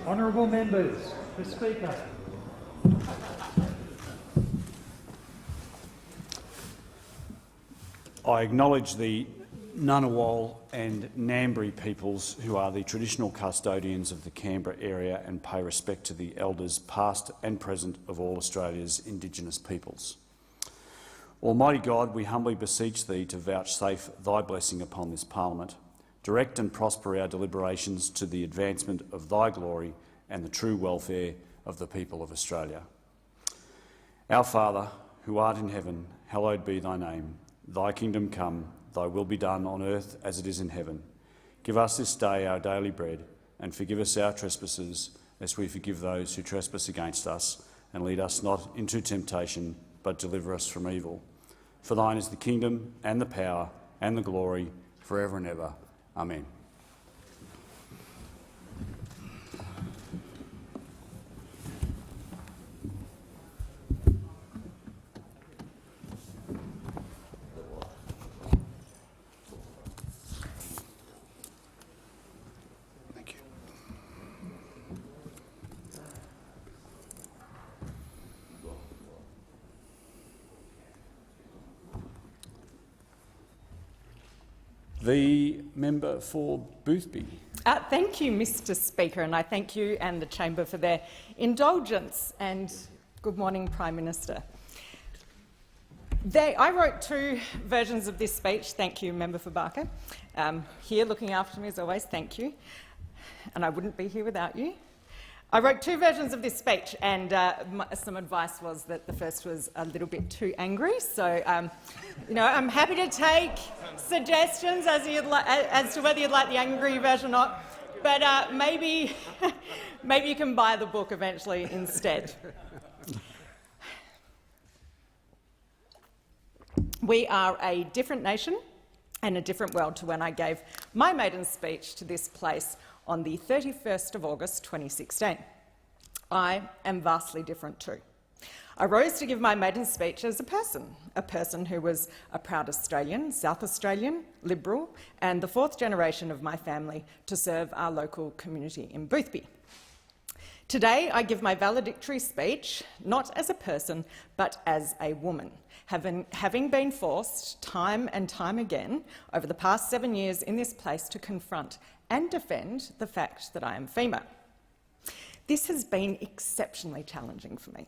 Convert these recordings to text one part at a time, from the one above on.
Honourable members, the Speaker. I acknowledge the Ngunnawal and Ngambri peoples who are the traditional custodians of the Canberra area and pay respect to the elders past and present of all Australia's Indigenous peoples. Almighty God, we humbly beseech Thee to vouchsafe Thy blessing upon this Parliament, direct and prosper our deliberations to the advancement of Thy glory and the true welfare of the people of Australia. Our Father, who art in heaven, hallowed be Thy name. Thy kingdom come, Thy will be done on earth as it is in heaven. Give us this day our daily bread, and forgive us our trespasses as we forgive those who trespass against us. And lead us not into temptation, but deliver us from evil. For Thine is the kingdom and the power and the glory forever and ever. Amen. The member for Boothby. Thank you, Mr Speaker, and I thank you and the Chamber for their indulgence, and good morning, Prime Minister. I wrote two versions of this speech. Thank you, Member for Barker. Here looking after me as always, thank you. And I wouldn't be here without you. I wrote two versions of this speech, and some advice was that the first was a little bit too angry. So, I'm happy to take suggestions as to whether you'd like the angry version or not. But maybe you can buy the book eventually instead. We are a different nation and a different world to when I gave my maiden speech to this place on the 31st of August 2016. I am vastly different too. I rose to give my maiden speech as a person who was a proud Australian, South Australian, Liberal, and the fourth generation of my family to serve our local community in Boothby. Today, I give my valedictory speech not as a person, but as a woman, having been forced time and time again over the past 7 years in this place to confront and defend the fact that I am female. This has been exceptionally challenging for me.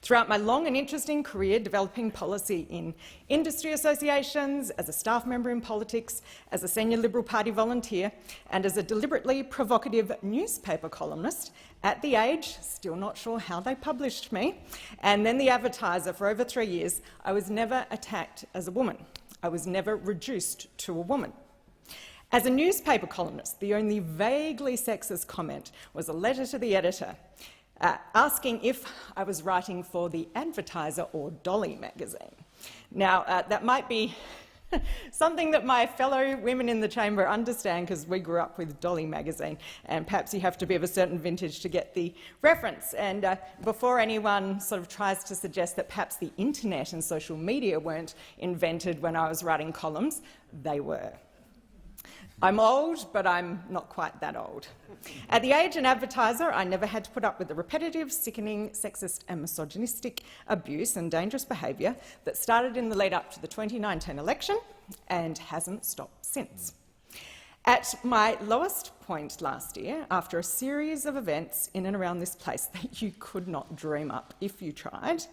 Throughout my long and interesting career developing policy in industry associations, as a staff member in politics, as a senior Liberal Party volunteer, and as a deliberately provocative newspaper columnist, at The Age, still not sure how they published me, and then The Advertiser for over 3 years, I was never attacked as a woman. I was never reduced to a woman. As a newspaper columnist, the only vaguely sexist comment was a letter to the editor asking if I was writing for The Advertiser or Dolly magazine. Now, that might be something that my fellow women in the chamber understand because we grew up with Dolly magazine, and perhaps you have to be of a certain vintage to get the reference. And before anyone sort of tries to suggest that perhaps the internet and social media weren't invented when I was writing columns, they were. I'm old, but I'm not quite that old. At The Age and Advertiser, I never had to put up with the repetitive, sickening, sexist and misogynistic abuse and dangerous behaviour that started in the lead-up to the 2019 election and hasn't stopped since. At my lowest point last year, after a series of events in and around this place that you could not dream up if you tried,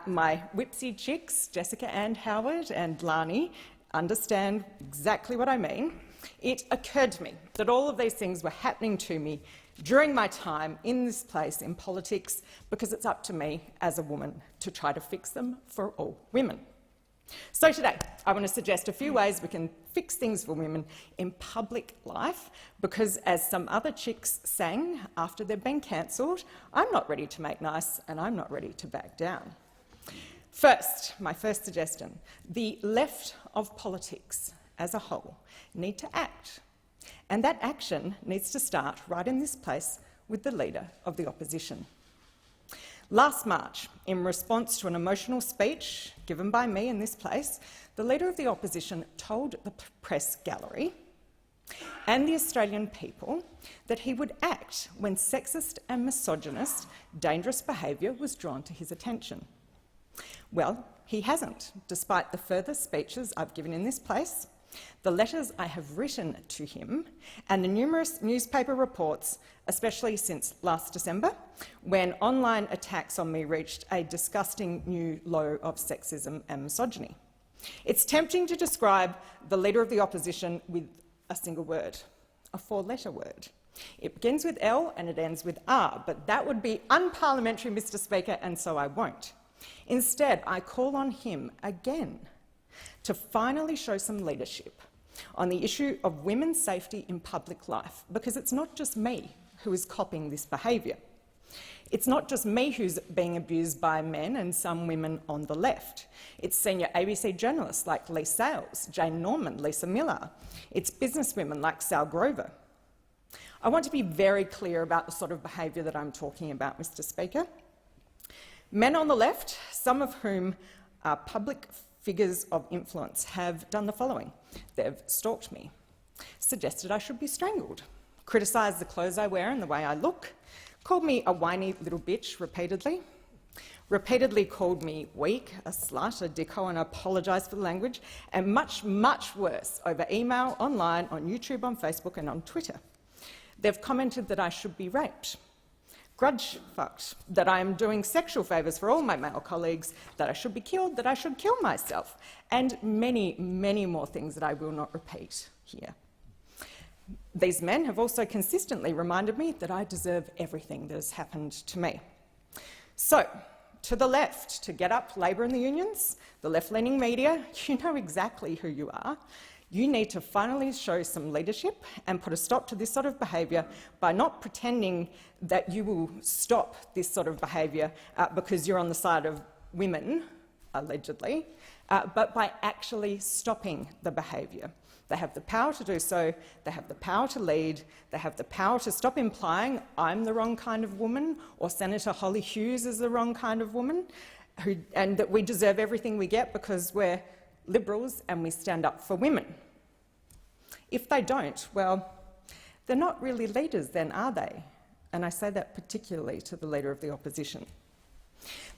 my whipsy chicks, Jessica Ann Howard and Lani, understand exactly what I mean. It occurred to me that all of these things were happening to me during my time in this place in politics because it's up to me as a woman to try to fix them for all women. So today, I want to suggest a few ways we can fix things for women in public life because, as some other chicks sang after they've been cancelled, I'm not ready to make nice and I'm not ready to back down. First, my first suggestion, the left of politics as a whole need to act. And that action needs to start right in this place with the Leader of the Opposition. Last March, in response to an emotional speech given by me in this place, the Leader of the Opposition told the press gallery and the Australian people that he would act when sexist and misogynist, dangerous behaviour was drawn to his attention. Well, he hasn't, despite the further speeches I've given in this place, the letters I have written to him, and the numerous newspaper reports, especially since last December, when online attacks on me reached a disgusting new low of sexism and misogyny. It's tempting to describe the Leader of the Opposition with a single word, a four-letter word. It begins with L and it ends with R, but that would be unparliamentary, Mr. Speaker, and so I won't. Instead, I call on him again to finally show some leadership on the issue of women's safety in public life, because it's not just me who is copying this behaviour. It's not just me who's being abused by men and some women on the left. It's senior ABC journalists like Lee Sales, Jane Norman, Lisa Miller. It's businesswomen like Sal Grover. I want to be very clear about the sort of behaviour that I'm talking about, Mr. Speaker. Men on the left, some of whom are public figures of influence, have done the following. They've stalked me, suggested I should be strangled, criticised the clothes I wear and the way I look, called me a whiny little bitch repeatedly called me weak, a slut, a dicko, and apologised for the language, and much, much worse over email, online, on YouTube, on Facebook and on Twitter. They've commented that I should be raped, grudge-fucked, that I am doing sexual favours for all my male colleagues, that I should be killed, that I should kill myself, and many, many more things that I will not repeat here. These men have also consistently reminded me that I deserve everything that has happened to me. So, to the left, to Get Up, Labor and the unions, the left-leaning media, you know exactly who you are. You need to finally show some leadership and put a stop to this sort of behaviour by not pretending that you will stop this sort of behaviour because you're on the side of women, allegedly, but by actually stopping the behaviour. They have the power to do so, they have the power to lead, they have the power to stop implying I'm the wrong kind of woman or Senator Holly Hughes is the wrong kind of woman, and that we deserve everything we get because we're Liberals and we stand up for women. If they don't, well, they're not really leaders then, are they? And I say that particularly to the Leader of the Opposition.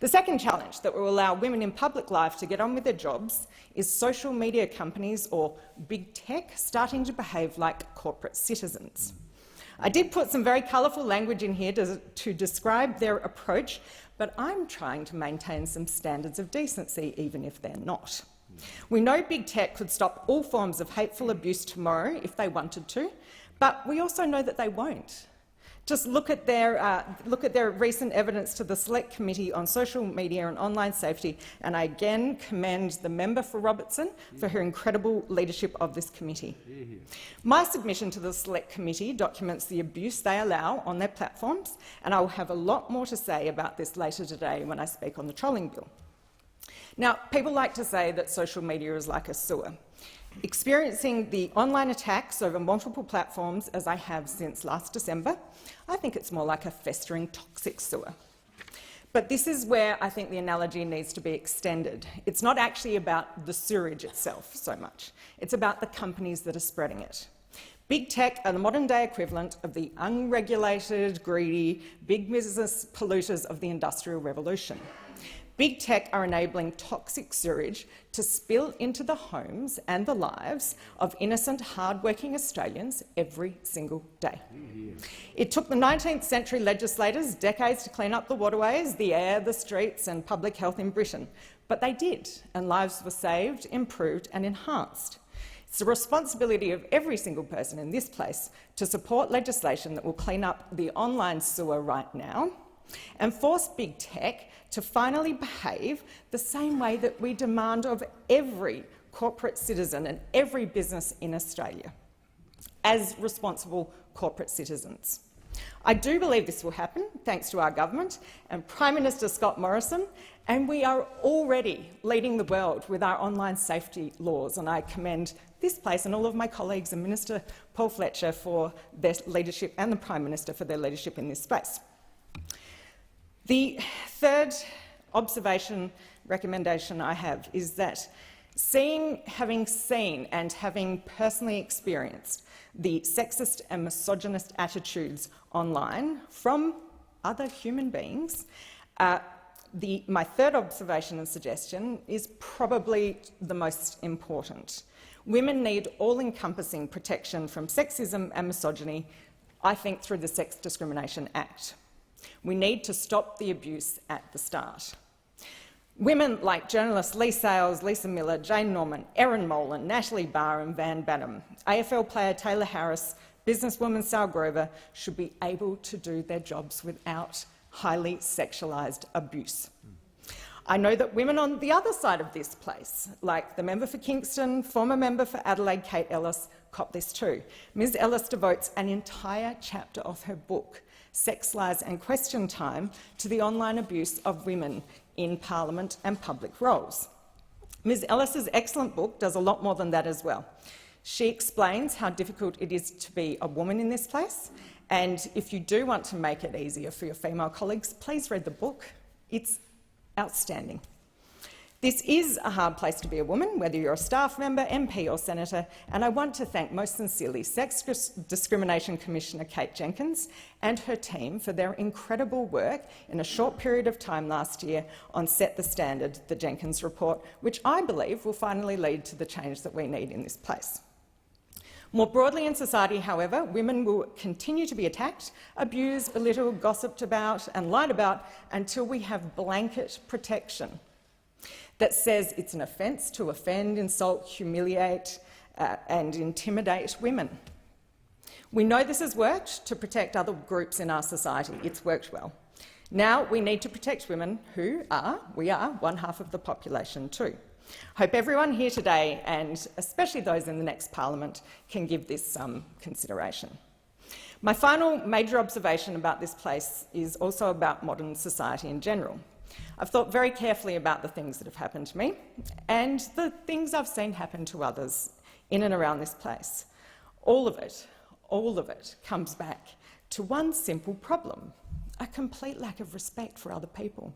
The second challenge that will allow women in public life to get on with their jobs is social media companies or big tech starting to behave like corporate citizens. I did put some very colourful language in here to describe their approach, but I'm trying to maintain some standards of decency, even if they're not. We know big tech could stop all forms of hateful abuse tomorrow if they wanted to, but we also know that they won't. Just look at their recent evidence to the Select Committee on Social Media and Online Safety, and I again commend the member for Robertson for her incredible leadership of this committee. My submission to the Select Committee documents the abuse they allow on their platforms, and I will have a lot more to say about this later today when I speak on the trolling bill. Now, people like to say that social media is like a sewer. Experiencing the online attacks over multiple platforms, as I have since last December, I think it's more like a festering toxic sewer. But this is where I think the analogy needs to be extended. It's not actually about the sewerage itself so much. It's about the companies that are spreading it. Big tech are the modern-day equivalent of the unregulated, greedy, big business polluters of the Industrial Revolution. Big tech are enabling toxic sewage to spill into the homes and the lives of innocent, hard-working Australians every single day. It took the 19th century legislators decades to clean up the waterways, the air, the streets and public health in Britain, but they did, and lives were saved, improved and enhanced. It's the responsibility of every single person in this place to support legislation that will clean up the online sewer right now and force big tech to finally behave the same way that we demand of every corporate citizen and every business in Australia, as responsible corporate citizens. I do believe this will happen thanks to our government and Prime Minister Scott Morrison, and we are already leading the world with our online safety laws, and I commend this place and all of my colleagues and Minister Paul Fletcher for their leadership and the Prime Minister for their leadership in this space. The third observation, recommendation I have is that having seen and having personally experienced the sexist and misogynist attitudes online from other human beings, my third observation and suggestion is probably the most important. Women need all-encompassing protection from sexism and misogyny, I think, through the Sex Discrimination Act. We need to stop the abuse at the start. Women like journalists Lee Sales, Lisa Miller, Jane Norman, Erin Molan, Natalie Barr and Van Badham, AFL player Taylor Harris, businesswoman Sal Grover should be able to do their jobs without highly sexualised abuse. I know that women on the other side of this place, like the member for Kingston, former member for Adelaide, Kate Ellis, cop this too. Ms Ellis devotes an entire chapter of her book, Sex, Lies and Question Time, to the online abuse of women in Parliament and public roles. Ms Ellis's excellent book does a lot more than that as well. She explains how difficult it is to be a woman in this place, and if you do want to make it easier for your female colleagues, please read the book. It's outstanding. This is a hard place to be a woman, whether you're a staff member, MP or senator, and I want to thank most sincerely Sex Discrimination Commissioner Kate Jenkins and her team for their incredible work in a short period of time last year on Set the Standard, the Jenkins report, which I believe will finally lead to the change that we need in this place. More broadly in society, however, women will continue to be attacked, abused, belittled, gossiped about and lied about until we have blanket protection that says it's an offence to offend, insult, humiliate and intimidate women. We know this has worked to protect other groups in our society. It's worked well. Now we need to protect women who we are one half of the population too. Hope everyone here today, and especially those in the next parliament, can give this some consideration. My final major observation about this place is also about modern society in general. I've thought very carefully about the things that have happened to me and the things I've seen happen to others in and around this place. All of it comes back to one simple problem: a complete lack of respect for other people.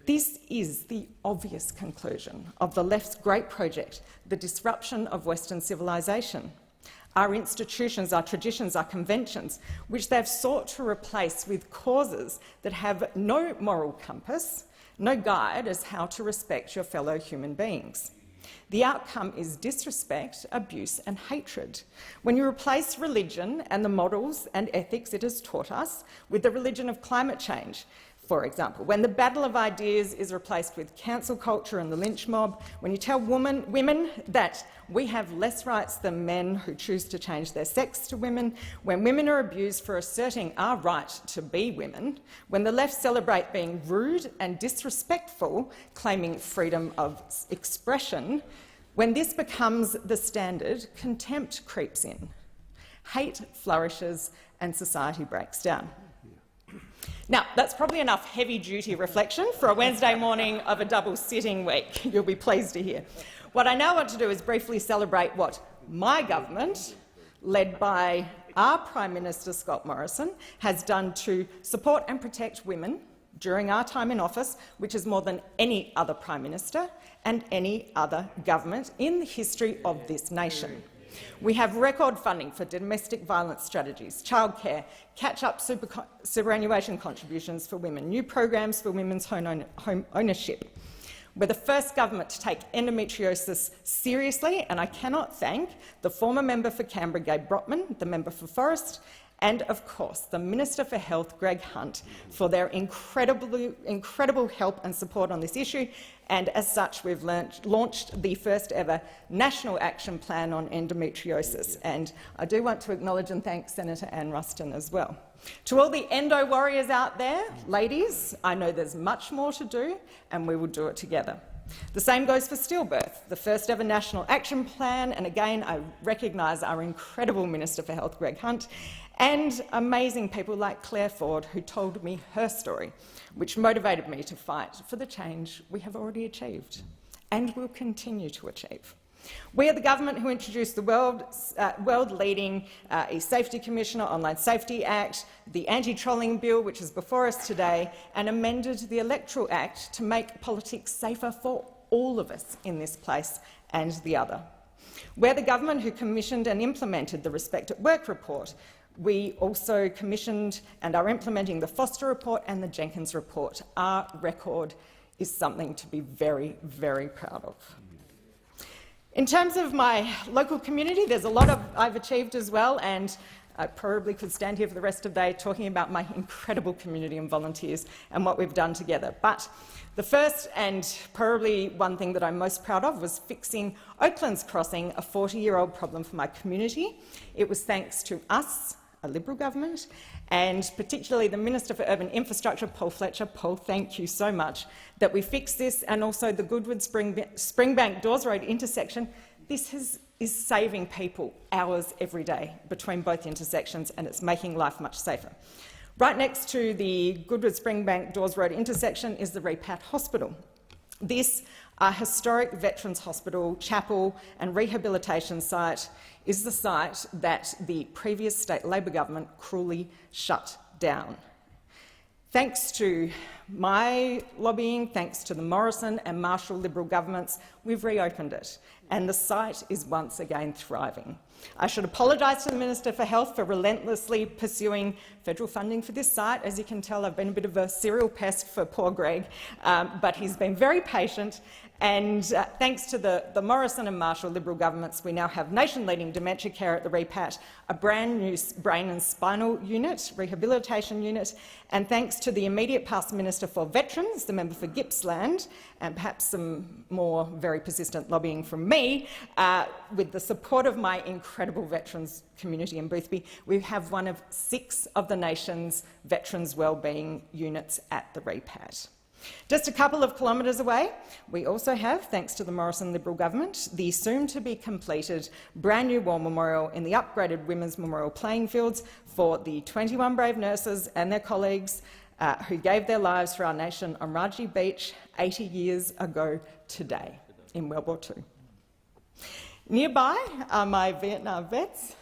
This is the obvious conclusion of the left's great project, the disruption of Western civilisation. Our institutions, our traditions, our conventions, which they've sought to replace with causes that have no moral compass, no guide as how to respect your fellow human beings. The outcome is disrespect, abuse and hatred. When you replace religion and the models and ethics it has taught us with the religion of climate change, for example, when the battle of ideas is replaced with cancel culture and the lynch mob, when you tell women that we have less rights than men who choose to change their sex to women, when women are abused for asserting our right to be women, when the left celebrate being rude and disrespectful, claiming freedom of expression, when this becomes the standard, contempt creeps in, hate flourishes and society breaks down. Now, that's probably enough heavy-duty reflection for a Wednesday morning of a double-sitting week, you'll be pleased to hear. What I now want to do is briefly celebrate what my government, led by our Prime Minister Scott Morrison, has done to support and protect women during our time in office, which is more than any other Prime Minister and any other government in the history of this nation. We have record funding for domestic violence strategies, childcare, catch-up superannuation contributions for women, new programs for women's home ownership. We're the first government to take endometriosis seriously, and I cannot thank the former member for Canberra, Gabe Brotman, the member for Forrest, and, of course, the Minister for Health, Greg Hunt, for their incredible help and support on this issue. And as such, we've launched the first ever National Action Plan on endometriosis. And I do want to acknowledge and thank Senator Anne Ruston as well. To all the endo warriors out there, ladies, I know there's much more to do, and we will do it together. The same goes for stillbirth, the first ever National Action Plan, and again I recognise our incredible Minister for Health, Greg Hunt, and amazing people like Claire Ford, who told me her story, which motivated me to fight for the change we have already achieved and will continue to achieve. We are the government who introduced the world-leading e-Safety Commissioner, Online Safety Act, the Anti-Trolling Bill, which is before us today, and amended the Electoral Act to make politics safer for all of us in this place and the other. We're the government who commissioned and implemented the Respect at Work report. We also commissioned and are implementing the Foster report and the Jenkins report. Our record is something to be very, very proud of. In terms of my local community, there's a lot I've achieved as well, and I probably could stand here for the rest of the day talking about my incredible community and volunteers and what we've done together. But the first and probably one thing that I'm most proud of was fixing Oaklands Crossing, a 40-year-old problem for my community. It was thanks to us, a Liberal government, and particularly the Minister for Urban Infrastructure, Paul Fletcher. Paul, thank you so much, that we fixed this, and also the Goodwood Springbank Dawes Road intersection. This is saving people hours every day between both intersections, and it's making life much safer. Right next to the Goodwood Springbank Dawes Road intersection is the Repat Hospital. This historic Veterans Hospital, chapel and rehabilitation site is the site that the previous state Labor government cruelly shut down. Thanks to my lobbying, thanks to the Morrison and Marshall Liberal governments, we've reopened it, and the site is once again thriving. I should apologise to the Minister for Health for relentlessly pursuing federal funding for this site. As you can tell, I've been a bit of a serial pest for poor Greg, but he's been very patient. And thanks to the Morrison and Marshall Liberal governments, we now have nation-leading dementia care at the Repat, a brand new brain and spinal unit, rehabilitation unit, and thanks to the immediate past Minister for Veterans, the member for Gippsland, and perhaps some more very persistent lobbying from me, with the support of my incredible veterans community in Boothby, we have one of 6 of the nation's veterans wellbeing units at the Repat. Just a couple of kilometres away, we also have, thanks to the Morrison Liberal government, the soon-to-be-completed brand new war memorial in the upgraded Women's Memorial playing fields for the 21 brave nurses and their colleagues who gave their lives for our nation on Raji Beach 80 years ago today in World War II. Nearby are my Vietnam vets,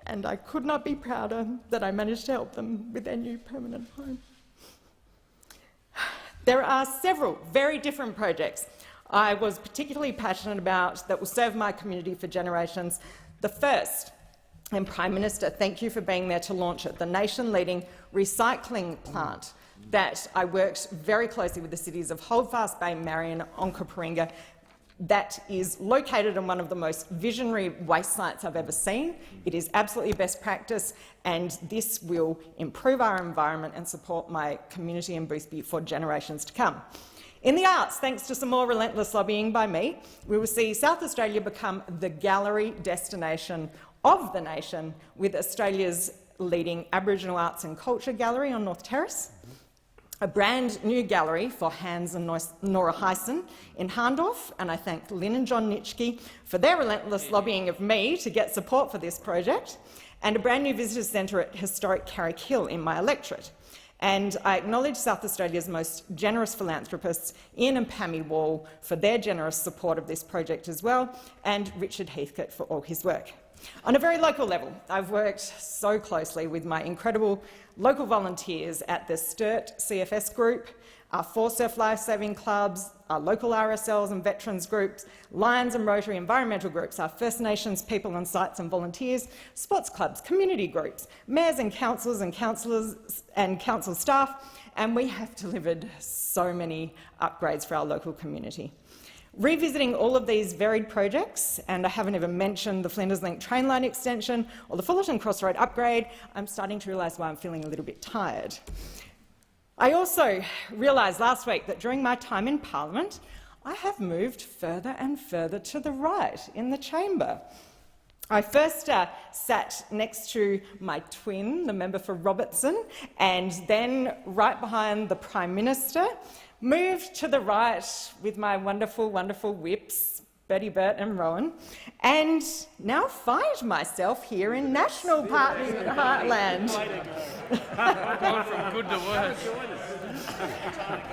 and I could not be prouder that I managed to help them with their new permanent home. There are several very different projects I was particularly passionate about that will serve my community for generations. The first, and Prime Minister, thank you for being there to launch it, the nation-leading recycling plant that I worked very closely with the cities of Holdfast Bay, Marion, Onkaparinga, that is located in one of the most visionary waste sites I've ever seen. It is absolutely best practice, and this will improve our environment and support my community in Boothby for generations to come. In the arts, thanks to some more relentless lobbying by me, we will see South Australia become the gallery destination of the nation, with Australia's leading Aboriginal arts and culture gallery on North Terrace, a brand new gallery for Hans and Nora Hyson in Hahndorf, and I thank Lynn and John Nitschke for their relentless lobbying of me to get support for this project, and a brand new visitor centre at historic Carrick Hill in my electorate. And I acknowledge South Australia's most generous philanthropists, Ian and Pammy Wall, for their generous support of this project as well, and Richard Heathcote for all his work. On a very local level, I've worked so closely with my incredible local volunteers at the Sturt CFS group, our 4 surf lifesaving clubs, our local RSLs and veterans groups, Lions and Rotary environmental groups, our First Nations people on sites and volunteers, sports clubs, community groups, mayors and councillors and councillors and council staff, and we have delivered so many upgrades for our local community. Revisiting all of these varied projects, and I haven't even mentioned the Flinders Link train line extension or the Fullerton Crossroad upgrade, I'm starting to realise why I'm feeling a little bit tired. I also realised last week that during my time in Parliament, I have moved further and further to the right in the chamber. I first sat next to my twin, the member for Robertson, and then right behind the Prime Minister, moved to the right with my wonderful, wonderful whips, Betty, Bert and Rowan, and now find myself here in National Party heartland. Going from good to worse.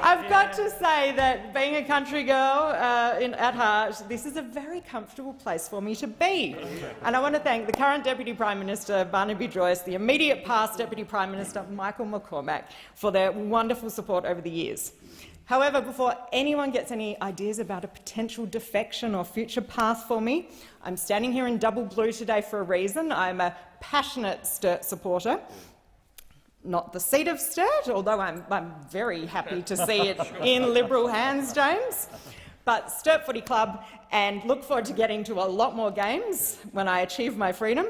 I've got to say that being a country girl at heart, this is a very comfortable place for me to be. And I want to thank the current Deputy Prime Minister, Barnaby Joyce, the immediate past Deputy Prime Minister, Michael McCormack, for their wonderful support over the years. However, before anyone gets any ideas about a potential defection or future path for me, I'm standing here in double blue today for a reason. I'm a passionate Sturt supporter. Not the seat of Sturt, although I'm very happy to see it in Liberal hands, James, but Sturt Footy Club, and look forward to getting to a lot more games when I achieve my freedom.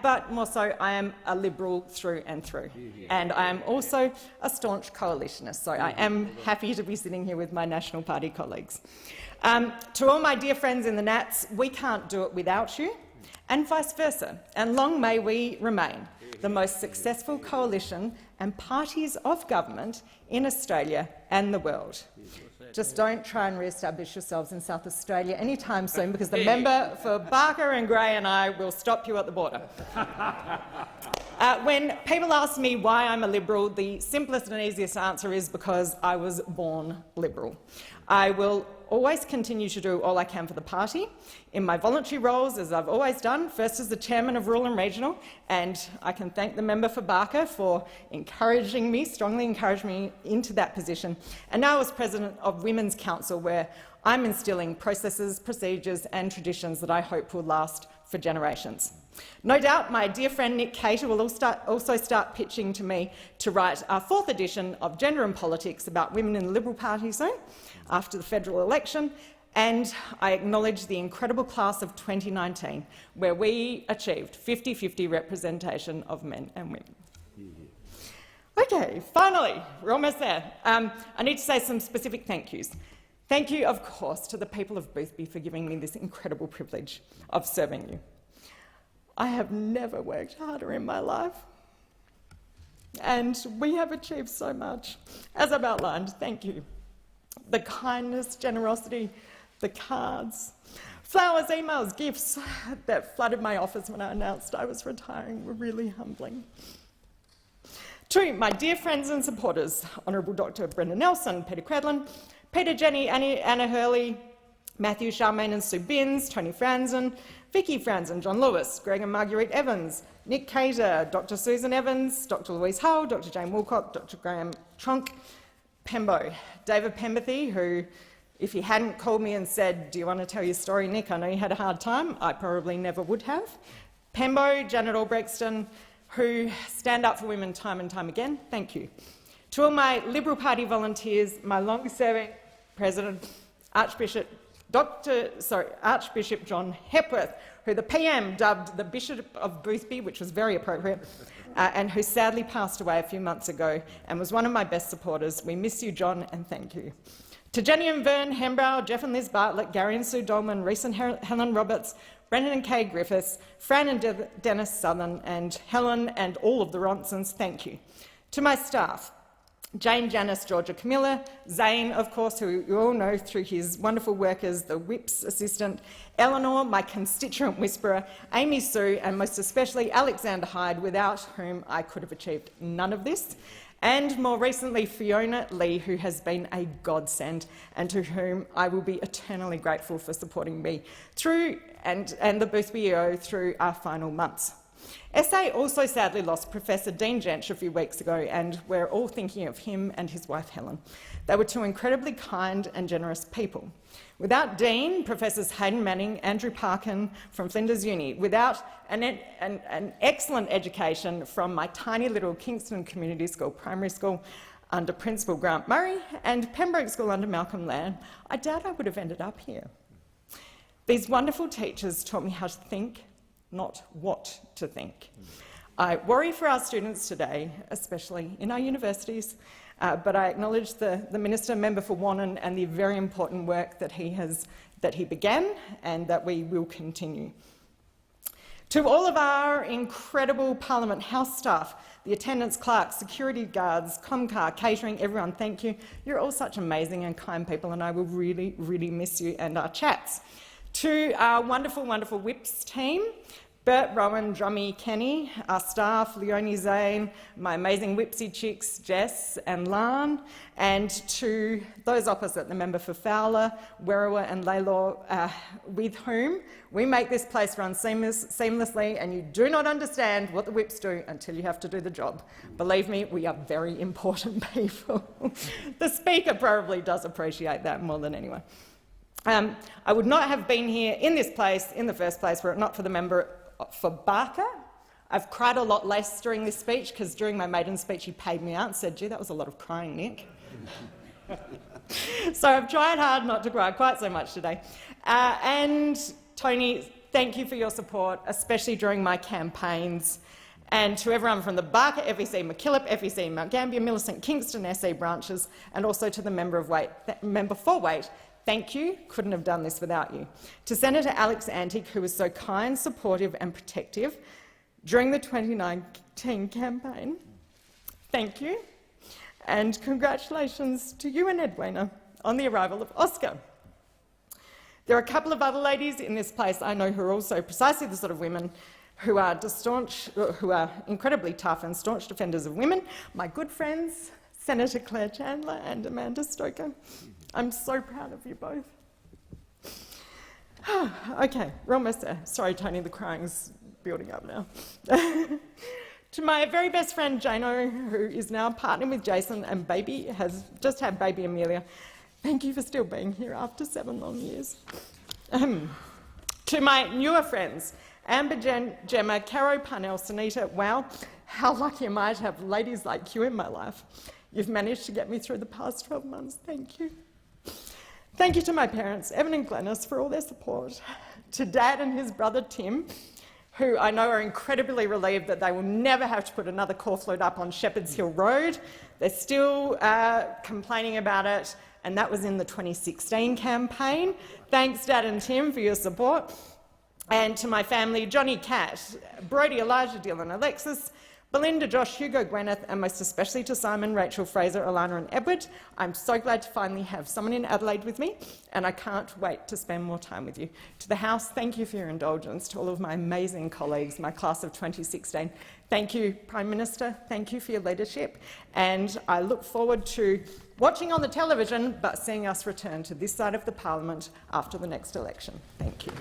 But more so, I am a Liberal through and through. And I am also a staunch coalitionist, so I am happy to be sitting here with my National Party colleagues. To all my dear friends in the Nats, we can't do it without you, and vice versa, and long may we remain the most successful coalition and parties of government in Australia and the world. Just don't try and re-establish yourselves in South Australia anytime soon, because the member for Barker and Grey and I will stop you at the border. When people ask me why I'm a Liberal, the simplest and easiest answer is because I was born Liberal. I will always continue to do all I can for the party in my voluntary roles, as I've always done, first as the Chairman of Rural and Regional, and I can thank the member for Barker for encouraging me, strongly encouraging me into that position, and now as President of Women's Council, where I'm instilling processes, procedures and traditions that I hope will last for generations. No doubt my dear friend Nick Cater will also start pitching to me to write our 4th edition of Gender and Politics about women in the Liberal Party soon, after the federal election, and I acknowledge the incredible class of 2019, where we achieved 50-50 representation of men and women. Okay, finally, we're almost there. I need to say some specific thank yous. Thank you, of course, to the people of Boothby for giving me this incredible privilege of serving you. I have never worked harder in my life, and we have achieved so much. As I've outlined, thank you. The kindness, generosity, the cards, flowers, emails, gifts that flooded my office when I announced I was retiring were really humbling. To my dear friends and supporters, Honourable Dr Brendan Nelson, Peter Credlin, Peter Jenny, Anna Hurley, Matthew Charmaine and Sue Binns, Tony Franzen, Vicky Franzen, John Lewis, Greg and Marguerite Evans, Nick Cater, Dr Susan Evans, Dr Louise Hull, Dr Jane Woolcock, Dr Graham Trunk, Pembo, David Pemberthy, who, if he hadn't called me and said, "Do you want to tell your story, Nick? I know you had a hard time," I probably never would have. Pembo, Janet Albrechtston, who stand up for women time and time again, thank you. To all my Liberal Party volunteers, my long-serving President, Archbishop John Hepworth, who the PM dubbed the Bishop of Boothby, which was very appropriate, and who sadly passed away a few months ago and was one of my best supporters. We miss you, John, and thank you. To Jenny and Vern Hembrow, Jeff and Liz Bartlett, Gary and Sue Dolman, Reese and Helen Roberts, Brendan and Kay Griffiths, Fran and Dennis Southern, and Helen and all of the Ronsons, thank you. To my staff, Jane, Janice, Georgia, Camilla, Zane, of course, who you all know through his wonderful work as the Whip's assistant, Eleanor, my constituent whisperer, Amy Sue, and most especially Alexander Hyde, without whom I could have achieved none of this, and more recently Fiona Lee, who has been a godsend and to whom I will be eternally grateful for supporting me through and the Boothby EO through our final months. SA also sadly lost Professor Dean Jench a few weeks ago, and we're all thinking of him and his wife Helen. They were two incredibly kind and generous people. Without Dean, Professors Hayden Manning, Andrew Parkin from Flinders Uni, without an excellent education from my tiny little Kingston Community School primary school under Principal Grant Murray and Pembroke School under Malcolm Lamb, I doubt I would have ended up here. These wonderful teachers taught me how to think, not what to think. I worry for our students today, especially in our universities, but I acknowledge the Minister Member for Wannon and the very important work that he began and that we will continue. To all of our incredible Parliament House staff, the attendants, clerks, security guards, Comcar, catering, everyone, thank you. You're all such amazing and kind people, and I will really, really miss you and our chats. To our wonderful, wonderful whips team, Bert, Rowan, Drummy, Kenny, our staff, Leonie Zane, my amazing whipsy chicks, Jess and Lan, and to those opposite, the member for Fowler, Werriwa and Laylaw, with whom we make this place run seamlessly, and you do not understand what the whips do until you have to do the job. Believe me, we are very important people. The Speaker probably does appreciate that more than anyone. I would not have been here in this place in the first place were it not for the member for Barker. I've cried a lot less during this speech because during my maiden speech he paid me out and said, gee, that was a lot of crying, Nick. So I've tried hard not to cry quite so much today. And Tony, thank you for your support, especially during my campaigns. And to everyone from the Barker, FEC, MacKillop, FEC, Mount Gambier, Millicent, Kingston, SE branches, and also to the member for Waite, thank you, couldn't have done this without you. To Senator Alex Antic, who was so kind, supportive and protective during the 2019 campaign, thank you. And congratulations to you and Edwina on the arrival of Oscar. There are a couple of other ladies in this place I know who are also precisely the sort of women who are incredibly tough and staunch defenders of women. My good friends, Senator Claire Chandler and Amanda Stoker. I'm so proud of you both. Okay, we're almost there. Sorry, Tony, the crying's building up now. To my very best friend, Jano, who is now partnering with Jason and has just had baby Amelia, thank you for still being here after 7 long years. To my newer friends, Amber, Gemma, Caro, Parnell, Sunita, wow, how lucky am I to have ladies like you in my life. You've managed to get me through the past 12 months, thank you. Thank you to my parents, Evan and Glenys, for all their support. To Dad and his brother Tim, who I know are incredibly relieved that they will never have to put another corflute up on Shepherd's Hill Road. They're still complaining about it, and that was in the 2016 campaign. Thanks, Dad and Tim, for your support. And to my family, Johnny Cat, Brodie, Elijah, Dylan, Alexis, Belinda, Josh, Hugo, Gwyneth, and most especially to Simon, Rachel, Fraser, Alana and Edward. I'm so glad to finally have someone in Adelaide with me, and I can't wait to spend more time with you. To the House, thank you for your indulgence. To all of my amazing colleagues, my class of 2016, thank you, Prime Minister, thank you for your leadership, and I look forward to watching on the television, but seeing us return to this side of the Parliament after the next election. Thank you.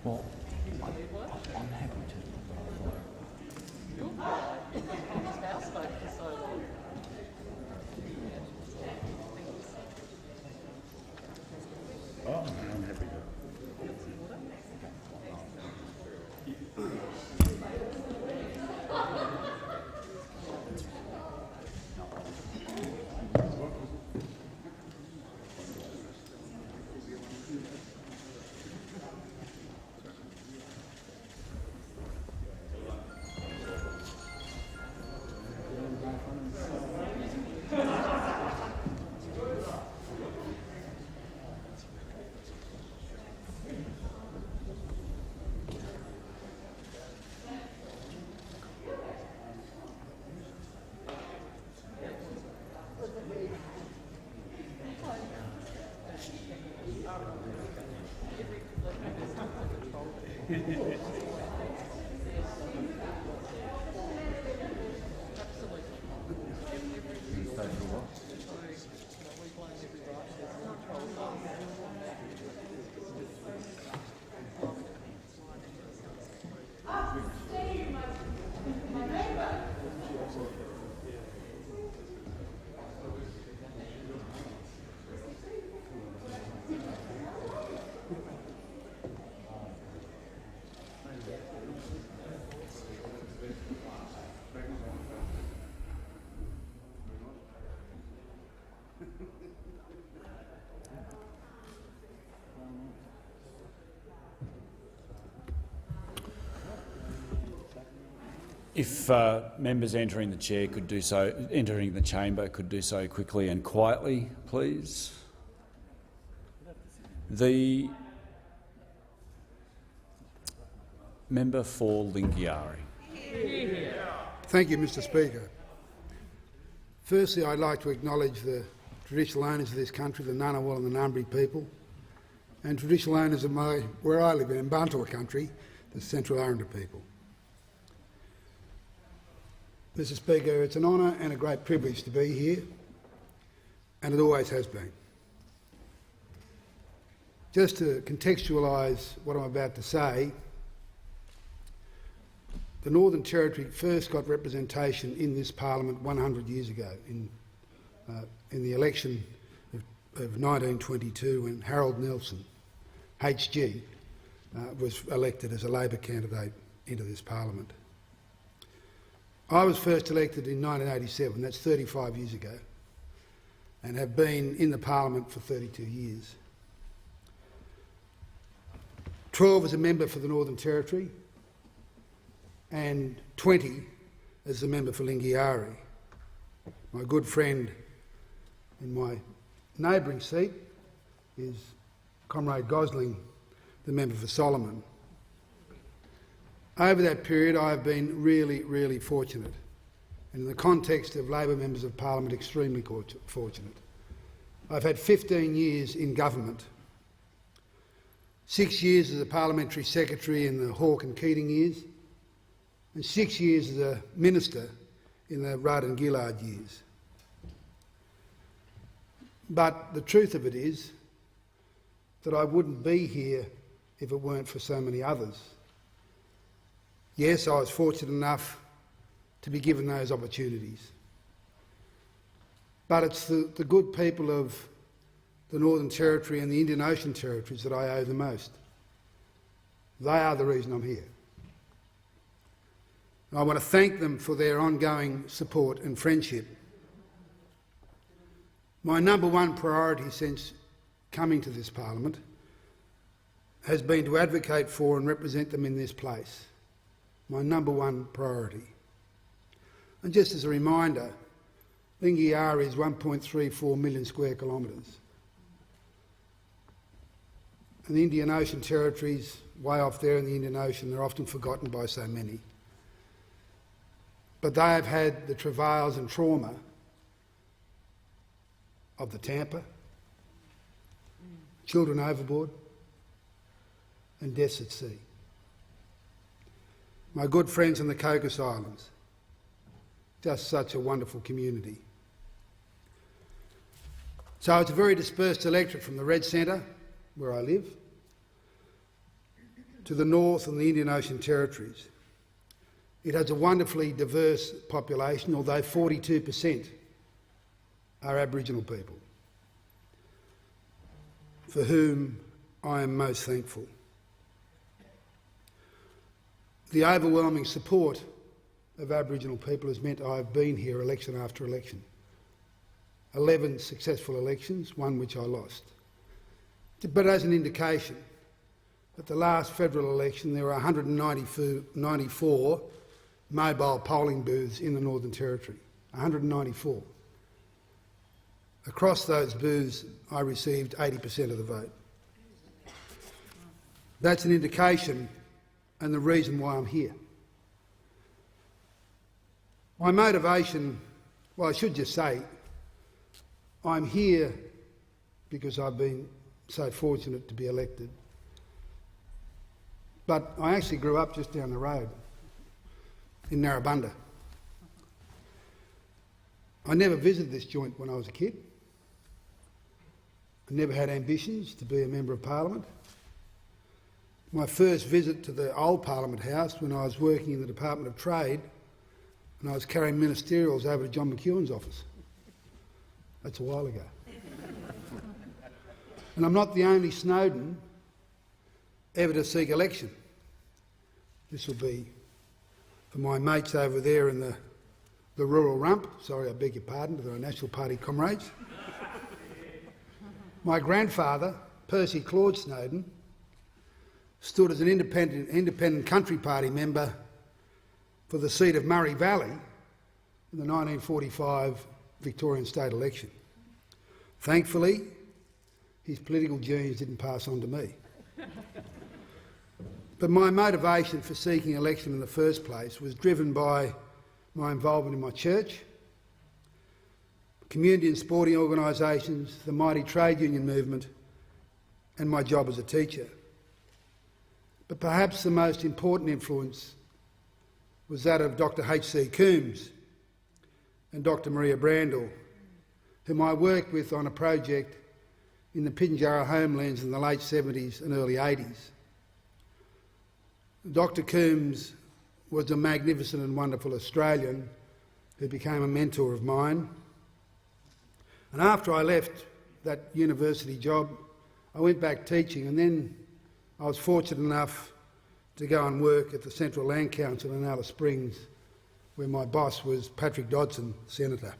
Well, I'm happy to. Oh, I'm happy to. If members entering the chamber could do so quickly and quietly, please. The member for Lingiari. Thank you, Mr Speaker. Firstly, I'd like to acknowledge the traditional owners of this country, the Ngunnawal and the Ngambri people, and traditional owners of where I live in Mbantua country, the Central Arrernte people. Mr Speaker, it's an honour and a great privilege to be here, and it always has been. Just to contextualise what I'm about to say, the Northern Territory first got representation in this parliament 100 years ago in the election of 1922 when Harold Nelson, HG, was elected as a Labor candidate into this parliament. I was first elected in 1987, that's 35 years ago, and have been in the parliament for 32 years. 12 as a member for the Northern Territory and 20 as a member for Lingiari. My good friend in my neighbouring seat is Comrade Gosling, the member for Solomon. Over that period I have been really, really fortunate, and in the context of Labor members of Parliament, extremely fortunate. I've had 15 years in government, 6 years as a parliamentary secretary in the Hawke and Keating years, and 6 years as a minister in the Rudd and Gillard years. But the truth of it is that I wouldn't be here if it weren't for so many others. Yes, I was fortunate enough to be given those opportunities. But it's the good people of the Northern Territory and the Indian Ocean Territories that I owe the most. They are the reason I'm here. And I want to thank them for their ongoing support and friendship. My number one priority since coming to this parliament has been to advocate for and represent them in this place. My number one priority. And just as a reminder, Lingiari is 1.34 million square kilometres. And the Indian Ocean Territories, way off there in the Indian Ocean, they're often forgotten by so many. But they have had the travails and trauma of the Tampa, children overboard, and deaths at sea. My good friends in the Cocos Islands, just such a wonderful community. So it's a very dispersed electorate from the Red Centre, where I live, to the north and the Indian Ocean Territories. It has a wonderfully diverse population, although 42% are Aboriginal people, for whom I am most thankful. The overwhelming support of Aboriginal people has meant I have been here election after election. 11 successful elections, one which I lost. But as an indication, at the last federal election there were 194 mobile polling booths in the Northern Territory. 194. Across those booths I received 80% of the vote. That's an indication and the reason why I'm here. My motivation, well, I should just say, I'm here because I've been so fortunate to be elected. But I actually grew up just down the road in Narrabundah. I never visited this joint when I was a kid. I never had ambitions to be a Member of Parliament. My first visit to the old Parliament House when I was working in the Department of Trade and I was carrying ministerials over to John McEwen's office. That's a while ago. And I'm not the only Snowden ever to seek election. This will be for my mates over there in the rural rump. Sorry, I beg your pardon, to the National Party comrades. My grandfather, Percy Claude Snowden, stood as an independent Country Party member for the seat of Murray Valley in the 1945 Victorian state election. Thankfully, his political genes didn't pass on to me. But my motivation for seeking election in the first place was driven by my involvement in my church, community and sporting organisations, the mighty trade union movement, and my job as a teacher. But perhaps the most important influence was that of Dr H.C. Coombs and Dr Maria Brandel, whom I worked with on a project in the Pinjarra homelands in the late 70s and early 80s. Dr Coombs was a magnificent and wonderful Australian who became a mentor of mine. And after I left that university job, I went back teaching, and then I was fortunate enough to go and work at the Central Land Council in Alice Springs, where my boss was Patrick Dodson, Senator.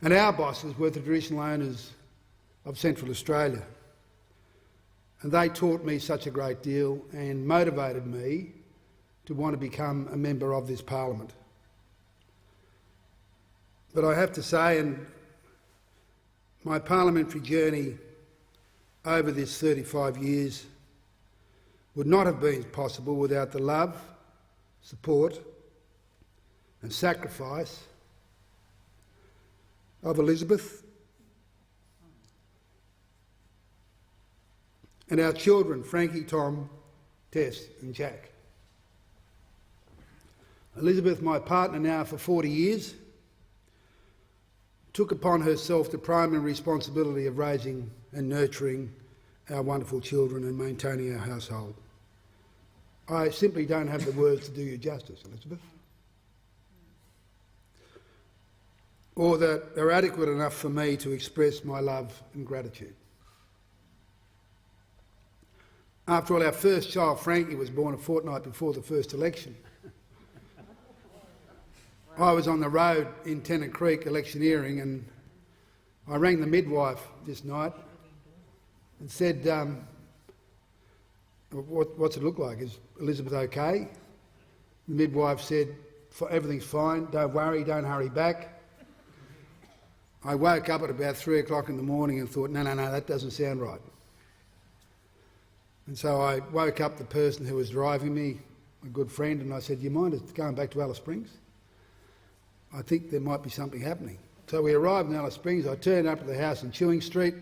And our bosses were the traditional owners of Central Australia. And they taught me such a great deal and motivated me to want to become a member of this parliament. But I have to say, and my parliamentary journey over this 35 years would not have been possible without the love, support and sacrifice of Elizabeth and our children, Frankie, Tom, Tess and Jack. Elizabeth, my partner now for 40 years, took upon herself the primary responsibility of raising and nurturing our wonderful children and maintaining our household. I simply don't have the words to do you justice, Elizabeth, or that are adequate enough for me to express my love and gratitude. After all, our first child, Frankie, was born a fortnight before the first election. I was on the road in Tennant Creek electioneering, and I rang the midwife this night and said, what's it look like? Is Elizabeth okay? The midwife said, everything's fine, don't worry, don't hurry back. I woke up at about 3 o'clock in the morning and thought, no, that doesn't sound right. And so I woke up the person who was driving me, a good friend, and I said, do you mind going back to Alice Springs? I think there might be something happening. So we arrived in Alice Springs. I turned up to the house in Chewing Street.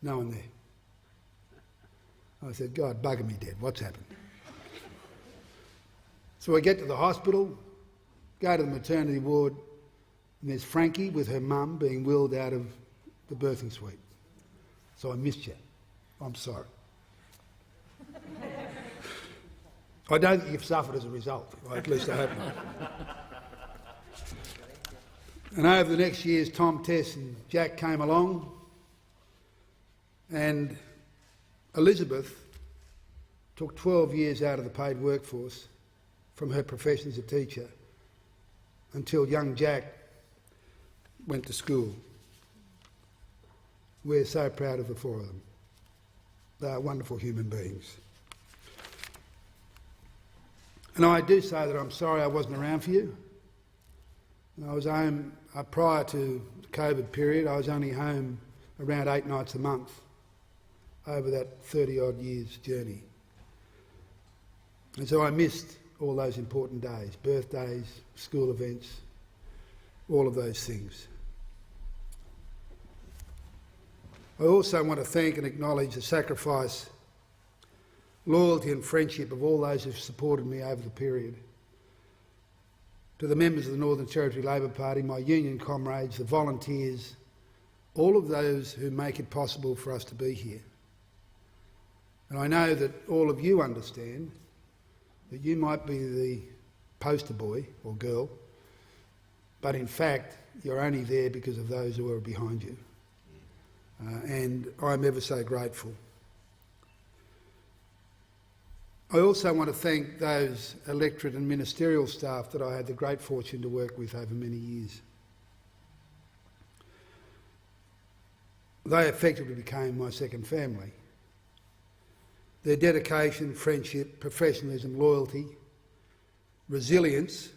No one there. I said, God, bugger me dead. What's happened? So I get to the hospital, go to the maternity ward, and there's Frankie with her mum being wheeled out of the birthing suite. So I missed you. I'm sorry. I don't think you've suffered as a result, or at least I hope not. And over the next years, Tom, Tess and Jack came along, and Elizabeth took 12 years out of the paid workforce from her profession as a teacher until young Jack went to school. We're so proud of the four of them. They are wonderful human beings. And I do say that I'm sorry I wasn't around for you. I was home prior to the COVID period. I was only home around 8 nights a month over that 30-odd years journey. And so I missed all those important days, birthdays, school events, all of those things. I also want to thank and acknowledge the sacrifice loyalty and friendship of all those who've supported me over the period. To the members of the Northern Territory Labor Party, my union comrades, the volunteers, all of those who make it possible for us to be here. And I know that all of you understand that you might be the poster boy or girl, but in fact you're only there because of those who are behind you. And I'm ever so grateful. I also want to thank those electorate and ministerial staff that I had the great fortune to work with over many years. They effectively became my second family. Their dedication, friendship, professionalism, loyalty, resilience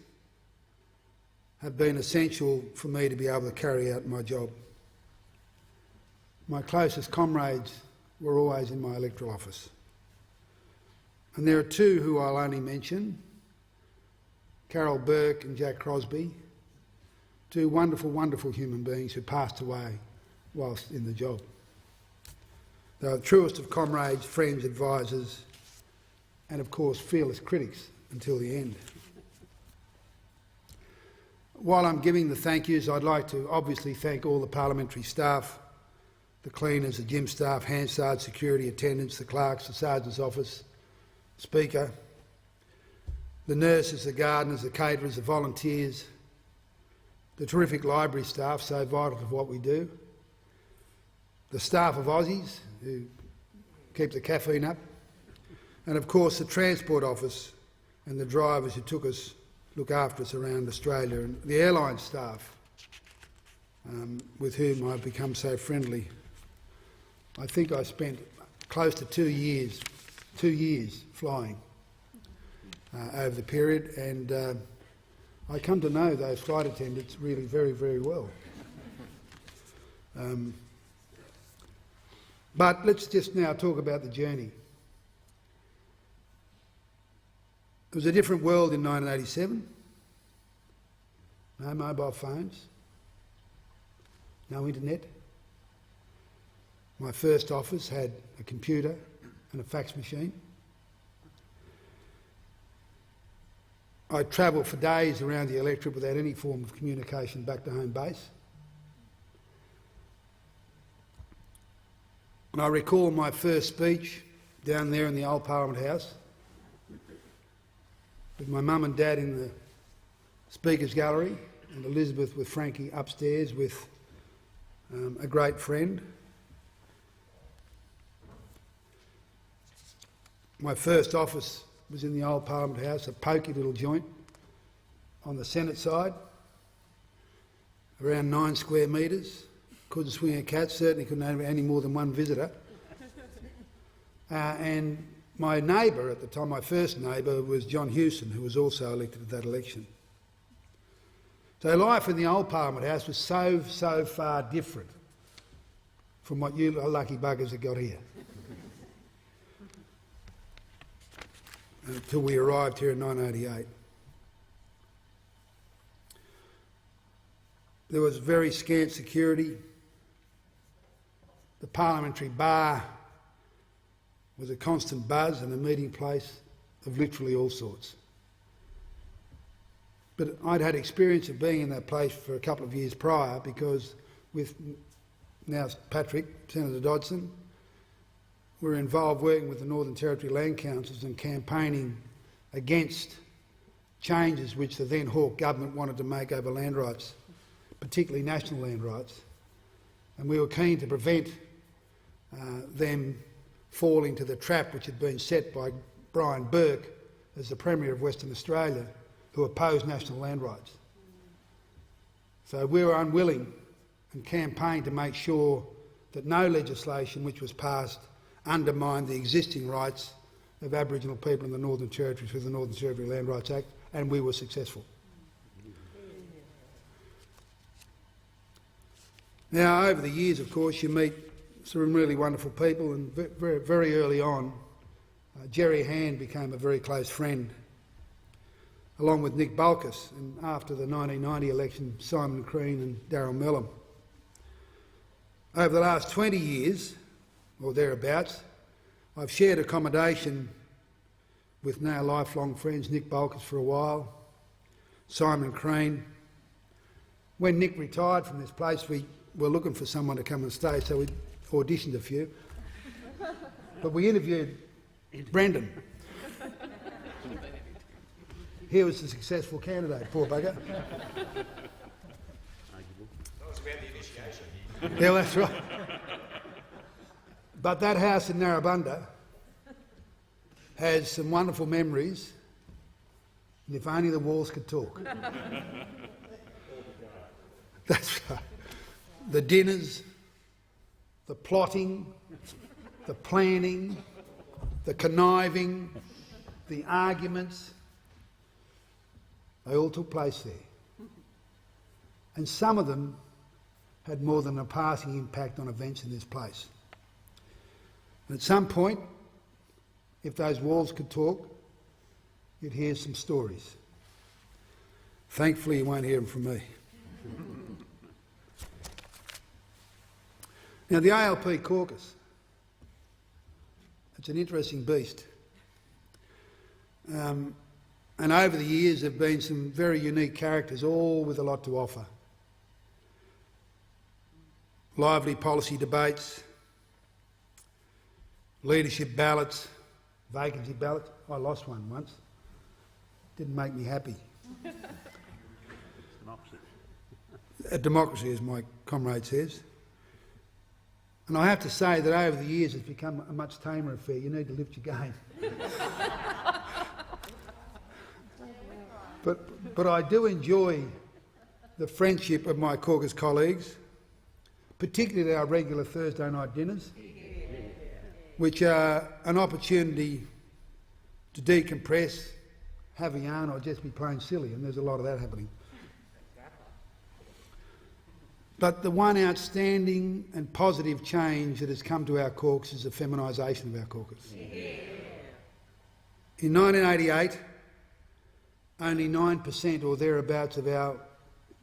have been essential for me to be able to carry out my job. My closest comrades were always in my electoral office. And there are two who I'll only mention, Carol Burke and Jack Crosby, two wonderful, wonderful human beings who passed away whilst in the job. They are the truest of comrades, friends, advisors, and of course fearless critics until the end. While I'm giving the thank yous, I'd like to obviously thank all the parliamentary staff, the cleaners, the gym staff, Hansard, security attendants, the clerks, the sergeant's office, Speaker, the nurses, the gardeners, the caterers, the volunteers, the terrific library staff, so vital to what we do, the staff of Aussies, who keep the caffeine up, and of course the Transport Office and the drivers who look after us around Australia, and the airline staff with whom I've become so friendly. I think I spent close to 2 years flying over the period, and I come to know those flight attendants really very, very well. But let's just now talk about the journey. It was a different world in 1987. No mobile phones, no internet. My first office had a computer and a fax machine. I travelled for days around the electorate without any form of communication back to home base. And I recall my first speech down there in the old Parliament House with my mum and dad in the Speaker's Gallery and Elizabeth with Frankie upstairs with a great friend. My first office was in the old Parliament House, a poky little joint on the Senate side, around 9 square metres. Couldn't swing a cat, certainly couldn't have any more than one visitor. And my neighbour at the time, my first neighbour, was John Hewson, who was also elected at that election. So life in the old Parliament House was so far different from what you lucky buggers have got here. Until we arrived here in 1988. There was very scant security. The parliamentary bar was a constant buzz and a meeting place of literally all sorts. But I'd had experience of being in that place for a couple of years prior because with now Patrick, Senator Dodson, we're involved working with the Northern Territory Land Councils and campaigning against changes which the then Hawke government wanted to make over land rights, particularly national land rights. And we were keen to prevent them falling to the trap which had been set by Brian Burke as the Premier of Western Australia, who opposed national land rights. So we were unwilling and campaigned to make sure that no legislation which was passed undermined the existing rights of Aboriginal people in the Northern Territory through the Northern Territory Land Rights Act, and we were successful. Now, over the years, of course, you meet some really wonderful people, and very, very early on, Jerry Hand became a very close friend, along with Nick Balkus, and after the 1990 election, Simon Crean and Darryl Mellom. Over the last 20 years, or thereabouts, I've shared accommodation with now lifelong friends Nick Bolkus for a while, Simon Crane. When Nick retired from this place, we were looking for someone to come and stay, so we auditioned a few. But we interviewed Brendan. He was a successful candidate, poor bugger. That was about the initiation. Yeah, that's right. But that house in Narrabundah has some wonderful memories, and if only the walls could talk. That's right. The dinners, the plotting, the planning, the conniving, the arguments, they all took place there. And some of them had more than a passing impact on events in this place. And at some point, if those walls could talk, you'd hear some stories. Thankfully, you won't hear them from me. Now, the ALP caucus, it's an interesting beast. And over the years there have been some very unique characters, all with a lot to offer. Lively policy debates, leadership ballots, vacancy ballots. I lost one once. Didn't make me happy. A democracy, as my comrade says. And I have to say that over the years it's become a much tamer affair. You need to lift your game. But I do enjoy the friendship of my caucus colleagues, particularly our regular Thursday night dinners, which are an opportunity to decompress, have a yarn, or just be plain silly, and there's a lot of that happening. But the one outstanding and positive change that has come to our caucus is the feminisation of our caucus. In 1988, only 9% or thereabouts of our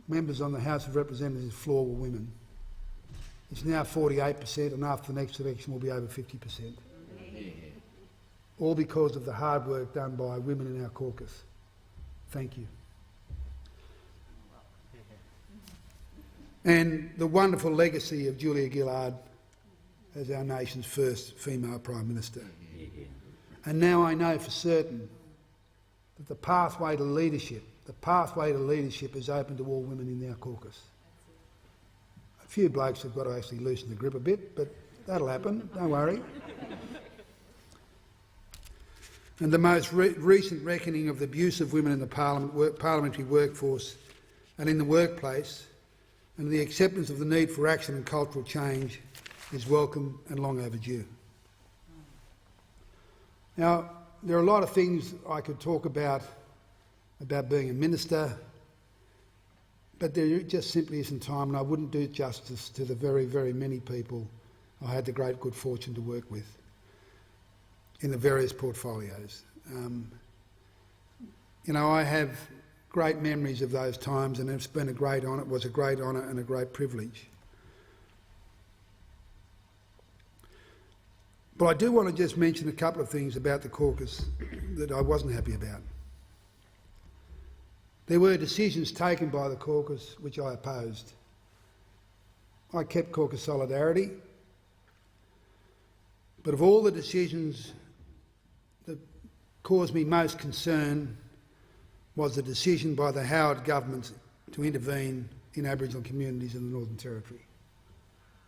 members on the House of Representatives floor were women. It's now 48%, and after the next election will be over 50%. All because of the hard work done by women in our caucus. Thank you. And the wonderful legacy of Julia Gillard as our nation's first female Prime Minister. And now I know for certain that the pathway to leadership is open to all women in our caucus. A few blokes have got to actually loosen the grip a bit, but that'll happen, don't worry. And the most recent reckoning of the abuse of women in the parliamentary workforce and in the workplace, and the acceptance of the need for action and cultural change is welcome and long overdue. Now, there are a lot of things I could talk about being a minister, but there just simply isn't time, and I wouldn't do justice to the very, very many people I had the great good fortune to work with in the various portfolios. I have great memories of those times, and it's been a great honour. It was a great honour and a great privilege. But I do want to just mention a couple of things about the caucus that I wasn't happy about. There were decisions taken by the caucus which I opposed. I kept caucus solidarity, but of all the decisions that caused me most concern was the decision by the Howard government to intervene in Aboriginal communities in the Northern Territory,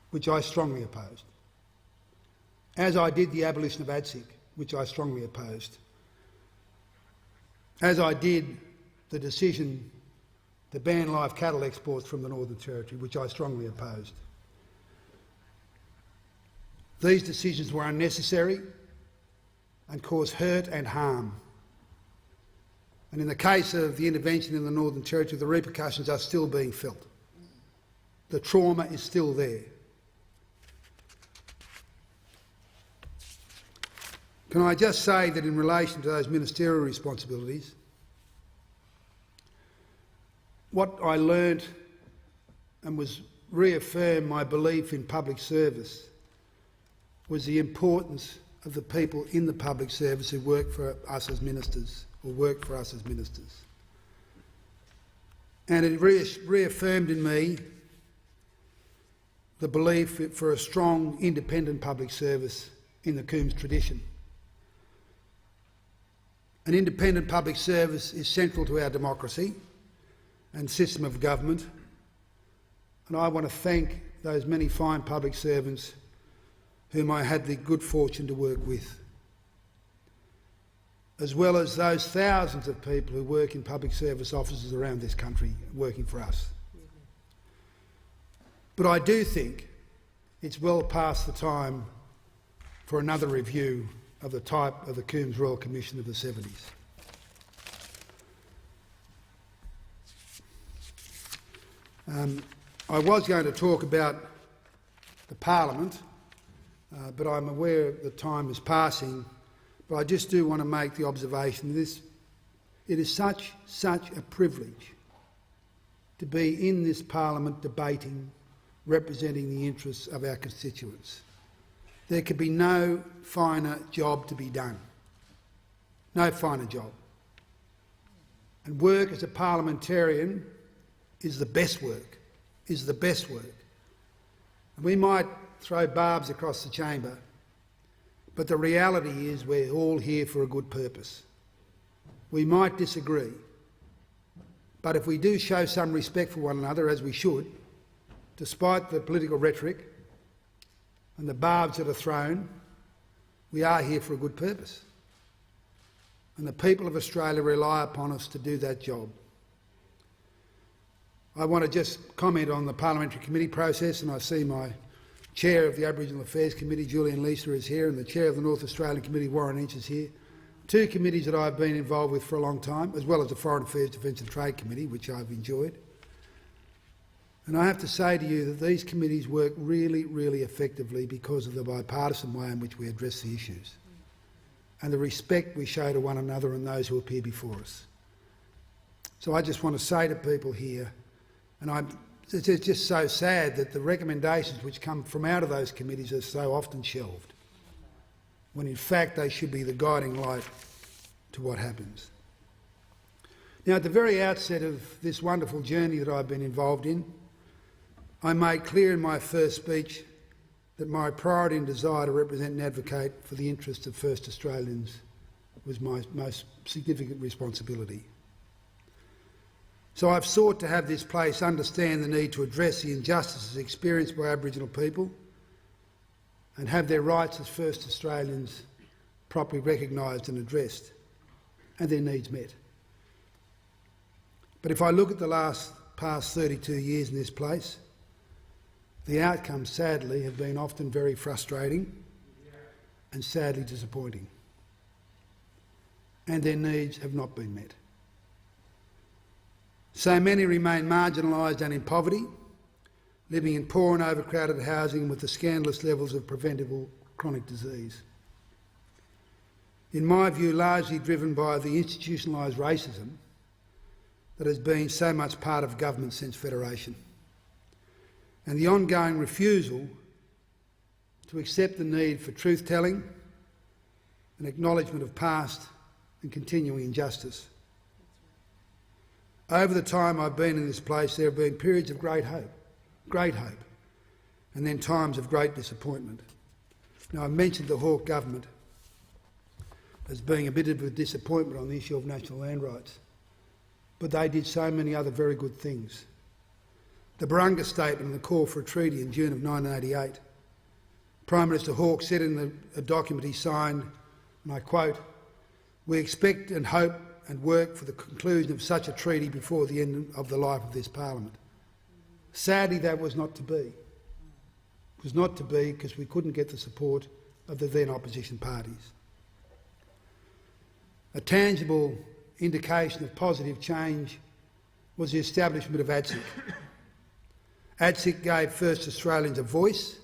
which I strongly opposed. As I did the abolition of ATSIC, which I strongly opposed. As I did the decision to ban live cattle exports from the Northern Territory, which I strongly opposed. These decisions were unnecessary and caused hurt and harm. And in the case of the intervention in the Northern Territory, the repercussions are still being felt. The trauma is still there. Can I just say that in relation to those ministerial responsibilities, what I learnt and was reaffirmed my belief in public service was the importance of the people in the public service who work for us as ministers, or work for us as ministers. And it reaffirmed in me the belief for a strong, independent public service in the Coombs tradition. An independent public service is central to our democracy and system of government, and I want to thank those many fine public servants whom I had the good fortune to work with, as well as those thousands of people who work in public service offices around this country working for us. But I do think it's well past the time for another review of the type of the Coombs Royal Commission of the 70s. I was going to talk about the Parliament, but I'm aware that time is passing. But I just do want to make the observation that it is such a privilege to be in this Parliament debating, representing the interests of our constituents. There could be no finer job to be done. No finer job. And work as a parliamentarian is the best work, is the best work. And we might throw barbs across the chamber, but the reality is we're all here for a good purpose. We might disagree, but if we do show some respect for one another, as we should, despite the political rhetoric and the barbs that are thrown, we are here for a good purpose. And the people of Australia rely upon us to do that job. I want to just comment on the parliamentary committee process, and I see my Chair of the Aboriginal Affairs Committee, Julian Leeser, is here, and the Chair of the North Australian Committee, Warren Inch, is here. Two committees that I've been involved with for a long time, as well as the Foreign Affairs, Defence and Trade Committee, which I've enjoyed. And I have to say to you that these committees work really, really effectively because of the bipartisan way in which we address the issues and the respect we show to one another and those who appear before us. So I just want to say to people here, and it's just so sad that the recommendations which come from out of those committees are so often shelved, when in fact they should be the guiding light to what happens. Now, at the very outset of this wonderful journey that I've been involved in, I made clear in my first speech that my priority and desire to represent and advocate for the interests of First Australians was my most significant responsibility. So I've sought to have this place understand the need to address the injustices experienced by Aboriginal people and have their rights as First Australians properly recognised and addressed, and their needs met. But if I look at the past 32 years in this place, the outcomes, sadly, have been often very frustrating and sadly disappointing, and their needs have not been met. So many remain marginalised and in poverty, living in poor and overcrowded housing with the scandalous levels of preventable chronic disease. In my view, largely driven by the institutionalised racism that has been so much part of government since Federation, and the ongoing refusal to accept the need for truth-telling and acknowledgement of past and continuing injustice. Over the time I've been in this place, there have been periods of great hope, and then times of great disappointment. Now, I've mentioned the Hawke government as being a bit of a disappointment on the issue of national land rights, but they did so many other very good things. The Barunga Statement and the call for a treaty in June of 1988. Prime Minister Hawke said in a document he signed, and I quote, "We expect and hope and work for the conclusion of such a treaty before the end of the life of this Parliament." Sadly, that was not to be. It was not to be because we couldn't get the support of the then opposition parties. A tangible indication of positive change was the establishment of ATSIC. ATSIC gave First Australians a voice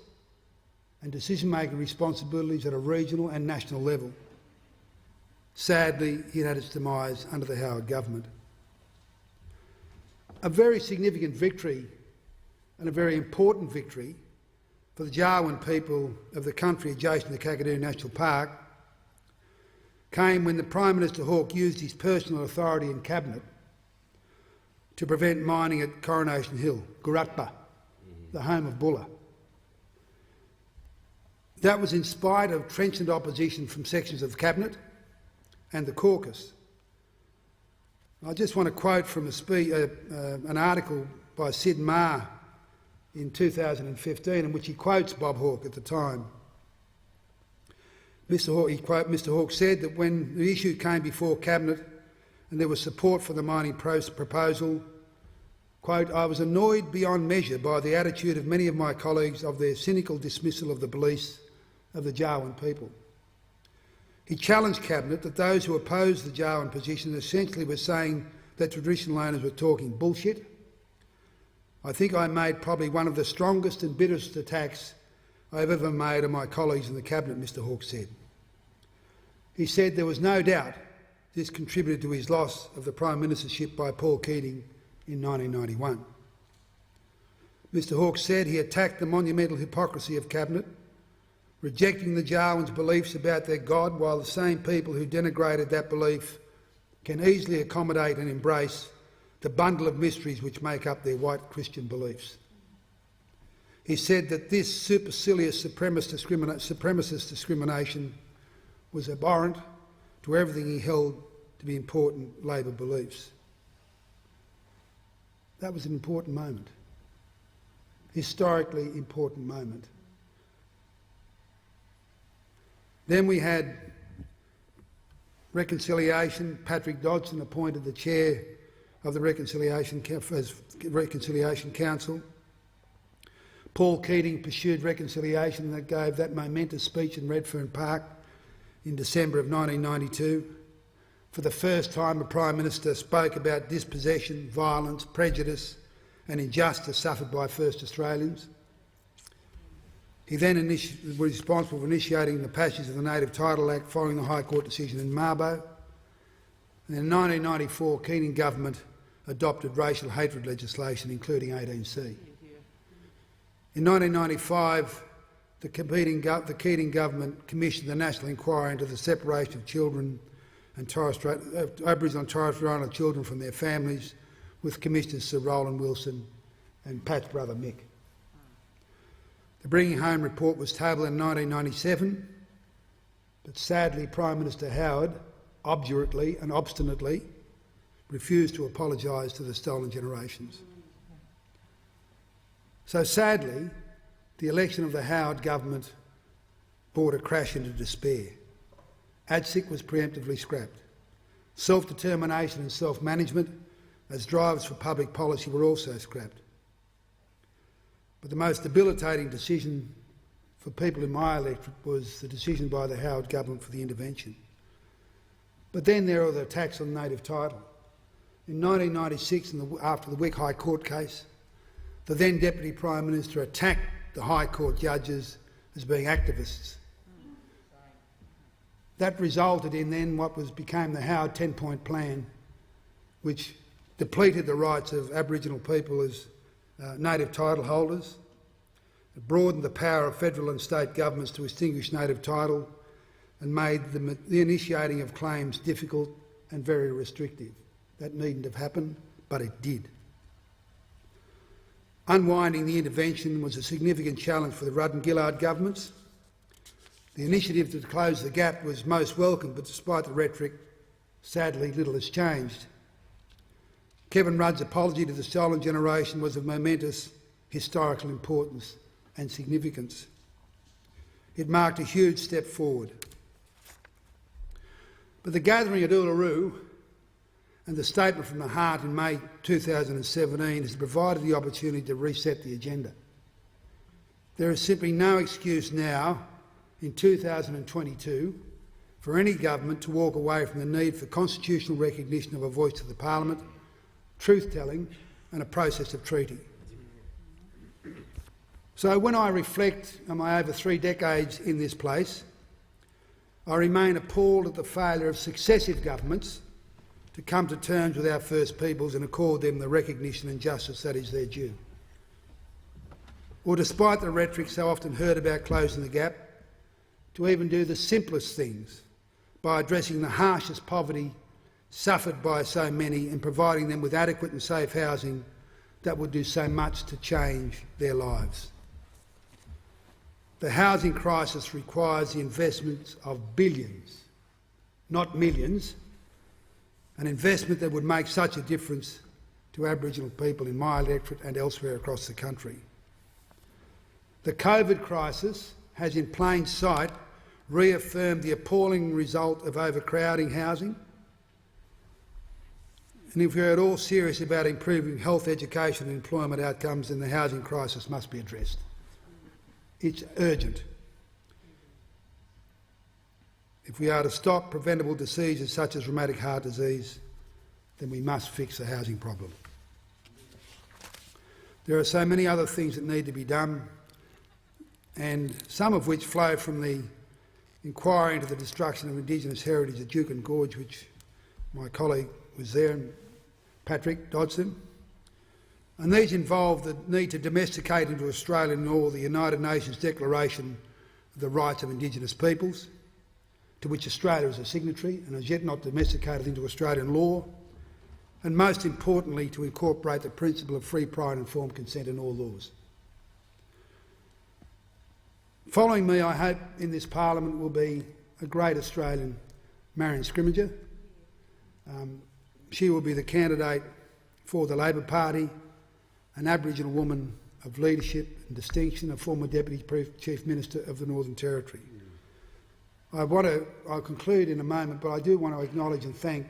and decision-making responsibilities at a regional and national level. Sadly, it had its demise under the Howard government. A very significant victory and a very important victory for the Jawoyn people of the country adjacent to Kakadu National Park came when the Prime Minister Hawke used his personal authority in Cabinet to prevent mining at Coronation Hill, Gurutba, the home of Bulla. That was in spite of trenchant opposition from sections of the Cabinet and the caucus. I just want to quote from an article by Sid Marr in 2015 in which he quotes Bob Hawke at the time. Mr Hawke said that when the issue came before Cabinet and there was support for the mining proposal, quote, "I was annoyed beyond measure by the attitude of many of my colleagues of their cynical dismissal of the beliefs of the Jawoyn people." He challenged Cabinet that those who opposed the Jawoyn position essentially were saying that traditional owners were talking bullshit. "I think I made probably one of the strongest and bitterest attacks I have ever made on my colleagues in the Cabinet," Mr Hawke said. He said there was no doubt this contributed to his loss of the Prime Ministership by Paul Keating in 1991. Mr Hawke said he attacked the monumental hypocrisy of Cabinet, rejecting the Jawoyn's beliefs about their God, while the same people who denigrated that belief can easily accommodate and embrace the bundle of mysteries which make up their white Christian beliefs. He said that this supercilious supremacist discrimination was abhorrent to everything he held to be important Labor beliefs. That was an important moment, historically important moment. Then we had reconciliation. Patrick Dodson appointed the chair of the Reconciliation Council. Paul Keating pursued reconciliation that gave that momentous speech in Redfern Park in December of 1992. For the first time, a Prime Minister spoke about dispossession, violence, prejudice and injustice suffered by First Australians. He then was responsible for initiating the passage of the Native Title Act following the High Court decision in Mabo. And in 1994, Keating government adopted racial hatred legislation, including 18C. In 1995, the Keating government commissioned the National Inquiry into the separation of children and Aboriginal and Torres Strait Islander children from their families, with Commissioners Sir Roland Wilson and Pat's brother Mick. The Bringing Home report was tabled in 1997, but sadly Prime Minister Howard obdurately and obstinately refused to apologise to the stolen generations. So sadly, the election of the Howard government brought a crash into despair. ATSIC was preemptively scrapped. Self-determination and self-management as drivers for public policy were also scrapped. But the most debilitating decision for people in my electorate was the decision by the Howard government for the intervention. But then there are the attacks on native title. In 1996, after the Wick High Court case, the then Deputy Prime Minister attacked the High Court judges as being activists. That resulted in then what became the Howard 10-point plan, which depleted the rights of Aboriginal people as native title holders. It broadened the power of federal and state governments to extinguish native title and made the initiating of claims difficult and very restrictive. That needn't have happened, but it did. Unwinding the intervention was a significant challenge for the Rudd and Gillard governments. The initiative to close the gap was most welcome, but despite the rhetoric, sadly little has changed. Kevin Rudd's apology to the stolen generation was of momentous historical importance and significance. It marked a huge step forward. But the gathering at Uluru and the statement from the heart in May 2017 has provided the opportunity to reset the agenda. There is simply no excuse now, in 2022, for any government to walk away from the need for constitutional recognition of a voice to the Parliament, truth-telling and a process of treaty. So when I reflect on my over 3 decades in this place, I remain appalled at the failure of successive governments to come to terms with our First Peoples and accord them the recognition and justice that is their due. or despite the rhetoric so often heard about closing the gap, to even do the simplest things by addressing the harshest poverty suffered by so many and providing them with adequate and safe housing that would do so much to change their lives. The housing crisis requires the investment of billions, not millions, an investment that would make such a difference to Aboriginal people in my electorate and elsewhere across the country. The COVID crisis has in plain sight reaffirmed the appalling result of overcrowding housing. And if we are at all serious about improving health, education and employment outcomes, then the housing crisis must be addressed. It's urgent. If we are to stop preventable diseases such as rheumatic heart disease, then we must fix the housing problem. There are so many other things that need to be done, and some of which flow from the inquiry into the destruction of Indigenous heritage at Juukan Gorge, which my colleague was there, and Patrick Dodson. And these involve the need to domesticate into Australian law the United Nations Declaration of the Rights of Indigenous Peoples, to which Australia is a signatory and has yet not domesticated into Australian law, and most importantly to incorporate the principle of free, prior and informed consent in all laws. Following me, I hope, in this parliament will be a great Australian, Marion Scrimgeour. She will be the candidate for the Labor Party, an Aboriginal woman of leadership and distinction, a former Deputy Chief Minister of the Northern Territory. I'll conclude in a moment, but I do want to acknowledge and thank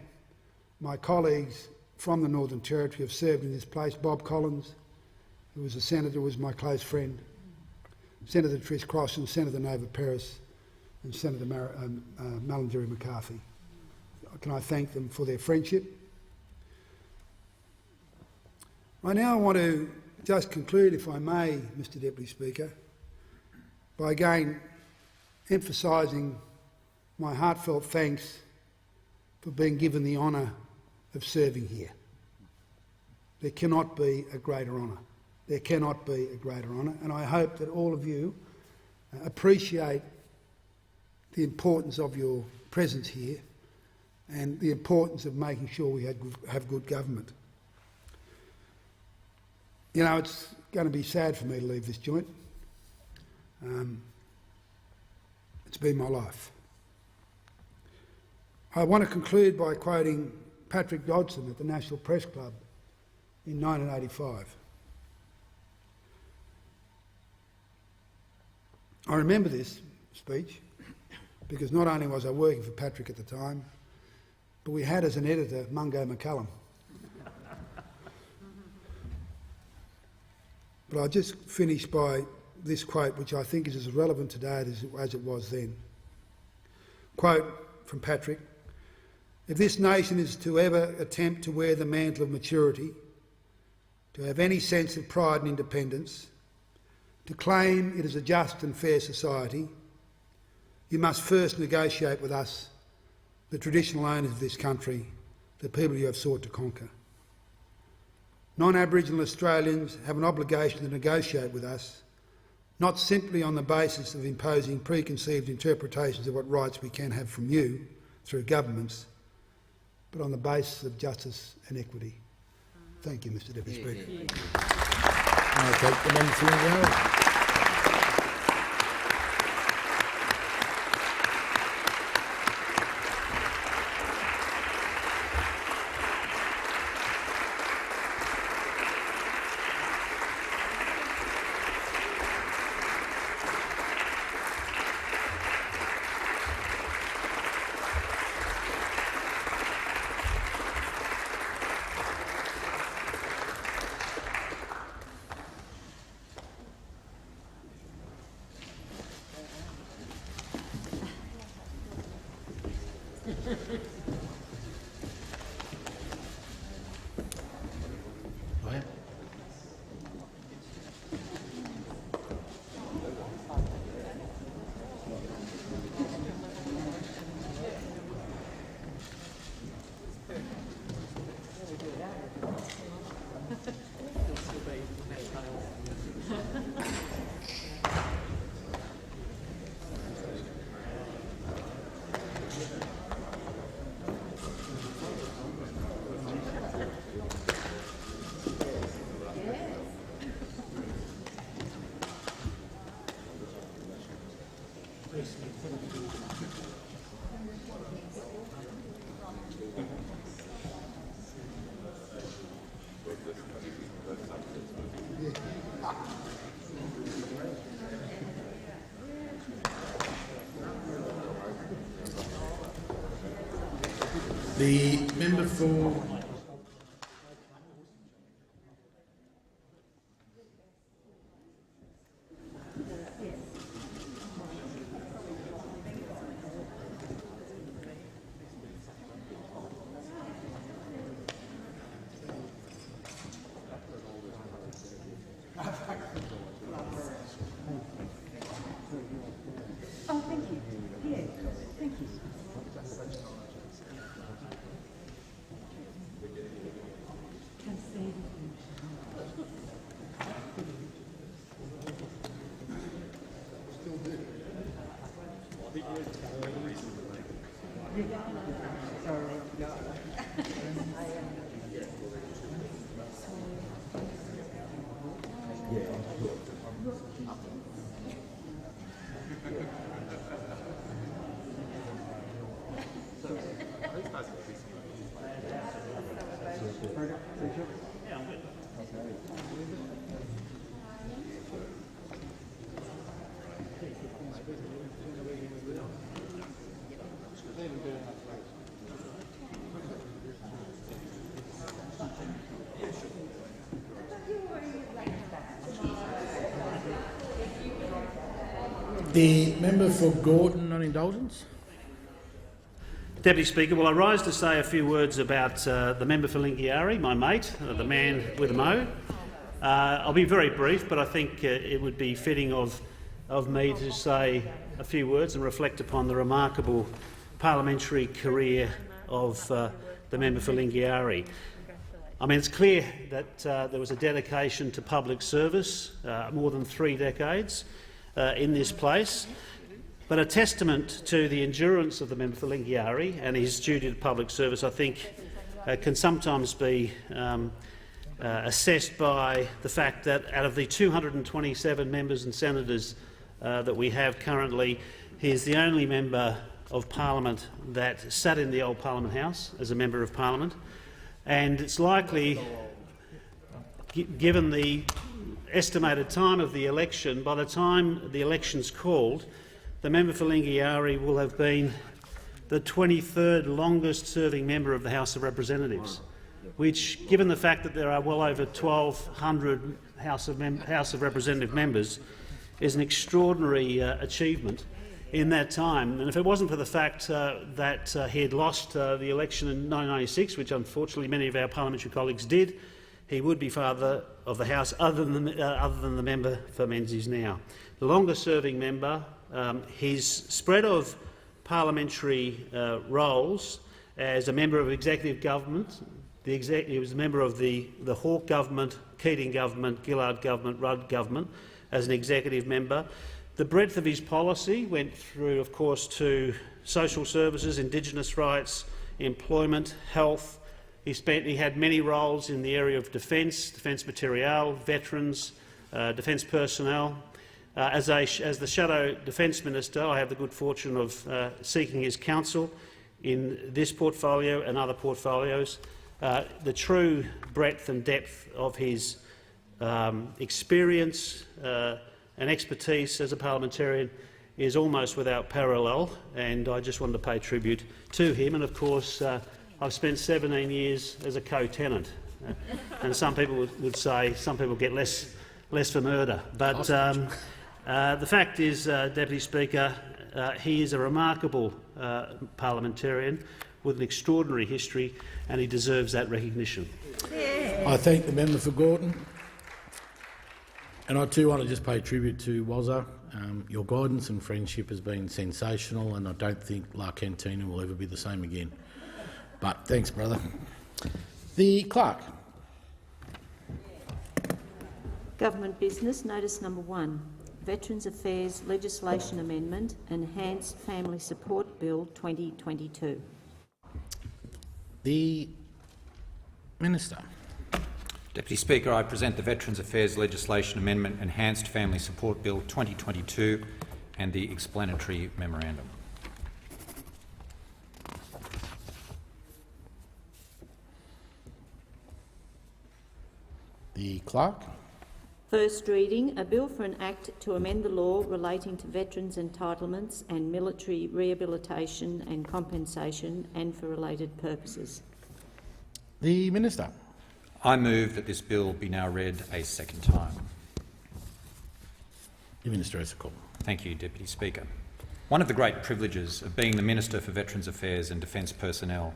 my colleagues from the Northern Territory who have served in this place. Bob Collins, who was a senator, was my close friend, Senator Trish Crossan, Senator Nova Peris and Senator Malingerry McCarthy. Can I thank them for their friendship? I now want to just conclude, if I may, Mr Deputy Speaker, by again emphasising my heartfelt thanks for being given the honour of serving here. There cannot be a greater honour. There cannot be a greater honour, and I hope that all of you appreciate the importance of your presence here and the importance of making sure we have good government. You know, it's going to be sad for me to leave this joint. It's been my life. I want to conclude by quoting Patrick Dodson at the National Press Club in 1985. I remember this speech because not only was I working for Patrick at the time, but we had as an editor Mungo McCallum. But I'll just finish by this quote, which I think is as relevant today as it was then. Quote from Patrick: "If this nation is to ever attempt to wear the mantle of maturity, to have any sense of pride and independence, to claim it is a just and fair society, you must first negotiate with us, the traditional owners of this country, the people you have sought to conquer. Non-Aboriginal Australians have an obligation to negotiate with us, not simply on the basis of imposing preconceived interpretations of what rights we can have from you through governments, but on the basis of justice and equity." Thank you, Mr Deputy Speaker. I take the member from Yarra. The member for... The member for Gorton on indulgence. Deputy Speaker, well, I rise to say a few words about the member for Lingiari, my mate, the man with a mo. I'll be very brief, but I think it would be fitting of me to say a few words and reflect upon the remarkable parliamentary career of the member for Lingiari. I mean, it's clear that there was a dedication to public service, more than 3 decades in this place, but a testament to the endurance of the member for Lingiari and his duty to public service, I think, can sometimes be assessed by the fact that out of the 227 members and senators that we have currently, he is the only member of Parliament that sat in the old Parliament House as a member of Parliament. And it's likely, given the estimated time of the election, by the time the election's called, the member for Lingiari will have been the 23rd longest-serving member of the House of Representatives, which, given the fact that there are well over 1,200 House of Representative members, is an extraordinary achievement in that time. And if it wasn't for the fact that he had lost the election in 1996, which unfortunately many of our parliamentary colleagues did, he would be Father of the House, other than the member for Menzies now. The longest-serving member, his spread of parliamentary roles as a member of executive government. He was a member of the Hawke government, Keating government, Gillard government, Rudd government as an executive member. The breadth of his policy went through, of course, to social services, Indigenous rights, employment, health. He had many roles in the area of defence, defence materiel, veterans, defence personnel. As the Shadow Defence Minister, I have the good fortune of seeking his counsel in this portfolio and other portfolios. The true breadth and depth of his experience and expertise as a parliamentarian is almost without parallel, and I just wanted to pay tribute to him. And of course, I've spent 17 years as a co-tenant, and some people would say some people get less for murder. But the fact is, Deputy Speaker, he is a remarkable parliamentarian with an extraordinary history, and he deserves that recognition. I thank the member for Gorton. And I too want to just pay tribute to Wazza. Your guidance and friendship has been sensational, and I don't think La Cantina will ever be the same again. But thanks, brother. The clerk. Government business, notice number 1. Veterans Affairs Legislation Amendment, Enhanced Family Support Bill 2022. The Minister. Deputy Speaker, I present the Veterans Affairs Legislation Amendment, Enhanced Family Support Bill 2022 and the explanatory memorandum. The clerk. First reading, a bill for an act to amend the law relating to veterans' entitlements and military rehabilitation and compensation and for related purposes. The Minister. I move that this bill be now read a second time. The Minister has a call. Thank you, Deputy Speaker. One of the great privileges of being the Minister for Veterans Affairs and Defence Personnel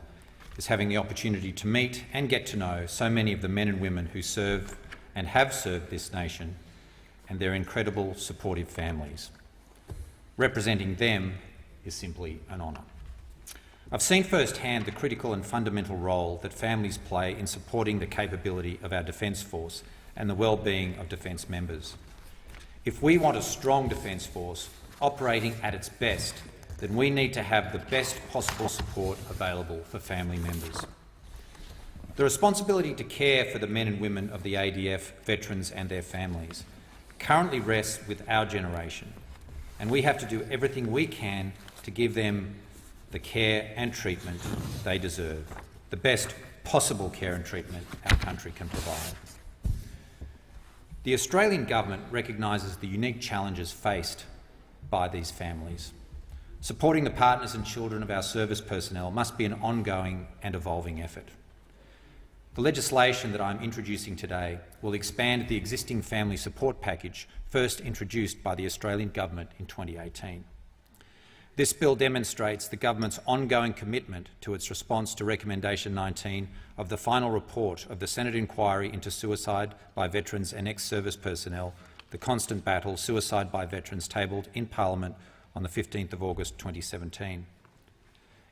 is having the opportunity to meet and get to know so many of the men and women who serve and have served this nation and their incredible supportive families. Representing them is simply an honour. I've seen firsthand the critical and fundamental role that families play in supporting the capability of our Defence Force and the well-being of Defence members. If we want a strong Defence Force operating at its best, then we need to have the best possible support available for family members. The responsibility to care for the men and women of the ADF, veterans and their families, currently rests with our generation, and we have to do everything we can to give them the care and treatment they deserve, the best possible care and treatment our country can provide. The Australian Government recognises the unique challenges faced by these families. Supporting the partners and children of our service personnel must be an ongoing and evolving effort. The legislation that I'm introducing today will expand the existing family support package first introduced by the Australian Government in 2018. This bill demonstrates the Government's ongoing commitment to its response to Recommendation 19 of the final report of the Senate inquiry into suicide by veterans and ex-service personnel, the Constant Battle, Suicide by Veterans, tabled in Parliament on the 15th of August 2017.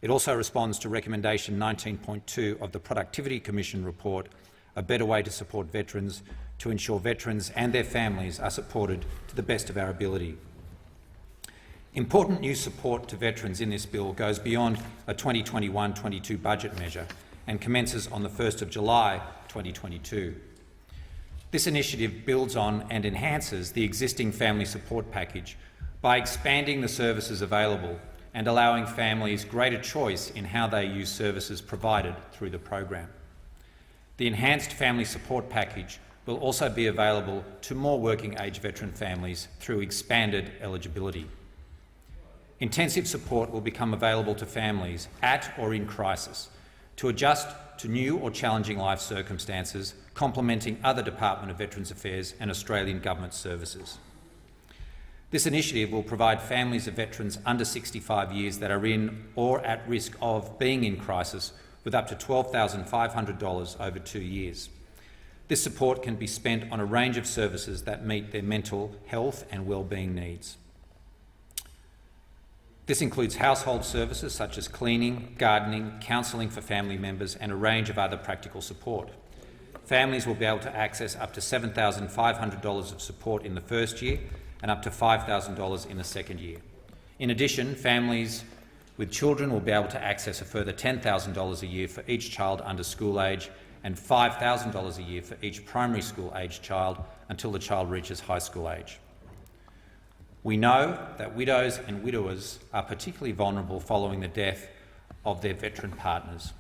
It also responds to Recommendation 19.2 of the Productivity Commission report, A Better Way to Support Veterans, to ensure veterans and their families are supported to the best of our ability. Important new support to veterans in this bill goes beyond a 2021-22 budget measure and commences on the 1st of July 2022. This initiative builds on and enhances the existing family support package by expanding the services available and allowing families greater choice in how they use services provided through the program. The enhanced family support package will also be available to more working-age veteran families through expanded eligibility. Intensive support will become available to families at or in crisis to adjust to new or challenging life circumstances, complementing other Department of Veterans Affairs and Australian Government services. This initiative will provide families of veterans under 65 years that are in or at risk of being in crisis with up to $12,500 over 2 years. This support can be spent on a range of services that meet their mental health and wellbeing needs. This includes household services such as cleaning, gardening, counselling for family members and a range of other practical support. Families will be able to access up to $7,500 of support in the first year and up to $5,000 in the second year. In addition, families with children will be able to access a further $10,000 a year for each child under school age and $5,000 a year for each primary school age child until the child reaches high school age. We know that widows and widowers are particularly vulnerable following the death of their veteran partners.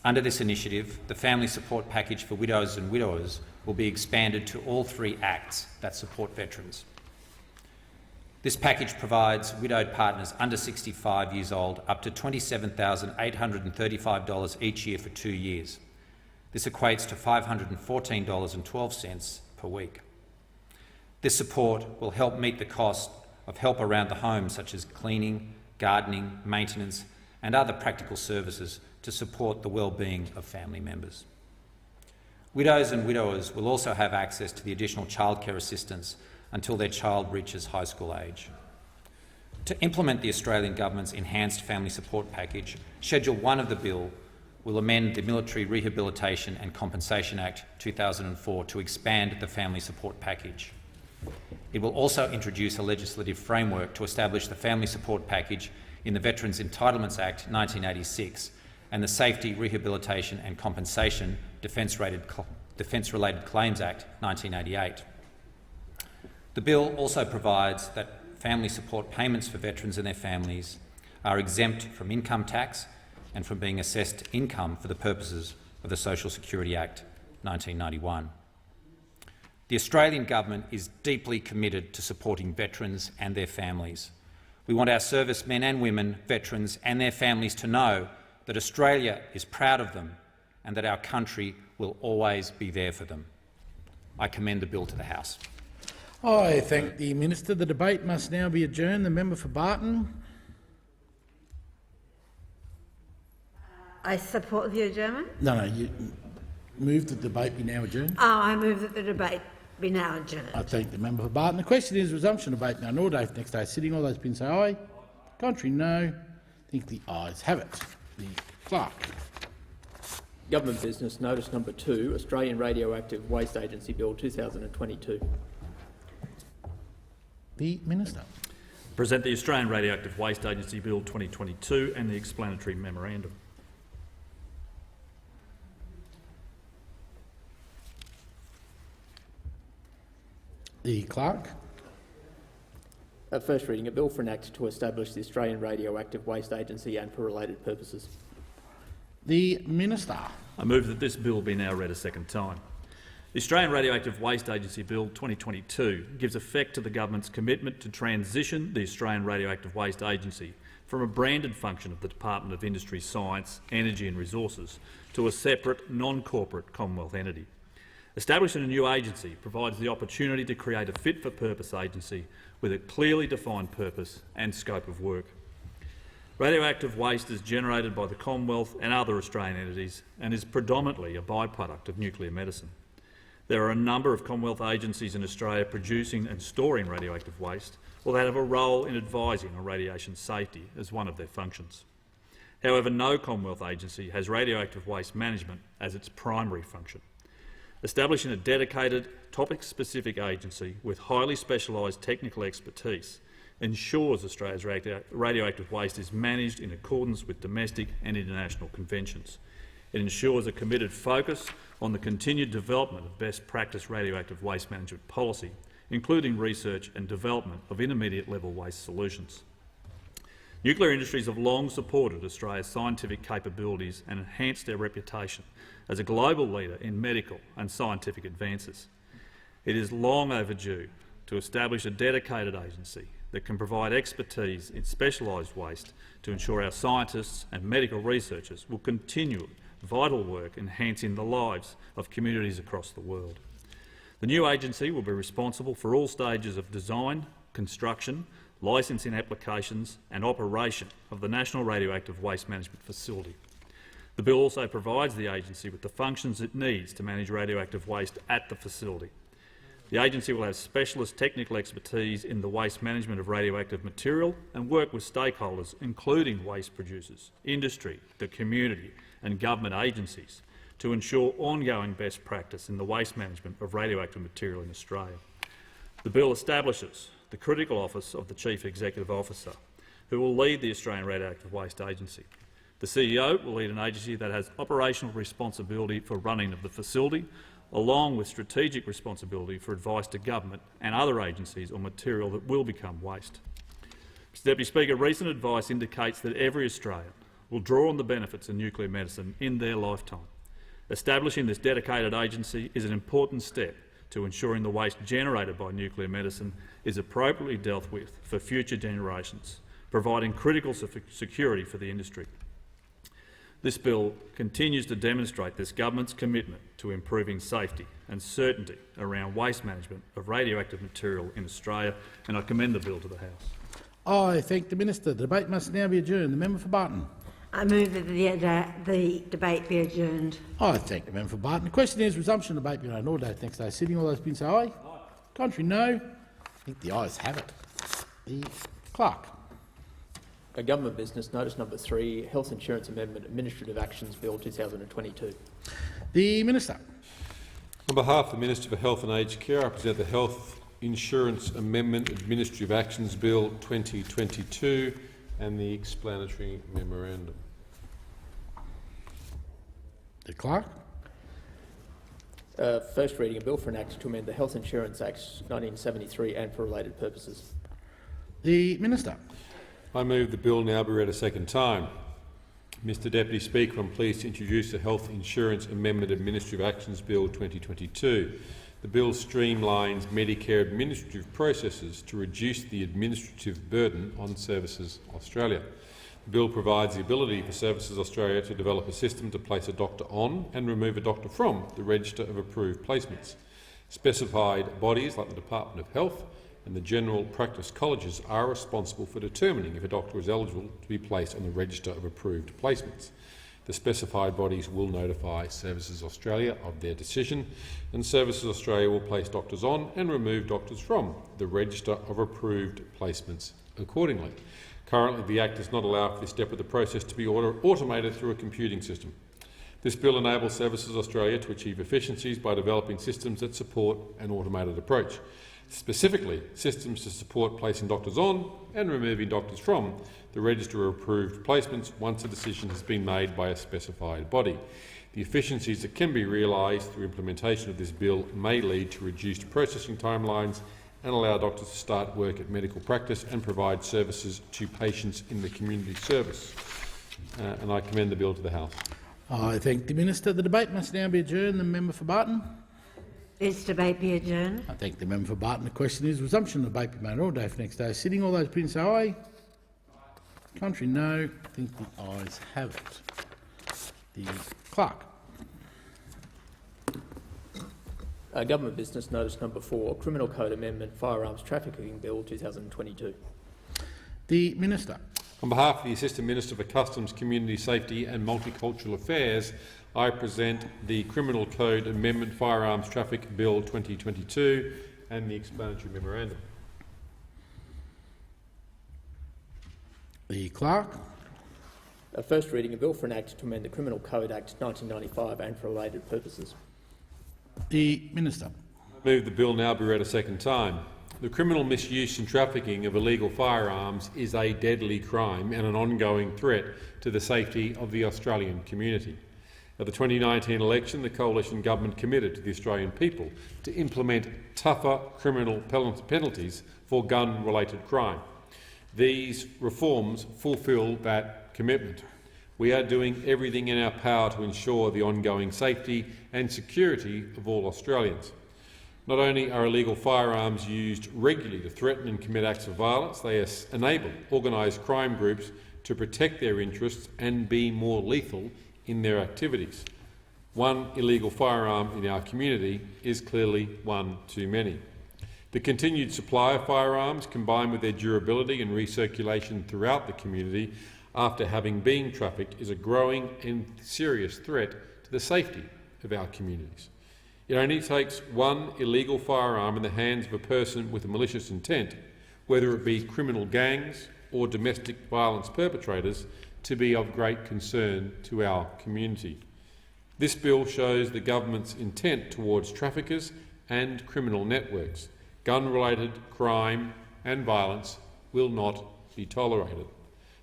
Under this initiative, the family support package for widows and widowers will be expanded to all 3 acts that support veterans. This package provides widowed partners under 65 years old up to $27,835 each year for 2 years. This equates to $514.12 per week. This support will help meet the cost of help around the home, such as cleaning, gardening, maintenance and other practical services to support the well-being of family members. Widows and widowers will also have access to the additional childcare assistance until their child reaches high school age. To implement the Australian Government's enhanced family support package, Schedule 1 of the bill will amend the Military Rehabilitation and Compensation Act 2004 to expand the family support package. It will also introduce a legislative framework to establish the family support package in the Veterans Entitlements Act 1986 and the Safety, Rehabilitation and Compensation Defence-Related Claims Act 1988. The bill also provides that family support payments for veterans and their families are exempt from income tax and from being assessed income for the purposes of the Social Security Act 1991. The Australian government is deeply committed to supporting veterans and their families. We want our servicemen and women, veterans and their families to know that Australia is proud of them and that our country will always be there for them. I commend the bill to the House. I thank the Minister. The debate must now be adjourned. The member for Barton. I support the adjournment. No, you move the debate be now adjourned. I move that the debate be now adjourned. I thank the member for Barton. The question is resumption of debate now. Nor day for next day sitting. All those in say aye. Contrary, no. I think the ayes have it. The clerk. Government business notice number 2, Australian Radioactive Waste Agency Bill 2022. The Minister. Present the Australian Radioactive Waste Agency Bill 2022 and the explanatory memorandum. The clerk. First reading, a bill for an act to establish the Australian Radioactive Waste Agency and for related purposes. The Minister. I move that this bill be now read a second time. The Australian Radioactive Waste Agency Bill 2022 gives effect to the government's commitment to transition the Australian Radioactive Waste Agency from a branded function of the Department of Industry, Science, Energy and Resources to a separate, non-corporate Commonwealth entity. Establishing a new agency provides the opportunity to create a fit-for-purpose agency with a clearly defined purpose and scope of work. Radioactive waste is generated by the Commonwealth and other Australian entities and is predominantly a byproduct of nuclear medicine. There are a number of Commonwealth agencies in Australia producing and storing radioactive waste, or that have a role in advising on radiation safety as one of their functions. However, no Commonwealth agency has radioactive waste management as its primary function. Establishing a dedicated, topic-specific agency with highly specialised technical expertise ensures Australia's radioactive waste is managed in accordance with domestic and international conventions. It ensures a committed focus on the continued development of best practice radioactive waste management policy, including research and development of intermediate-level waste solutions. Nuclear industries have long supported Australia's scientific capabilities and enhanced their reputation as a global leader in medical and scientific advances. It is long overdue to establish a dedicated agency that can provide expertise in specialised waste to ensure our scientists and medical researchers will continue vital work enhancing the lives of communities across the world. The new agency will be responsible for all stages of design, construction, licensing applications and operation of the National Radioactive Waste Management Facility. The bill also provides the agency with the functions it needs to manage radioactive waste at the facility. The agency will have specialist technical expertise in the waste management of radioactive material and work with stakeholders, including waste producers, industry, the community and government agencies, to ensure ongoing best practice in the waste management of radioactive material in Australia. The bill establishes the critical office of the Chief Executive Officer, who will lead the Australian Radioactive Waste Agency. The CEO will lead an agency that has operational responsibility for running of the facility, along with strategic responsibility for advice to government and other agencies on material that will become waste. Mr Deputy Speaker, recent advice indicates that every Australian will draw on the benefits of nuclear medicine in their lifetime. Establishing this dedicated agency is an important step to ensuring the waste generated by nuclear medicine is appropriately dealt with for future generations, providing critical security for the industry. This bill continues to demonstrate this government's commitment to improving safety and certainty around waste management of radioactive material in Australia, and I commend the bill to the House. I thank the Minister. The debate must now be adjourned. The member for Barton. I move that the debate be adjourned. I thank the member for Barton. The question is resumption of debate be known all day next day sitting. All those in say aye. Contrary, no. I think the ayes have it. The clerk. A government business notice number 3, Health Insurance Amendment Administrative Actions Bill 2022. The Minister. On behalf of the Minister for Health and Aged Care, I present the Health Insurance Amendment Administrative Actions Bill 2022 and the explanatory memorandum. The clerk. First reading, a bill for an act to amend the Health Insurance Act 1973 and for related purposes. The Minister. I move the bill now be read a second time. Mr Deputy Speaker, I'm pleased to introduce the Health Insurance Amendment Administrative Actions Bill 2022. The bill streamlines Medicare administrative processes to reduce the administrative burden on Services Australia. The bill provides the ability for Services Australia to develop a system to place a doctor on and remove a doctor from the register of approved placements. Specified bodies like the Department of Health and the general practice colleges are responsible for determining if a doctor is eligible to be placed on the register of approved placements. The specified bodies will notify Services Australia of their decision, and Services Australia will place doctors on and remove doctors from the register of approved placements accordingly. Currently, the Act does not allow for this step of the process to be automated through a computing system. This bill enables Services Australia to achieve efficiencies by developing systems that support an automated approach. Specifically, systems to support placing doctors on and removing doctors from the register of approved placements once a decision has been made by a specified body. The efficiencies that can be realised through implementation of this bill may lead to reduced processing timelines and allow doctors to start work at medical practice and provide services to patients in the community service. And I commend the bill to the House. I thank the Minister. The debate must now be adjourned. The member for Barton. This debate be adjourned. I thank the member for Barton. The question is resumption of debate be made all day for next day sitting. All those opinions say aye. Contrary, no. I think the ayes have it. The clerk. Government Business Notice Number 4, Criminal Code Amendment, Firearms Trafficking Bill 2022. The Minister. On behalf of the Assistant Minister for Customs, Community Safety and Multicultural Affairs, I present the Criminal Code Amendment Firearms Traffic Bill 2022 and the explanatory memorandum. The Clerk. First reading, a bill for an Act to amend the Criminal Code Act 1995 and for related purposes. The Minister. I move the bill now be read a second time. The criminal misuse and trafficking of illegal firearms is a deadly crime and an ongoing threat to the safety of the Australian community. At the 2019 election, the Coalition Government committed to the Australian people to implement tougher criminal penalties for gun-related crime. These reforms fulfil that commitment. We are doing everything in our power to ensure the ongoing safety and security of all Australians. Not only are illegal firearms used regularly to threaten and commit acts of violence, they enable organised crime groups to protect their interests and be more lethal in their activities. One illegal firearm in our community is clearly one too many. The continued supply of firearms, combined with their durability and recirculation throughout the community after having been trafficked, is a growing and serious threat to the safety of our communities. It only takes one illegal firearm in the hands of a person with a malicious intent, whether it be criminal gangs or domestic violence perpetrators, to be of great concern to our community. This bill shows the government's intent towards traffickers and criminal networks. Gun-related crime and violence will not be tolerated.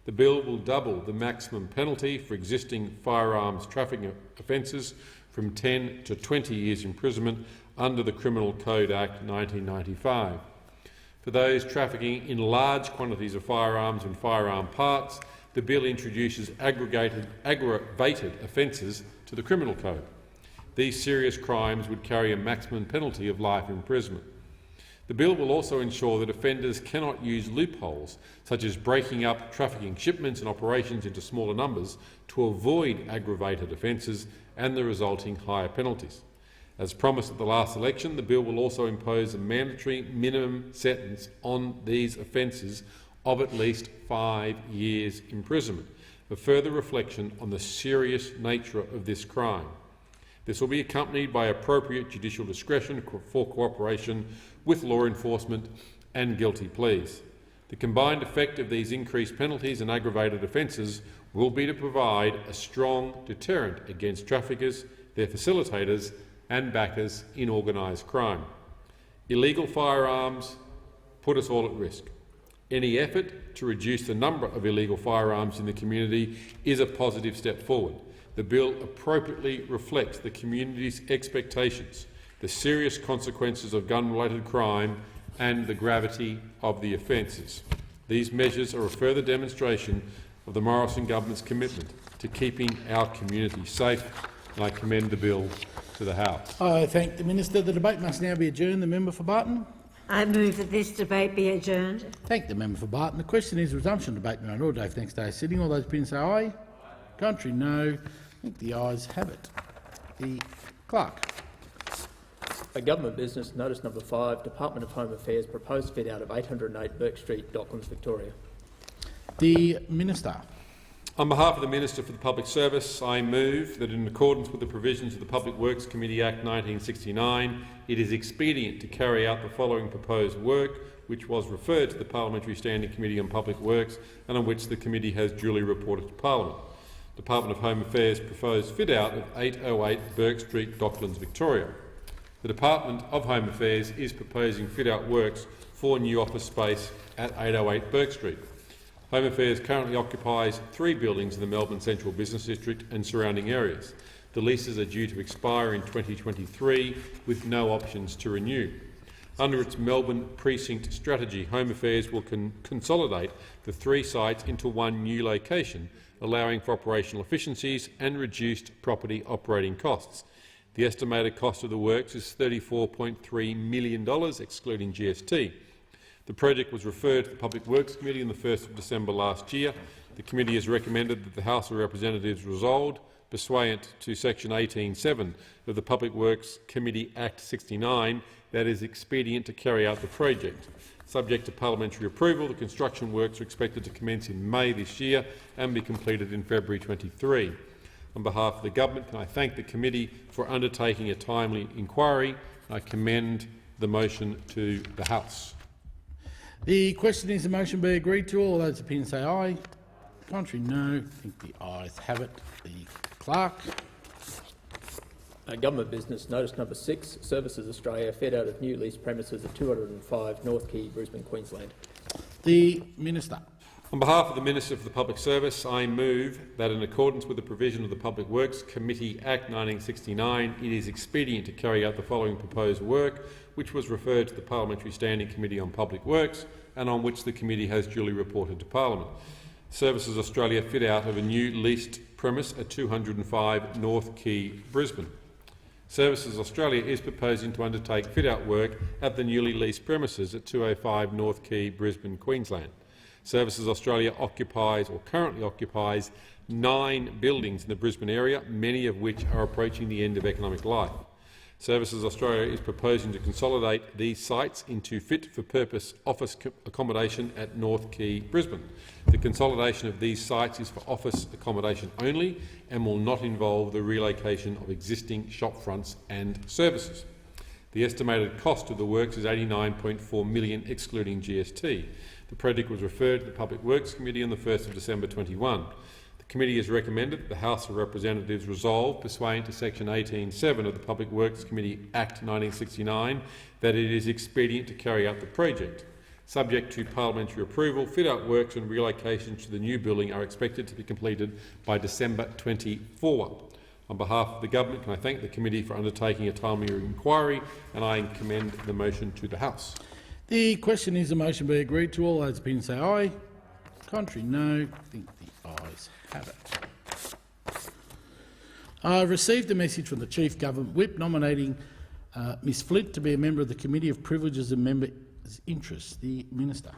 The bill will double the maximum penalty for existing firearms trafficking offences from 10 to 20 years imprisonment under the Criminal Code Act 1995. For those trafficking in large quantities of firearms and firearm parts, the bill introduces aggravated offences to the Criminal Code. These serious crimes would carry a maximum penalty of life imprisonment. The bill will also ensure that offenders cannot use loopholes, such as breaking up trafficking shipments and operations into smaller numbers, to avoid aggravated offences and the resulting higher penalties. As promised at the last election, the bill will also impose a mandatory minimum sentence on these offences of at least 5 years imprisonment, a further reflection on the serious nature of this crime. This will be accompanied by appropriate judicial discretion for cooperation with law enforcement and guilty pleas. The combined effect of these increased penalties and aggravated offences will be to provide a strong deterrent against traffickers, their facilitators and backers in organised crime. Illegal firearms put us all at risk. Any effort to reduce the number of illegal firearms in the community is a positive step forward. The bill appropriately reflects the community's expectations, the serious consequences of gun-related crime and the gravity of the offences. These measures are a further demonstration of the Morrison government's commitment to keeping our community safe and I commend the bill to the House. I thank the Minister. The debate must now be adjourned. The member for Barton. I move that this debate be adjourned. Thank the member for Barton. The question is resumption of debate on order. Next day sitting. All those opinions say aye. Contrary, no. I think the ayes have it. The clerk. A government business, notice number 5, Department of Home Affairs, proposed fit-out of 808 Burke Street, Docklands, Victoria. The Minister. On behalf of the Minister for the Public Service, I move that in accordance with the provisions of the Public Works Committee Act 1969, it is expedient to carry out the following proposed work, which was referred to the Parliamentary Standing Committee on Public Works and on which the committee has duly reported to Parliament. Department of Home Affairs proposed fit-out of 808 Burke Street, Docklands, Victoria. The Department of Home Affairs is proposing fit-out works for new office space at 808 Burke Street. Home Affairs currently occupies 3 buildings in the Melbourne Central Business District and surrounding areas. The leases are due to expire in 2023 with no options to renew. Under its Melbourne precinct strategy, Home Affairs will consolidate the 3 sites into one new location, allowing for operational efficiencies and reduced property operating costs. The estimated cost of the works is $34.3 million, excluding GST. The project was referred to the Public Works Committee on the 1st of December last year. The committee has recommended that the House of Representatives resolved, pursuant to section 18(7) of the Public Works Committee Act 69, that it is expedient to carry out the project. Subject to parliamentary approval, the construction works are expected to commence in May this year and be completed in February 23. On behalf of the government, can I thank the committee for undertaking a timely inquiry. I commend the motion to the House. The question is the motion be agreed to. All those opinions say aye. Contrary, no. I think the ayes have it. The clerk. Government business, notice number 6, Services Australia, fit-out of new lease premises at 205 North Quay, Brisbane, Queensland. The Minister. On behalf of the Minister for the Public Service, I move that in accordance with the provision of the Public Works Committee Act 1969, it is expedient to carry out the following proposed work, which was referred to the Parliamentary Standing Committee on Public Works and on which the committee has duly reported to Parliament. Services Australia fit out of a new leased premise at 205 North Quay, Brisbane. Services Australia is proposing to undertake fit-out work at the newly leased premises at 205 North Quay, Brisbane, Queensland. Services Australia occupies, or currently occupies, 9 buildings in the Brisbane area, many of which are approaching the end of economic life. Services Australia is proposing to consolidate these sites into fit-for-purpose office accommodation at North Quay, Brisbane. The consolidation of these sites is for office accommodation only and will not involve the relocation of existing shop fronts and services. The estimated cost of the works is $89.4 million, excluding GST. The project was referred to the Public Works Committee on the 1st of December 21. The committee has recommended that the House of Representatives resolve, pursuant to section 18(7) of the Public Works Committee Act 1969, that it is expedient to carry out the project. Subject to parliamentary approval, fit-out works and relocations to the new building are expected to be completed by December 24. On behalf of the government, can I thank the committee for undertaking a timely inquiry, and I commend the motion to the House. The question is the motion be agreed to. All those opinions say aye. Contrary, no. I think the ayes have it. I received a message from the Chief Government Whip nominating Ms Flint to be a member of the Committee of Privileges and Members' Interests. The Minister.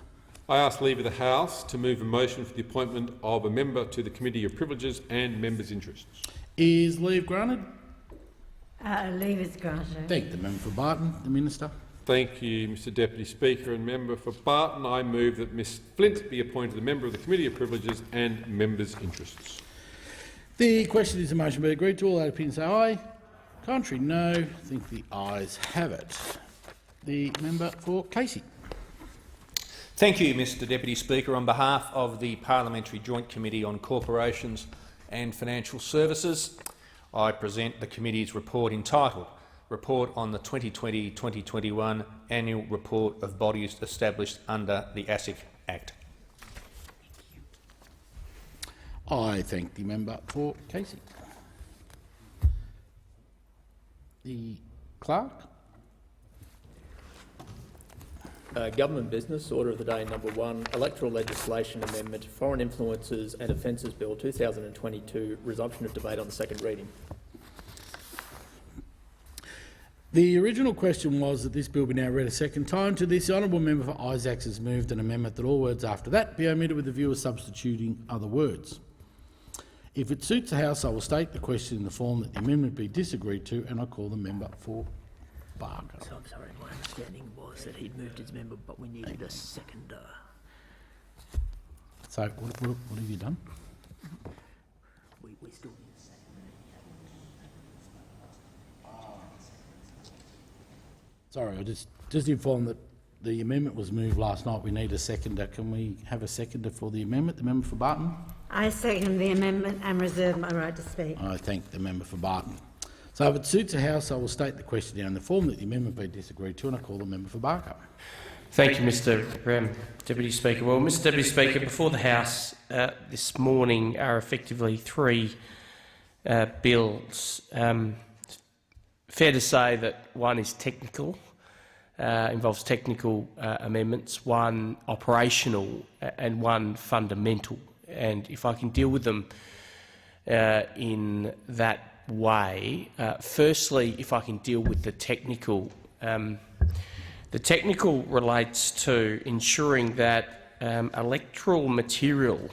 I ask leave of the House to move a motion for the appointment of a member to the Committee of Privileges and Members' Interests. Is leave granted? Leave is granted. Thank the member for Barton. The Minister. Thank you, Mr Deputy Speaker. And member for Barton, I move that Ms Flint be appointed a member of the Committee of Privileges and Members' Interests. The question is the motion be agreed to. All those opinions say aye. Contrary, no. I think the ayes have it. The member for Casey. Thank you, Mr Deputy Speaker. On behalf of the Parliamentary Joint Committee on Corporations and Financial Services, I present the committee's report entitled Report on the 2020-2021 Annual Report of Bodies Established under the ASIC Act. I thank the member for Casey. The clerk. Government business, order of the day number 1, Electoral Legislation Amendment, Foreign Influences and Offences Bill 2022, resumption of debate on the second reading. The original question was that this bill be now read a second time. To this, the honourable member for Isaacs has moved an amendment that all words after that be omitted with the view of substituting other words. If it suits the House, I will state the question in the form that the amendment be disagreed to, and I call the member for Barker. So I'm sorry, my understanding was that he'd moved his member, but we needed a seconder. So what have you done? We still need a seconder. Sorry, I just informed that the amendment was moved last night. We need a seconder. Can we have a seconder for the amendment? The member for Barton? I second the amendment and reserve my right to speak. I thank the member for Barton. So if it suits the House, I will state the question now in the form that the amendment be disagreed to, and I call the member for Barker. Thank you, Mr Deputy Speaker. Well, Mr Deputy Speaker, before the House this morning are effectively three bills. Fair to say that one is technical, involves technical amendments, one operational and one fundamental. And if I can deal with them in that way, firstly, if I can deal with the technical relates to ensuring that electoral material,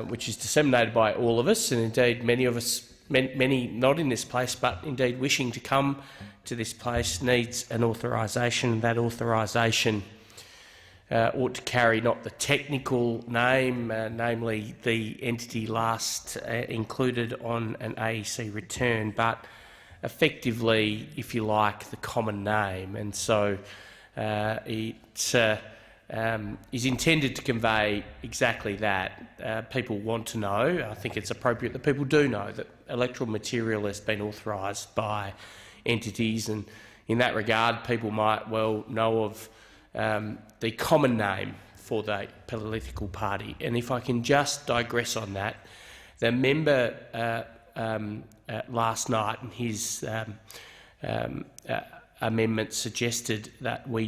which is disseminated by all of us, and indeed many of us, many not in this place, but indeed wishing to come to this place, needs an authorisation. That authorisation ought to carry not the technical name, namely the entity last included on an AEC return, but effectively, if you like, the common name. And so it is intended to convey exactly that. People want to know, I think it's appropriate that people do know, that electoral material has been authorised by entities, and in that regard people might well know of the common name for the political party. And if I can just digress on that, the member last night in his amendment suggested that we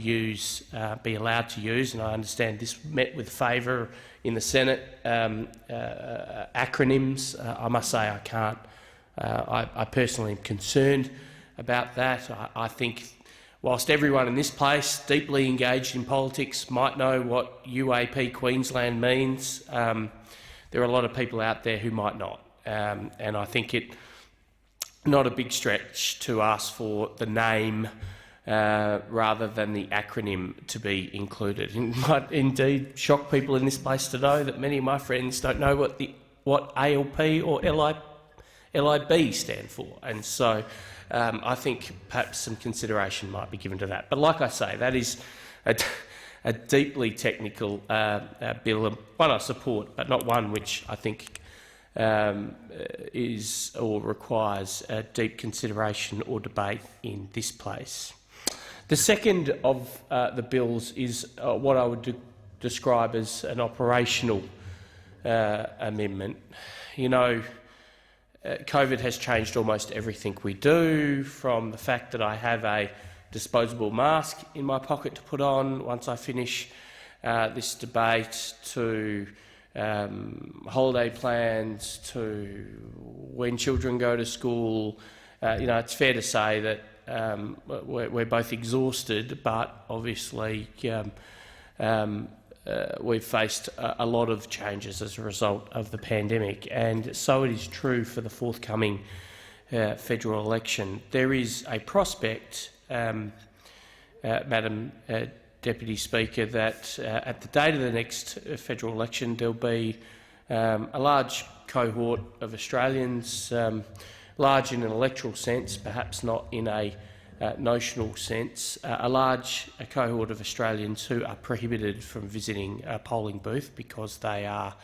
be allowed to use, and I understand this met with favour in the Senate, acronyms. I must say I can't. I personally am concerned about that. I think whilst everyone in this place deeply engaged in politics might know what UAP Queensland means, there are a lot of people out there who might not. And I think it not a big stretch to ask for the name rather than the acronym to be included. It might indeed shock people in this place to know that many of my friends don't know what ALP or LIB stand for, and so I think perhaps some consideration might be given to that. But like I say, that is a deeply technical bill, one I support, but not one which I think is or requires deep consideration or debate in this place. The second of the bills is what I would describe as an operational amendment. You know, COVID has changed almost everything we do, from the fact that I have a disposable mask in my pocket to put on once I finish this debate, to holiday plans, to when children go to school. You know, it's fair to say that we're both exhausted, but obviously we've faced a lot of changes as a result of the pandemic, and so it is true for the forthcoming federal election. There is a prospect, Madam Deputy Speaker, that at the date of the next federal election there'll be a large cohort of Australians, large in an electoral sense, perhaps not in a notional sense, a large cohort of Australians who are prohibited from visiting a polling booth because they are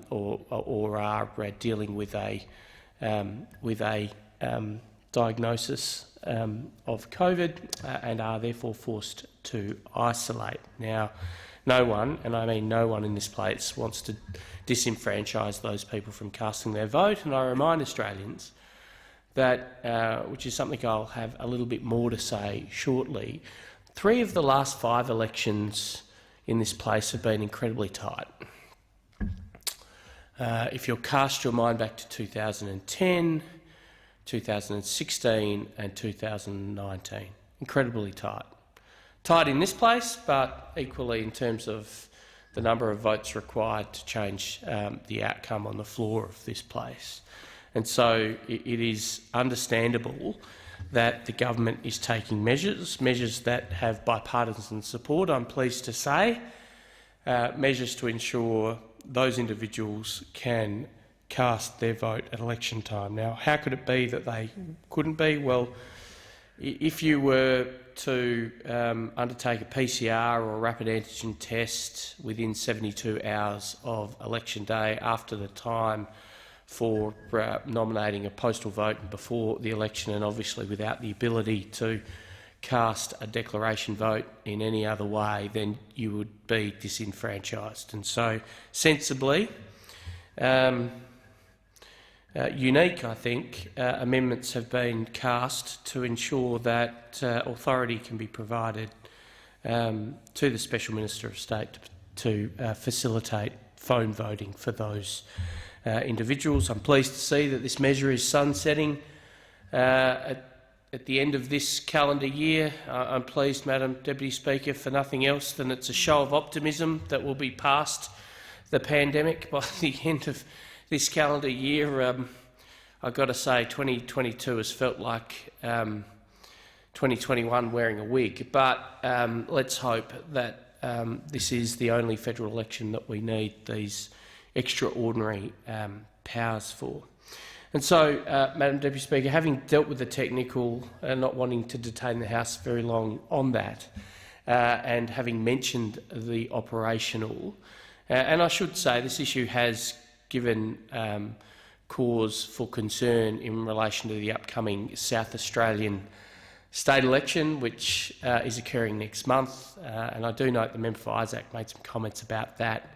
or are dealing with a diagnosis of COVID and are therefore forced to isolate. Now, no one, and I mean no one in this place, wants to disenfranchise those people from casting their vote, and I remind Australians that, which is something I'll have a little bit more to say shortly, 3 of the last 5 elections in this place have been incredibly tight. If you'll cast your mind back to 2010, 2016 and 2019. Incredibly tight. Tight in this place, but equally in terms of the number of votes required to change the outcome on the floor of this place. And so it is understandable that the government is taking measures that have bipartisan support, I'm pleased to say, measures to ensure those individuals can cast their vote at election time. Now, how could it be that they couldn't be? Well, if you were to undertake a PCR or a rapid antigen test within 72 hours of election day after the time for nominating a postal vote and before the election, and obviously without the ability to cast a declaration vote in any other way, then you would be disenfranchised. And so, sensibly, unique, I think, amendments have been cast to ensure that authority can be provided to the Special Minister of State to facilitate phone voting for those individuals. I'm pleased to see that this measure is sunsetting at the end of this calendar year. I'm pleased, Madam Deputy Speaker, for nothing else than it's a show of optimism that we'll be past the pandemic by the end of this calendar year. I've got to say 2022 has felt like 2021 wearing a wig, but let's hope that this is the only federal election that we need these extraordinary powers for. And so, Madam Deputy Speaker, having dealt with the technical and not wanting to detain the House very long on that, and having mentioned the operational, and I should say this issue has given cause for concern in relation to the upcoming South Australian state election, which is occurring next month, and I do note the member for Isaac made some comments about that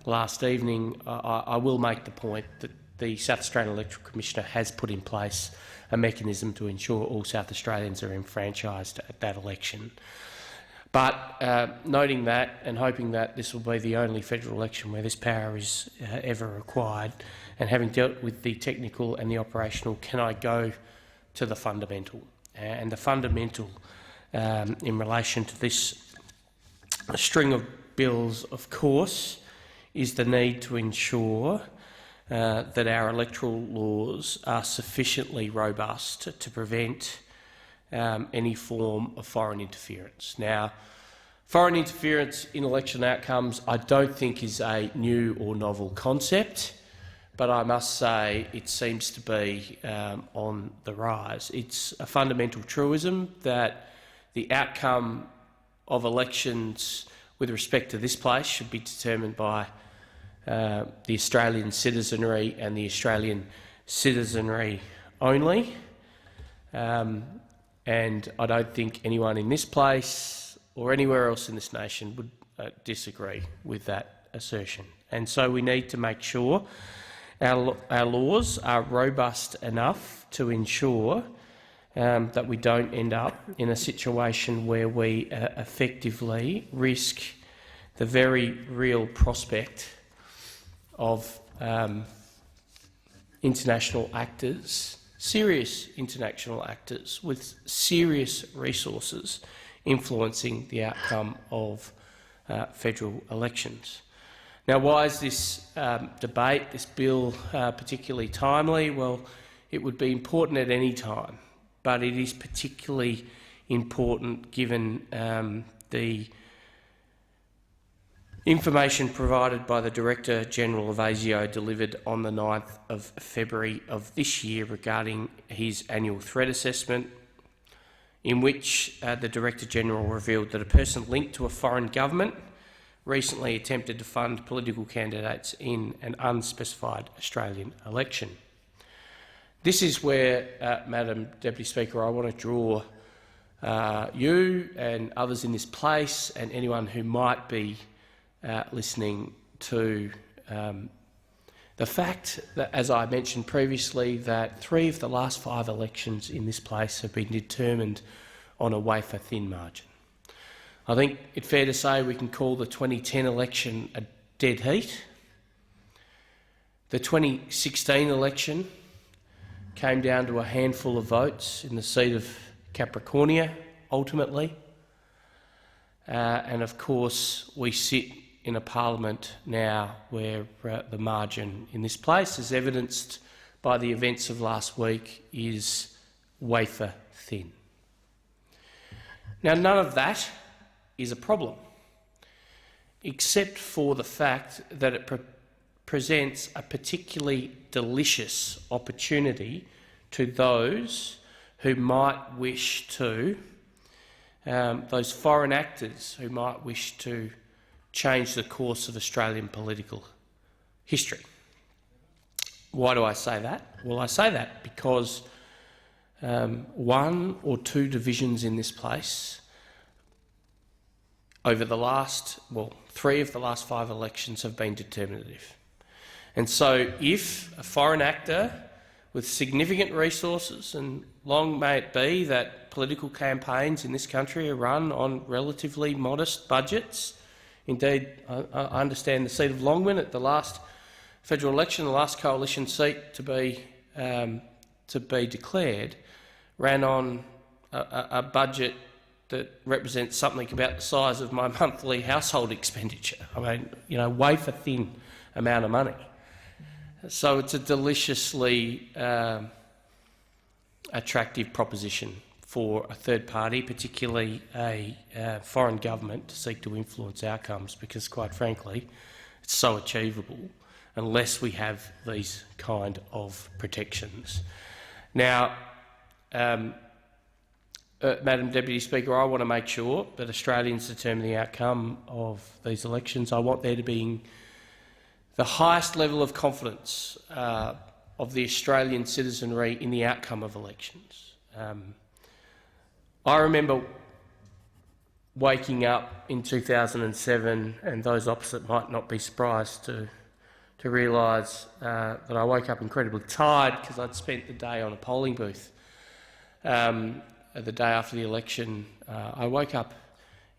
last evening. I will make the point that the South Australian Electoral Commissioner has put in place a mechanism to ensure all South Australians are enfranchised at that election. But noting that and hoping that this will be the only federal election where this power is ever required, and having dealt with the technical and the operational, can I go to the fundamental? And the fundamental in relation to this string of bills, of course, is the need to ensure that our electoral laws are sufficiently robust to prevent any form of foreign interference. Now, foreign interference in election outcomes I don't think is a new or novel concept, but I must say it seems to be on the rise. It's a fundamental truism that the outcome of elections with respect to this place should be determined by the Australian citizenry and the Australian citizenry only. And I don't think anyone in this place or anywhere else in this nation would disagree with that assertion. And so we need to make sure our laws are robust enough to ensure that we don't end up in a situation where we effectively risk the very real prospect of international actors, serious international actors with serious resources influencing the outcome of federal elections. Now, why is this debate, this bill, particularly timely? Well, it would be important at any time, but it is particularly important given the information provided by the Director-General of ASIO delivered on the 9th of February of this year regarding his annual threat assessment, in which the Director-General revealed that a person linked to a foreign government recently attempted to fund political candidates in an unspecified Australian election. This is where, Madam Deputy Speaker, I want to draw you and others in this place and anyone who might be listening to the fact that, as I mentioned previously, that 3 of the last 5 elections in this place have been determined on a wafer-thin margin. I think it's fair to say we can call the 2010 election a dead heat. The 2016 election came down to a handful of votes in the seat of Capricornia, ultimately. And of course, we sit in a parliament now where the margin in this place, as evidenced by the events of last week, is wafer thin. Now, none of that is a problem, except for the fact that it presents a particularly delicious opportunity to those who might wish to, those foreign actors who might wish to change the course of Australian political history. Why do I say that? Well, I say that because one or two divisions in this place over the last, 3 of the last 5 elections have been determinative. And so if a foreign actor with significant resources, and long may it be that political campaigns in this country are run on relatively modest budgets. Indeed, I understand the seat of Longman at the last federal election, the last coalition seat to be declared, ran on a budget that represents something about the size of my monthly household expenditure. I mean, wafer thin amount of money. So it's a deliciously attractive proposition for a third party, particularly a foreign government, to seek to influence outcomes, because, quite frankly, it's so achievable unless we have these kind of protections. Now, Madam Deputy Speaker, I want to make sure that Australians determine the outcome of these elections. I want there to be the highest level of confidence of the Australian citizenry in the outcome of elections. I remember waking up in 2007, and those opposite might not be surprised to realise that I woke up incredibly tired because I'd spent the day on a polling booth. The day after the election, I woke up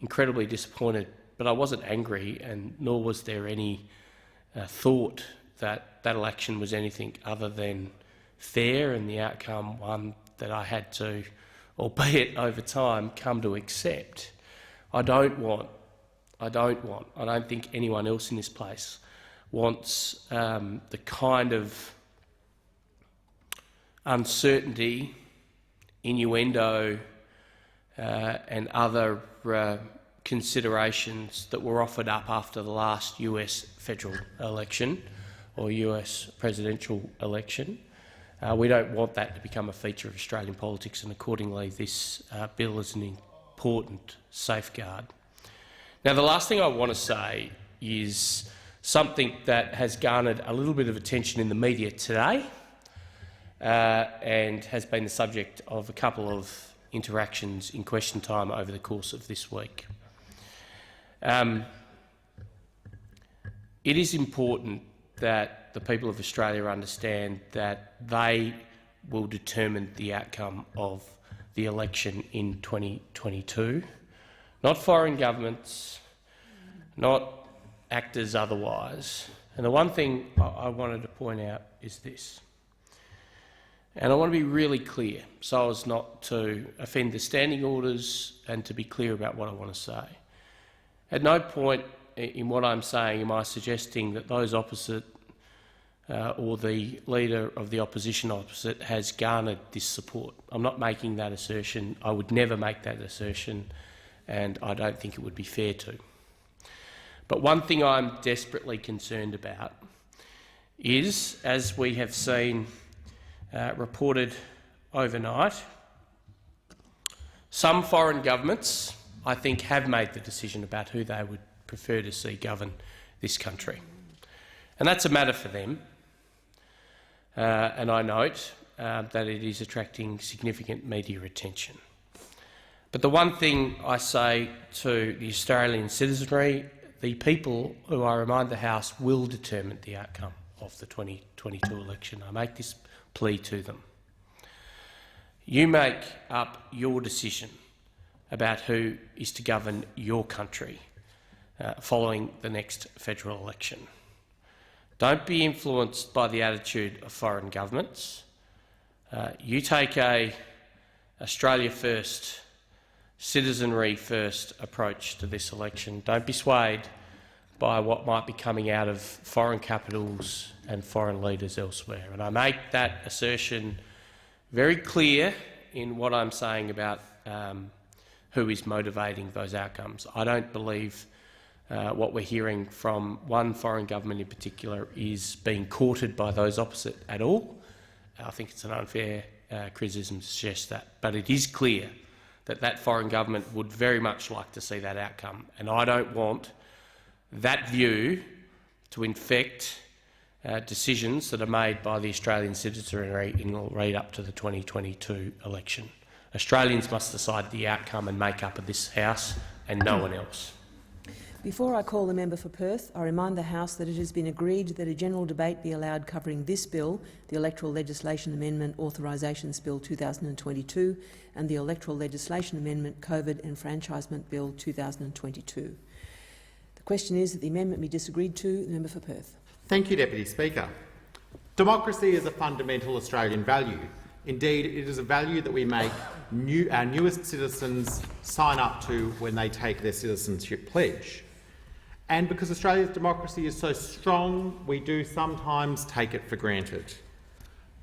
incredibly disappointed, but I wasn't angry, and nor was there any thought that that election was anything other than fair, and the outcome one that I had to, albeit over time, come to accept. I don't think anyone else in this place wants the kind of uncertainty, innuendo and other considerations that were offered up after the last US federal election or US presidential election. We don't want that to become a feature of Australian politics, and accordingly this bill is an important safeguard. Now, the last thing I want to say is something that has garnered a little bit of attention in the media today and has been the subject of a couple of interactions in question time over the course of this week. It is important that the people of Australia understand that they will determine the outcome of the election in 2022, not foreign governments, not actors otherwise. And the one thing I wanted to point out is this, and I want to be really clear so as not to offend the standing orders and to be clear about what I want to say. At no point in what I'm saying am I suggesting that those opposite or the leader of the opposition opposite has garnered this support. I'm not making that assertion. I would never make that assertion, and I don't think it would be fair to. But one thing I'm desperately concerned about is, as we have seen reported overnight, some foreign governments, I think, have made the decision about who they would prefer to see govern this country. And that's a matter for them. And I note that it is attracting significant media attention. But the one thing I say to the Australian citizenry, the people who I remind the House will determine the outcome of the 2022 election. I make this plea to them. You make up your decision about who is to govern your country following the next federal election. Don't be influenced by the attitude of foreign governments. You take a Australia first, citizenry first approach to this election. Don't be swayed by what might be coming out of foreign capitals and foreign leaders elsewhere. And I make that assertion very clear in what I'm saying about who is motivating those outcomes. I don't believe what we're hearing from one foreign government in particular is being courted by those opposite at all. I think it's an unfair criticism to suggest that. But it is clear that that foreign government would very much like to see that outcome. And I don't want that view to infect decisions that are made by the Australian citizenry in the lead up to the 2022 election. Australians must decide the outcome and make-up of this House and no one else. Before I call the member for Perth, I remind the House that it has been agreed that a general debate be allowed covering this bill, the Electoral Legislation Amendment Authorisations Bill 2022 and the Electoral Legislation Amendment COVID Enfranchisement Bill 2022. The question is that the amendment be disagreed to. The member for Perth. Thank you, Deputy Speaker. Democracy is a fundamental Australian value. Indeed, it is a value that we make our newest citizens sign up to when they take their citizenship pledge. And because Australia's democracy is so strong, we do sometimes take it for granted.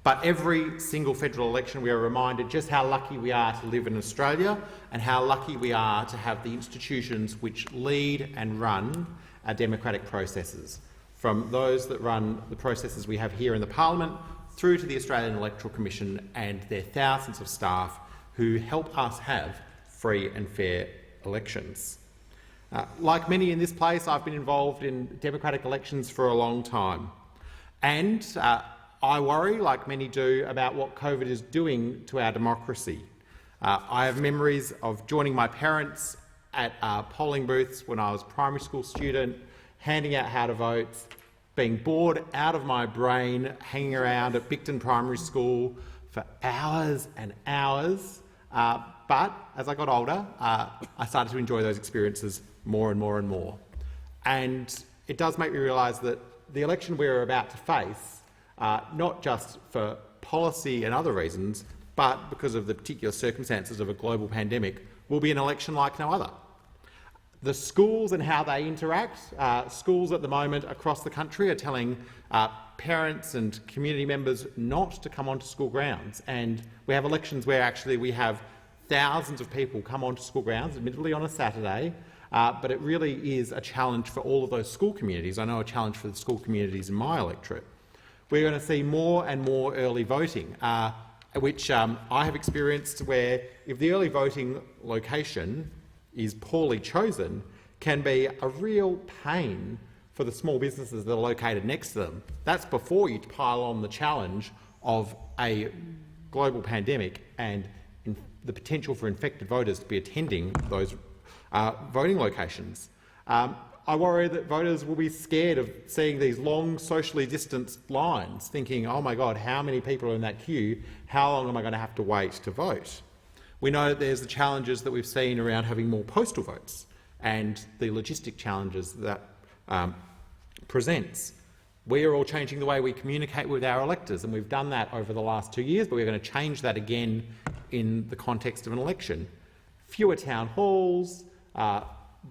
But every single federal election we are reminded just how lucky we are to live in Australia and how lucky we are to have the institutions which lead and run our democratic processes, from those that run the processes we have here in the Parliament through to the Australian Electoral Commission and their thousands of staff who help us have free and fair elections. Like many in this place, I've been involved in democratic elections for a long time. And I worry, like many do, about what COVID is doing to our democracy. I have memories of joining my parents at polling booths when I was a primary school student, handing out how to vote, being bored out of my brain, hanging around at Bicton Primary School for hours and hours. But as I got older, I started to enjoy those experiences more and more and more. And it does make me realise that the election we're about to face, not just for policy and other reasons, but because of the particular circumstances of a global pandemic, will be an election like no other. The schools and how they interact. Schools at the moment across the country are telling parents and community members not to come onto school grounds. And we have elections where actually we have thousands of people come onto school grounds, admittedly on a Saturday, but it really is a challenge for all of those school communities. I know a challenge for the school communities in my electorate. We're going to see more and more early voting, which I have experienced where if the early voting location is poorly chosen, can be a real pain for the small businesses that are located next to them. That's before you pile on the challenge of a global pandemic and the potential for infected voters to be attending those voting locations. I worry that voters will be scared of seeing these long socially distanced lines, thinking, oh my God, how many people are in that queue? How long am I going to have to wait to vote? We know that there's the challenges that we've seen around having more postal votes and the logistic challenges that presents. We are all changing the way we communicate with our electors, and we've done that over the last 2 years, but we're going to change that again in the context of an election. Fewer town halls,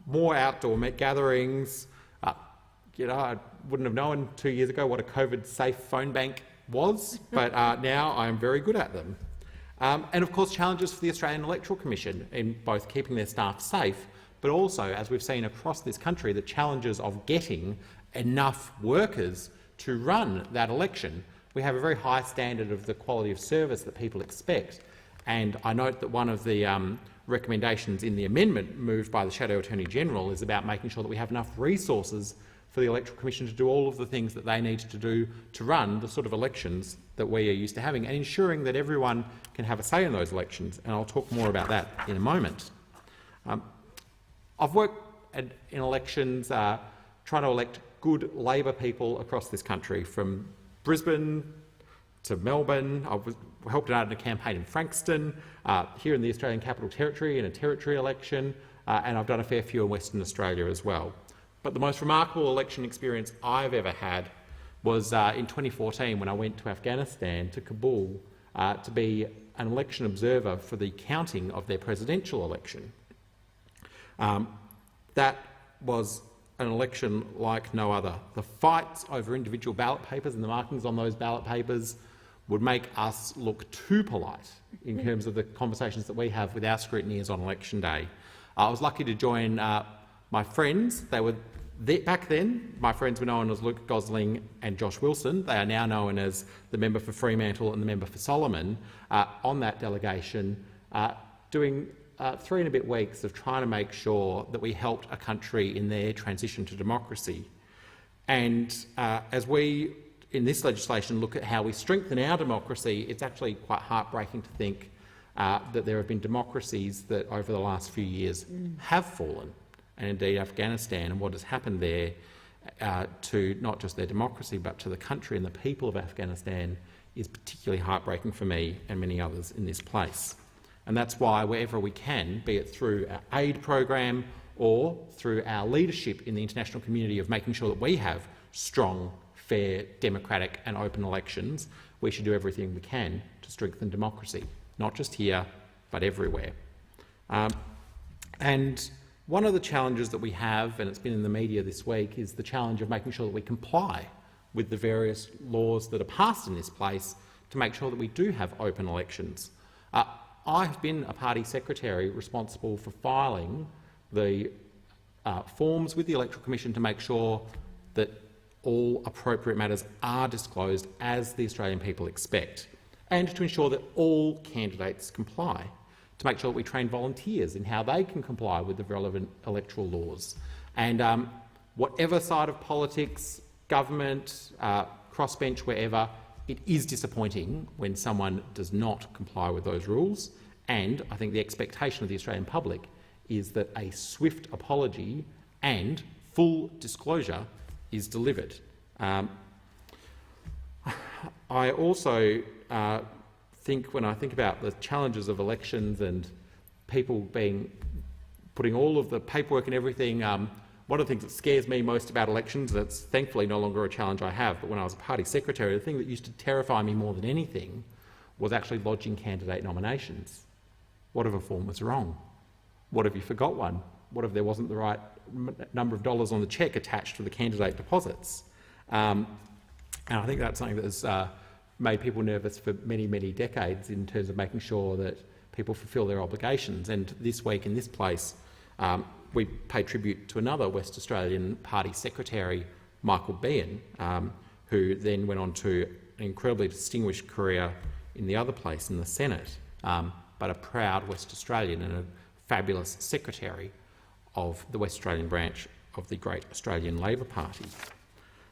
more outdoor gatherings. I wouldn't have known 2 years ago what a COVID-safe phone bank was, but now I am very good at them. And of course challenges for the Australian Electoral Commission in both keeping their staff safe, but also, as we've seen across this country, the challenges of getting enough workers to run that election. We have a very high standard of the quality of service that people expect, and I note that one of the recommendations in the amendment moved by the Shadow Attorney-General is about making sure that we have enough resources for the Electoral Commission to do all of the things that they need to do to run the sort of elections that we are used to having, and ensuring that everyone can have a say in those elections, and I'll talk more about that in a moment. I've worked in elections trying to elect good Labor people across this country, from Brisbane to Melbourne. I helped out in a campaign in Frankston, here in the Australian Capital Territory in a territory election, and I've done a fair few in Western Australia as well. But the most remarkable election experience I've ever had was in 2014 when I went to Afghanistan, to Kabul, to be an election observer for the counting of their presidential election. That was an election like no other. The fights over individual ballot papers and the markings on those ballot papers would make us look too polite in terms of the conversations that we have with our scrutineers on election day. I was lucky to join my friends. They were back then, my friends were known as Luke Gosling and Josh Wilson. They are now known as the member for Fremantle and the member for Solomon on that delegation, doing 3 and a bit weeks of trying to make sure that we helped a country in their transition to democracy. And as we, in this legislation, look at how we strengthen our democracy, it's actually quite heartbreaking to think that there have been democracies that over the last few years have fallen, and indeed Afghanistan and what has happened there to not just their democracy but to the country and the people of Afghanistan is particularly heartbreaking for me and many others in this place. And that's why wherever we can, be it through our aid program or through our leadership in the international community of making sure that we have strong, fair, democratic and open elections, we should do everything we can to strengthen democracy, not just here but everywhere. And one of the challenges that we have, and it's been in the media this week, is the challenge of making sure that we comply with the various laws that are passed in this place to make sure that we do have open elections. I have been a party secretary responsible for filing the forms with the Electoral Commission to make sure that all appropriate matters are disclosed as the Australian people expect, and to ensure that all candidates comply, to make sure that we train volunteers in how they can comply with the relevant electoral laws. And whatever side of politics, government, crossbench, wherever, it is disappointing when someone does not comply with those rules, and I think the expectation of the Australian public is that a swift apology and full disclosure is delivered. I also think, when I think about the challenges of elections and people putting all of the paperwork and everything, one of the things that scares me most about elections, that's thankfully no longer a challenge I have, but when I was a party secretary, the thing that used to terrify me more than anything was actually lodging candidate nominations. What if a form was wrong? What if you forgot one? What if there wasn't the right number of dollars on the cheque attached to the candidate deposits? And I think that's something that has made people nervous for many, many decades in terms of making sure that people fulfil their obligations. And this week in this place, we pay tribute to another West Australian Party Secretary, Michael Behan, who then went on to an incredibly distinguished career in the other place, in the Senate, but a proud West Australian and a fabulous secretary of the West Australian branch of the great Australian Labor Party.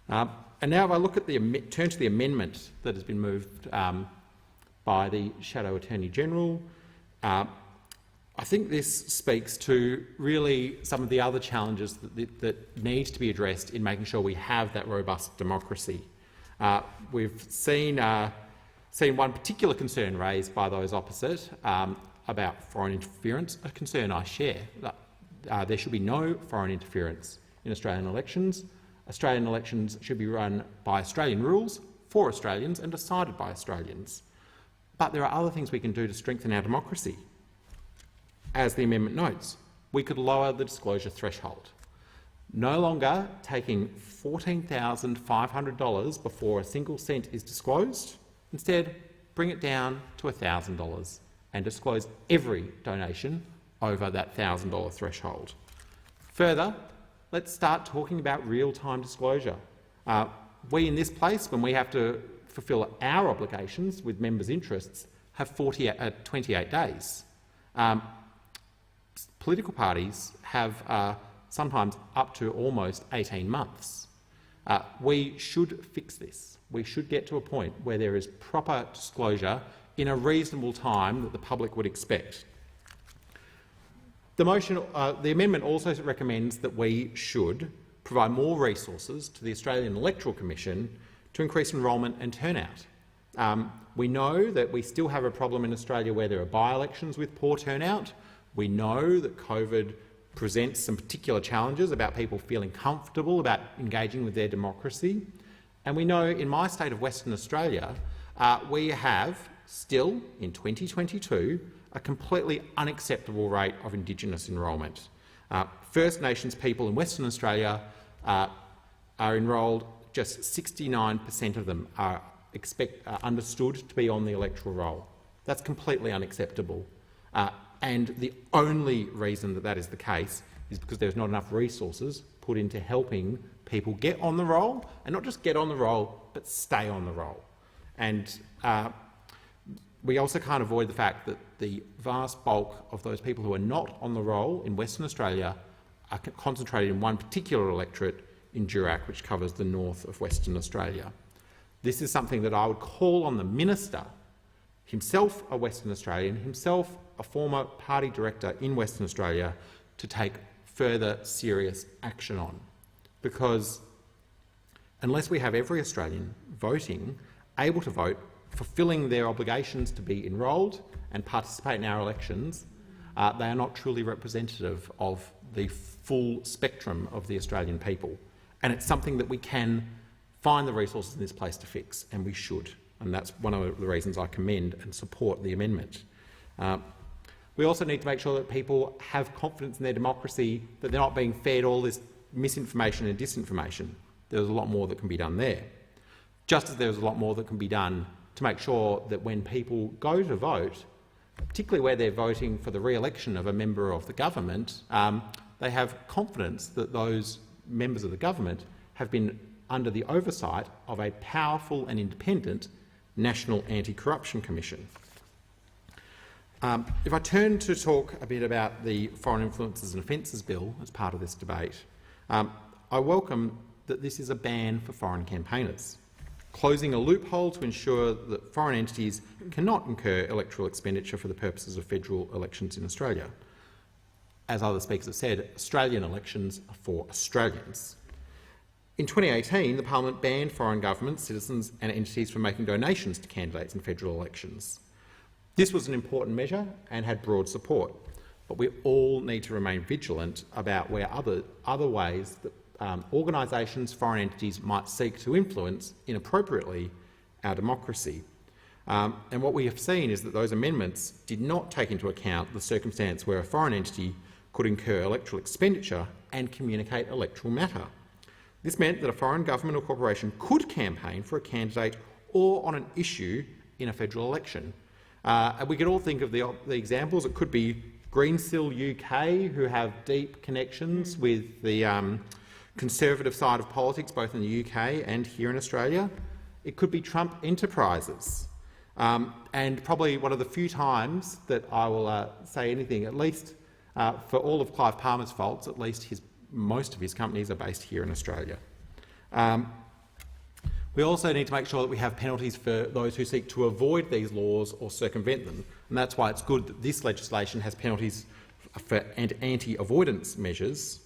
And now if I look at turn to the amendment that has been moved by the Shadow Attorney-General, I think this speaks to really some of the other challenges that need to be addressed in making sure we have that robust democracy. We've seen one particular concern raised by those opposite about foreign interference, a concern I share. There should be no foreign interference in Australian elections. Australian elections should be run by Australian rules, for Australians and decided by Australians. But there are other things we can do to strengthen our democracy. As the amendment notes, we could lower the disclosure threshold. No longer taking $14,500 before a single cent is disclosed. Instead, bring it down to $1,000 and disclose every donation over that $1,000 threshold. Further, let's start talking about real-time disclosure. We in this place, when we have to fulfil our obligations with members' interests, have 28 days. Political parties have sometimes up to almost 18 months. We should fix this. We should get to a point where there is proper disclosure in a reasonable time that the public would expect. The amendment also recommends that we should provide more resources to the Australian Electoral Commission to increase enrolment and turnout. We know that we still have a problem in Australia where there are by-elections with poor turnout. We know that COVID presents some particular challenges about people feeling comfortable about engaging with their democracy. And we know in my state of Western Australia, we have still, in 2022, a completely unacceptable rate of Indigenous enrolment. First Nations people in Western Australia are enrolled, just 69% of them are understood to be on the electoral roll. That's completely unacceptable. And the only reason that that is the case is because there's not enough resources put into helping people get on the roll, and not just get on the roll, but stay on the roll. And we also can't avoid the fact that the vast bulk of those people who are not on the roll in Western Australia are concentrated in one particular electorate in Durack, which covers the north of Western Australia. This is something that I would call on the minister, himself a Western Australian, himself a former party director in Western Australia, to take further serious action on. Because unless we have every Australian voting, able to vote, fulfilling their obligations to be enrolled and participate in our elections, they are not truly representative of the full spectrum of the Australian people. And it's something that we can find the resources in this place to fix, and we should. And that's one of the reasons I commend and support the amendment. We also need to make sure that people have confidence in their democracy, that they're not being fed all this misinformation and disinformation. There's a lot more that can be done there. Just as there's a lot more that can be done to make sure that when people go to vote, particularly where they're voting for the re-election of a member of the government, they have confidence that those members of the government have been under the oversight of a powerful and independent National Anti-Corruption Commission. If I turn to talk a bit about the Foreign Influences and Offences Bill as part of this debate, I welcome that this is a ban for foreign campaigners, closing a loophole to ensure that foreign entities cannot incur electoral expenditure for the purposes of federal elections in Australia. As other speakers have said, Australian elections are for Australians. In 2018, the Parliament banned foreign governments, citizens and entities from making donations to candidates in federal elections. This was an important measure and had broad support, but we all need to remain vigilant about where other ways that organisations, foreign entities might seek to influence inappropriately our democracy. And what we have seen is that those amendments did not take into account the circumstance where a foreign entity could incur electoral expenditure and communicate electoral matter. This meant that a foreign government or corporation could campaign for a candidate or on an issue in a federal election. And we could all think of the examples. It could be Greensill UK, who have deep connections with the conservative side of politics, both in the UK and here in Australia. It could be Trump Enterprises. And probably one of the few times that I will say anything, at least for all of Clive Palmer's faults, at least most of his companies are based here in Australia. We also need to make sure that we have penalties for those who seek to avoid these laws or circumvent them, and that's why it's good that this legislation has penalties for anti-avoidance measures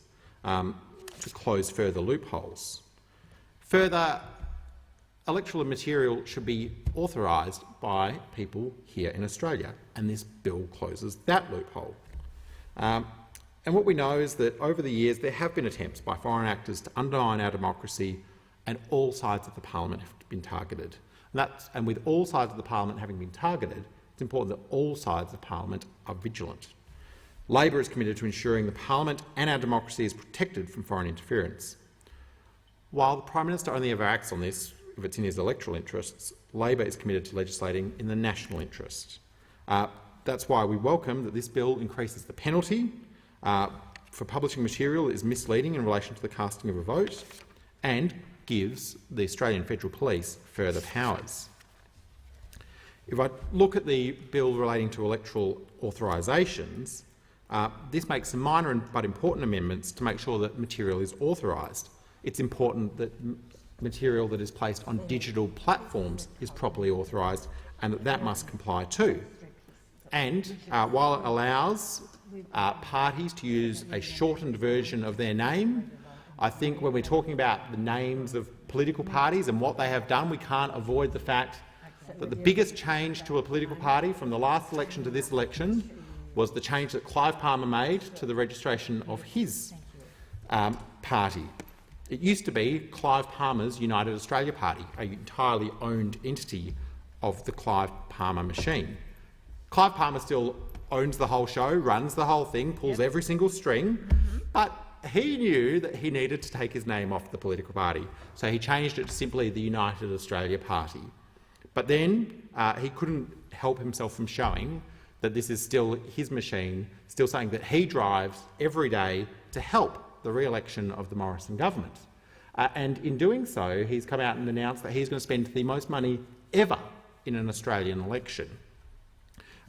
to close further loopholes. Further, electoral material should be authorised by people here in Australia, and this bill closes that loophole. And what we know is that over the years there have been attempts by foreign actors to undermine our democracy, and all sides of the parliament have been targeted. And with all sides of the parliament having been targeted, it's important that all sides of parliament are vigilant. Labor is committed to ensuring the parliament and our democracy is protected from foreign interference. While the Prime Minister only ever acts on this if it's in his electoral interests, Labor is committed to legislating in the national interest. That's why we welcome that this bill increases the penalty for publishing material that is misleading in relation to the casting of a vote, and gives the Australian Federal Police further powers. If I look at the bill relating to electoral authorisations, this makes some minor but important amendments to make sure that material is authorised. It's important that material that is placed on digital platforms is properly authorised, and that must comply too. And while it allows parties to use a shortened version of their name, I think when we're talking about the names of political parties and what they have done, we can't avoid the fact that the biggest change to a political party from the last election to this election was the change that Clive Palmer made to the registration of his party. It used to be Clive Palmer's United Australia Party, an entirely owned entity of the Clive Palmer machine. Clive Palmer still owns the whole show, runs the whole thing, pulls every single string, but he knew that he needed to take his name off the political party, so he changed it to simply the United Australia Party. But then he couldn't help himself from showing that this is still his machine, still something that he drives every day to help the re-election of the Morrison government. And in doing so, he's come out and announced that he's going to spend the most money ever in an Australian election.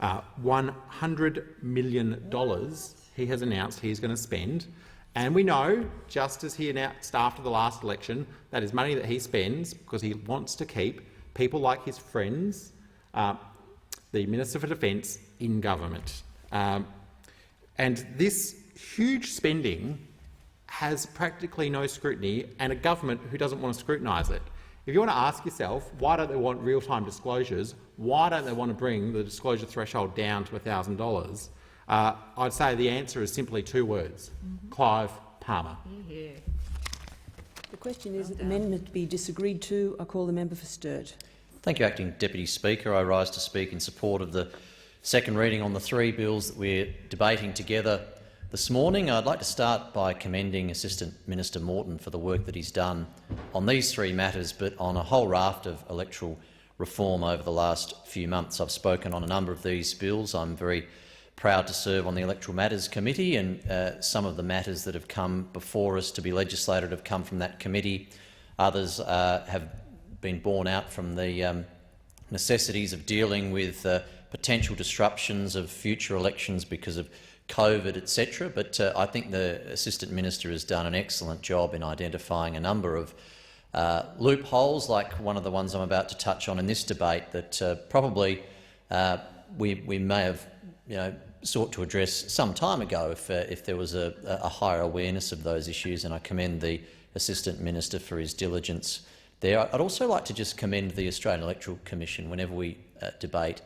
$100 million he has announced he's going to spend. And we know, just as he announced after the last election, that is money that he spends because he wants to keep people like his friends, the Minister for Defence, in government. And this huge spending has practically no scrutiny, and a government who doesn't want to scrutinise it. If you want to ask yourself, why don't they want real-time disclosures? Why don't they want to bring the disclosure threshold down to $1,000? I'd say the answer is simply two words: Clive Palmer. The question is that the amendment be disagreed to. I call the member for Sturt. Thank you, Acting Deputy Speaker. I rise to speak in support of the second reading on the three bills that we're debating together this morning. I'd like to start by commending Assistant Minister Morton for the work that he's done on these three matters, but on a whole raft of electoral reform over the last few months. I've spoken on a number of these bills. I'm very proud to serve on the Electoral Matters Committee, and some of the matters that have come before us to be legislated have come from that committee. Others have been born out from the necessities of dealing with potential disruptions of future elections because of COVID, etc. But I think the Assistant Minister has done an excellent job in identifying a number of loopholes, like one of the ones I'm about to touch on in this debate, that probably we may have sought to address some time ago if there was a higher awareness of those issues, and I commend the Assistant Minister for his diligence there. I'd also like to just commend the Australian Electoral Commission whenever we debate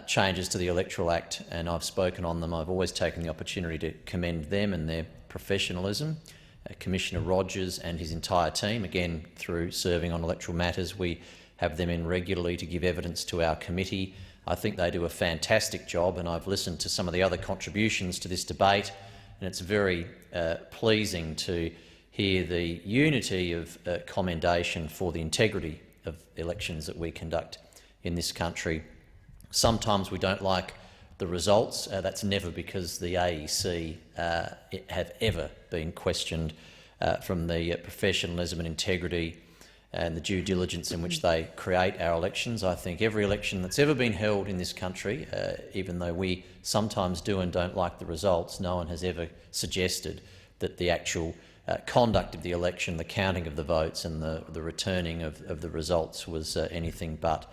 changes to the Electoral Act, and I've spoken on them. I've always taken the opportunity to commend them and their professionalism. Commissioner Rogers and his entire team, again through serving on electoral matters, we have them in regularly to give evidence to our committee. I think they do a fantastic job, and I've listened to some of the other contributions to this debate, and it's very pleasing to hear the unity of commendation for the integrity of elections that we conduct in this country. Sometimes we don't like the results. That's never because the AEC have ever been questioned from the professionalism and integrity and the due diligence in which they create our elections. I think every election that's ever been held in this country, even though we sometimes do and don't like the results, no one has ever suggested that the actual conduct of the election, the counting of the votes and the returning of the results was anything but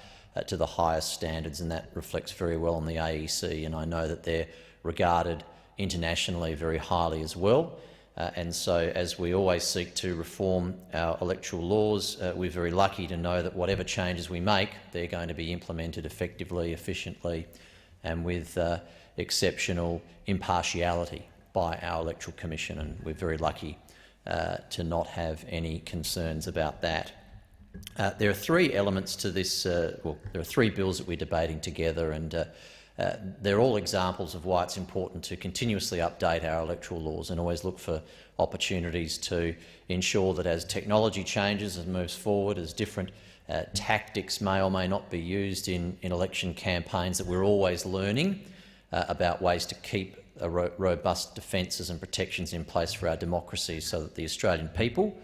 to the highest standards, and that reflects very well on the AEC, and I know that they're regarded internationally very highly as well. And so, as we always seek to reform our electoral laws, we're very lucky to know that whatever changes we make, they're going to be implemented effectively, efficiently, and with exceptional impartiality by our Electoral Commission, and we're very lucky to not have any concerns about that. There are three elements to this. There are three bills that we're debating together, and they're all examples of why it's important to continuously update our electoral laws and always look for opportunities to ensure that as technology changes and moves forward, as different tactics may or may not be used in election campaigns, that we're always learning about ways to keep robust defences and protections in place for our democracy, so that the Australian people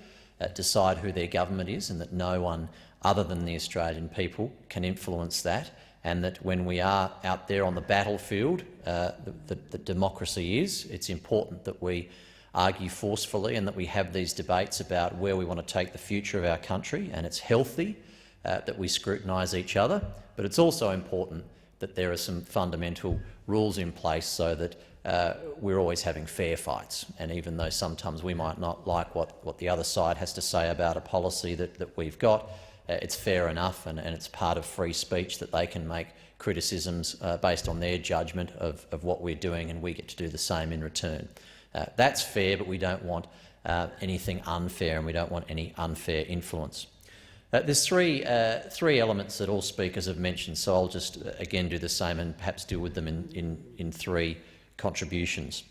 decide who their government is, and that no one other than the Australian people can influence that, and that when we are out there on the battlefield, the democracy is, it's important that we argue forcefully and that we have these debates about where we want to take the future of our country, and it's healthy that we scrutinise each other, but it's also important that there are some fundamental rules in place so that we're always having fair fights. And even though sometimes we might not like what the other side has to say about a policy that we've got, it's fair enough, and it's part of free speech that they can make criticisms based on their judgment of what we're doing, and we get to do the same in return. That's fair, but we don't want anything unfair, and we don't want any unfair influence. There's three elements that all speakers have mentioned, so I'll just again do the same and perhaps deal with them in three contributions.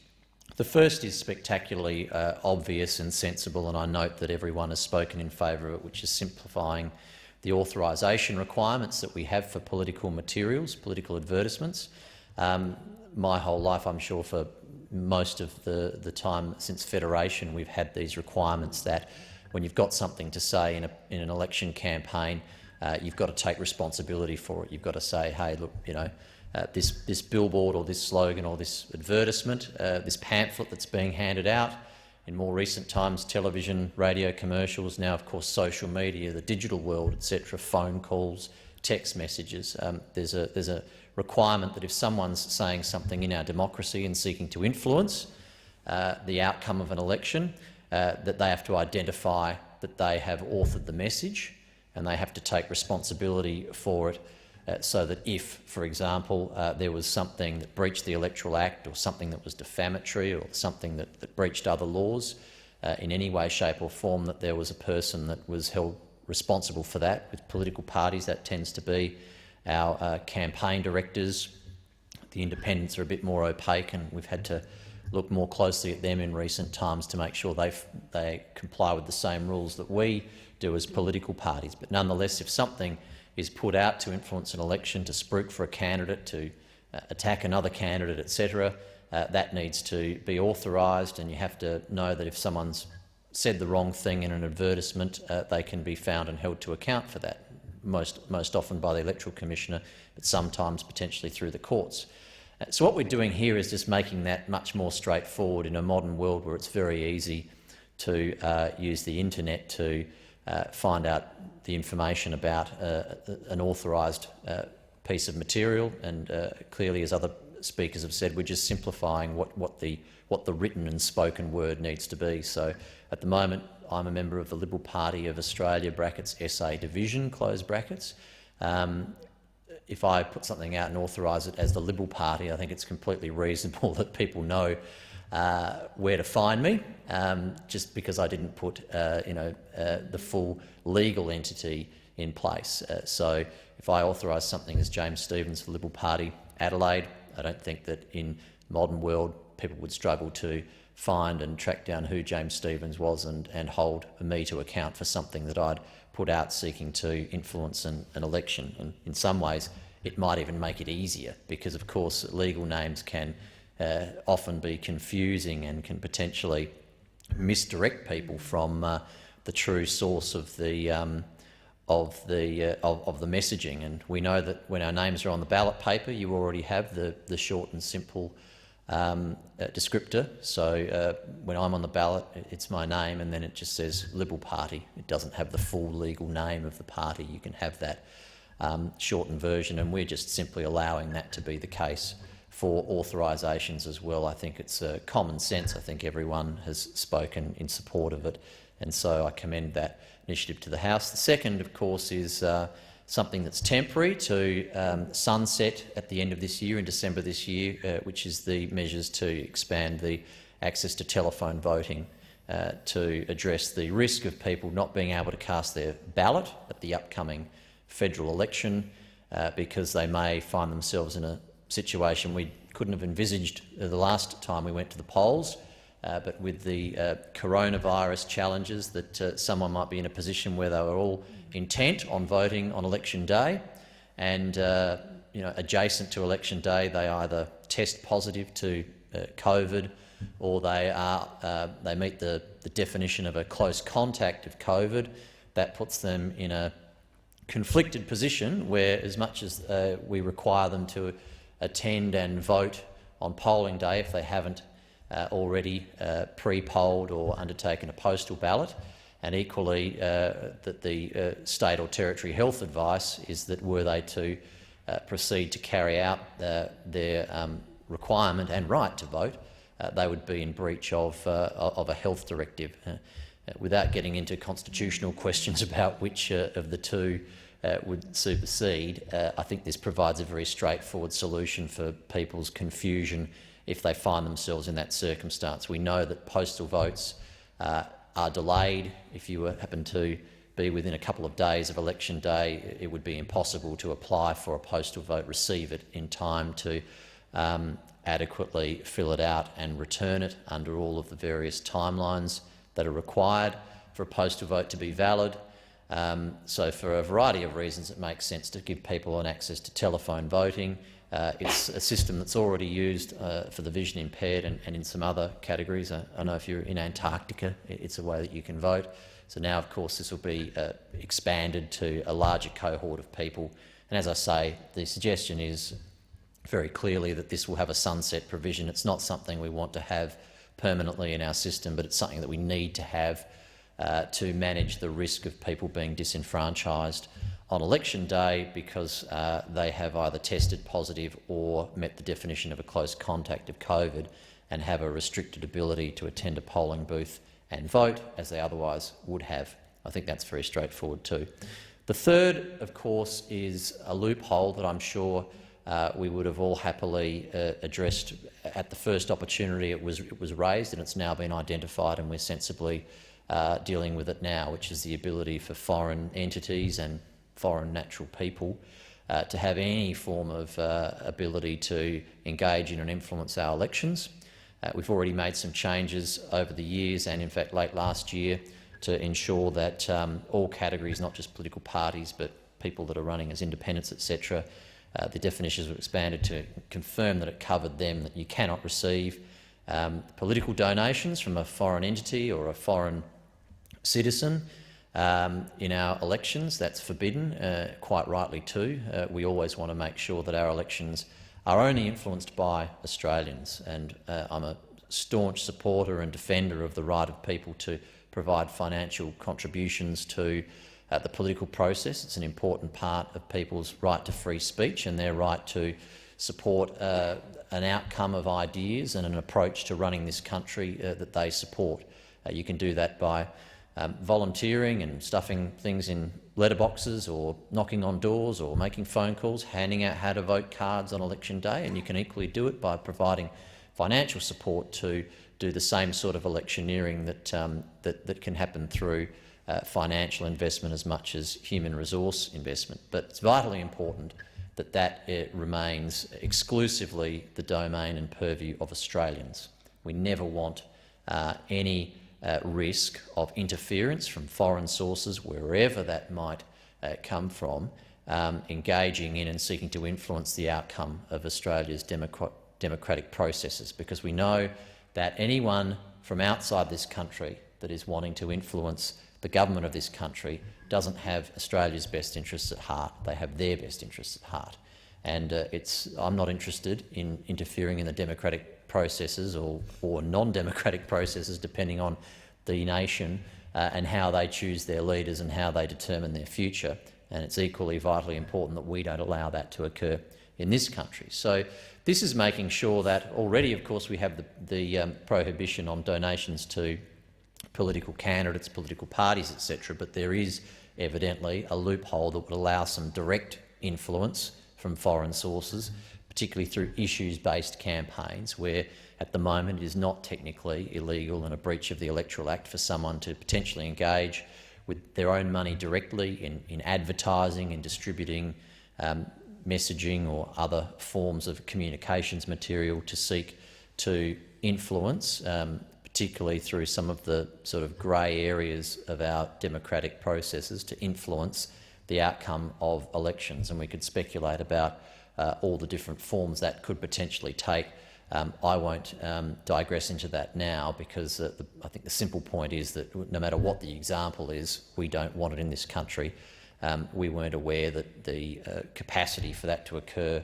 The first is spectacularly obvious and sensible, and I note that everyone has spoken in favour of it, which is simplifying the authorisation requirements that we have for political materials, political advertisements. My whole life, I'm sure for most of the time since Federation, we've had these requirements that when you've got something to say in an election campaign, you've got to take responsibility for it. You've got to say, hey, look, you know, this billboard or this slogan or this advertisement, this pamphlet that's being handed out, in more recent times television, radio commercials, now of course social media, the digital world, etc., phone calls, text messages. There's a requirement that if someone's saying something in our democracy and seeking to influence the outcome of an election, that they have to identify that they have authored the message and they have to take responsibility for it, so that if, for example, there was something that breached the Electoral Act or something that was defamatory or something that breached other laws in any way, shape or form, that there was a person that was held responsible for that. With political parties, that tends to be our campaign directors. The independents are a bit more opaque, and we've had to look more closely at them in recent times to make sure they comply with the same rules that we do as political parties. But nonetheless, if something is put out to influence an election, to spruik for a candidate, to attack another candidate, etc., that needs to be authorised, and you have to know that if someone's said the wrong thing in an advertisement, they can be found and held to account for that, most often by the Electoral Commissioner, but sometimes potentially through the courts. So what we're doing here is just making that much more straightforward in a modern world where it's very easy to use the internet to find out the information about an authorised piece of material. And clearly, as other speakers have said, we're just simplifying what the written and spoken word needs to be. So at the moment, I'm a member of the Liberal Party of Australia (SA) Division (close brackets). If I put something out and authorise it as the Liberal Party, I think it's completely reasonable that people know where to find me, just because I didn't put the full legal entity in place. So if I authorise something as James Stephens for the Liberal Party Adelaide, I don't think that in the modern world people would struggle to find and track down who James Stephens was and hold me to account for something that I'd put out seeking to influence an election. And in some ways it might even make it easier, because of course legal names can often be confusing and can potentially misdirect people from the true source of the messaging. And we know that when our names are on the ballot paper, you already have the short and simple descriptor. So when I'm on the ballot, it's my name, and then it just says Liberal Party. It doesn't have the full legal name of the party. You can have that shortened version, and we're just simply allowing that to be the case for authorisations as well. I think it's common sense. I think everyone has spoken in support of it, and so I commend that initiative to the House. The second, of course, is something that's temporary to sunset at the end of this year, in December this year, which is the measures to expand the access to telephone voting to address the risk of people not being able to cast their ballot at the upcoming federal election because they may find themselves in a situation we couldn't have envisaged the last time we went to the polls. But with the coronavirus challenges, that someone might be in a position where they were all intent on voting on election day, and adjacent to election day they either test positive to COVID, or they meet the definition of a close contact of COVID. That puts them in a conflicted position where, as much as we require them to attend and vote on polling day if they haven't already pre-polled or undertaken a postal ballot, and equally that the state or territory health advice is that were they to proceed to carry out their requirement and right to vote, they would be in breach of a health directive. Without getting into constitutional questions about which of the two would supersede, I think this provides a very straightforward solution for people's confusion if they find themselves in that circumstance. We know that postal votes are delayed if you happen to be within a couple of days of election day, it would be impossible to apply for a postal vote, receive it in time to adequately fill it out and return it under all of the various timelines that are required for a postal vote to be valid. So for a variety of reasons it makes sense to give people an access to telephone voting. It's a system that's already used for the vision impaired and in some other categories. I know if you're in Antarctica, it's a way that you can vote. So now, of course, this will be expanded to a larger cohort of people. And as I say, the suggestion is very clearly that this will have a sunset provision. It's not something we want to have permanently in our system, but it's something that we need to have to manage the risk of people being disenfranchised on election day because they have either tested positive or met the definition of a close contact of COVID and have a restricted ability to attend a polling booth and vote as they otherwise would have. I think that's very straightforward too. The third, of course, is a loophole that I'm sure we would have all happily addressed at the first opportunity it was raised, and it's now been identified and we're sensibly dealing with it now, which is the ability for foreign entities and foreign natural people to have any form of ability to engage in and influence our elections. We've already made some changes over the years and, in fact, late last year to ensure that all categories, not just political parties but people that are running as independents, etc., the definitions were expanded to confirm that it covered them, that you cannot receive political donations from a foreign entity or a foreign citizen in our elections. That's forbidden, quite rightly too. We always want to make sure that our elections are only influenced by Australians, and I'm a staunch supporter and defender of the right of people to provide financial contributions to the political process. It's an important part of people's right to free speech and their right to support an outcome of ideas and an approach to running this country that they support. You can do that by volunteering and stuffing things in letterboxes or knocking on doors or making phone calls, handing out how to vote cards on election day, and you can equally do it by providing financial support to do the same sort of electioneering that can happen through financial investment as much as human resource investment. But it's vitally important that remains exclusively the domain and purview of Australians. We never want any risk of interference from foreign sources, wherever that might come from, engaging in and seeking to influence the outcome of Australia's democratic processes, because we know that anyone from outside this country that is wanting to influence the government of this country doesn't have Australia's best interests at heart. They have their best interests at heart. And I'm not interested in interfering in the democratic processes or non-democratic processes, depending on the nation and how they choose their leaders and how they determine their future. And it's equally vitally important that we don't allow that to occur in this country. So this is making sure that already, of course, we have the prohibition on donations to political candidates, political parties, etc., but there is evidently a loophole that would allow some direct influence from foreign sources, particularly through issues-based campaigns, where at the moment it is not technically illegal and a breach of the Electoral Act for someone to potentially engage with their own money directly in advertising and distributing messaging or other forms of communications material to seek to influence, particularly through some of the sort of grey areas of our democratic processes, to influence the outcome of elections. And we could speculate about all the different forms that could potentially take. I won't digress into that now, because I think the simple point is that no matter what the example is, we don't want it in this country. We weren't aware that the capacity for that to occur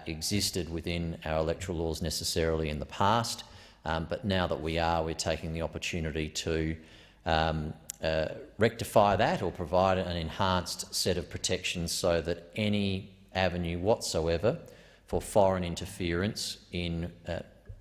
existed within our electoral laws necessarily in the past. But now that we are, we're taking the opportunity to rectify that or provide an enhanced set of protections so that any avenue whatsoever for foreign interference in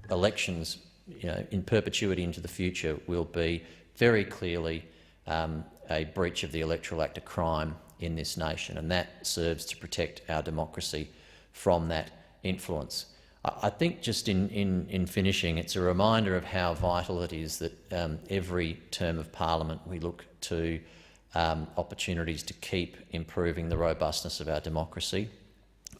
elections, in perpetuity into the future, will be very clearly a breach of the Electoral Act, a crime in this nation, and that serves to protect our democracy from that influence. I think just in finishing, it's a reminder of how vital it is that every term of parliament we look to opportunities to keep improving the robustness of our democracy.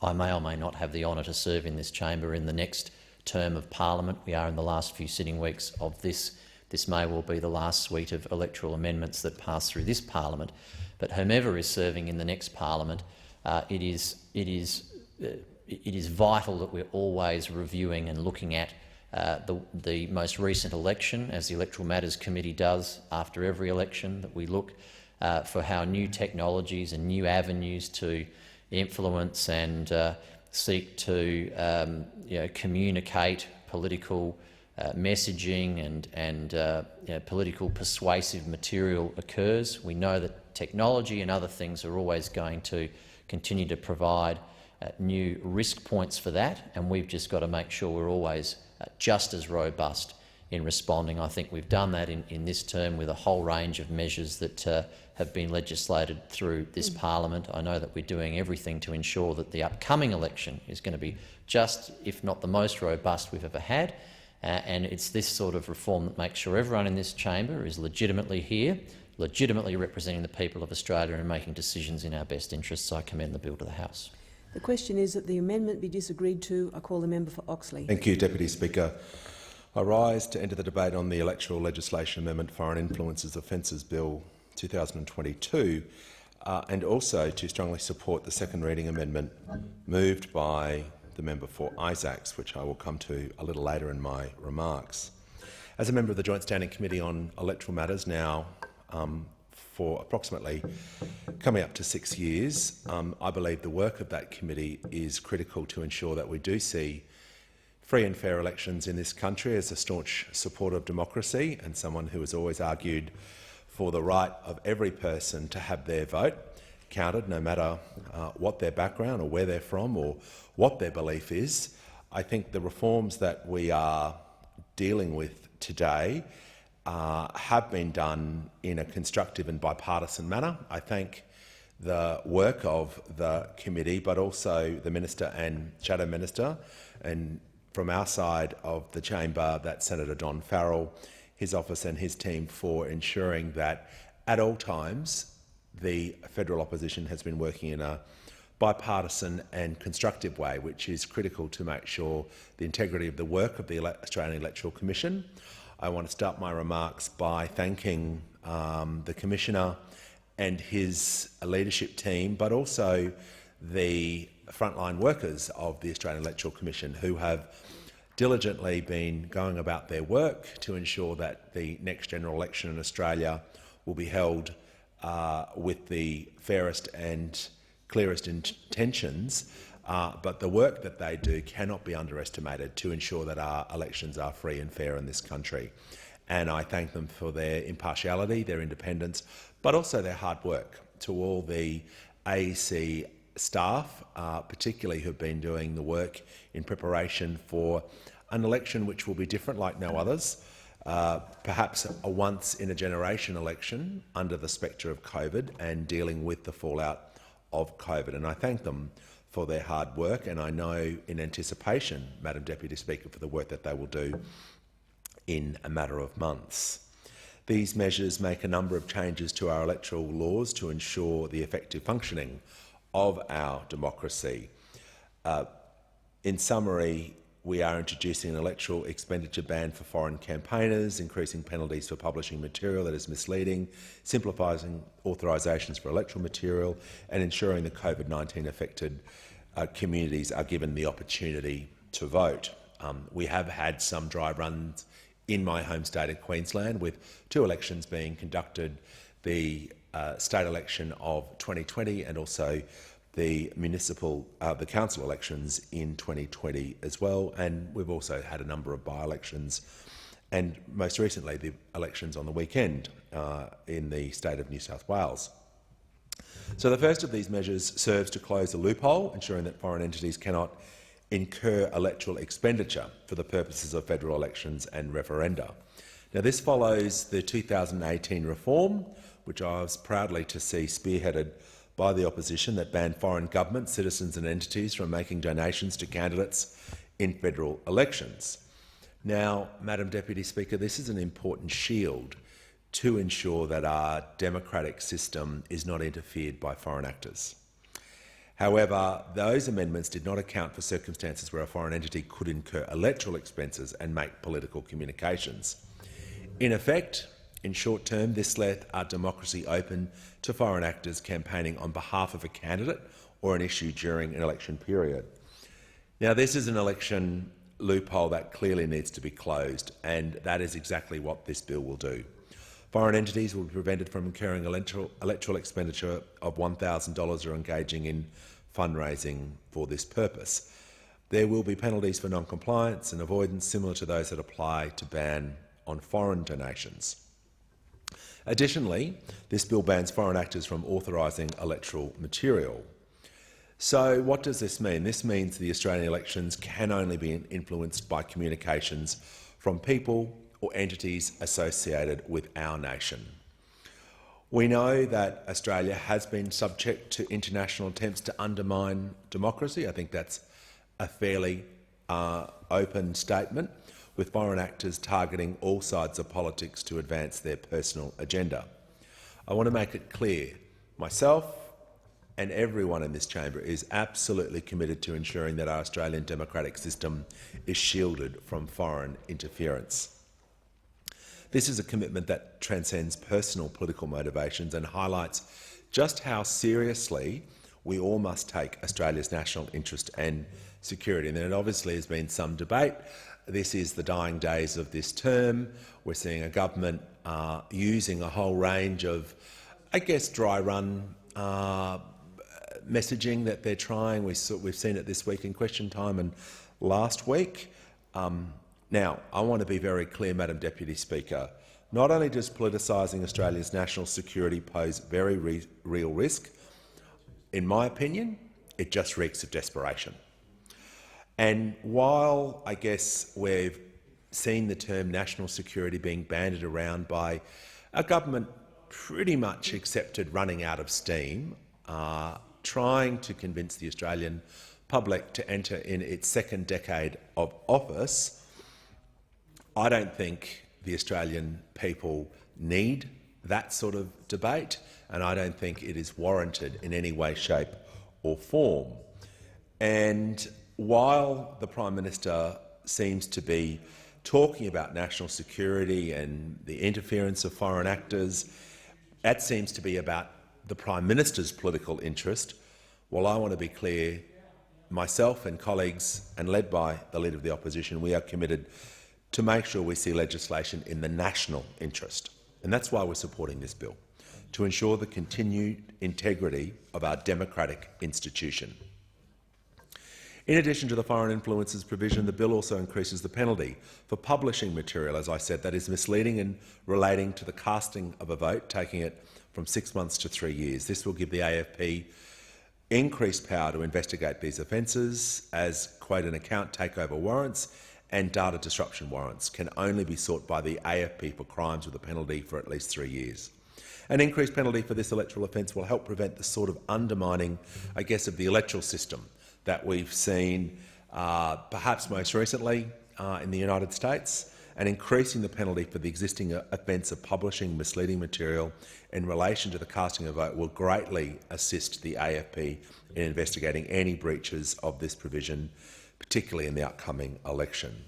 I may or may not have the honour to serve in this chamber in the next term of parliament. We are in the last few sitting weeks of this. This may well be the last suite of electoral amendments that pass through this parliament. But whomever is serving in the next parliament, it is vital that we're always reviewing and looking at the most recent election, as the Electoral Matters Committee does after every election, that we look for how new technologies and new avenues to influence and seek to communicate political messaging and political persuasive material occurs. We know that technology and other things are always going to continue to provide new risk points for that, and we've just got to make sure we're always just as robust in responding. I think we've done that in this term with a whole range of measures that have been legislated through this parliament. I know that we're doing everything to ensure that the upcoming election is going to be just, if not the most robust we've ever had, and it's this sort of reform that makes sure everyone in this chamber is legitimately here, legitimately representing the people of Australia and making decisions in our best interests. I commend the bill to the House. The question is that the amendment be disagreed to. I call the member for Oxley. Thank you, Deputy Speaker. I rise to enter the debate on the Electoral Legislation Amendment Foreign Influences Offences Bill 2022 and also to strongly support the second reading amendment moved by the member for Isaacs, which I will come to a little later in my remarks. As a member of the Joint Standing Committee on Electoral Matters now for approximately coming up to 6 years, I believe the work of that committee is critical to ensure that we do see free and fair elections in this country. As a staunch supporter of democracy and someone who has always argued for the right of every person to have their vote counted, no matter what their background or where they're from or what their belief is, I think the reforms that we are dealing with today have been done in a constructive and bipartisan manner. I thank the work of the committee, but also the Minister and Shadow Minister, and from our side of the chamber, that's Senator Don Farrell, his office and his team, for ensuring that at all times the federal opposition has been working in a bipartisan and constructive way, which is critical to make sure the integrity of the work of the Australian Electoral Commission. I want to start my remarks by thanking the Commissioner and his leadership team, but also the frontline workers of the Australian Electoral Commission who have diligently been going about their work to ensure that the next general election in Australia will be held with the fairest and clearest intentions, but the work that they do cannot be underestimated to ensure that our elections are free and fair in this country. And I thank them for their impartiality, their independence, but also their hard work. To all the AEC staff, particularly who've been doing the work in preparation for an election which will be different like no others, perhaps a once-in-a-generation election under the spectre of COVID and dealing with the fallout of COVID. And I thank them for their hard work, and I know in anticipation, Madam Deputy Speaker, for the work that they will do in a matter of months. These measures make a number of changes to our electoral laws to ensure the effective functioning of our democracy. In summary, we are introducing an electoral expenditure ban for foreign campaigners, increasing penalties for publishing material that is misleading, simplifying authorisations for electoral material, and ensuring that COVID-19 affected communities are given the opportunity to vote. We have had some dry runs in my home state of Queensland, with 2 elections being conducted, the state election of 2020 and also the council elections in 2020 as well. And we've also had a number of by-elections and most recently the elections on the weekend in the state of New South Wales. So the first of these measures serves to close a loophole, ensuring that foreign entities cannot incur electoral expenditure for the purposes of federal elections and referenda. Now, this follows the 2018 reform, which I was proudly to see spearheaded by the opposition, that banned foreign governments, citizens and entities from making donations to candidates in federal elections. Now, Madam Deputy Speaker, this is an important shield to ensure that our democratic system is not interfered by foreign actors. However, those amendments did not account for circumstances where a foreign entity could incur electoral expenses and make political communications. In effect, in short term, this left our democracy open to foreign actors campaigning on behalf of a candidate or an issue during an election period. Now, this is an election loophole that clearly needs to be closed, and that is exactly what this bill will do. Foreign entities will be prevented from incurring electoral expenditure of $1,000 or engaging in fundraising for this purpose. There will be penalties for non-compliance and avoidance similar to those that apply to ban on foreign donations. Additionally, this bill bans foreign actors from authorising electoral material. So what does this mean? This means the Australian elections can only be influenced by communications from people or entities associated with our nation. We know that Australia has been subject to international attempts to undermine democracy. I think that's a fairly open statement, with foreign actors targeting all sides of politics to advance their personal agenda. I want to make it clear, myself and everyone in this chamber is absolutely committed to ensuring that our Australian democratic system is shielded from foreign interference. This is a commitment that transcends personal political motivations and highlights just how seriously we all must take Australia's national interest and security. And there obviously has been some debate. This is the dying days of this term. We're seeing a government using a whole range of, I guess, dry-run messaging that they're trying. We've seen it this week in question time and last week. Now, I want to be very clear, Madam Deputy Speaker. Not only does politicising Australia's national security pose very real risk, in my opinion, it just reeks of desperation. And while I guess we've seen the term national security being bandied around by a government pretty much accepted running out of steam, trying to convince the Australian public to enter in its second decade of office, I don't think the Australian people need that sort of debate, and I don't think it is warranted in any way, shape or form. And while the Prime Minister seems to be talking about national security and the interference of foreign actors, that seems to be about the Prime Minister's political interest. Well, I want to be clear, myself and colleagues, and led by the Leader of the Opposition, we are committed to make sure we see legislation in the national interest. And that's why we're supporting this bill, to ensure the continued integrity of our democratic institution. In addition to the foreign influences provision, the bill also increases the penalty for publishing material, as I said, that is misleading and relating to the casting of a vote, taking it from 6 months to 3 years. This will give the AFP increased power to investigate these offences, as quote and account takeover warrants and data disruption warrants can only be sought by the AFP for crimes with a penalty for at least 3 years. An increased penalty for this electoral offence will help prevent the sort of undermining, I guess, of the electoral system that we've seen perhaps most recently in the United States, and increasing the penalty for the existing offence of publishing misleading material in relation to the casting of a vote will greatly assist the AFP in investigating any breaches of this provision, particularly in the upcoming election.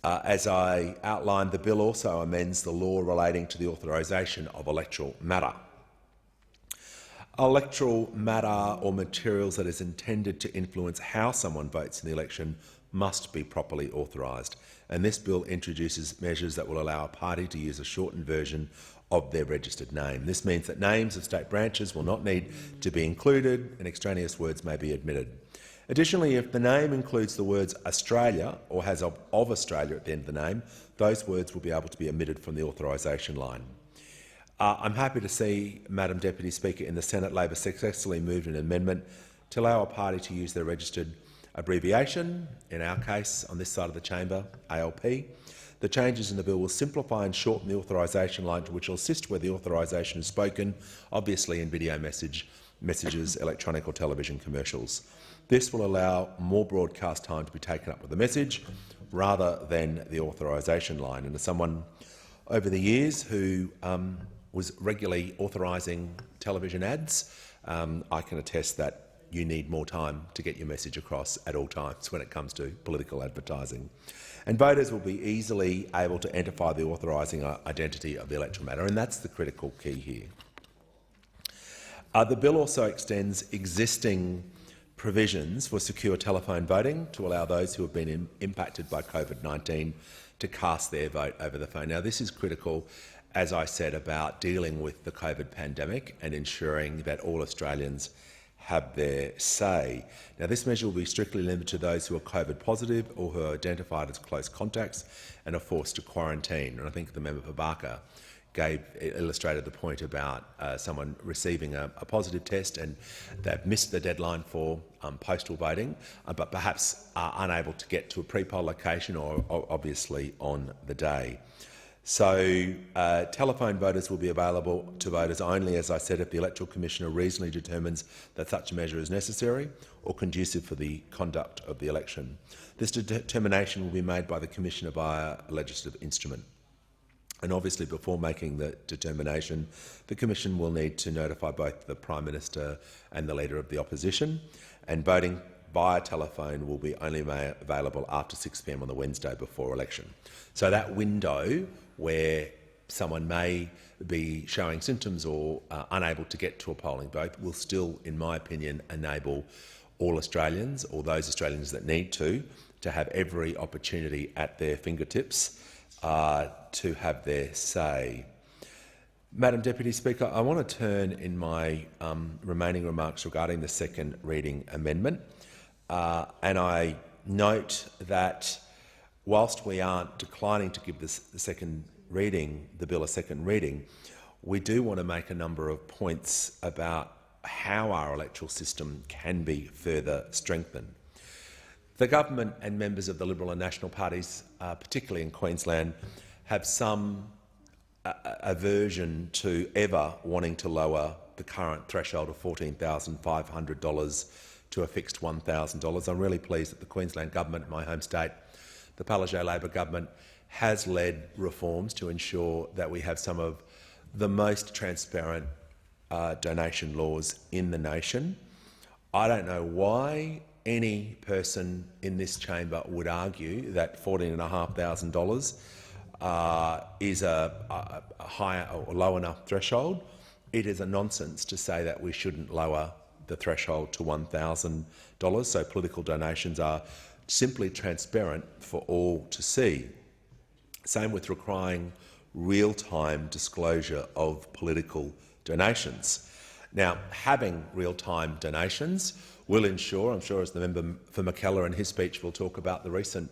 As I outlined, the bill also amends the law relating to the authorisation of electoral matter. Electoral matter or materials that is intended to influence how someone votes in the election must be properly authorised, and this bill introduces measures that will allow a party to use a shortened version of their registered name. This means that names of state branches will not need to be included and extraneous words may be omitted. Additionally, if the name includes the words Australia or has of Australia at the end of the name, those words will be able to be omitted from the authorisation line. I'm happy to see, Madam Deputy Speaker, in the Senate, Labor successfully moved an amendment to allow a party to use their registered abbreviation, in our case on this side of the chamber, ALP. The changes in the bill will simplify and shorten the authorisation line, which will assist where the authorisation is spoken, obviously in video messages, electronic or television commercials. This will allow more broadcast time to be taken up with the message rather than the authorisation line. And as someone over the years who was regularly authorising television ads. I can attest that you need more time to get your message across at all times when it comes to political advertising. And voters will be easily able to identify the authorising identity of the electoral matter, and that's the critical key here. The bill also extends existing provisions for secure telephone voting to allow those who have been impacted by COVID-19 to cast their vote over the phone. Now, this is critical, as I said, about dealing with the COVID pandemic and ensuring that all Australians have their say. Now, this measure will be strictly limited to those who are COVID positive or who are identified as close contacts and are forced to quarantine. And I think the member for Barker illustrated the point about someone receiving a positive test and they've missed the deadline for postal voting, but perhaps are unable to get to a pre-poll location or obviously on the day. So telephone voters will be available to voters only, as I said, if the Electoral Commissioner reasonably determines that such a measure is necessary or conducive for the conduct of the election. This determination will be made by the Commissioner via a legislative instrument. And obviously, before making the determination, the Commission will need to notify both the Prime Minister and the Leader of the Opposition, and voting via telephone will be only available after 6 p.m. on the Wednesday before election. So that window where someone may be showing symptoms or unable to get to a polling booth will still, in my opinion, enable all Australians, or those Australians that need to have every opportunity at their fingertips to have their say. Madam Deputy Speaker, I want to turn in my remaining remarks regarding the second reading amendment, and I note that whilst we aren't declining to give the bill a second reading, we do want to make a number of points about how our electoral system can be further strengthened. The government and members of the Liberal and National parties, particularly in Queensland, have some aversion to ever wanting to lower the current threshold of $14,500 to a fixed $1,000. I'm really pleased that the Queensland government, my home state, the Palaszczuk Labor government, has led reforms to ensure that we have some of the most transparent donation laws in the nation. I don't know why any person in this chamber would argue that $14,500 is a higher or low enough threshold. It is a nonsense to say that we shouldn't lower the threshold to $1,000, so political donations are simply transparent for all to see. Same with requiring real-time disclosure of political donations. Now, having real-time donations will ensure, I'm sure as the member for Mackellar in his speech will talk about the recent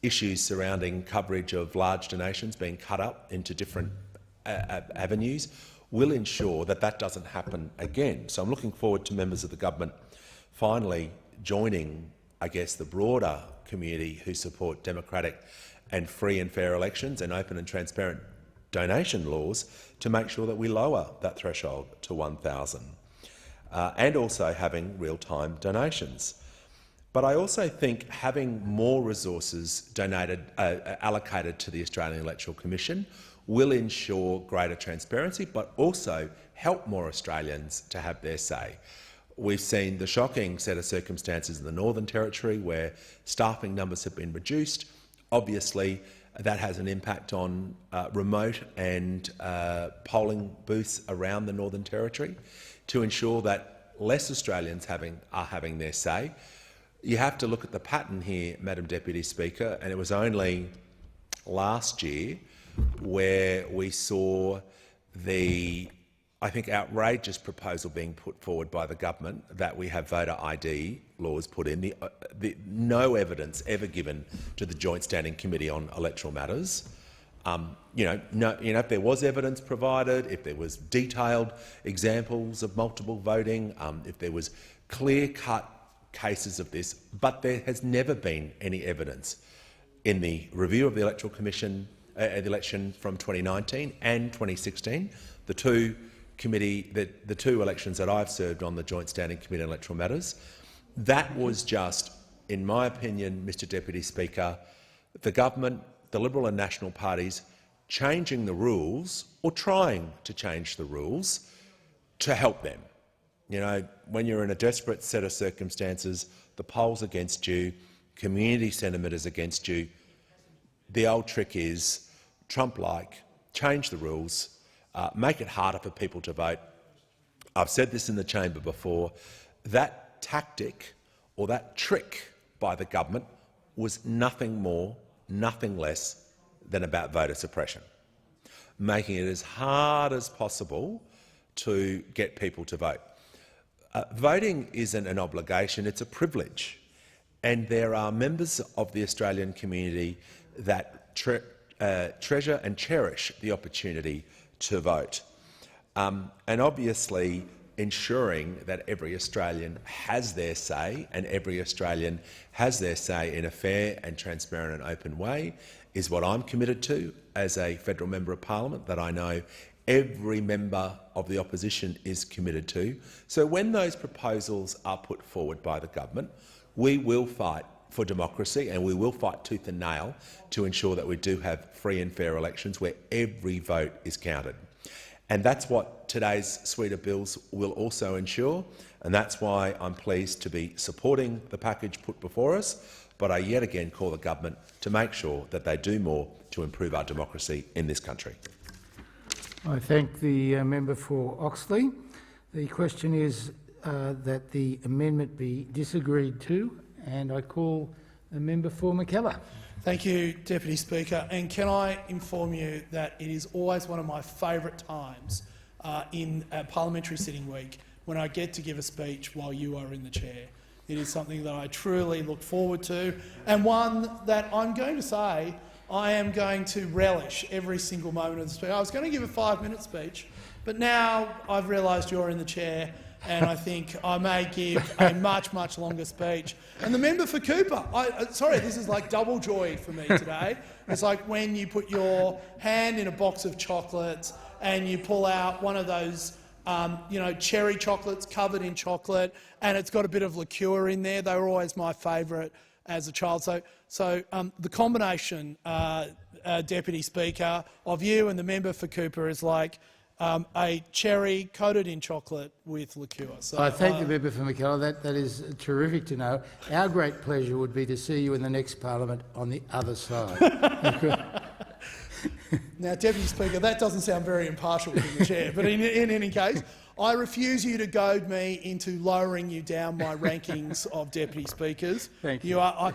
issues surrounding coverage of large donations being cut up into different avenues, will ensure that that doesn't happen again. So I'm looking forward to members of the government finally joining, I guess, the broader community who support democratic and free and fair elections and open and transparent donation laws to make sure that we lower that threshold to 1,000, and also having real-time donations. But I also think having more resources allocated to the Australian Electoral Commission will ensure greater transparency, but also help more Australians to have their say. We've seen the shocking set of circumstances in the Northern Territory where staffing numbers have been reduced. Obviously, that has an impact on remote and polling booths around the Northern Territory to ensure that less Australians are having their say. You have to look at the pattern here, Madam Deputy Speaker, and it was only last year where we saw the, I think, outrageous proposal being put forward by the government that we have voter ID laws put in. No evidence ever given to the Joint Standing Committee on Electoral Matters. If there was evidence provided, if there was detailed examples of multiple voting, if there was clear-cut cases of this, but there has never been any evidence in the review of the Electoral Commission, the election from 2019 and 2016, the two elections that I've served on the Joint Standing Committee on Electoral Matters. That was just, in my opinion, Mr Deputy Speaker, the government, the Liberal and National parties changing the rules or trying to change the rules to help them. You know, when you're in a desperate set of circumstances, the polls against you, community sentiment is against you, the old trick is Trump-like, change the rules, make it harder for people to vote. I've said this in the chamber before, that tactic or that trick by the government was nothing more, nothing less than about voter suppression, making it as hard as possible to get people to vote. Voting isn't an obligation, it's a privilege. And there are members of the Australian community that treasure and cherish the opportunity to vote. And obviously ensuring that every Australian has their say and every Australian has their say in a fair and transparent and open way is what I'm committed to as a federal member of parliament, that I know every member of the opposition is committed to. So when those proposals are put forward by the government, we will fight for democracy and we will fight tooth and nail to ensure that we do have free and fair elections where every vote is counted. And that's what today's suite of bills will also ensure, and that's why I'm pleased to be supporting the package put before us, but I yet again call the government to make sure that they do more to improve our democracy in this country. I thank the member for Oxley. The question is that the amendment be disagreed to, and I call the member for Mackellar. Thank you, Deputy Speaker. And can I inform you that it is always one of my favourite times in a parliamentary sitting week when I get to give a speech while you are in the chair. It is something that I truly look forward to, and one that I'm going to say I am going to relish every single moment of the speech. I was going to give a 5-minute speech, but now I've realised you're in the chair, and I think I may give a much, much longer speech. And the member for Cooper, sorry, this is like double joy for me today. It's like when you put your hand in a box of chocolates and you pull out one of those cherry chocolates covered in chocolate, and it's got a bit of liqueur in there. They were always my favourite as a child. So the combination, Deputy Speaker, of you and the member for Cooper is like a cherry coated in chocolate with liqueur. So I thank the member for Mackellar. That is terrific to know. Our great pleasure would be to see you in the next parliament on the other side. Now, Deputy Speaker, that doesn't sound very impartial from the chair, but in any case, I refuse you to goad me into lowering you down my rankings of Deputy Speakers. Thank you. I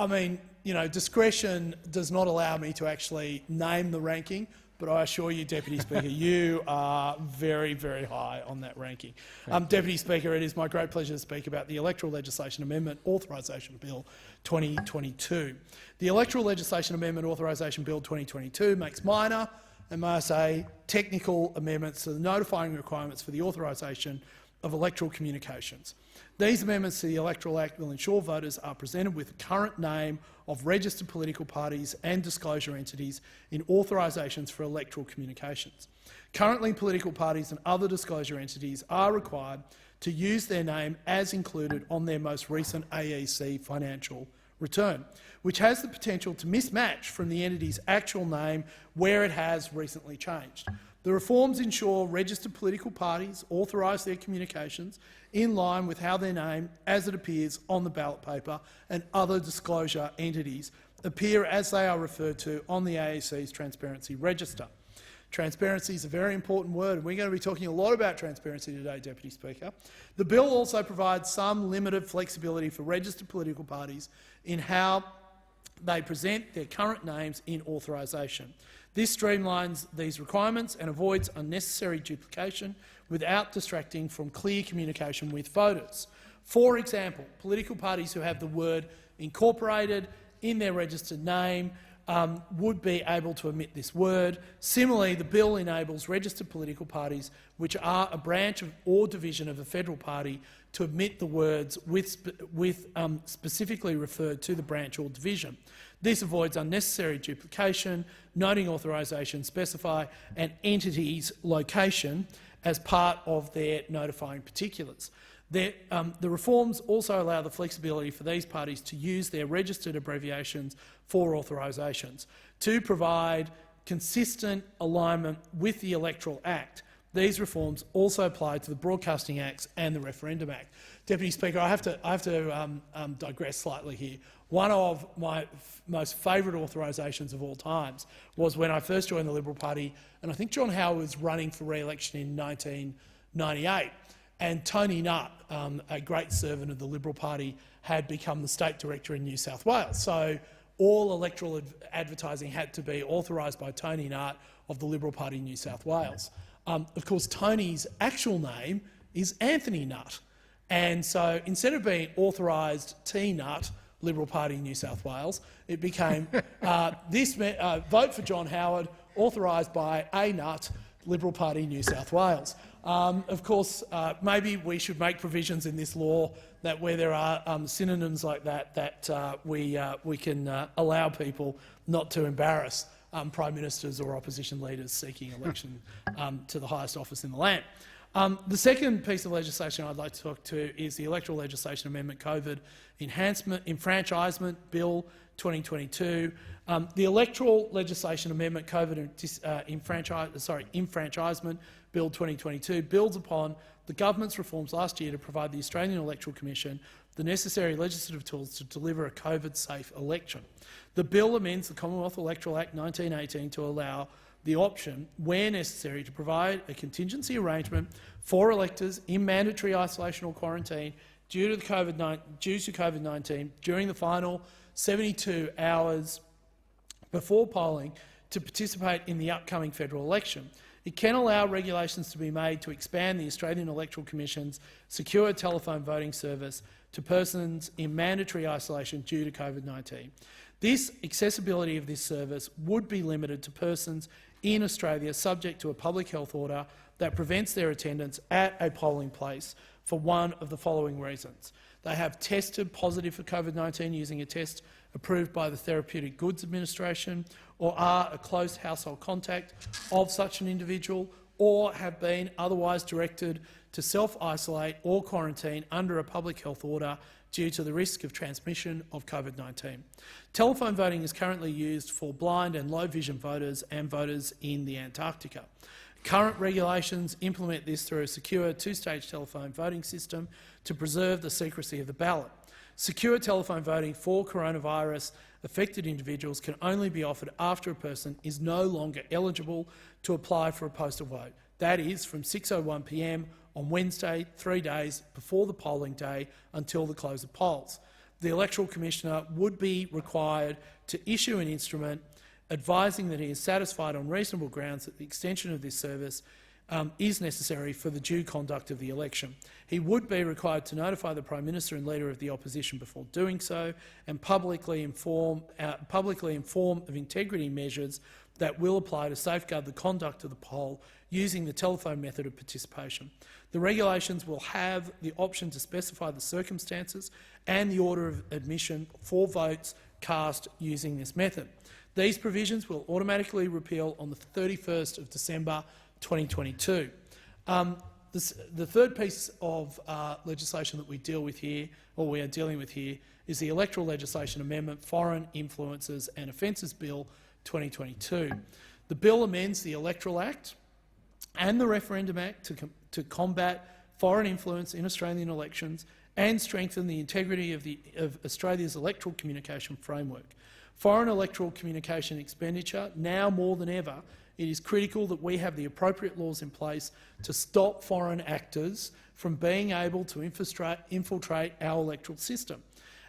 mean, discretion does not allow me to actually name the ranking, but I assure you, Deputy Speaker, you are very, very high on that ranking. Deputy Speaker, it is my great pleasure to speak about the Electoral Legislation Amendment Authorisation Bill 2022. The Electoral Legislation Amendment Authorisation Bill 2022 makes minor and, may I say, technical amendments to the notifying requirements for the authorisation of electoral communications. These amendments to the Electoral Act will ensure voters are presented with the current name of registered political parties and disclosure entities in authorisations for electoral communications. Currently, political parties and other disclosure entities are required to use their name as included on their most recent AEC financial return, which has the potential to mismatch from the entity's actual name where it has recently changed. The reforms ensure registered political parties authorise their communications in line with how their name, as it appears on the ballot paper, and other disclosure entities appear as they are referred to on the AEC's Transparency Register. Transparency is a very important word, and we're going to be talking a lot about transparency today, Deputy Speaker. The bill also provides some limited flexibility for registered political parties in how they present their current names in authorisation. This streamlines these requirements and avoids unnecessary duplication without distracting from clear communication with voters. For example, political parties who have the word incorporated in their registered name would be able to omit this word. Similarly, the bill enables registered political parties which are a branch of or division of a federal party to omit the words specifically referred to the branch or division. This avoids unnecessary duplication, noting authorisation specify an entity's location as part of their notifying particulars. The reforms also allow the flexibility for these parties to use their registered abbreviations for authorisations to provide consistent alignment with the Electoral Act, these reforms also apply to the Broadcasting Acts and the Referendum Act. Deputy Speaker, I have to digress slightly here. One of my most favourite authorisations of all times was when I first joined the Liberal Party, and I think John Howard was running for re-election in 1998, and Tony Nutt, a great servant of the Liberal Party, had become the State Director in New South Wales. So all electoral advertising had to be authorised by Tony Nutt of the Liberal Party in New South Wales. Of course, Tony's actual name is Anthony Nutt. And so instead of being authorised T Nutt, Liberal Party New South Wales, it became vote for John Howard, authorised by A Nutt, Liberal Party New South Wales. Of course, maybe we should make provisions in this law that where there are synonyms like that, we can allow people not to embarrass Prime Ministers or opposition leaders seeking election to the highest office in the land. The second piece of legislation I'd like to talk to is the Electoral Legislation Amendment COVID Enfranchisement Bill 2022. The Electoral Legislation Amendment COVID Enfranchisement Bill 2022 builds upon the government's reforms last year to provide the Australian Electoral Commission the necessary legislative tools to deliver a COVID-safe election. The bill amends the Commonwealth Electoral Act 1918 to allow the option, where necessary, to provide a contingency arrangement for electors in mandatory isolation or quarantine due to COVID-19 during the final 72 hours before polling to participate in the upcoming federal election. It can allow regulations to be made to expand the Australian Electoral Commission's secure telephone voting service to persons in mandatory isolation due to COVID-19. This accessibility of this service would be limited to persons in Australia subject to a public health order that prevents their attendance at a polling place for one of the following reasons. They have tested positive for COVID-19 using a test approved by the Therapeutic Goods Administration, or are a close household contact of such an individual, or have been otherwise directed to self-isolate or quarantine under a public health order due to the risk of transmission of COVID-19. Telephone voting is currently used for blind and low vision voters and voters in the Antarctica. Current regulations implement this through a secure two-stage telephone voting system to preserve the secrecy of the ballot. Secure telephone voting for coronavirus-affected individuals can only be offered after a person is no longer eligible to apply for a postal vote. That is, from 6:01 p.m. on Wednesday, 3 days before the polling day until the close of polls. The Electoral Commissioner would be required to issue an instrument advising that he is satisfied on reasonable grounds that the extension of this service is necessary for the due conduct of the election. He would be required to notify the Prime Minister and Leader of the Opposition before doing so, and publicly inform of integrity measures that will apply to safeguard the conduct of the poll using the telephone method of participation. The regulations will have the option to specify the circumstances and the order of admission for votes cast using this method. These provisions will automatically repeal on the 31st of December 2022. The third piece of legislation that we deal with here, or we are dealing with here, is the Electoral Legislation Amendment Foreign Influences and Offences Bill 2022. The bill amends the Electoral Act and the Referendum Act to combat foreign influence in Australian elections and strengthen the integrity of Australia's electoral communication framework. Foreign electoral communication expenditure, now more than ever, it is critical that we have the appropriate laws in place to stop foreign actors from being able to infiltrate our electoral system.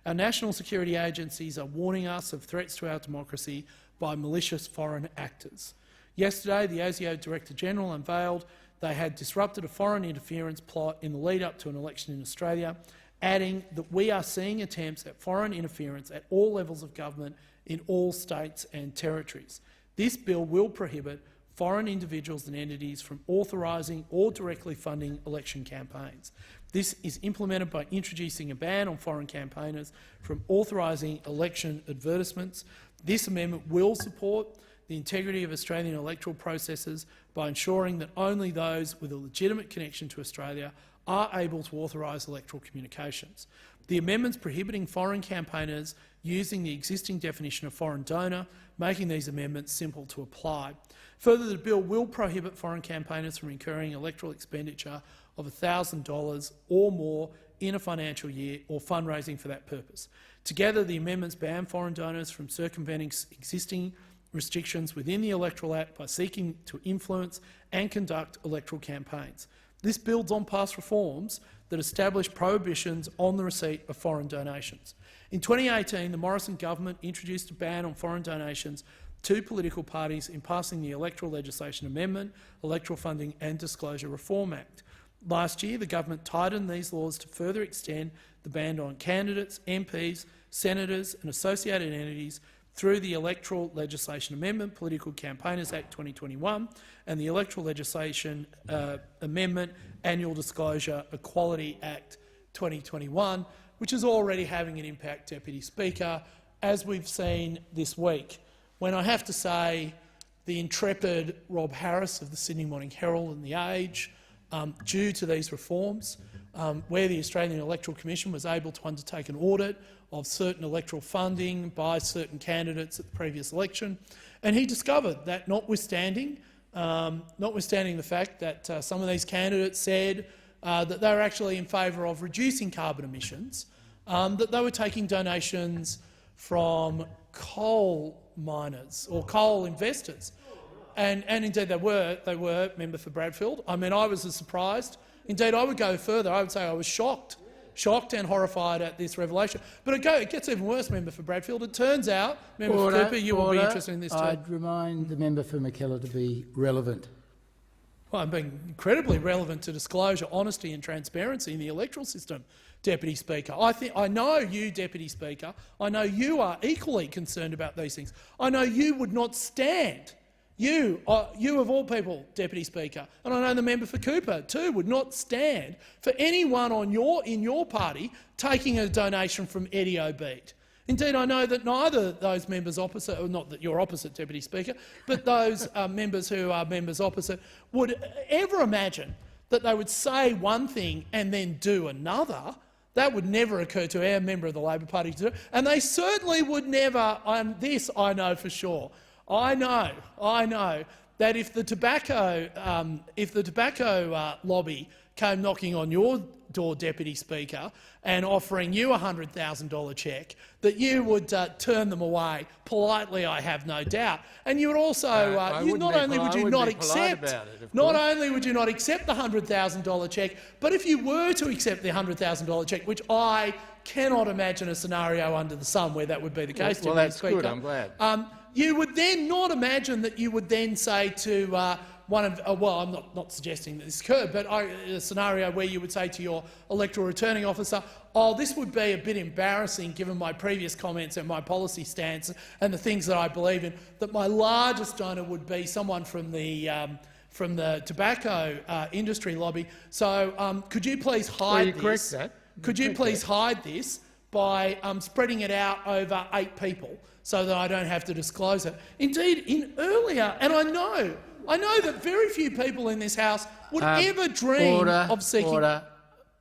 Our national security agencies are warning us of threats to our democracy by malicious foreign actors. Yesterday, the ASIO Director-General unveiled they had disrupted a foreign interference plot in the lead-up to an election in Australia, adding that we are seeing attempts at foreign interference at all levels of government in all states and territories. This bill will prohibit foreign individuals and entities from authorising or directly funding election campaigns. This is implemented by introducing a ban on foreign campaigners from authorising election advertisements. This amendment will support the integrity of Australian electoral processes by ensuring that only those with a legitimate connection to Australia are able to authorise electoral communications. The amendments prohibiting foreign campaigners using the existing definition of foreign donor, making these amendments simple to apply. Further, the bill will prohibit foreign campaigners from incurring electoral expenditure of $1,000 or more in a financial year or fundraising for that purpose. Together, the amendments ban foreign donors from circumventing existing restrictions within the Electoral Act by seeking to influence and conduct electoral campaigns. This builds on past reforms that established prohibitions on the receipt of foreign donations. In 2018, the Morrison government introduced a ban on foreign donations to political parties in passing the Electoral Legislation Amendment, Electoral Funding and Disclosure Reform Act. Last year, the government tightened these laws to further extend the ban on candidates, MPs, senators and associated entities through the Electoral Legislation Amendment, Political Campaigners Act 2021 and the Electoral Legislation Amendment, Annual Disclosure Equality Act 2021, which is already having an impact, Deputy Speaker, as we've seen this week, when I have to say the intrepid Rob Harris of the Sydney Morning Herald and The Age, due to these reforms, where the Australian Electoral Commission was able to undertake an audit of certain electoral funding by certain candidates at the previous election, and he discovered that notwithstanding the fact that some of these candidates said that they were actually in favour of reducing carbon emissions, that they were taking donations from coal miners or coal investors. And indeed they were, Member for Bradfield. I mean, I was as surprised. Indeed, I would go further. I would say I was shocked and horrified at this revelation. But it gets even worse, Member for Bradfield. It turns out, Member for Cooper, you will be interested in this too. I'd remind the member for McKellar to be relevant. Well, I'm being incredibly relevant to disclosure, honesty and transparency in the electoral system, Deputy Speaker. I know you, Deputy Speaker. I know you are equally concerned about these things. I know you would not stand. You of all people, Deputy Speaker, and I know the member for Cooper too, would not stand for anyone in your party taking a donation from Eddie Obeid. Indeed, I know that neither those members opposite, or not that you're opposite, Deputy Speaker, but those members who are members opposite would ever imagine that they would say one thing and then do another. That would never occur to our member of the Labor Party to do, and they certainly would never. This I know for sure. I know that if the tobacco lobby came knocking on your door, Deputy Speaker, and offering you a $100,000 cheque, that you would turn them away politely, I have no doubt. And you would also not only would you not accept the $100,000 cheque, but if you were to accept the $100,000 cheque, which I cannot imagine a scenario under the sun where that would be the case, well, Deputy that's Speaker. good. I'm glad. You would then not imagine that you would then say to one of well, I'm not suggesting that this occurred, but a scenario where you would say to your electoral returning officer, "Oh, this would be a bit embarrassing given my previous comments and my policy stance and the things that I believe in. That my largest donor would be someone from the tobacco industry lobby. So could you please hide this? Could you please hide this by spreading it out over 8 people?" So that I don't have to disclose it. Indeed, in earlier, and I know that very few people in this House would ever dream of seeking... Order.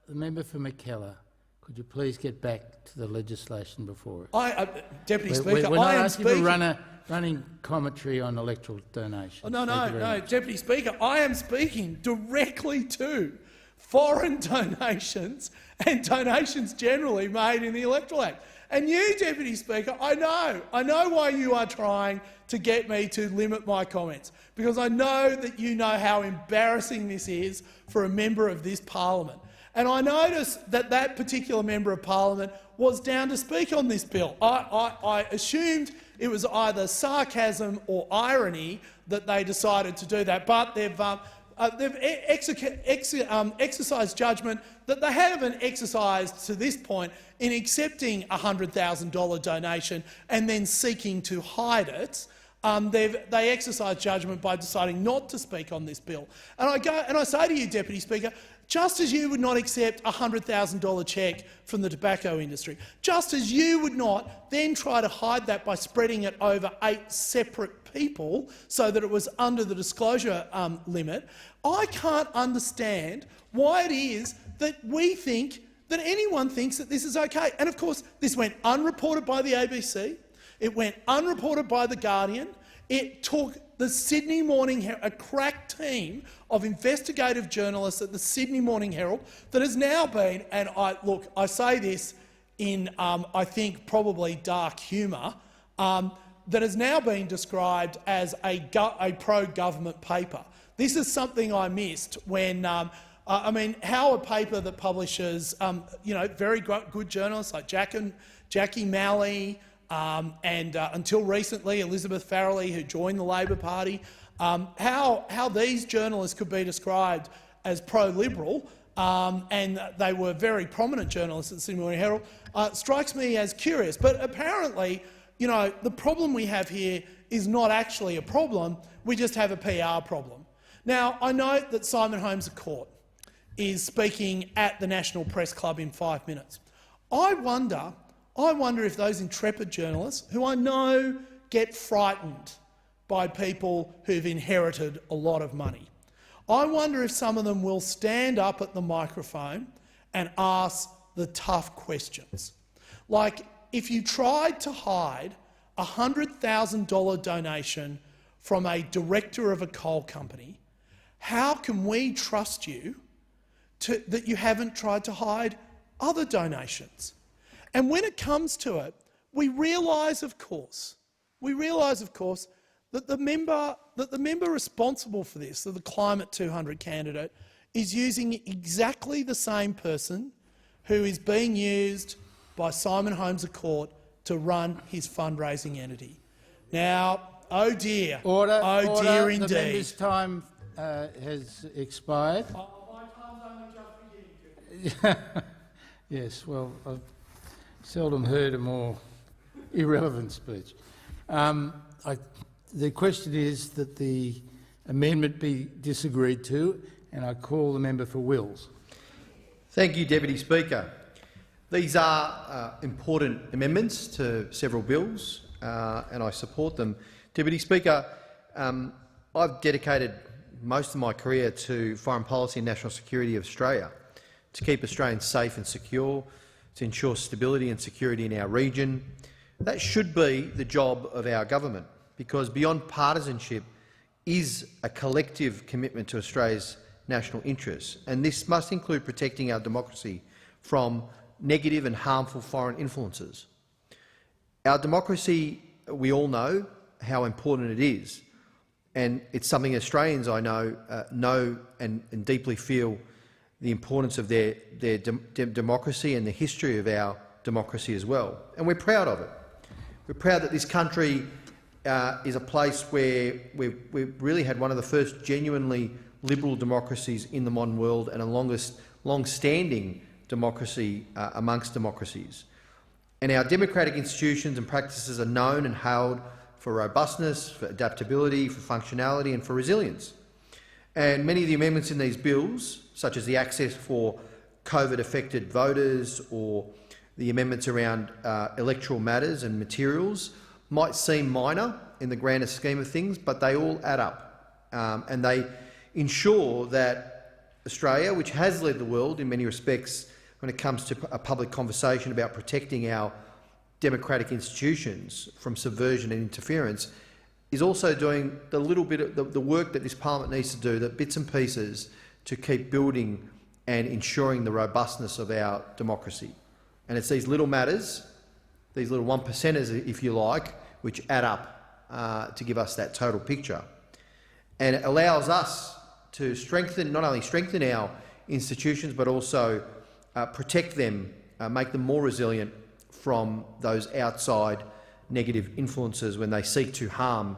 The member for McKellar, could you please get back to the legislation before us? Deputy Speaker, we're not I am asking speaking... for running commentary on electoral donations. Oh, no, Deputy Speaker, I am speaking directly to foreign donations and donations generally made in the Electoral Act. And you, Deputy Speaker, I know why you are trying to get me to limit my comments, because I know that you know how embarrassing this is for a member of this parliament. And I noticed that that particular member of parliament was down to speak on this bill. I assumed it was either sarcasm or irony that they decided to do that, but they've exercised judgment that they haven't exercised to this point in accepting a $100,000 donation and then seeking to hide it. They exercise judgment by deciding not to speak on this bill. And I say to you, Deputy Speaker, just as you would not accept a $100,000 cheque from the tobacco industry, just as you would not then try to hide that by spreading it over 8 separate people so that it was under the disclosure limit, I can't understand why it is that we think that anyone thinks that this is okay. And of course, this went unreported by the ABC. It went unreported by The Guardian. It took the Sydney Morning Herald, a crack team of investigative journalists at the Sydney Morning Herald that has now been, and I say this in, I think, probably dark humour, that has now been described as a pro-government paper. This is something I missed when, how a paper that publishes, very good journalists like Jackie Malley, and until recently Elizabeth Farrelly, who joined the Labor Party, how these journalists could be described as pro-Liberal, and they were very prominent journalists at the Sydney Morning Herald, strikes me as curious. But apparently, the problem we have here is not actually a problem, we just have a PR problem. Now, I note that Simon Holmes à Court is speaking at the National Press Club in 5 minutes. I wonder if those intrepid journalists, who I know get frightened by people who've inherited a lot of money, I wonder if some of them will stand up at the microphone and ask the tough questions. Like, if you tried to hide a $100,000 donation from a director of a coal company, how can we trust you that you haven't tried to hide other donations? And when it comes to it, we realise, of course, that the member responsible for this, the Climate 200 candidate, is using exactly the same person who is being used by Simon Holmes à Court to run his fundraising entity. Now, oh dear, Order, oh order, dear indeed. The member's time has expired. My time's only just beginning. Yes, well, I've seldom heard a more irrelevant speech. The question is that the amendment be disagreed to, and I call the member for Wills. Thank you, Deputy Speaker. These are important amendments to several bills, and I support them. Deputy Speaker, I've dedicated most of my career to foreign policy and national security of Australia, to keep Australians safe and secure, to ensure stability and security in our region. That should be the job of our government, because beyond partisanship is a collective commitment to Australia's national interests, and this must include protecting our democracy from negative and harmful foreign influences. Our democracy, we all know how important it is, and it's something Australians, I know and deeply feel the importance of their democracy and the history of our democracy as well. And we're proud of it. We're proud that this country is a place where we've really had one of the first genuinely liberal democracies in the modern world and a long-standing democracy amongst democracies. And our democratic institutions and practices are known and hailed for robustness, for adaptability, for functionality and for resilience. And many of the amendments in these bills, such as the access for COVID-affected voters or the amendments around electoral matters and materials, might seem minor in the grander scheme of things, but they all add up. And they ensure that Australia, which has led the world in many respects when it comes to a public conversation about protecting our democratic institutions from subversion and interference, is also doing the little bit of the work that this parliament needs to do, the bits and pieces to keep building and ensuring the robustness of our democracy. And it's these little matters, these little 1%ers, if you like, which add up to give us that total picture. And it allows us to not only strengthen our institutions, but also protect them, make them more resilient from those outside negative influences when they seek to harm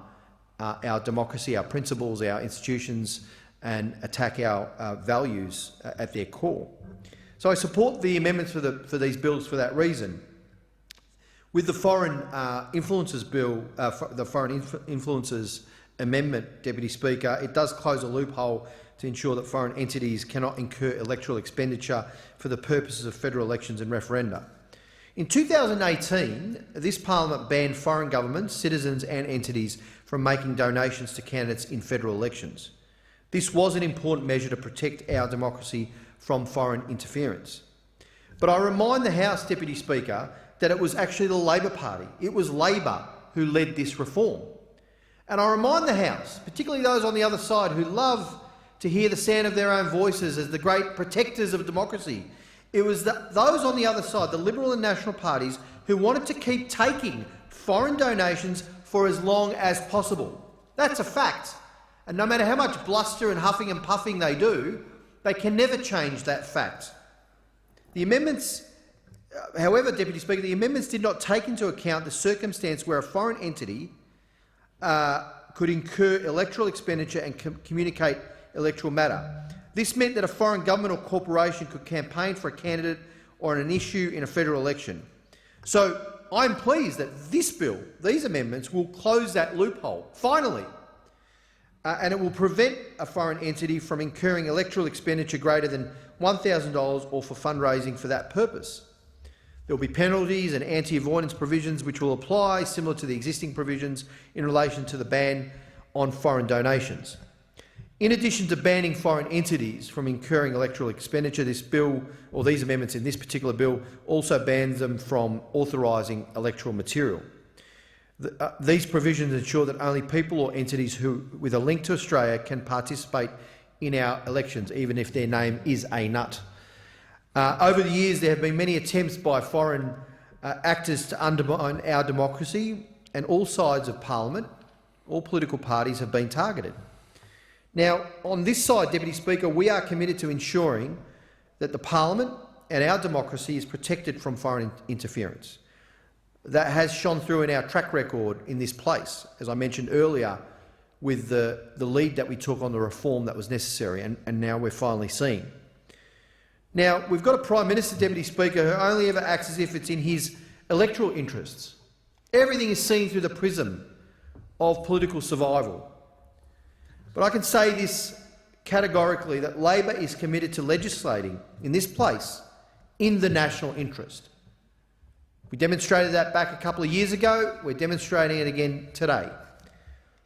our democracy, our principles, our institutions, and attack our values at their core. So I support the amendments for these bills for that reason. With the Foreign Influences Bill, the Foreign Influences Amendment, Deputy Speaker, it does close a loophole to ensure that foreign entities cannot incur electoral expenditure for the purposes of federal elections and referenda. In 2018, this parliament banned foreign governments, citizens and entities from making donations to candidates in federal elections. This was an important measure to protect our democracy from foreign interference. But I remind the House, Deputy Speaker, that it was actually the Labor Party. It was Labor who led this reform. And I remind the House, particularly those on the other side who love to hear the sound of their own voices as the great protectors of democracy, it was those on the other side, the Liberal and National parties, who wanted to keep taking foreign donations for as long as possible. That's a fact. And no matter how much bluster and huffing and puffing they do, they can never change that fact. The amendments, however, Deputy Speaker, the amendments did not take into account the circumstance where a foreign entity could incur electoral expenditure and communicate electoral matter. This meant that a foreign government or corporation could campaign for a candidate or an issue in a federal election. So I'm pleased that this bill, these amendments, will close that loophole, finally, and it will prevent a foreign entity from incurring electoral expenditure greater than $1,000 or for fundraising for that purpose. There will be penalties and anti-avoidance provisions which will apply, similar to the existing provisions in relation to the ban on foreign donations. In addition to banning foreign entities from incurring electoral expenditure, this bill, or these amendments in this particular bill, also bans them from authorising electoral material. These provisions ensure that only people or entities with a link to Australia can participate in our elections, even if their name is a nut. Over the years, there have been many attempts by foreign actors to undermine our democracy, and all sides of parliament, all political parties have been targeted. Now, on this side, Deputy Speaker, we are committed to ensuring that the parliament and our democracy is protected from foreign interference. That has shone through in our track record in this place, as I mentioned earlier, with the lead that we took on the reform that was necessary, and now we're finally seeing. Now, we've got a Prime Minister, Deputy Speaker, who only ever acts as if it's in his electoral interests. Everything is seen through the prism of political survival. But I can say this categorically, that Labor is committed to legislating in this place in the national interest. We demonstrated that back a couple of years ago. We're demonstrating it again today.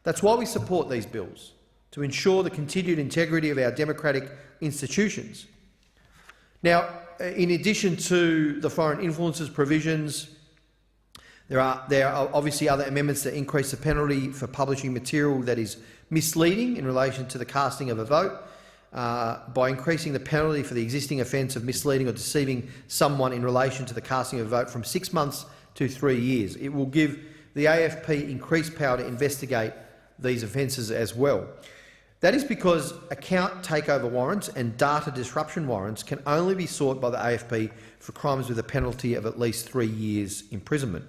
That's why we support these bills, to ensure the continued integrity of our democratic institutions. Now, in addition to the foreign influences provisions, there are obviously other amendments that increase the penalty for publishing material that is misleading in relation to the casting of a vote, by increasing the penalty for the existing offence of misleading or deceiving someone in relation to the casting of a vote from 6 months to 3 years. It will give the AFP increased power to investigate these offences as well. That is because account takeover warrants and data disruption warrants can only be sought by the AFP for crimes with a penalty of at least 3 years imprisonment.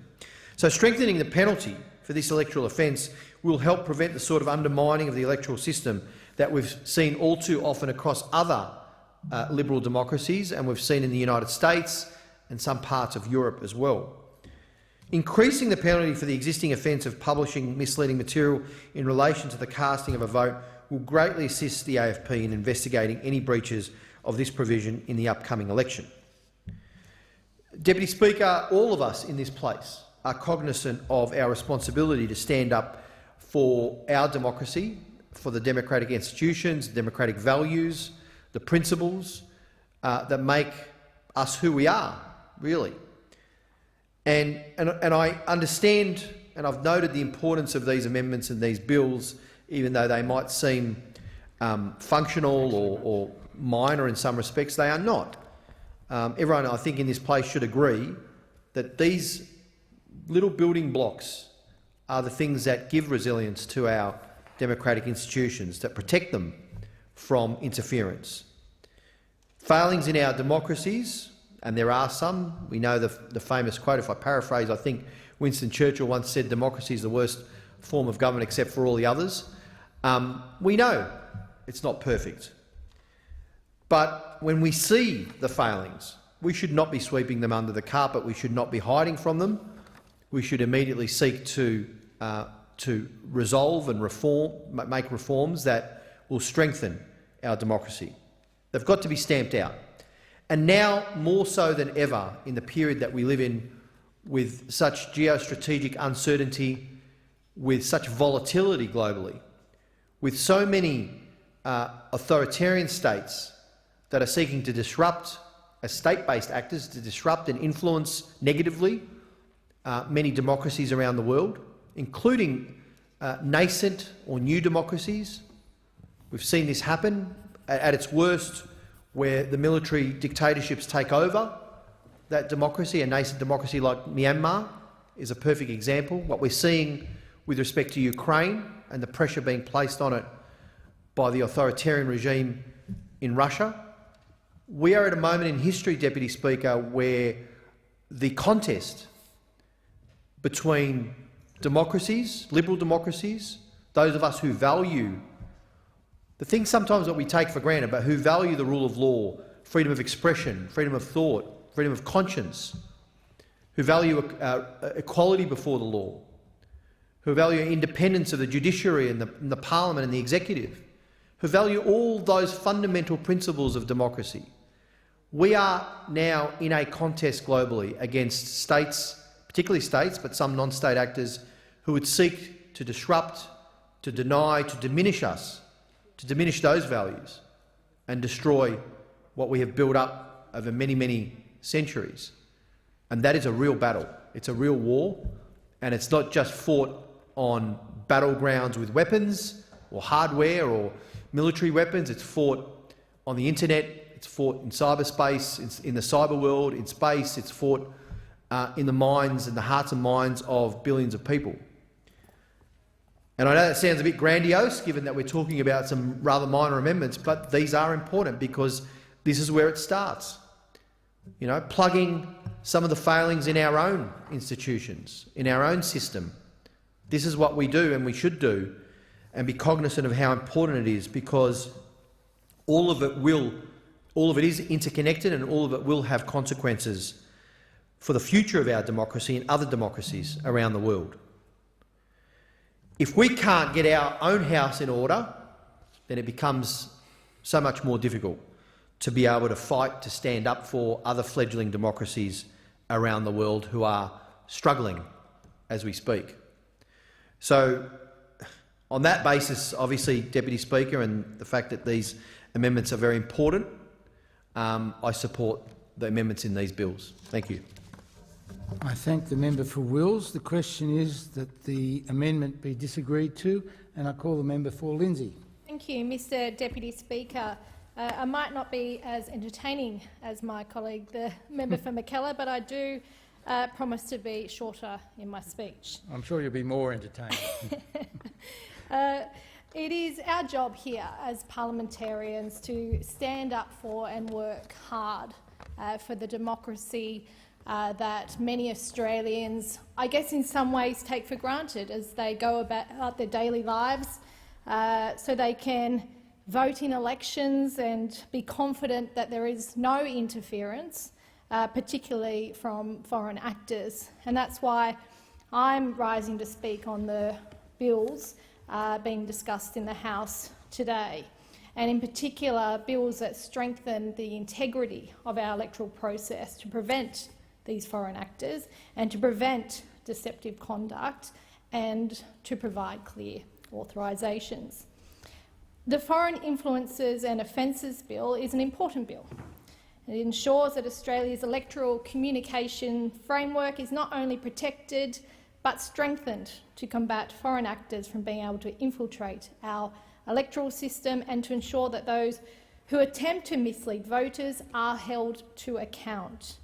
So strengthening the penalty for this electoral offence will help prevent the sort of undermining of the electoral system that we've seen all too often across other liberal democracies, and we've seen in the United States and some parts of Europe as well. Increasing the penalty for the existing offence of publishing misleading material in relation to the casting of a vote will greatly assist the AFP in investigating any breaches of this provision in the upcoming election. Deputy Speaker, all of us in this place are cognisant of our responsibility to stand up for our democracy, for the democratic institutions, democratic values, the principles that make us who we are, really. And I understand, and I've noted the importance of these amendments and these bills, even though they might seem functional or minor in some respects, they are not. Everyone, I think, in this place should agree that these little building blocks are the things that give resilience to our democratic institutions, that protect them from interference. Failings in our democracies, and there are some, we know the famous quote, if I paraphrase, I think Winston Churchill once said, democracy is the worst form of government except for all the others. We know it's not perfect. But when we see the failings, we should not be sweeping them under the carpet. We should not be hiding from them. We should immediately seek to resolve and make reforms that will strengthen our democracy. They've got to be stamped out. And now, more so than ever, in the period that we live in, with such geostrategic uncertainty, with such volatility globally, with so many authoritarian states that are seeking to disrupt, as state-based actors, to disrupt and influence negatively many democracies around the world, including nascent or new democracies. We've seen this happen at its worst, where the military dictatorships take over that democracy. A nascent democracy like Myanmar is a perfect example. What we're seeing with respect to Ukraine and the pressure being placed on it by the authoritarian regime in Russia. We are at a moment in history, Deputy Speaker, where the contest between democracies, liberal democracies, those of us who value the things sometimes that we take for granted, but who value the rule of law, freedom of expression, freedom of thought, freedom of conscience, who value equality before the law, who value independence of the judiciary and the parliament and the executive, who value all those fundamental principles of democracy. We are now in a contest globally against states, particularly states, but some non-state actors who would seek to disrupt, to deny, to diminish us, to diminish those values and destroy what we have built up over many, many centuries. And that is a real battle. It's a real war, and it's not just fought on battlegrounds with weapons or hardware or military weapons. It's fought on the internet, it's fought in cyberspace, it's in the cyber world, in space, it's fought in the minds and the hearts and minds of billions of people. And I know that sounds a bit grandiose, given that we're talking about some rather minor amendments, but these are important because this is where it starts. You know, plugging some of the failings in our own institutions, in our own system. This is what we do and we should do, and be cognizant of how important it is, because all of it is interconnected, and all of it will have consequences for the future of our democracy and other democracies around the world. If we can't get our own house in order, then it becomes so much more difficult to be able to fight to stand up for other fledgling democracies around the world who are struggling as we speak. So, on that basis, obviously, Deputy Speaker, and the fact that these amendments are very important, I support the amendments in these bills. Thank you. I thank the member for Wills. The question is that the amendment be disagreed to, and I call the member for Lindsay. Thank you, Mr Deputy Speaker. I might not be as entertaining as my colleague, the member for Mackellar, but I do promise to be shorter in my speech. I'm sure you'll be more entertaining. It is our job here as parliamentarians to stand up for and work hard for the democracy that many Australians, I guess in some ways, take for granted as they go about their daily lives, so they can vote in elections and be confident that there is no interference, particularly from foreign actors. And that's why I'm rising to speak on the bills being discussed in the House today, and in particular bills that strengthen the integrity of our electoral process to prevent these foreign actors and to prevent deceptive conduct and to provide clear authorisations. The Foreign Influences and Offences Bill is an important bill. It ensures that Australia's electoral communication framework is not only protected but strengthened to combat foreign actors from being able to infiltrate our electoral system, and to ensure that those who attempt to mislead voters are held to account.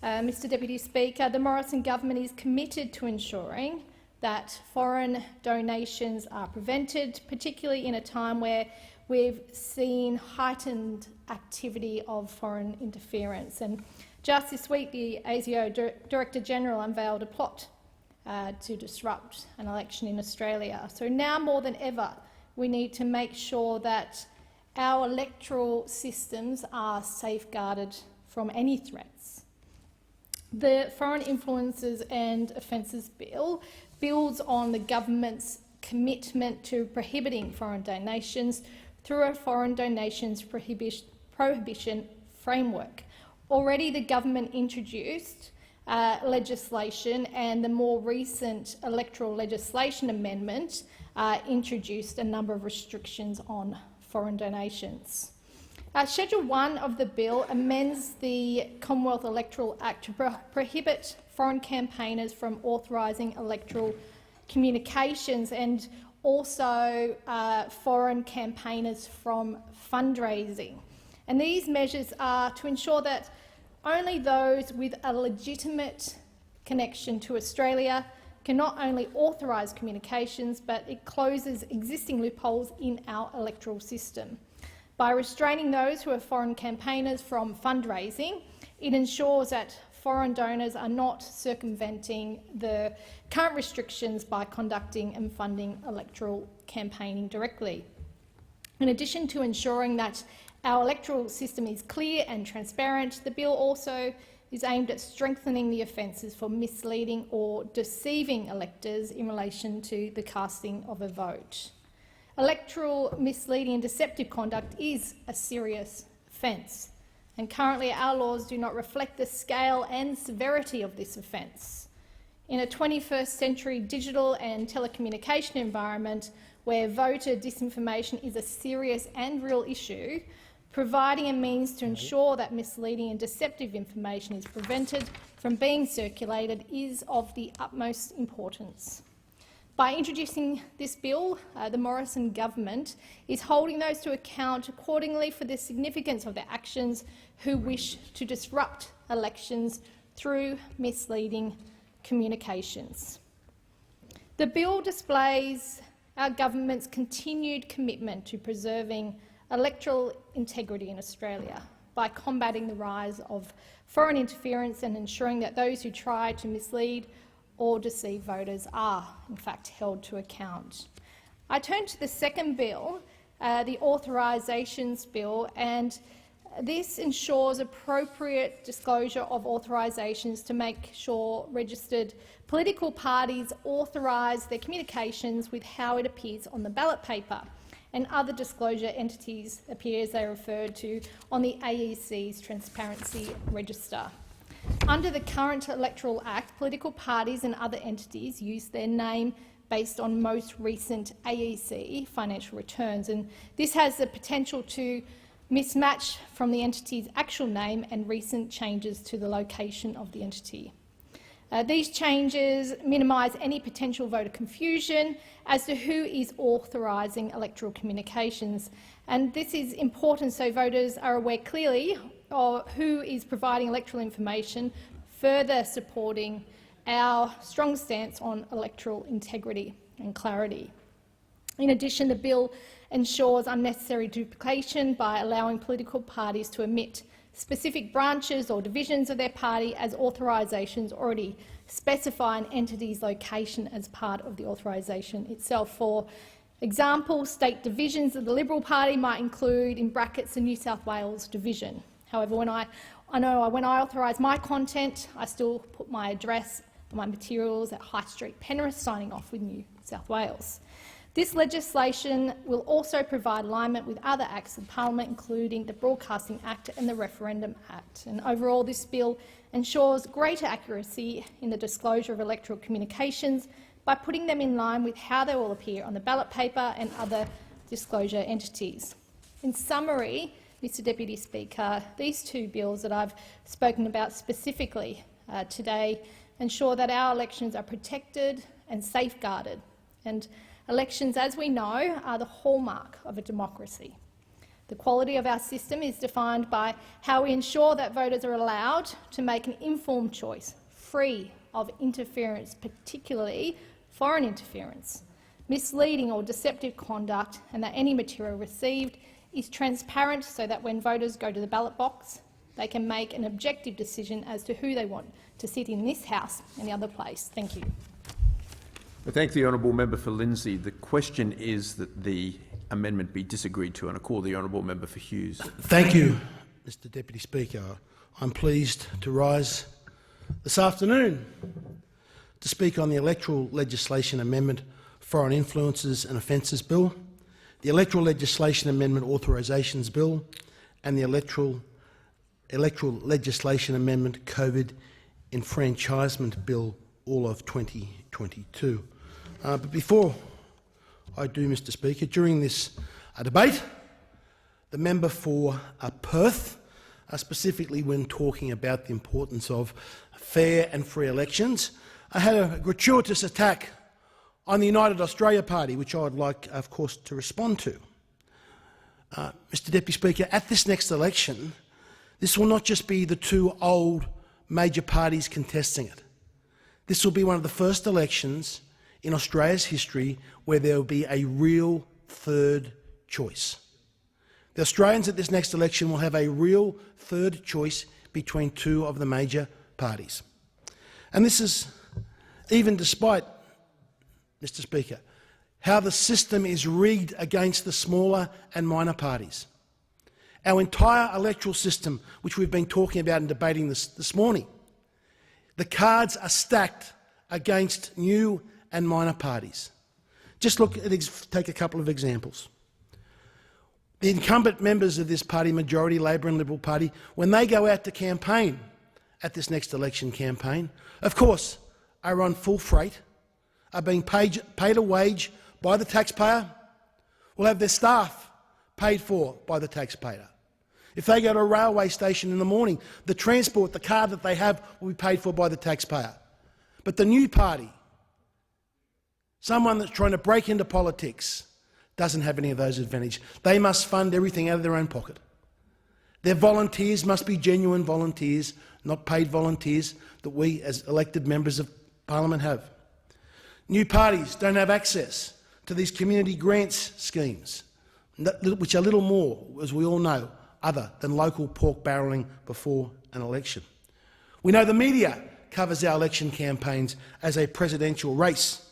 Mr Deputy Speaker, the Morrison government is committed to ensuring that foreign donations are prevented, particularly in a time where we've seen heightened activity of foreign interference. And just this week, the ASIO Director-General unveiled a plot to disrupt an election in Australia. So now more than ever, we need to make sure that our electoral systems are safeguarded from any threats. The Foreign Influences and Offences Bill builds on the government's commitment to prohibiting foreign donations through a foreign donations prohibition framework. Already the government introduced legislation, and the more recent electoral legislation amendment introduced a number of restrictions on foreign donations. Schedule 1 of the bill amends the Commonwealth Electoral Act to prohibit foreign campaigners from authorising electoral communications and also foreign campaigners from fundraising. And these measures are to ensure that only those with a legitimate connection to Australia can not only authorise communications, but it closes existing loopholes in our electoral system. By restraining those who are foreign campaigners from fundraising, it ensures that foreign donors are not circumventing the current restrictions by conducting and funding electoral campaigning directly. In addition to ensuring that our electoral system is clear and transparent, the bill also is aimed at strengthening the offences for misleading or deceiving electors in relation to the casting of a vote. Electoral misleading and deceptive conduct is a serious offence, and currently our laws do not reflect the scale and severity of this offence. In a 21st century digital and telecommunication environment where voter disinformation is a serious and real issue, providing a means to ensure that misleading and deceptive information is prevented from being circulated is of the utmost importance. By introducing this bill, the Morrison government is holding those to account accordingly for the significance of their actions who wish to disrupt elections through misleading communications. The bill displays our government's continued commitment to preserving electoral integrity in Australia by combating the rise of foreign interference and ensuring that those who try to mislead or deceive voters are, in fact, held to account. I turn to the second bill, the Authorisations Bill, and this ensures appropriate disclosure of authorisations to make sure registered political parties authorise their communications with how it appears on the ballot paper, and other disclosure entities appear as they are referred to on the AEC's Transparency Register. Under the current Electoral Act, political parties and other entities use their name based on most recent AEC financial returns, and this has the potential to mismatch from the entity's actual name and recent changes to the location of the entity. These changes minimise any potential voter confusion as to who is authorising electoral communications, and this is important so voters are aware clearly of who is providing electoral information, further supporting our strong stance on electoral integrity and clarity. In addition, the bill ensures unnecessary duplication by allowing political parties to omit specific branches or divisions of their party as authorisations already specify an entity's location as part of the authorisation itself. For example, state divisions of the Liberal Party might include in brackets the New South Wales division. However, when I authorise my content, I still put my address and my materials at High Street, Penrith, signing off with New South Wales. This legislation will also provide alignment with other acts of Parliament, including the Broadcasting Act and the Referendum Act. And overall, this bill ensures greater accuracy in the disclosure of electoral communications by putting them in line with how they will appear on the ballot paper and other disclosure entities. In summary, Mr Deputy Speaker, these two bills that I've spoken about specifically today ensure that our elections are protected and safeguarded. And elections, as we know, are the hallmark of a democracy. The quality of our system is defined by how we ensure that voters are allowed to make an informed choice, free of interference, particularly foreign interference, misleading or deceptive conduct, and that any material received is transparent so that when voters go to the ballot box, they can make an objective decision as to who they want to sit in this House and the other place. Thank you. I thank the honourable member for Lindsay. The question is that the amendment be disagreed to, and I call the honourable member for Hughes. Thank you, Mr Deputy Speaker. I'm pleased to rise this afternoon to speak on the Electoral Legislation Amendment Foreign Influences and Offences Bill, the Electoral Legislation Amendment Authorisations Bill and the Electoral Legislation Amendment COVID Enfranchisement Bill, all of 2022. But before I do, Mr Speaker, during this debate, the member for Perth, specifically when talking about the importance of fair and free elections, had a gratuitous attack on the United Australia Party, which I would like, of course, to respond to. Mr Deputy Speaker, at this next election, this will not just be the two old major parties contesting it. This will be one of the first elections in Australia's history where there will be a real third choice. The Australians at this next election will have a real third choice between two of the major parties. And this is even despite, Mr Speaker, how the system is rigged against the smaller and minor parties. Our entire electoral system, which we've been talking about and debating this morning, the cards are stacked against new and minor parties. Just take a couple of examples. The incumbent members of this party, Majority Labor and Liberal Party, when they go out to campaign at this next election campaign, of course, are on full freight, are being paid a wage by the taxpayer, will have their staff paid for by the taxpayer. If they go to a railway station in the morning, the transport, the car that they have, will be paid for by the taxpayer. But the new party, someone that's trying to break into politics, doesn't have any of those advantages. They must fund everything out of their own pocket. Their volunteers must be genuine volunteers, not paid volunteers that we as elected members of Parliament have. New parties don't have access to these community grants schemes, which are little more, as we all know, other than local pork barrelling before an election. We know the media covers our election campaigns as a presidential race,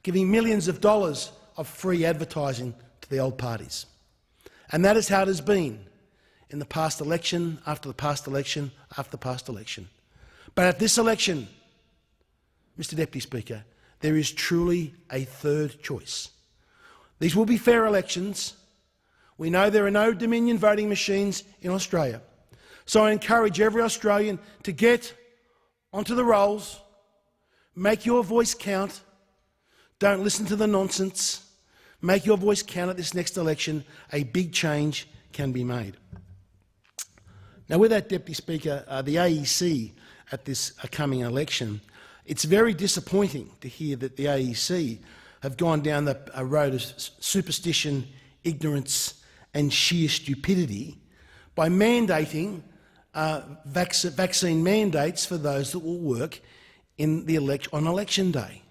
giving millions of dollars of free advertising to the old parties. And that is how it has been in the past election, after the past election, after the past election. But at this election, Mr Deputy Speaker, there is truly a third choice. These will be fair elections. We know there are no Dominion voting machines in Australia. So I encourage every Australian to get onto the rolls, make your voice count, don't listen to the nonsense, make your voice count at this next election. A big change can be made. Now, with that, Deputy Speaker, the AEC at this coming election, it's very disappointing to hear that the AEC have gone down the road of superstition, ignorance and sheer stupidity by mandating vaccine mandates for those that will work on election day.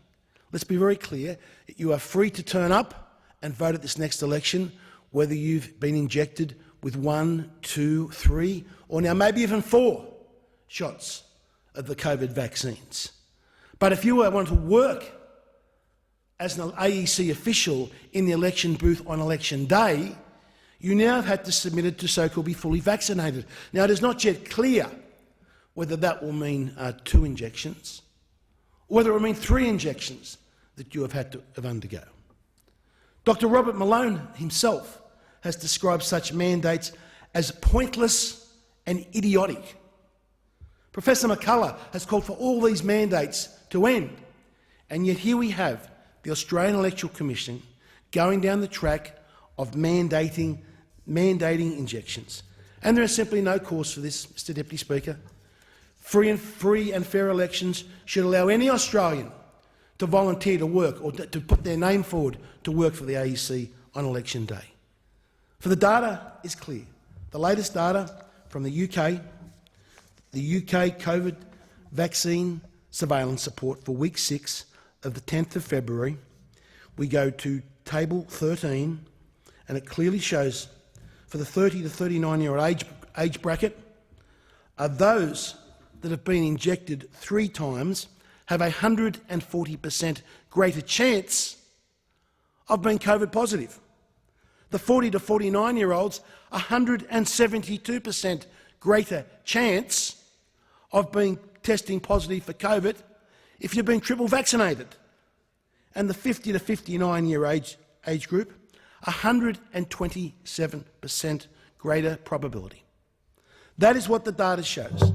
Let's be very clear. You are free to turn up and vote at this next election, whether you've been injected with 1, 2, 3, or now maybe even 4 shots of the COVID vaccines. But if you want to work as an AEC official in the election booth on election day, you now have had to submit it to so-called be fully vaccinated. Now, it is not yet clear whether that will mean 2 injections, or whether it will mean 3 injections that you have had to undergo. Dr. Robert Malone himself has described such mandates as pointless and idiotic. Professor McCullough has called for all these mandates to end, and yet here we have the Australian Electoral Commission going down the track of mandating injections. And there is simply no cause for this, Mr Deputy Speaker. Free and fair elections should allow any Australian to volunteer to work or to put their name forward to work for the AEC on election day. For the data is clear. The latest data from the UK COVID vaccine surveillance report for week 6 of the 10th of February, we go to table 13, and it clearly shows for the 30 to 39-year-old age bracket, those that have been injected 3 times have a 140% greater chance of being COVID positive. The 40 to 49-year-olds, 172% greater chance of testing positive for COVID if you've been triple vaccinated. And the 50 to 59-year age group, 127% greater probability. That is what the data shows.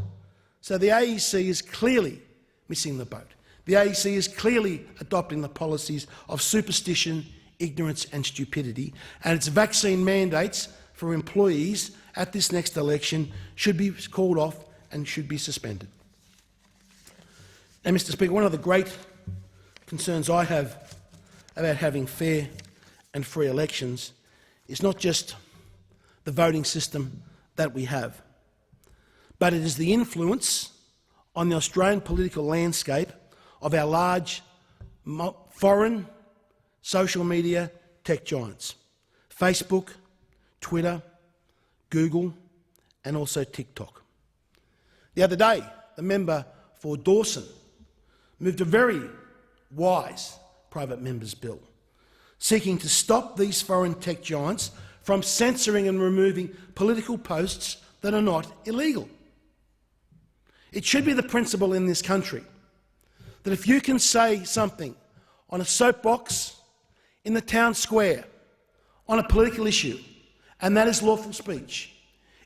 So the AEC is clearly missing the boat. The AEC is clearly adopting the policies of superstition, ignorance and stupidity, and its vaccine mandates for employees at this next election should be called off and should be suspended. Now, Mr. Speaker, one of the great concerns I have about having fair and free elections is not just the voting system that we have, but it is the influence on the Australian political landscape of our large foreign social media tech giants, Facebook, Twitter, Google, and also TikTok. The other day, the member for Dawson moved a very wise private member's bill, seeking to stop these foreign tech giants from censoring and removing political posts that are not illegal. It should be the principle in this country that if you can say something on a soapbox, in the town square, on a political issue, and that is lawful speech,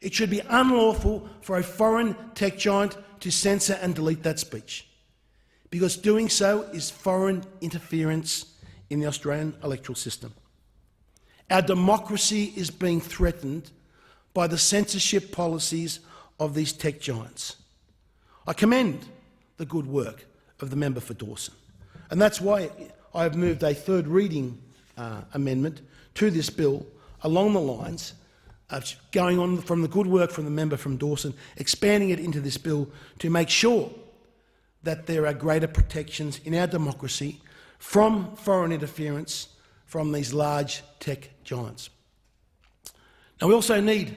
it should be unlawful for a foreign tech giant to censor and delete that speech, because doing so is foreign interference in the Australian electoral system. Our democracy is being threatened by the censorship policies of these tech giants. I commend the good work of the member for Dawson, and that's why I have moved a third reading amendment to this bill along the lines of going on from the good work from the member from Dawson, expanding it into this bill to make sure that there are greater protections in our democracy from foreign interference from these large tech giants. Now, we also need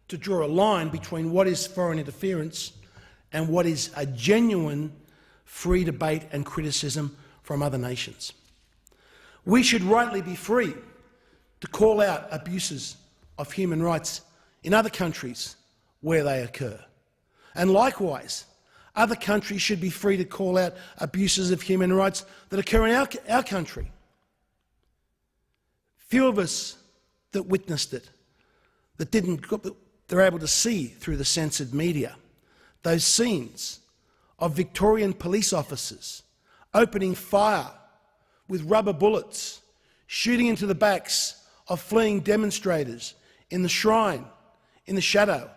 to draw a line between what is foreign interference and what is a genuine free debate and criticism from other nations. We should rightly be free to call out abuses of human rights in other countries where they occur. And likewise, other countries should be free to call out abuses of human rights that occur in our country. Few of us that witnessed it, they're able to see through the censored media those scenes of Victorian police officers opening fire with rubber bullets, shooting into the backs of fleeing demonstrators in the shrine, in the shadow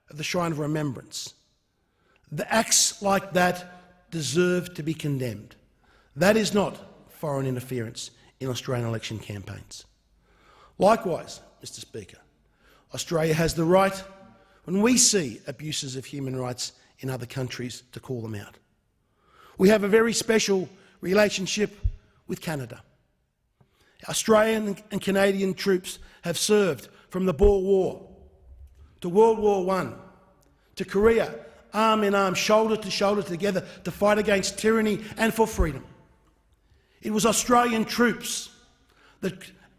of the Shrine of Remembrance. The acts like that deserve to be condemned. That is not foreign interference in Australian election campaigns. Likewise, Mr. Speaker, Australia has the right, when we see abuses of human rights in other countries, to call them out. We have a very special relationship with Canada. Australian and Canadian troops have served from the Boer War to World War I to Korea, arm in arm, shoulder to shoulder together to fight against tyranny and for freedom. It was Australian troops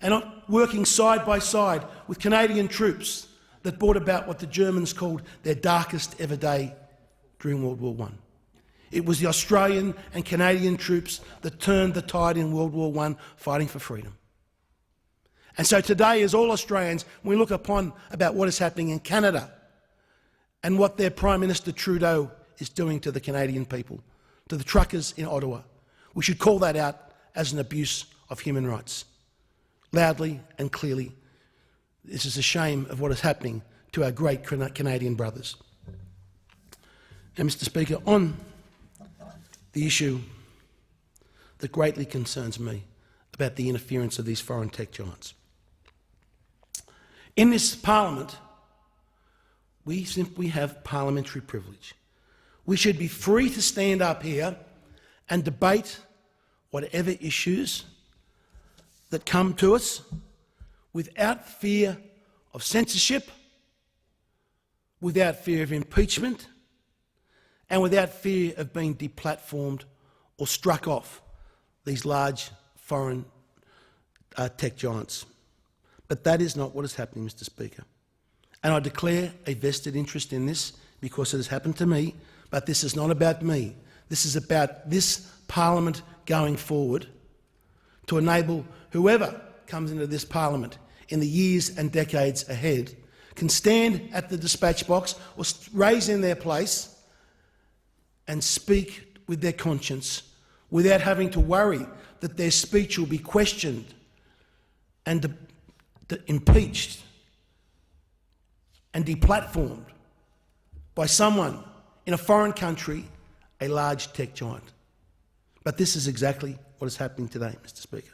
and working side by side with Canadian troops that brought about what the Germans called their darkest ever day during World War I. It was the Australian and Canadian troops that turned the tide in World War I, fighting for freedom. And so today, as all Australians, we look upon about what is happening in Canada and what their Prime Minister Trudeau is doing to the Canadian people, to the truckers in Ottawa. We should call that out as an abuse of human rights. Loudly and clearly, this is a shame of what is happening to our great Canadian brothers. Now, Mr. Speaker, on the issue that greatly concerns me about the interference of these foreign tech giants. In this parliament, we simply have parliamentary privilege. We should be free to stand up here and debate whatever issues that come to us without fear of censorship, without fear of impeachment, and without fear of being deplatformed or struck off these large foreign tech giants. But that is not what is happening, Mr. Speaker. And I declare a vested interest in this because it has happened to me, but this is not about me. This is about this Parliament going forward to enable whoever comes into this Parliament in the years and decades ahead can stand at the dispatch box or raise in their place and speak with their conscience without having to worry that their speech will be questioned and impeached and deplatformed by someone in a foreign country, a large tech giant. But this is exactly what is happening today, Mr. Speaker.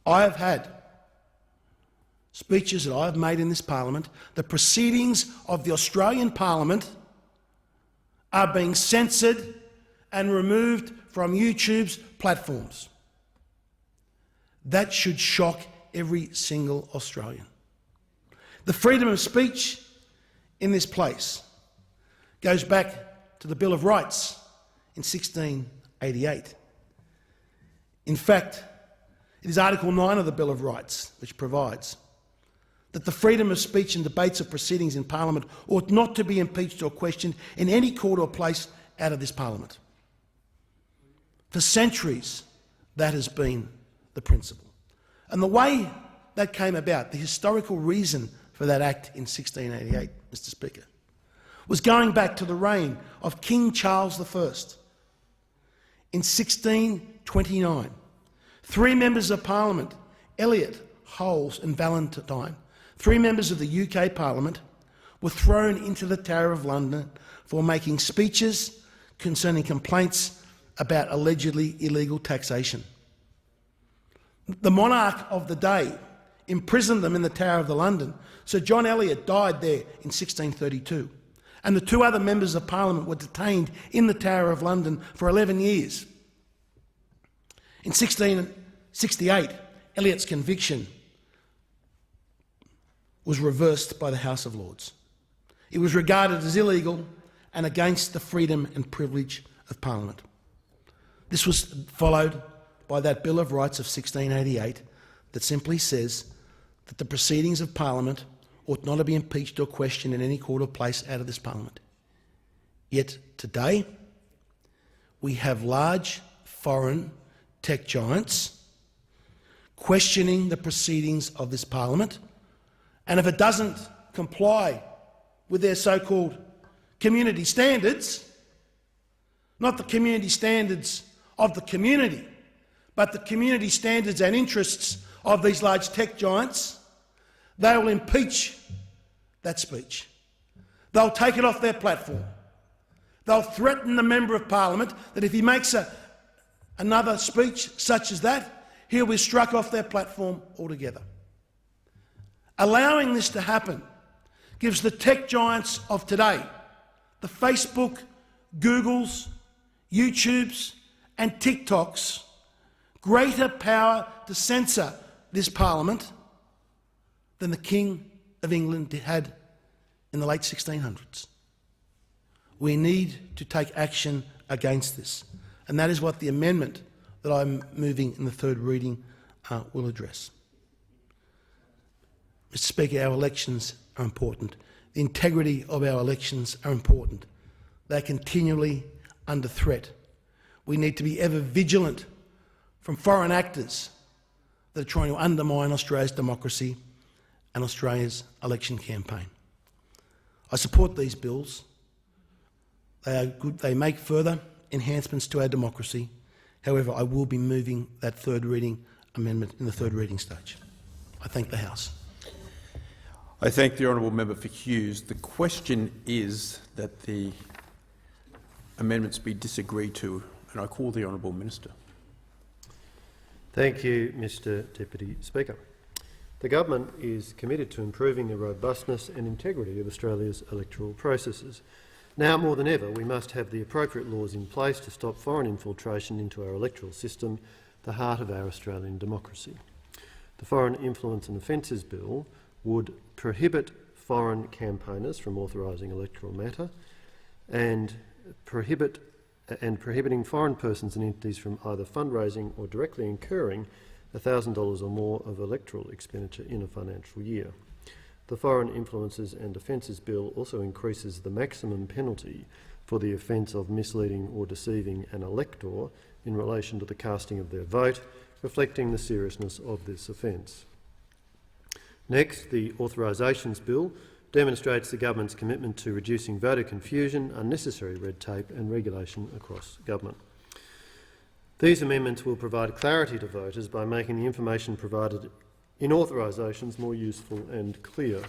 I have had speeches that I have made in this Parliament. The proceedings of the Australian Parliament are being censored and removed from YouTube's platforms. That should shock every single Australian. The freedom of speech in this place goes back to the Bill of Rights in 1688. In fact, it is Article 9 of the Bill of Rights which provides that the freedom of speech and debates of proceedings in Parliament ought not to be impeached or questioned in any court or place out of this Parliament. For centuries, that has been the principle. And the way that came about, the historical reason for that act in 1688, Mr. Speaker, was going back to the reign of King Charles I. In 1629, 3 members of Parliament, Eliot, Holles and Valentine, 3 members of the UK Parliament, were thrown into the Tower of London for making speeches concerning complaints about allegedly illegal taxation. The monarch of the day imprisoned them in the Tower of London. Sir John Eliot died there in 1632, and the 2 other members of Parliament were detained in the Tower of London for 11 years. In 1668, Eliot's conviction was reversed by the House of Lords. It was regarded as illegal and against the freedom and privilege of Parliament. This was followed by that Bill of Rights of 1688 that simply says that the proceedings of Parliament ought not to be impeached or questioned in any court or place out of this Parliament. Yet today, we have large foreign tech giants questioning the proceedings of this Parliament, and if it doesn't comply with their so-called community standards, not the community standards of the community, but the community standards and interests of these large tech giants, they will impeach that speech. They'll take it off their platform. They'll threaten the Member of Parliament that if he makes another speech such as that, he'll be struck off their platform altogether. Allowing this to happen gives the tech giants of today, the Facebook, Googles, YouTubes and TikToks, greater power to censor this Parliament than the King of England had in the late 1600s. We need to take action against this, and that is what the amendment that I'm moving in the 3rd reading will address. Mr. Speaker, our elections are important. The integrity of our elections are important. They're continually under threat. We need to be ever vigilant from foreign actors that are trying to undermine Australia's democracy and Australia's election campaign. I support these bills. They are good. They make further enhancements to our democracy. However, I will be moving that 3rd reading amendment in the 3rd reading stage. I thank the House. I thank the honourable member for Hughes. The question is that the amendments be disagreed to, and I call the honourable minister. Thank you, Mr Deputy Speaker. The government is committed to improving the robustness and integrity of Australia's electoral processes. Now more than ever, we must have the appropriate laws in place to stop foreign infiltration into our electoral system, the heart of our Australian democracy. The Foreign Influence and Offences Bill would prohibit foreign campaigners from authorising electoral matter and prohibiting foreign persons and entities from either fundraising or directly incurring $1,000 or more of electoral expenditure in a financial year. The Foreign Influences and Offences Bill also increases the maximum penalty for the offence of misleading or deceiving an elector in relation to the casting of their vote, reflecting the seriousness of this offence. Next, the Authorisations Bill demonstrates the government's commitment to reducing voter confusion, unnecessary red tape and regulation across government. These amendments will provide clarity to voters by making the information provided in authorisations more useful and clear.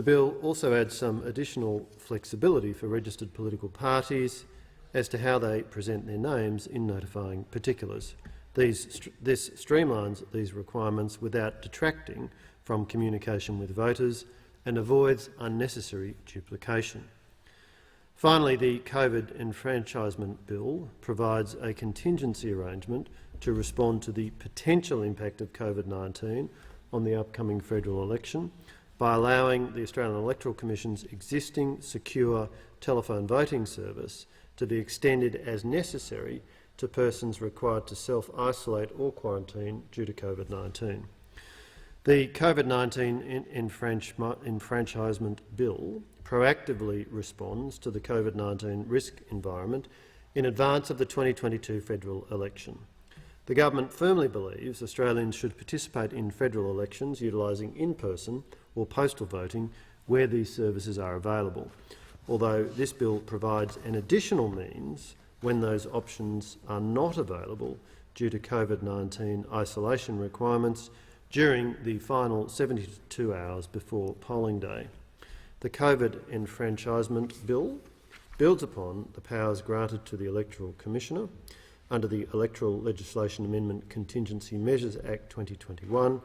The bill also adds some additional flexibility for registered political parties as to how they present their names in notifying particulars. This streamlines these requirements without detracting from communication with voters and avoids unnecessary duplication. Finally, the COVID Enfranchisement Bill provides a contingency arrangement to respond to the potential impact of COVID-19 on the upcoming federal election by allowing the Australian Electoral Commission's existing secure telephone voting service to be extended as necessary to persons required to self-isolate or quarantine due to COVID-19. The COVID-19 Enfranchisement Bill proactively responds to the COVID-19 risk environment in advance of the 2022 federal election. The government firmly believes Australians should participate in federal elections utilising in-person or postal voting where these services are available, although this bill provides an additional means when those options are not available due to COVID-19 isolation requirements during the final 72 hours before polling day. The COVID Enfranchisement Bill builds upon the powers granted to the Electoral Commissioner under the Electoral Legislation Amendment Contingency Measures Act 2021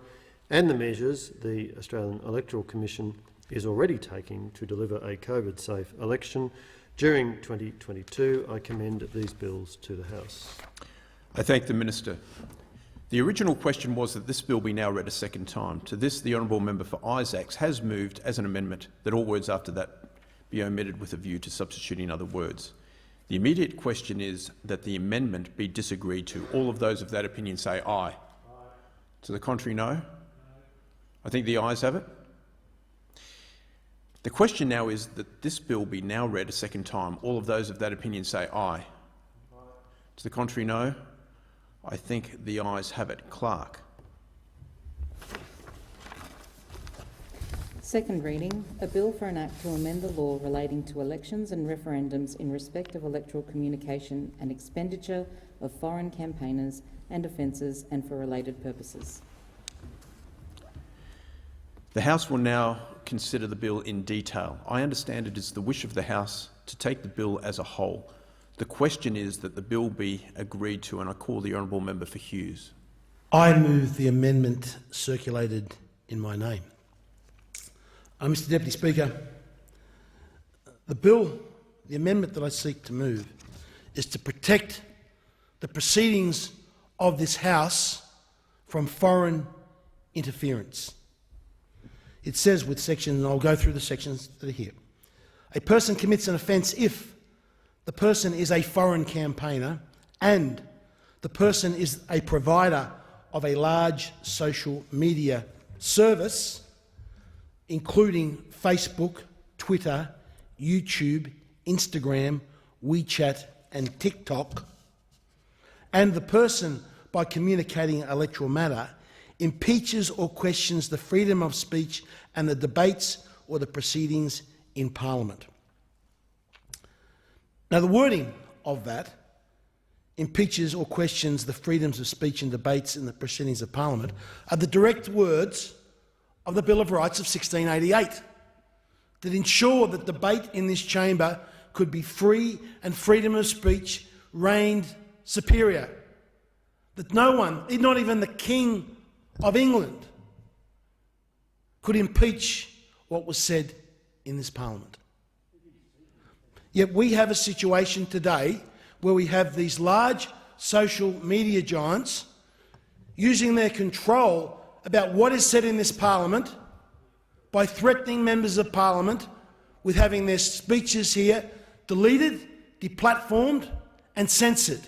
and the measures the Australian Electoral Commission is already taking to deliver a COVID-safe election during 2022. I commend these bills to the House. I thank the Minister. The original question was that this bill be now read a second time. To this, the honourable member for Isaacs has moved as an amendment that all words after that be omitted with a view to substituting other words. The immediate question is that the amendment be disagreed to. All of those of that opinion say aye. Aye. To the contrary, no? I think the ayes have it. The question now is that this bill be now read a second time. All of those of that opinion say aye. Aye. To the contrary, no? I think the ayes have it. Clerk. Second reading, a bill for an act to amend the law relating to elections and referendums in respect of electoral communication and expenditure of foreign campaigners and offences and for related purposes. The House will now consider the bill in detail. I understand it is the wish of the House to take the bill as a whole. The question is that the bill be agreed to, and I call the honourable member for Hughes. I move the amendment circulated in my name. Mr Deputy Speaker, the amendment that I seek to move is to protect the proceedings of this House from foreign interference. It says with sections, and I'll go through the sections that are here, a person commits an offence if the person is a foreign campaigner and the person is a provider of a large social media service, including Facebook, Twitter, YouTube, Instagram, WeChat and TikTok, and the person, by communicating an electoral matter, impeaches or questions the freedom of speech and the debates or the proceedings in Parliament. Now, the wording of that, impeaches or questions the freedoms of speech and debates in the proceedings of Parliament, are the direct words of the Bill of Rights of 1688 that ensure that debate in this chamber could be free and freedom of speech reigned superior, that no one, not even the King of England, could impeach what was said in this Parliament. Yet we have a situation today where we have these large social media giants using their control about what is said in this Parliament by threatening members of Parliament with having their speeches here deleted, deplatformed and censored.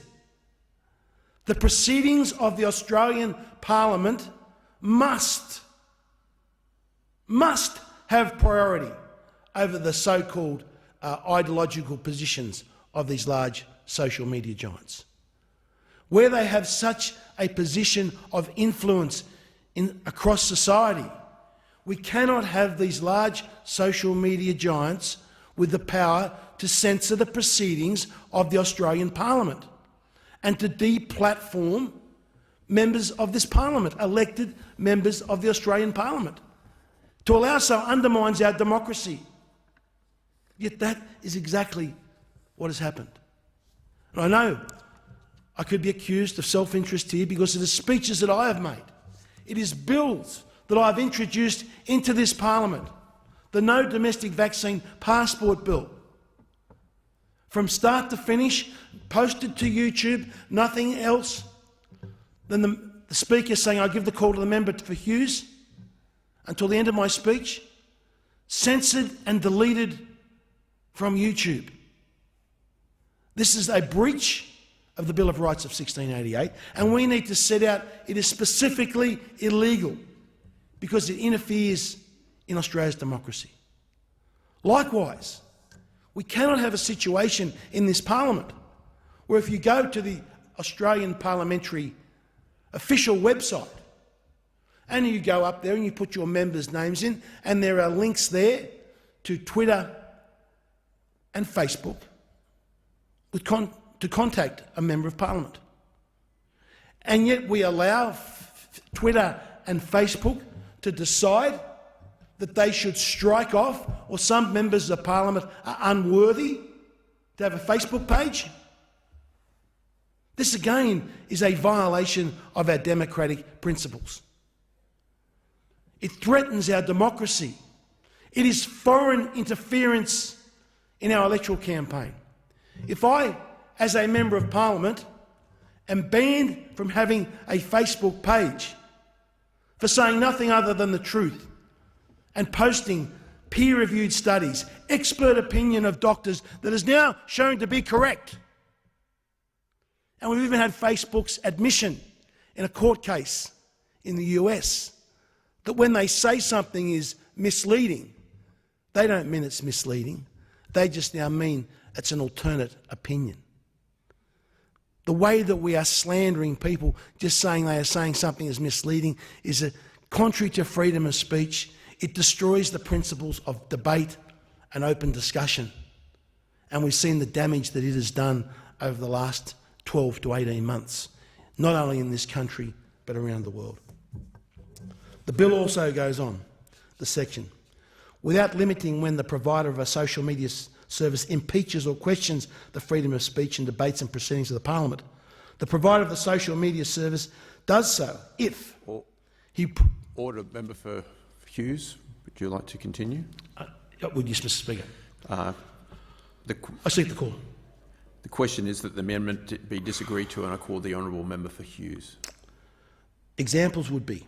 The proceedings of the Australian Parliament must have priority over the so-called ideological positions of these large social media giants. Where they have such a position of influence across society, we cannot have these large social media giants with the power to censor the proceedings of the Australian Parliament and to deplatform members of this Parliament, elected members of the Australian Parliament. To allow so undermines our democracy. Yet that is exactly what has happened. And I know I could be accused of self-interest here because of the speeches that I have made. It is bills that I have introduced into this parliament. The No Domestic Vaccine Passport Bill. From start to finish, posted to YouTube, nothing else than the Speaker saying, I give the call to the member for Hughes, until the end of my speech, censored and deleted from YouTube. This is a breach of the Bill of Rights of 1688, and we need to set out it is specifically illegal because it interferes in Australia's democracy. Likewise, we cannot have a situation in this parliament where if you go to the Australian Parliamentary official website and you go up there and you put your members' names in and there are links there to Twitter and Facebook to contact a member of parliament. And yet we allow Twitter and Facebook to decide that they should strike off, or some members of parliament are unworthy to have a Facebook page. This again is a violation of our democratic principles. It threatens our democracy. It is foreign interference in our electoral campaign. If I, as a member of parliament, am banned from having a Facebook page for saying nothing other than the truth and posting peer-reviewed studies, expert opinion of doctors that is now shown to be correct. And we've even had Facebook's admission in a court case in the US that when they say something is misleading, they don't mean it's misleading. They just now mean it's an alternate opinion. The way that we are slandering people, just saying they are saying something is misleading, is contrary to freedom of speech. It destroys the principles of debate and open discussion. And we've seen the damage that it has done over the last 12 to 18 months, not only in this country, but around the world. The bill also goes on, the section, without limiting when the provider of a social media service impeaches or questions the freedom of speech in debates and proceedings of the parliament. The provider of the social media service does so if he... Order, Member for Hughes, would you like to continue? Would you, Mr Speaker? I seek the call. The question is that the amendment be disagreed to, and I call the honourable member for Hughes. Examples would be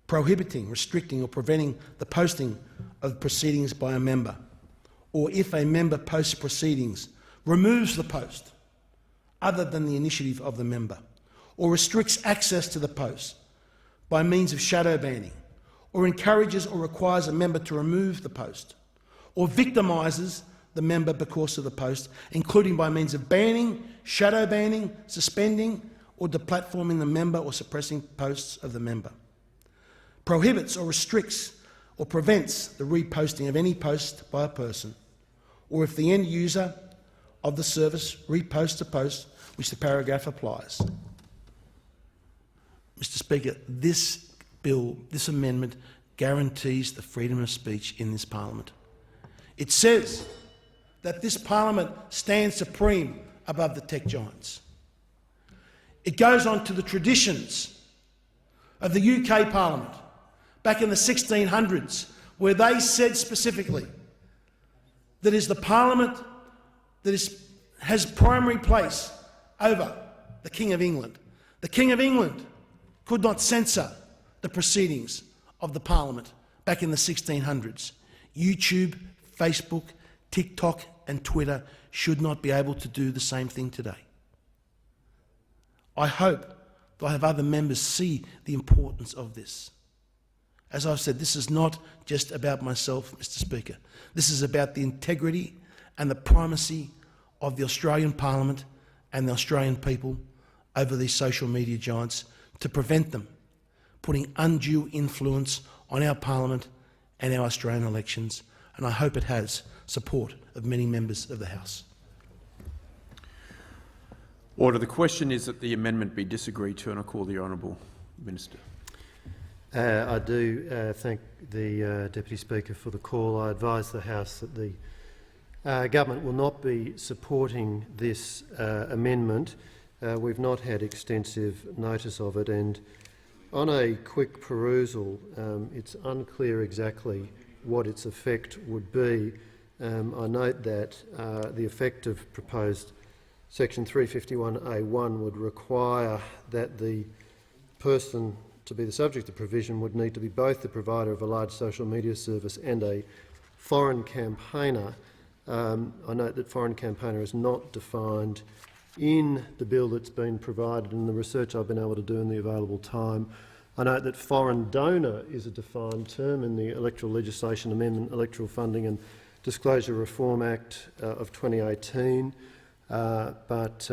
prohibiting, restricting or preventing the posting of proceedings by a member, or if a member posts proceedings, removes the post other than the initiative of the member, or restricts access to the post by means of shadow banning, or encourages or requires a member to remove the post, or victimises the member because of the post, including by means of banning, shadow banning, suspending or deplatforming the member or suppressing posts of the member. Prohibits or restricts or prevents the reposting of any post by a person, or if the end user of the service reposts a post which the paragraph applies. Mr Speaker, this bill, this amendment guarantees the freedom of speech in this parliament. It says that this parliament stands supreme above the tech giants. It goes on to the traditions of the UK Parliament back in the 1600s, where they said specifically that is the parliament that has primary place over the King of England. The King of England could not censor the proceedings of the parliament back in the 1600s. YouTube, Facebook, TikTok and Twitter should not be able to do the same thing today. I hope that I have other members see the importance of this. As I've said, this is not just about myself, Mr Speaker. This is about the integrity and the primacy of the Australian Parliament and the Australian people over these social media giants, to prevent them putting undue influence on our Parliament and our Australian elections, and I hope it has support of many members of the House. Order. The question is that the amendment be disagreed to, and I call the honourable Minister. I do thank the Deputy Speaker for the call. I advise the House that the government will not be supporting this amendment. We've not had extensive notice of it, and on a quick perusal, it's unclear exactly what its effect would be. I note that the effect of proposed Section 351A1 would require that the person to be the subject of provision would need to be both the provider of a large social media service and a foreign campaigner. I note that foreign campaigner is not defined in the bill that's been provided in the research I've been able to do in the available time. I note that foreign donor is a defined term in the Electoral Legislation Amendment, Electoral Funding and Disclosure Reform Act of 2018, but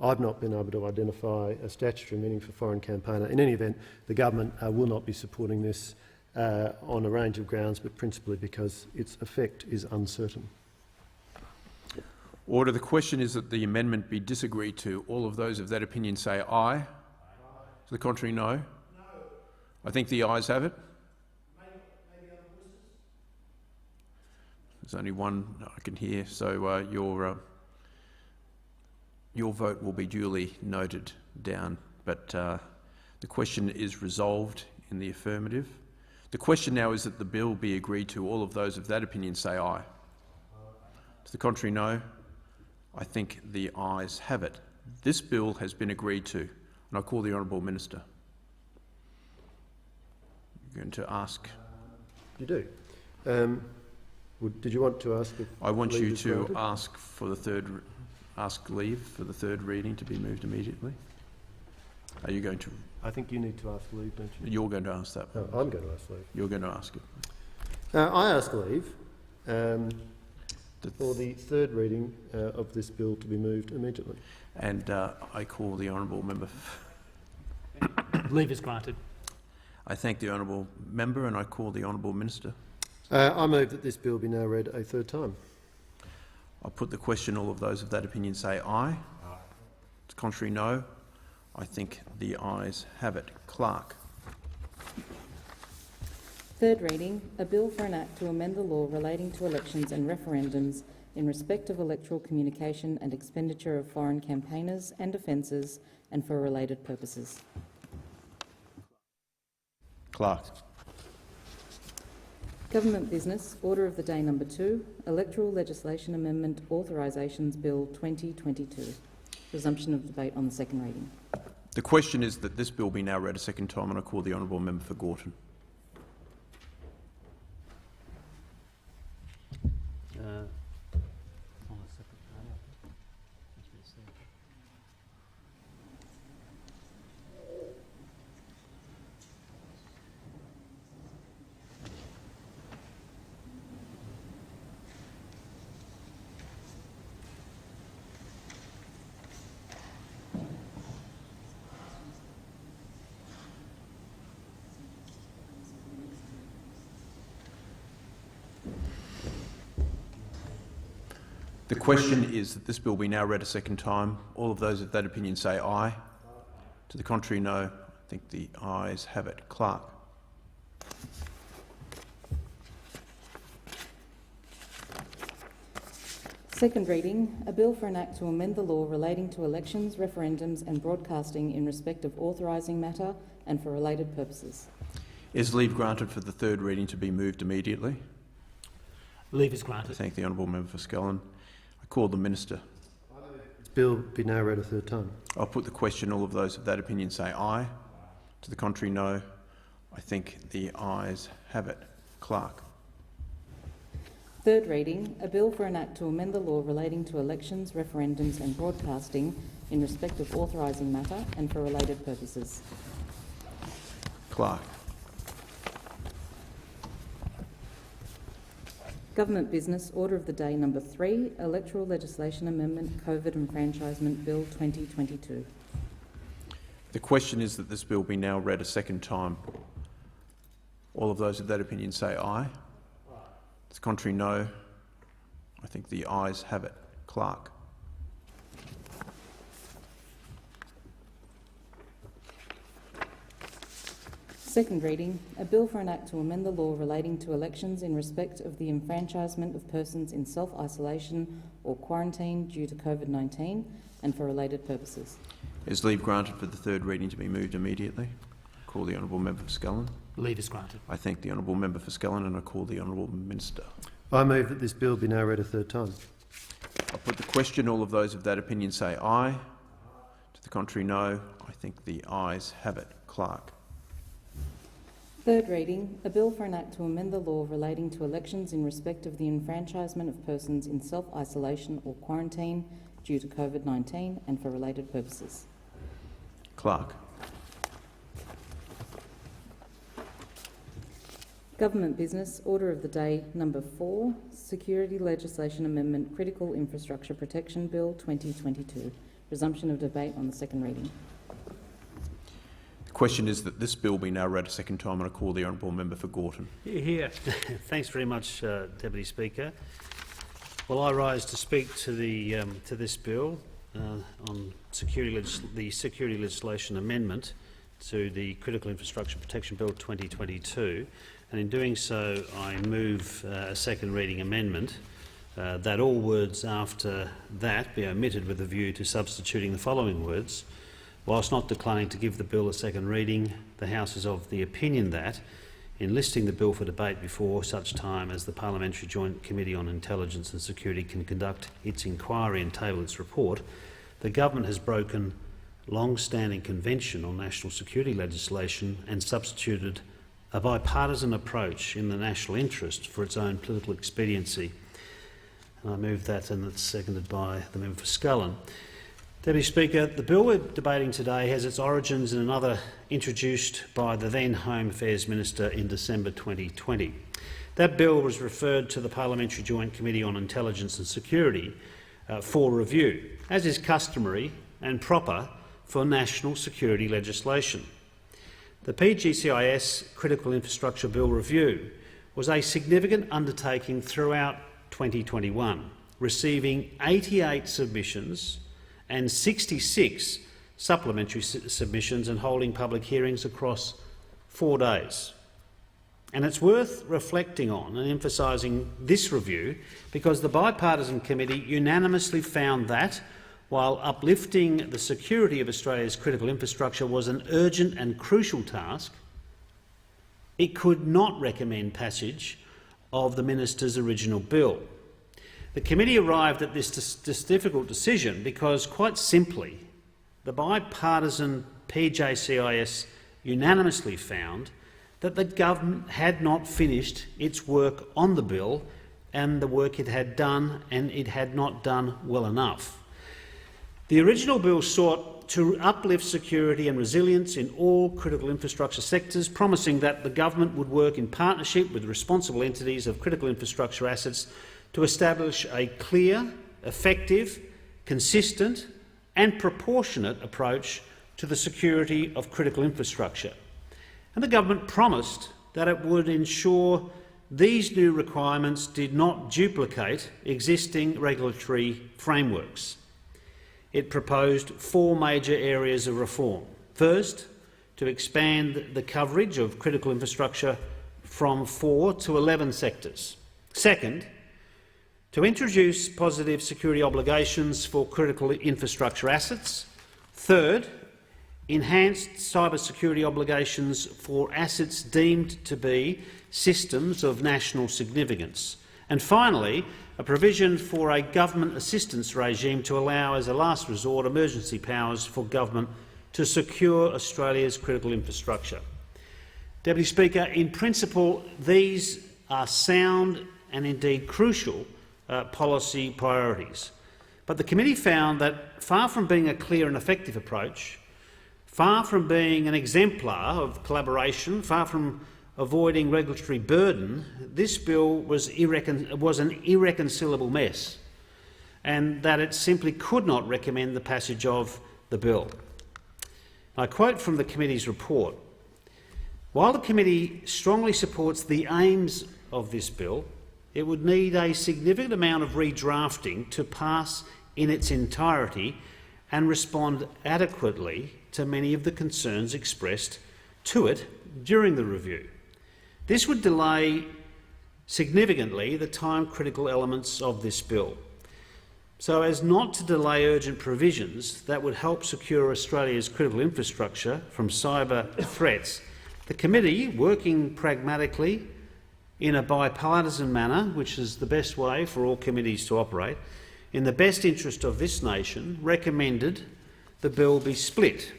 I've not been able to identify a statutory meaning for foreign campaigner. In any event, the government will not be supporting this on a range of grounds, but principally because its effect is uncertain. Order. The question is that the amendment be disagreed to. All of those of that opinion say aye. Aye. To the contrary, no. No. I think the ayes have it. There's only one I can hear, so your vote will be duly noted down. But the question is resolved in the affirmative. The question now is that the bill be agreed to. All of those of that opinion say aye. To the contrary, no. I think the ayes have it. This bill has been agreed to, and I call the Honourable Minister. You're going to ask? You do. Did you want to ask? If I want you to granted? ask for the ask leave for the third reading to be moved immediately. Are you going to? I think you need to ask leave, don't you? You're going to ask that. No, I'm going to ask leave. You're going to ask it. I ask leave for the third reading of this bill to be moved immediately. And I call the Honourable Member. Leave is granted. I thank the Honourable Member and I call the Honourable Minister. I move that this bill be now read a third time. I'll put the question. All of those of that opinion say aye. Aye. To the contrary, no. I think the ayes have it. Clerk. Third reading, a bill for an act to amend the law relating to elections and referendums in respect of electoral communication and expenditure of foreign campaigners and offences and for related purposes. Clerk. Government Business, Order of the Day number 2, Electoral Legislation Amendment Authorisations Bill 2022. Resumption of debate on the second reading. The question is that this bill be now read a second time and I call the Honourable Member for Gorton. The question is that this bill be now read a second time. All of those of that opinion say aye. Aye. To the contrary, no. I think the ayes have it. Clerk. Second reading, a bill for an act to amend the law relating to elections, referendums and broadcasting in respect of authorising matter and for related purposes. Is leave granted for the third reading to be moved immediately? Leave is granted. I thank the Honourable Member for Scullin. I call the Minister. This bill be now read a third time. I'll put the question. All of those of that opinion say aye. To the contrary, no. I think the ayes have it. Clerk. Third reading, a bill for an act to amend the law relating to elections, referendums and broadcasting in respect of authorising matter and for related purposes. Clerk. Government Business, Order of the Day number 3, Electoral Legislation Amendment COVID Enfranchisement Bill 2022. The question is that this bill be now read a second time. All of those of that opinion say aye. Aye. To the contrary, no. I think the ayes have it. Clerk. Second reading, a bill for an act to amend the law relating to elections in respect of the enfranchisement of persons in self-isolation or quarantine due to COVID-19 and for related purposes. Is leave granted for the third reading to be moved immediately? Call the honourable member for Scullin. Leave is granted. I thank the honourable member for Scullin and I call the honourable minister. I move that this bill be now read a third time. I'll put the question. All of those of that opinion say aye. To the contrary, no. I think the ayes have it. Clerk. Third reading, a bill for an act to amend the law relating to elections in respect of the enfranchisement of persons in self-isolation or quarantine due to COVID-19 and for related purposes. Clerk. Government business, order of the day number 4, Security Legislation Amendment Critical Infrastructure Protection Bill 2022. Resumption of debate on the second reading. The question is that this bill be now read a second time and I call the honourable member for Gorton. Here. Thanks very much, Deputy Speaker. Well, I rise to speak to this bill on the Security Legislation Amendment to the Critical Infrastructure Protection Bill 2022, and in doing so I move a second reading amendment that all words after that be omitted with a view to substituting the following words. Whilst not declining to give the bill a second reading, the House is of the opinion that, in listing the bill for debate before such time as the Parliamentary Joint Committee on Intelligence and Security can conduct its inquiry and table its report, the government has broken long-standing convention on national security legislation and substituted a bipartisan approach in the national interest for its own political expediency. And I move that, and it's seconded by the member for Scullin. Deputy Speaker, the bill we're debating today has its origins in another introduced by the then Home Affairs Minister in December 2020. That bill was referred to the Parliamentary Joint Committee on Intelligence and Security for review, as is customary and proper for national security legislation. The PGCIS Critical Infrastructure Bill review was a significant undertaking throughout 2021, receiving 88 submissions and 66 supplementary submissions and holding public hearings across 4 days. And it's worth reflecting on and emphasising this review because the bipartisan committee unanimously found that, while uplifting the security of Australia's critical infrastructure was an urgent and crucial task, it could not recommend passage of the minister's original bill. The committee arrived at this difficult decision because, quite simply, the bipartisan PJCIS unanimously found that the government had not finished its work on the bill and the work it had done, and it had not done well enough. The original bill sought to uplift security and resilience in all critical infrastructure sectors, promising that the government would work in partnership with responsible entities of critical infrastructure assets to establish a clear, effective, consistent and proportionate approach to the security of critical infrastructure. And the government promised that it would ensure these new requirements did not duplicate existing regulatory frameworks. It proposed 4 major areas of reform. First, to expand the coverage of critical infrastructure from 4 to 11 sectors. Second, to introduce positive security obligations for critical infrastructure assets. Third, enhanced cybersecurity obligations for assets deemed to be systems of national significance. And finally, a provision for a government assistance regime to allow, as a last resort, emergency powers for government to secure Australia's critical infrastructure. Deputy Speaker, in principle, these are sound and indeed crucial policy priorities. But the committee found that, far from being a clear and effective approach, far from being an exemplar of collaboration, far from avoiding regulatory burden, this bill was an irreconcilable mess, and that it simply could not recommend the passage of the bill. I quote from the committee's report: "While the committee strongly supports the aims of this bill, it would need a significant amount of redrafting to pass in its entirety and respond adequately to many of the concerns expressed to it during the review. This would delay significantly the time-critical elements of this bill, so as not to delay urgent provisions that would help secure Australia's critical infrastructure from cyber threats. The committee, working pragmatically in a bipartisan manner, which is the best way for all committees to operate, in the best interest of this nation, recommended the bill be split.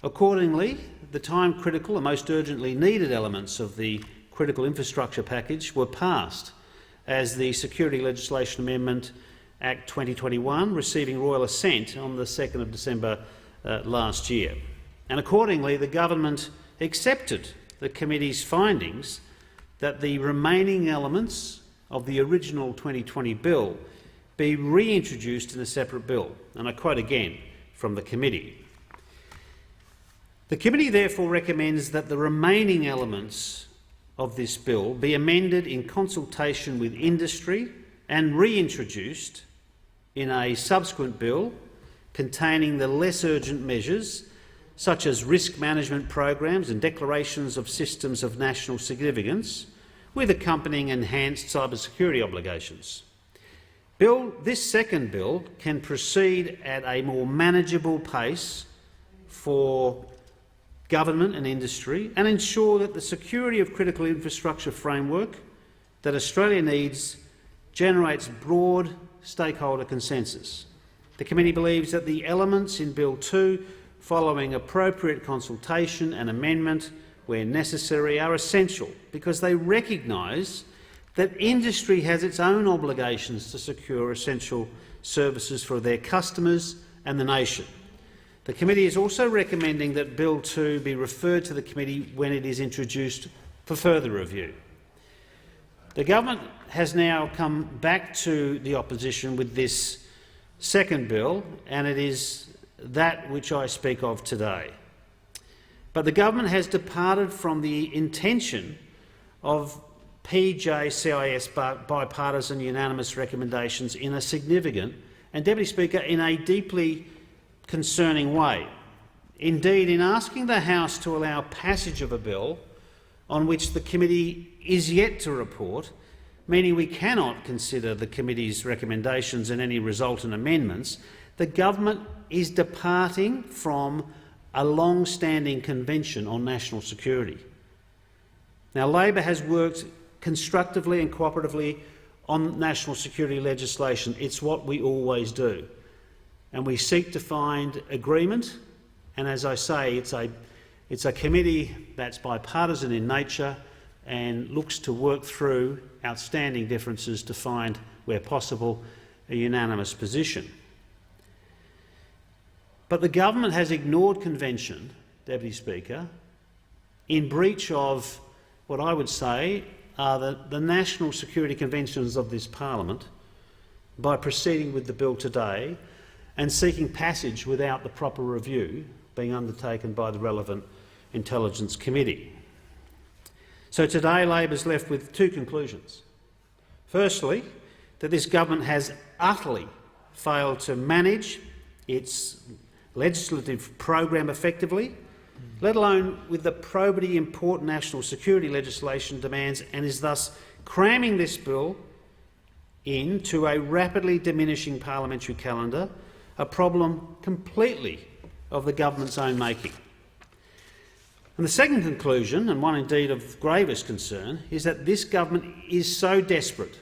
Accordingly, the time-critical and most urgently needed elements of the critical infrastructure package were passed as the Security Legislation Amendment Act 2021, receiving royal assent on the 2nd of December last year. And accordingly, the government accepted the committee's findings that the remaining elements of the original 2020 bill be reintroduced in a separate bill. And I quote again from the committee. The committee therefore recommends that the remaining elements of this bill be amended in consultation with industry and reintroduced in a subsequent bill containing the less urgent measures such as risk management programs and declarations of systems of national significance with accompanying enhanced cybersecurity obligations. This second bill can proceed at a more manageable pace for government and industry and ensure that the security of critical infrastructure framework that Australia needs generates broad stakeholder consensus. The committee believes that the elements in Bill 2, following appropriate consultation and amendment where necessary, are essential because they recognise that industry has its own obligations to secure essential services for their customers and the nation. The committee is also recommending that Bill 2 be referred to the committee when it is introduced for further review. The government has now come back to the opposition with this second bill, and it is that which I speak of today. But the government has departed from the intention of PJCIS bipartisan unanimous recommendations in a significant and, Deputy Speaker, in a deeply concerning way. Indeed, in asking the House to allow passage of a bill on which the committee is yet to report, meaning we cannot consider the committee's recommendations and any resultant amendments, the government is departing from a long-standing convention on national security. Now, Labor has worked constructively and cooperatively on national security legislation. It's what we always do. And we seek to find agreement, and as I say, it's a committee that's bipartisan in nature and looks to work through outstanding differences to find, where possible, a unanimous position. But the government has ignored convention, Deputy Speaker, in breach of what I would say are the national security conventions of this parliament by proceeding with the bill today and seeking passage without the proper review being undertaken by the relevant Intelligence Committee. So today Labor is left with two conclusions. Firstly, that this government has utterly failed to manage its legislative program effectively, let alone with the probity important national security legislation demands, and is thus cramming this bill into a rapidly diminishing parliamentary calendar, a problem completely of the government's own making. And the second conclusion, and one indeed of gravest concern, is that this government is so desperate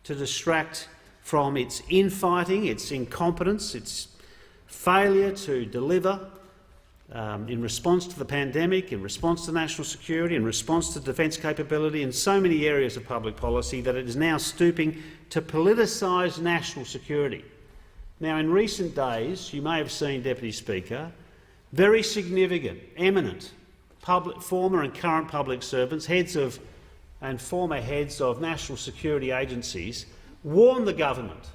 to distract from its infighting, its incompetence, its failure to deliver in response to the pandemic, in response to national security, in response to defence capability, in so many areas of public policy, that it is now stooping to politicise national security. Now, in recent days, you may have seen, Deputy Speaker, very significant, eminent former and current public servants, and former heads of national security agencies, warn the government,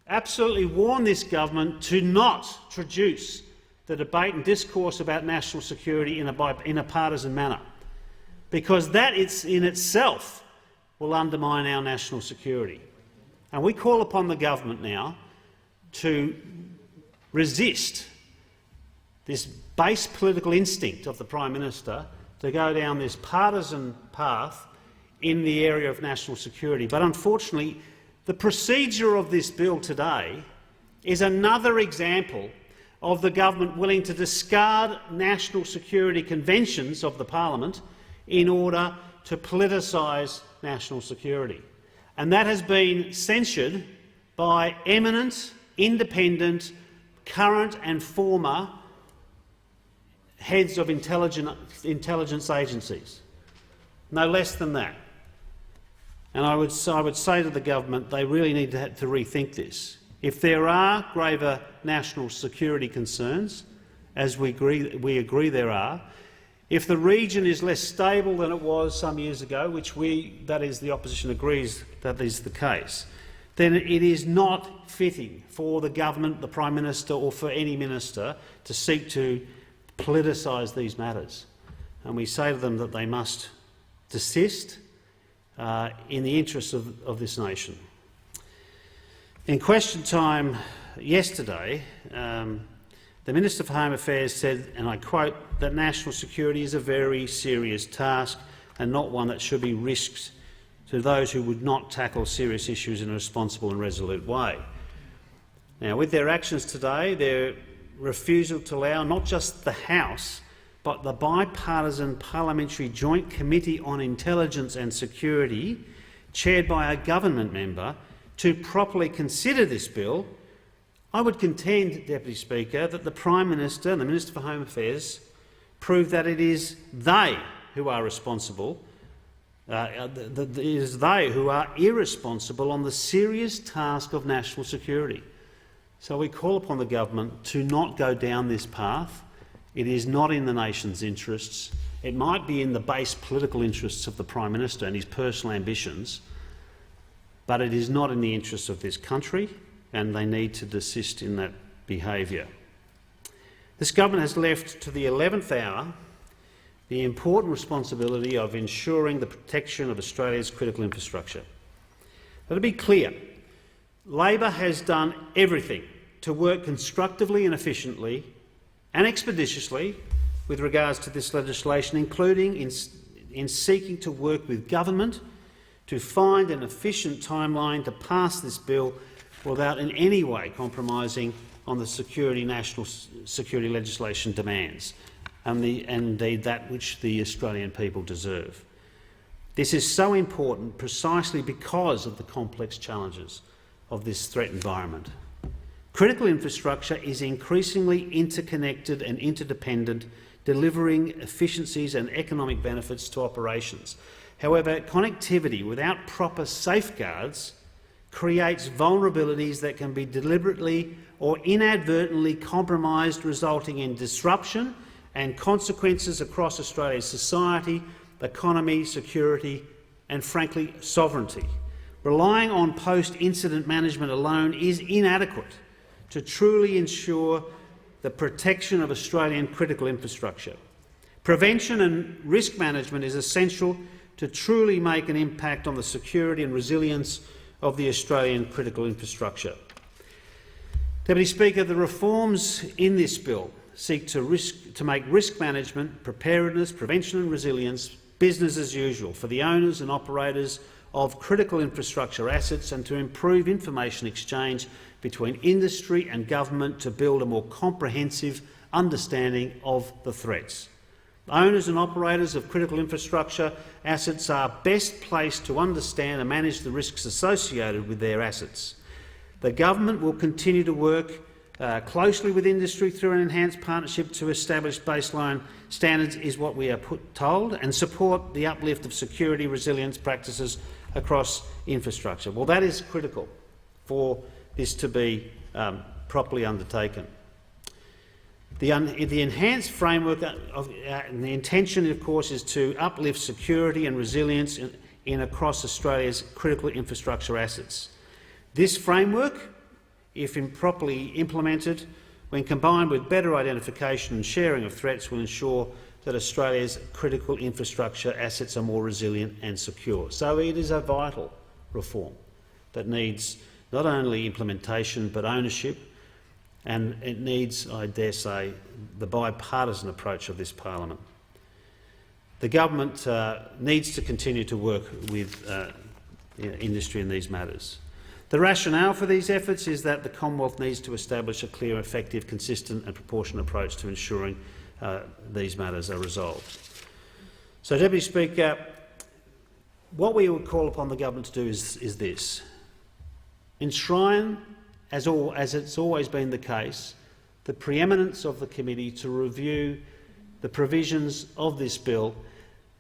absolutely warn this government to not traduce the debate and discourse about national security in a partisan manner, because that in itself will undermine our national security. And we call upon the government now to resist this base political instinct of the Prime Minister to go down this partisan path in the area of national security. But unfortunately, the procedure of this bill today is another example of the government willing to discard national security conventions of the parliament in order to politicise national security. And that has been censured by eminent, independent, current and former heads of intelligence agencies. No less than that. And I would say to the government they really need to rethink this. If there are graver national security concerns, as we agree there are, if the region is less stable than it was some years ago, which that is, the opposition agrees that is the case, then it is not fitting for the government, the Prime Minister or for any minister to seek to politicise these matters. And we say to them that they must desist in the interests of this nation. In question time yesterday, the Minister for Home Affairs said, and I quote, that national security is a very serious task and not one that should be risked to those who would not tackle serious issues in a responsible and resolute way. Now, with their actions today, their refusal to allow not just the House but the bipartisan Parliamentary Joint Committee on Intelligence and Security, chaired by a government member, to properly consider this bill, I would contend, Deputy Speaker, that the Prime Minister and the Minister for Home Affairs prove that it is they who are responsible, it is they who are irresponsible on the serious task of national security. So we call upon the government to not go down this path. It is not in the nation's interests. It might be in the base political interests of the Prime Minister and his personal ambitions, but it is not in the interests of this country, and they need to desist in that behaviour. This government has left to the 11th hour the important responsibility of ensuring the protection of Australia's critical infrastructure. Let it be clear, Labor has done everything to work constructively and efficiently and expeditiously with regards to this legislation, including in seeking to work with government to find an efficient timeline to pass this bill without in any way compromising on the national security legislation demands and indeed that which the Australian people deserve. This is so important precisely because of the complex challenges of this threat environment. Critical infrastructure is increasingly interconnected and interdependent, delivering efficiencies and economic benefits to operations. However, connectivity without proper safeguards creates vulnerabilities that can be deliberately or inadvertently compromised, resulting in disruption and consequences across Australia's society, economy, security and, frankly, sovereignty. Relying on post-incident management alone is inadequate to truly ensure the protection of Australian critical infrastructure. Prevention and risk management is essential to truly make an impact on the security and resilience of the Australian critical infrastructure. Deputy Speaker, the reforms in this bill seek to make risk management, preparedness, prevention and resilience business as usual for the owners and operators of critical infrastructure assets and to improve information exchange between industry and government to build a more comprehensive understanding of the threats. Owners and operators of critical infrastructure assets are best placed to understand and manage the risks associated with their assets. The government will continue to work closely with industry through an enhanced partnership to establish baseline standards, is what we are told, and support the uplift of security resilience practices across infrastructure. Well, that is critical for this to be properly undertaken. The enhanced framework and the intention, of course, is to uplift security and resilience across Australia's critical infrastructure assets. This framework, if improperly implemented, when combined with better identification and sharing of threats, will ensure that Australia's critical infrastructure assets are more resilient and secure. So it is a vital reform that needs not only implementation but ownership, and it needs, I dare say, the bipartisan approach of this parliament. The government needs to continue to work with industry in these matters. The rationale for these efforts is that the Commonwealth needs to establish a clear, effective, consistent and proportionate approach to ensuring these matters are resolved. So, Deputy Speaker, what we would call upon the government to do is this: enshrine, as it's always been the case, the preeminence of the committee to review the provisions of this bill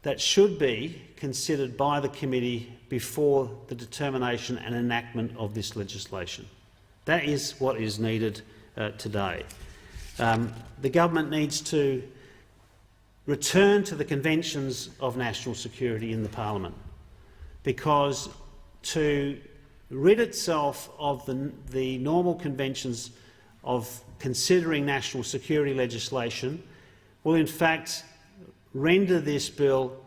that should be considered by the committee before the determination and enactment of this legislation. That is what is needed today. The government needs to return to the conventions of national security in the parliament, because to rid itself of the normal conventions of considering national security legislation will in fact render this bill,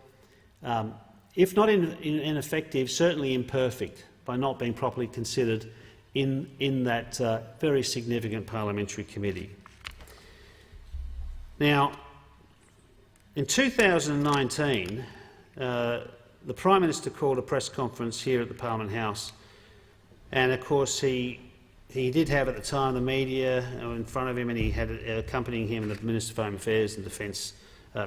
if not ineffective, certainly imperfect, by not being properly considered in that very significant parliamentary committee. Now, in 2019, the Prime Minister called a press conference here at the Parliament House, and of course he did have at the time the media in front of him, and he had accompanying him the Minister for Home Affairs and Defence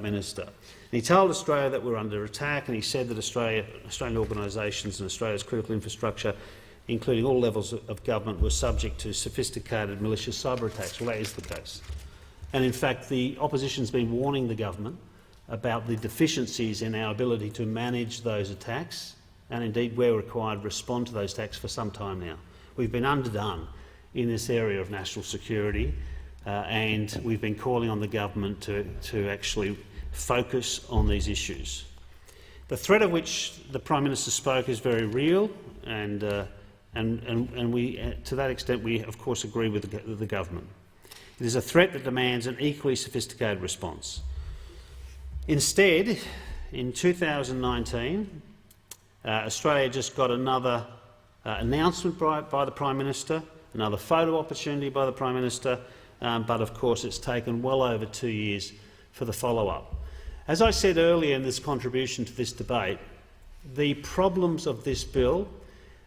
Minister. And he told Australia that we're under attack, and he said that Australian organisations and Australia's critical infrastructure, including all levels of government, were subject to sophisticated malicious cyber attacks. Well, that is the case. And in fact, the opposition's been warning the government about the deficiencies in our ability to manage those attacks, and indeed, where required, respond to those attacks for some time now. We've been underdone in this area of national security, and we've been calling on the government to actually focus on these issues. The threat of which the Prime Minister spoke is very real, and we, to that extent, we of course agree with the government. It is a threat that demands an equally sophisticated response. Instead, in 2019, Australia just got another announcement by the Prime Minister, another photo opportunity by the Prime Minister, but of course it's taken well over 2 years for the follow-up. As I said earlier in this contribution to this debate, the problems of this bill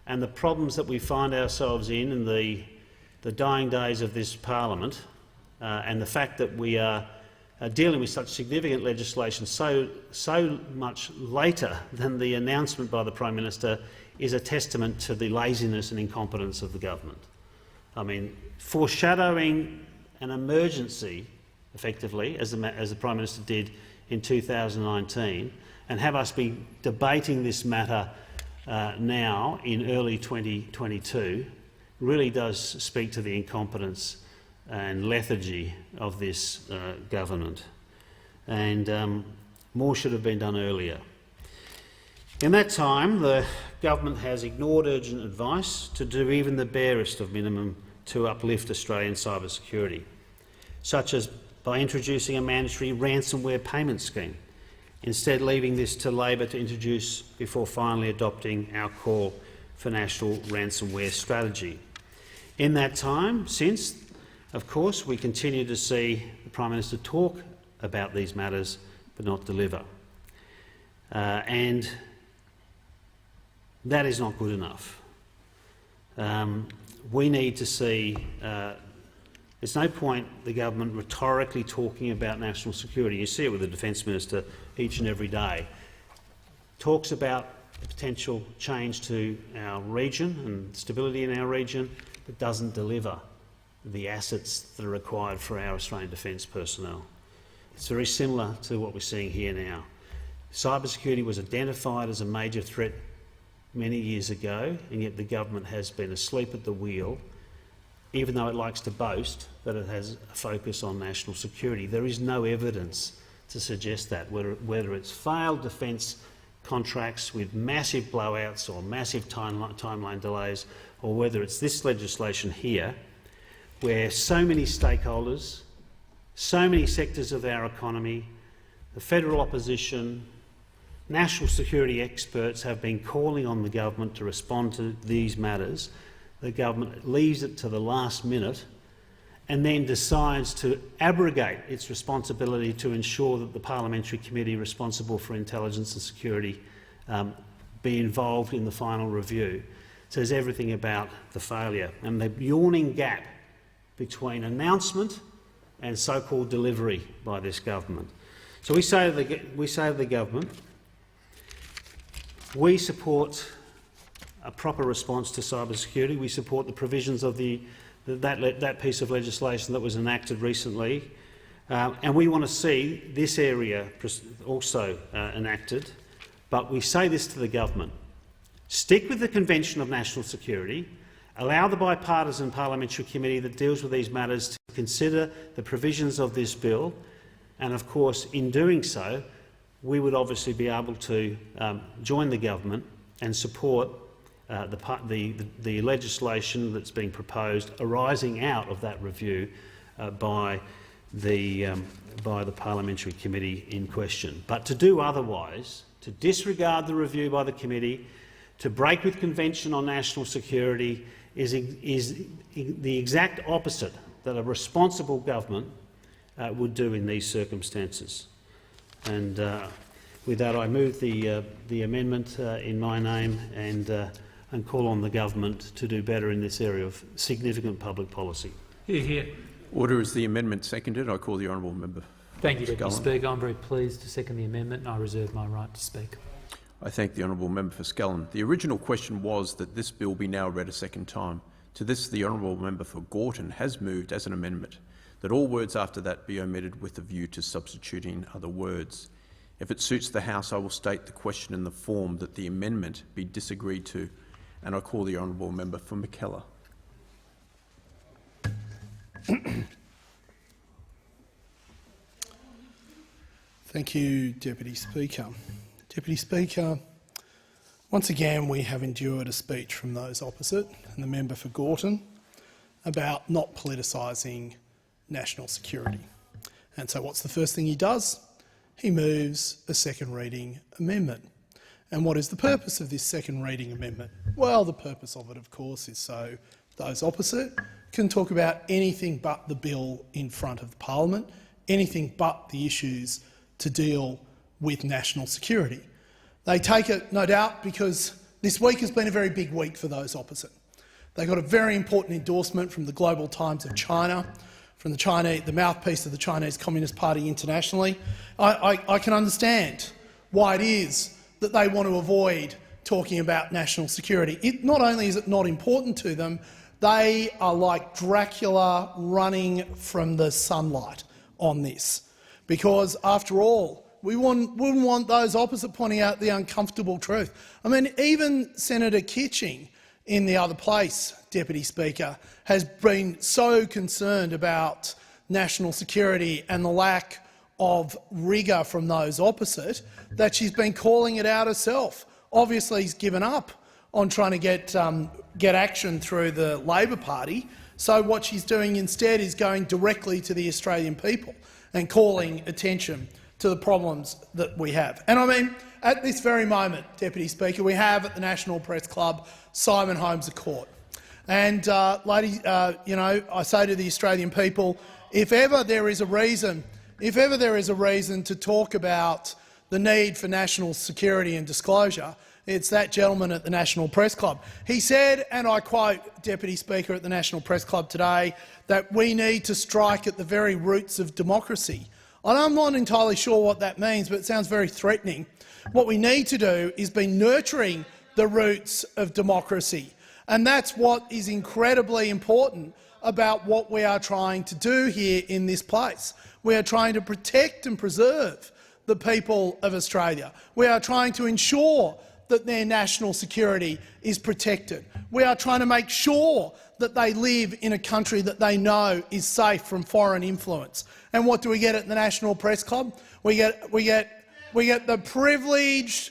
and the problems that we find ourselves in the dying days of this parliament, and the fact that we are dealing with such significant legislation so much later than the announcement by the Prime Minister, is a testament to the laziness and incompetence of the government. I mean, foreshadowing an emergency, effectively, as the Prime Minister did in 2019, and have us be debating this matter now in early 2022, really does speak to the incompetence and lethargy of this government. And more should have been done earlier. In that time, the government has ignored urgent advice to do even the barest of minimum to uplift Australian cyber security, such as by introducing a mandatory ransomware payment scheme, instead leaving this to Labor to introduce before finally adopting our call for national ransomware strategy. In that time since, of course, we continue to see the Prime Minister talk about these matters but not deliver. And that is not good enough. We need to see, there's no point the government rhetorically talking about national security. You see it with the Defence Minister each and every day. Talks about the potential change to our region and stability in our region, but doesn't deliver the assets that are required for our Australian defence personnel. It's very similar to what we're seeing here now. Cybersecurity was identified as a major threat many years ago, and yet the government has been asleep at the wheel, even though it likes to boast that it has a focus on national security. There is no evidence to suggest that, whether it's failed defence contracts with massive blowouts or massive timeline delays, or whether it's this legislation here, where so many stakeholders, so many sectors of our economy, the federal opposition, national security experts have been calling on the government to respond to these matters. The government leaves it to the last minute and then decides to abrogate its responsibility to ensure that the parliamentary committee responsible for intelligence and security be involved in the final review, says everything about the failure and the yawning gap between announcement and so-called delivery by this government. So we say to the government, we support a proper response to cybersecurity. We support the provisions of that piece of legislation that was enacted recently, and we want to see this area also enacted. But we say this to the government: stick with the Convention of National Security, allow the bipartisan parliamentary committee that deals with these matters to consider the provisions of this bill, and of course, in doing so, we would obviously be able to join the government and support the legislation that's being proposed arising out of that review by the parliamentary committee in question. But to do otherwise, to disregard the review by the committee, to break with Convention on National Security is the exact opposite that a responsible government would do in these circumstances. And with that, I move the amendment in my name and call on the government to do better in this area of significant public policy. Hear, hear. Order is the amendment seconded. I call the honourable member. Thank you, Deputy Scullin. Speaker. I'm very pleased to second the amendment, and I reserve my right to speak. I thank the honourable member for Scullin. The original question was that this bill be now read a second time. To this, the honourable member for Gorton has moved as an amendment that all words after that be omitted with a view to substituting other words. If it suits the House, I will state the question in the form that the amendment be disagreed to, and I call the honourable member for McKellar. Thank you, Deputy Speaker. Deputy Speaker, once again we have endured a speech from those opposite, and the member for Gorton, about not politicising national security. And so what's the first thing he does? He moves a second reading amendment. And what is the purpose of this second reading amendment? Well, the purpose of it, of course, is so those opposite can talk about anything but the bill in front of the Parliament, anything but the issues to deal with national security. They take it, no doubt, because this week has been a very big week for those opposite. They got a very important endorsement from the Global Times of China, from the mouthpiece of the Chinese Communist Party internationally. I can understand why it is that they want to avoid talking about national security. Not only is it not important to them, they are like Dracula running from the sunlight on this. Because, after all, we wouldn't want those opposite pointing out the uncomfortable truth. I mean, even Senator Kitching in the other place, Deputy Speaker, has been so concerned about national security and the lack of rigour from those opposite that she's been calling it out herself. Obviously, he's given up on trying to get action through the Labor Party, so what she's doing instead is going directly to the Australian people and calling attention to the problems that we have. And I mean, at this very moment, Deputy Speaker, we have at the National Press Club Simon Holmes à Court. And, I say to the Australian people, if ever there is a reason to talk about the need for national security and disclosure, it's that gentleman at the National Press Club. He said, and I quote, Deputy Speaker, at the National Press Club today, that we need to strike at the very roots of democracy. And I'm not entirely sure what that means, but it sounds very threatening. What we need to do is be nurturing the roots of democracy. And that's what is incredibly important about what we are trying to do here in this place. We are trying to protect and preserve the people of Australia. We are trying to ensure that their national security is protected. We are trying to make sure that they live in a country that they know is safe from foreign influence. And what do we get at the National Press Club? We get the privilege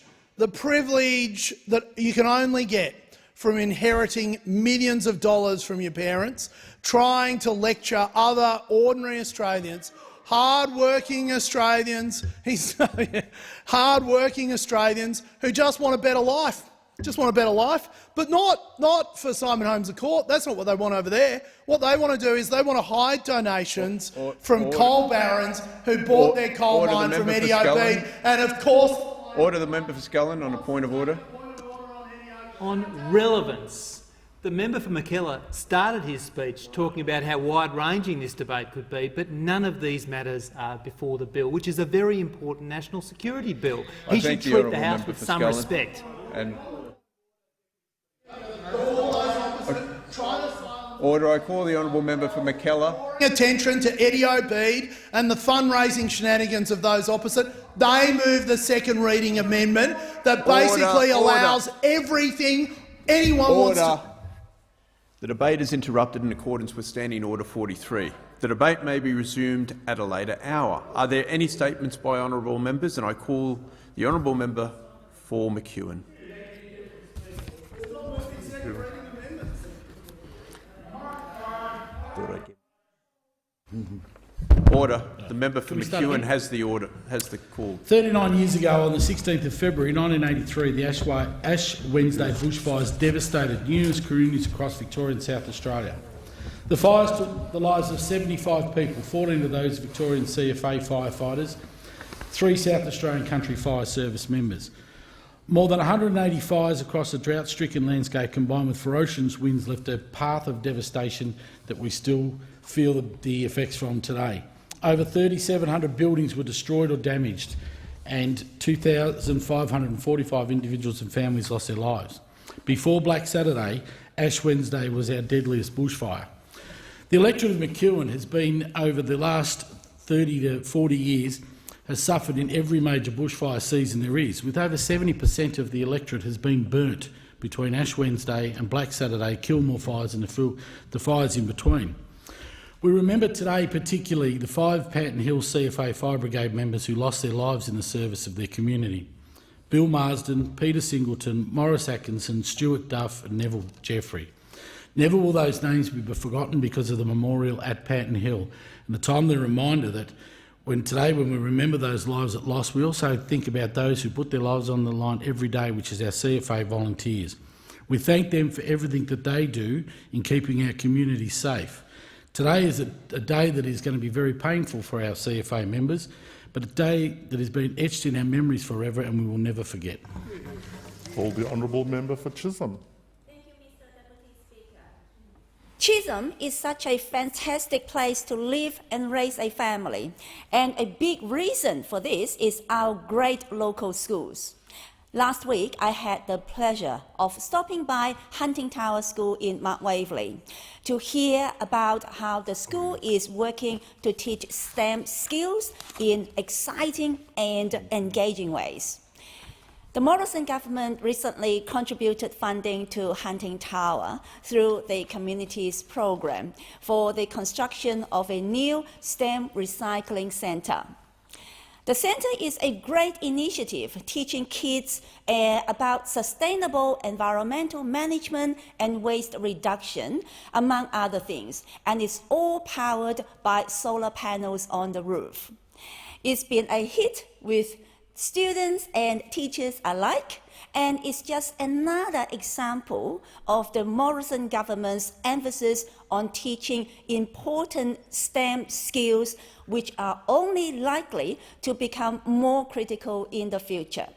that you can only get from inheriting millions of dollars from your parents, trying to lecture other ordinary Australians, hard-working Australians, hard-working Australians who just want a better life. just want a better life, but not for Simon Holmes of Court. That's not what they want over there. What they want to do is they want to hide donations from coal barons who bought their coal mine from Eddie O'Beed, and of course— Order the member for Scullin on a point of order. On relevance, the member for McKellar started his speech talking about how wide-ranging this debate could be, but none of these matters are before the bill, which is a very important national security bill. He should treat the House with some respect. Order. I call the honourable member for McKellar. Attention to Eddie O'Beed and the fundraising shenanigans of those opposite. They moved the second reading amendment that basically allows everything anyone wants to— The debate is interrupted in accordance with Standing Order 43. The debate may be resumed at a later hour. Are there any statements by honourable members? And I call the honourable member for McEwen. Order. The member for McEwen has the order. Has the call. 39 years ago, on the 16th of February 1983, the Ash Wednesday bushfires devastated numerous communities across Victoria and South Australia. The fires took the lives of 75 people, 14 of those Victorian CFA firefighters, 3 South Australian Country Fire Service members. More than 180 fires across the drought-stricken landscape, combined with ferocious winds, left a path of devastation that we still feel the effects from today. Over 3,700 buildings were destroyed or damaged, and 2,545 individuals and families lost their lives. Before Black Saturday, Ash Wednesday was our deadliest bushfire. The electorate of McEwen has been, over the last 30 to 40 years, has suffered in every major bushfire season there is, with over 70% of the electorate has been burnt between Ash Wednesday and Black Saturday, Kilmore fires and the fires in between. We remember today particularly the 5 Panton Hill CFA Fire Brigade members who lost their lives in the service of their community. Bill Marsden, Peter Singleton, Morris Atkinson, Stuart Duff and Neville Jeffrey. Never will those names be forgotten because of the memorial at Panton Hill, and the timely reminder that when we remember those lives at loss, we also think about those who put their lives on the line every day, which is our CFA volunteers. We thank them for everything that they do in keeping our community safe. Today is a day that is going to be very painful for our CFA members, but a day that has been etched in our memories forever and we will never forget. Call the honourable member for Chisholm. Chisholm is such a fantastic place to live and raise a family, and a big reason for this is our great local schools. Last week, I had the pleasure of stopping by Hunting Tower School in Mount Waverley to hear about how the school is working to teach STEM skills in exciting and engaging ways. The Morrison government recently contributed funding to Hunting Tower through the Communities Program for the construction of a new STEM recycling centre. The centre is a great initiative teaching kids about sustainable environmental management and waste reduction, among other things, and it's all powered by solar panels on the roof. It's been a hit with students and teachers alike, and it's just another example of the Morrison government's emphasis on teaching important STEM skills which are only likely to become more critical in the future.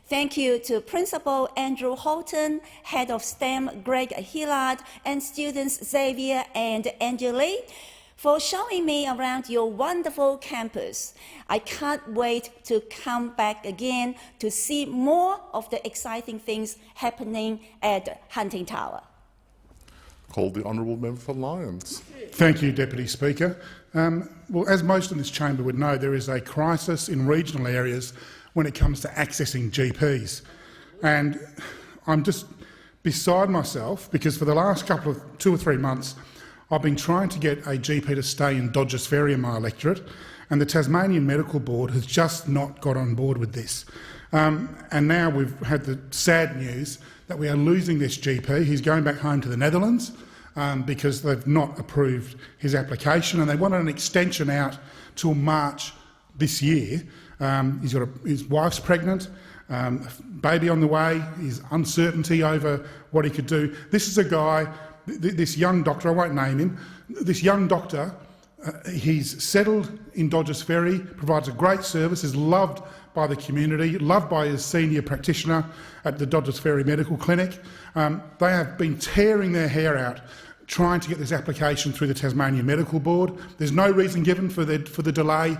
Thank you to Principal Andrew Holton, Head of STEM Greg Hillard, and students Xavier and Angeli for showing me around your wonderful campus. I can't wait to come back again to see more of the exciting things happening at Hunting Tower. Call the honourable member for Lyons. Thank you, Deputy Speaker. Well, as most in this chamber would know, there is a crisis in regional areas when it comes to accessing GPs. And I'm just beside myself because for the last 2 or 3 months, I've been trying to get a GP to stay in Dodgers Ferry in my electorate, and the Tasmanian Medical Board has just not got on board with this. And now we've had the sad news that we are losing this GP. He's going back home to the Netherlands because they've not approved his application, and they wanted an extension out till March this year. His wife's pregnant, baby on the way, his uncertainty over what he could do. This is a guy, this young doctor, I won't name him, this young doctor, he's settled in Dodges Ferry, provides a great service, is loved by the community, loved by his senior practitioner at the Dodges Ferry Medical Clinic. They have been tearing their hair out trying to get this application through the Tasmanian Medical Board. There's no reason given for the delay.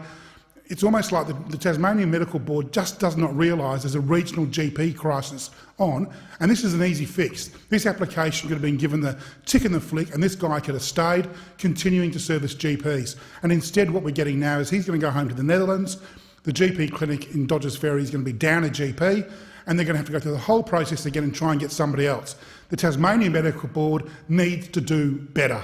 It's almost like the Tasmanian Medical Board just does not realise there's a regional GP crisis on, and this is an easy fix. This application could have been given the tick in the flick, and this guy could have stayed, continuing to service GPs. And instead what we're getting now is he's going to go home to the Netherlands. The GP clinic in Dodges Ferry is going to be down a GP, and they're going to have to go through the whole process again and try and get somebody else. The Tasmanian Medical Board needs to do better.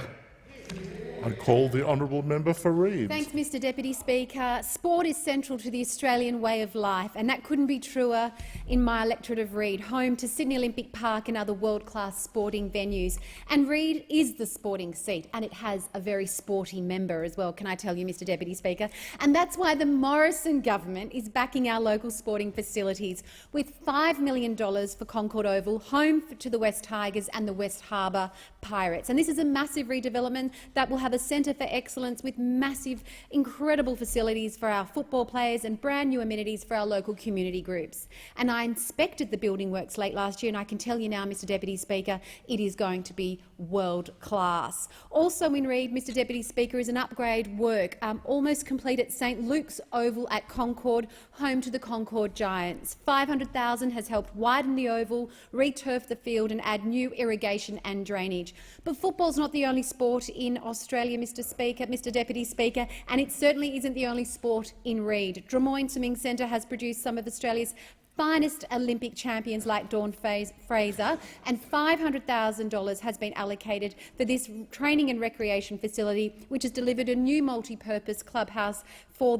I call the honourable member for Reid. Thanks, Mr Deputy Speaker. Sport is central to the Australian way of life, and that couldn't be truer in my electorate of Reid, home to Sydney Olympic Park and other world-class sporting venues. And Reid is the sporting seat, and it has a very sporty member as well, can I tell you, Mr Deputy Speaker? And that's why the Morrison government is backing our local sporting facilities with $5 million for Concord Oval, home to the West Tigers and the West Harbour Pirates. And this is a massive redevelopment that will have a centre for excellence with massive, incredible facilities for our football players and brand new amenities for our local community groups. And I inspected the building works late last year, and I can tell you now, Mr Deputy Speaker, it is going to be world-class. Also in Reid, Mr Deputy Speaker, is an upgrade work almost complete at St Luke's Oval at Concord, home to the Concord Giants. $500,000 has helped widen the oval, re-turf the field and add new irrigation and drainage. But football's not the only sport in Australia, Mr Deputy Speaker, and it certainly isn't the only sport in Reid. Drummoyne Swimming Centre has produced some of Australia's finest Olympic champions like Dawn Fraser, and $500,000 has been allocated for this training and recreation facility, which has delivered a new multi-purpose clubhouse for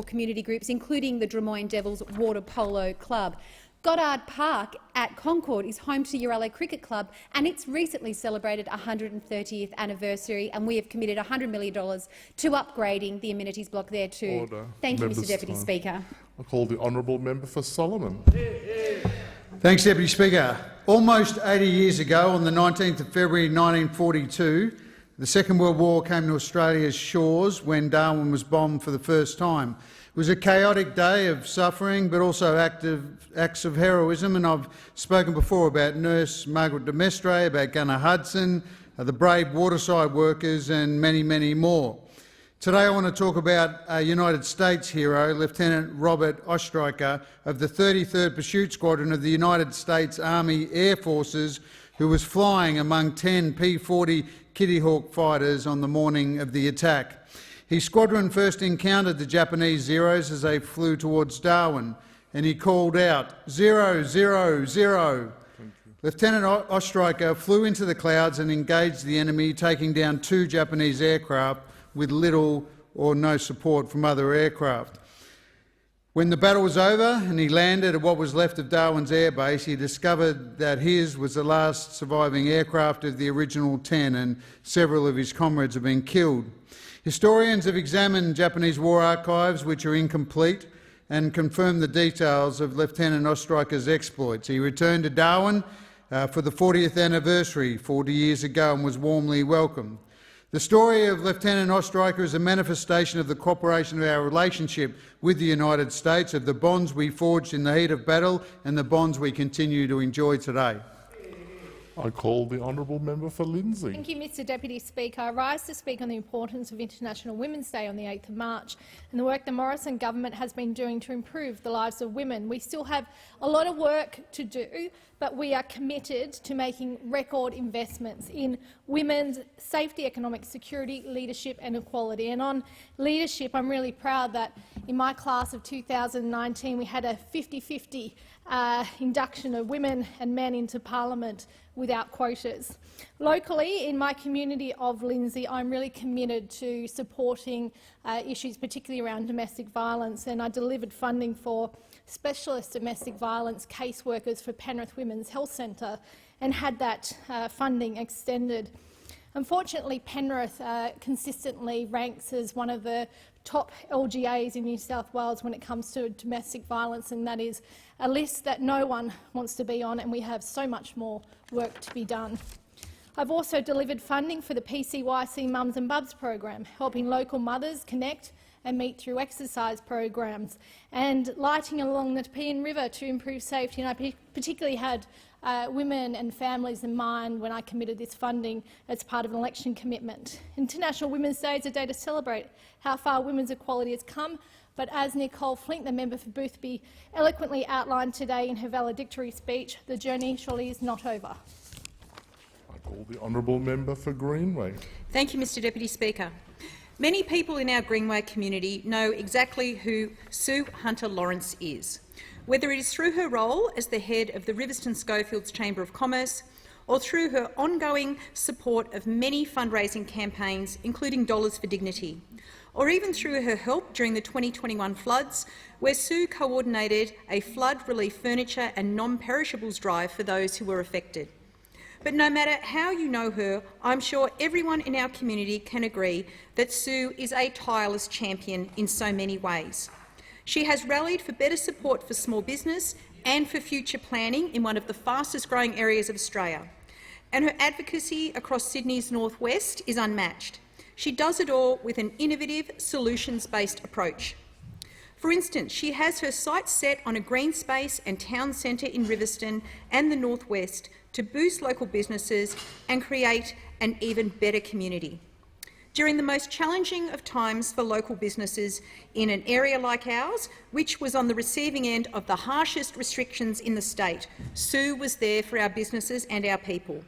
community groups, including the Drummoyne Devils Water Polo Club. Goddard Park at Concord is home to Uralla Cricket Club, and it's recently celebrated 130th anniversary, and we have committed $100 million to upgrading the amenities block there too. Order. Thank you, Members' Mr Deputy time. Speaker. I call the honourable member for Solomon. Thanks, Deputy Speaker. Almost 80 years ago, on the 19th of February 1942, the Second World War came to Australia's shores when Darwin was bombed for the first time. It was a chaotic day of suffering, but also acts of heroism, and I've spoken before about Nurse Margaret de Mestre, about Gunnar Hudson, the brave waterside workers and many, many more. Today I want to talk about a United States hero, Lieutenant Robert Ostreicher of the 33rd Pursuit Squadron of the United States Army Air Forces, who was flying among 10 P-40 Kitty Hawk fighters on the morning of the attack. His squadron first encountered the Japanese Zeros as they flew towards Darwin, and he called out, "Zero, zero, zero." Lieutenant Ostreicher flew into the clouds and engaged the enemy, taking down 2 Japanese aircraft with little or no support from other aircraft. When the battle was over and he landed at what was left of Darwin's airbase, he discovered that his was the last surviving aircraft of the original 10, and several of his comrades have been killed. Historians have examined Japanese war archives, which are incomplete, and confirmed the details of Lieutenant Ostreicher's exploits. He returned to Darwin for the 40th anniversary 40 years ago and was warmly welcomed. The story of Lieutenant Ostreicher is a manifestation of the cooperation of our relationship with the United States, of the bonds we forged in the heat of battle and the bonds we continue to enjoy today. I call the honourable member for Lindsay. Thank you, Mr Deputy Speaker. I rise to speak on the importance of International Women's Day on the 8th of March and the work the Morrison government has been doing to improve the lives of women. We still have a lot of work to do, but we are committed to making record investments in women's safety, economic security, leadership and equality. And on leadership, I'm really proud that in my class of 2019 we had a 50-50 induction of women and men into Parliament without quotas. Locally, in my community of Lindsay, I'm really committed to supporting issues particularly around domestic violence, and I delivered funding for specialist domestic violence caseworkers for Penrith Women's Health Centre and had that funding extended. Unfortunately, Penrith consistently ranks as one of the top LGAs in New South Wales when it comes to domestic violence, and that is a list that no one wants to be on, and we have so much more work to be done. I've also delivered funding for the PCYC Mums and Bubs program, helping local mothers connect and meet through exercise programs, and lighting along the Nepean River to improve safety. And I particularly had women and families in mind when I committed this funding as part of an election commitment. International Women's Day is a day to celebrate how far women's equality has come, but as Nicole Flink, the member for Boothby, eloquently outlined today in her valedictory speech, the journey surely is not over. I call the honourable member for Greenway. Thank you, Mr Deputy Speaker. Many people in our Greenway community know exactly who Sue Hunter-Lawrence is, whether it is through her role as the head of the Riverstone Schofields Chamber of Commerce or through her ongoing support of many fundraising campaigns, including Dollars for Dignity, or even through her help during the 2021 floods, where Sue coordinated a flood relief furniture and non-perishables drive for those who were affected. But no matter how you know her, I'm sure everyone in our community can agree that Sue is a tireless champion in so many ways. She has rallied for better support for small business and for future planning in one of the fastest-growing areas of Australia, and her advocacy across Sydney's northwest is unmatched. She does it all with an innovative, solutions-based approach. For instance, she has her sights set on a green space and town centre in Riverstone and the northwest to boost local businesses and create an even better community. During the most challenging of times for local businesses in an area like ours, which was on the receiving end of the harshest restrictions in the state, Sue was there for our businesses and our people.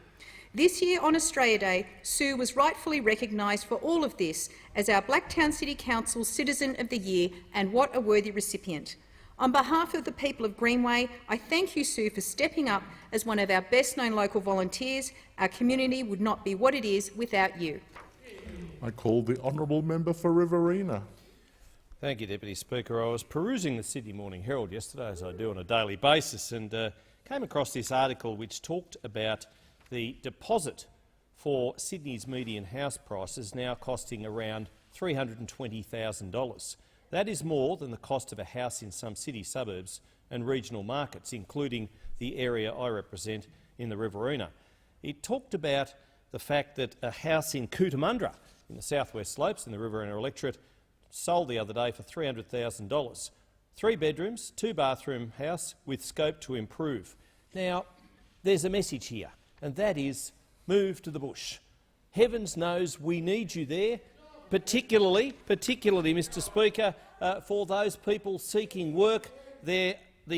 This year on Australia Day, Sue was rightfully recognised for all of this as our Blacktown City Council Citizen of the Year, and what a worthy recipient. On behalf of the people of Greenway, I thank you, Sue, for stepping up as one of our best-known local volunteers. Our community would not be what it is without you. I call the honourable member for Riverina. Thank you, Deputy Speaker. I was perusing the Sydney Morning Herald yesterday, as I do on a daily basis, and came across this article which talked about the deposit for Sydney's median house prices now costing around $320,000. That is more than the cost of a house in some city suburbs and regional markets, including the area I represent in the Riverina. It talked about the fact that a house in Cootamundra, in the southwest slopes in the Riverina electorate, sold the other day for $300,000. 3 bedrooms, 2-bathroom house with scope to improve. Now, there's a message here, and that is move to the bush. Heavens knows we need you there, particularly, Mr Speaker, for those people seeking work. The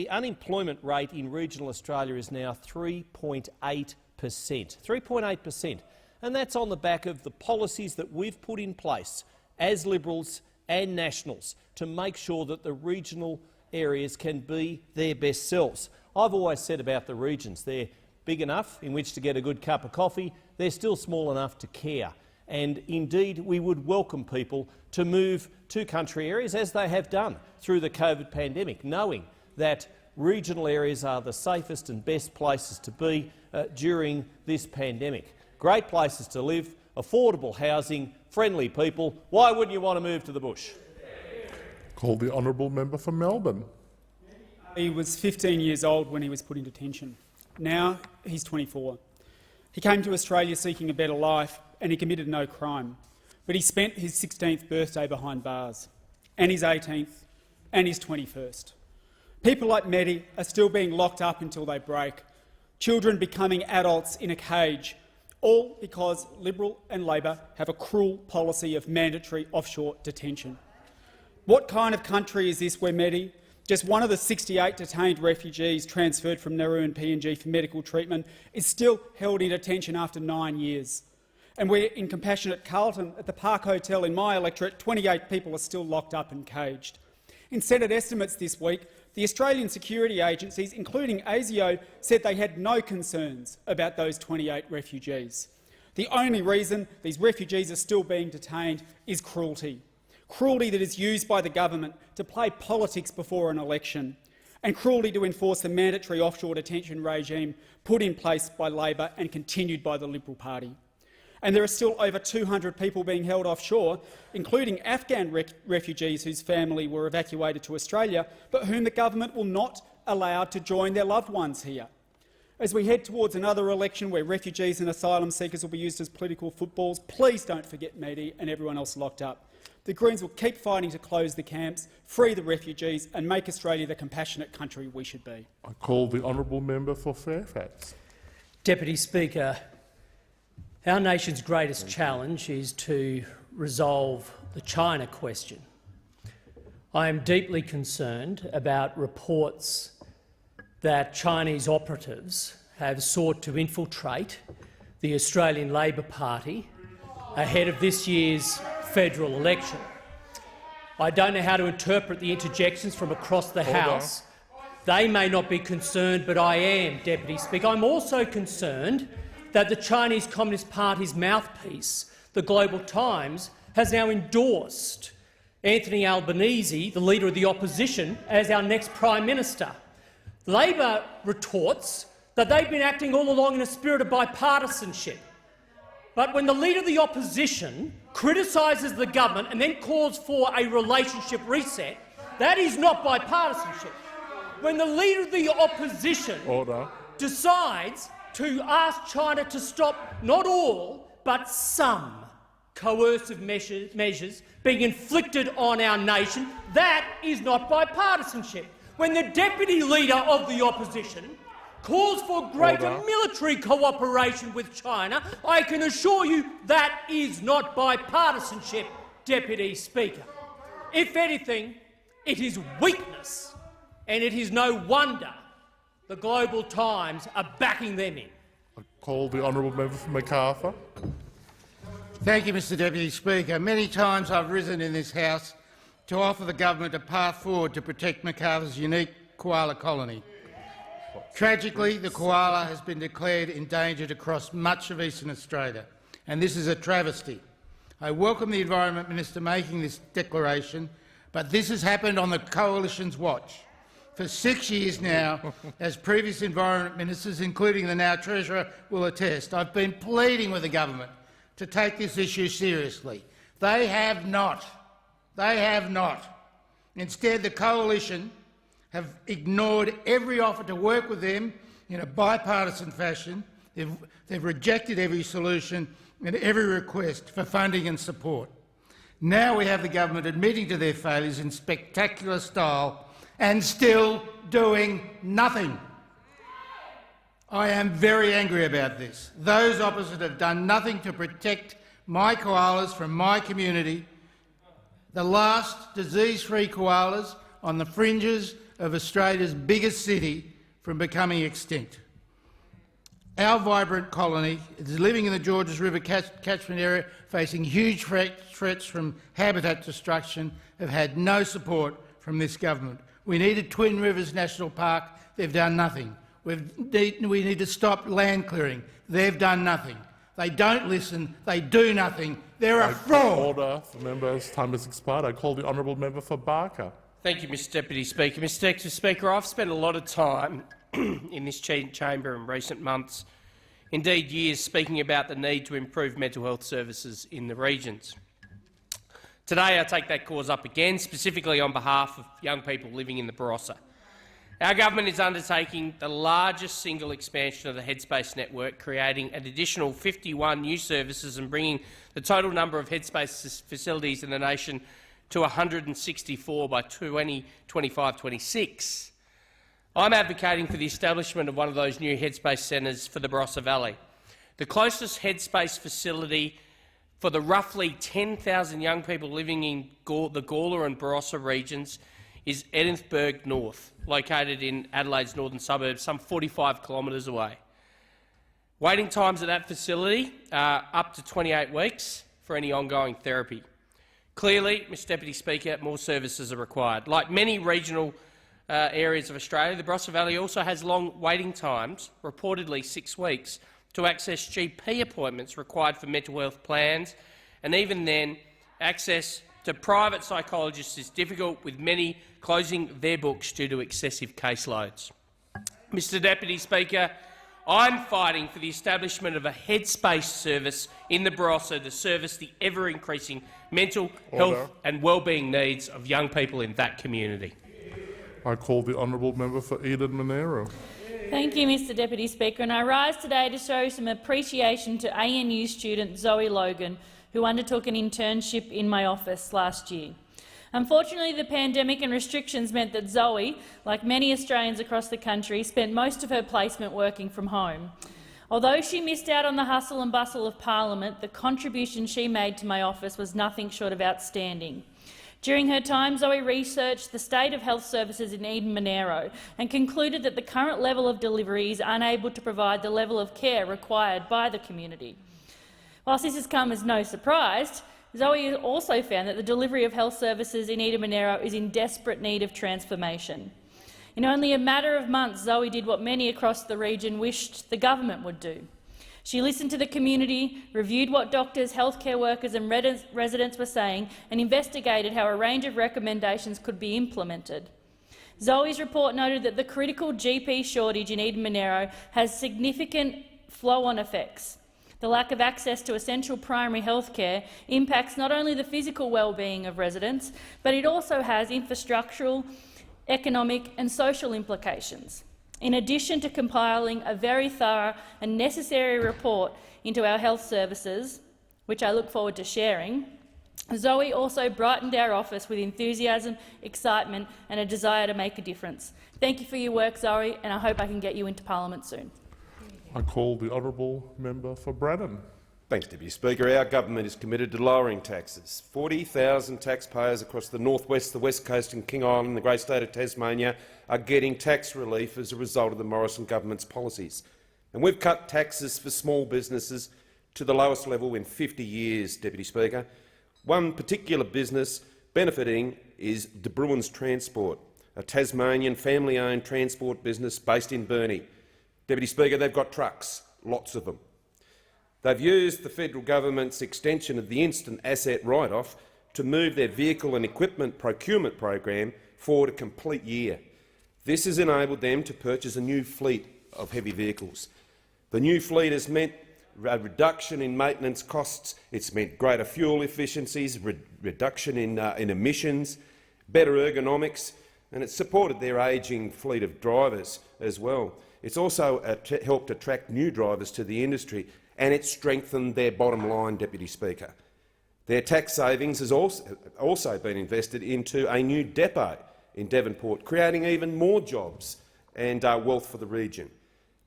unemployment rate in regional Australia is now 3.8%. 3.8%. And that's on the back of the policies that we've put in place as Liberals and Nationals to make sure that the regional areas can be their best selves. I've always said about the regions, they're big enough in which to get a good cup of coffee, they're still small enough to care. And indeed, we would welcome people to move to country areas, as they have done through the COVID pandemic, knowing that regional areas are the safest and best places to be during this pandemic. Great places to live, affordable housing, friendly people. Why wouldn't you want to move to the bush? Call the honourable member for Melbourne. He was 15 years old when he was put in detention. Now he's 24. He came to Australia seeking a better life, and he committed no crime. But he spent his 16th birthday behind bars, and his 18th, and his 21st. People like Mehdi are still being locked up until they break, children becoming adults in a cage, all because Liberal and Labor have a cruel policy of mandatory offshore detention. What kind of country is this where Mehdi, just one of the 68 detained refugees transferred from Nauru and PNG for medical treatment, is still held in detention after 9 years? And where in Compassionate Carlton at the Park Hotel in my electorate, 28 people are still locked up and caged. In Senate estimates this week, the Australian security agencies, including ASIO, said they had no concerns about those 28 refugees. The only reason these refugees are still being detained is cruelty. Cruelty that is used by the government to play politics before an election, and cruelty to enforce the mandatory offshore detention regime put in place by Labor and continued by the Liberal Party. and there are still over 200 people being held offshore, including Afghan refugees whose family were evacuated to Australia, but whom the government will not allow to join their loved ones here. As we head towards another election where refugees and asylum seekers will be used as political footballs, please don't forget Mehdi and everyone else locked up. The Greens will keep fighting to close the camps, free the refugees and make Australia the compassionate country we should be. I call the honourable member for Fairfax. Deputy Speaker, our nation's greatest challenge is to resolve the China question. I am deeply concerned about reports that Chinese operatives have sought to infiltrate the Australian Labor Party ahead of this year's federal election. I don't know how to interpret the interjections from across the House. They may not be concerned, but I am, Deputy Speaker. I'm also concerned that the Chinese Communist Party's mouthpiece, the Global Times, has now endorsed Anthony Albanese, the Leader of the Opposition, as our next Prime Minister. Labor retorts that they've been acting all along in a spirit of bipartisanship. But when the Leader of the Opposition criticises the government and then calls for a relationship reset, that is not bipartisanship. When the Leader of the Opposition decides to ask China to stop not all but some coercive measures being inflicted on our nation, that is not bipartisanship. When the Deputy Leader of the Opposition calls for greater military cooperation with China, I can assure you that is not bipartisanship, Deputy Speaker. If anything, it is weakness, and it is no wonder the Global Times are backing them in. I call the honourable member for Macarthur. Thank you, Mr Deputy Speaker. Many times I've risen in this House to offer the government a path forward to protect Macarthur's unique koala colony. Tragically, the koala has been declared endangered across much of eastern Australia, and this is a travesty. I welcome the Environment Minister making this declaration, but this has happened on the Coalition's watch. For 6 years now, as previous Environment Ministers, including the now Treasurer, will attest, I've been pleading with the government to take this issue seriously. They have not. They have not. Instead, the Coalition have ignored every offer to work with them in a bipartisan fashion. They've rejected every solution and every request for funding and support. Now we have the government admitting to their failures in spectacular style and still doing nothing. I am very angry about this. Those opposite have done nothing to protect my koalas from my community, the last disease-free koalas on the fringes of Australia's biggest city, from becoming extinct. Our vibrant colony is living in the Georges River catchment area, facing huge threats from habitat destruction, have had no support from this government. We needed Twin Rivers National Park. They've done nothing. We need to stop land clearing. They've done nothing. They don't listen. They do nothing. They're a fraud. Order. The member's time has expired. I call the honourable member for Barker. Thank you, Mr Deputy Speaker. Mr Deputy Speaker, I've spent a lot of time in this chamber in recent months, indeed years, speaking about the need to improve mental health services in the regions. Today I take that cause up again, specifically on behalf of young people living in the Barossa. Our government is undertaking the largest single expansion of the Headspace network, creating an additional 51 new services and bringing the total number of Headspace facilities in the nation to 164 by 2025-26. I'm advocating for the establishment of one of those new Headspace centres for the Barossa Valley. The closest Headspace facility for the roughly 10,000 young people living in the Gawler and Barossa regions is Edithburgh North, located in Adelaide's northern suburbs, some 45 kilometres away. Waiting times at that facility are up to 28 weeks for any ongoing therapy. Clearly, Mr Deputy Speaker, more services are required. Like many regional areas of Australia, the Barossa Valley also has long waiting times, reportedly 6 weeks, to access GP appointments required for mental health plans, and even then, access to private psychologists is difficult, with many closing their books due to excessive caseloads. Mr Deputy Speaker, I'm fighting for the establishment of a headspace service in the Barossa to service the ever-increasing mental health and wellbeing needs of young people in that community. I call the honourable member for Eden Monaro. Thank you, Mr Deputy Speaker, and I rise today to show some appreciation to ANU student Zoe Logan, who undertook an internship in my office last year. Unfortunately, the pandemic and restrictions meant that Zoe, like many Australians across the country, spent most of her placement working from home. Although she missed out on the hustle and bustle of Parliament, the contribution she made to my office was nothing short of outstanding. During her time, Zoe researched the state of health services in Eden Monaro and concluded that the current level of delivery is unable to provide the level of care required by the community. Whilst this has come as no surprise, Zoe also found that the delivery of health services in Eden Monaro is in desperate need of transformation. In only a matter of months, Zoe did what many across the region wished the government would do. She listened to the community, reviewed what doctors, healthcare workers and residents were saying, and investigated how a range of recommendations could be implemented. Zoe's report noted that the critical GP shortage in Eden Monaro has significant flow-on effects. The lack of access to essential primary health care impacts not only the physical well-being of residents, but it also has infrastructural, economic and social implications. In addition to compiling a very thorough and necessary report into our health services, which I look forward to sharing, Zoe also brightened our office with enthusiasm, excitement and a desire to make a difference. Thank you for your work, Zoe, and I hope I can get you into Parliament soon. I call the honourable member for Braddon. Thanks, Deputy Speaker. Our government is committed to lowering taxes. 40,000 taxpayers across the northwest, the west coast and King Island and the great state of Tasmania are getting tax relief as a result of the Morrison government's policies. And we've cut taxes for small businesses to the lowest level in 50 years, Deputy Speaker. One particular business benefiting is De Bruins Transport, a Tasmanian family-owned transport business based in Burnie. Deputy Speaker, they've got trucks, lots of them. They've used the federal government's extension of the instant asset write-off to move their vehicle and equipment procurement program forward a complete year. This has enabled them to purchase a new fleet of heavy vehicles. The new fleet has meant a reduction in maintenance costs, it's meant greater fuel efficiencies, reduction in emissions, better ergonomics, and it's supported their ageing fleet of drivers as well. It's also helped attract new drivers to the industry, and it's strengthened their bottom line, Deputy Speaker. Their tax savings has also been invested into a new depot in Devonport, creating even more jobs and wealth for the region.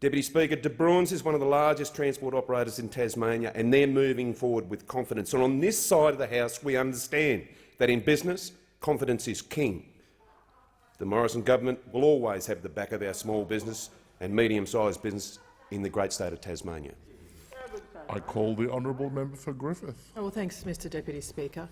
Deputy Speaker, De Bruins is one of the largest transport operators in Tasmania, and they're moving forward with confidence. And on this side of the House, we understand that in business, confidence is king. The Morrison government will always have the back of our small business and medium-sized business in the great state of Tasmania. I call the honourable member for Griffith. Oh, well, thanks, Mr Deputy Speaker.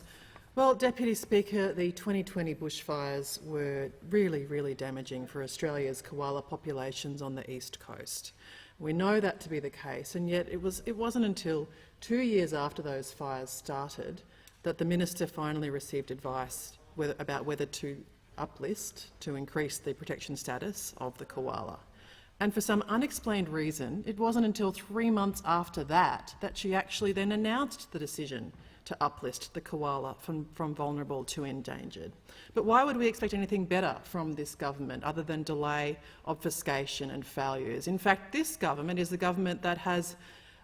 Well, Deputy Speaker, the 2020 bushfires were really damaging for Australia's koala populations on the east coast. We know that to be the case, and yet it wasn't until 2 years after those fires started that the minister finally received advice about whether to uplist to increase the protection status of the koala. And for some unexplained reason, it wasn't until 3 months after that that she actually then announced the decision to uplist the koala from vulnerable to endangered. But why would we expect anything better from this government other than delay, obfuscation and failures? In fact, this government is the government that has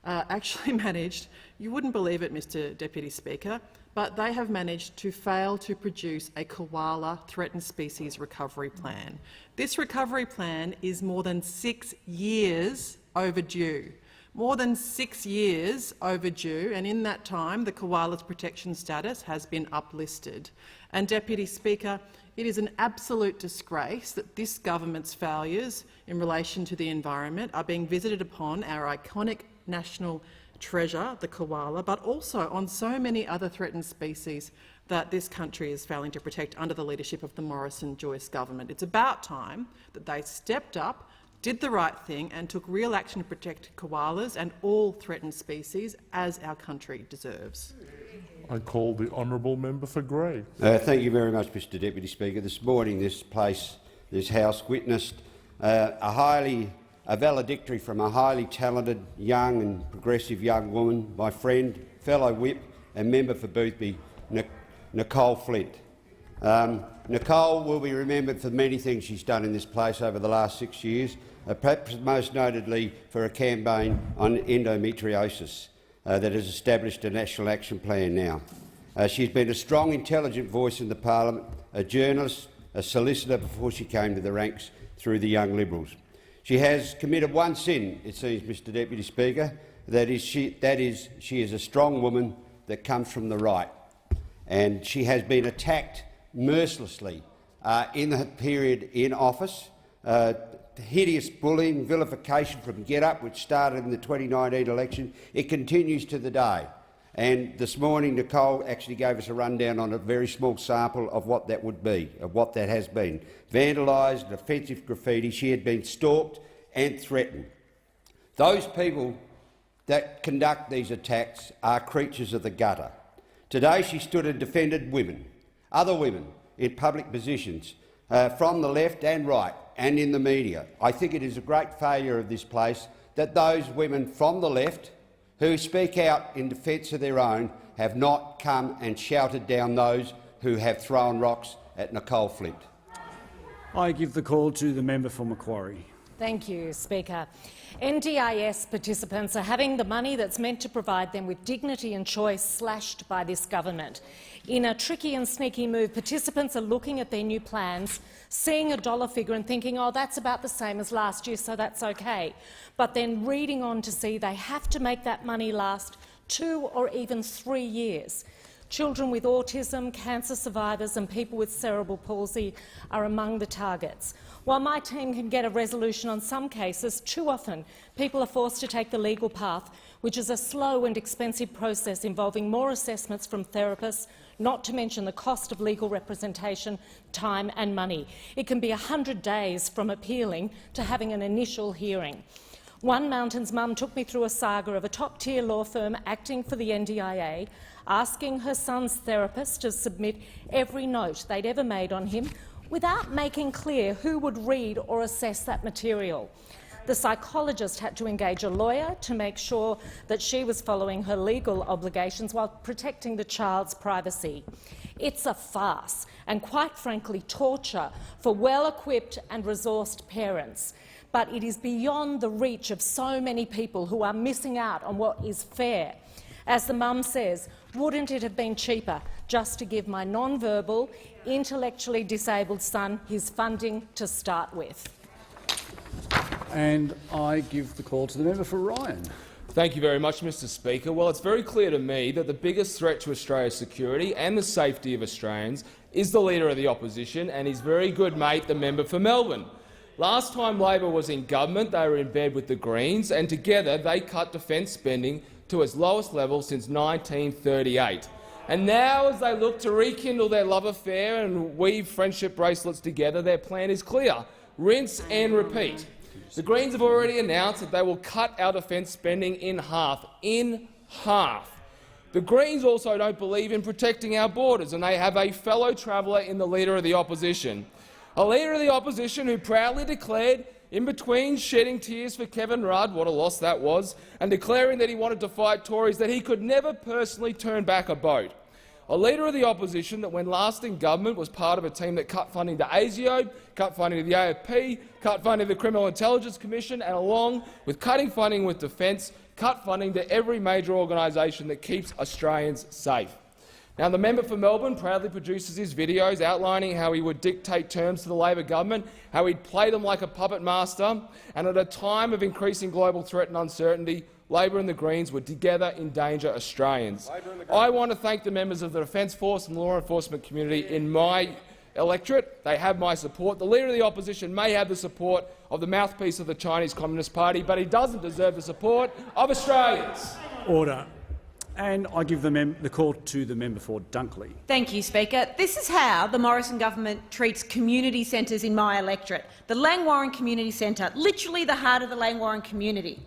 actually managed, you wouldn't believe it, Mr Deputy Speaker, but they have managed to fail to produce a koala threatened species recovery plan. This recovery plan is more than 6 years overdue. More than 6 years overdue, and in that time the koala's protection status has been uplisted. And, Deputy Speaker, it is an absolute disgrace that this government's failures in relation to the environment are being visited upon our iconic national treasure, the koala, but also on so many other threatened species that this country is failing to protect under the leadership of the Morrison-Joyce government. It's about time that they stepped up, did the right thing and took real action to protect koalas and all threatened species, as our country deserves. I call the honourable member for Grey. Thank you very much, Mr Deputy Speaker. This morning this House witnessed a highly a valedictory from a highly talented, young and progressive young woman, my friend, fellow whip and member for Boothby, Nicole Flint. Nicole will be remembered for many things she's done in this place over the last 6 years, perhaps most notably for a campaign on endometriosis that has established a national action plan now. She's been a strong, intelligent voice in the parliament, a journalist, a solicitor before she came to the ranks through the Young Liberals. She has committed one sin, it seems, Mr Deputy Speaker, that is she is a strong woman that comes from the right, and she has been attacked mercilessly in the period in office. Hideous bullying, vilification from GetUp, which started in the 2019 election. It continues to the day. And this morning, Nicole actually gave us a rundown on a very small sample of what that would be, of what that has been. Vandalised, offensive graffiti. She had been stalked and threatened. Those people that conduct these attacks are creatures of the gutter. Today she stood and defended women, other women in public positions, from the left and right and in the media. I think it is a great failure of this place that those women from the left who speak out in defence of their own have not come and shouted down those who have thrown rocks at Nicole Flint. I give the call to the member for Macquarie. Thank you, Speaker. NDIS participants are having the money that's meant to provide them with dignity and choice slashed by this government. In a tricky and sneaky move, participants are looking at their new plans, seeing a dollar figure and thinking, oh, that's about the same as last year, so that's okay. But then reading on to see they have to make that money last 2 or even 3 years. Children with autism, cancer survivors and people with cerebral palsy are among the targets. While my team can get a resolution on some cases, too often people are forced to take the legal path, which is a slow and expensive process involving more assessments from therapists, not to mention the cost of legal representation, time and money. It can be 100 days from appealing to having an initial hearing. One Mountains mum took me through a saga of a top-tier law firm acting for the NDIA, asking her son's therapist to submit every note they'd ever made on him without making clear who would read or assess that material. The psychologist had to engage a lawyer to make sure that she was following her legal obligations while protecting the child's privacy. It's a farce and, quite frankly, torture for well-equipped and resourced parents. But it is beyond the reach of so many people who are missing out on what is fair. As the mum says, wouldn't it have been cheaper just to give my non-verbal, intellectually disabled son his funding to start with? And I give the call to the member for Ryan. Thank you very much, Mr Speaker. Well, it's very clear to me that the biggest threat to Australia's security and the safety of Australians is the Leader of the Opposition and his very good mate, the member for Melbourne. Last time Labor was in government, they were in bed with the Greens, and together they cut defence spending to its lowest level since 1938. And now, as they look to rekindle their love affair and weave friendship bracelets together, their plan is clear: rinse and repeat. The Greens have already announced that they will cut our defence spending in half. In half. The Greens also don't believe in protecting our borders, and they have a fellow traveller in the Leader of the Opposition. A Leader of the Opposition who proudly declared, in between shedding tears for Kevin Rudd, what a loss that was, and declaring that he wanted to fight Tories, that he could never personally turn back a boat. A Leader of the Opposition that, when last in government, was part of a team that cut funding to ASIO, cut funding to the AFP, cut funding to the Criminal Intelligence Commission, and along with cutting funding with defence, cut funding to every major organisation that keeps Australians safe. Now, the member for Melbourne proudly produces his videos outlining how he would dictate terms to the Labor government, how he'd play them like a puppet master, and at a time of increasing global threat and uncertainty, Labor and the Greens would together endanger Australians. I want to thank the members of the Defence Force and law enforcement community in my electorate. They have my support. The Leader of the Opposition may have the support of the mouthpiece of the Chinese Communist Party, but he doesn't deserve the support of Australians. Order. And I give the call to the member for Dunkley. Thank you, Speaker. This is how the Morrison government treats community centres in my electorate. The Langwarrin Community Centre, literally the heart of the Langwarrin community,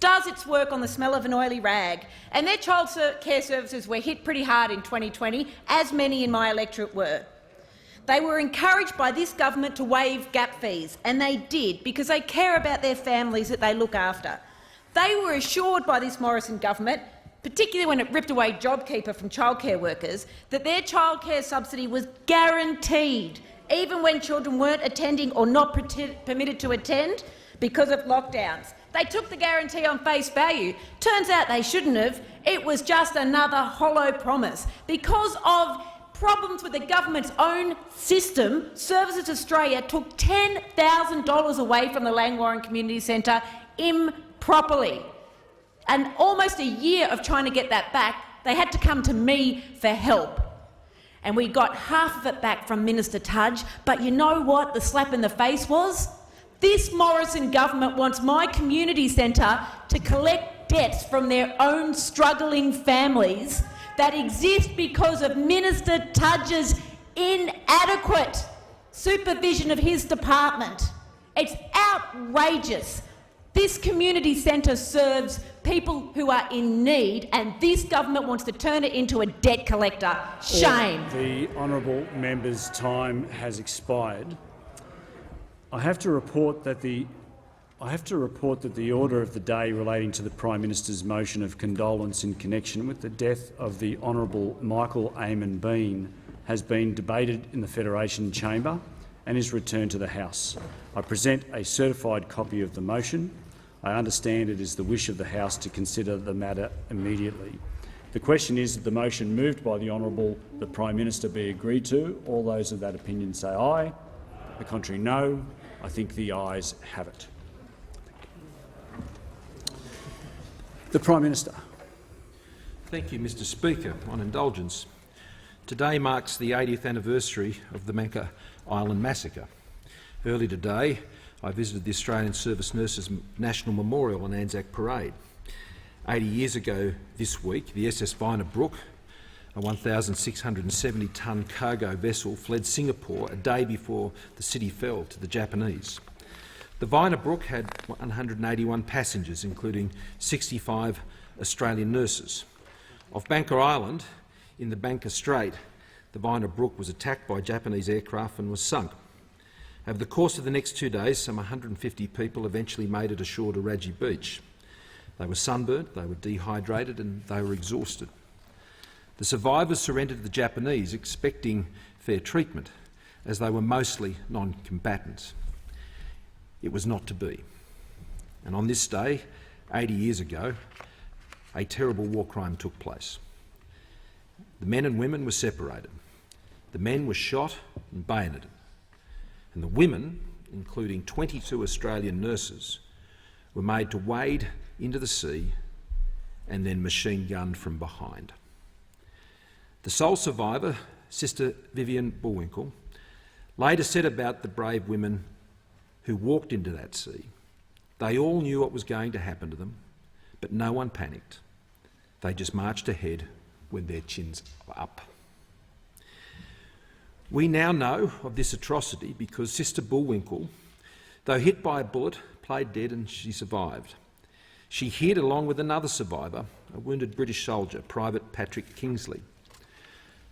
does its work on the smell of an oily rag, and their child care services were hit pretty hard in 2020, as many in my electorate were. They were encouraged by this government to waive gap fees, and they did because they care about their families that they look after. They were assured by this Morrison government, particularly when it ripped away JobKeeper from childcare workers, that their childcare subsidy was guaranteed, even when children weren't attending or not permitted to attend because of lockdowns. They took the guarantee on face value. Turns out they shouldn't have. It was just another hollow promise. Because of problems with the government's own system, Services Australia took $10,000 away from the Langwarrin Community Centre improperly. And almost a year of trying to get that back, they had to come to me for help. And we got half of it back from Minister Tudge, but you know what the slap in the face was? This Morrison government wants my community centre to collect debts from their own struggling families that exist because of Minister Tudge's inadequate supervision of his department. It's outrageous. This community centre serves people who are in need, and this government wants to turn it into a debt collector. Shame. The honourable member's time has expired. I have to report that the order of the day relating to the Prime Minister's motion of condolence in connection with the death of the Honourable Michael Eamon Bean has been debated in the Federation Chamber and is returned to the House. I present a certified copy of the motion. I understand it is the wish of the House to consider the matter immediately. The question is that the motion moved by the Honourable the Prime Minister be agreed to. All those of that opinion say aye. The contrary, no. I think the ayes have it. The Prime Minister. Thank you, Mr Speaker. On indulgence, today marks the 80th anniversary of the Manka Island massacre. Early today, I visited the Australian Service Nurses National Memorial on Anzac Parade. 80 years ago this week, the SS Vinabrook, a 1,670-tonne cargo vessel, fled Singapore a day before the city fell to the Japanese. The Vinabrook had 181 passengers, including 65 Australian nurses. Off Banker Island, in the Banker Strait, the Vinabrook was attacked by Japanese aircraft and was sunk. Over the course of the next 2 days, some 150 people eventually made it ashore to Raji Beach. They were sunburnt, they were dehydrated and they were exhausted. The survivors surrendered to the Japanese, expecting fair treatment, as they were mostly non-combatants. It was not to be. And on this day, 80 years ago, a terrible war crime took place. The men and women were separated. The men were shot and bayoneted. And the women, including 22 Australian nurses, were made to wade into the sea and then machine-gunned from behind. The sole survivor, Sister Vivian Bullwinkle, later said about the brave women who walked into that sea. They all knew what was going to happen to them, but no one panicked. They just marched ahead when their chins were up. We now know of this atrocity because Sister Bullwinkle, though hit by a bullet, played dead and she survived. She hid along with another survivor, a wounded British soldier, Private Patrick Kingsley.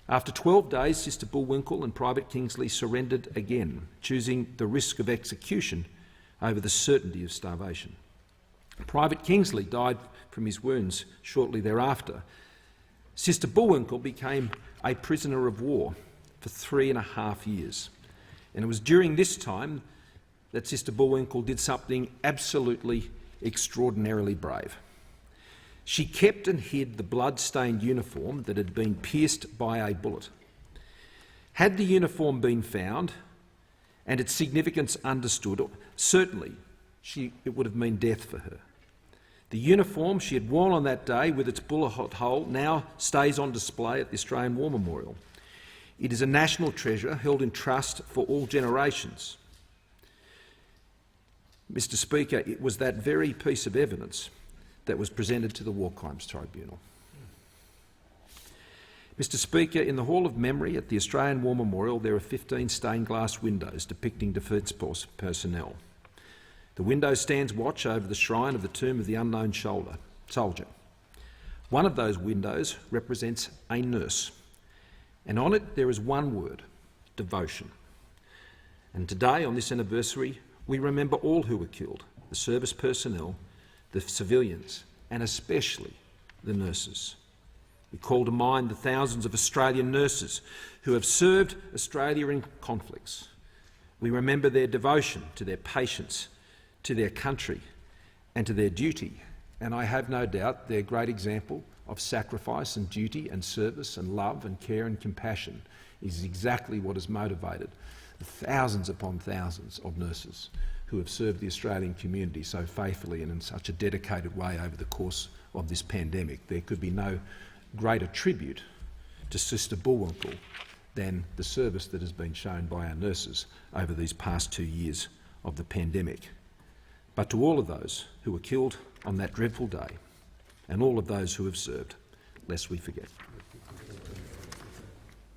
After 12 days, Sister Bullwinkle and Private Kingsley surrendered again, choosing the risk of execution over the certainty of starvation. Private Kingsley died from his wounds shortly thereafter. Sister Bullwinkle became a prisoner of war for 3.5 years, and it was during this time that Sister Bullwinkle did something absolutely extraordinarily brave. She kept and hid the blood-stained uniform that had been pierced by a bullet. Had the uniform been found and its significance understood, certainly it would have meant death for her. The uniform she had worn on that day with its bullet hole now stays on display at the Australian War Memorial. It is a national treasure held in trust for all generations. Mr Speaker, it was that very piece of evidence that was presented to the War Crimes Tribunal. Mr Speaker, in the Hall of Memory at the Australian War Memorial there are 15 stained glass windows depicting Defence Force personnel. The window stands watch over the shrine of the tomb of the unknown soldier. One of those windows represents a nurse, and on it there is one word, devotion. And today, on this anniversary, we remember all who were killed, the service personnel, the civilians, and especially the nurses. We call to mind the thousands of Australian nurses who have served Australia in conflicts. We remember their devotion to their patients, to their country and to their duty, and I have no doubt their great example of sacrifice and duty and service and love and care and compassion is exactly what has motivated the thousands upon thousands of nurses who have served the Australian community so faithfully and in such a dedicated way over the course of this pandemic. There could be no greater tribute to Sister Bullwinkle than the service that has been shown by our nurses over these past 2 years of the pandemic. But to all of those who were killed on that dreadful day, and all of those who have served, lest we forget.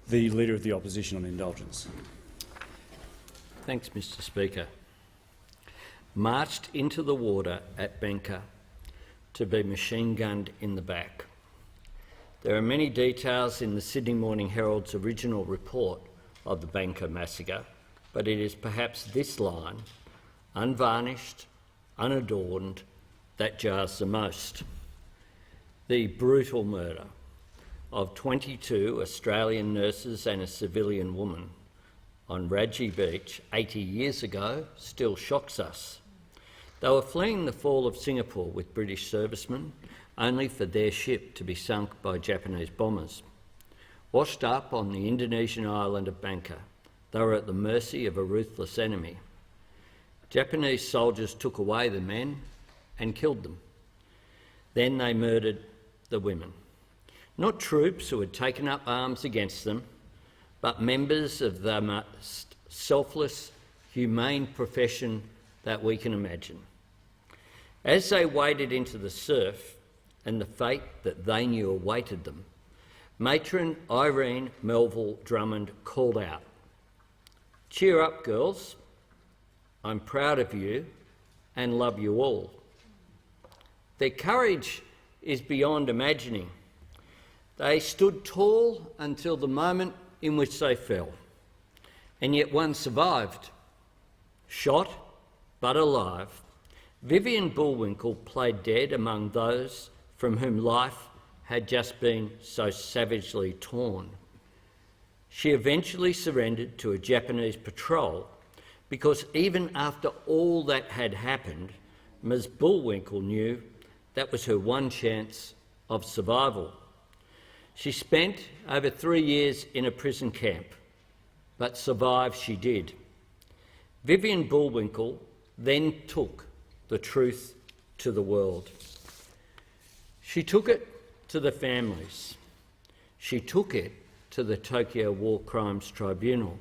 The Leader of the Opposition on indulgence. Thanks, Mr Speaker. Marched into the water at Benka to be machine-gunned in the back. There are many details in the Sydney Morning Herald's original report of the Benka massacre, but it is perhaps this line, unvarnished, unadorned, that jars the most. The brutal murder of 22 Australian nurses and a civilian woman on Radji Beach 80 years ago still shocks us. They were fleeing the fall of Singapore with British servicemen, only for their ship to be sunk by Japanese bombers. Washed up on the Indonesian island of Bangka, they were at the mercy of a ruthless enemy. Japanese soldiers took away the men and killed them. Then they murdered the women. Not troops who had taken up arms against them, but members of the most selfless, humane profession that we can imagine. As they waded into the surf and the fate that they knew awaited them, Matron Irene Melville Drummond called out, "Cheer up, girls. I'm proud of you and love you all." Their courage is beyond imagining. They stood tall until the moment in which they fell, and yet one survived. Shot but alive, Vivian Bullwinkle played dead among those from whom life had just been so savagely torn. She eventually surrendered to a Japanese patrol because even after all that had happened, Ms Bullwinkle knew that was her one chance of survival. She spent over 3 years in a prison camp, but survive she did. Vivian Bullwinkle then took the truth to the world. She took it to the families. She took it to the Tokyo War Crimes Tribunal.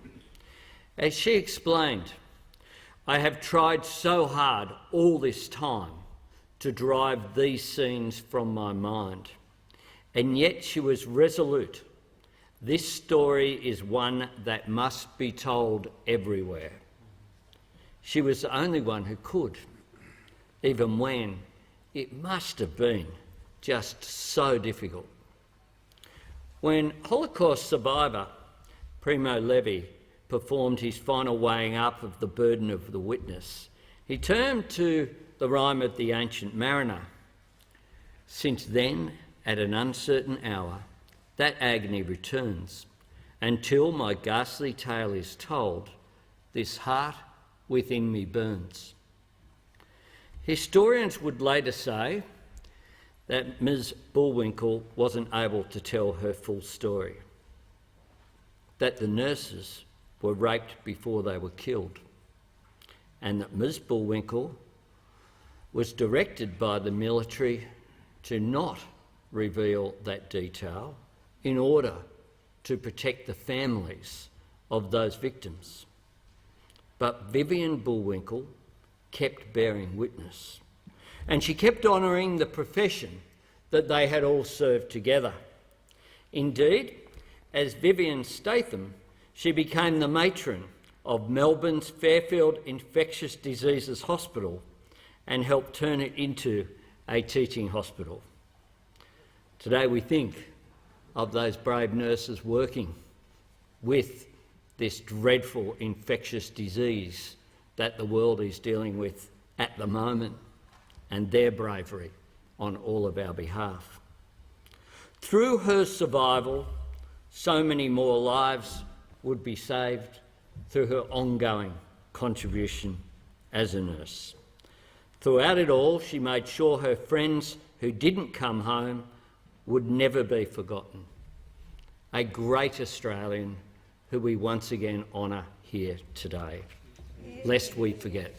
As she explained, "I have tried so hard all this time to drive these scenes from my mind." And yet she was resolute. This story is one that must be told everywhere. She was the only one who could, even when it must have been just so difficult. When Holocaust survivor Primo Levi performed his final weighing up of the burden of the witness, he turned to the rhyme of the ancient mariner. "Since then, at an uncertain hour, that agony returns, until my ghastly tale is told, this heart within me burns." Historians would later say that Ms Bullwinkle wasn't able to tell her full story, that the nurses were raped before they were killed, and that Ms Bullwinkle was directed by the military to not reveal that detail in order to protect the families of those victims. But Vivian Bullwinkle kept bearing witness, and she kept honouring the profession that they had all served together. Indeed, as Vivian Statham, she became the matron of Melbourne's Fairfield Infectious Diseases Hospital and helped turn it into a teaching hospital. Today we think of those brave nurses working with this dreadful infectious disease that the world is dealing with at the moment, and their bravery on all of our behalf. Through her survival, so many more lives would be saved through her ongoing contribution as a nurse. Throughout it all, she made sure her friends who didn't come home would never be forgotten. A great Australian who we once again honour here today, lest we forget.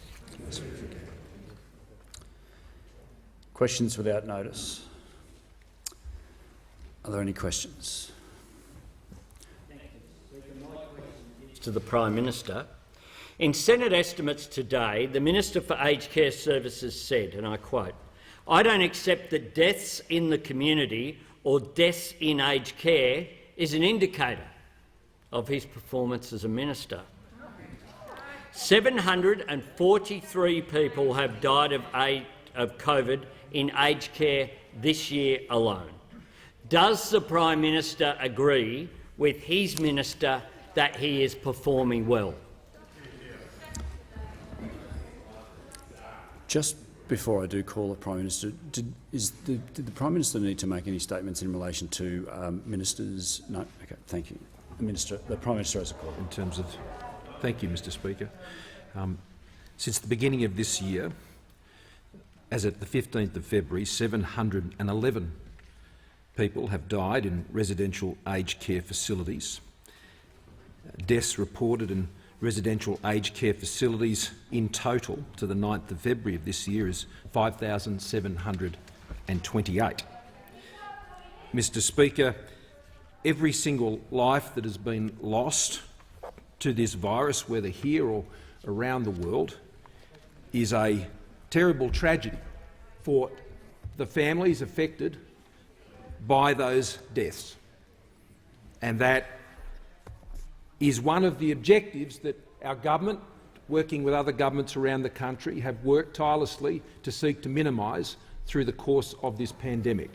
Questions without notice. Are there any questions? To the Prime Minister. In Senate estimates today, the Minister for Aged Care Services said, and I quote, "I don't accept that deaths in the community or deaths in aged care is an indicator of his performance as a minister." 743 people have died of COVID in aged care this year alone. Does the Prime Minister agree with his minister that he is performing well? Just before I do call the Prime Minister, did the Prime Minister need to make any statements in relation to ministers? No. Okay. Thank you, the Prime Minister has a call. In terms of, thank you, Mr. Speaker. Since the beginning of this year, as at the 15th of February, 711 people have died in residential aged care facilities. Deaths reported in residential aged care facilities in total to the 9th of February of this year is 5,728. Mr. Speaker, every single life that has been lost to this virus, whether here or around the world, is a terrible tragedy for the families affected by those deaths. And that is one of the objectives that our government, working with other governments around the country, have worked tirelessly to seek to minimise through the course of this pandemic.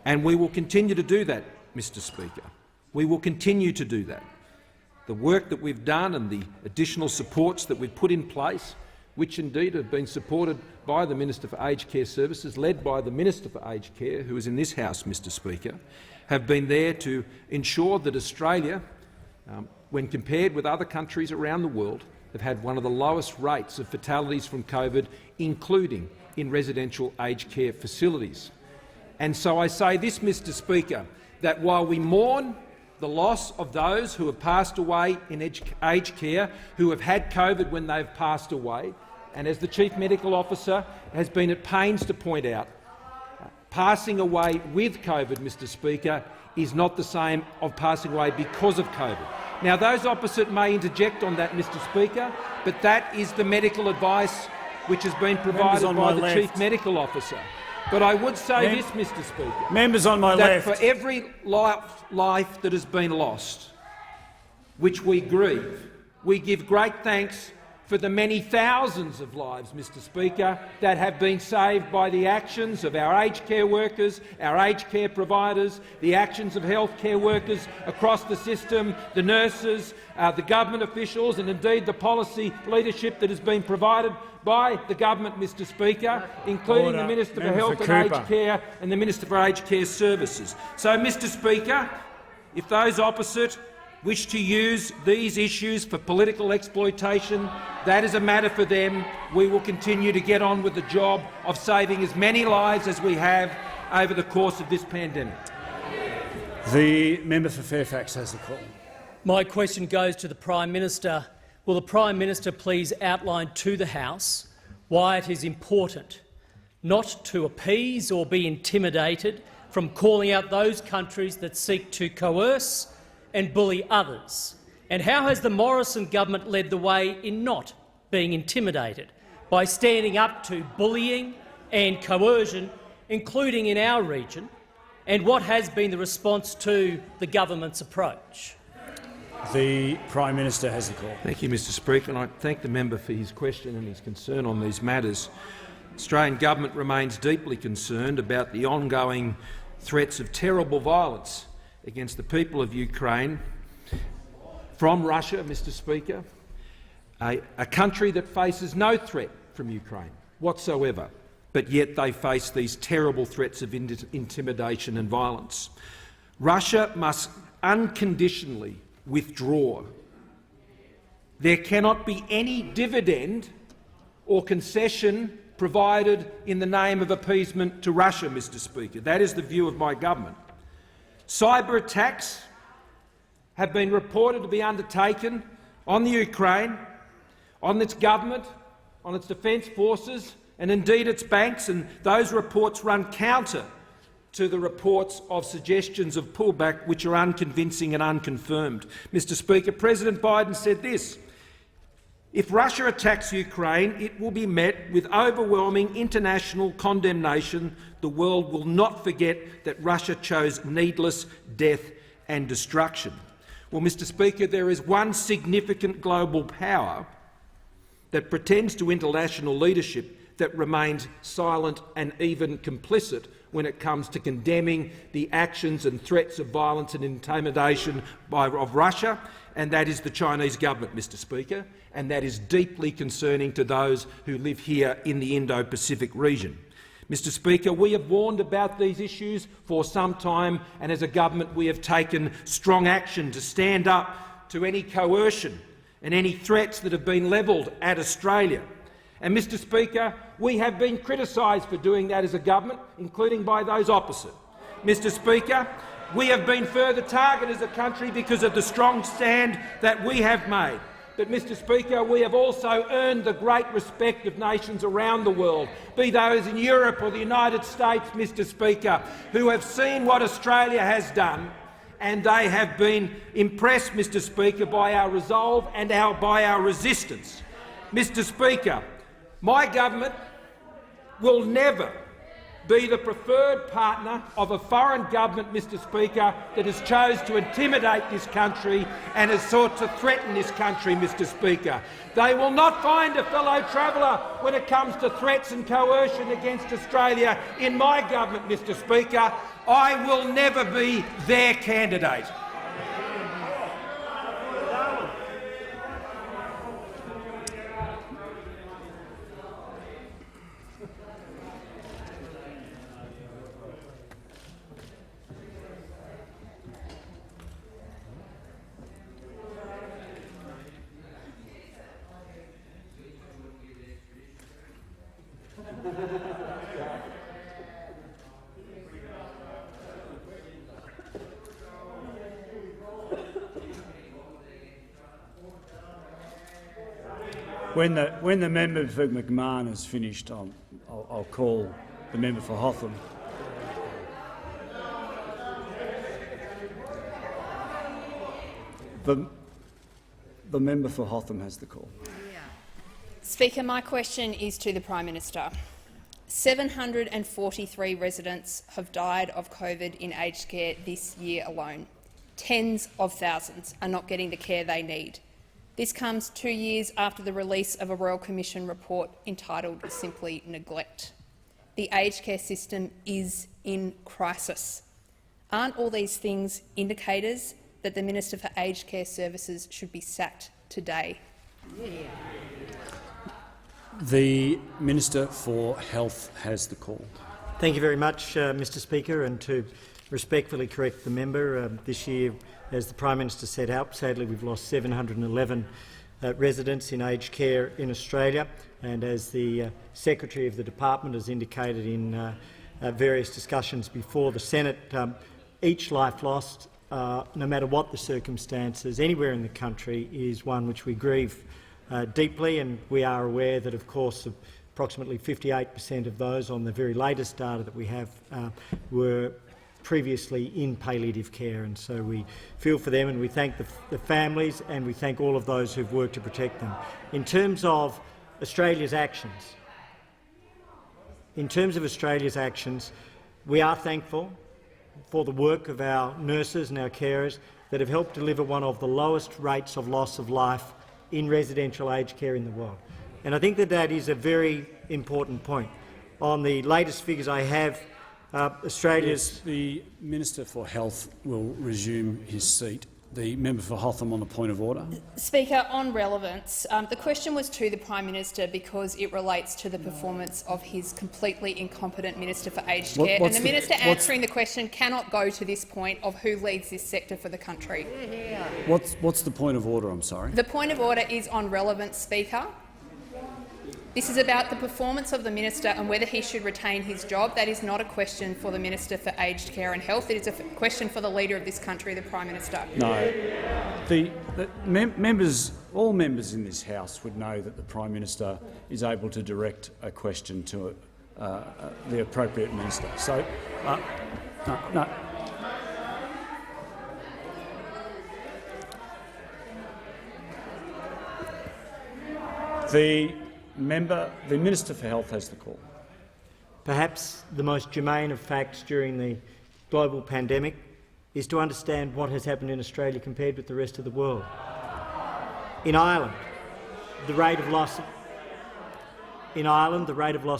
And we will continue to do that, Mr. Speaker. We will continue to do that. The work that we've done and the additional supports that we've put in place, which indeed have been supported by the Minister for Aged Care Services, led by the Minister for Aged Care, who is in this House, Mr. Speaker, have been there to ensure that Australia, when compared with other countries around the world, have had one of the lowest rates of fatalities from COVID, including in residential aged care facilities. And so I say this, Mr. Speaker, that while we mourn the loss of those who have passed away in aged care, who have had COVID when they've passed away, and as the Chief Medical Officer has been at pains to point out, passing away with COVID, Mr. Speaker, is not the same of passing away because of COVID. Now, those opposite may interject on that, Mr. Speaker, but that is the medical advice which has been provided by the Chief Medical Officer. But I would say this, Mr. Speaker, members on my left, for every life that has been lost, which we grieve, we give great thanks for the many thousands of lives, Mr. Speaker, that have been saved by the actions of our aged care workers, our aged care providers, the actions of health care workers across the system, the nurses, the government officials and indeed the policy leadership that has been provided by the government, Mr. Speaker, including the Minister for Health and Aged Care and the Minister for Aged Care Services. So, Mr. Speaker, if those opposite wish to use these issues for political exploitation, that is a matter for them. We will continue to get on with the job of saving as many lives as we have over the course of this pandemic. The member for Fairfax has the call. My question goes to the Prime Minister. Will the Prime Minister please outline to the House why it is important not to appease or be intimidated from calling out those countries that seek to coerce and bully others? And how has the Morrison government led the way in not being intimidated by standing up to bullying and coercion, including in our region? And what has been the response to the government's approach? The Prime Minister has the call. Thank you, Mr. Speaker, and I thank the member for his question and his concern on these matters. The Australian government remains deeply concerned about the ongoing threats of terrible violence against the people of Ukraine from Russia, Mr Speaker, a country that faces no threat from Ukraine whatsoever, but yet they face these terrible threats of intimidation and violence. Russia must unconditionally withdraw. There cannot be any dividend or concession provided in the name of appeasement to Russia, Mr Speaker. That is the view of my government. Cyber attacks have been reported to be undertaken on the Ukraine, on its government, on its defence forces and indeed its banks, and those reports run counter to the reports of suggestions of pullback which are unconvincing and unconfirmed. Mr Speaker, President Biden said this: "If Russia attacks Ukraine, it will be met with overwhelming international condemnation. The world will not forget that Russia chose needless death and destruction." Well, Mr Speaker, there is one significant global power that pretends to international leadership that remains silent and even complicit when it comes to condemning the actions and threats of violence and intimidation of Russia, and that is the Chinese government, Mr Speaker, and that is deeply concerning to those who live here in the Indo-Pacific region. Mr Speaker, we have warned about these issues for some time, and as a government we have taken strong action to stand up to any coercion and any threats that have been levelled at Australia. And, Mr Speaker, we have been criticised for doing that as a government, including by those opposite. Mr Speaker, we have been further targeted as a country because of the strong stand that we have made. But, Mr Speaker, we have also earned the great respect of nations around the world, be those in Europe or the United States, Mr Speaker, who have seen what Australia has done, and they have been impressed, Mr Speaker, by our resolve and by our resistance. Mr Speaker, my government will never be the preferred partner of a foreign government, Mr Speaker, that has chosen to intimidate this country and has sought to threaten this country, Mr Speaker. They will not find a fellow traveller when it comes to threats and coercion against Australia in my government, Mr Speaker. I will never be their candidate. When the member for McMahon is finished, I'll call the member for Hotham. The member for Hotham has the call. Speaker, my question is to the Prime Minister. 743 residents have died of COVID in aged care this year alone. Tens of thousands are not getting the care they need. This comes 2 years after the release of a Royal Commission report entitled simply Neglect. The aged care system is in crisis. Aren't all these things indicators that the Minister for Aged Care Services should be sacked today? The Minister for Health has the call. Thank you very much, Mr Speaker, and to respectfully correct the member, this year, as the Prime Minister set out, sadly we've lost 711 residents in aged care in Australia, and as the Secretary of the Department has indicated in various discussions before the Senate, each life lost, no matter what the circumstances, anywhere in the country, is one which we grieve deeply, and we are aware that, of course, approximately 58% of those on the very latest data that we have were previously in palliative care, and so we feel for them and we thank the families and we thank all of those who've worked to protect them. In terms of Australia's actions, we are thankful for the work of our nurses and our carers that have helped deliver one of the lowest rates of loss of life in residential aged care in the world. And I think that that is a very important point. On the latest figures I have, Australia's— Yes, the Minister for Health will resume his seat The member for Hotham on the point of order. Speaker, on relevance, the question was to the Prime Minister because it relates to the performance of his completely incompetent Minister for Aged Care, and the Minister answering the question cannot go to this point of who leads this sector for the country. What's the point of order? I'm sorry. The point of order is on relevance, Speaker. This is about the performance of the minister and whether he should retain his job. That is not a question for the Minister for Aged Care and Health. It is a question for the Leader of this country, the Prime Minister. No. All members in this House would know that the Prime Minister is able to direct a question to the appropriate minister. So, no. The Minister for Health has the call. Perhaps the most germane of facts during the global pandemic is to understand what has happened in Australia compared with the rest of the world. In Ireland, the rate of loss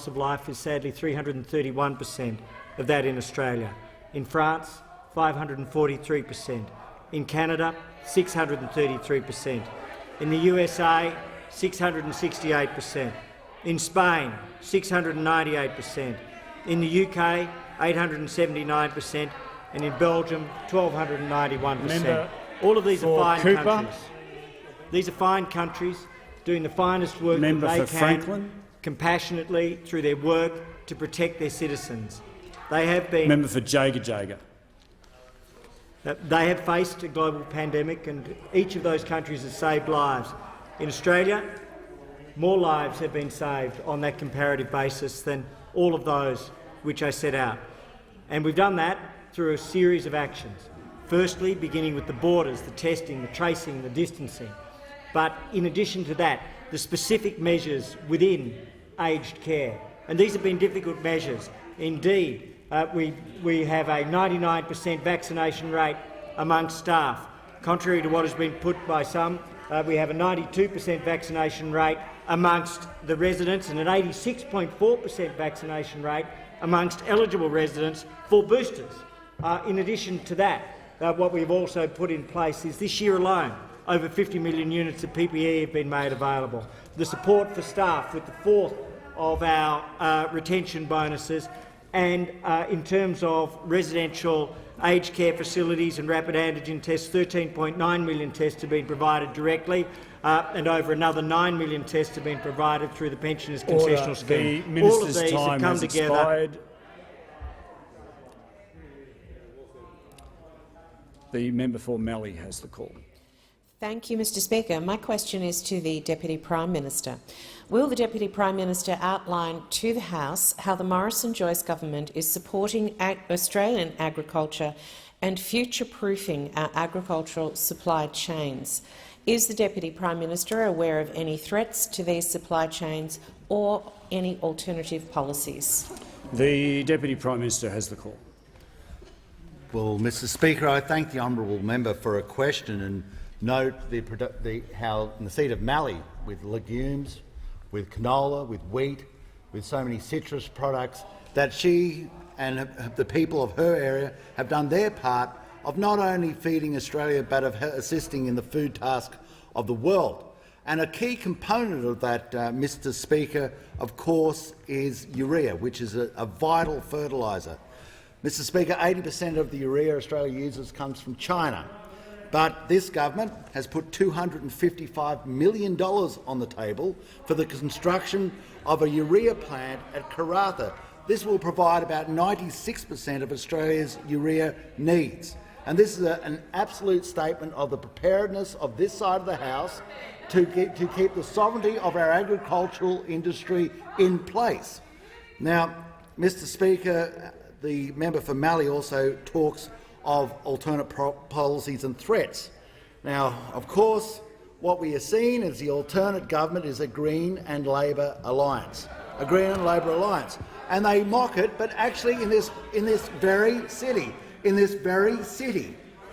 of life is sadly 331% of that in Australia. In France, 543%. In Canada, 633%. In the USA, 668%. In Spain, 698%. In the UK, 879%. And in Belgium, 1,291%. All of these are fine countries. These are fine countries doing the finest work that they can, compassionately through their work to protect their citizens. They have been. Member for Jaga. They have faced a global pandemic, and each of those countries has saved lives. In Australia, more lives have been saved on that comparative basis than all of those which I set out. And we've done that through a series of actions. Firstly, beginning with the borders, the testing, the tracing, the distancing. But in addition to that, the specific measures within aged care. And these have been difficult measures. Indeed, we have a 99% vaccination rate amongst staff. Contrary to what has been put by some, we have a 92% vaccination rate amongst the residents and an 86.4% vaccination rate amongst eligible residents for boosters. In addition to that, what we've also put in place is this year alone, over 50 million units of PPE have been made available. The support for staff with the fourth of our retention bonuses, and in terms of residential aged care facilities and rapid antigen tests, 13.9 million tests have been provided directly, and over another 9 million tests have been provided through the Pensioners Concessional Scheme. All of these have come together. The member for Mallee has the call. Thank you, Mr Speaker. My question is to the Deputy Prime Minister. Will the Deputy Prime Minister outline to the House how the Morrison-Joyce government is supporting Australian agriculture and future-proofing our agricultural supply chains? Is the Deputy Prime Minister aware of any threats to these supply chains or any alternative policies? The Deputy Prime Minister has the call. Well, Mr Speaker, I thank the honourable member for a question and note how in the seat of Mallee, with legumes, with canola, with wheat, with so many citrus products, that she and the people of her area have done their part of not only feeding Australia but of assisting in the food task of the world. And a key component of that, Mr Speaker, of course, is urea, which is a vital fertiliser. Mr Speaker, 80% of the urea Australia uses comes from China. But this government has put $255 million on the table for the construction of a urea plant at Karratha. This will provide about 96% of Australia's urea needs. And this is an absolute statement of the preparedness of this side of the House to keep the sovereignty of our agricultural industry in place. Now, Mr Speaker, the member for Mallee also talks of alternate policies and threats. Now, of course, what we are seeing is the alternate government is a Green and Labor alliance, and they mock it. But actually, in this very city,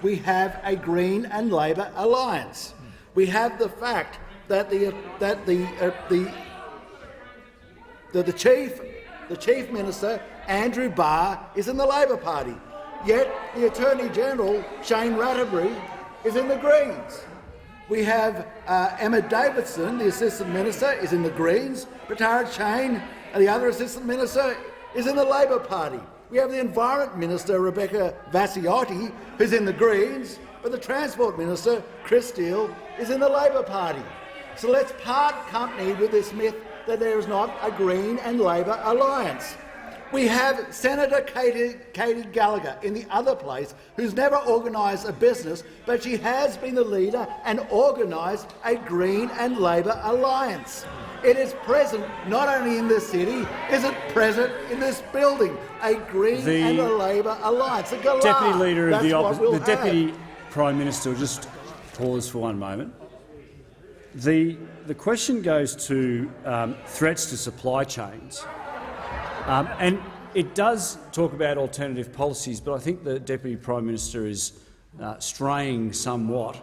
we have a Green and Labor alliance. We have the fact that the chief minister, Andrew Barr, is in the Labor Party. Yet the Attorney-General, Shane Ratterbury, is in the Greens. We have Emma Davidson, the Assistant Minister, is in the Greens. Tara Chain, the other Assistant Minister, is in the Labor Party. We have the Environment Minister, Rebecca Vassiotti, who's in the Greens, but the Transport Minister, Chris Steele, is in the Labor Party. So let's part company with this myth that there is not a Green and Labor alliance. We have Senator Katie Gallagher in the other place, who's never organised a business, but she has been the leader and organised a Green and Labor alliance. It is present not only in this city, is it present in this building, a Green and a Labor alliance. Deputy Leader of the Deputy Prime Minister will just pause for one moment. The question goes to threats to supply chains. And it does talk about alternative policies, but I think the Deputy Prime Minister is straying somewhat,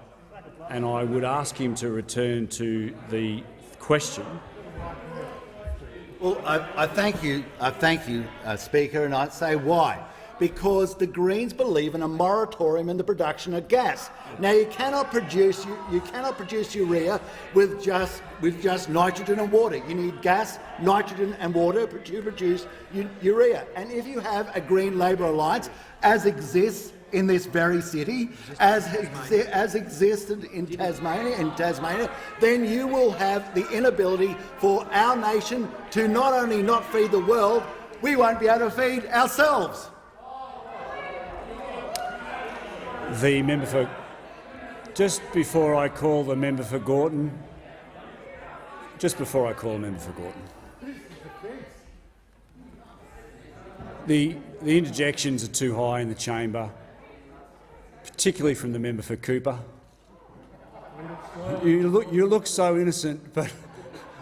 and I would ask him to return to the question. Well, I thank you, Speaker, and I'd say why. Because the Greens believe in a moratorium in the production of gas. Now, you cannot produce urea with just nitrogen and water. You need gas, nitrogen and water to produce urea. And if you have a Green Labor alliance, as exists in this very city, as existed in Tasmania, then you will have the inability for our nation to not only not feed the world, we won't be able to feed ourselves. The member for, just before I call the member for Gorton, the interjections are too high in the chamber, particularly from the member for Cooper. You look so innocent, but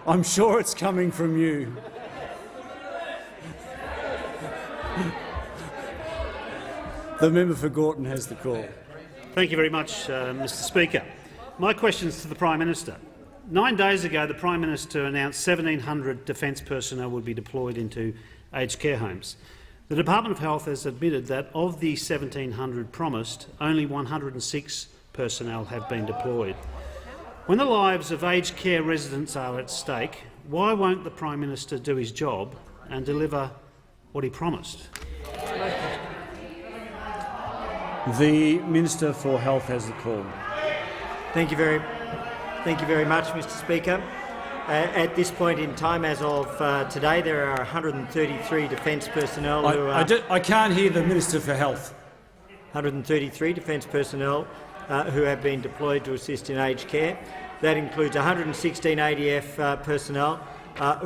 I'm sure it's coming from you. The member for Gorton has the call. Thank you very much, Mr Speaker. My question is to the Prime Minister. 9 days ago, the Prime Minister announced 1,700 defence personnel would be deployed into aged care homes. The Department of Health has admitted that of the 1,700 promised, only 106 personnel have been deployed. When the lives of aged care residents are at stake, why won't the Prime Minister do his job and deliver what he promised? The Minister for Health has the call. Thank you very much, Mr Speaker. At this point in time, as of today, there are 133 defence personnel who are... I can't hear the Minister for Health. 133 defence personnel who have been deployed to assist in aged care. That includes 116 ADF personnel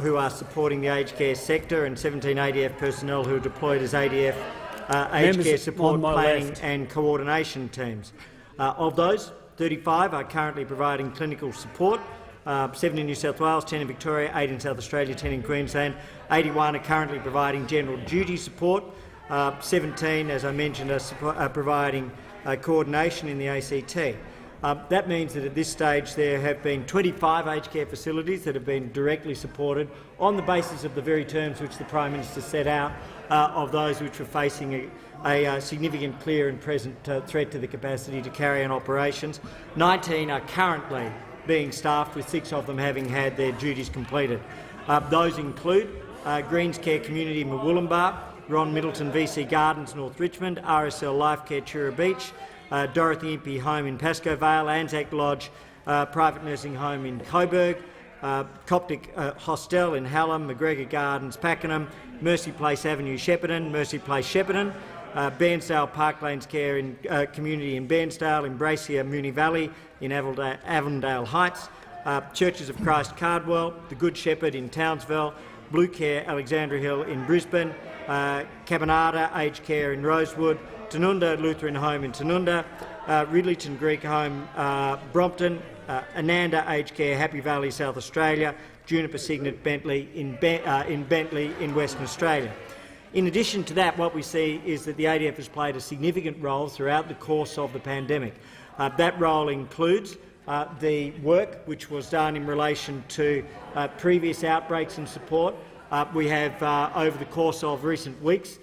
who are supporting the aged care sector and 17 ADF personnel who are deployed as ADF aged care support planning and coordination teams. Of those, 35 are currently providing clinical support, 7 in New South Wales, 10 in Victoria, 8 in South Australia, 10 in Queensland. 81 are currently providing general duty support. 17, as I mentioned, are providing coordination in the ACT. That means that at this stage there have been 25 aged care facilities that have been directly supported on the basis of the very terms which the Prime Minister set out, of those which were facing a significant, clear and present threat to the capacity to carry on operations. 19 are currently being staffed, with 6 of them having had their duties completed. Those include Greens Care Community Murwillumbah, Ron Middleton VC Gardens North Richmond, RSL Life Care Chura Beach, Dorothy Impey Home in Pascoe Vale, Anzac Lodge Private Nursing Home in Coburg, Coptic Hostel in Hallam, McGregor Gardens Pakenham, Mercy Place Avenue Shepparton, Mercy Place Shepparton, Bairnsdale Parklands Care in Community in Bairnsdale, Embracia Moonee Valley in Avondale Heights, Churches of Christ Cardwell, The Good Shepherd in Townsville, Blue Care Alexandra Hill in Brisbane, Cabanata Aged Care in Rosewood, Tanunda Lutheran Home in Tanunda, Ridleyton Greek Home Brompton, Ananda Aged Care Happy Valley South Australia, Juniper Signet Bentley in Bentley in Western Australia. In addition to that, what we see is that the ADF has played a significant role throughout the course of the pandemic. That role includes the work which was done in relation to previous outbreaks and support. We have, over the course of recent weeks,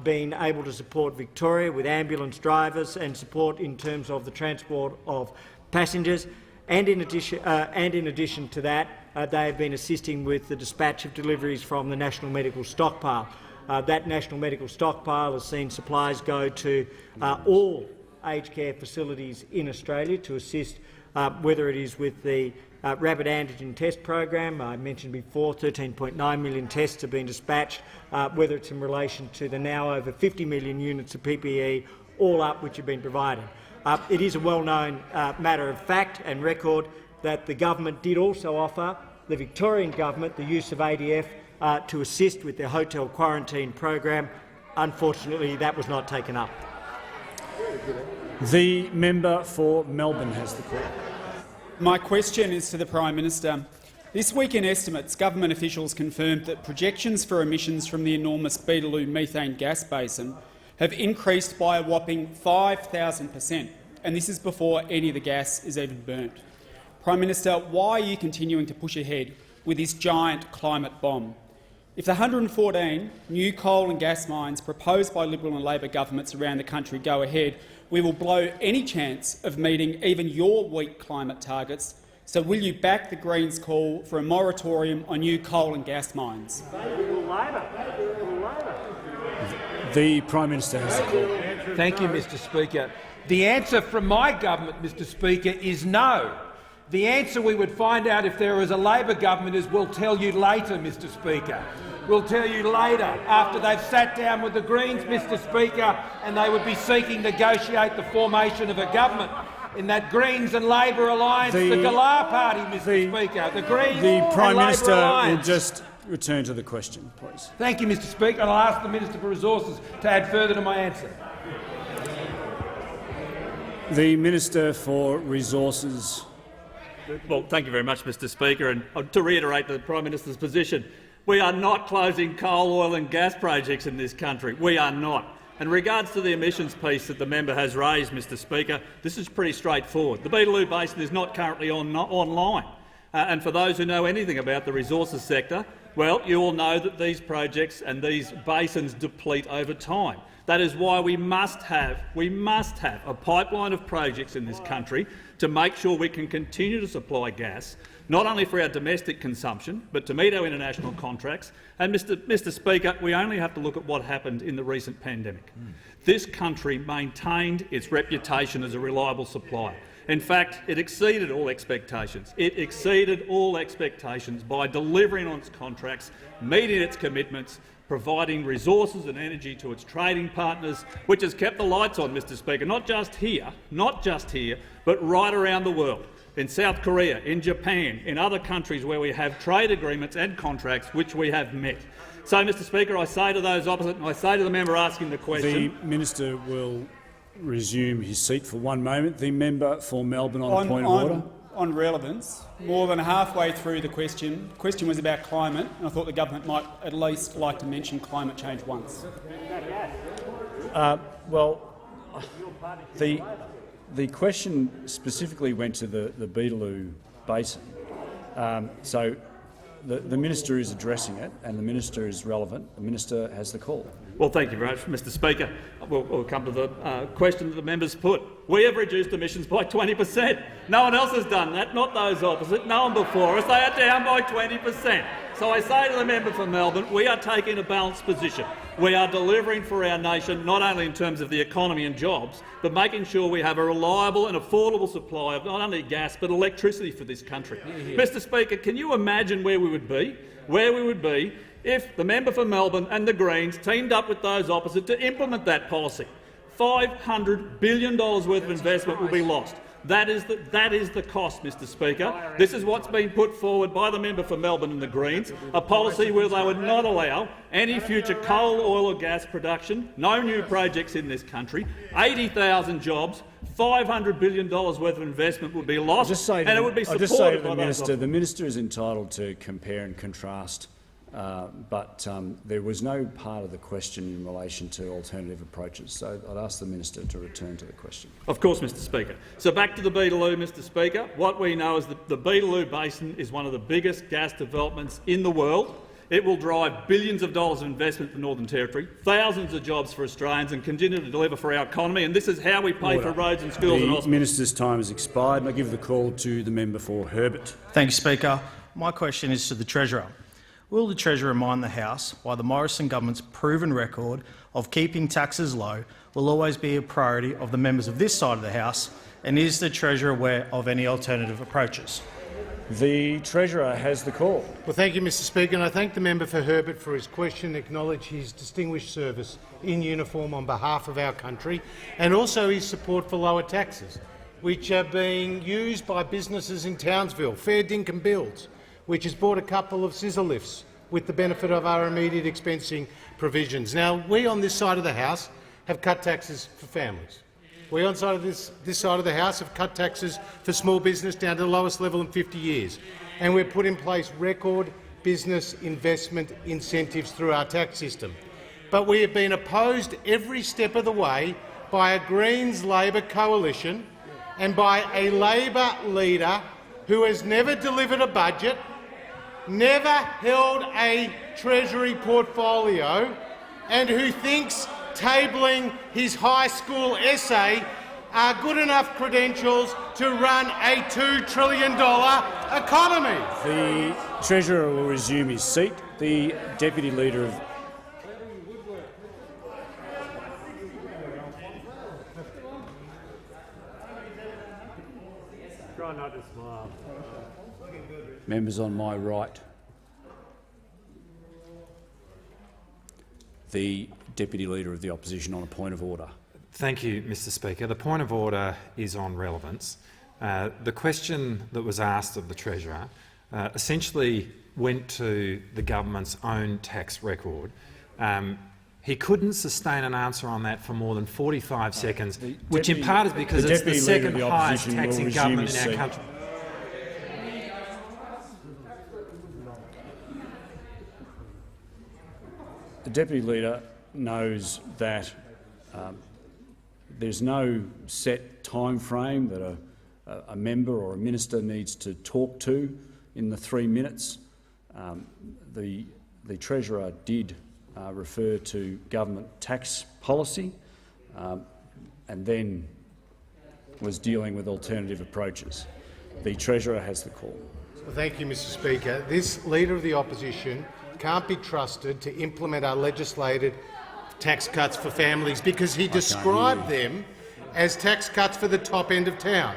been able to support Victoria with ambulance drivers and support in terms of the transport of passengers. And in addition to that, they have been assisting with the dispatch of deliveries from the National Medical Stockpile. That National Medical Stockpile has seen supplies go to all aged care facilities in Australia to assist, whether it is with the rapid antigen test program. I mentioned before 13.9 million tests have been dispatched, whether it's in relation to the now over 50 million units of PPE, all up which have been provided. It is a well-known matter of fact and record that the government did also offer the Victorian government the use of ADF to assist with their hotel quarantine program. Unfortunately, that was not taken up. The member for Melbourne has the call. My question is to the Prime Minister. This week in estimates, government officials confirmed that projections for emissions from the enormous Beetaloo methane gas basin have increased by a whopping 5,000%, and this is before any of the gas is even burnt. Prime Minister, why are you continuing to push ahead with this giant climate bomb? If the 114 new coal and gas mines proposed by Liberal and Labor governments around the country go ahead, we will blow any chance of meeting even your weak climate targets. So will you back the Greens' call for a moratorium on new coal and gas mines? The Prime Minister has the call. Thank you, Mr Speaker. The answer from my government, Mr Speaker, is no. The answer we would find out if there is a Labor government is we'll tell you later, Mr Speaker. We'll tell you later, after they've sat down with the Greens, Mr Speaker, and they would be seeking to negotiate the formation of a government in that Greens and Labor alliance, the Galah Party, Mr Speaker. The Greens The Prime and Minister Labor will alliance. just return to the question, please. Thank you, Mr Speaker, and I'll ask the Minister for Resources to add further to my answer. The Minister for Resources. Well, thank you very much, Mr Speaker. And to reiterate the Prime Minister's position, we are not closing coal, oil and gas projects in this country. We are not. In regards to the emissions piece that the member has raised, Mr Speaker, this is pretty straightforward. The Beetaloo Basin is not currently online. And for those who know anything about the resources sector, well, you all know that these projects and these basins deplete over time. That is why we must have a pipeline of projects in this country to make sure we can continue to supply gas, not only for our domestic consumption, but to meet our international contracts. And, Mr Speaker, we only have to look at what happened in the recent pandemic. This country maintained its reputation as a reliable supplier. In fact, it exceeded all expectations. It exceeded all expectations by delivering on its contracts, meeting its commitments, providing resources and energy to its trading partners, which has kept the lights on, Mr Speaker, not just here, but right around the world, in South Korea, in Japan, in other countries where we have trade agreements and contracts which we have met. So, Mr Speaker, I say to those opposite, and I say to the member asking the question— The Minister will resume his seat for one moment. The member for Melbourne on a point of order. On relevance, more than halfway through the question was about climate, and I thought the government might at least like to mention climate change once. The question specifically went to the Beetaloo Basin. So the Minister is addressing it, and the Minister is relevant. The Minister has the call. Well, thank you very much, Mr Speaker. We'll come to the question that the members put. We have reduced emissions by 20%. No one else has done that, not those opposite, no one before us. They are down by 20%. So I say to the member for Melbourne, we are taking a balanced position. We are delivering for our nation, not only in terms of the economy and jobs, but making sure we have a reliable and affordable supply of not only gas but electricity for this country. Mr Speaker, can you imagine where we would be if the member for Melbourne and the Greens teamed up with those opposite to implement that policy? $500 billion worth of investment will be lost. That is the cost, Mr Speaker. This is what's been put forward by the member for Melbourne and the Greens, a policy where they would not allow any future coal, oil or gas production, no new projects in this country, 80,000 jobs, $500 billion worth of investment would be lost, and it would be supported by those. The Minister is entitled to compare and contrast, but there was no part of the question in relation to alternative approaches. So I'd ask the Minister to return to the question. Of course, Mr Speaker. So back to the Beetaloo, Mr Speaker. What we know is that the Beetaloo Basin is one of the biggest gas developments in the world. It will drive billions of dollars of investment for Northern Territory, thousands of jobs for Australians and continue to deliver for our economy, and this is how we pay for roads and schools and hospitals. The minister's time has expired, and I give the call to the member for Herbert. Thank you, Speaker. My question is to the Treasurer. Will the Treasurer remind the House why the Morrison government's proven record of keeping taxes low will always be a priority of the members of this side of the House, and is the Treasurer aware of any alternative approaches? The Treasurer has the call. Well, thank you, Mr Speaker, and I thank the member for Herbert for his question and acknowledge his distinguished service in uniform on behalf of our country, and also his support for lower taxes, which are being used by businesses in Townsville, Fair Dinkum Builds, which has bought a couple of scissor lifts with the benefit of our immediate expensing provisions. Now, we on this side of the House have cut taxes for families. We on this side of the House have cut taxes for small business down to the lowest level in 50 years, and we've put in place record business investment incentives through our tax system. But we have been opposed every step of the way by a Greens-Labor coalition and by a Labor leader who has never delivered a budget, never held a Treasury portfolio, and who thinks tabling his high school essay are good enough credentials to run a $2 trillion economy. The Treasurer will resume his seat. The Deputy Leader of Try not to smile. members on my right. The Deputy Leader of the Opposition on a point of order. Thank you, Mr Speaker. The point of order is on relevance. The question that was asked of the Treasurer essentially went to the government's own tax record. He couldn't sustain an answer on that for more than 45 seconds, which in part is because it's the second highest taxing government in our country. The Deputy Leader knows that there's no set time frame that a member or a minister needs to talk to in the 3 minutes. The Treasurer did refer to government tax policy and then was dealing with alternative approaches. The Treasurer has the call. Well, thank you, Mr Speaker. This Leader of the Opposition can't be trusted to implement our legislated tax cuts for families because he described them as tax cuts for the top end of town.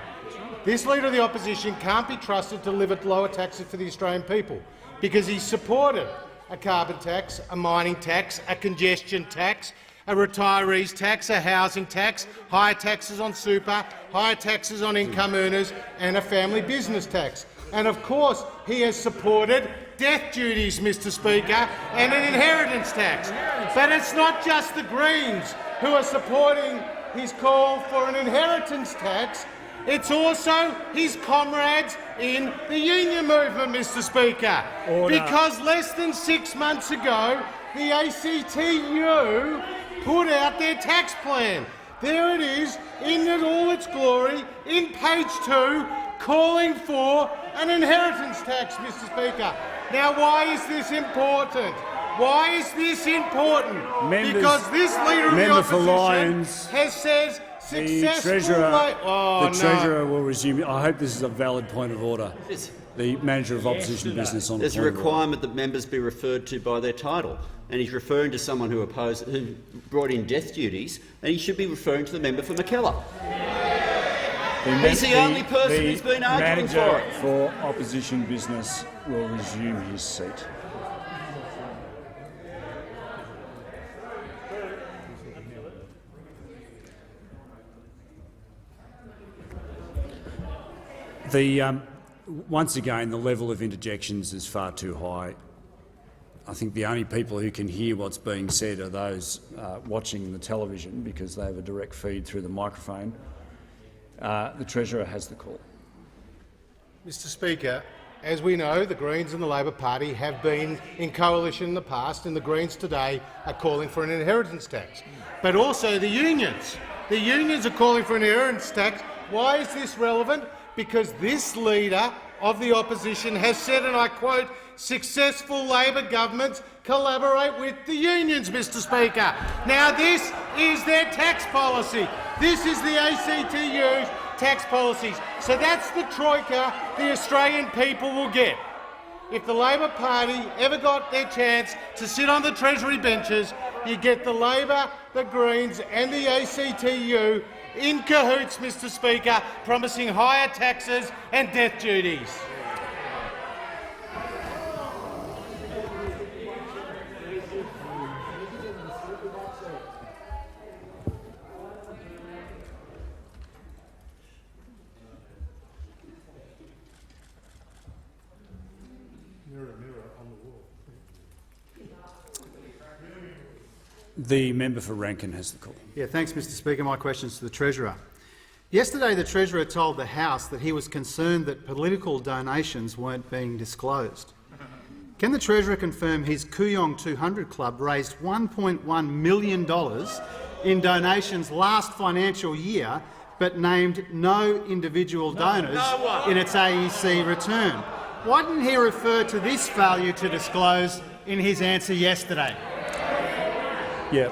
This Leader of the Opposition can't be trusted to deliver lower taxes for the Australian people because he supported a carbon tax, a mining tax, a congestion tax, a retirees tax, a housing tax, higher taxes on super, higher taxes on income earners and a family business tax. And of course he has supported death duties, Mr Speaker, and an inheritance tax. But it's not just the Greens who are supporting his call for an inheritance tax. It's also his comrades in the union movement, Mr Speaker. Order. Because less than 6 months ago, the ACTU put out their tax plan. There it is, in all its glory, in page 2, calling for an inheritance tax, Mr Speaker. Now, why is this important? Why is this important? Because this Leader of the Opposition has said The Treasurer will resume. I hope this is a valid point of order. The Manager of Opposition Business on There's a a point requirement that members be referred to by their title, and he's referring to someone who brought in death duties, and he should be referring to the member for Mackellar. He's the only person who's been arguing for it. Manager for Opposition Business will resume his seat. Once again, the level of interjections is far too high. I think the only people who can hear what's being said are those watching the television because they have a direct feed through the microphone. The Treasurer has the call. Mr Speaker, as we know, the Greens and the Labor Party have been in coalition in the past, and the Greens today are calling for an inheritance tax. But also the unions. The unions are calling for an inheritance tax. Why is this relevant? Because this leader of the opposition has said, and I quote, "Successful Labor governments collaborate with the unions," Mr Speaker. Now, this is their tax policy. This is the ACTU's tax policies. So that's the troika the Australian people will get. If the Labor Party ever got their chance to sit on the Treasury benches, you get the Labor, the Greens and the ACTU in cahoots, Mr Speaker, promising higher taxes and death duties. The member for Rankin has the call. Yeah, thanks, Mr Speaker. My question is to the Treasurer. Yesterday, the Treasurer told the House that he was concerned that political donations weren't being disclosed. Can the Treasurer confirm his Kooyong 200 Club raised $1.1 million in donations last financial year but named no individual donors in its AEC return? Why didn't he refer to this failure to disclose in his answer yesterday? Yeah.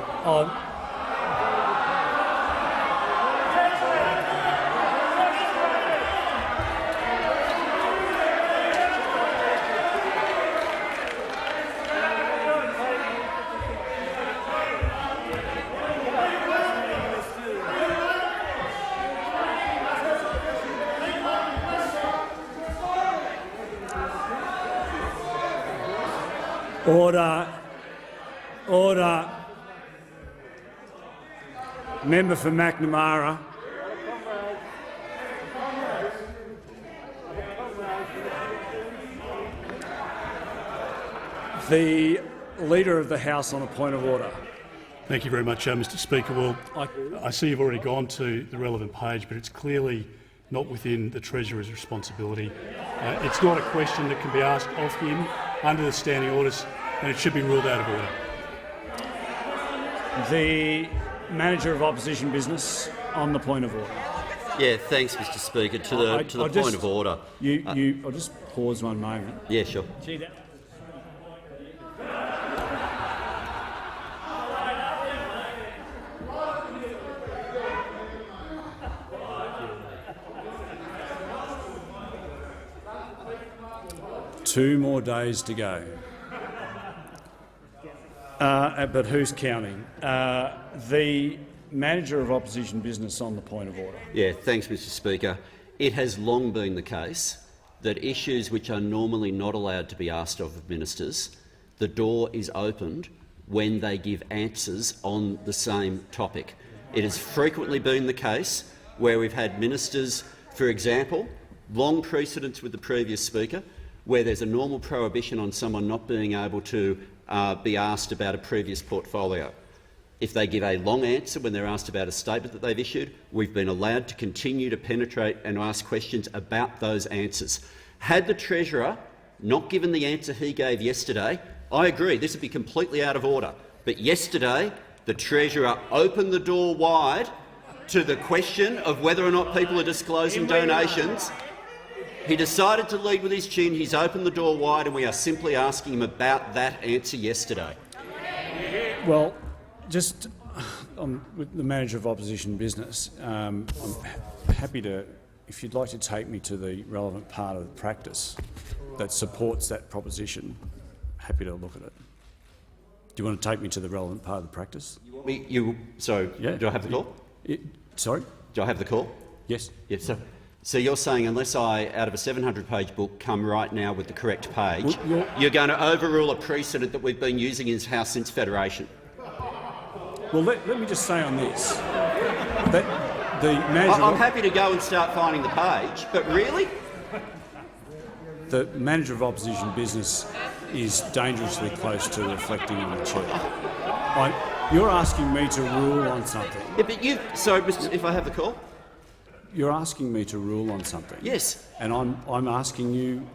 Order. Order. Member for McNamara. The Leader of the House on a point of order. Thank you very much, Mr Speaker. Well, I see you've already gone to the relevant page, but it's clearly not within the Treasurer's responsibility. It's not a question that can be asked of him under the standing orders, and it should be ruled out of order. The Manager of Opposition Business on the point of order. Yeah, thanks, Mr Speaker. To the point of order. I'll just pause one moment. Yeah, sure. Two more days to go. But who's counting? The Manager of Opposition Business on the point of order. Yeah, thanks, Mr Speaker. It has long been the case that issues which are normally not allowed to be asked of ministers, the door is opened when they give answers on the same topic. It has frequently been the case where we've had ministers, for example, long precedents with the previous Speaker, where there's a normal prohibition on someone not being able to be asked about a previous portfolio. If they give a long answer when they're asked about a statement that they've issued, we've been allowed to continue to penetrate and ask questions about those answers. Had the Treasurer not given the answer he gave yesterday, I agree this would be completely out of order. But yesterday, the Treasurer opened the door wide to the question of whether or not people are disclosing donations. He decided to lead with his chin. He's opened the door wide, and we are simply asking him about that answer yesterday. Well, just with the Manager of Opposition Business, I'm happy to, if you'd like to take me to the relevant part of the practice that supports that proposition, happy to look at it. Do you want to take me to the relevant part of the practice? Sorry, yeah. Do I have the call? Sorry? Do I have the call? Yes. Yes, so you're saying unless I, out of a 700-page book, come right now with the correct page, you're going to overrule a precedent that we've been using in this House since Federation? Well, let me just say on this that the Manager... I'm happy to go and start finding the page, but really? The Manager of Opposition Business is dangerously close to reflecting on the chair. You're asking me to rule on something. Yeah, but sorry, if I have the call? You're asking me to rule on something. Yes. And I'm asking you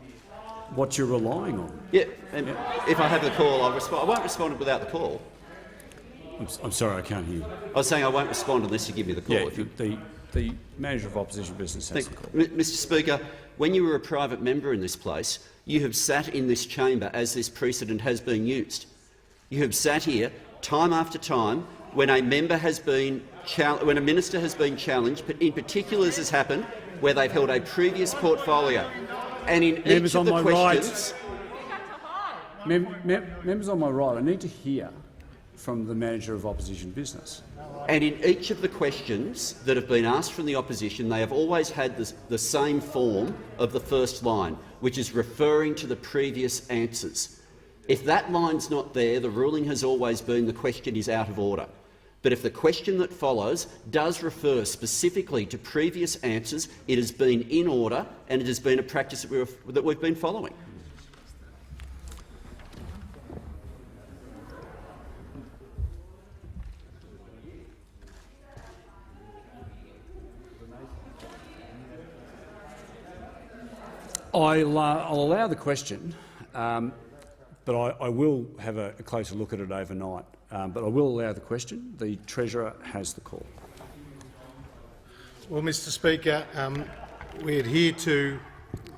what you're relying on. Yeah, and if I have the call, I'll respond. I won't respond without the call. I'm sorry, I can't hear you. I was saying I won't respond unless you give me the call. Yeah, The Manager of Opposition Business has the call. Mr Speaker, when you were a private member in this place, you have sat in this chamber as this precedent has been used. You have sat here time after time when a member has been when a minister has been challenged, but in particular as has happened where they've held a previous portfolio. And in each of the questions, members on my right, I need to hear from the Manager of Opposition Business. And in each of the questions that have been asked from the opposition, they have always had the same form of the first line, which is referring to the previous answers. If that line's not there, the ruling has always been the question is out of order. But if the question that follows does refer specifically to previous answers, it has been in order and it has been a practice that we've been following. I'll allow the question, but I will have a closer look at it overnight. But I will allow the question. The Treasurer has the call. Well, Mr Speaker, we adhere to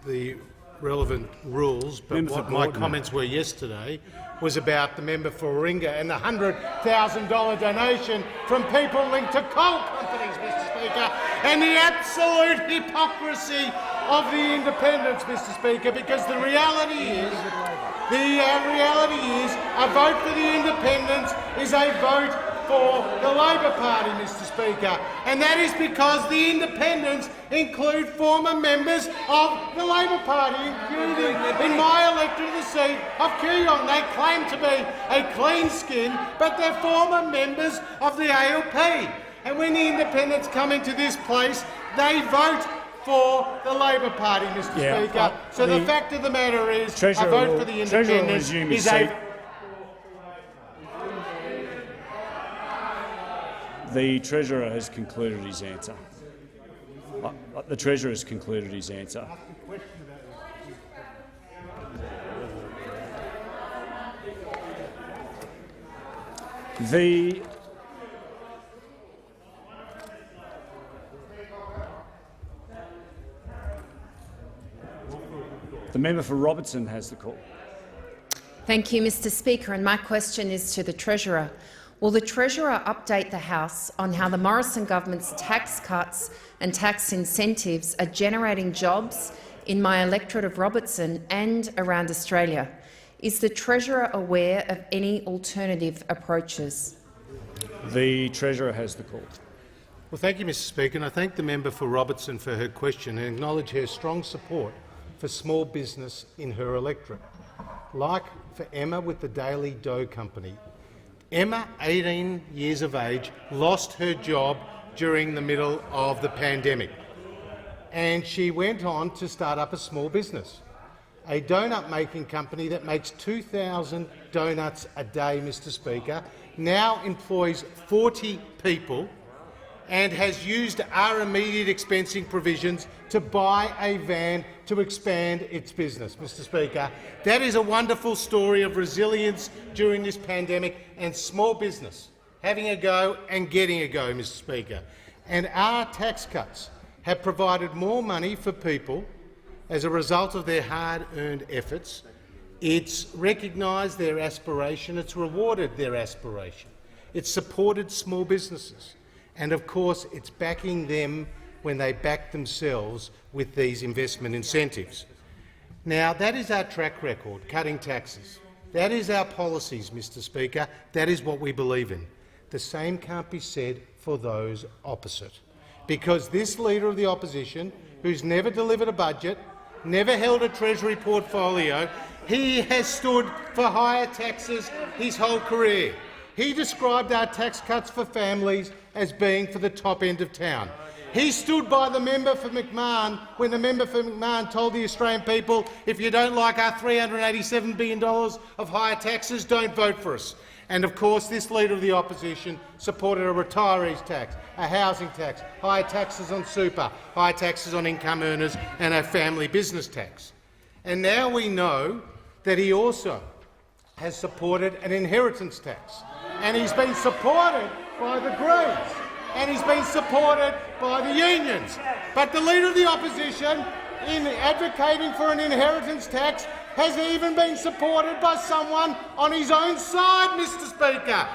the relevant rules, but what my comments were yesterday was about the member for Warringah and the $100,000 donation from people linked to coal companies, Mr Speaker, and the absolute hypocrisy of the independents, Mr Speaker, because the reality is a vote for the independents is a vote for the Labor Party, Mr Speaker, and that is because the independents include former members of the Labor Party, including in my electorate the seat of Kooyong. They claim to be a clean skin, but they're former members of the ALP. And when the independents come into this place, they vote for the Labor Party, Mr Speaker. So the fact of the matter is, a vote for the independents is a... The Treasurer has concluded his answer. The Treasurer has concluded his answer. The member for Robertson has the call. Thank you, Mr Speaker, and my question is to the Treasurer. Will the Treasurer update the House on how the Morrison government's tax cuts and tax incentives are generating jobs in my electorate of Robertson and around Australia? Is the Treasurer aware of any alternative approaches? The Treasurer has the call. Well, thank you, Mr Speaker, and I thank the member for Robertson for her question and acknowledge her strong support for small business in her electorate. Like for Emma with the Daily Dough Company. Emma, 18 years of age, lost her job during the middle of the pandemic, and she went on to start up a small business, a donut-making company that makes 2,000 donuts a day, Mr Speaker, now employs 40 people and has used our immediate expensing provisions to buy a van to expand its business, Mr Speaker. That is a wonderful story of resilience during this pandemic and small business having a go and getting a go, Mr Speaker. And our tax cuts have provided more money for people as a result of their hard-earned efforts. It's recognised their aspiration, it's rewarded their aspiration, it's supported small businesses, and of course it's backing them when they back themselves with these investment incentives. Now, that is our track record, cutting taxes. That is our policies, Mr Speaker. That is what we believe in. The same can't be said for those opposite, because this Leader of the Opposition, who's never delivered a budget, never held a Treasury portfolio, he has stood for higher taxes his whole career. He described our tax cuts for families as being for the top end of town. He stood by the member for McMahon when the member for McMahon told the Australian people, if you don't like our $387 billion of higher taxes, don't vote for us. And of course this Leader of the Opposition supported a retirees tax, a housing tax, higher taxes on super, higher taxes on income earners and a family business tax. And now we know that he also has supported an inheritance tax. And he's been supported by the Greens. And he's been supported by the unions. But the Leader of the Opposition, in advocating for an inheritance tax, has even been supported by someone on his own side, Mr Speaker.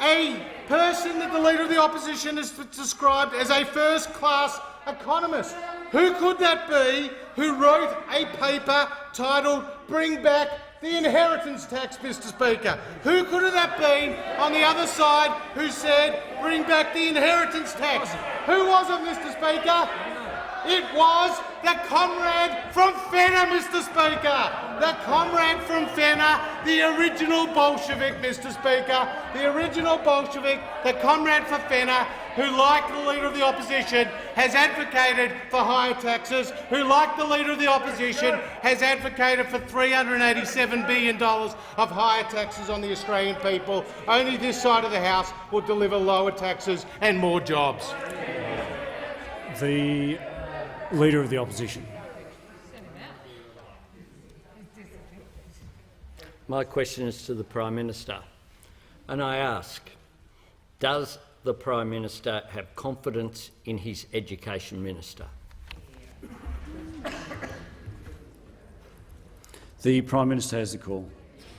A person that the Leader of the Opposition has described as a first-class economist. Who could that be who wrote a paper titled "Bring Back the Inheritance Tax," Mr Speaker? Who could have that been on the other side who said "Bring back the inheritance tax"? Who was it, Mr Speaker? It was the comrade from Fenner, Mr Speaker. The comrade from Fenner, the original Bolshevik, Mr Speaker. The original Bolshevik, the comrade for Fenner, who, like the Leader of the Opposition, has advocated for higher taxes, who, like the Leader of the Opposition, has advocated for $387 billion of higher taxes on the Australian people. Only this side of the House will deliver lower taxes and more jobs. The Leader of the Opposition. My question is to the Prime Minister, and I ask, does the Prime Minister have confidence in his Education Minister? The Prime Minister has the call.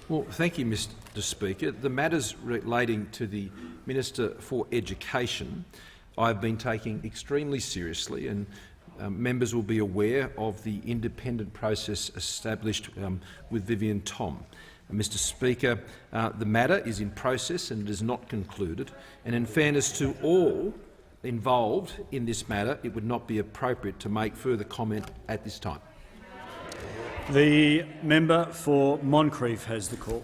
Well, thank you, Mr Speaker. The matters relating to the Minister for Education I have been taking extremely seriously, and members will be aware of the independent process established with Vivienne Thom. Mr Speaker, the matter is in process and it is not concluded, and in fairness to all involved in this matter, it would not be appropriate to make further comment at this time. The member for Moncrieff has the call.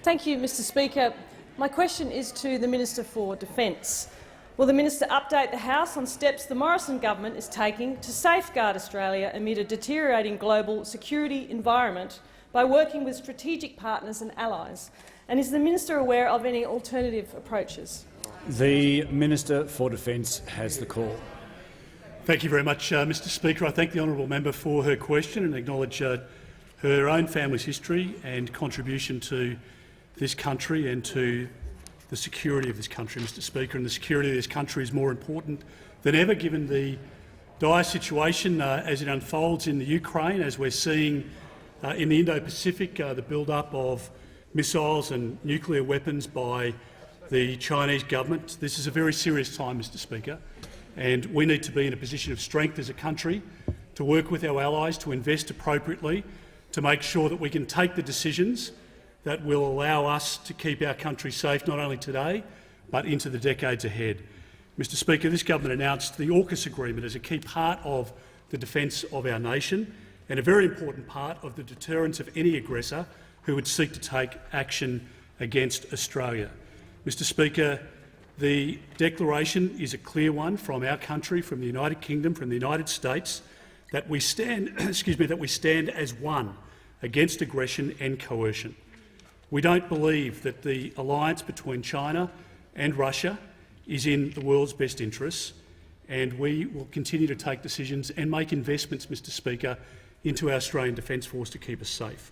Thank you, Mr Speaker. My question is to the Minister for Defence. Will the minister update the House on steps the Morrison government is taking to safeguard Australia amid a deteriorating global security environment by working with strategic partners and allies? And is the minister aware of any alternative approaches? The Minister for Defence has the call. Thank you very much, Mr Speaker. I thank the honourable member for her question and acknowledge her own family's history and contribution to this country and to the security of this country, Mr Speaker. And the security of this country is more important than ever, given the dire situation as it unfolds in the Ukraine, as we're seeing in the Indo-Pacific, the build-up of missiles and nuclear weapons by the Chinese government. This is a very serious time, Mr Speaker, and we need to be in a position of strength as a country to work with our allies, to invest appropriately, to make sure that we can take the decisions that will allow us to keep our country safe not only today but into the decades ahead. Mr Speaker, this government announced the AUKUS agreement as a key part of the defence of our nation and a very important part of the deterrence of any aggressor who would seek to take action against Australia. Mr Speaker, the declaration is a clear one from our country, from the United Kingdom, from the United States, that we stand, that we stand as one against aggression and coercion. We don't believe that the alliance between China and Russia is in the world's best interests, and we will continue to take decisions and make investments, Mr Speaker, into our Australian Defence Force to keep us safe.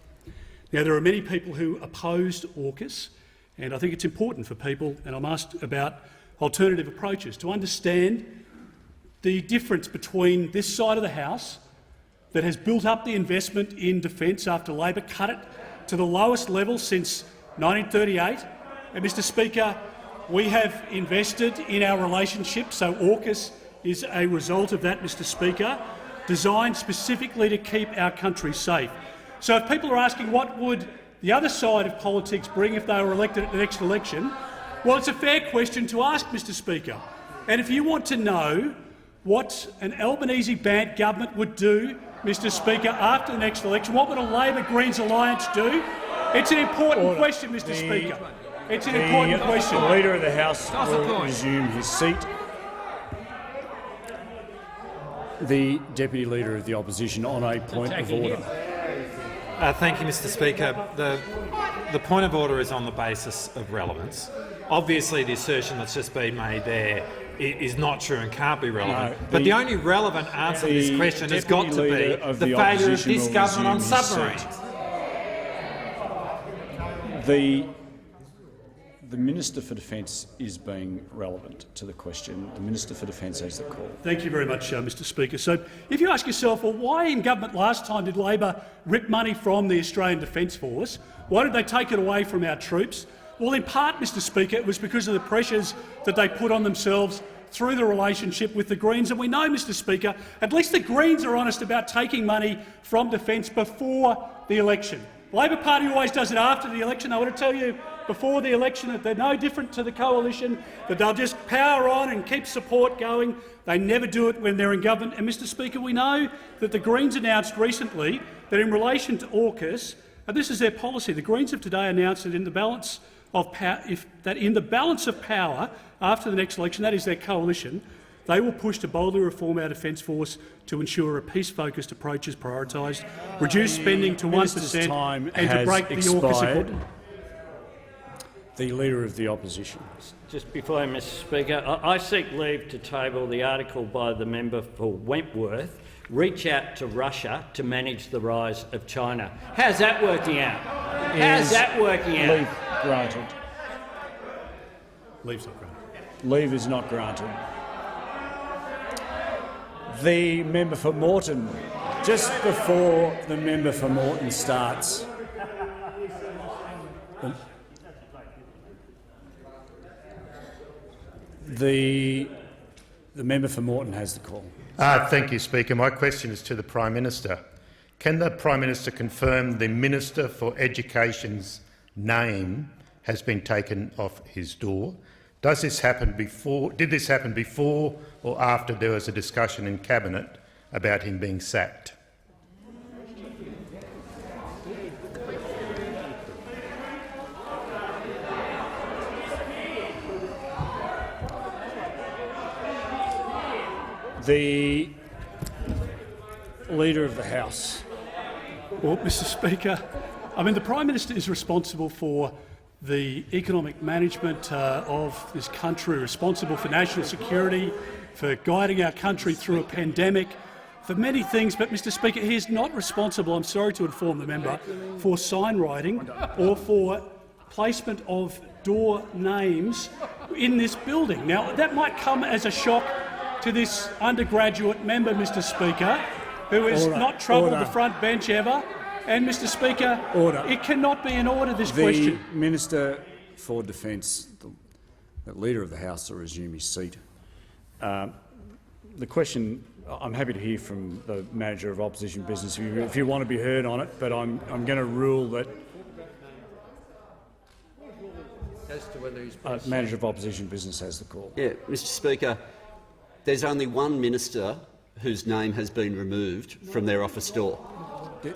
Now, there are many people who opposed AUKUS, and I think it's important for people, and I'm asked about alternative approaches, to understand the difference between this side of the House that has built up the investment in defence after Labor cut it to the lowest level since 1938. And, Mr Speaker, we have invested in our relationship, so AUKUS is a result of that, Mr Speaker, designed specifically to keep our country safe. So if people are asking what would the other side of politics bring if they were elected at the next election, well, it's a fair question to ask, Mr Speaker. And if you want to know what an Albanese-backed government would do, Mr Speaker, after the next election, what would a Labor-Greens alliance do? It's an important question, Mr Speaker. It's an important question. The Leader of the House will resume his seat. The Deputy Leader of the Opposition on a point of order. Thank you, Mr Speaker. The point of order is on the basis of relevance. Obviously, the assertion that's just been made there is not true and can't be relevant. No, but the only relevant answer to this question has got to be the failure of this government on submarines. The Minister for Defence is being relevant to the question. The Minister for Defence has the call. Thank you very much, Mr Speaker. So if you ask yourself, well, why in government last time did Labor rip money from the Australian Defence Force? Why did they take it away from our troops? Well, in part, Mr Speaker, it was because of the pressures that they put on themselves through the relationship with the Greens. And we know, Mr Speaker, at least the Greens are honest about taking money from defence before the election. The Labor Party always does it after the election. I want to tell you before the election that they're no different to the coalition, that they'll just power on and keep support going. They never do it when they're in government. And, Mr Speaker, we know that the Greens announced recently that in relation to AUKUS, and this is their policy, the Greens have today announced that in the balance of power after the next election, that is their coalition, they will push to boldly reform our Defence Force to ensure a peace-focused approach is prioritised, reduce spending to 1% and to break the AUKUS accord. The Leader of the Opposition. Just before, Mr Speaker, I seek leave to table the article by the member for Wentworth, reach out to Russia to manage the rise of China. How's that working out? How's that working out? Leave granted. Leave's not granted. Leave is not granted. The member for Moreton. Just before the member for Moreton starts, the member for Moreton has the call. Thank you, Speaker. My question is to the Prime Minister. Can the Prime Minister confirm the Minister for Education's name has been taken off his door? Did this happen before or after there was a discussion in Cabinet about him being sacked? The Leader of the House. Well, Mr Speaker, the Prime Minister is responsible for the economic management of this country, responsible for national security, for guiding our country through a pandemic, for many things. But, Mr Speaker, he is not responsible, I'm sorry to inform the member, for sign writing or for placement of door names in this building. Now, that might come as a shock to this undergraduate member, Mr Speaker, who has not troubled the front bench ever. And, Mr Speaker, it cannot be in order, this question. The Minister for Defence, the Leader of the House, to resume his seat. The question, I'm happy to hear from the Manager of Opposition Business if you want to be heard on it, but I'm going to rule that Manager of Opposition Business has the call. Yeah, Mr Speaker, there's only one minister whose name has been removed from their office door.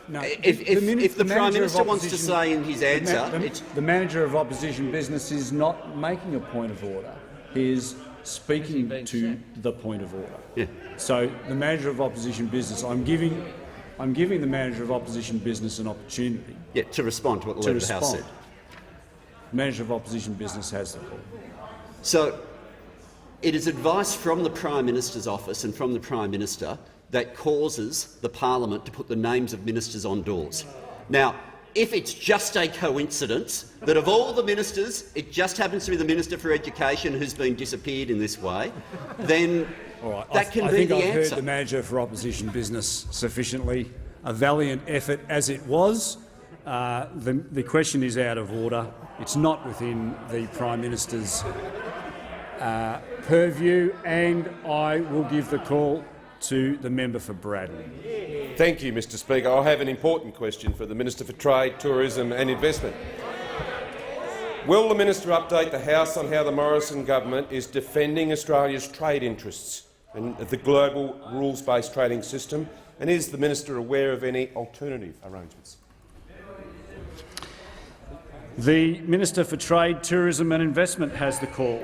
No, if the Prime Minister wants to say in his answer... The Manager of Opposition Business is not making a point of order. He is speaking to the point of order. Yeah. So the Manager of Opposition Business, I'm giving the Manager of Opposition Business an opportunity to respond to what the Leader of the House said. The Manager of Opposition Business has the call. So it is advice from the Prime Minister's office and from the Prime Minister that causes the parliament to put the names of ministers on doors. Now, if it's just a coincidence that of all the ministers, it just happens to be the Minister for Education who's been disappeared in this way, then that can be the answer. I think I've heard the Manager for Opposition Business sufficiently. A valiant effort as it was. The question is out of order. It's not within the Prime Minister's purview, and I will give the call to the member for Braddon. Thank you, Mr Speaker. I have an important question for the Minister for Trade, Tourism and Investment. Will the Minister update the House on how the Morrison government is defending Australia's trade interests and the global rules-based trading system, and is the Minister aware of any alternative arrangements? The Minister for Trade, Tourism and Investment has the call.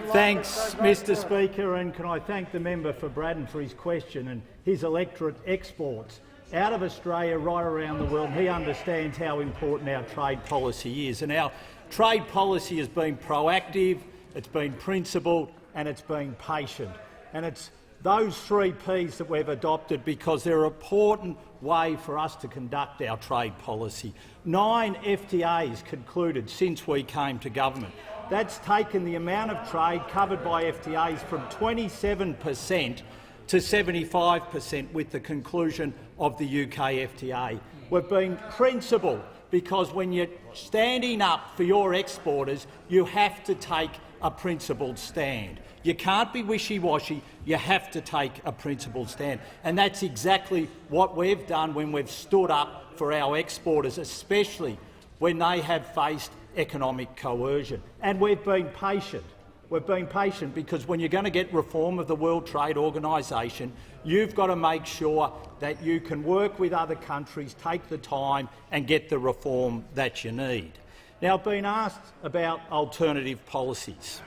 Thanks, Mr Speaker, and can I thank the member for Braddon for his question and his electorate exports out of Australia right around the world. He understands how important our trade policy is, and our trade policy has been proactive, it's been principled and it's been patient. And it's those 3 Ps that we've adopted because they're an important way for us to conduct our trade policy. 9 FTAs concluded since we came to government. That's taken the amount of trade covered by FTAs from 27% to 75% with the conclusion of the UK FTA. We've been principled because when you're standing up for your exporters, you have to take a principled stand. You can't be wishy-washy, you have to take a principled stand. And that's exactly what we've done when we've stood up for our exporters, especially when they have faced economic coercion. And we've been patient. We've been patient because when you're going to get reform of the World Trade Organisation, you've got to make sure that you can work with other countries, take the time and get the reform that you need. Now, I've been asked about alternative policies.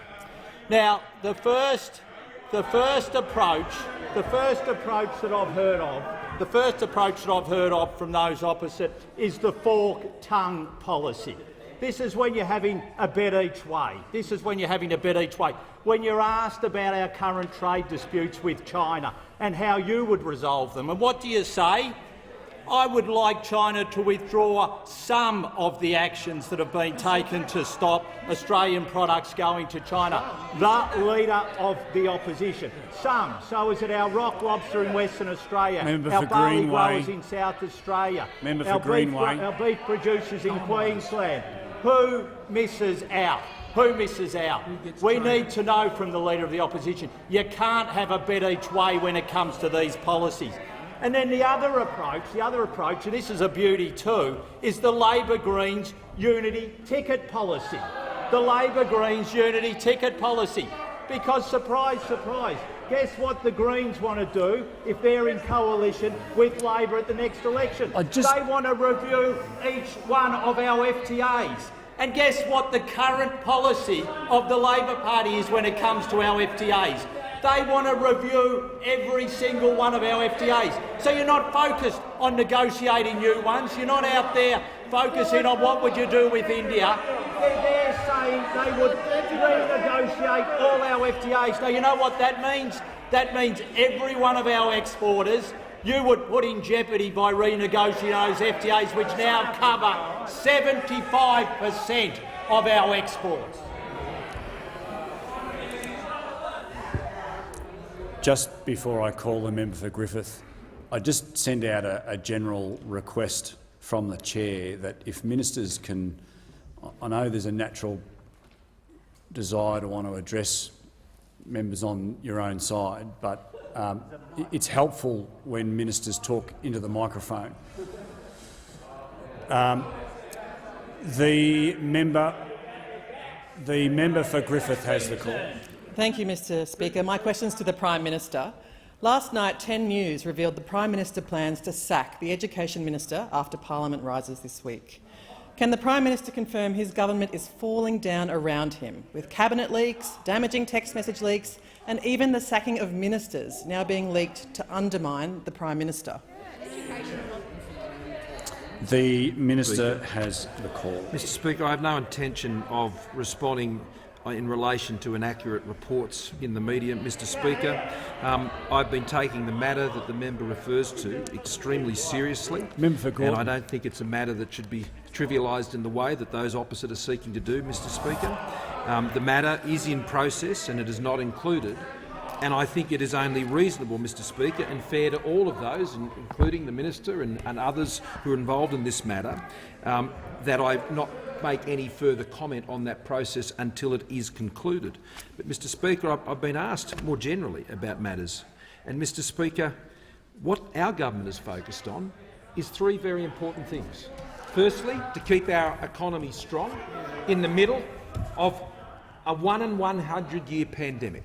Now, the first approach that I've heard of from those opposite is the fork-tongue policy. This is when you're having a bet each way. When you're asked about our current trade disputes with China and how you would resolve them, and what do you say? I would like China to withdraw some of the actions that have been taken to stop Australian products going to China. The Leader of the Opposition. Some. So is it our rock lobster in Western Australia, our barley growers in South Australia, our beef producers in Queensland. Who misses out? We need to know from the Leader of the Opposition. You can't have a bet each way when it comes to these policies. And then the other approach, and this is a beauty too, is the Labor Greens unity ticket policy. Because, surprise, surprise, guess what the Greens want to do if they're in coalition with Labor at the next election? They want to review each one of our FTAs. And guess what the current policy of the Labor Party is when it comes to our FTAs? They want to review every single one of our FTAs. So you're not focused on negotiating new ones. You're not out there focusing on what would you do with India. They're saying they would renegotiate all our FTAs. Now, you know what that means? That means every one of our exporters you would put in jeopardy by renegotiating those FTAs, which now cover 75% of our exports. Just before I call the member for Griffith, I just send out a general request from the chair that if ministers can, I know there's a natural desire to want to address members on your own side, but it's helpful when ministers talk into the microphone. The member for Griffith has the call. Thank you, Mr Speaker. My question is to the Prime Minister. Last night, 10 News revealed the Prime Minister plans to sack the Education Minister after Parliament rises this week. Can the Prime Minister confirm his government is falling down around him, with cabinet leaks, damaging text message leaks and even the sacking of ministers now being leaked to undermine the Prime Minister? The Minister has the call. Mr Speaker, I have no intention of responding in relation to inaccurate reports in the media, Mr Speaker. I've been taking the matter that the member refers to extremely seriously, and I don't think it's a matter that should be trivialised in the way that those opposite are seeking to do, Mr Speaker. The matter is in process and it is not included, and I think it is only reasonable, Mr Speaker, and fair to all of those, including the Minister and others who are involved in this matter, that I not make any further comment on that process until it is concluded. But, Mr Speaker, I've been asked more generally about matters, and, Mr Speaker, what our government is focused on is 3 very important things. Firstly, to keep our economy strong in the middle of a 1 in 100-year pandemic.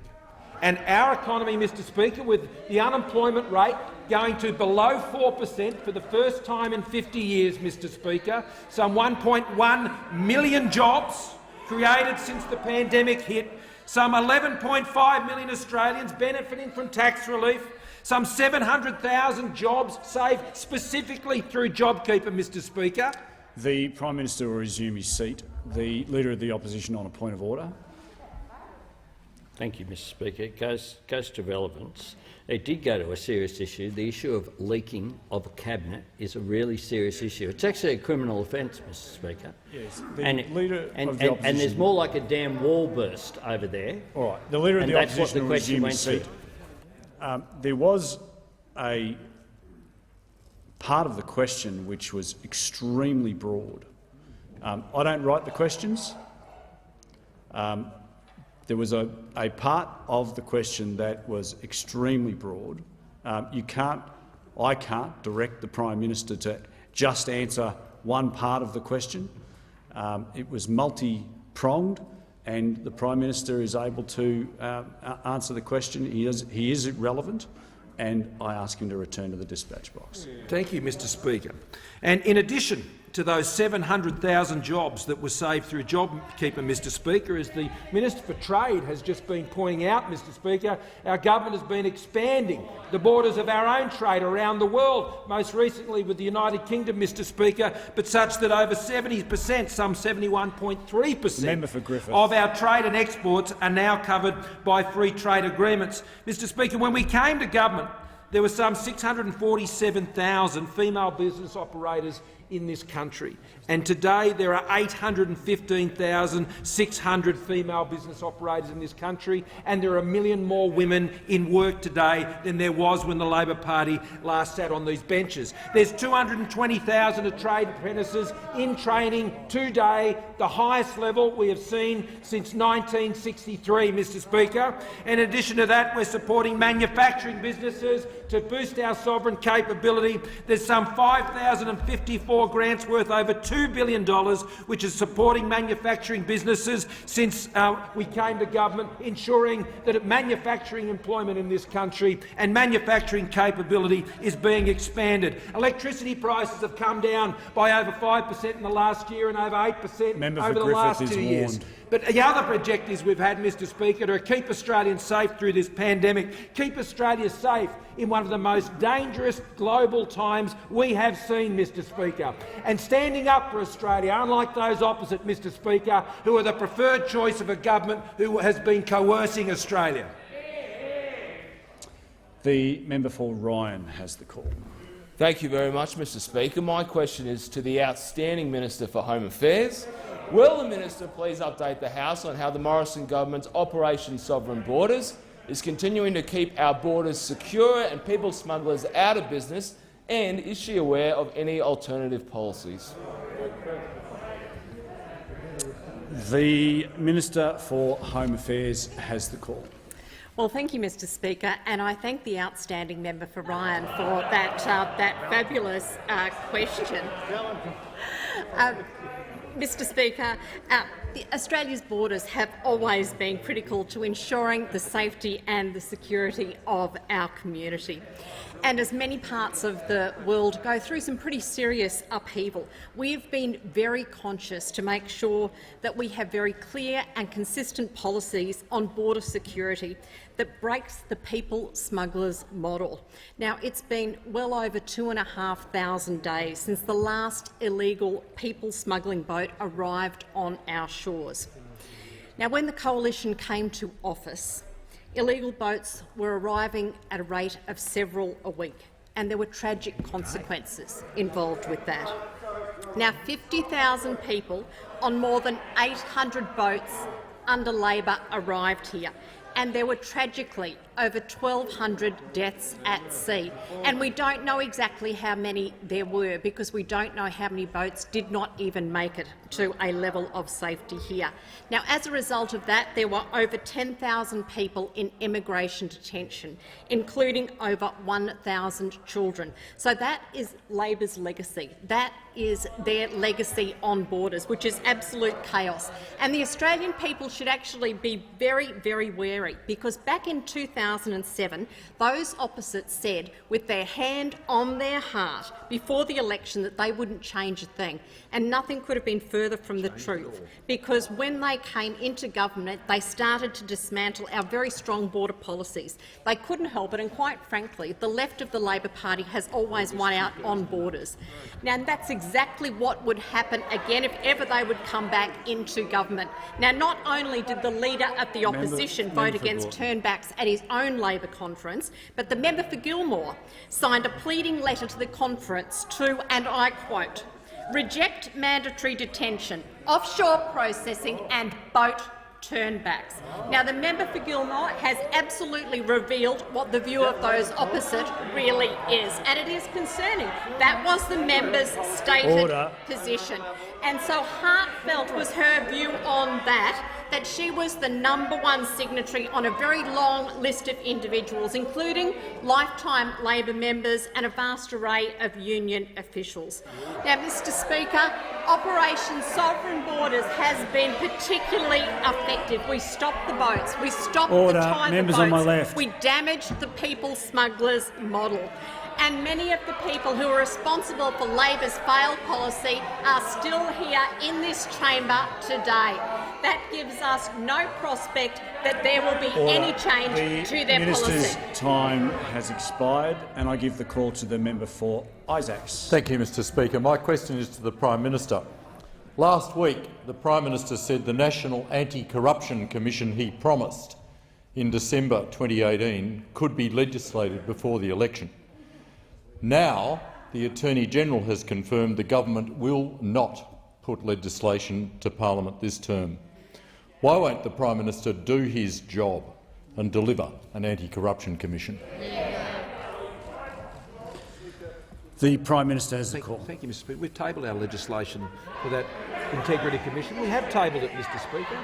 And our economy, Mr Speaker, with the unemployment rate going to below 4% for the first time in 50 years, Mr Speaker, some 1.1 million jobs created since the pandemic hit, some 11.5 million Australians benefiting from tax relief, some 700,000 jobs saved specifically through JobKeeper, Mr Speaker. The Prime Minister will resume his seat. The Leader of the Opposition on a point of order. Thank you, Mr Speaker. It goes to relevance. It did go to a serious issue. The issue of leaking of a cabinet is a really serious issue. It's actually a criminal offence, Mr Speaker. Yes, and there's more like a damn wall burst over there. All right. The Leader of and the that's Opposition what the question went seat. to. There was a part of the question which was extremely broad. I don't write the questions. There was a part of the question that was extremely broad. I can't direct the Prime Minister to just answer one part of the question. It was multi-pronged, and the Prime Minister is able to answer the question. He is relevant, and I ask him to return to the dispatch box. Thank you, Mr Speaker. And in addition to those 700,000 jobs that were saved through JobKeeper, Mr Speaker, as the Minister for Trade has just been pointing out, Mr Speaker, our government has been expanding the borders of our own trade around the world, most recently with the United Kingdom, Mr Speaker, but such that over 70%, some 71.3% of our trade and exports are now covered by free trade agreements. Mr Speaker, when we came to government, there were some 647,000 female business operators in this country, and today there are 815,600 female business operators in this country, and there are 1 million more women in work today than there was when the Labor Party last sat on these benches. There's 220,000 trade apprentices in training today, the highest level we have seen since 1963, Mr Speaker. In addition to that, we're supporting manufacturing businesses to boost our sovereign capability. There's some 5,054 grants worth over $2 billion, which is supporting manufacturing businesses since we came to government, ensuring that manufacturing employment in this country and manufacturing capability is being expanded. Electricity prices have come down by over 5% in the last year and over 8% over the last 2 years. But the other objectives we've had, Mr Speaker, to keep Australians safe through this pandemic, keep Australia safe in one of the most dangerous global times we have seen, Mr Speaker, and standing up for Australia, unlike those opposite, Mr Speaker, who are the preferred choice of a government who has been coercing Australia. The member for Ryan has the call. Thank you very much, Mr Speaker. My question is to the outstanding Minister for Home Affairs. Will the minister please update the House on how the Morrison government's Operation Sovereign Borders is continuing to keep our borders secure and people smugglers out of business, and is she aware of any alternative policies? The Minister for Home Affairs has the call. Well, thank you, Mr Speaker, and I thank the outstanding member for Ryan for that fabulous question. Mr Speaker, Australia's borders have always been critical to ensuring the safety and the security of our community. And as many parts of the world go through some pretty serious upheaval, we've been very conscious to make sure that we have very clear and consistent policies on border security that breaks the people smugglers model. Now, it's been well over 2,500 days since the last illegal people smuggling boat arrived on our shores. Now, when the Coalition came to office, illegal boats were arriving at a rate of several a week, and there were tragic consequences involved with that. Now, 50,000 people on more than 800 boats under Labor arrived here, and there were tragically over 1,200 deaths at sea. And we don't know exactly how many there were, because we don't know how many boats did not even make it to a level of safety here. Now, as a result of that, there were over 10,000 people in immigration detention, including over 1,000 children. So that is Labor's legacy. That is their legacy on borders, which is absolute chaos. And the Australian people should actually be very, very wary, because back in 2000, 2007, those opposite said with their hand on their heart before the election that they wouldn't change a thing. And nothing could have been further from the truth, because when they came into government, they started to dismantle our very strong border policies. They couldn't help it, and quite frankly, the left of the Labor Party has always won out on borders. Now, that's exactly what would happen again if ever they would come back into government. Now, not only did the Leader of the Opposition vote against turnbacks at his own Labor conference, but the member for Gilmore signed a pleading letter to the conference to, and I quote, "reject mandatory detention, offshore processing and boat turnbacks." Now, the member for Gilmore has absolutely revealed what the view of those opposite really is, and it is concerning. That was the member's stated position. And so heartfelt was her view on that she was the #1 signatory on a very long list of individuals, including lifetime Labor members and a vast array of union officials. Now, Mr Speaker, Operation Sovereign Borders has been particularly effective. We stopped the boats, we stopped the time of boats, on my left. We damaged the people smugglers model. And many of the people who are responsible for Labor's failed policy are still here in this chamber today. That gives us no prospect that there will be any change to their policy. The Minister's time has expired, and I give the call to the member for Isaacs. Thank you, Mr Speaker. My question is to the Prime Minister. Last week, the Prime Minister said the National Anti-Corruption Commission he promised in December 2018 could be legislated before the election. Now, the Attorney-General has confirmed the government will not put legislation to parliament this term. Why won't the Prime Minister do his job and deliver an anti-corruption commission? The Prime Minister has the call. Thank you, Mr Speaker. We've tabled our legislation for that Integrity Commission. We have tabled it, Mr Speaker.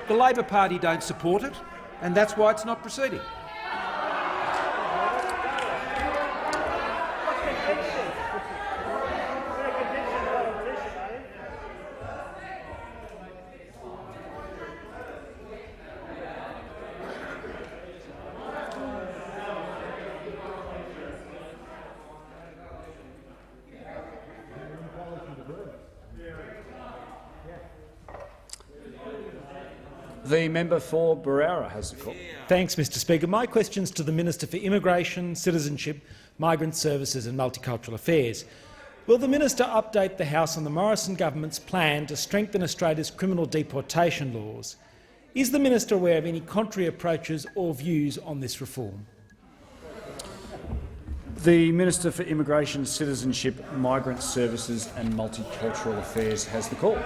The Labor Party don't support it, and that's why it's not proceeding. The member for Barara has the call. Thanks, Mr Speaker. My question is to the Minister for Immigration, Citizenship, Migrant Services and Multicultural Affairs. Will the minister update the House on the Morrison government's plan to strengthen Australia's criminal deportation laws? Is the minister aware of any contrary approaches or views on this reform? The Minister for Immigration, Citizenship, Migrant Services and Multicultural Affairs has the call.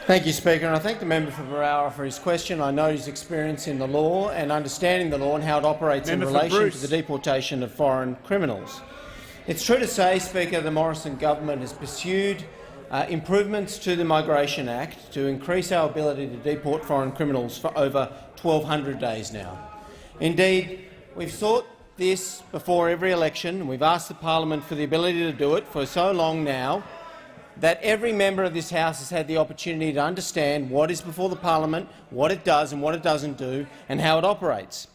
Thank you, Speaker, and I thank the member for Barara for his question. I know his experience in the law and understanding the law and how it operates in relation to the deportation of foreign criminals. It's true to say, Speaker, the Morrison government has pursued improvements to the Migration Act to increase our ability to deport foreign criminals for over 1,200 days now. Indeed, we've sought this before every election, and we've asked the parliament for the ability to do it for so long now that every member of this House has had the opportunity to understand what is before the parliament, what it does and what it doesn't do, and how it operates.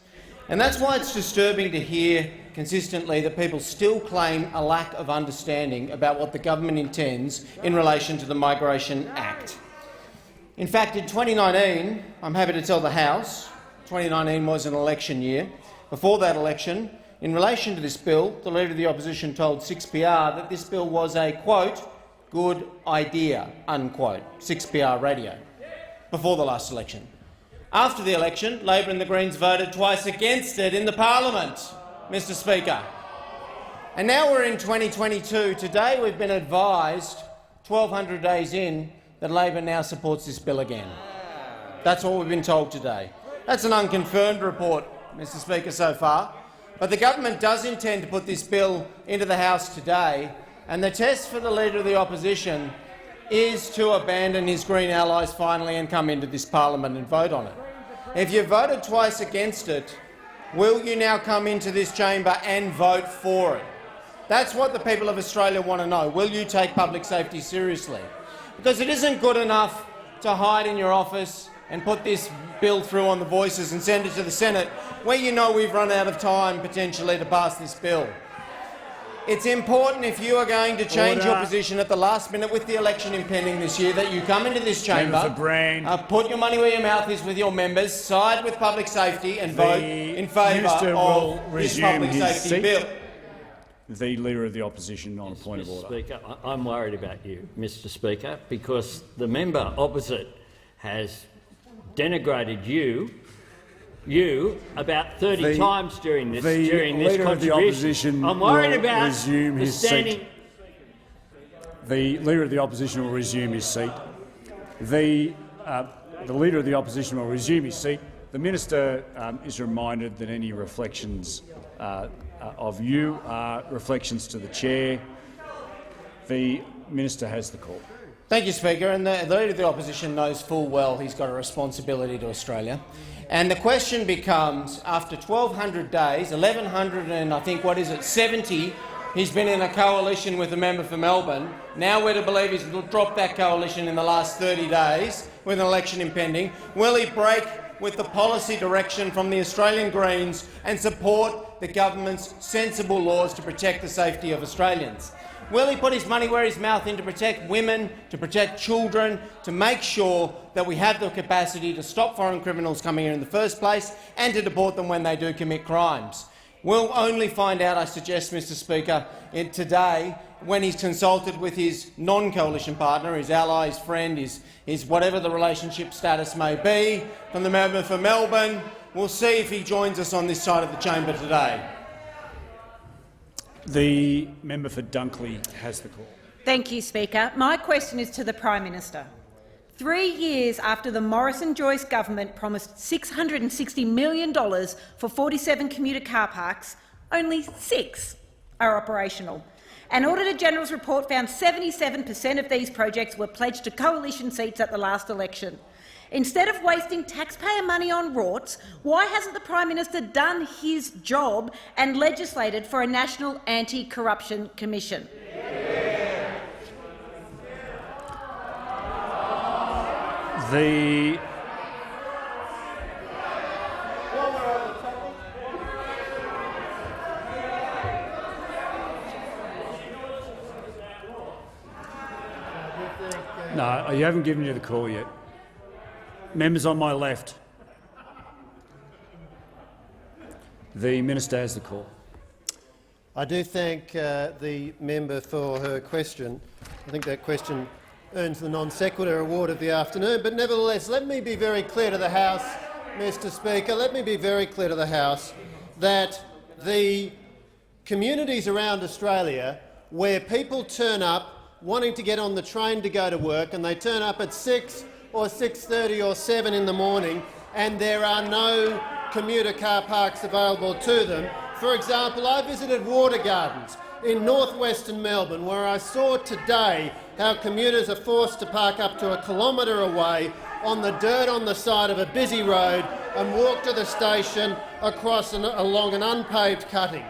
And that's why it's disturbing to hear consistently that people still claim a lack of understanding about what the government intends in relation to the Migration Act. In fact, in 2019, I'm happy to tell the House, 2019 was an election year. Before that election, in relation to this bill, the Leader of the Opposition told 6PR that this bill was a, quote, good idea, unquote, 6PR radio, before the last election. After the election, Labor and the Greens voted twice against it in the parliament, Mr Speaker. And now we're in 2022. Today we've been advised, 1,200 days in, that Labor now supports this bill again. That's what we've been told today. That's an unconfirmed report, Mr Speaker, so far. But the government does intend to put this bill into the House today, and the test for the Leader of the Opposition is to abandon his Green allies finally and come into this parliament and vote on it. If you voted twice against it, will you now come into this chamber and vote for it? That's what the people of Australia want to know. Will you take public safety seriously? Because it isn't good enough to hide in your office and put this bill through on the voices and send it to the Senate, where you know we've run out of time potentially to pass this bill. It's important, if you are going to change your position at the last minute with the election impending this year, that you come into this chamber, put your money where your mouth is with your members, side with public safety and vote in favour of this public safety bill. The Leader of the Opposition on a point of order. Speaker, I'm worried about you, Mr Speaker, because the member opposite has denigrated you about 30 times during this Leader of the Opposition I'm worried will about resume his standing. seat. The Leader of the Opposition will resume his seat. The Leader of the Opposition will resume his seat. The Minister is reminded that any reflections of you are reflections to the Chair. The Minister has the call. Thank you, Speaker. And the Leader of the Opposition knows full well he's got a responsibility to Australia. And the question becomes, after 1,200 days, 1,100 and I think, 70, he's been in a coalition with the member for Melbourne. Now we're to believe he's dropped that coalition in the last 30 days with an election impending. Will he break with the policy direction from the Australian Greens and support the government's sensible laws to protect the safety of Australians? Will he put his money where his mouth is to protect women, to protect children, to make sure that we have the capacity to stop foreign criminals coming here in the first place and to deport them when they do commit crimes? We'll only find out, I suggest, Mr Speaker, today when he's consulted with his non-coalition partner, his ally, his friend, his whatever the relationship status may be, from the member for Melbourne. We'll see if he joins us on this side of the chamber today. The member for Dunkley has the call. Thank you, Speaker. My question is to the Prime Minister. 3 years after the Morrison-Joyce government promised $660 million for 47 commuter car parks, only 6 are operational. An Auditor General's report found 77% of these projects were pledged to coalition seats at the last election. Instead of wasting taxpayer money on rorts, why hasn't the Prime Minister done his job and legislated for a National Anti-Corruption Commission? No, you haven't given you the call yet. Members on my left. The Minister has the call. I do thank the member for her question. I think that question earns the non sequitur award of the afternoon. But nevertheless, let me be very clear to the House, Mr Speaker, let me be very clear to the House that the communities around Australia where people turn up wanting to get on the train to go to work and they turn up at 6 or 6:30 or 7 in the morning and there are no commuter car parks available to them. For example, I visited Water Gardens in north-western Melbourne, where I saw today how commuters are forced to park up to a kilometre away on the dirt on the side of a busy road and walk to the station along an unpaved cutting.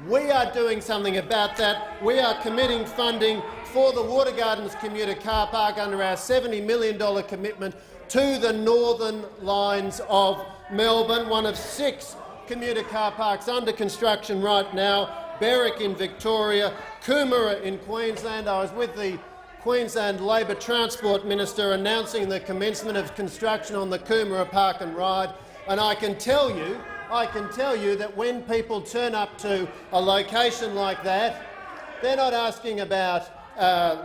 We are doing something about that. We are committing funding for the Water Gardens commuter car park under our $70 million commitment to the northern lines of Melbourne, one of 6 commuter car parks under construction right now, Berwick in Victoria, Coomera in Queensland. I was with the Queensland Labor Transport Minister announcing the commencement of construction on the Coomera Park and Ride, and I can tell you that when people turn up to a location like that, they're not asking about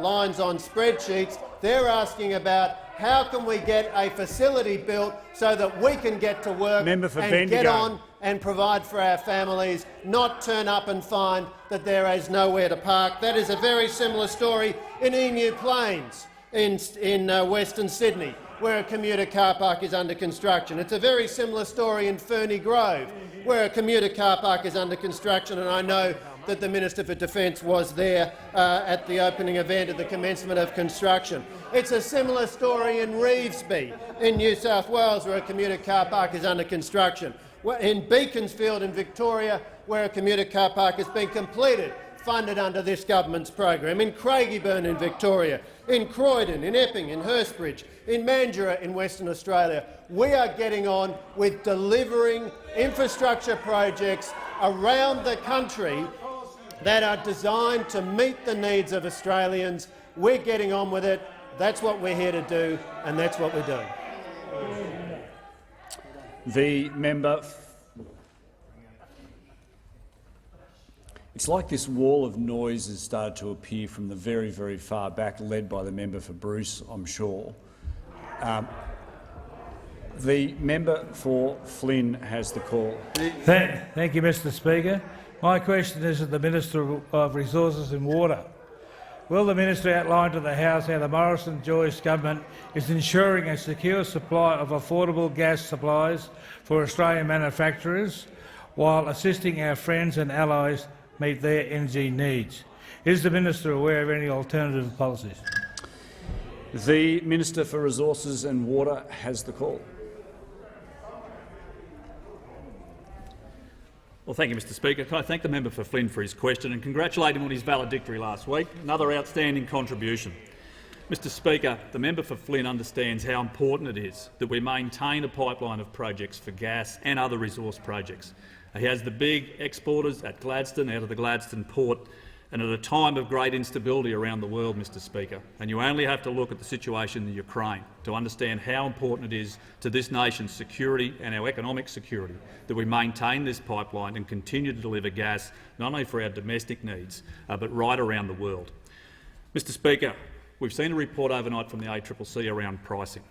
lines on spreadsheets. They're asking about how can we get a facility built so that we can get to work and get on and provide for our families, not turn up and find that there is nowhere to park. That is a very similar story in Emu Plains in Western Sydney, where a commuter car park is under construction. It's a very similar story in Ferny Grove, where a commuter car park is under construction, and I know that the Minister for Defence was there at the opening event at the commencement of construction. It's a similar story in Revesby in New South Wales, where a commuter car park is under construction. In Beaconsfield in Victoria, where a commuter car park has been completed funded under this government's program, in Craigieburn in Victoria, in Croydon, in Epping, in Hurstbridge, in Mandurah in Western Australia. We are getting on with delivering infrastructure projects around the country that are designed to meet the needs of Australians. We're getting on with it. That's what we're here to do, and that's what we're doing. The member. It's like this wall of noise has started to appear from the very, very far back, led by the member for Bruce, I'm sure. The member for Flynn has the call. Thank you, Mr Speaker. My question is to the Minister of Resources and Water. Will the minister outline to the House how the Morrison-Joyce government is ensuring a secure supply of affordable gas supplies for Australian manufacturers while assisting our friends and allies meet their energy needs? Is the minister aware of any alternative policies? The Minister for Resources and Water has the call. Well, thank you, Mr Speaker. Can I thank the member for Flynn for his question and congratulate him on his valedictory last week, another outstanding contribution. Mr Speaker, the member for Flynn understands how important it is that we maintain a pipeline of projects for gas and other resource projects. He has the big exporters at Gladstone, out of the Gladstone port, and at a time of great instability around the world, Mr Speaker. And you only have to look at the situation in Ukraine to understand how important it is to this nation's security and our economic security that we maintain this pipeline and continue to deliver gas not only for our domestic needs but right around the world. Mr Speaker, we've seen a report overnight from the ACCC around pricing.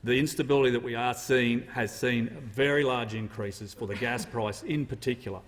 The instability that we are seeing has seen very large increases for the gas price in particular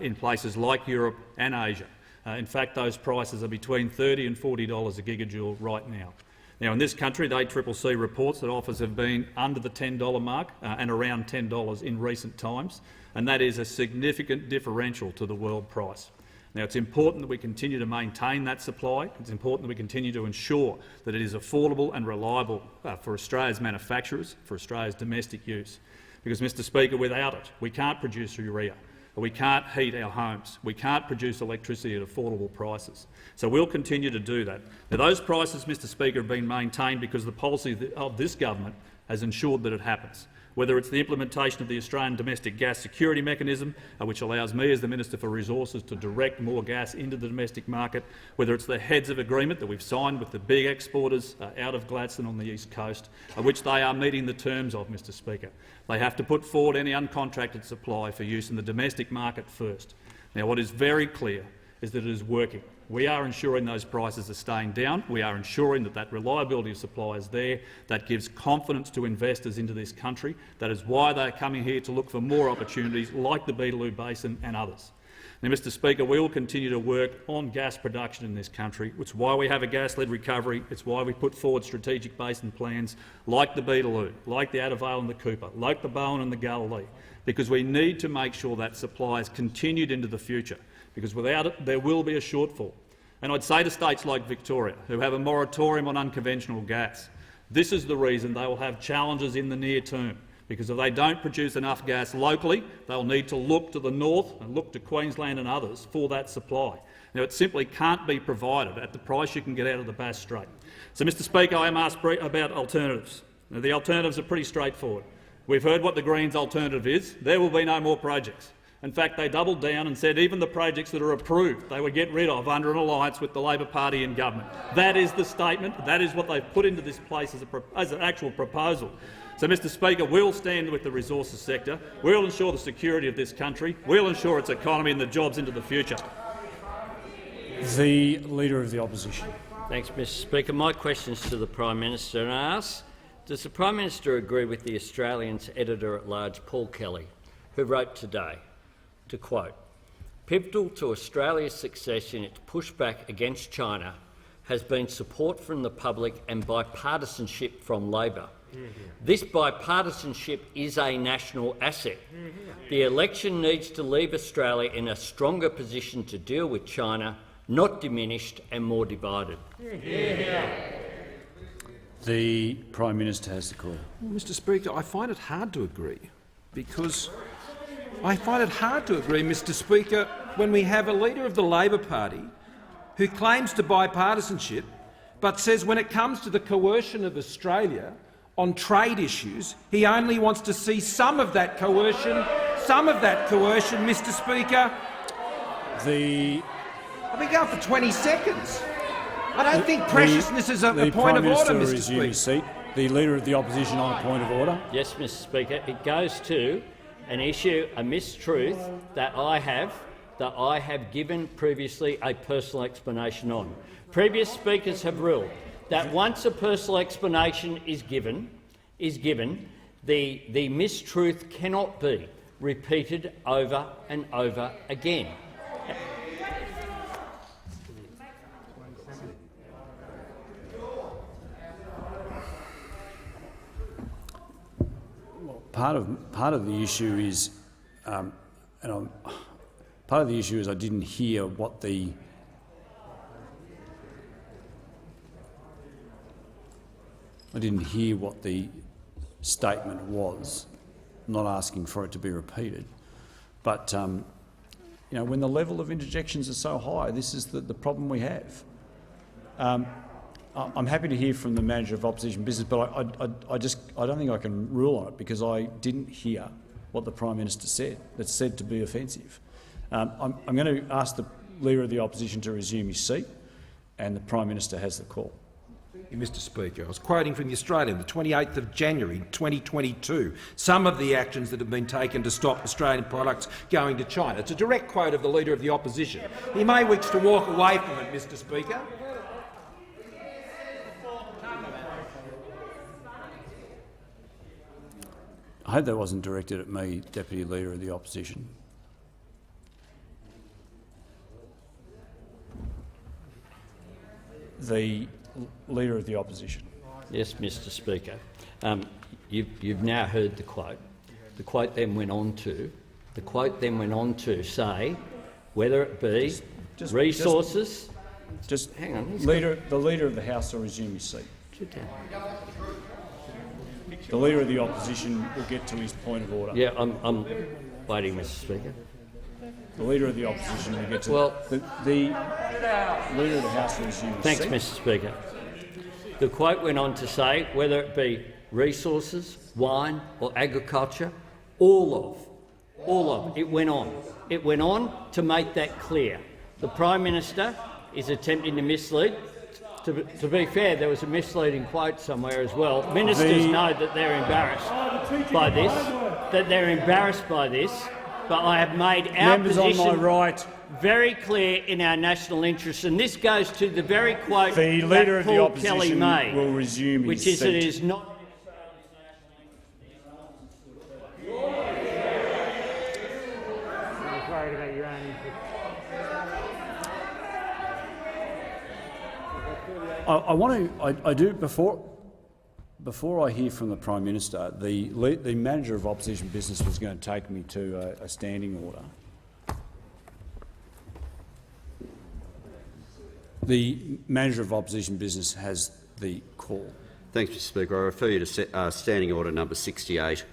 in places like Europe and Asia. In fact, those prices are between $30 and $40 a gigajoule right now. Now, in this country, the ACCC reports that offers have been under the $10 mark and around $10 in recent times, and that is a significant differential to the world price. Now, it's important that we continue to maintain that supply. It's important that we continue to ensure that it is affordable and reliable for Australia's manufacturers, for Australia's domestic use. Because, Mr Speaker, without it, we can't produce urea. We can't heat our homes. We can't produce electricity at affordable prices. So we'll continue to do that. Now, those prices, Mr Speaker, have been maintained because the policy of this government has ensured that it happens. Whether it's the implementation of the Australian Domestic Gas Security Mechanism, which allows me as the Minister for Resources to direct more gas into the domestic market, whether it's the heads of agreement that we've signed with the big exporters out of Gladstone on the east coast, which they are meeting the terms of, Mr Speaker. They have to put forward any uncontracted supply for use in the domestic market first. Now, what is very clear is that it is working. We are ensuring those prices are staying down. We are ensuring that that reliability of supply is there. That gives confidence to investors into this country. That is why they are coming here to look for more opportunities like the Beetaloo Basin and others. Now, Mr Speaker, we will continue to work on gas production in this country. It's why we have a gas-led recovery. It's why we put forward strategic basin plans like the Beetaloo, like the Adda Vale and the Cooper, like the Bowen and the Galilee, because we need to make sure that supply is continued into the future, because without it there will be a shortfall. And I'd say to states like Victoria, who have a moratorium on unconventional gas, this is the reason they will have challenges in the near term, because if they don't produce enough gas locally, they'll need to look to the north and look to Queensland and others for that supply. Now, it simply can't be provided at the price you can get out of the Bass Strait. So, Mr Speaker, I am asked about alternatives. Now, the alternatives are pretty straightforward. We've heard what the Greens' alternative is. There will be no more projects. In fact, they doubled down and said even the projects that are approved they would get rid of under an alliance with the Labor Party in government. That is the statement. That is what they've put into this place as an actual proposal. So, Mr Speaker, we'll stand with the resources sector. We'll ensure the security of this country. We'll ensure its economy and the jobs into the future. The Leader of the Opposition. Thanks, Mr Speaker. My question is to the Prime Minister, and I ask, does the Prime Minister agree with the Australian's editor-at-large Paul Kelly, who wrote today, to quote, "Pivotal to Australia's success in its pushback against China has been support from the public and bipartisanship from Labor. This bipartisanship is a national asset. The election needs to leave Australia in a stronger position to deal with China, not diminished and more divided." The Prime Minister has the call. Well, Mr Speaker, I find it hard to agree, because Mr Speaker, when we have a leader of the Labor Party who claims to bipartisanship but says when it comes to the coercion of Australia on trade issues, he only wants to see some of that coercion, Mr Speaker. I've been going for 20 seconds. I don't think preciousness is a point of order, Mr Speaker. The Leader of the Opposition on a point of order. Yes, Mr Speaker. It goes to an issue, a mistruth that I have given previously a personal explanation on. Previous speakers have ruled that once a personal explanation is given, the mistruth cannot be repeated over and over again. Part of the issue is, part of the issue is I didn't hear what the statement was. I'm not asking for it to be repeated, but you know, when the level of interjections are so high, this is the problem we have. I'm happy to hear from the Manager of Opposition Business, but I don't think I can rule on it because I didn't hear what the Prime Minister said. That's said to be offensive. I'm going to ask the Leader of the Opposition to resume his seat, and the Prime Minister has the call. Mr Speaker, I was quoting from The Australian, the 28th of January 2022, some of the actions that have been taken to stop Australian products going to China. It's a direct quote of the Leader of the Opposition. He may wish to walk away from it, Mr Speaker. I hope that wasn't directed at me, Deputy Leader of the Opposition. The Leader of the Opposition. Yes, Mr Speaker. You've now heard the quote. The quote then went on to say whether it be resources. Hang on. The Leader of the House will resume his seat. Sit down. The Leader of the Opposition will get to his point of order. Yeah, I'm waiting, Mr Speaker. The Leader of the Opposition will get to the Leader of the House will resume his Thanks, seat. Mr Speaker. The quote went on to say whether it be resources, wine or agriculture, all of it went on. It went on to make that clear. The Prime Minister is attempting to mislead. To be fair, there was a misleading quote somewhere as well. Ministers know that they're embarrassed by this, but I have made our position very clear in our national interest, and this goes to the very quote the Leader that Paul Kelly made, will resume his which is seat. it is not. Before I hear from the Prime Minister, the Manager of Opposition Business was going to take me to a standing order. The Manager of Opposition Business has the call. Thanks, Mr Speaker. I refer you to Standing Order number 68,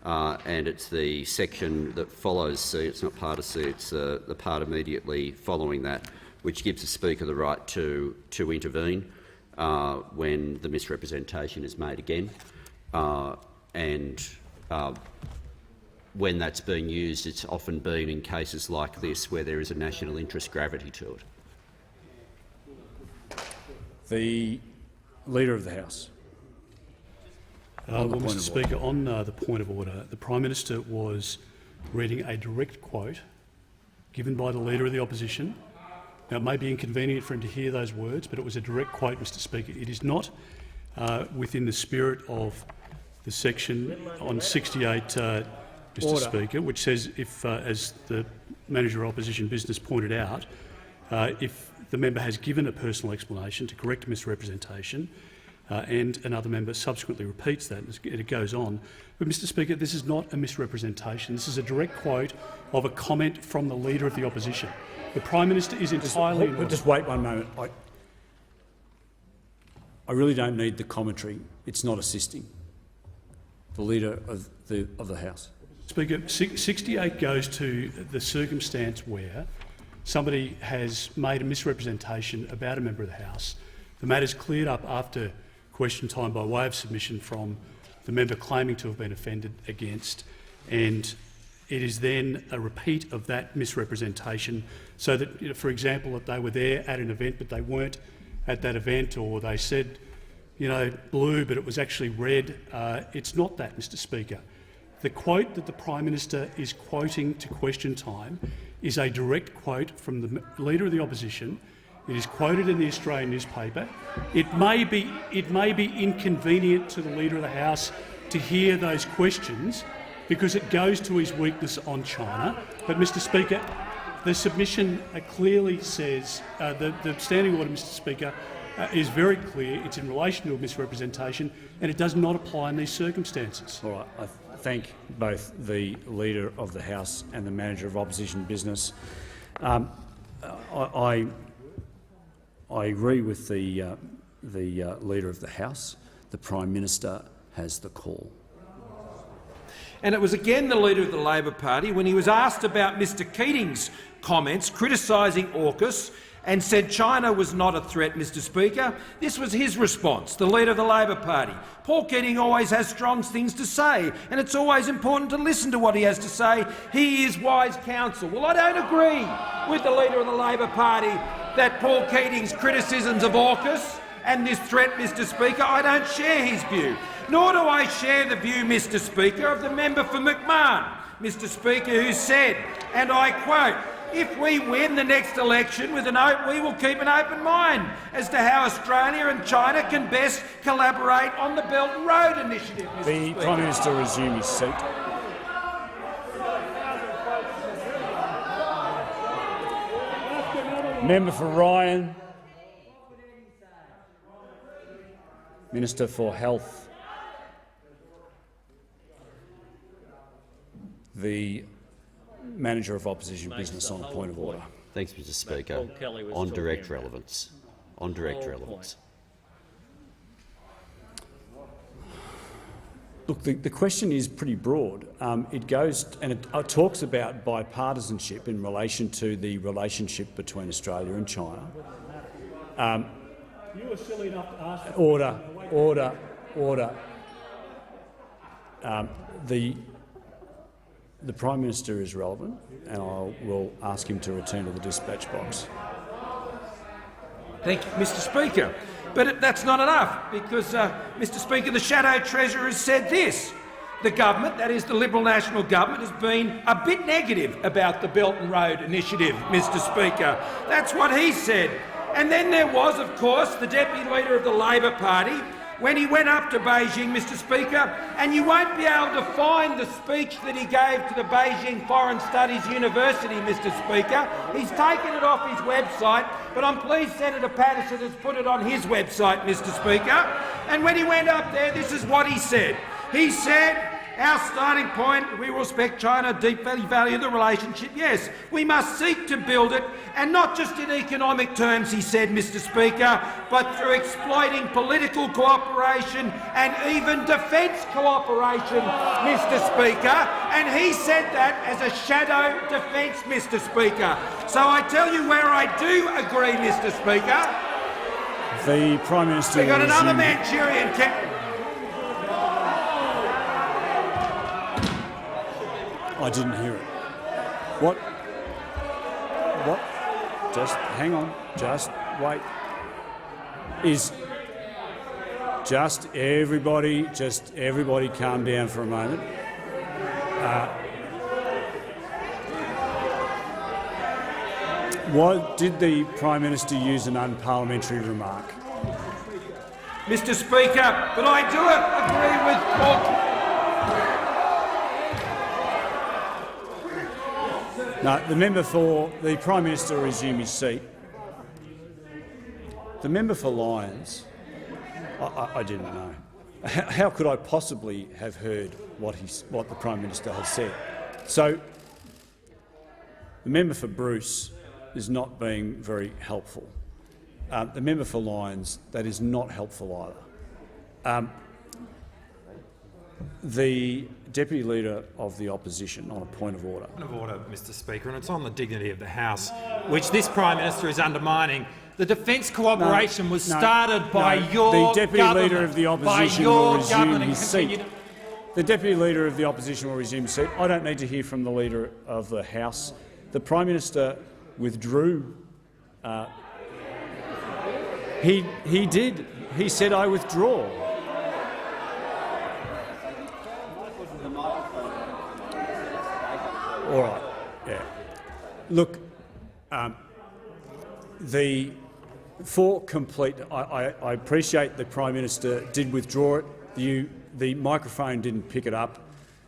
and it's the section that follows C. It's not part of C. It's the part immediately following that, which gives the Speaker the right to intervene when the misrepresentation is made again, and when that's being used, it's often been in cases like this where there is a national interest gravity to it. The Leader of the House. Mr Speaker, on the point of order, the Prime Minister was reading a direct quote given by the Leader of the Opposition. Now, it may be inconvenient for him to hear those words, but it was a direct quote, Mr Speaker. It is not within the spirit of the section on 68, Mr Speaker, which says, if, as the Manager of Opposition Business pointed out, if the member has given a personal explanation to correct misrepresentation and another member subsequently repeats that, and it goes on. But, Mr Speaker, this is not a misrepresentation. This is a direct quote of a comment from the Leader of the Opposition. The Prime Minister is entirely— Just wait one moment. I really don't need the commentary. It's not assisting the Leader of the House. Speaker, 68 goes to the circumstance where somebody has made a misrepresentation about a member of the House. The matter is cleared up after question time by way of submission from the member claiming to have been offended against, and it is then a repeat of that misrepresentation, so that, for example, if they were there at an event but they weren't at that event, or they said, blue but it was actually red. It's not that, Mr Speaker. The quote that the Prime Minister is quoting to question time is a direct quote from the Leader of the Opposition. It is quoted in the Australian newspaper. It may be inconvenient to the Leader of the House to hear those questions because it goes to his weakness on China. But, Mr Speaker, the submission clearly says the standing order, Mr Speaker, is very clear. It's in relation to a misrepresentation, and it does not apply in these circumstances. All right. I thank both the Leader of the House and the Manager of Opposition Business. I agree with the Leader of the House. The Prime Minister has the call. And it was again the Leader of the Labor Party when he was asked about Mr Keating's comments criticising AUKUS and said China was not a threat, Mr Speaker. This was his response, the Leader of the Labor Party. Paul Keating always has strong things to say, and it's always important to listen to what he has to say. He is wise counsel. Well, I don't agree with the Leader of the Labor Party that Paul Keating's criticisms of AUKUS and this threat, Mr Speaker, I don't share his view. Nor do I share the view, Mr Speaker, of the member for McMahon, Mr Speaker, who said, and I quote, "If we win the next election with we will keep an open mind as to how Australia and China can best collaborate on the Belt and Road Initiative." Mr. The Speaker. Prime Minister resume his seat. Member for Ryan. Minister for Health. The Manager of Opposition Business on a point of order. Thanks, Mr Speaker. On direct relevance. On direct relevance. Look, the question is pretty broad. It goes and it talks about bipartisanship in relation to the relationship between Australia and China. You were silly enough to ask. Order. The Prime Minister is relevant, and I will ask him to return to the dispatch box. Thank you, Mr Speaker. But that's not enough, because, Mr Speaker, the Shadow Treasurer has said this. The government, that is the Liberal National Government, has been a bit negative about the Belt and Road Initiative, Mr Speaker. That's what he said. And then there was, of course, the Deputy Leader of the Labor Party, when he went up to Beijing, Mr Speaker, and you won't be able to find the speech that he gave to the Beijing Foreign Studies University, Mr Speaker. He's taken it off his website, but I'm pleased Senator Patterson has put it on his website, Mr Speaker. And when he went up there, this is what he said. He said, our starting point, we respect China, deeply value the relationship. Yes, we must seek to build it, and not just in economic terms, he said, Mr Speaker, but through exploiting political cooperation and even defence cooperation, Mr Speaker. And he said that as a shadow defence, Mr Speaker. So I tell you where I do agree, Mr Speaker. The Prime Minister. We got another Manchurian camp. I didn't hear it. What? Just hang on. Just wait. Just everybody calm down for a moment. What did the Prime Minister use an unparliamentary remark? Mr Speaker, but I do agree with Paul. No, the member for the Prime Minister resume his seat. The member for Lyons, I didn't know. How could I possibly have heard what the Prime Minister has said? So, the member for Bruce is not being very helpful. The member for Lyons, that is not helpful either. The Deputy Leader of the Opposition on a point of order. Point of order, Mr Speaker, and it's on the dignity of the House, which this Prime Minister is undermining. The defence cooperation was started by your The Deputy government. Leader of the Opposition will resume his seat. The Deputy Leader of the Opposition will resume his seat. I don't need to hear from the Leader of the House. The Prime Minister withdrew. He did. He said, "I withdraw." All right. Yeah. Look, for complete, I appreciate the Prime Minister did withdraw it. The microphone didn't pick it up.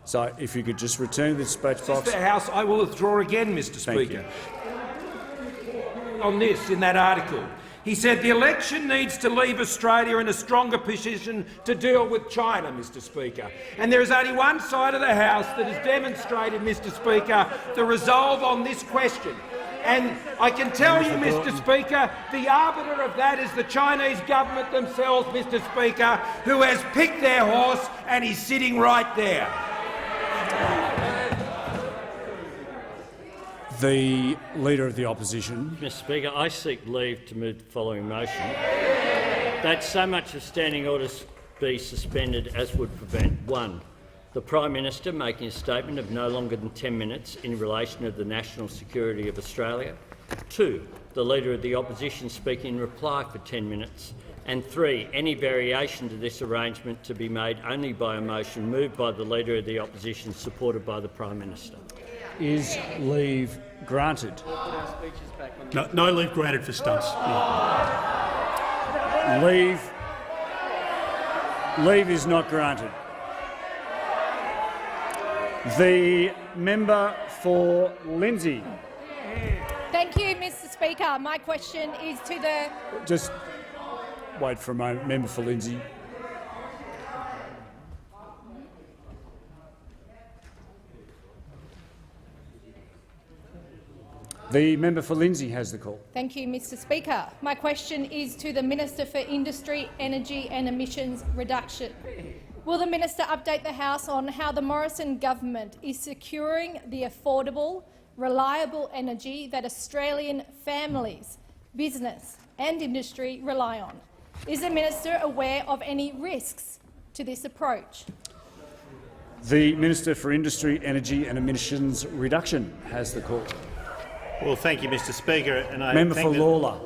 So if you could just return to the dispatch box. Mr House, I will withdraw again, Mr Speaker. On this, in that article, he said the election needs to leave Australia in a stronger position to deal with China, Mr Speaker. And there is only one side of the House that has demonstrated, Mr Speaker, the resolve on this question. And I can tell you, Mr Speaker, the arbiter of that is the Chinese government themselves, Mr Speaker, who has picked their horse and he's sitting right there. The Leader of the Opposition. Mr Speaker, I seek leave to move the following motion, that so much of standing orders be suspended as would prevent 1. The Prime Minister making a statement of no longer than 10 minutes in relation to the national security of Australia, 2. The Leader of the Opposition speaking in reply for 10 minutes, and 3. Any variation to this arrangement to be made only by a motion moved by the Leader of the Opposition supported by the Prime Minister. Is leave granted? No leave granted for stunts. Leave is not granted. The member for Lindsay. Thank you, Mr Speaker. My question is to the... Just wait for a moment. Member for Lindsay. The member for Lindsay has the call. Thank you, Mr Speaker. My question is to the Minister for Industry, Energy and Emissions Reduction. Will the minister update the House on how the Morrison government is securing the affordable, reliable energy that Australian families, business and industry rely on? Is the minister aware of any risks to this approach? The Minister for Industry, Energy and Emissions Reduction has the call. Well, thank you, Mr Speaker. And I member for Lawler.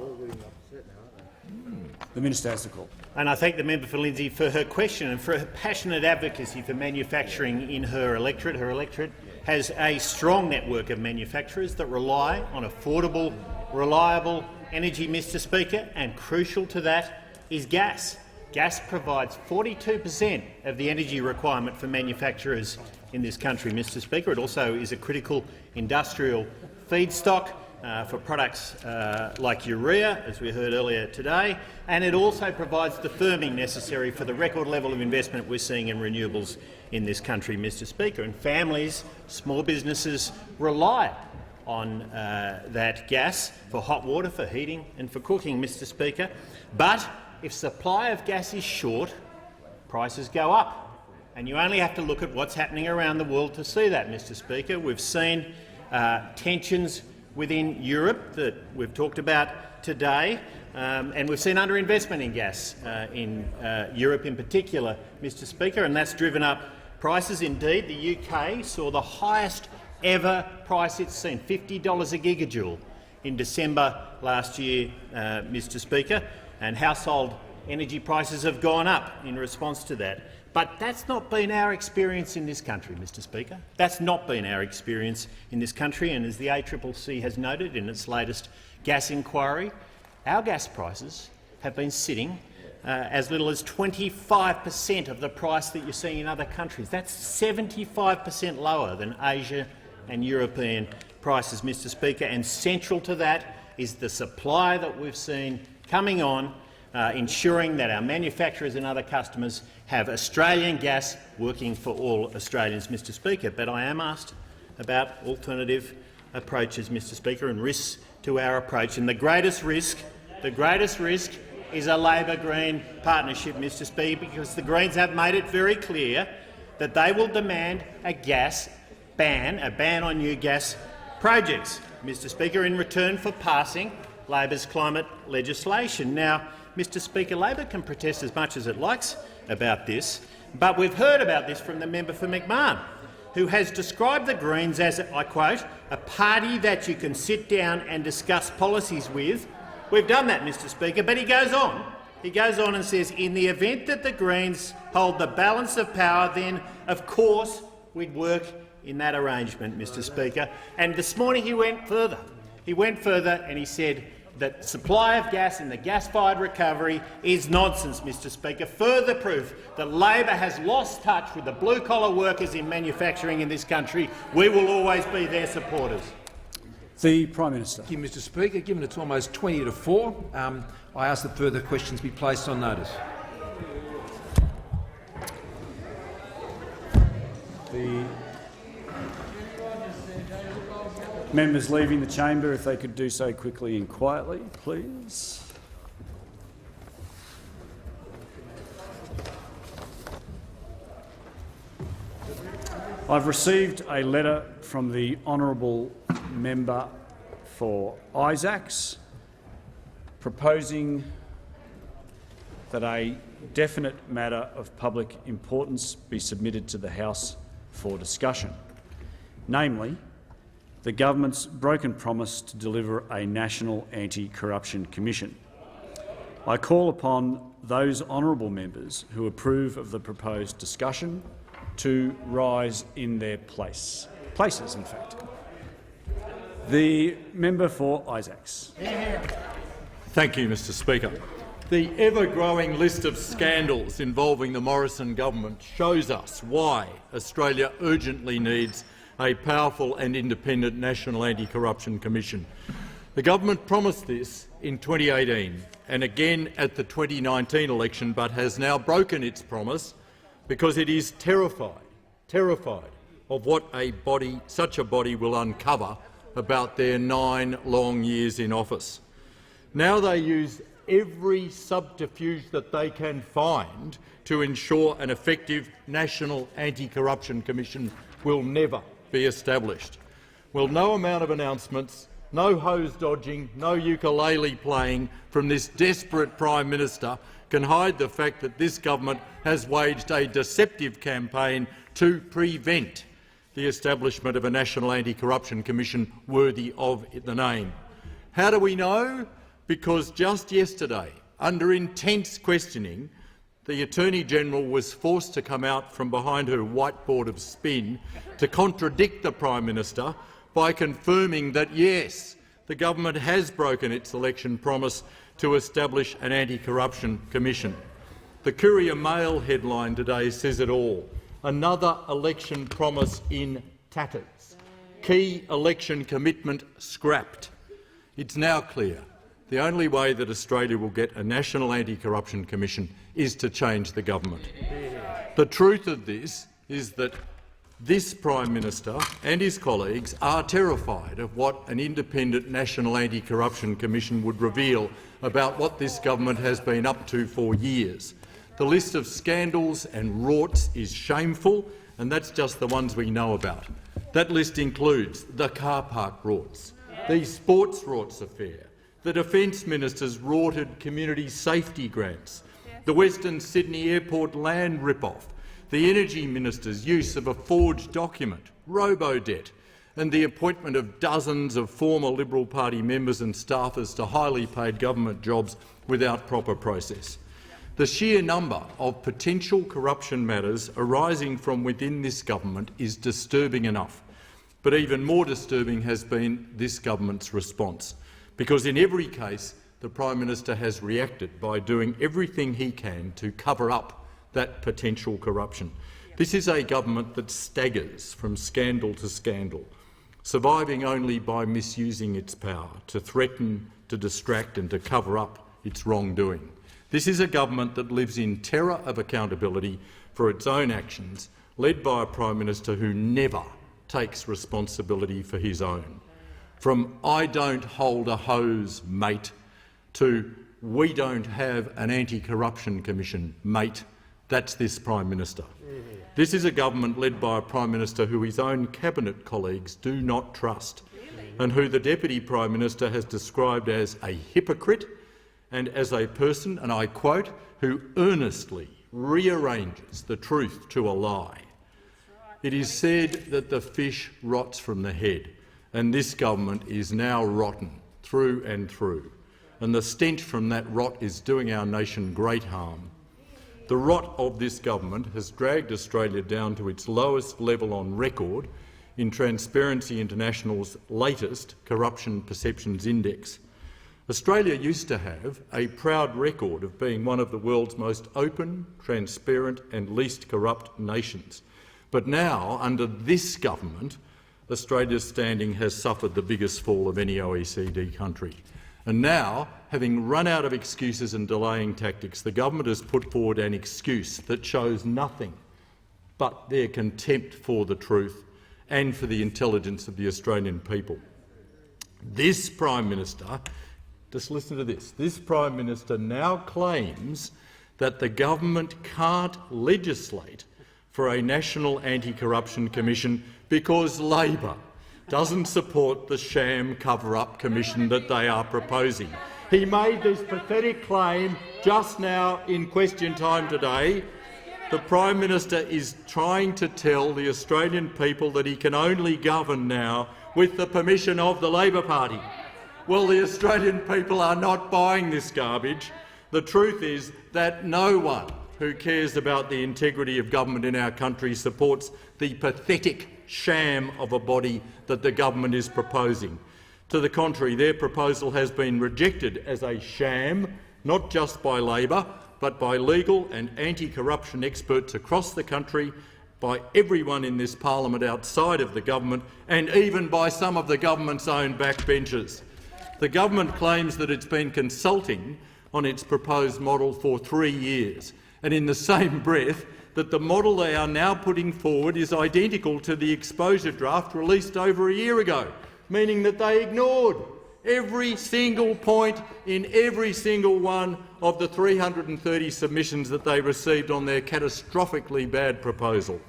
The Minister has the call. And I thank the member for Lindsay for her question and for her passionate advocacy for manufacturing in her electorate. Her electorate has a strong network of manufacturers that rely on affordable, reliable energy, Mr Speaker, and crucial to that is gas. Gas provides 42% of the energy requirement for manufacturers in this country, Mr Speaker. It also is a critical industrial feedstock for products like urea, as we heard earlier today, and it also provides the firming necessary for the record level of investment we're seeing in renewables in this country, Mr Speaker. And families, small businesses rely on that gas for hot water, for heating and for cooking, Mr Speaker. But if supply of gas is short, prices go up. And you only have to look at what's happening around the world to see that, Mr Speaker. We've seen tensions within Europe that we've talked about today, and we've seen underinvestment in gas in Europe in particular, Mr Speaker, and that's driven up prices. Indeed, the UK saw the highest ever price it's seen, $50 a gigajoule in December last year, Mr Speaker, and household energy prices have gone up in response to that. But that's not been our experience in this country, Mr Speaker. That's not been our experience in this country, and as the ACCC has noted in its latest gas inquiry, our gas prices have been sitting as little as 25% of the price that you're seeing in other countries. That's 75% lower than Asia and European prices, Mr Speaker, and central to that is the supply that we've seen coming on, ensuring that our manufacturers and other customers have Australian gas working for all Australians, Mr Speaker. But I am asked about alternative approaches, Mr Speaker, and risks to our approach. And the greatest risk is a Labor-Green partnership, Mr Speaker, because the Greens have made it very clear that they will demand a ban on new gas projects, Mr Speaker, in return for passing Labor's climate legislation. Now, Mr Speaker, Labor can protest as much as it likes about this, but we've heard about this from the member for McMahon, who has described the Greens as, I quote, a party that you can sit down and discuss policies with. We've done that, Mr Speaker, but he goes on. He goes on and says, in the event that the Greens hold the balance of power, then, of course, we'd work in that arrangement, Mr Speaker. And this morning he went further. He went further and he said that supply of gas in the gas-fired recovery is nonsense, Mr Speaker. Further proof that Labor has lost touch with the blue-collar workers in manufacturing in this country. We will always be their supporters. The Prime Minister. Thank you, Mr Speaker. Given it's almost 20 to 4, I ask that further questions be placed on notice. The members leaving the chamber, if they could do so quickly and quietly, please. I've received a letter from the honourable member for Isaacs proposing that a definite matter of public importance be submitted to the House for discussion, namely the government's broken promise to deliver a national anti-corruption commission. I call upon those honourable members who approve of the proposed discussion to rise in their places, in fact. The member for Isaacs. Thank you, Mr Speaker. The ever-growing list of scandals involving the Morrison government shows us why Australia urgently needs a powerful and independent National Anti-Corruption Commission. The government promised this in 2018 and again at the 2019 election, but has now broken its promise because it is terrified of what such a body will uncover about their 9 long years in office. Now they use every subterfuge that they can find to ensure an effective National Anti-Corruption Commission will never be established. Well, no amount of announcements, no hose dodging, no ukulele playing from this desperate Prime Minister can hide the fact that this government has waged a deceptive campaign to prevent the establishment of a National Anti-Corruption Commission worthy of the name. How do we know? Because just yesterday, under intense questioning, the Attorney-General was forced to come out from behind her whiteboard of spin to contradict the Prime Minister by confirming that, yes, the government has broken its election promise to establish an anti-corruption commission. The Courier Mail headline today says it all. Another election promise in tatters. Key election commitment scrapped. It's now clear the only way that Australia will get a National Anti-Corruption Commission is to change the government. The truth of this is that this Prime Minister and his colleagues are terrified of what an independent National Anti-Corruption Commission would reveal about what this government has been up to for years. The list of scandals and rorts is shameful, and that's just the ones we know about. That list includes the car park rorts, the sports rorts affair, the Defence Minister's rorted community safety grants, the Western Sydney Airport land rip-off, the Energy Minister's use of a forged document, robo-debt, and the appointment of dozens of former Liberal Party members and staffers to highly paid government jobs without proper process. The sheer number of potential corruption matters arising from within this government is disturbing enough, but even more disturbing has been this government's response, because in every case the Prime Minister has reacted by doing everything he can to cover up that potential corruption. This is a government that staggers from scandal to scandal, surviving only by misusing its power to threaten, to distract and to cover up its wrongdoing. This is a government that lives in terror of accountability for its own actions, led by a Prime Minister who never takes responsibility for his own. From "I don't hold a hose, mate," to "we don't have an anti-corruption commission, mate," that's this Prime Minister. This is a government led by a Prime Minister who his own cabinet colleagues do not trust, and who the Deputy Prime Minister has described as a hypocrite and as a person, and I quote, who earnestly rearranges the truth to a lie. It is said that the fish rots from the head, and this government is now rotten through and through, and the stench from that rot is doing our nation great harm. The rot of this government has dragged Australia down to its lowest level on record in Transparency International's latest Corruption Perceptions Index. Australia used to have a proud record of being one of the world's most open, transparent and least corrupt nations. But now, under this government, Australia's standing has suffered the biggest fall of any OECD country. And now, having run out of excuses and delaying tactics, the government has put forward an excuse that shows nothing but their contempt for the truth and for the intelligence of the Australian people. This Prime Minister, just listen to this, this Prime Minister now claims that the government can't legislate for a National Anti-Corruption Commission because Labor doesn't support the sham cover-up commission that they are proposing. He made this pathetic claim just now in question time today. The Prime Minister is trying to tell the Australian people that he can only govern now with the permission of the Labor Party. Well, the Australian people are not buying this garbage. The truth is that no one who cares about the integrity of government in our country supports the pathetic sham of a body that the government is proposing. To the contrary, their proposal has been rejected as a sham, not just by Labor, but by legal and anti-corruption experts across the country, by everyone in this parliament outside of the government, and even by some of the government's own backbenchers. The government claims that it's been consulting on its proposed model for 3 years, and in the same breath that the model they are now putting forward is identical to the exposure draft released over a year ago, meaning that they ignored every single point in every single one of the 330 submissions that they received on their catastrophically bad proposal.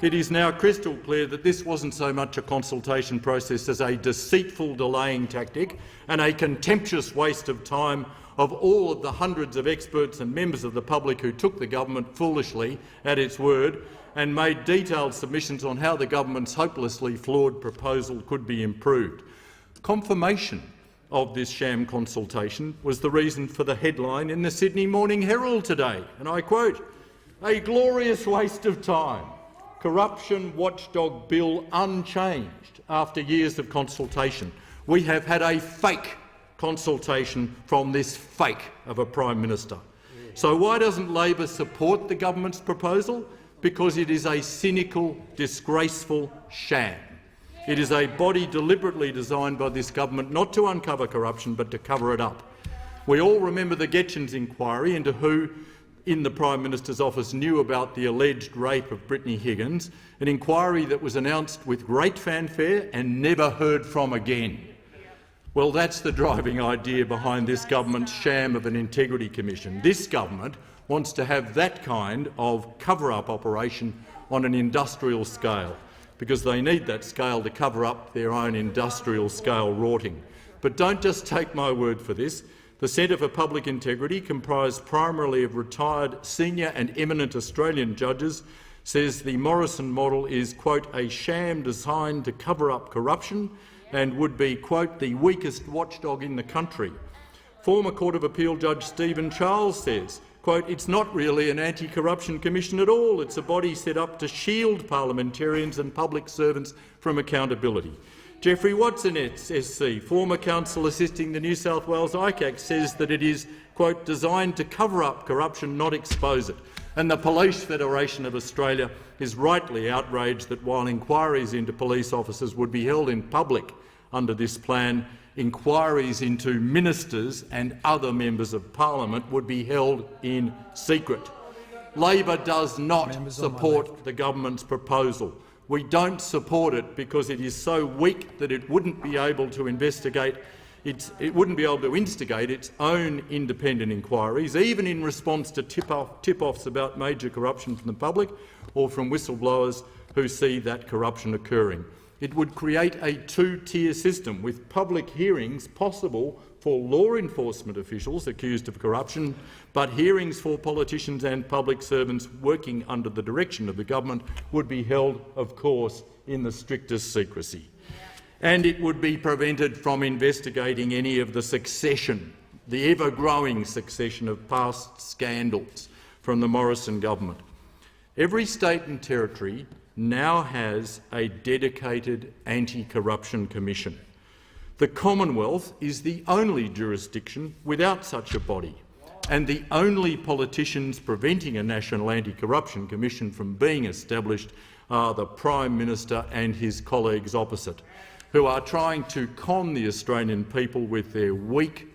It is now crystal clear that this wasn't so much a consultation process as a deceitful delaying tactic and a contemptuous waste of time of all of the hundreds of experts and members of the public who took the government foolishly at its word and made detailed submissions on how the government's hopelessly flawed proposal could be improved. Confirmation of this sham consultation was the reason for the headline in the Sydney Morning Herald today, and I quote, "A glorious waste of time. Corruption watchdog bill unchanged after years of consultation." We have had a fake consultation from this fake of a Prime Minister. So why doesn't Labor support the government's proposal? Because it is a cynical, disgraceful sham. It is a body deliberately designed by this government not to uncover corruption but to cover it up. We all remember the Getchins inquiry into who in the Prime Minister's office knew about the alleged rape of Brittany Higgins, an inquiry that was announced with great fanfare and never heard from again. Well, that's the driving idea behind this government's sham of an integrity commission. This government wants to have that kind of cover-up operation on an industrial scale, because they need that scale to cover up their own industrial-scale rorting. But don't just take my word for this. The Centre for Public Integrity, comprised primarily of retired senior and eminent Australian judges, says the Morrison model is, quote, "a sham designed to cover up corruption and would be, quote, the weakest watchdog in the country." Former Court of Appeal Judge Stephen Charles says, quote, "It's not really an anti-corruption commission at all. It's a body set up to shield parliamentarians and public servants from accountability." Geoffrey Watson, SC, former counsel assisting the New South Wales ICAC, says that it is, quote, "designed to cover up corruption, not expose it." And the Police Federation of Australia is rightly outraged that while inquiries into police officers would be held in public under this plan, inquiries into ministers and other members of parliament would be held in secret. Labor does not support the government's proposal. We don't support it because it is so weak that it wouldn't be able to investigate it wouldn't be able to instigate its own independent inquiries, even in response to tip-offs about major corruption from the public or from whistleblowers who see that corruption occurring. It would create a two-tier system with public hearings possible for law enforcement officials accused of corruption, but hearings for politicians and public servants working under the direction of the government would be held, of course, in the strictest secrecy. And it would be prevented from investigating any of the succession, the ever-growing succession of past scandals from the Morrison government. Every state and territory now has a dedicated anti-corruption commission. The Commonwealth is the only jurisdiction without such a body, and the only politicians preventing a National Anti-Corruption Commission from being established are the Prime Minister and his colleagues opposite, who are trying to con the Australian people with their weak,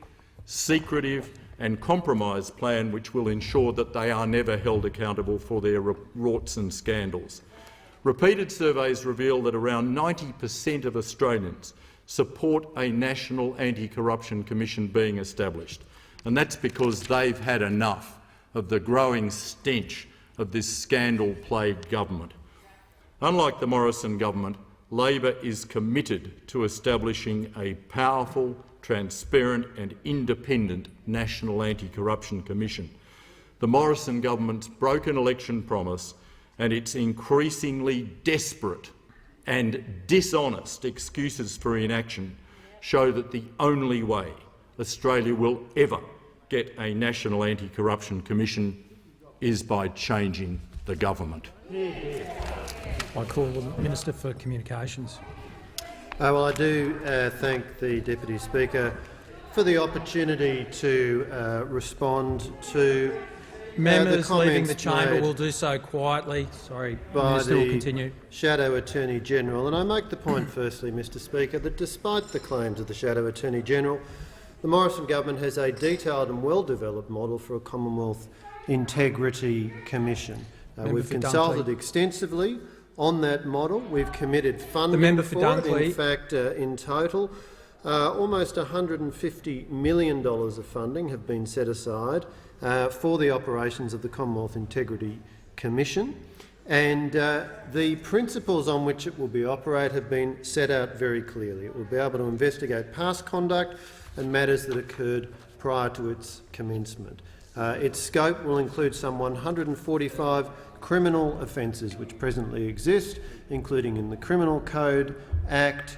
secretive and compromised plan which will ensure that they are never held accountable for their rorts and scandals. Repeated surveys reveal that around 90% of Australians support a National Anti-Corruption Commission being established, and that's because they've had enough of the growing stench of this scandal-plagued government. Unlike the Morrison government, Labor is committed to establishing a powerful, transparent and independent National Anti-Corruption Commission. The Morrison government's broken election promise and its increasingly desperate and dishonest excuses for inaction show that the only way Australia will ever get a National Anti-Corruption Commission is by changing the government. I call the Minister for Communications. Well, I do thank the Deputy Speaker for the opportunity to respond to Members the leaving the chamber made will do so quietly. Sorry, by Minister the will continue. Shadow Attorney-General. And I make the point firstly, Mr Speaker, that despite the claims of the Shadow Attorney-General, the Morrison government has a detailed and well-developed model for a Commonwealth Integrity Commission. We've consulted extensively on that model. We've committed funding for it. In fact, in total, almost $150 million of funding have been set aside for the operations of the Commonwealth Integrity Commission, and the principles on which it will be operate have been set out very clearly. It will be able to investigate past conduct and matters that occurred prior to its commencement. Its scope will include some 145 criminal offences which presently exist, including in the Criminal Code Act,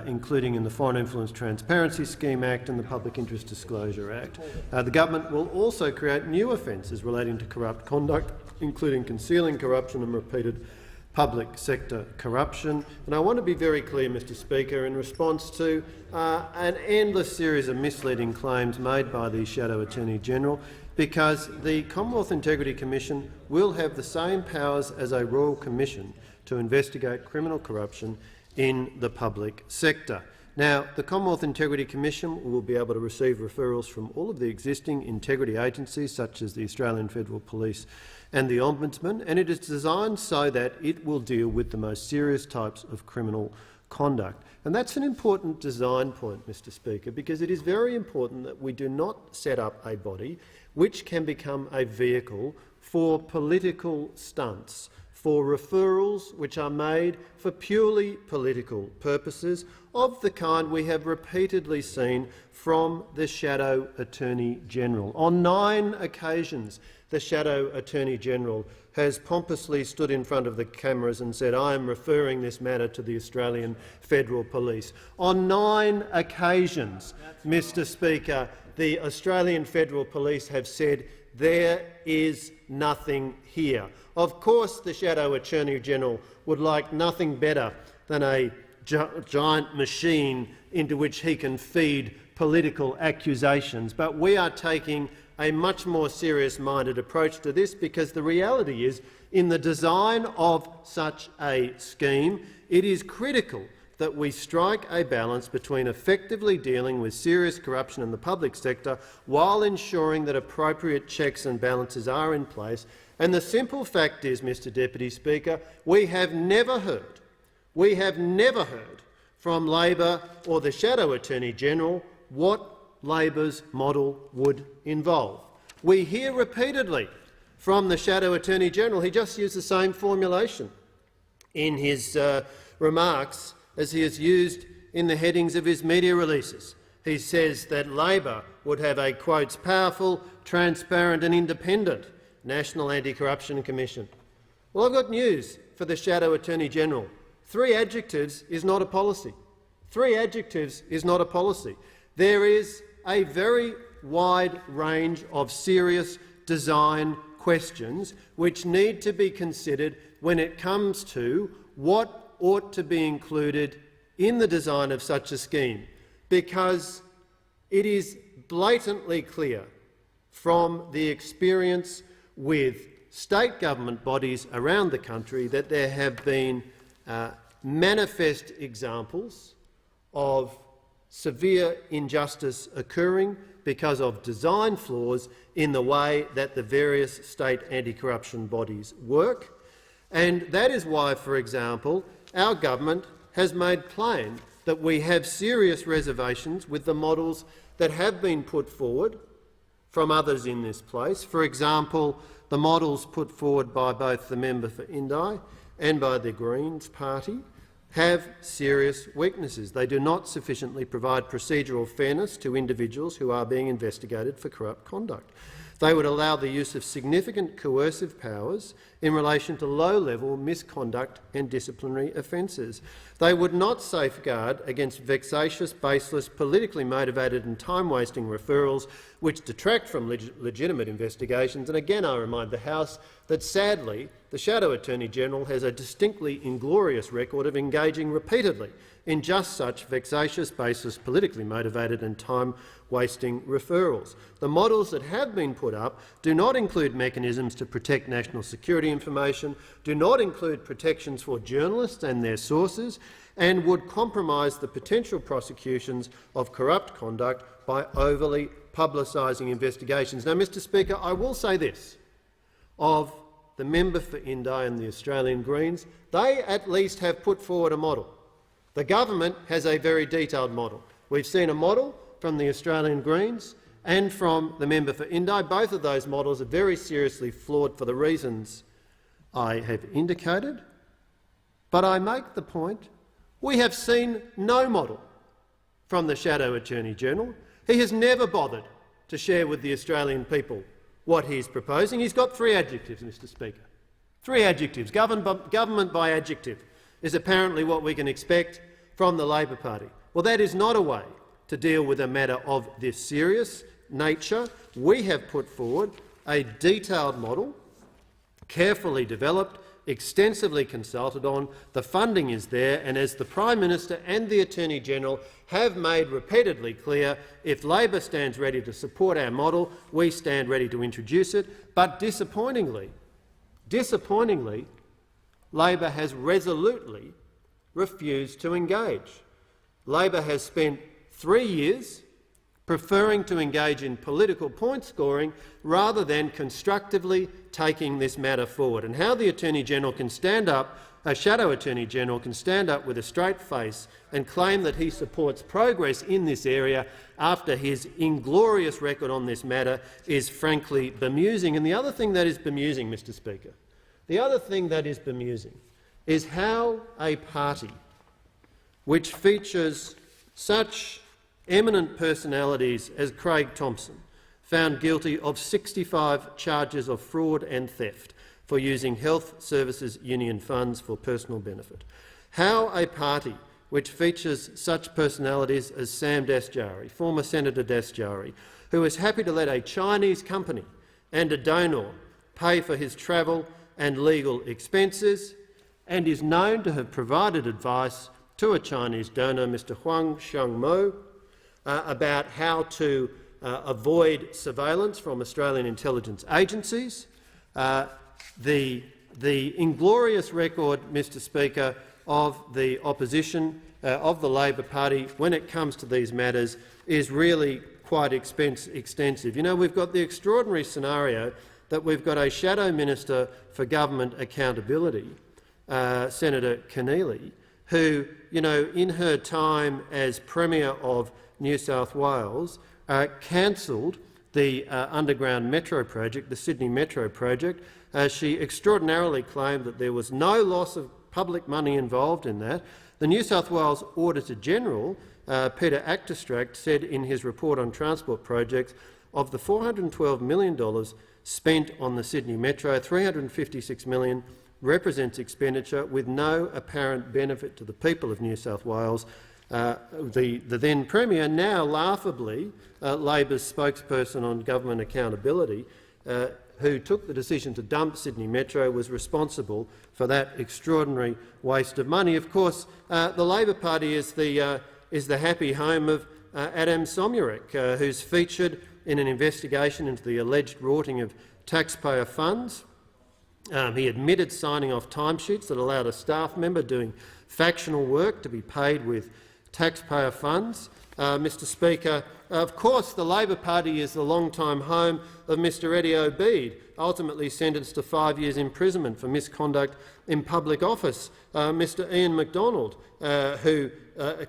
including in the Foreign Influence Transparency Scheme Act and the Public Interest Disclosure Act. The government will also create new offences relating to corrupt conduct, including concealing corruption and repeated public sector corruption. And I want to be very clear, Mr Speaker, in response to an endless series of misleading claims made by the Shadow Attorney-General, because the Commonwealth Integrity Commission will have the same powers as a Royal Commission to investigate criminal corruption in the public sector. Now, the Commonwealth Integrity Commission will be able to receive referrals from all of the existing integrity agencies, such as the Australian Federal Police and the Ombudsman, and it is designed so that it will deal with the most serious types of criminal conduct. And that's an important design point, Mr Speaker, because it is very important that we do not set up a body which can become a vehicle for political stunts, for referrals which are made for purely political purposes of the kind we have repeatedly seen from the Shadow Attorney-General. On 9 occasions, the Shadow Attorney-General has pompously stood in front of the cameras and said, "I am referring this matter to the Australian Federal Police." On 9 occasions, Mr Speaker, the Australian Federal Police have said, "There is nothing here." Of course, the Shadow Attorney-General would like nothing better than a giant machine into which he can feed political accusations, but we are taking a much more serious-minded approach to this, because the reality is, in the design of such a scheme, it is critical that we strike a balance between effectively dealing with serious corruption in the public sector while ensuring that appropriate checks and balances are in place. And the simple fact is, Mr Deputy Speaker, we have never heard from Labor or the Shadow Attorney-General what Labor's model would involve. We hear repeatedly from the Shadow Attorney-General, he just used the same formulation in his remarks as he has used in the headings of his media releases. He says that Labor would have a, quotes, powerful, transparent and independent National Anti-Corruption Commission. Well, I've got news for the Shadow Attorney-General. 3 adjectives is not a policy. 3 adjectives is not a policy. There is a very wide range of serious design questions which need to be considered when it comes to what ought to be included in the design of such a scheme, because it is blatantly clear from the experience with state government bodies around the country that there have been manifest examples of severe injustice occurring because of design flaws in the way that the various state anti-corruption bodies work. And that is why, for example, our government has made plain that we have serious reservations with the models that have been put forward from others in this place. For example, the models put forward by both the member for Indi and by the Greens party have serious weaknesses. They do not sufficiently provide procedural fairness to individuals who are being investigated for corrupt conduct. They would allow the use of significant coercive powers in relation to low-level misconduct and disciplinary offences. They would not safeguard against vexatious, baseless, politically motivated and time-wasting referrals which detract from legitimate investigations. And again, I remind the House that, sadly, the Shadow Attorney-General has a distinctly inglorious record of engaging repeatedly in just such vexatious, baseless, politically motivated and time-wasting referrals. The models that have been put up do not include mechanisms to protect national security information, do not include protections for journalists and their sources, and would compromise the potential prosecutions of corrupt conduct by overly publicising investigations. Now, Mr Speaker, I will say this of the member for Indi and the Australian Greens: they at least have put forward a model. The government has a very detailed model. We've seen a model from the Australian Greens and from the member for Indi. Both of those models are very seriously flawed for the reasons I have indicated. But I make the point, we have seen no model from the Shadow Attorney-General. He has never bothered to share with the Australian people what he's proposing. He's got 3 adjectives, Mr Speaker. 3 adjectives. Government by adjective is apparently what we can expect from the Labor Party. Well, that is not a way to deal with a matter of this serious nature. We have put forward a detailed model, carefully developed, extensively consulted on. The funding is there, and as the Prime Minister and the Attorney-General have made repeatedly clear, if Labor stands ready to support our model, we stand ready to introduce it. But disappointingly, Labor has resolutely refused to engage. Labor has spent 3 years preferring to engage in political point scoring rather than constructively taking this matter forward. And how the Attorney-General can stand up, a Shadow Attorney-General can stand up with a straight face and claim that he supports progress in this area after his inglorious record on this matter is frankly bemusing. And the other thing that is bemusing, Mr Speaker, the other thing that is bemusing is how a party which features such eminent personalities as Craig Thomson, found guilty of 65 charges of fraud and theft for using Health Services Union funds for personal benefit. How a party which features such personalities as Sam Dastyari, former Senator Dastyari, who is happy to let a Chinese company and a donor pay for his travel and legal expenses, and is known to have provided advice to a Chinese donor, Mr Huang Xiangmo, about how to avoid surveillance from Australian intelligence agencies. The inglorious record, Mr Speaker, of the opposition, of the Labor Party, when it comes to these matters, is really quite extensive. You know, we've got the extraordinary scenario that we've got a Shadow Minister for Government Accountability, Senator Keneally, who, in her time as Premier of New South Wales, cancelled the underground metro project, the Sydney Metro project. She extraordinarily claimed that there was no loss of public money involved in that. The New South Wales Auditor-General, Peter Achterstracht, said in his report on transport projects, of the $412 million spent on the Sydney Metro, $356 million represents expenditure with no apparent benefit to the people of New South Wales. The then Premier, now laughably Labor's spokesperson on government accountability, who took the decision to dump Sydney Metro, was responsible for that extraordinary waste of money. Of course, the Labor Party is the happy home of Adam Somyurek, who's featured in an investigation into the alleged rorting of taxpayer funds. He admitted signing off timesheets that allowed a staff member doing factional work to be paid with taxpayer funds. Mr Speaker, of course the Labor Party is the long-time home of Mr Eddie Obeid, ultimately sentenced to 5 years imprisonment for misconduct in public office. Mr Ian McDonald, who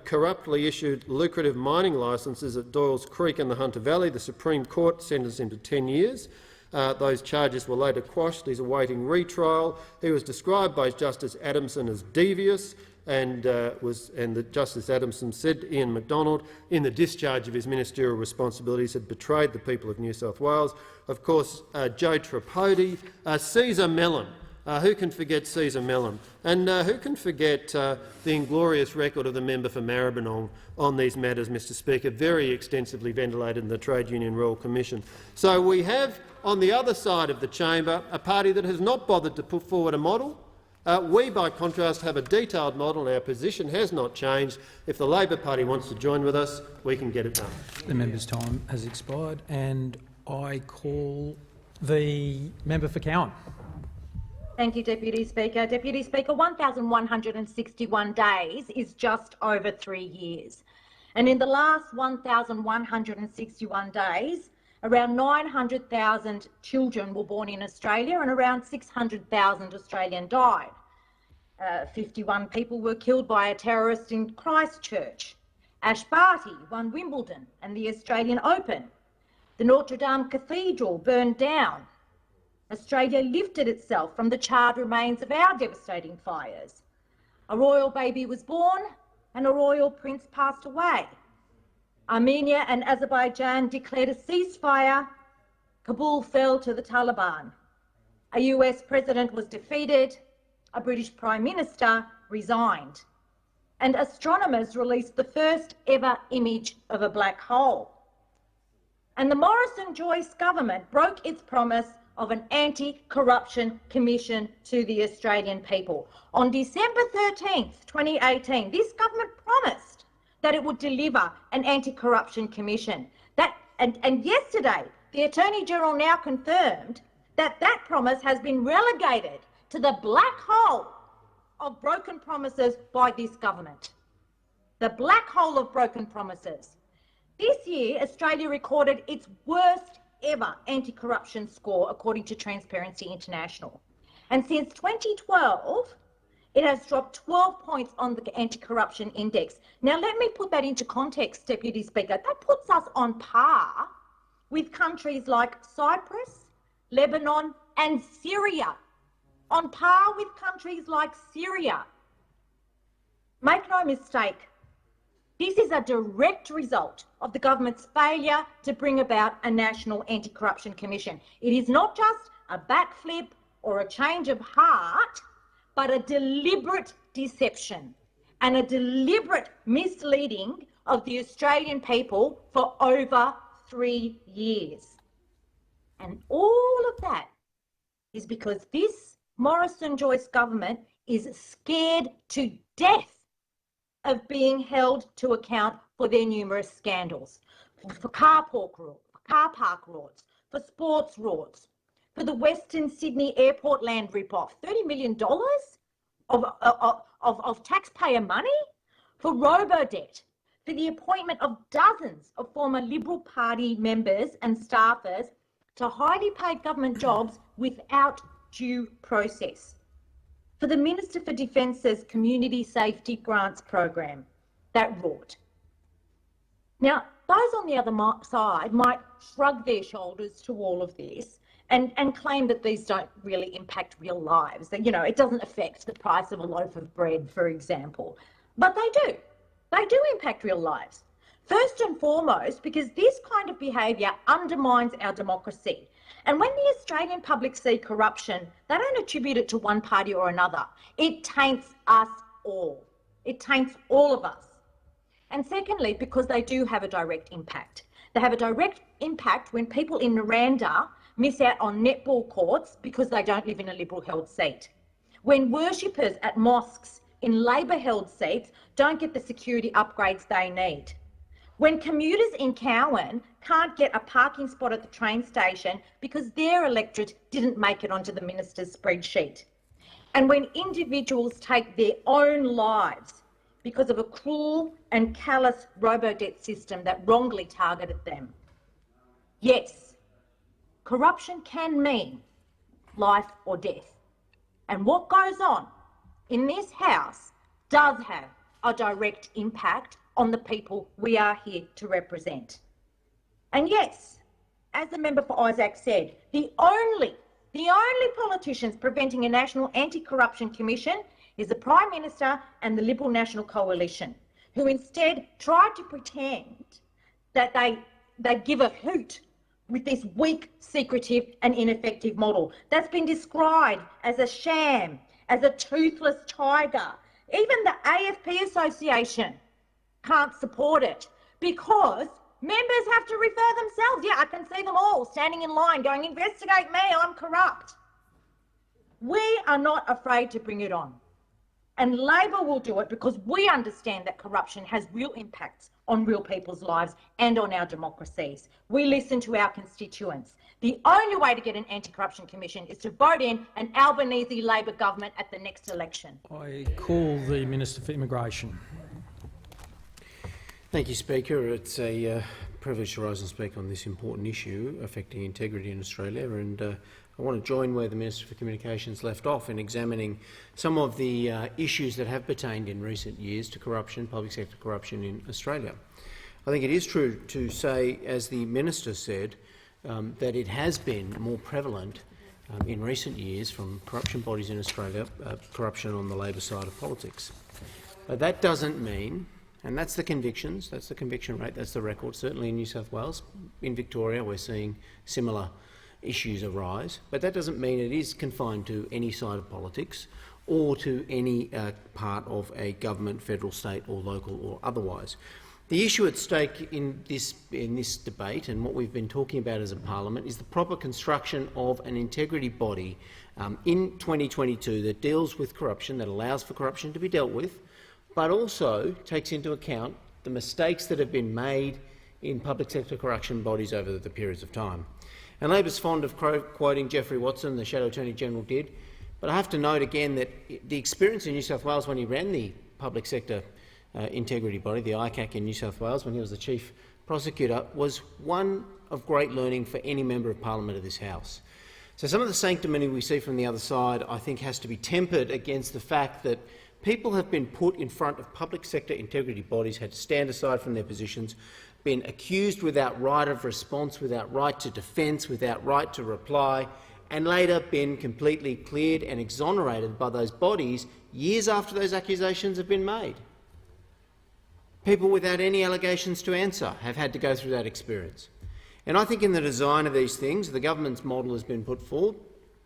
corruptly issued lucrative mining licences at Doyle's Creek in the Hunter Valley. The Supreme Court sentenced him to 10 years. Those charges were later quashed. He's awaiting retrial. He was described by Justice Adamson as devious, and Justice Adamson said Ian McDonald, in the discharge of his ministerial responsibilities, had betrayed the people of New South Wales. Of course, Joe Tripodi, Caesar Mellon. Who can forget Caesar Mellon? And who can forget the inglorious record of the member for Maribyrnong on these matters, Mr Speaker, very extensively ventilated in the Trade Union Royal Commission. So we have, on the other side of the chamber, a party that has not bothered to put forward a model. We, by contrast, have a detailed model, and our position has not changed. If the Labor Party wants to join with us, we can get it done. The member's time has expired, and I call the member for Cowan. Thank you, Deputy Speaker. Deputy Speaker, 1,161 days is just over 3 years. And in the last 1,161 days, around 900,000 children were born in Australia and around 600,000 Australians died. 51 people were killed by a terrorist in Christchurch. Ash Barty won Wimbledon and the Australian Open. The Notre Dame Cathedral burned down. Australia lifted itself from the charred remains of our devastating fires. A royal baby was born and a royal prince passed away. Armenia and Azerbaijan declared a ceasefire. Kabul fell to the Taliban. A US president was defeated. A British Prime Minister resigned. And astronomers released the first ever image of a black hole. And the Morrison-Joyce government broke its promise of an anti-corruption commission to the Australian people. On December 13th, 2018, this government promised that it would deliver an anti-corruption commission. And yesterday, the Attorney-General now confirmed that that promise has been relegated to the black hole of broken promises by this government. The black hole of broken promises. This year, Australia recorded its worst ever anti-corruption score, according to Transparency International. And since 2012, it has dropped 12 points on the anti-corruption index. Now, let me put that into context, Deputy Speaker. That puts us on par with countries like Cyprus, Lebanon and Syria. On par with countries like Syria. Make no mistake, this is a direct result of the government's failure to bring about a national anti-corruption commission. It is not just a backflip or a change of heart, but a deliberate deception and a deliberate misleading of the Australian people for over 3 years. And all of that is because this Morrison-Joyce government is scared to death of being held to account for their numerous scandals, for car park rorts, for sports rorts, for the Western Sydney Airport land rip-off, $30 million of taxpayer money, for robo-debt, for the appointment of dozens of former Liberal Party members and staffers to highly paid government jobs without due process. for the Minister for Defence's Community Safety Grants program, that rort. Now, those on the other side might shrug their shoulders to all of this and claim that these don't really impact real lives. That, you know, it doesn't affect the price of a loaf of bread, for example. But they do. They do impact real lives. First and foremost, because this kind of behaviour undermines our democracy. And when the Australian public see corruption, they don't attribute it to one party or another. It taints us all. It taints all of us. And secondly, because they do have a direct impact. They have a direct impact when people in Naranda miss out on netball courts because they don't live in a Liberal-held seat. When worshippers at mosques in Labor-held seats don't get the security upgrades they need. When commuters in Cowan can't get a parking spot at the train station because their electorate didn't make it onto the minister's spreadsheet. And when individuals take their own lives because of a cruel and callous robo-debt system that wrongly targeted them. Yes, corruption can mean life or death. And what goes on in this House does have a direct impact on the people we are here to represent. And yes, as the member for Isaac said, the only politicians preventing a national anti-corruption commission is the Prime Minister and the Liberal National Coalition, who instead tried to pretend that they give a hoot with this weak, secretive and ineffective model that's been described as a sham, as a toothless tiger. Even the AFP Association can't support it because members have to refer themselves. Yeah, I can see them all standing in line going, investigate me, I'm corrupt. We are not afraid to bring it on. And Labor will do it because we understand that corruption has real impacts on real people's lives and on our democracies. We listen to our constituents. The only way to get an anti-corruption commission is to vote in an Albanese Labor government at the next election. I call the Minister for Immigration. Thank you, Speaker. It's a privilege to rise and speak on this important issue affecting integrity in Australia, and I want to join where the Minister for Communications left off in examining some of the issues that have pertained in recent years to corruption, public sector corruption in Australia. I think it is true to say, as the Minister said, that it has been more prevalent in recent years from corruption bodies in Australia, corruption on the Labor side of politics. But that doesn't mean, and that's the convictions, that's the conviction rate, that's the record, certainly in New South Wales. In Victoria we're seeing similar issues arise, but that doesn't mean it is confined to any side of politics or to any part of a government, federal, state or local or otherwise. The issue at stake in this debate, and what we've been talking about as a parliament, is the proper construction of an integrity body in 2022 that deals with corruption, that allows for corruption to be dealt with, but also takes into account the mistakes that have been made in public sector corruption bodies over the periods of time. And Labor's fond of quoting Geoffrey Watson, the Shadow Attorney-General did, but I have to note again that the experience in New South Wales when he ran the public sector integrity body, the ICAC in New South Wales, when he was the Chief Prosecutor, was one of great learning for any member of Parliament of this House. So some of the sanctimony we see from the other side, I think, has to be tempered against the fact that people have been put in front of public sector integrity bodies, had to stand aside from their positions, been accused without right of response, without right to defence, without right to reply, and later been completely cleared and exonerated by those bodies years after those accusations have been made. People without any allegations to answer have had to go through that experience. And I think in the design of these things, the government's model has been put forward.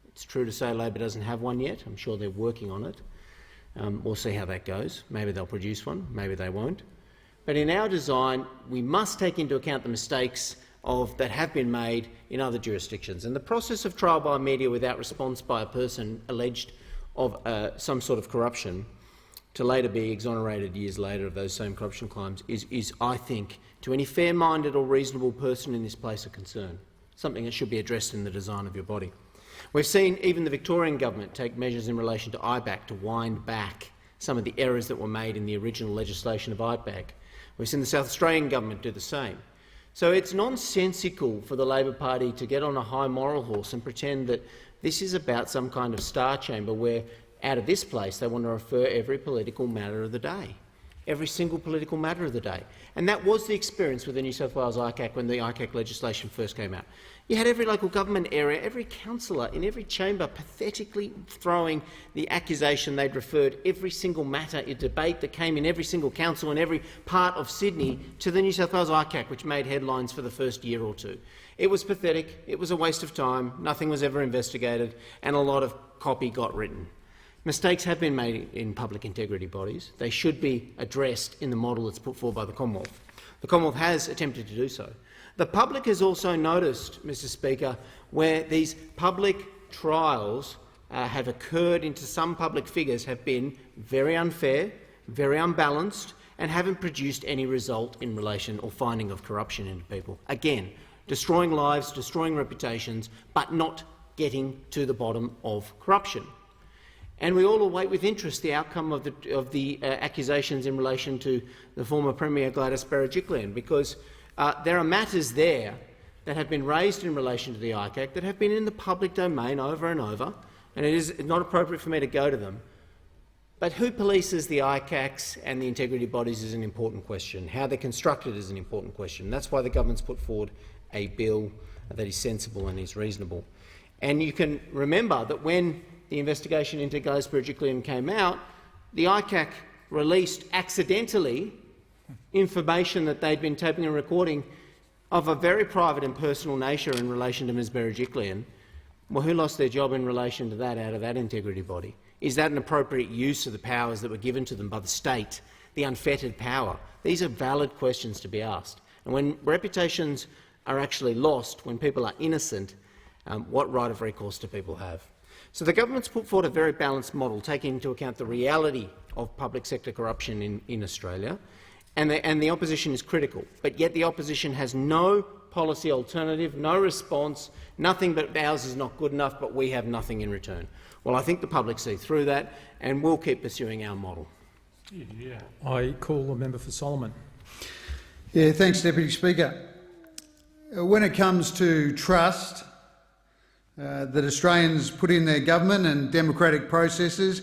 It's true to say Labor doesn't have one yet. I'm sure they're working on it. We'll see how that goes. Maybe they'll produce one, maybe they won't. But in our design, we must take into account the mistakes that have been made in other jurisdictions. And the process of trial by media without response by a person alleged of some sort of corruption to later be exonerated years later of those same corruption claims is, I think, to any fair-minded or reasonable person in this place a concern, something that should be addressed in the design of your body. We've seen even the Victorian government take measures in relation to IBAC to wind back some of the errors that were made in the original legislation of IBAC. We've seen the South Australian government do the same. So it's nonsensical for the Labor Party to get on a high moral horse and pretend that this is about some kind of star chamber where out of this place, they want to refer every political matter of the day, every single political matter of the day. And that was the experience with the New South Wales ICAC when the ICAC legislation first came out. You had every local government area, every councillor in every chamber pathetically throwing the accusation they'd referred every single matter in debate that came in every single council in every part of Sydney to the New South Wales ICAC, which made headlines for the first year or two. It was pathetic, it was a waste of time, nothing was ever investigated, and a lot of copy got written. Mistakes have been made in public integrity bodies. They should be addressed in the model that's put forward by the Commonwealth. The Commonwealth has attempted to do so. The public has also noticed, Mr Speaker, where these public trials have occurred into some public figures have been very unfair, very unbalanced, and haven't produced any result in relation or finding of corruption into people. Again, destroying lives, destroying reputations, but not getting to the bottom of corruption. And we all await with interest the outcome of the accusations in relation to the former Premier Gladys Berejiklian, because there are matters there that have been raised in relation to the ICAC that have been in the public domain over and over, and it is not appropriate for me to go to them. But who polices the ICACs and the integrity bodies is an important question. How they're constructed is an important question. That's why the government's put forward a bill that is sensible and is reasonable. And you can remember that when the investigation into Gladys Berejiklian came out, the ICAC released accidentally information that they'd been taping and recording of a very private and personal nature in relation to Ms Berejiklian. Well, who lost their job in relation to that out of that integrity body? Is that an appropriate use of the powers that were given to them by the state, the unfettered power? These are valid questions to be asked. And when reputations are actually lost, when people are innocent, what right of recourse do people have? So the government's put forward a very balanced model, taking into account the reality of public sector corruption in Australia, and the opposition is critical. But yet the opposition has no policy alternative, no response, nothing but ours is not good enough, but we have nothing in return. Well, I think the public see through that, and we'll keep pursuing our model. I call the member for Solomon. Yeah, thanks, Deputy Speaker. When it comes to trust that Australians put in their government and democratic processes,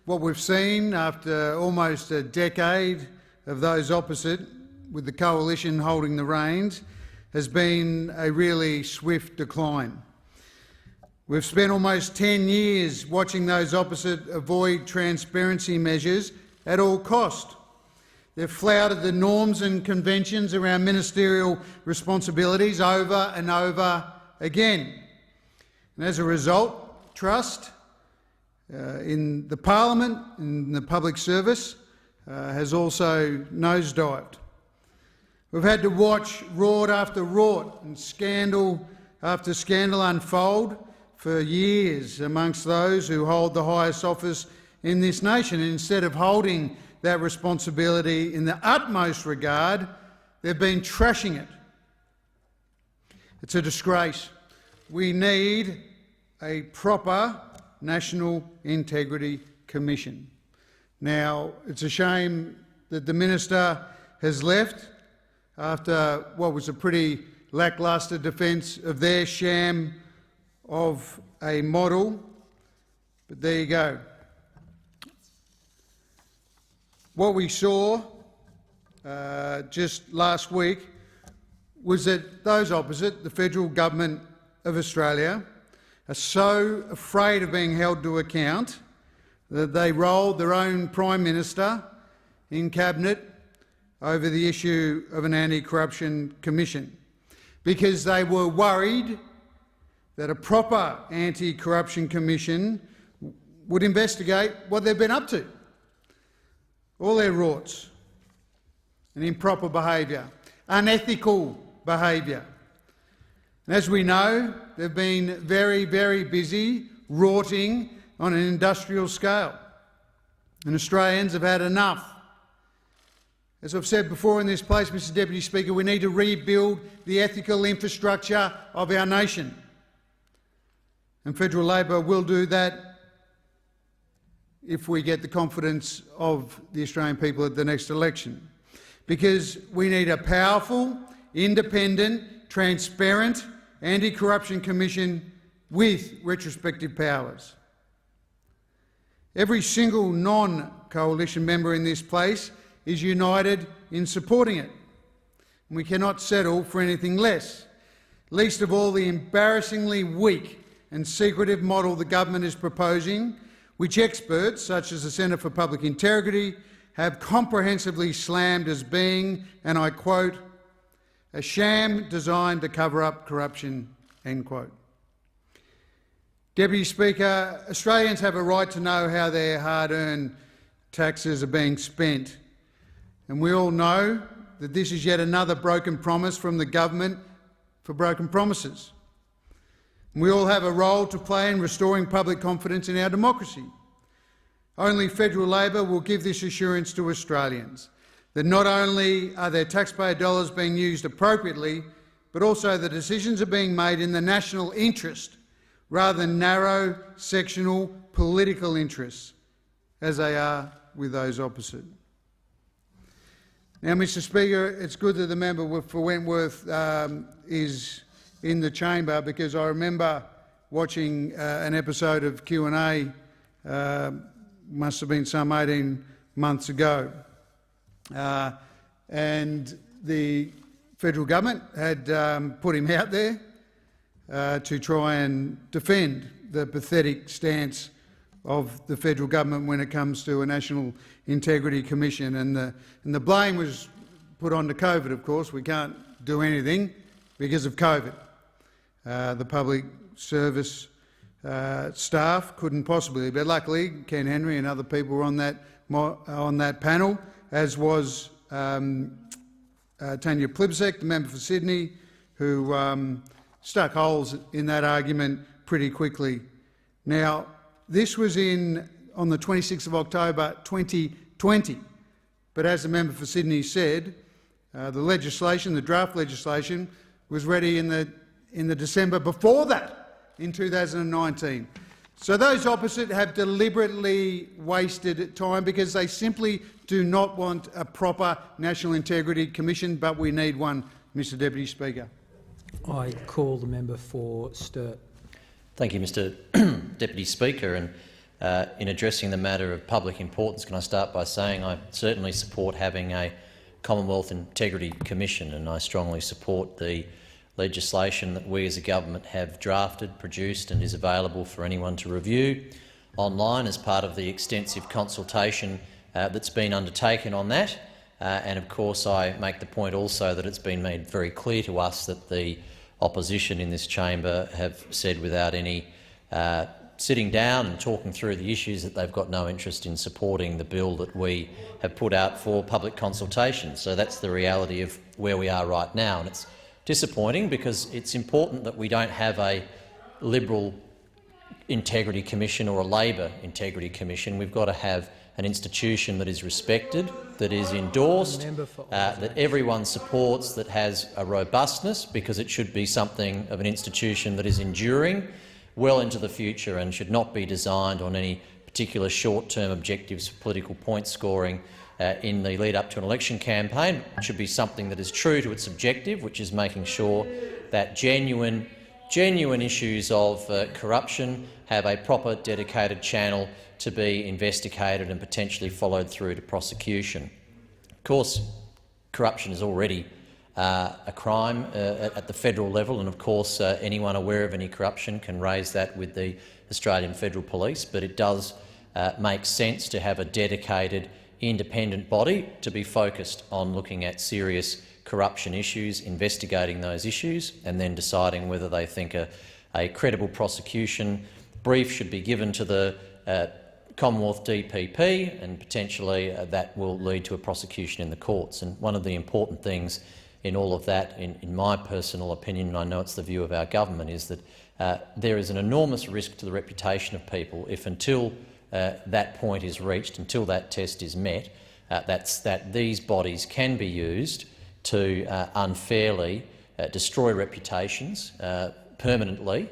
what we've seen after almost a decade of those opposite, with the coalition holding the reins, has been a really swift decline. We've spent almost 10 years watching those opposite avoid transparency measures at all cost. They've flouted the norms and conventions around ministerial responsibilities over and over again. And as a result, trust in the parliament, in the public service, has also nosedived. We've had to watch rort after rort and scandal after scandal unfold for years amongst those who hold the highest office in this nation. And instead of holding that responsibility in the utmost regard, they've been trashing it. It's a disgrace. We need a proper National Integrity Commission. Now, it's a shame that the minister has left after what was a pretty lacklustre defence of their sham of a model, but there you go. What we saw just last week was that those opposite, the federal government of Australia, are so afraid of being held to account that they rolled their own Prime Minister in Cabinet over the issue of an anti-corruption commission, because they were worried that a proper anti-corruption commission would investigate what they've been up to, all their rorts and improper behaviour, unethical behaviour. And as we know, they've been very, very busy rorting on an industrial scale, and Australians have had enough. As I've said before in this place, Mr Deputy Speaker, we need to rebuild the ethical infrastructure of our nation, and Federal Labor will do that if we get the confidence of the Australian people at the next election, because we need a powerful, independent, transparent anti-corruption commission with retrospective powers. Every single non-coalition member in this place is united in supporting it. We cannot settle for anything less, least of all the embarrassingly weak and secretive model the government is proposing, which experts such as the Centre for Public Integrity have comprehensively slammed as being, and I quote, a sham designed to cover up corruption, end quote. Deputy Speaker, Australians have a right to know how their hard-earned taxes are being spent, and we all know that this is yet another broken promise from the government for broken promises. We all have a role to play in restoring public confidence in our democracy. Only federal Labor will give this assurance to Australians, that not only are their taxpayer dollars being used appropriately, but also the decisions are being made in the national interest rather than narrow, sectional, political interests, as they are with those opposite. Now, Mr Speaker, it's good that the member for Wentworth is in the chamber, because I remember watching an episode of Q&A, must have been some 18 months ago, and the federal government had put him out there to try and defend the pathetic stance of the federal government when it comes to a National Integrity Commission, and the blame was put onto COVID. Of course, we can't do anything because of COVID. The public service staff couldn't possibly, but luckily Ken Henry and other people were on that panel, as was Tanya Plibersek, the member for Sydney, who stuck holes in that argument pretty quickly. Now, this was on the 26th of October 2020, but as the member for Sydney said, the legislation, the draft legislation, was ready in the December before that, in 2019. So those opposite have deliberately wasted time because they simply do not want a proper National Integrity Commission, but we need one, Mr Deputy Speaker. I call the member for Sturt. Thank you, Mr Deputy Speaker. And in addressing the matter of public importance, can I start by saying I certainly support having a Commonwealth Integrity Commission, and I strongly support the legislation that we as a government have drafted, produced and is available for anyone to review online as part of the extensive consultation that's been undertaken on that. And of course I make the point also that it's been made very clear to us that the opposition in this chamber have said without any sitting down and talking through the issues that they've got no interest in supporting the bill that we have put out for public consultation. So that's the reality of where we are right now. And it's disappointing because it's important that we don't have a Liberal Integrity Commission or a Labor Integrity Commission. We've got to have an institution that is respected, that is endorsed, that everyone supports, that has a robustness, because it should be something of an institution that is enduring well into the future and should not be designed on any particular short-term objectives for political point scoring in the lead-up to an election campaign. It should be something that is true to its objective, which is making sure that genuine issues of corruption have a proper, dedicated channel to be investigated and potentially followed through to prosecution. Of course, corruption is already a crime at the federal level, and of course anyone aware of any corruption can raise that with the Australian Federal Police, but it does make sense to have a dedicated independent body to be focused on looking at serious corruption issues, investigating those issues and then deciding whether they think a credible prosecution brief should be given to the Commonwealth DPP, and potentially that will lead to a prosecution in the courts. And one of the important things in all of that, in my personal opinion, and I know it's the view of our government, is that there is an enormous risk to the reputation of people if, until that point is reached, until that test is met, that these bodies can be used to unfairly destroy reputations permanently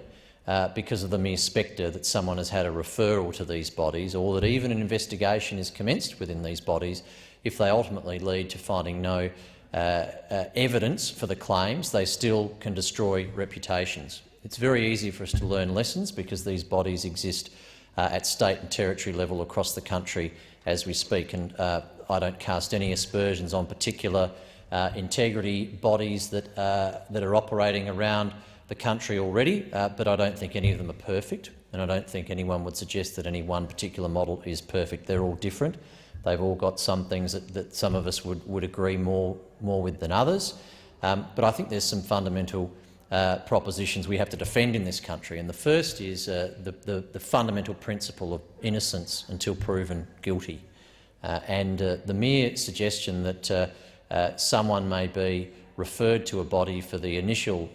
because of the mere spectre that someone has had a referral to these bodies, or that even an investigation is commenced within these bodies. If they ultimately lead to finding no evidence for the claims, they still can destroy reputations. It's very easy for us to learn lessons because these bodies exist at state and territory level across the country as we speak. And I don't cast any aspersions on particular integrity bodies that are operating around the country already, but I don't think any of them are perfect, and I don't think anyone would suggest that any one particular model is perfect. They're all different. They've all got some things that some of us would agree more with than others. But I think there's some fundamental propositions we have to defend in this country, and the first is the fundamental principle of innocence until proven guilty. And the mere suggestion that someone may be referred to a body for the initial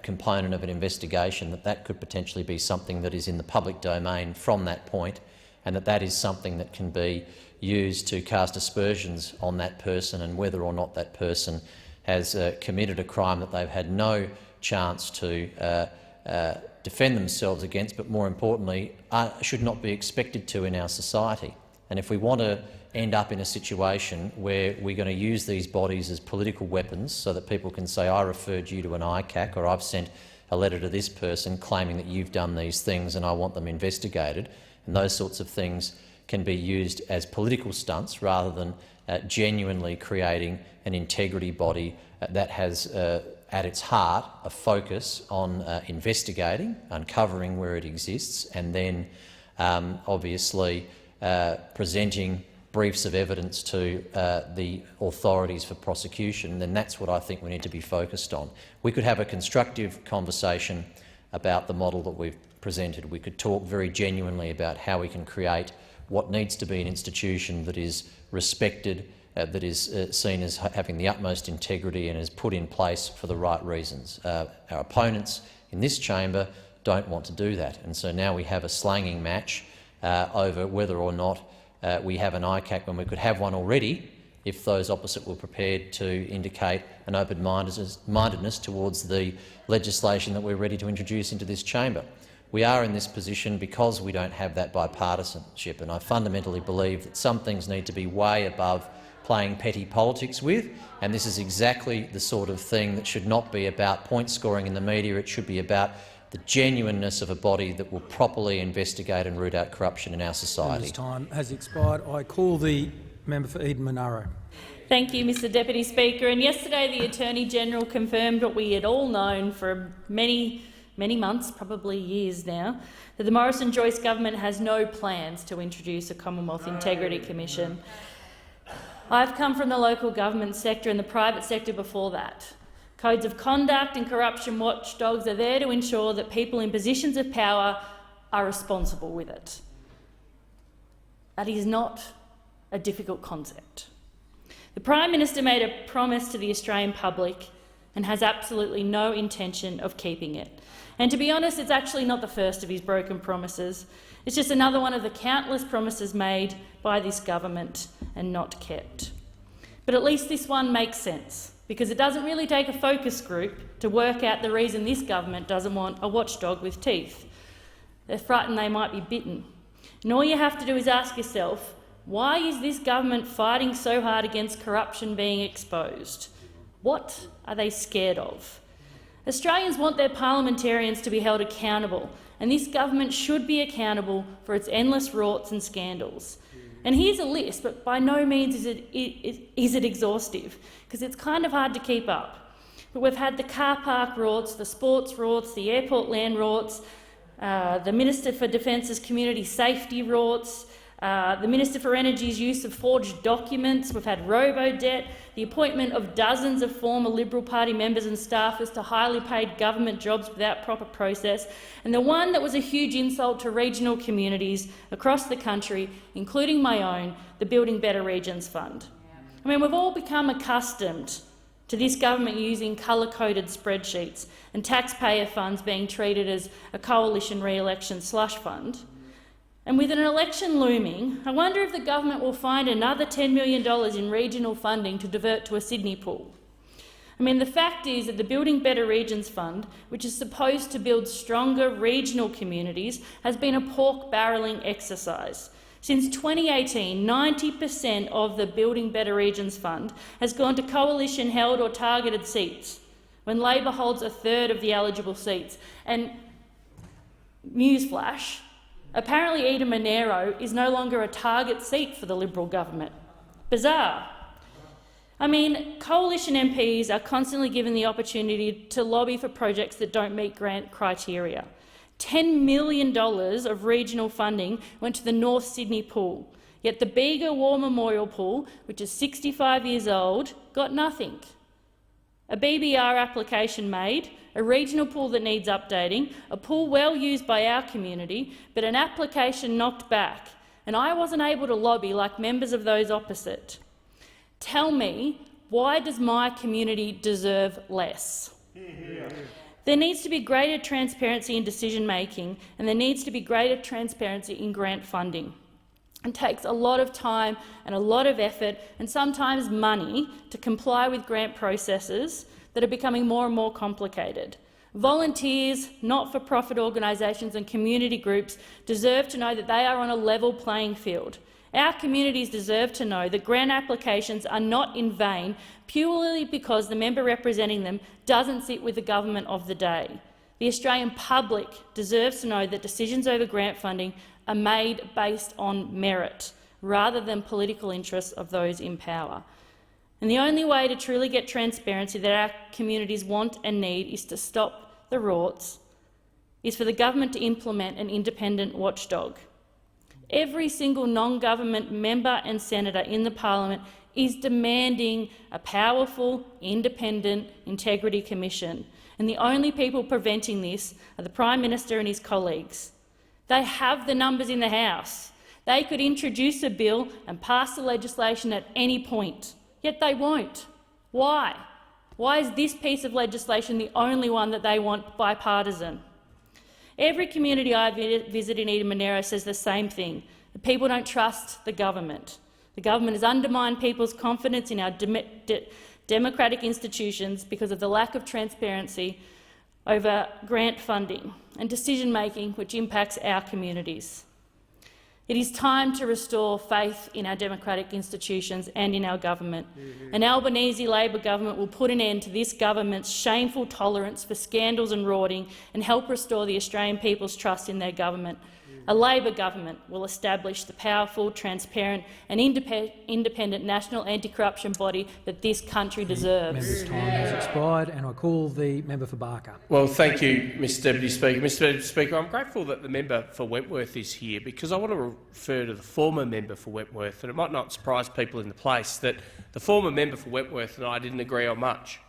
component of an investigation, that could potentially be something that is in the public domain from that point, and that is something that can be used to cast aspersions on that person and whether or not that person has committed a crime that they've had no chance to defend themselves against, but more importantly, should not be expected to in our society. And if we want to end up in a situation where we're going to use these bodies as political weapons so that people can say, I referred you to an ICAC, or I've sent a letter to this person claiming that you've done these things and I want them investigated, and those sorts of things can be used as political stunts rather than genuinely creating an integrity body that has at its heart a focus on investigating, uncovering where it exists, and then obviously presenting briefs of evidence to the authorities for prosecution, then that's what I think we need to be focused on. We could have a constructive conversation about the model that we've presented. We could talk very genuinely about how we can create what needs to be an institution that is respected, that is seen as having the utmost integrity and is put in place for the right reasons. Our opponents in this chamber don't want to do that, and so now we have a slanging match over whether or not we have an ICAC when we could have one already if those opposite were prepared to indicate an open-mindedness towards the legislation that we're ready to introduce into this chamber. We are in this position because we don't have that bipartisanship, and I fundamentally believe that some things need to be way above playing petty politics with, and this is exactly the sort of thing that should not be about point scoring in the media. It should be about the genuineness of a body that will properly investigate and root out corruption in our society. This time has expired. I call the member for Eden Monaro. Thank you, Mr Deputy Speaker. And yesterday the Attorney-General confirmed what we had all known for many months, probably years now, that the Morrison-Joyce government has no plans to introduce a Commonwealth Integrity Commission. I've come from the local government sector and the private sector before that. Codes of conduct and corruption watchdogs are there to ensure that people in positions of power are responsible with it. That is not a difficult concept. The Prime Minister made a promise to the Australian public and has absolutely no intention of keeping it. And to be honest, it's actually not the first of his broken promises. It's just another one of the countless promises made by this government and not kept. But at least this one makes sense, because it doesn't really take a focus group to work out the reason this government doesn't want a watchdog with teeth. They're frightened they might be bitten. And all you have to do is ask yourself, why is this government fighting so hard against corruption being exposed? What are they scared of? Australians want their parliamentarians to be held accountable, and this government should be accountable for its endless rorts and scandals. And here's a list, but by no means is it exhaustive, because it's kind of hard to keep up. But we've had the car park rorts, the sports rorts, the airport land rorts, the Minister for Defence's community safety rorts, the Minister for Energy's use of forged documents. We've had robo-debt, the appointment of dozens of former Liberal Party members and staffers to highly paid government jobs without proper process, and the one that was a huge insult to regional communities across the country, including my own, the Building Better Regions Fund. I mean, we've all become accustomed to this government using colour-coded spreadsheets and taxpayer funds being treated as a coalition re-election slush fund. And with an election looming, I wonder if the government will find another $10 million in regional funding to divert to a Sydney pool. I mean, the fact is that the Building Better Regions Fund, which is supposed to build stronger regional communities, has been a pork-barrelling exercise. Since 2018, 90% of the Building Better Regions Fund has gone to coalition-held or targeted seats, when Labor holds a third of the eligible seats. And newsflash, Apparently Eden Monaro is no longer a target seat for the Liberal government. Bizarre. I mean, coalition MPs are constantly given the opportunity to lobby for projects that don't meet grant criteria. $10 million of regional funding went to the North Sydney pool, yet the Bega War Memorial Pool, which is 65 years old, got nothing. A BBR application made, a regional pool that needs updating, a pool well used by our community, but an application knocked back, and I wasn't able to lobby like members of those opposite. Tell me, why does my community deserve less? There needs to be greater transparency in decision-making, and there needs to be greater transparency in grant funding. It takes a lot of time and a lot of effort and sometimes money to comply with grant processes that are becoming more and more complicated. Volunteers, not-for-profit organisations and community groups deserve to know that they are on a level playing field. Our communities deserve to know that grant applications are not in vain purely because the member representing them doesn't sit with the government of the day. The Australian public deserves to know that decisions over grant funding are made based on merit rather than political interests of those in power. And the only way to truly get transparency that our communities want and need is to stop the rorts, is for the government to implement an independent watchdog. Every single non-government member and senator in the parliament is demanding a powerful, independent integrity commission, and the only people preventing this are the Prime Minister and his colleagues. They have the numbers in the House. They could introduce a bill and pass the legislation at any point, yet they won't. Why? Why is this piece of legislation the only one that they want bipartisan? Every community I visit in Eden Monaro says the same thing. The people don't trust the government. The government has undermined people's confidence in our democratic institutions because of the lack of transparency over grant funding and decision-making which impacts our communities. It is time to restore faith in our democratic institutions and in our government. An Albanese Labor government will put an end to this government's shameful tolerance for scandals and rorting and help restore the Australian people's trust in their government. A Labor government will establish the powerful, transparent and independent national anti-corruption body that this country deserves. Member's time has expired, and I call the member for Barker. Well, thank you, Mr Deputy Speaker. Mr Deputy Speaker, I'm grateful that the member for Wentworth is here because I want to refer to the former member for Wentworth, and it might not surprise people in the place that the former member for Wentworth and I didn't agree on much.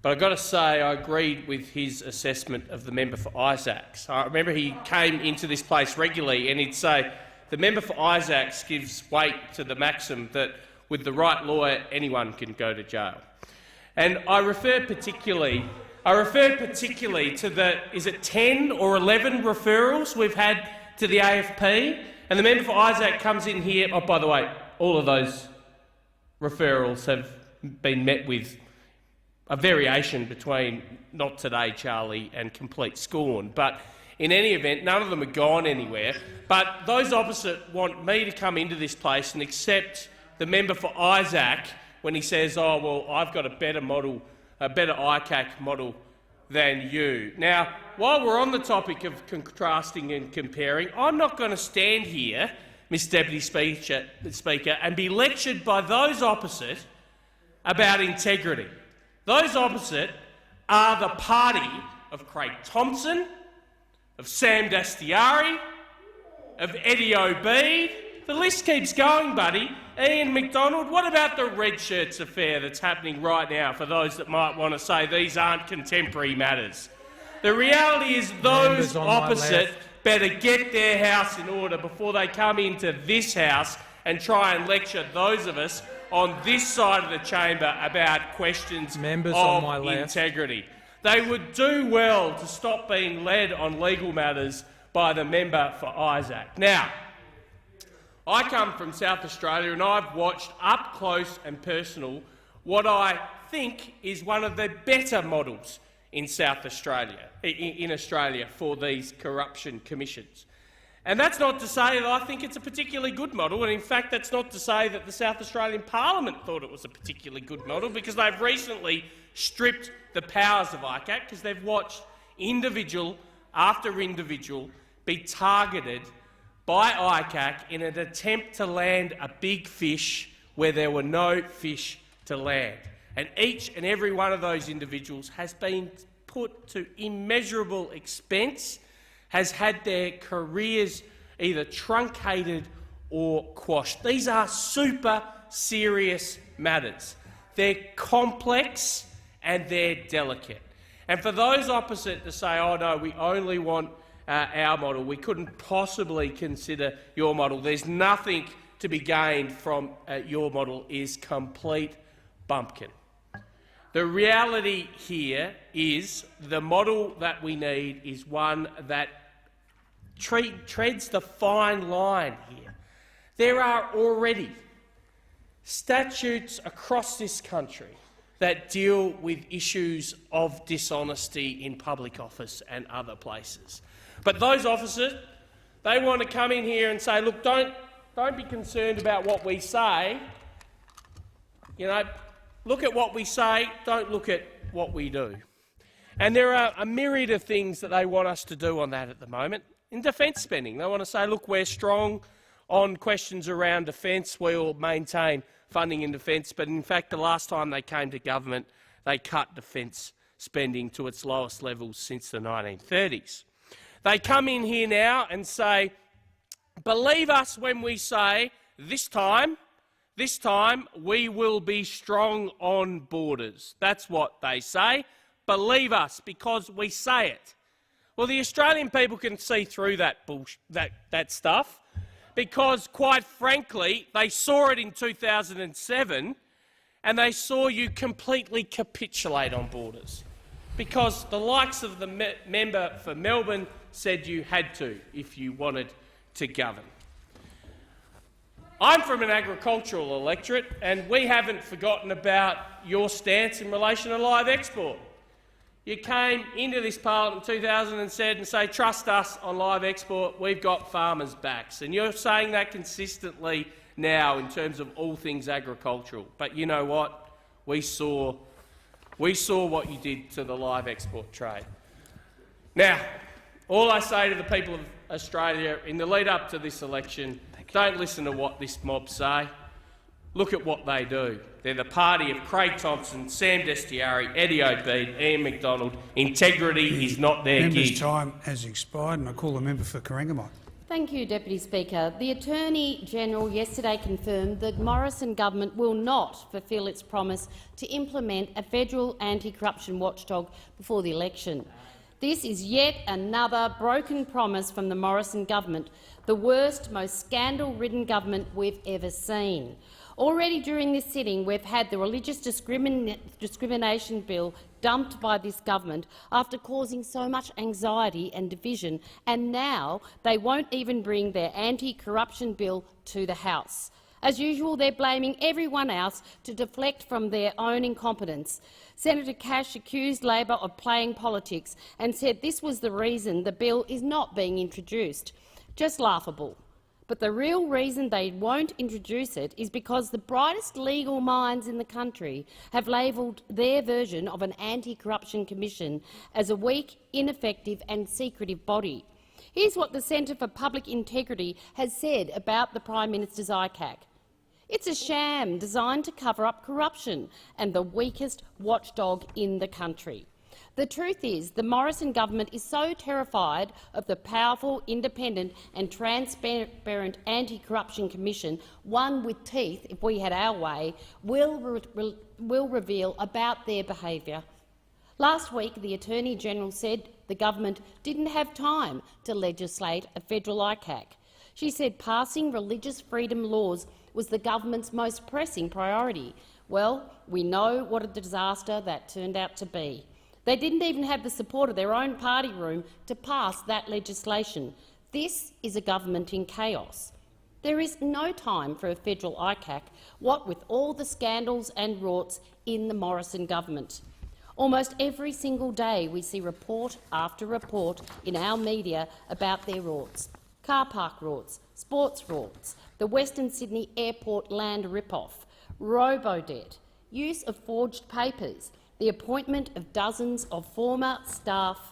But I've got to say I agreed with his assessment of the member for Isaacs. I remember he came into this place regularly and he'd say, the member for Isaacs gives weight to the maxim that with the right lawyer anyone can go to jail. And I referred particularly to the, is it 10 or 11 referrals we've had to the AFP? And the member for Isaac comes in here, oh, by the way, all of those referrals have been met with a variation between not today, Charlie, and complete scorn. But in any event, none of them have gone anywhere. But those opposite want me to come into this place and accept the member for Isaac when he says, oh, well, I've got a better model, a better ICAC model than you. Now, while we're on the topic of contrasting and comparing, I'm not going to stand here, Mr Deputy Speaker, and be lectured by those opposite about integrity. Those opposite are the party of Craig Thompson, of Sam Dastyari, of Eddie Obeid. The list keeps going, buddy. Ian McDonald. What about the red shirts affair that's happening right now for those that might want to say these aren't contemporary matters? The reality is those opposite better get their house in order before they come into this House and try and lecture those of us on this side of the chamber about questions of integrity. They would do well to stop being led on legal matters by the member for Isaac. Now, I come from South Australia and I've watched up close and personal what I think is one of the better models in South Australia, in Australia for these corruption commissions. And that's not to say that I think it's a particularly good model, and in fact that's not to say that the South Australian Parliament thought it was a particularly good model, because they've recently stripped the powers of ICAC because they've watched individual after individual be targeted by ICAC in an attempt to land a big fish where there were no fish to land. And each and every one of those individuals has been put to immeasurable expense, has had their careers either truncated or quashed. These are super serious matters. They're complex and they're delicate. And for those opposite to say, oh no, we only want our model, we couldn't possibly consider your model, there's nothing to be gained from your model, is complete bumpkin. The reality here is the model that we need is one that treads the fine line here. There are already statutes across this country that deal with issues of dishonesty in public office and other places. But those officers, they want to come in here and say, look, don't be concerned about what we say. You know, look at what we say, don't look at what we do. And there are a myriad of things that they want us to do on that at the moment. In defence spending, they want to say, look, we're strong on questions around defence, we'll maintain funding in defence, but in fact the last time they came to government they cut defence spending to its lowest levels since the 1930s. They come in here now and say, believe us when we say this time we will be strong on borders. That's what they say. Believe us because we say it. Well, the Australian people can see through that stuff because, quite frankly, they saw it in 2007 and they saw you completely capitulate on borders because the likes of the member for Melbourne said you had to if you wanted to govern. I'm from an agricultural electorate and we haven't forgotten about your stance in relation to live export. You came into this parliament in 2007 and say, trust us on live export, we've got farmers' backs. And you're saying that consistently now in terms of all things agricultural. But you know what? We saw what you did to the live export trade. Now, all I say to the people of Australia in the lead up to this election, don't listen to what this mob say. Look at what they do. They're the party of Craig Thompson, Sam Destiari, Eddie Obeid, Ian McDonald. Integrity is not their gig. Member's time has expired and I call the member for Corangamite. Thank you, Deputy Speaker. The Attorney-General yesterday confirmed that Morrison government will not fulfil its promise to implement a federal anti-corruption watchdog before the election. This is yet another broken promise from the Morrison government, the worst, most scandal-ridden government we've ever seen. Already during this sitting, we've had the religious discrimination bill dumped by this government after causing so much anxiety and division, and now they won't even bring their anti-corruption bill to the House. As usual, they're blaming everyone else to deflect from their own incompetence. Senator Cash accused Labor of playing politics and said this was the reason the bill is not being introduced. Just laughable. But the real reason they won't introduce it is because the brightest legal minds in the country have labelled their version of an anti-corruption commission as a weak, ineffective and secretive body. Here's what the Centre for Public Integrity has said about the Prime Minister's ICAC. It's a sham designed to cover up corruption and the weakest watchdog in the country. The truth is, the Morrison government is so terrified of the powerful, independent and transparent Anti-Corruption Commission, one with teeth, if we had our way, will reveal about their behaviour. Last week, the Attorney-General said the government didn't have time to legislate a federal ICAC. She said passing religious freedom laws was the government's most pressing priority. Well, we know what a disaster that turned out to be. They didn't even have the support of their own party room to pass that legislation. This is a government in chaos. There is no time for a federal ICAC, what with all the scandals and rorts in the Morrison government. Almost every single day we see report after report in our media about their rorts. Car park rorts, sports rorts, the Western Sydney Airport land rip-off, robo-debt, use of forged papers, the appointment of dozens of former staff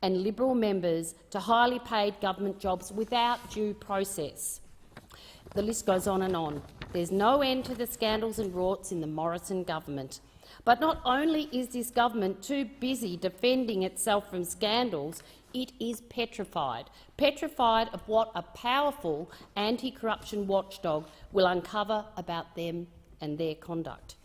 and Liberal members to highly paid government jobs without due process. The list goes on and on. There's no end to the scandals and rorts in the Morrison government. But not only is this government too busy defending itself from scandals, it is petrified of what a powerful anti-corruption watchdog will uncover about them and their conduct.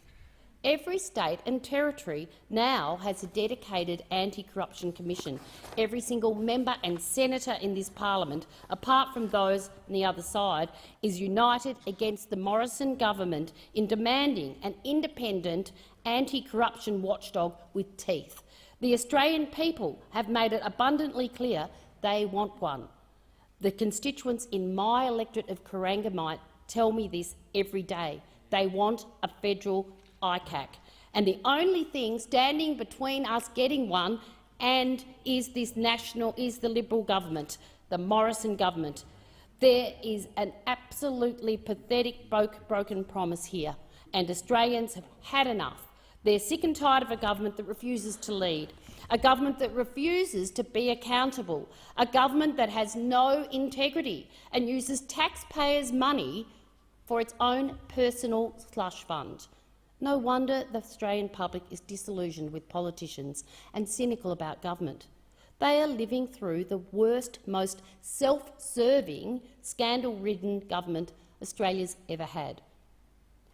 Every state and territory now has a dedicated anti-corruption commission. Every single member and senator in this parliament, apart from those on the other side, is united against the Morrison government in demanding an independent anti-corruption watchdog with teeth. The Australian people have made it abundantly clear they want one. The constituents in my electorate of Corangamite tell me this every day. They want a federal ICAC. And the only thing standing between us getting one and is the Liberal government, the Morrison government. There is an absolutely pathetic broken promise here, and Australians have had enough. They're sick and tired of a government that refuses to lead, a government that refuses to be accountable, a government that has no integrity and uses taxpayers' money for its own personal slush fund. No wonder the Australian public is disillusioned with politicians and cynical about government. They are living through the worst, most self-serving, scandal-ridden government Australia's ever had.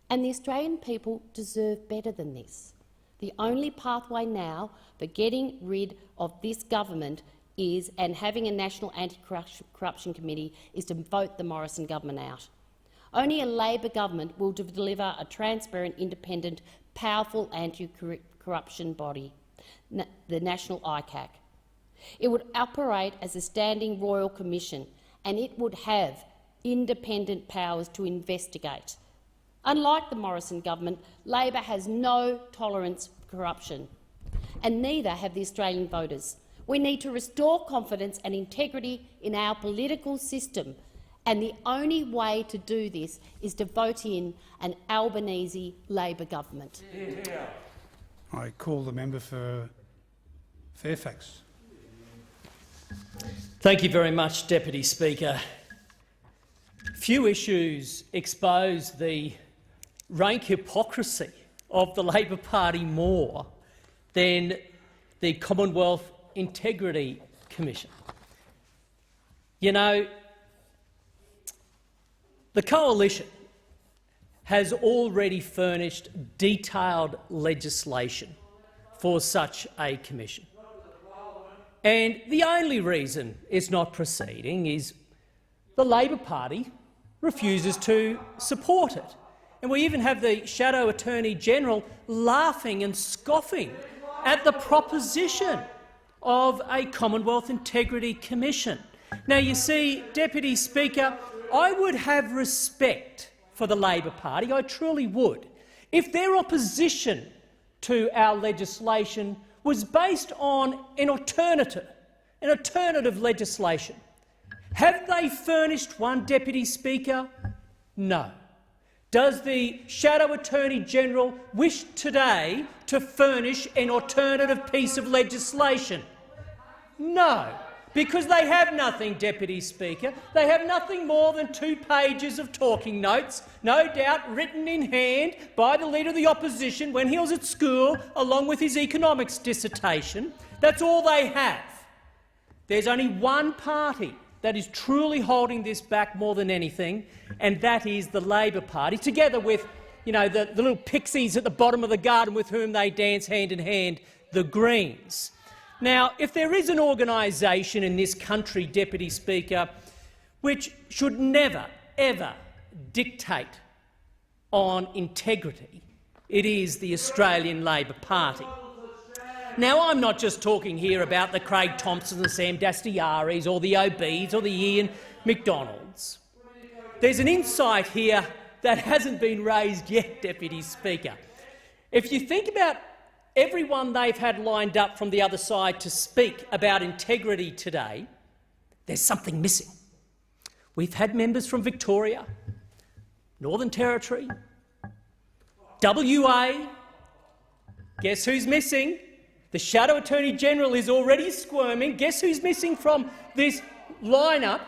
And the Australian people deserve better than this. The only pathway now for getting rid of this government and having a National Anti-Corruption Committee is to vote the Morrison government out. Only a Labor government will deliver a transparent, independent, powerful anti-corruption body, the National ICAC. It would operate as a standing royal commission, and it would have independent powers to investigate. Unlike the Morrison government, Labor has no tolerance for corruption, and neither have the Australian voters. We need to restore confidence and integrity in our political system, and the only way to do this is to vote in an Albanese Labor government. I call the member for Fairfax. Thank you very much, Deputy Speaker. Few issues expose the rank hypocrisy of the Labor Party more than the Commonwealth Integrity Commission. You know, the Coalition has already furnished detailed legislation for such a commission. And the only reason it's not proceeding is the Labor Party refuses to support it. And we even have the Shadow Attorney-General laughing and scoffing at the proposition of a Commonwealth Integrity Commission. Now, you see, Deputy Speaker, I would have respect for the Labor Party, I truly would, if their opposition to our legislation was based on an alternative legislation. Have they furnished one, Deputy Speaker? No. Does the Shadow Attorney-General wish today to furnish an alternative piece of legislation? No. Because they have nothing, Deputy Speaker. They have nothing more than 2 pages of talking notes, no doubt written in hand by the Leader of the Opposition when he was at school, along with his economics dissertation. That's all they have. There's only one party that is truly holding this back more than anything, and that is the Labor Party, together with, you know, the little pixies at the bottom of the garden with whom they dance hand in hand, the Greens. Now, if there is an organisation in this country, Deputy Speaker, which should never, ever dictate on integrity, it is the Australian Labor Party. Now, I'm not just talking here about the Craig Thompsons, the Sam Dastyari's or the OBs or the Ian McDonalds. There's an insight here that hasn't been raised yet, Deputy Speaker. If you think about everyone they've had lined up from the other side to speak about integrity today, there's something missing. We've had members from Victoria, Northern Territory, WA. Guess who's missing? The Shadow Attorney-General is already squirming. Guess who's missing from this lineup?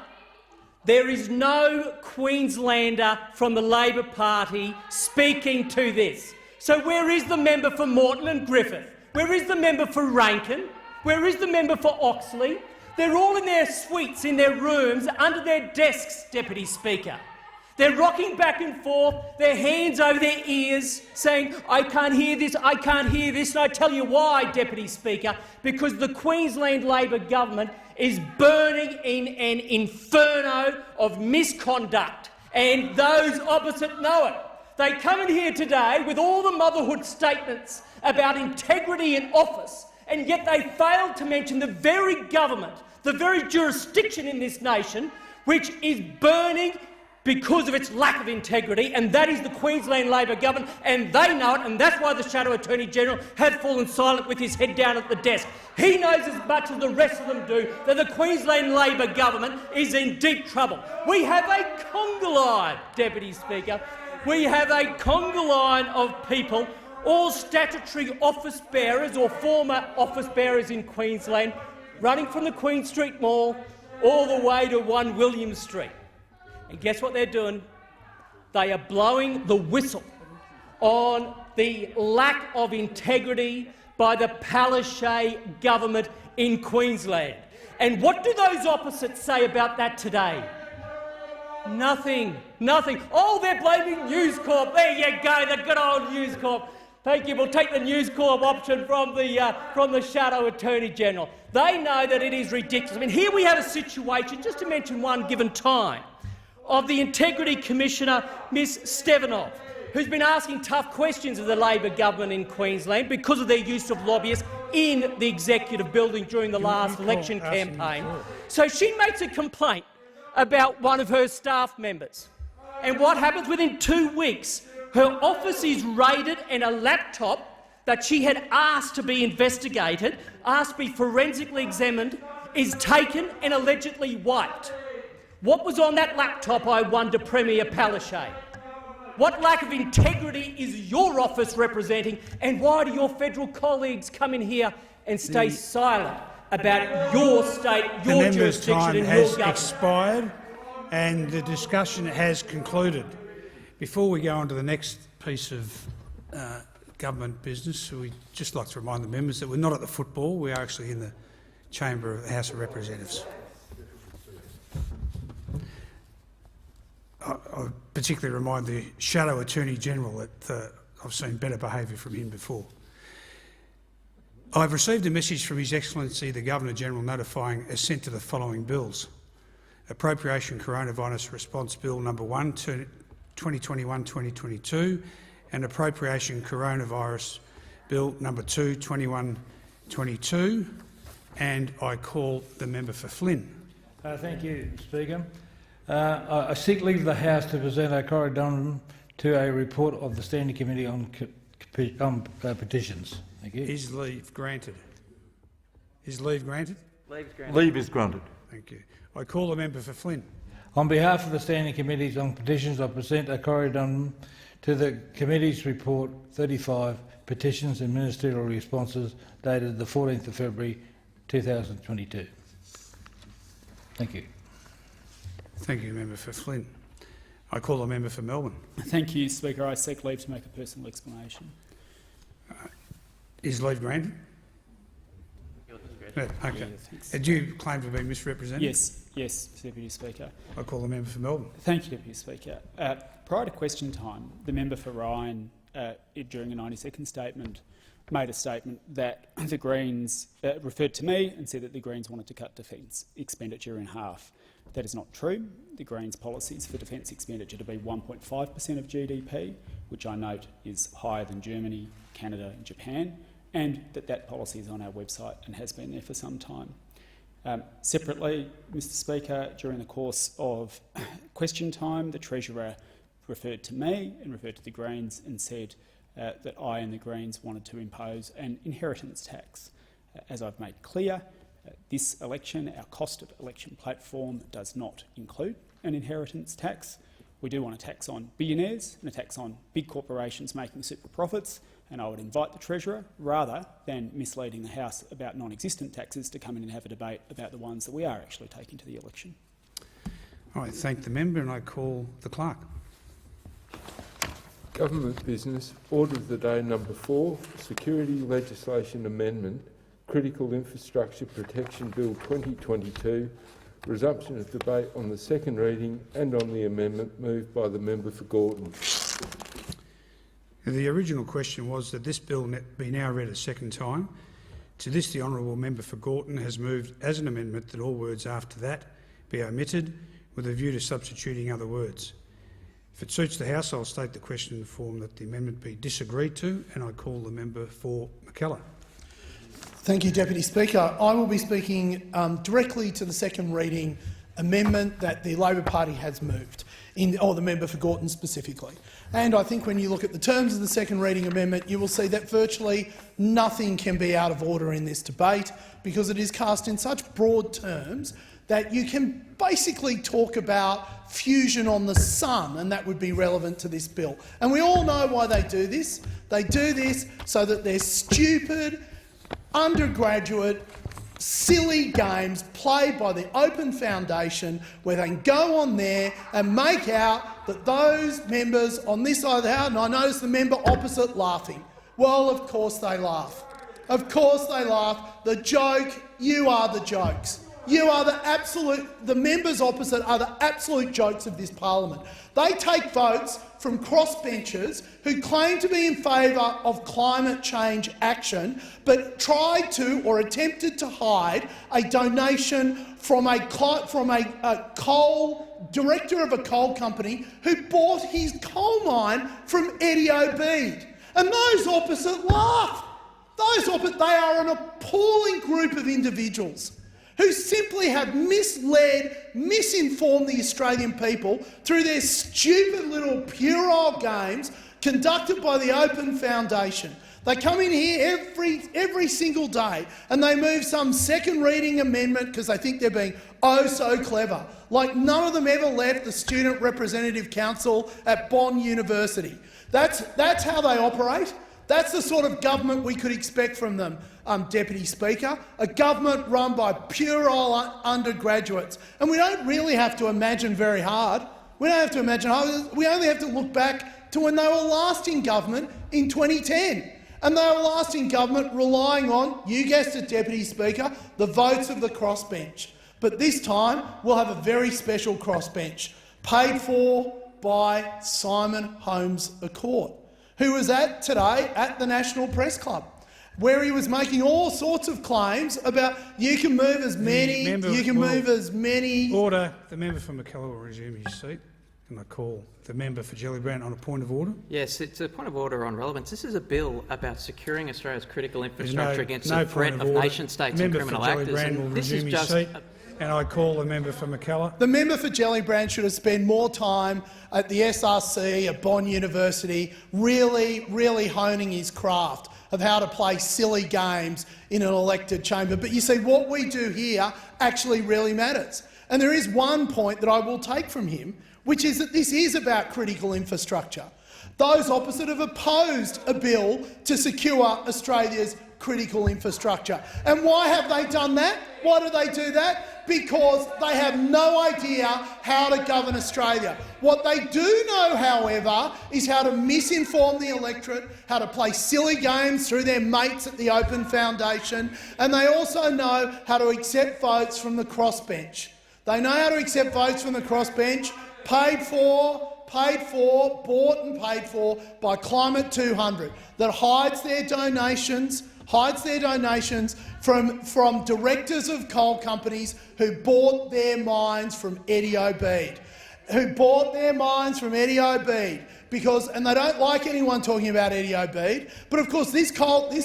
There is no Queenslander from the Labor Party speaking to this. So where is the member for Moreton and Griffith? Where is the member for Rankin? Where is the member for Oxley? They're all in their suites, in their rooms, under their desks, Deputy Speaker. They're rocking back and forth, their hands over their ears, saying, I can't hear this, I can't hear this. And I tell you why, Deputy Speaker, because the Queensland Labor government is burning in an inferno of misconduct, and those opposite know it. They come in here today with all the motherhood statements about integrity in office, and yet they fail to mention the very government, the very jurisdiction in this nation, which is burning because of its lack of integrity, and that is the Queensland Labor government, and they know it, and that's why the Shadow Attorney-General has fallen silent with his head down at the desk. He knows as much as the rest of them do that the Queensland Labor government is in deep trouble. We have a conga line, Deputy Speaker. We have a conga line of people, all statutory office bearers or former office bearers in Queensland, running from the Queen Street Mall all the way to 1 William Street. And guess what they're doing? They are blowing the whistle on the lack of integrity by the Palaszczuk government in Queensland. And what do those opposites say about that today? Nothing. Nothing. Oh, they're blaming News Corp. There you go, the good old News Corp. Thank you. We'll take the News Corp option from the Shadow Attorney-General. They know that it is ridiculous. I mean, here we have a situation, just to mention one given time, of the Integrity Commissioner, Ms Stevenov, who's been asking tough questions of the Labor government in Queensland because of their use of lobbyists in the executive building during the last election campaign. So she makes a complaint about one of her staff members. And what happens? Within 2 weeks, her office is raided and a laptop that she had asked to be investigated, asked to be forensically examined, is taken and allegedly wiped. What was on that laptop, I wonder, Premier Palaszczuk? What lack of integrity is your office representing, and why do your federal colleagues come in here and stay silent about your state, your jurisdiction and your government? The member's time has expired and the discussion has concluded. Before we go on to the next piece of government business, we'd just like to remind the members that we're not at the football, we are actually in the chamber of the House of Representatives. I particularly remind the Shadow Attorney-General that I've seen better behaviour from him before. I've received a message from His Excellency the Governor-General notifying assent to the following bills: Appropriation Coronavirus Response Bill No. 1, 2021-2022 and Appropriation Coronavirus Bill No. 2, 21-22. And I call the member for Flynn. Thank you, Speaker. I seek leave of the House to present a correspondence to a report of the Standing Committee on Petitions. Thank you. Is leave granted? Is leave granted? Leave is granted. Leave is granted. Thank you. I call the member for Flynn. On behalf of the Standing Committees on Petitions, I present a correspondence to the Committee's Report 35, Petitions and Ministerial Responses, dated the 14th of February 2022. Thank you. Thank you, member for Flynn. I call the member for Melbourne. Thank you, Speaker. I seek leave to make a personal explanation. Is leave granted? Okay. Do you claim to be misrepresented? Yes, Deputy Speaker. I call the member for Melbourne. Thank you, Deputy Speaker. Prior to question time, the member for Ryan, during a 90-second statement, made a statement that the Greens referred to me and said that the Greens wanted to cut defence expenditure in half. That is not true. The Greens' policy is for defence expenditure to be 1.5% of GDP, which I note is higher than Germany, Canada and Japan, and that policy is on our website and has been there for some time. Separately, Mr Speaker, during the course of question time, the Treasurer referred to me and referred to the Greens and said that I and the Greens wanted to impose an inheritance tax. As I've made clear, this election, our cost of election platform does not include an inheritance tax. We do want a tax on billionaires and a tax on big corporations making super profits, and I would invite the Treasurer, rather than misleading the House about non-existent taxes, to come in and have a debate about the ones that we are actually taking to the election. I thank the member and I call the clerk. Government business. Order of the day number 4, Security Legislation Amendment, Critical Infrastructure Protection Bill 2022, resumption of debate on the second reading and on the amendment moved by the member for Gorton. The original question was that this bill be now read a second time. To this, the honourable member for Gorton has moved as an amendment that all words after that be omitted, with a view to substituting other words. If it suits the House, I'll state the question in the form that the amendment be disagreed to, and I call the member for McKellar. Thank you, Deputy Speaker. I will be speaking directly to the second reading amendment that the Labor Party has moved, or the member for Gorton specifically. And I think when you look at the terms of the second reading amendment, you will see that virtually nothing can be out of order in this debate, because it is cast in such broad terms that you can basically talk about fusion on the sun, and that would be relevant to this bill. And we all know why they do this. They do this so that their stupid, undergraduate, silly games played by the Open Foundation, where they can go on there and make out that those members on this side of the House, and I notice the member opposite laughing. Well, of course they laugh. Of course they laugh. The joke, you are the jokes. You are the members opposite are the absolute jokes of this parliament. They take votes from crossbenchers who claim to be in favour of climate change action, but tried to or attempted to hide a donation from a coal director of a coal company who bought his coal mine from Eddie Obeid. And those opposite laugh. They are an appalling group of individuals who simply have misled, misinformed the Australian people through their stupid little puerile games conducted by the Open Foundation. They come in here every single day and they move some second reading amendment because they think they're being oh so clever, like none of them ever left the Student Representative Council at Bond University. That's how they operate. That's the sort of government we could expect from them, Deputy Speaker, a government run by puerile undergraduates. And we don't really have to imagine very hard. We don't have to imagine hard. We only have to look back to when they were last in government in 2010. And they were last in government relying on, you guessed it, Deputy Speaker, the votes of the crossbench. But this time we'll have a very special crossbench, paid for by Simon Holmes a Court, who was today at the National Press Club, where he was making all sorts of claims about you can move as many, Order. The member for McKellar will resume his seat. And I call the member for Gellibrand on a point of order. Yes, it's a point of order on relevance. This is a bill about securing Australia's critical infrastructure against the threat of nation-states and criminal actors. And this is just. And I call the member for McKellar. The member for Gellibrand should have spent more time at the SRC at Bond University really honing his craft of how to play silly games in an elected chamber. But you see, what we do here actually really matters. And there is one point that I will take from him, which is that this is about critical infrastructure. Those opposite have opposed a bill to secure Australia's critical infrastructure. And why have they done that? Why do they do that? Because they have no idea how to govern Australia. What they do know, however, is how to misinform the electorate, how to play silly games through their mates at the Open Foundation, and they also know how to accept votes from the crossbench. They know how to accept votes from the crossbench, bought and paid for by Climate 200, that hides their donations from directors of coal companies who bought their mines from Eddie Obeid. And they don't like anyone talking about Eddie Obeid. But of course, this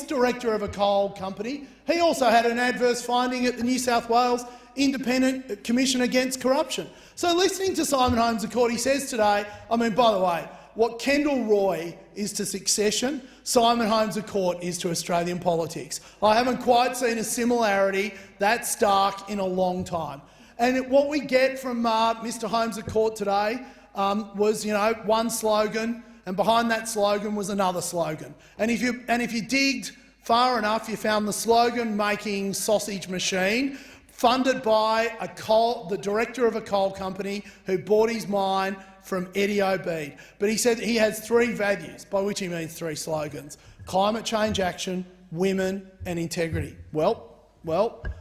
director of a coal company, he also had an adverse finding at the New South Wales Independent Commission Against Corruption. So listening to Simon Holmes a Court, he says today, I mean, by the way, what Kendall Roy is to succession, Simon Holmes a Court is to Australian politics. I haven't quite seen a similarity that stark in a long time. And what we get from Mr Holmes a Court today was, one slogan, and behind that slogan was another slogan. And if you digged far enough, you found the slogan-making sausage machine, funded by the director of a coal company who bought his mine from Eddie Obeid. But he said he has 3 values, by which he means 3 slogans: climate change action, women and integrity. Well,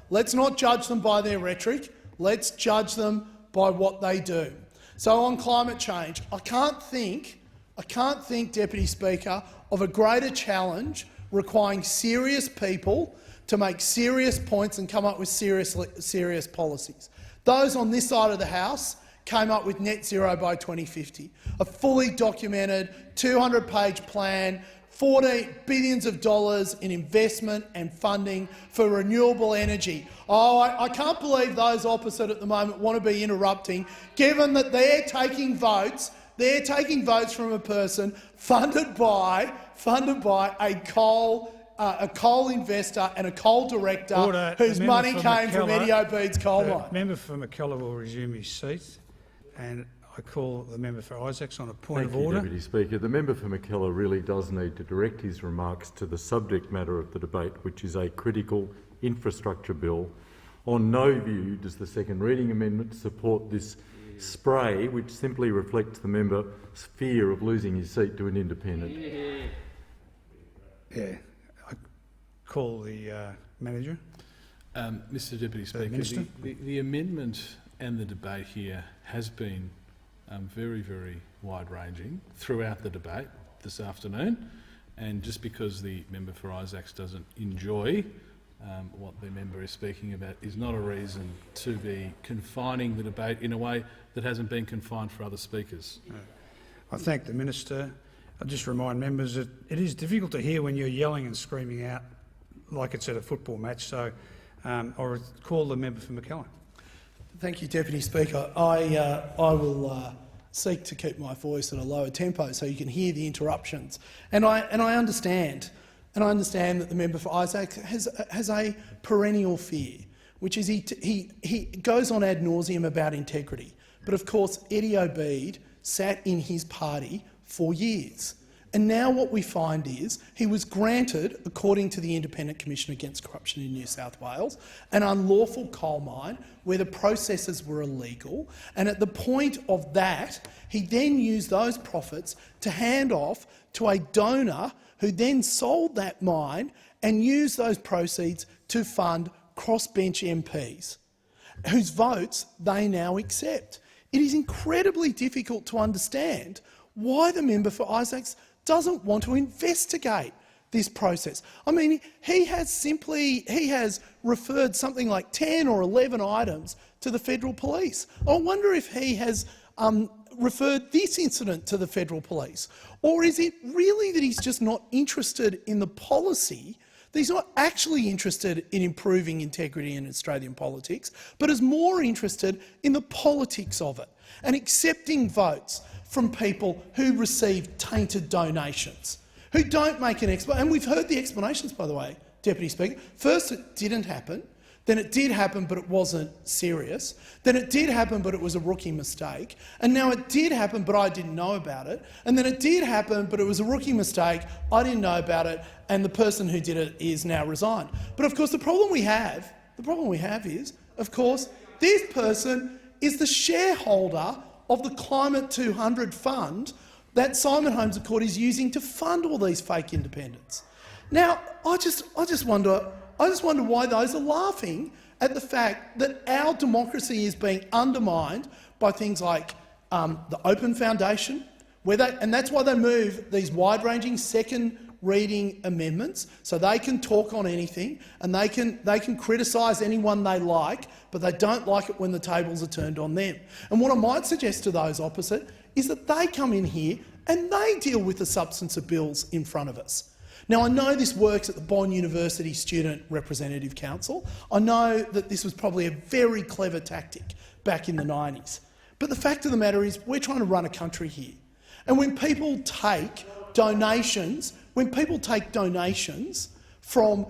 let's not judge them by their rhetoric. Let's judge them by what they do. So on climate change, I can't think, Deputy Speaker, of a greater challenge requiring serious people to make serious points and come up with serious policies. Those on this side of the House came up with net zero by 2050, a fully documented 200-page plan, billions of dollars in investment and funding for renewable energy. Oh, I can't believe those opposite at the moment want to be interrupting, given that they're taking votes from a person funded by a coal investor and a coal director whose money came from Eddie Obeid's coal mine. The member for McKellar will resume his seat, and I call the member for Isaacs on a point of order. Deputy Speaker. The member for McKellar really does need to direct his remarks to the subject matter of the debate, which is a critical infrastructure bill. On no view does the second reading amendment support this spray, which simply reflects the member's fear of losing his seat to an independent. Yeah. I call the manager. Mr Deputy Speaker, the amendment and the debate here has been very, very wide-ranging throughout the debate this afternoon, and just because the member for Isaacs doesn't enjoy what the member is speaking about is not a reason to be confining the debate in a way that hasn't been confined for other speakers. I thank the minister. I just remind members that it is difficult to hear when you're yelling and screaming out like it's at a football match, so I'll call the member for McKellar. Thank you, Deputy Speaker. I will seek to keep my voice at a lower tempo so you can hear the interruptions. And I understand that the member for Isaac has a perennial fear, which is he goes on ad nauseum about integrity. But of course, Eddie Obeid sat in his party for years. And now what we find is he was granted, according to the Independent Commission Against Corruption in New South Wales, an unlawful coal mine where the processes were illegal, and at the point of that, he then used those profits to hand off to a donor who then sold that mine and used those proceeds to fund crossbench MPs, whose votes they now accept. It is incredibly difficult to understand why the member for Isaacs doesn't want to investigate this process. I mean, he has referred something like 10 or 11 items to the federal police. I wonder if he has referred this incident to the federal police, or is it really that he's just not interested in the policy, that he's not actually interested in improving integrity in Australian politics, but is more interested in the politics of it and accepting votes from people who receive tainted donations, who don't make an explanation. And we've heard the explanations, by the way, Deputy Speaker. First it didn't happen, then it did happen but it wasn't serious, then it did happen but it was a rookie mistake, and now it did happen but I didn't know about it, and then it did happen but it was a rookie mistake, I didn't know about it, and the person who did it is now resigned. But of course the problem we have is, of course, this person is the shareholder of the Climate 200 fund that Simon Holmes à Court is using to fund all these fake independents. Now, I just wonder why those are laughing at the fact that our democracy is being undermined by things like the Open Foundation, and that's why they move these wide-ranging second reading amendments, so they can talk on anything and they can criticise anyone they like, but they don't like it when the tables are turned on them. And what I might suggest to those opposite is that they come in here and they deal with the substance of bills in front of us. Now, I know this works at the Bond University Student Representative Council. I know that this was probably a very clever tactic back in the 90s. But the fact of the matter is we're trying to run a country here. And when people take donations from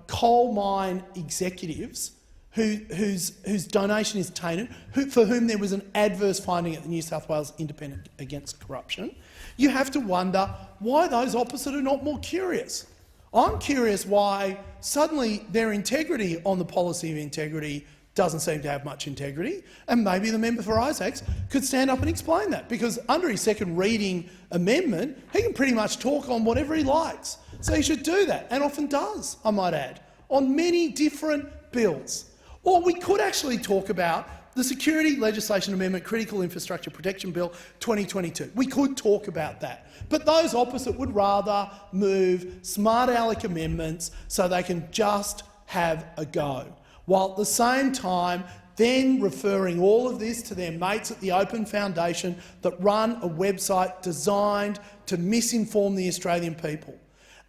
coal mine executives whose donation is tainted, for whom there was an adverse finding at the New South Wales Independent Against Corruption, you have to wonder why those opposite are not more curious. I'm curious why suddenly their integrity on the policy of integrity doesn't seem to have much integrity, and maybe the member for Isaacs could stand up and explain that, because under his second reading amendment, he can pretty much talk on whatever he likes. So he should do that, and often does, I might add, on many different bills. Or we could actually talk about the Security Legislation Amendment Critical Infrastructure Protection Bill 2022. We could talk about that. But those opposite would rather move smart aleck amendments so they can just have a go, while at the same time then referring all of this to their mates at the Open Foundation that run a website designed to misinform the Australian people.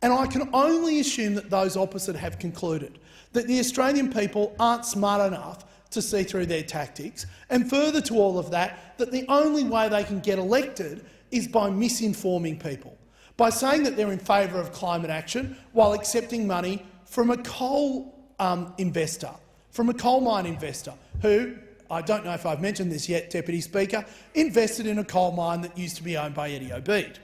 And I can only assume that those opposite have concluded that the Australian people aren't smart enough to see through their tactics, and further to all of that, that the only way they can get elected is by misinforming people, by saying that they're in favour of climate action while accepting money from a coal investor, from a coal mine investor who, I don't know if I've mentioned this yet, Deputy Speaker, invested in a coal mine that used to be owned by Eddie Obeid.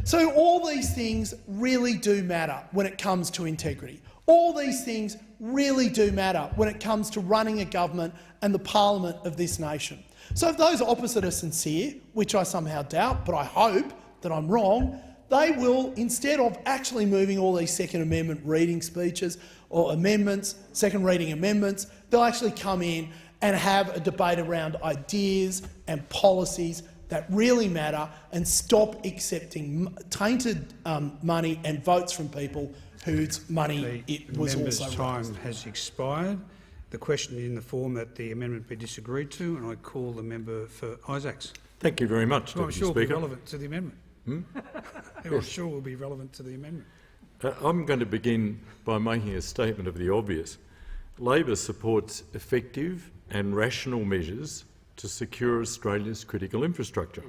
So all these things really do matter when it comes to integrity. All these things really do matter when it comes to running a government and the parliament of this nation. So if those opposite are sincere, which I somehow doubt, but I hope that I'm wrong, they will, instead of actually moving all these Second Amendment reading speeches or amendments, second reading amendments, they'll actually come in and have a debate around ideas and policies that really matter, and stop accepting tainted money and votes from people whose money it was also raised. The member's time has expired. The question is in the form that the amendment be disagreed to, and I call the member for Isaacs. Thank you very much, I'm Deputy sure Speaker. will be relevant to the amendment. I'm sure will be relevant to the amendment. I'm going to begin by making a statement of the obvious. Labor supports effective and rational measures to secure Australia's critical infrastructure.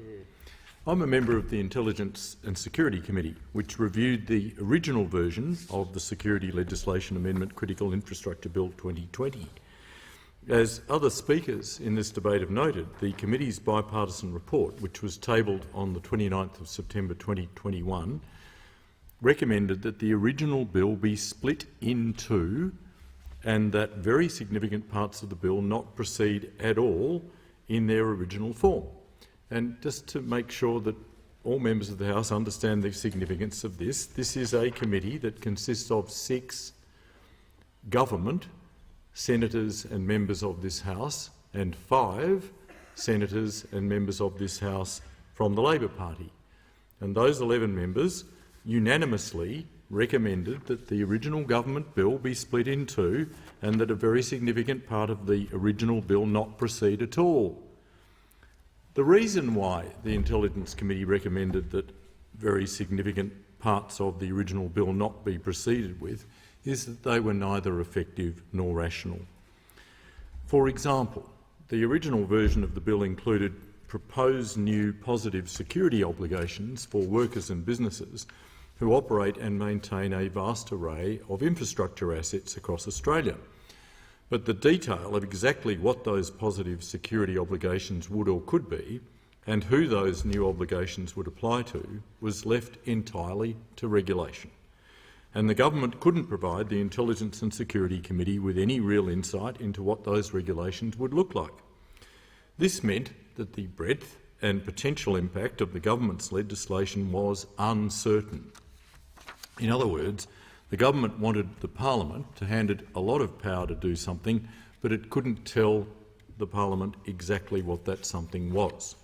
I'm a member of the Intelligence and Security Committee, which reviewed the original version of the Security Legislation Amendment Critical Infrastructure Bill 2020. As other speakers in this debate have noted, the committee's bipartisan report, which was tabled on the 29th of September 2021, recommended that the original bill be split in two and that very significant parts of the bill not proceed at all in their original form. And just to make sure that all members of the House understand the significance of this, this is a committee that consists of 6 government senators and members of this House and 5 senators and members of this House from the Labor Party. And those 11 members unanimously recommended that the original government bill be split in two and that a very significant part of the original bill not proceed at all. The reason why the Intelligence Committee recommended that very significant parts of the original bill not be proceeded with is that they were neither effective nor rational. For example, the original version of the bill included proposed new positive security obligations for workers and businesses who operate and maintain a vast array of infrastructure assets across Australia. But the detail of exactly what those positive security obligations would or could be and who those new obligations would apply to was left entirely to regulation. And the government couldn't provide the Intelligence and Security Committee with any real insight into what those regulations would look like. This meant that the breadth and potential impact of the government's legislation was uncertain. In other words, the government wanted the parliament to hand it a lot of power to do something, but it couldn't tell the parliament exactly what that something was.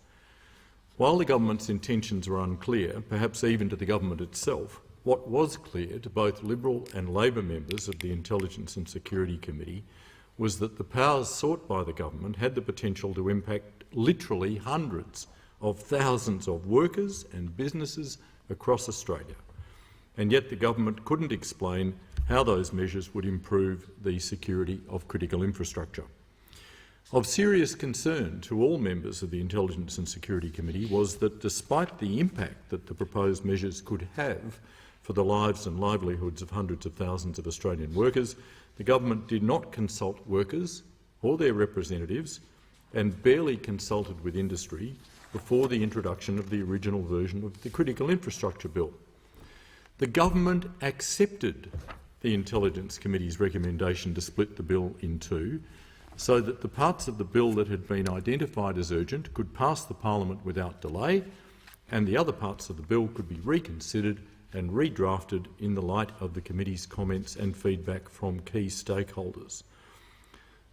While the government's intentions were unclear, perhaps even to the government itself, what was clear to both Liberal and Labor members of the Intelligence and Security Committee was that the powers sought by the government had the potential to impact literally hundreds of thousands of workers and businesses across Australia. And yet the government couldn't explain how those measures would improve the security of critical infrastructure. Of serious concern to all members of the Intelligence and Security Committee was that, despite the impact that the proposed measures could have for the lives and livelihoods of hundreds of thousands of Australian workers, the government did not consult workers or their representatives and barely consulted with industry before the introduction of the original version of the Critical Infrastructure Bill. The government accepted the Intelligence Committee's recommendation to split the bill in two, so that the parts of the bill that had been identified as urgent could pass the parliament without delay, and the other parts of the bill could be reconsidered and redrafted in the light of the committee's comments and feedback from key stakeholders.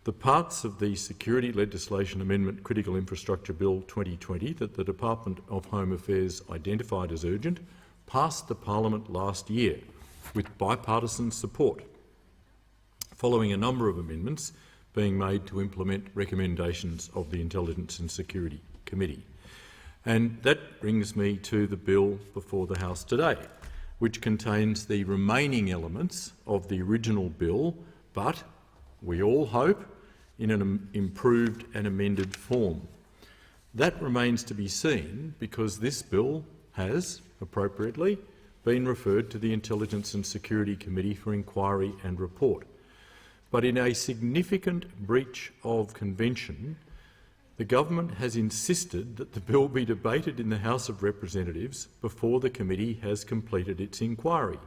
The parts of the Security Legislation Amendment Critical Infrastructure Bill 2020 that the Department of Home Affairs identified as urgent passed the parliament last year with bipartisan support, following a number of amendments being made to implement recommendations of the Intelligence and Security Committee. And that brings me to the bill before the House today, which contains the remaining elements of the original bill, but, we all hope, in an improved and amended form. That remains to be seen because this bill has, appropriately, been referred to the Intelligence and Security Committee for inquiry and report. But in a significant breach of convention, the government has insisted that the bill be debated in the House of Representatives before the committee has completed its inquiry.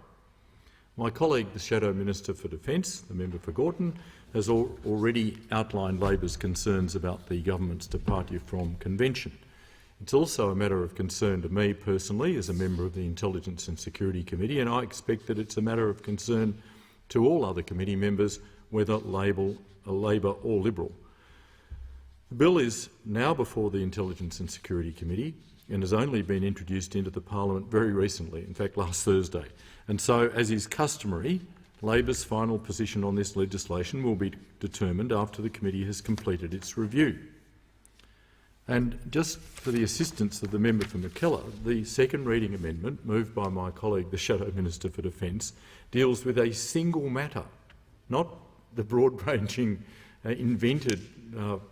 My colleague, the Shadow Minister for Defence, the member for Gorton, has already outlined Labor's concerns about the government's departure from convention. It's also a matter of concern to me personally as a member of the Intelligence and Security Committee, and I expect that it's a matter of concern to all other committee members, whether Labor or Liberal. The bill is now before the Intelligence and Security Committee and has only been introduced into the parliament very recently, in fact last Thursday. And so, as is customary, Labor's final position on this legislation will be determined after the committee has completed its review. And just for the assistance of the member for Mackellar, the second reading amendment, moved by my colleague, the Shadow Minister for Defence, deals with a single matter, not the broad-ranging invented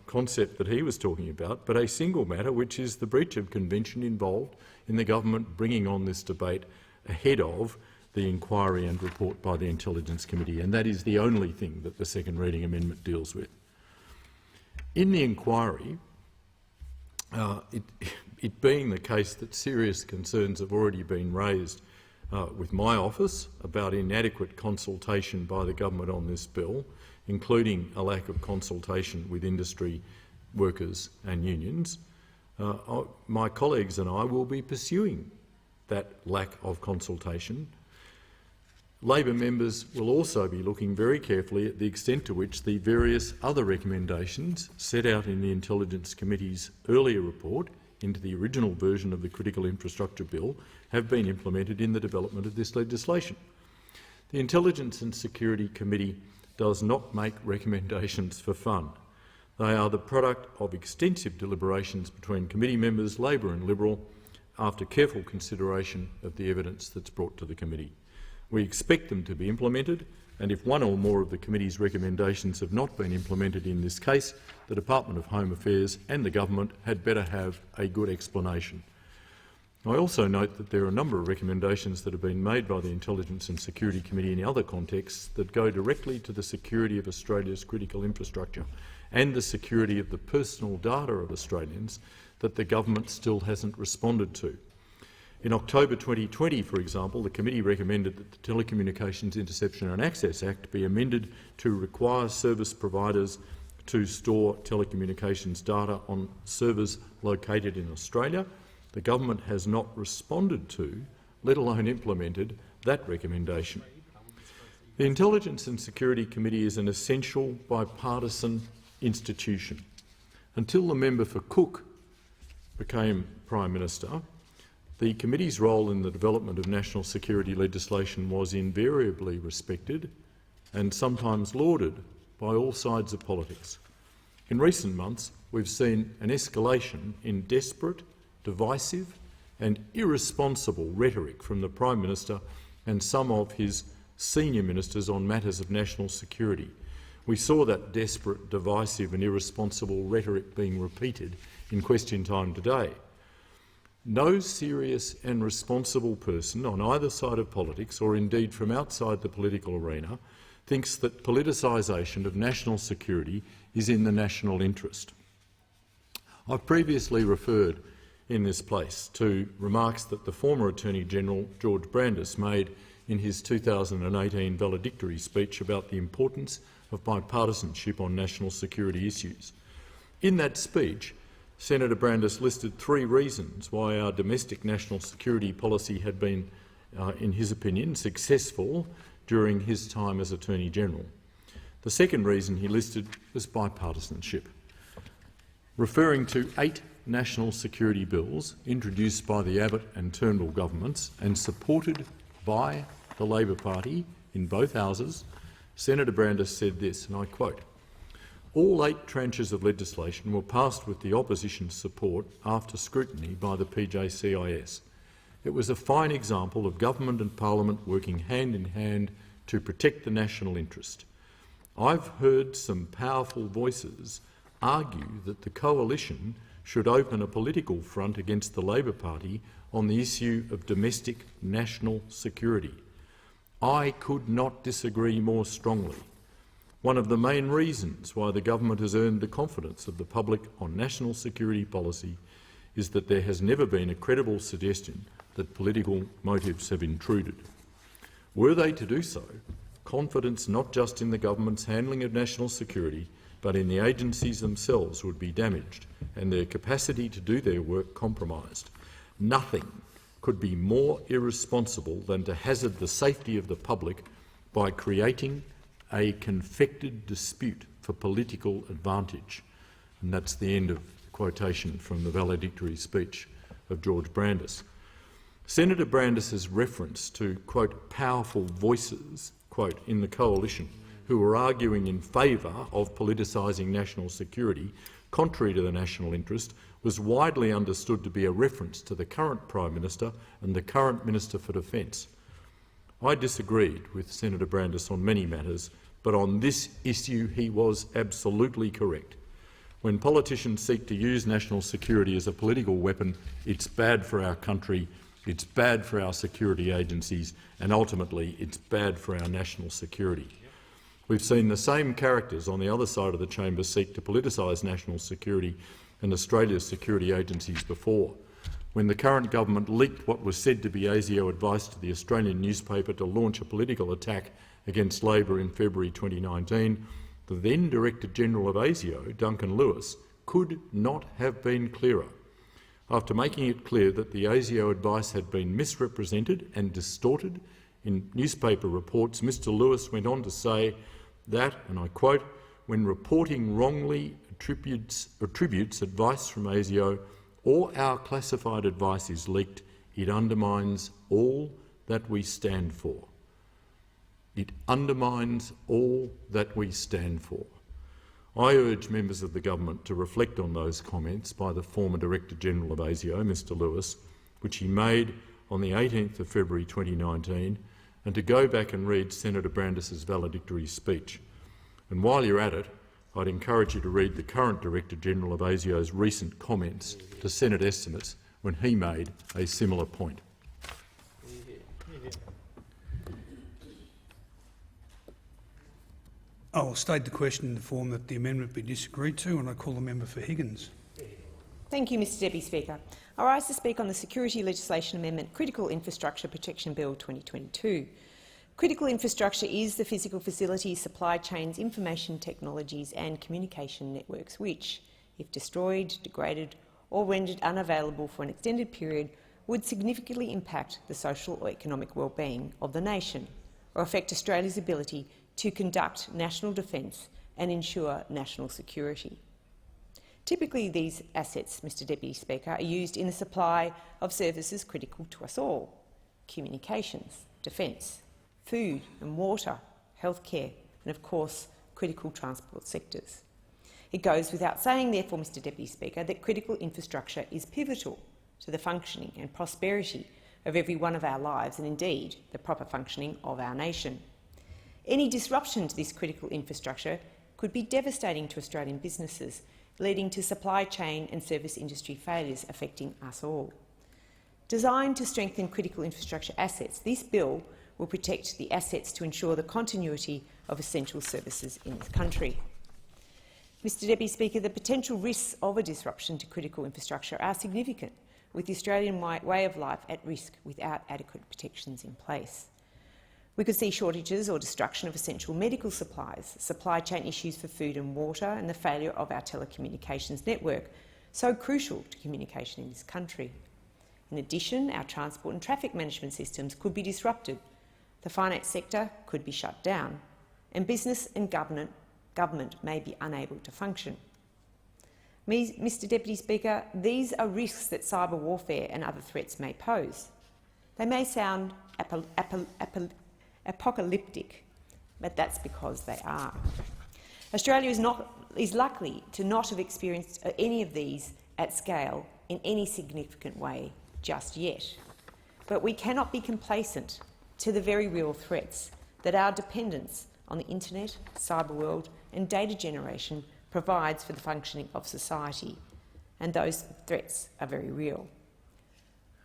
concept that he was talking about, but a single matter, which is the breach of convention involved in the government bringing on this debate ahead of the inquiry and report by the Intelligence Committee, and that is the only thing that the second reading amendment deals with. In the inquiry, it being the case that serious concerns have already been raised with my office about inadequate consultation by the government on this bill, including a lack of consultation with industry, workers and unions, my colleagues and I will be pursuing that lack of consultation. Labor members will also be looking very carefully at the extent to which the various other recommendations set out in the Intelligence Committee's earlier report into the original version of the Critical Infrastructure Bill have been implemented in the development of this legislation. The Intelligence and Security Committee does not make recommendations for fun. They are the product of extensive deliberations between committee members, Labor and Liberal, after careful consideration of the evidence that's brought to the committee. We expect them to be implemented, and if one or more of the committee's recommendations have not been implemented in this case, the Department of Home Affairs and the government had better have a good explanation. I also note that there are a number of recommendations that have been made by the Intelligence and Security Committee in other contexts that go directly to the security of Australia's critical infrastructure and the security of the personal data of Australians that the government still hasn't responded to. In October 2020, for example, the committee recommended that the Telecommunications Interception and Access Act be amended to require service providers to store telecommunications data on servers located in Australia. The government has not responded to, let alone implemented, that recommendation. The Intelligence and Security Committee is an essential bipartisan institution. Until the member for Cook became Prime Minister, the committee's role in the development of national security legislation was invariably respected and sometimes lauded by all sides of politics. In recent months, we've seen an escalation in desperate, divisive and irresponsible rhetoric from the Prime Minister and some of his senior ministers on matters of national security, We saw that desperate, divisive and irresponsible rhetoric being repeated in question time today. No serious and responsible person on either side of politics, or indeed from outside the political arena, thinks that politicisation of national security is in the national interest. I've previously referred in this place to remarks that the former Attorney-General George Brandis made in his 2018 valedictory speech about the importance of bipartisanship on national security issues. In that speech, Senator Brandis listed 3 reasons why our domestic national security policy had been, in his opinion, successful during his time as Attorney-General. The second reason he listed was bipartisanship. Referring to 8 national security bills introduced by the Abbott and Turnbull governments and supported by the Labor Party in both houses, Senator Brandis said this, and I quote, "All 8 tranches of legislation were passed with the opposition's support after scrutiny by the PJCIS. It was a fine example of government and parliament working hand in hand to protect the national interest. I've heard some powerful voices argue that the coalition should open a political front against the Labor Party on the issue of domestic national security. I could not disagree more strongly. One of the main reasons why the government has earned the confidence of the public on national security policy is that there has never been a credible suggestion that political motives have intruded. Were they to do so, confidence not just in the government's handling of national security but in the agencies themselves would be damaged and their capacity to do their work compromised. Nothing could be more irresponsible than to hazard the safety of the public by creating a confected dispute for political advantage." And that's the end of the quotation from the valedictory speech of George Brandis. Senator Brandis's reference to, quote, "powerful voices," quote, in the coalition who were arguing in favour of politicising national security, contrary to the national interest, was widely understood to be a reference to the current Prime Minister and the current Minister for Defence. I disagreed with Senator Brandis on many matters, but on this issue he was absolutely correct. When politicians seek to use national security as a political weapon, it's bad for our country, it's bad for our security agencies, and ultimately it's bad for our national security. We've seen the same characters on the other side of the chamber seek to politicise national security and Australia's security agencies before. When the current government leaked what was said to be ASIO advice to the Australian newspaper to launch a political attack against Labor in February 2019, the then Director-General of ASIO, Duncan Lewis, could not have been clearer. After making it clear that the ASIO advice had been misrepresented and distorted in newspaper reports, Mr Lewis went on to say that, and I quote, "When reporting wrongly attributes advice from ASIO or our classified advice is leaked, it undermines all that we stand for." It undermines all that we stand for. I urge members of the government to reflect on those comments by the former Director-General of ASIO, Mr Lewis, which he made on the 18th of February 2019, and to go back and read Senator Brandis's valedictory speech. And while you're at it, I'd encourage you to read the current Director-General of ASIO's recent comments to Senate estimates when he made a similar point. I will state the question in the form that the amendment be disagreed to, and I call the member for Higgins. Thank you, Mr Deputy Speaker. I rise to speak on the Security Legislation Amendment Critical Infrastructure Protection Bill 2022. Critical infrastructure is the physical facilities, supply chains, information technologies and communication networks which, if destroyed, degraded or rendered unavailable for an extended period, would significantly impact the social or economic well-being of the nation or affect Australia's ability to conduct national defence and ensure national security. Typically, these assets, Mr Deputy Speaker, are used in the supply of services critical to us all: communications, defence, food and water, healthcare and, of course, critical transport sectors. It goes without saying, therefore, Mr Deputy Speaker, that critical infrastructure is pivotal to the functioning and prosperity of every one of our lives and, indeed, the proper functioning of our nation. Any disruption to this critical infrastructure could be devastating to Australian businesses, leading to supply chain and service industry failures affecting us all. Designed to strengthen critical infrastructure assets, this bill will protect the assets to ensure the continuity of essential services in this country. Mr Deputy Speaker, the potential risks of a disruption to critical infrastructure are significant, with the Australian way of life at risk without adequate protections in place. We could see shortages or destruction of essential medical supplies, supply chain issues for food and water, and the failure of our telecommunications network, so crucial to communication in this country. In addition, our transport and traffic management systems could be disrupted, the finance sector could be shut down, and business and government may be unable to function. Mr Deputy Speaker, these are risks that cyber warfare and other threats may pose. They may sound apocalyptic, but that's because they are. Australia is likely to not have experienced any of these at scale in any significant way just yet. But we cannot be complacent to the very real threats that our dependence on the internet, cyber world and data generation provides for the functioning of society, and those threats are very real.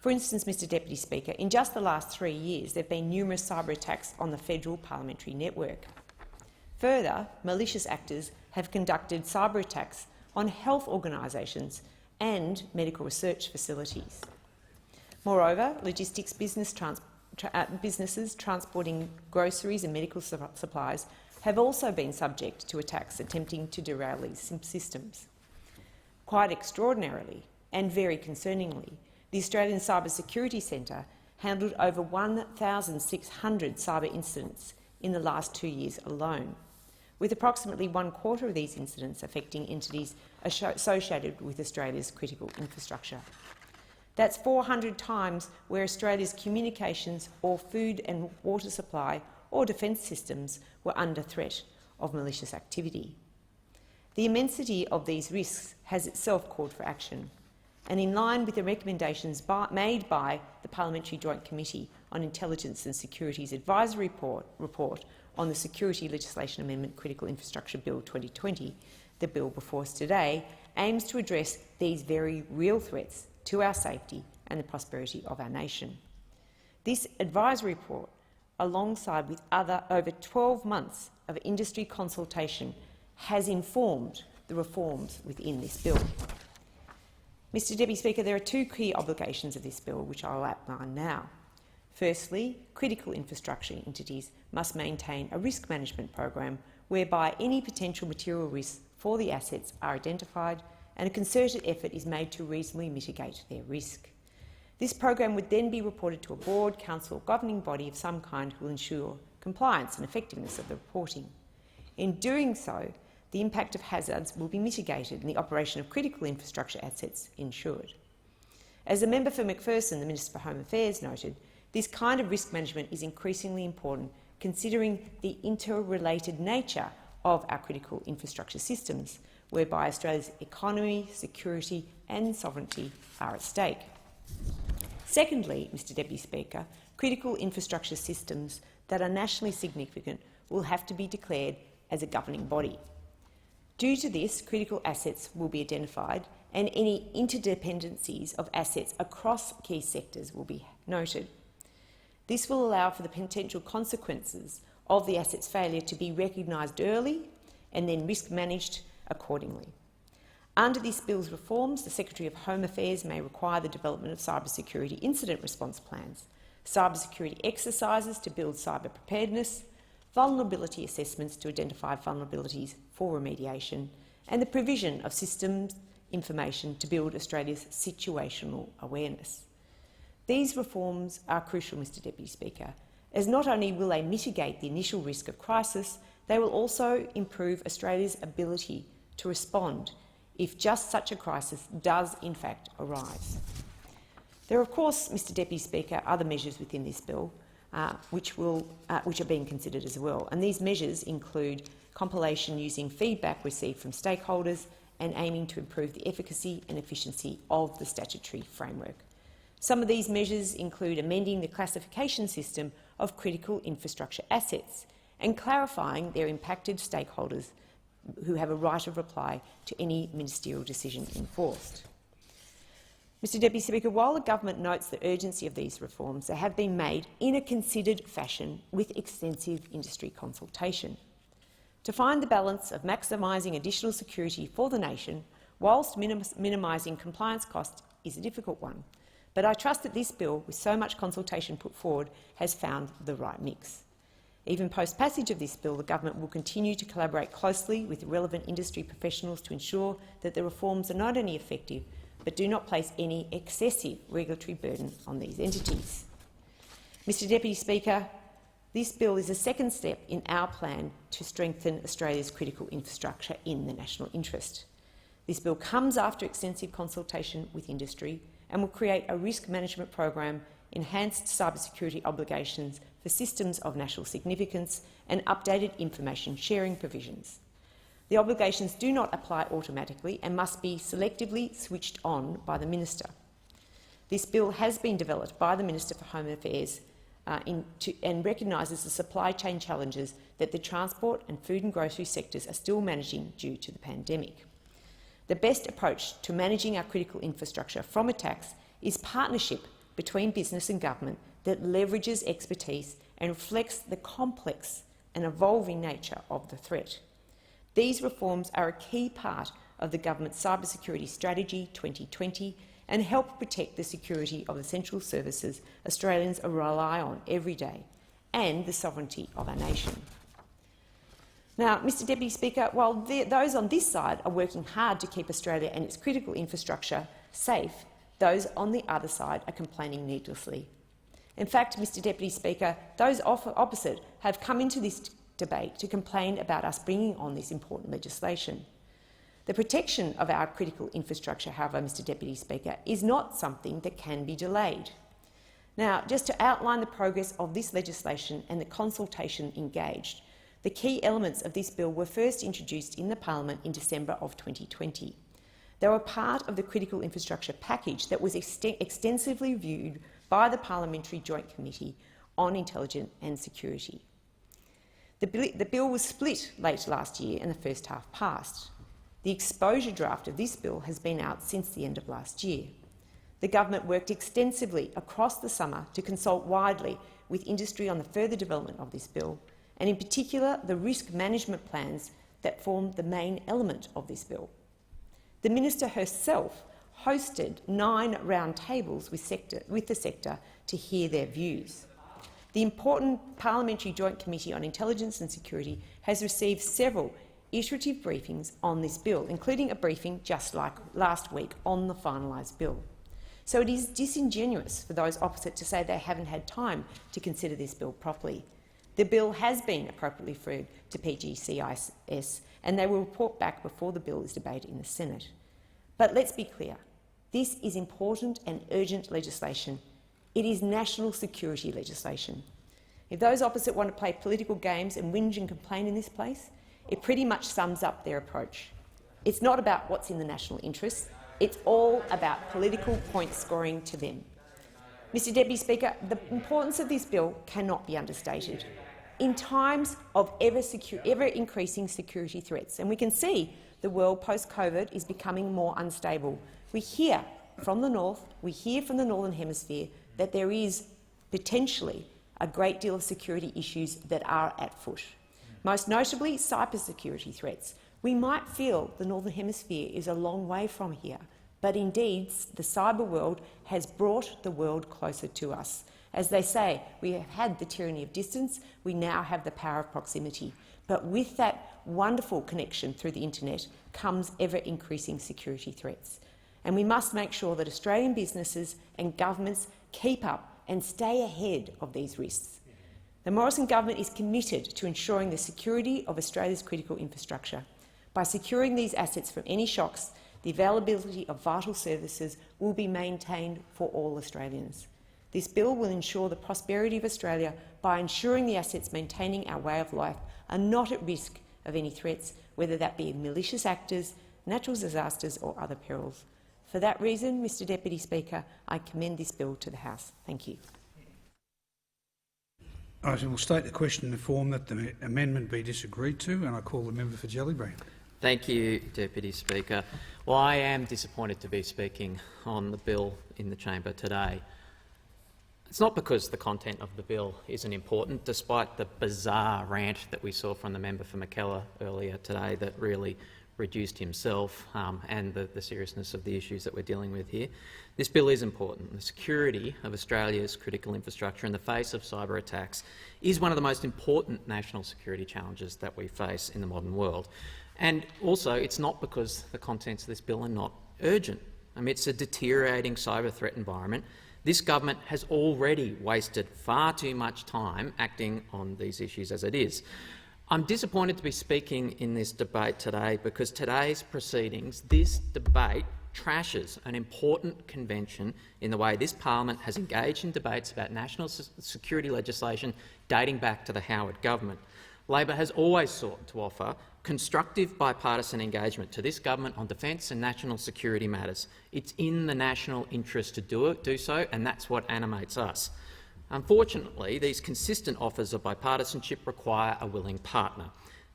For instance, Mr Deputy Speaker, in just the last 3 years there have been numerous cyber attacks on the federal parliamentary network. Further, malicious actors have conducted cyber attacks on health organisations and medical research facilities. Moreover, logistics businesses transporting groceries and medical supplies have also been subject to attacks attempting to derail these systems. Quite extraordinarily and very concerningly, the Australian Cyber Security Centre handled over 1,600 cyber incidents in the last 2 years alone, with approximately 1/4 of these incidents affecting entities associated with Australia's critical infrastructure. That's 400 times where Australia's communications or food and water supply or defence systems were under threat of malicious activity. The immensity of these risks has itself called for action, and in line with the recommendations made by the Parliamentary Joint Committee on Intelligence and Security's advisory report on the Security Legislation Amendment Critical Infrastructure Bill 2020, the bill before us today aims to address these very real threats to our safety and the prosperity of our nation. This advisory report, alongside with other over 12 months of industry consultation, has informed the reforms within this bill. Mr Deputy Speaker, there are two key obligations of this bill, which I will outline now. Firstly, critical infrastructure entities must maintain a risk management program whereby any potential material risks for the assets are identified and a concerted effort is made to reasonably mitigate their risk. This program would then be reported to a board, council or governing body of some kind who will ensure compliance and effectiveness of the reporting. In doing so, the impact of hazards will be mitigated and the operation of critical infrastructure assets ensured. As the member for Macpherson, the Minister for Home Affairs, noted, this kind of risk management is increasingly important considering the interrelated nature of our critical infrastructure systems, whereby Australia's economy, security and sovereignty are at stake. Secondly, Mr Deputy Speaker, critical infrastructure systems that are nationally significant will have to be declared as a governing body. Due to this, critical assets will be identified and any interdependencies of assets across key sectors will be noted. This will allow for the potential consequences of the asset's failure to be recognised early and then risk managed accordingly. Under this bill's reforms, the Secretary of Home Affairs may require the development of cybersecurity incident response plans, cybersecurity exercises to build cyber preparedness, vulnerability assessments to identify vulnerabilities for remediation, and the provision of systems information to build Australia's situational awareness. These reforms are crucial, Mr Deputy Speaker, as not only will they mitigate the initial risk of crisis, they will also improve Australia's ability to respond if just such a crisis does in fact arise. There are, of course, Mr Deputy Speaker, other measures within this bill which are being considered as well, and these measures include compilation using feedback received from stakeholders and aiming to improve the efficacy and efficiency of the statutory framework. Some of these measures include amending the classification system of critical infrastructure assets and clarifying their impacted stakeholders who have a right of reply to any ministerial decision enforced. Mr Deputy Speaker, while the government notes the urgency of these reforms, they have been made in a considered fashion with extensive industry consultation. To find the balance of maximising additional security for the nation whilst minimising compliance costs is a difficult one, but I trust that this bill, with so much consultation put forward, has found the right mix. Even post-passage of this bill, the government will continue to collaborate closely with relevant industry professionals to ensure that the reforms are not only effective but do not place any excessive regulatory burden on these entities. Mr Deputy Speaker, this bill is a second step in our plan to strengthen Australia's critical infrastructure in the national interest. This bill comes after extensive consultation with industry and will create a risk management program, enhanced cybersecurity obligations for systems of national significance and updated information sharing provisions. The obligations do not apply automatically and must be selectively switched on by the Minister. This bill has been developed by the Minister for Home Affairs and recognises the supply chain challenges that the transport and food and grocery sectors are still managing due to the pandemic. The best approach to managing our critical infrastructure from attacks is partnership between business and government that leverages expertise and reflects the complex and evolving nature of the threat. These reforms are a key part of the government's Cybersecurity Strategy 2020 and help protect the security of essential services Australians rely on every day and the sovereignty of our nation. Now, Mr Deputy Speaker, while those on this side are working hard to keep Australia and its critical infrastructure safe, those on the other side are complaining needlessly. In fact, Mr Deputy Speaker, those opposite have come into this debate to complain about us bringing on this important legislation. The protection of our critical infrastructure, however, Mr Deputy Speaker, is not something that can be delayed. Now, just to outline the progress of this legislation and the consultation engaged, the key elements of this bill were first introduced in the Parliament in December of 2020. They were part of the critical infrastructure package that was extensively reviewed by the Parliamentary Joint Committee on Intelligence and Security. The bill was split late last year and the first half passed. The exposure draft of this bill has been out since the end of last year. The government worked extensively across the summer to consult widely with industry on the further development of this bill, and in particular the risk management plans that form the main element of this bill. The Minister herself hosted 9 roundtables with the sector to hear their views. The important Parliamentary Joint Committee on Intelligence and Security has received several iterative briefings on this bill, including a briefing just like last week on the finalised bill. So it is disingenuous for those opposite to say they haven't had time to consider this bill properly. The bill has been appropriately referred to PGCIS, and they will report back before the bill is debated in the Senate. But let's be clear, this is important and urgent legislation. It is national security legislation. If those opposite want to play political games and whinge and complain in this place, it pretty much sums up their approach. It's not about what's in the national interest. It's all about political point scoring to them. Mr Deputy Speaker, the importance of this bill cannot be understated. In times of ever-increasing security threats, and we can see the world post-COVID is becoming more unstable, we hear from the North, we hear from the Northern Hemisphere that there is potentially a great deal of security issues that are at foot. Most notably, cybersecurity threats. We might feel the Northern Hemisphere is a long way from here, but indeed the cyber world has brought the world closer to us. As they say, we have had the tyranny of distance, we now have the power of proximity. But with that wonderful connection through the internet comes ever-increasing security threats. And we must make sure that Australian businesses and governments keep up and stay ahead of these risks. The Morrison government is committed to ensuring the security of Australia's critical infrastructure. By securing these assets from any shocks, the availability of vital services will be maintained for all Australians. This bill will ensure the prosperity of Australia by ensuring the assets maintaining our way of life are not at risk of any threats, whether that be malicious actors, natural disasters or other perils. For that reason, Mr Deputy Speaker, I commend this bill to the House. Thank you. I will state the question in the form that the amendment be disagreed to, and I call the member for Jellybrand. Thank you, Deputy Speaker. Well, I am disappointed to be speaking on the bill in the chamber today. It's not because the content of the bill isn't important, despite the bizarre rant that we saw from the member for Mackellar earlier today that really reduced himself and the seriousness of the issues that we're dealing with here. This bill is important. The security of Australia's critical infrastructure in the face of cyber attacks is one of the most important national security challenges that we face in the modern world. And also, it's not because the contents of this bill are not urgent. Amidst a deteriorating cyber threat environment, this government has already wasted far too much time acting on these issues as it is. I'm disappointed to be speaking in this debate today because today's proceedings, this debate, trashes an important convention in the way this parliament has engaged in debates about national security legislation dating back to the Howard government. Labor has always sought to offer constructive bipartisan engagement to this government on defence and national security matters. It's in the national interest to do so, and that's what animates us. Unfortunately, these consistent offers of bipartisanship require a willing partner.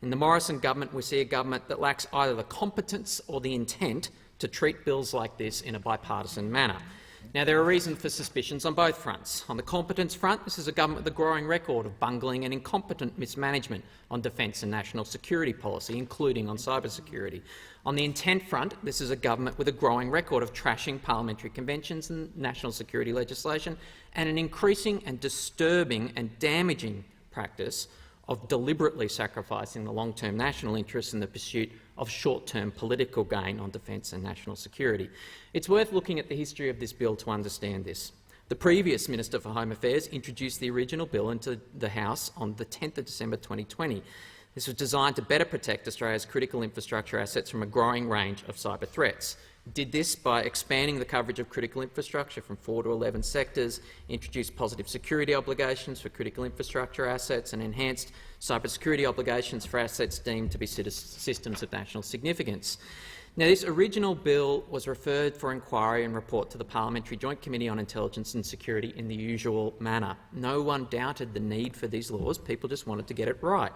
In the Morrison government, we see a government that lacks either the competence or the intent to treat bills like this in a bipartisan manner. Now, there are reasons for suspicions on both fronts. On the competence front, this is a government with a growing record of bungling and incompetent mismanagement on defence and national security policy, including on cyber security. On the intent front, this is a government with a growing record of trashing parliamentary conventions and national security legislation, and an increasing and disturbing and damaging practice of deliberately sacrificing the long-term national interests in the pursuit of short-term political gain on defence and national security. It's worth looking at the history of this bill to understand this. The previous Minister for Home Affairs introduced the original bill into the House on the 10th of December 2020. This was designed to better protect Australia's critical infrastructure assets from a growing range of cyber threats. It did this by expanding the coverage of critical infrastructure from 4 to 11 sectors, introduced positive security obligations for critical infrastructure assets, and enhanced cybersecurity obligations for assets deemed to be systems of national significance. Now, this original bill was referred for inquiry and report to the Parliamentary Joint Committee on Intelligence and Security in the usual manner. No one doubted the need for these laws. People just wanted to get it right.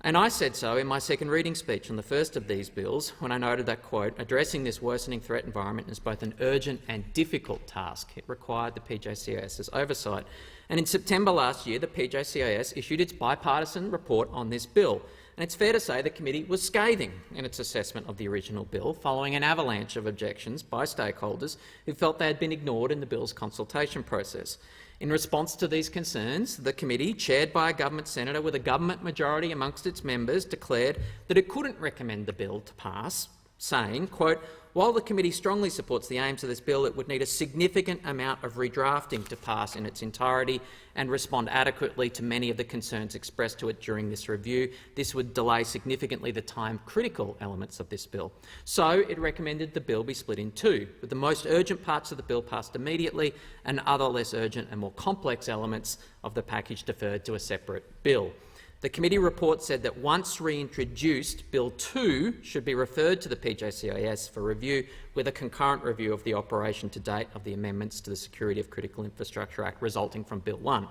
And I said so in my second reading speech on the first of these bills when I noted that, quote, addressing this worsening threat environment is both an urgent and difficult task. It required the PJCIS's oversight. And in September last year, the PJCIS issued its bipartisan report on this bill. And it's fair to say the committee was scathing in its assessment of the original bill, following an avalanche of objections by stakeholders who felt they had been ignored in the bill's consultation process. In response to these concerns, the committee, chaired by a government senator with a government majority amongst its members, declared that it couldn't recommend the bill to pass, saying, quote, while the committee strongly supports the aims of this bill, it would need a significant amount of redrafting to pass in its entirety and respond adequately to many of the concerns expressed to it during this review. This would delay significantly the time-critical elements of this bill. So it recommended the bill be split in two, with the most urgent parts of the bill passed immediately and other less urgent and more complex elements of the package deferred to a separate bill. The committee report said that once reintroduced, Bill 2 should be referred to the PJCIS for review, with a concurrent review of the operation to date of the amendments to the Security of Critical Infrastructure Act resulting from Bill 1.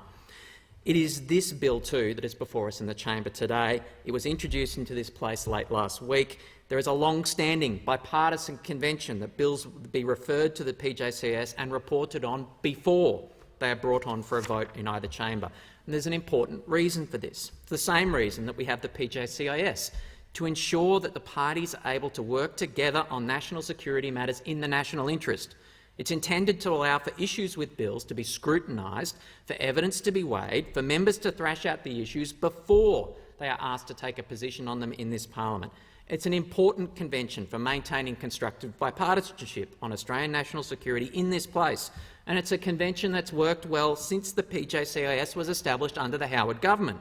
It is this Bill 2 that is before us in the chamber today. It was introduced into this place late last week. There is a long-standing bipartisan convention that bills be referred to the PJCIS and reported on before they are brought on for a vote in either chamber. And there's an important reason for this. It's the same reason that we have the PJCIS, to ensure that the parties are able to work together on national security matters in the national interest. It's intended to allow for issues with bills to be scrutinised, for evidence to be weighed, for members to thrash out the issues before they are asked to take a position on them in this parliament. It's an important convention for maintaining constructive bipartisanship on Australian national security in this place, and it's a convention that's worked well since the PJCIS was established under the Howard government.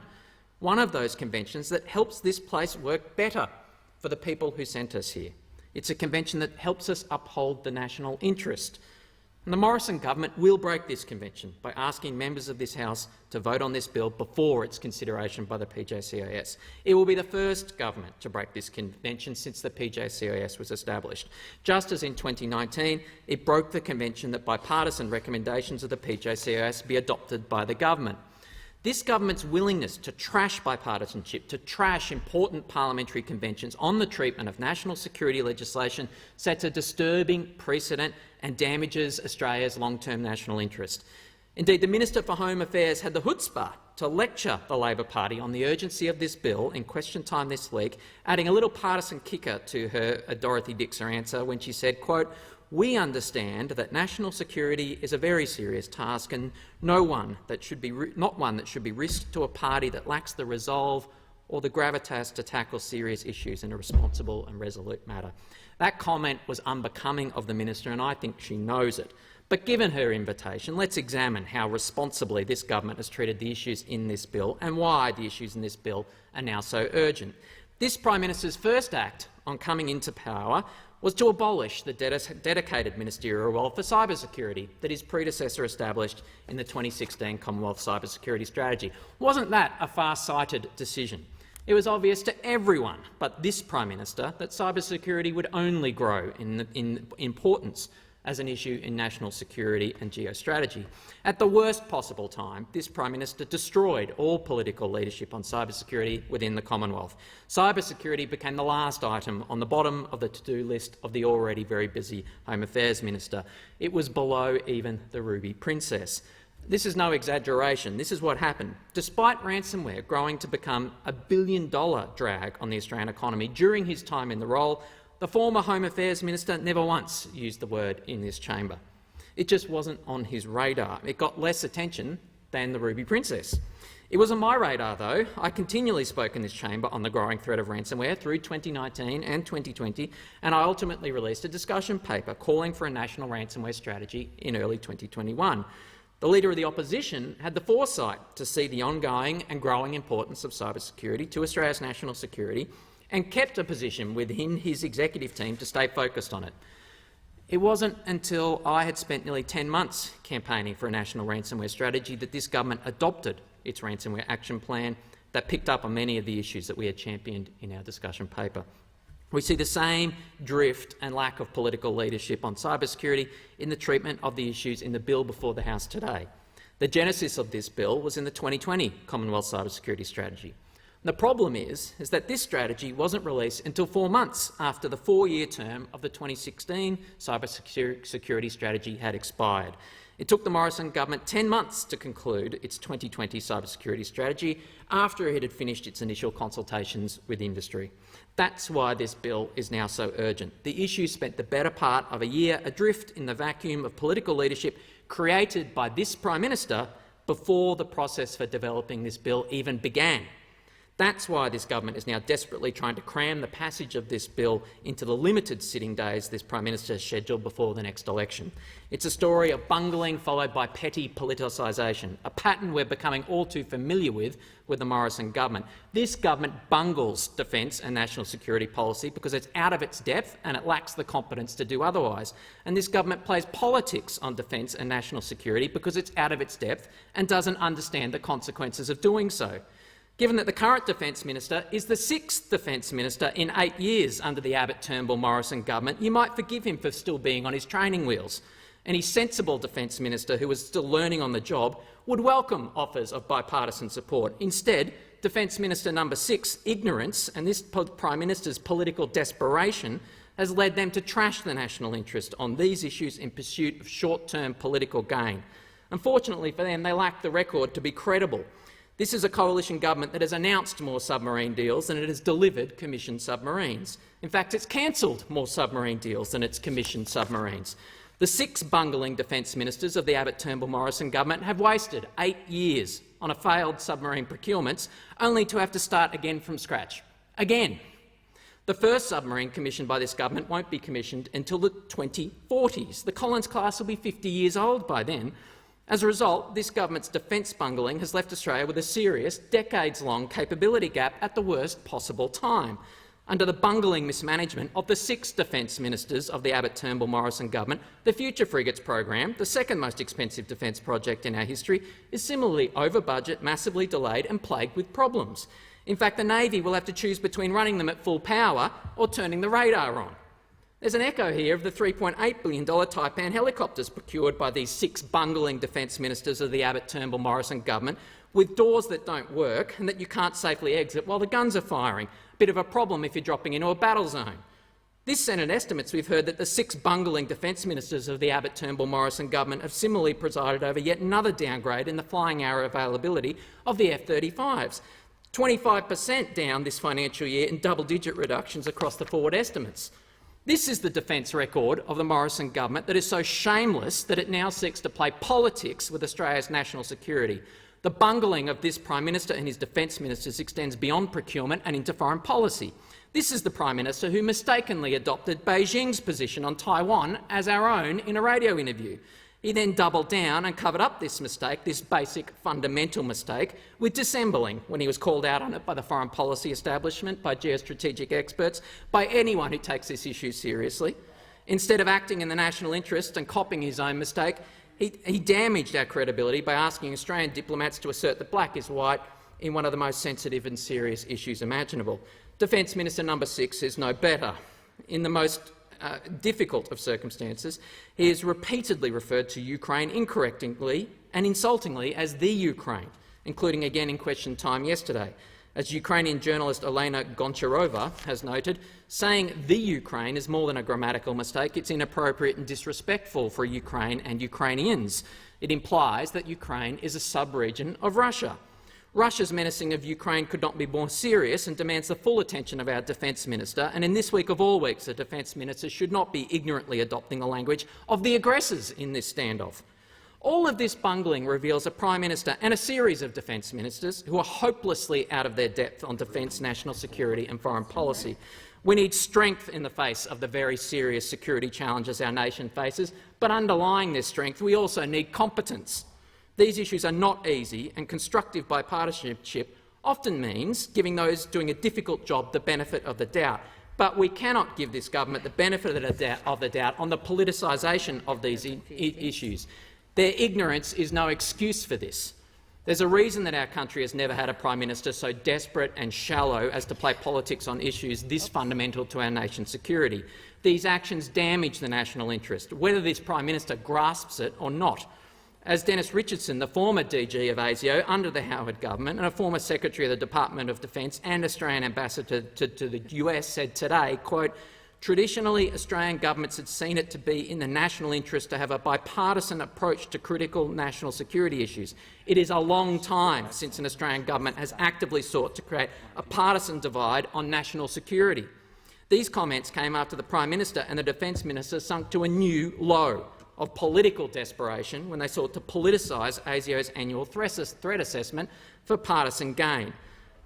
One of those conventions that helps this place work better for the people who sent us here. It's a convention that helps us uphold the national interest. And the Morrison government will break this convention by asking members of this House to vote on this bill before its consideration by the PJCIS. It will be the first government to break this convention since the PJCIS was established. Just as in 2019, it broke the convention that bipartisan recommendations of the PJCIS be adopted by the government. This government's willingness to trash bipartisanship, to trash important parliamentary conventions on the treatment of national security legislation sets a disturbing precedent and damages Australia's long-term national interest. Indeed, the Minister for Home Affairs had the chutzpah to lecture the Labor Party on the urgency of this bill in question time this week, adding a little partisan kicker to her Dorothy Dixer answer when she said, quote, "We understand that national security is a very serious task and not one that should be risked to a party that lacks the resolve or the gravitas to tackle serious issues in a responsible and resolute manner." That comment was unbecoming of the minister, and I think she knows it. But given her invitation, let's examine how responsibly this government has treated the issues in this bill and why the issues in this bill are now so urgent. This Prime Minister's first act on coming into power was to abolish the dedicated ministerial role for cybersecurity that his predecessor established in the 2016 Commonwealth Cybersecurity Strategy. Wasn't that a far-sighted decision? It was obvious to everyone but this Prime Minister that cybersecurity would only grow in importance as an issue in national security and geostrategy. At the worst possible time, this Prime Minister destroyed all political leadership on cybersecurity within the Commonwealth. Cybersecurity became the last item on the bottom of the to-do list of the already very busy Home Affairs Minister. It was below even the Ruby Princess. This is no exaggeration. This is what happened. Despite ransomware growing to become a $1 billion drag on the Australian economy during his time in the role, the former Home Affairs Minister never once used the word in this chamber. It just wasn't on his radar. It got less attention than the Ruby Princess. It was on my radar, though. I continually spoke in this chamber on the growing threat of ransomware through 2019 and 2020, and I ultimately released a discussion paper calling for a national ransomware strategy in early 2021. The Leader of the Opposition had the foresight to see the ongoing and growing importance of cybersecurity to Australia's national security and kept a position within his executive team to stay focused on it. It wasn't until I had spent nearly 10 months campaigning for a national ransomware strategy that this government adopted its ransomware action plan that picked up on many of the issues that we had championed in our discussion paper. We see the same drift and lack of political leadership on cybersecurity in the treatment of the issues in the bill before the House today. The genesis of this bill was in the 2020 Commonwealth Cybersecurity Strategy. The problem is that this strategy wasn't released until 4 months after the 4-year term of the 2016 cybersecurity strategy had expired. It took the Morrison government 10 months to conclude its 2020 cybersecurity strategy after it had finished its initial consultations with industry. That's why this bill is now so urgent. The issue spent the better part of a year adrift in the vacuum of political leadership created by this Prime Minister before the process for developing this bill even began. That's why this government is now desperately trying to cram the passage of this bill into the limited sitting days this Prime Minister has scheduled before the next election. It's a story of bungling followed by petty politicisation, a pattern we're becoming all too familiar with the Morrison government. This government bungles defence and national security policy because it's out of its depth and it lacks the competence to do otherwise. And this government plays politics on defence and national security because it's out of its depth and doesn't understand the consequences of doing so. Given that the current Defence Minister is the 6th Defence Minister in 8 years under the Abbott-Turnbull-Morrison government, you might forgive him for still being on his training wheels. Any sensible Defence Minister who is still learning on the job would welcome offers of bipartisan support. Instead, Defence Minister number 6's ignorance and this Prime Minister's political desperation has led them to trash the national interest on these issues in pursuit of short-term political gain. Unfortunately for them, they lack the record to be credible. This is a coalition government that has announced more submarine deals than it has delivered commissioned submarines. In fact, it's cancelled more submarine deals than it's commissioned submarines. The 6 bungling defence ministers of the Abbott-Turnbull-Morrison government have wasted 8 years on a failed submarine procurements, only to have to start again from scratch. Again. The first submarine commissioned by this government won't be commissioned until the 2040s. The Collins class will be 50 years old by then. As a result, this government's defence bungling has left Australia with a serious, decades-long capability gap at the worst possible time. Under the bungling mismanagement of the 6 defence ministers of the Abbott-Turnbull-Morrison government, the Future Frigates program, the second most expensive defence project in our history, is similarly over-budget, massively delayed and plagued with problems. In fact, the Navy will have to choose between running them at full power or turning the radar on. There's an echo here of the $3.8 billion Taipan helicopters procured by these 6 bungling defence ministers of the Abbott-Turnbull-Morrison government, with doors that don't work and that you can't safely exit while the guns are firing. A bit of a problem if you're dropping into a battle zone. This Senate estimates we've heard that the 6 bungling defence ministers of the Abbott-Turnbull-Morrison government have similarly presided over yet another downgrade in the flying hour availability of the F-35s. 25% down this financial year in double-digit reductions across the forward estimates. This is the defence record of the Morrison government that is so shameless that it now seeks to play politics with Australia's national security. The bungling of this Prime Minister and his defence ministers extends beyond procurement and into foreign policy. This is the Prime Minister who mistakenly adopted Beijing's position on Taiwan as our own in a radio interview. He then doubled down and covered up this mistake, this basic fundamental mistake, with dissembling when he was called out on it by the foreign policy establishment, by geostrategic experts, by anyone who takes this issue seriously. Instead of acting in the national interest and copying his own mistake, he damaged our credibility by asking Australian diplomats to assert that black is white in one of the most sensitive and serious issues imaginable. Defence Minister No. 6 is no better. In the most difficult of circumstances, he has repeatedly referred to Ukraine incorrectly and insultingly as the Ukraine, including again in question time yesterday. As Ukrainian journalist Elena Goncharova has noted, saying the Ukraine is more than a grammatical mistake. It's inappropriate and disrespectful for Ukraine and Ukrainians. It implies that Ukraine is a sub-region of Russia. Russia's menacing of Ukraine could not be more serious and demands the full attention of our Defence Minister, and in this week of all weeks the Defence Minister should not be ignorantly adopting the language of the aggressors in this standoff. All of this bungling reveals a Prime Minister and a series of Defence Ministers who are hopelessly out of their depth on defence, national security and foreign policy. We need strength in the face of the very serious security challenges our nation faces, but underlying this strength we also need competence. These issues are not easy, and constructive bipartisanship often means giving those doing a difficult job the benefit of the doubt. But we cannot give this government the benefit of the doubt on the politicisation of these issues. Their ignorance is no excuse for this. There's a reason that our country has never had a Prime Minister so desperate and shallow as to play politics on issues this fundamental to our nation's security. These actions damage the national interest, whether this Prime Minister grasps it or not. As Dennis Richardson, the former DG of ASIO under the Howard government and a former Secretary of the Department of Defence and Australian Ambassador to the US, said today, quote, "Traditionally, Australian governments had seen it to be in the national interest to have a bipartisan approach to critical national security issues. It is a long time since an Australian government has actively sought to create a partisan divide on national security." These comments came after the Prime Minister and the Defence Minister sunk to a new low of political desperation when they sought to politicise ASIO's annual threat assessment for partisan gain.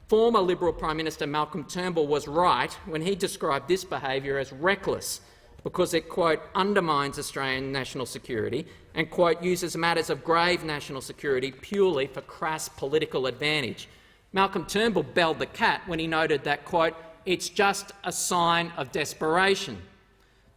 Former Liberal Prime Minister Malcolm Turnbull was right when he described this behaviour as reckless because it, quote, undermines Australian national security and, quote, uses matters of grave national security purely for crass political advantage. Malcolm Turnbull belled the cat when he noted that, quote, it's just a sign of desperation.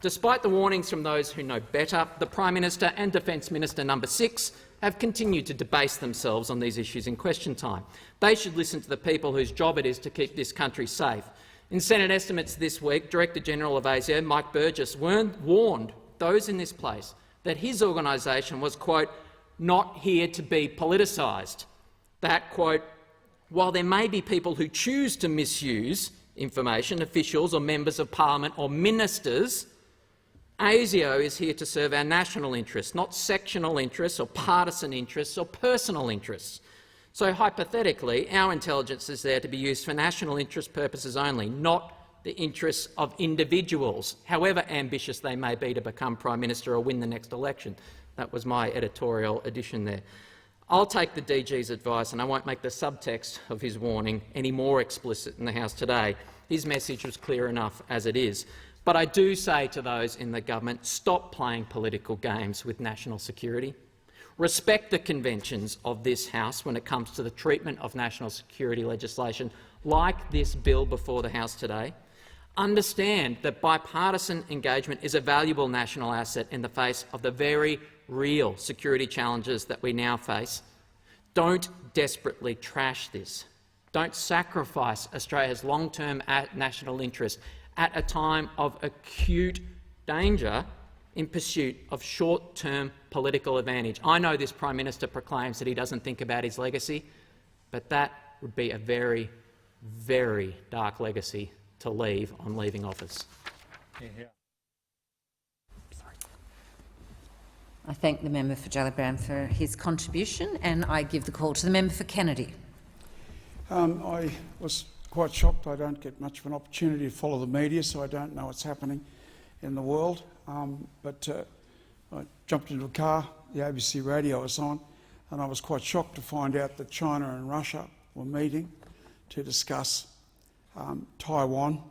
Despite the warnings from those who know better, the Prime Minister and Defence Minister No. 6 have continued to debase themselves on these issues in question time. They should listen to the people whose job it is to keep this country safe. In Senate estimates this week, Director-General of ASIO, Mike Burgess, warned those in this place that his organisation was, quote, not here to be politicised. That, quote, while there may be people who choose to misuse information, officials or members of parliament or ministers, ASIO is here to serve our national interests, not sectional interests or partisan interests or personal interests. So, hypothetically, our intelligence is there to be used for national interest purposes only, not the interests of individuals, however ambitious they may be to become Prime Minister or win the next election. That was my editorial addition there. I'll take the DG's advice and I won't make the subtext of his warning any more explicit in the House today. His message was clear enough as it is. But I do say to those in the government, stop playing political games with national security. Respect the conventions of this House when it comes to the treatment of national security legislation like this bill before the House today. Understand that bipartisan engagement is a valuable national asset in the face of the very real security challenges that we now face. Don't desperately trash this. Don't sacrifice Australia's long-term national interest at a time of acute danger in pursuit of short-term political advantage. I know this Prime Minister proclaims that he doesn't think about his legacy. But that would be a very, very dark legacy to leave on leaving office. I thank the member for Gellibrand for his contribution, and I give the call to the member for Kennedy. I was quite shocked. I don't get much of an opportunity to follow the media, so I don't know what's happening in the world. But I jumped into a car, the ABC radio was on, and I was quite shocked to find out that China and Russia were meeting to discuss Taiwan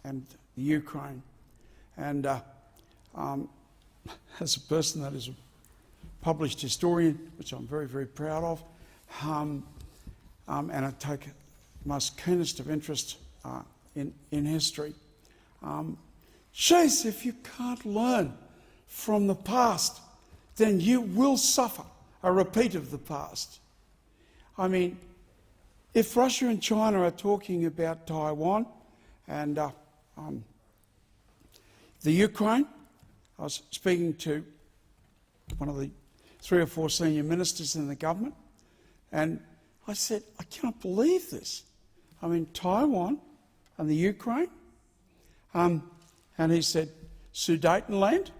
and the Ukraine. And as a person that is a published historian, which I'm very, very proud of, and I take most keenest of interest in history. Geez, if you can't learn from the past, then you will suffer a repeat of the past. I mean, if Russia and China are talking about Taiwan and the Ukraine, I was speaking to one of the 3 or 4 senior ministers in the government, and I said, I cannot believe this. I mean, Taiwan and the Ukraine, and he said, Sudetenland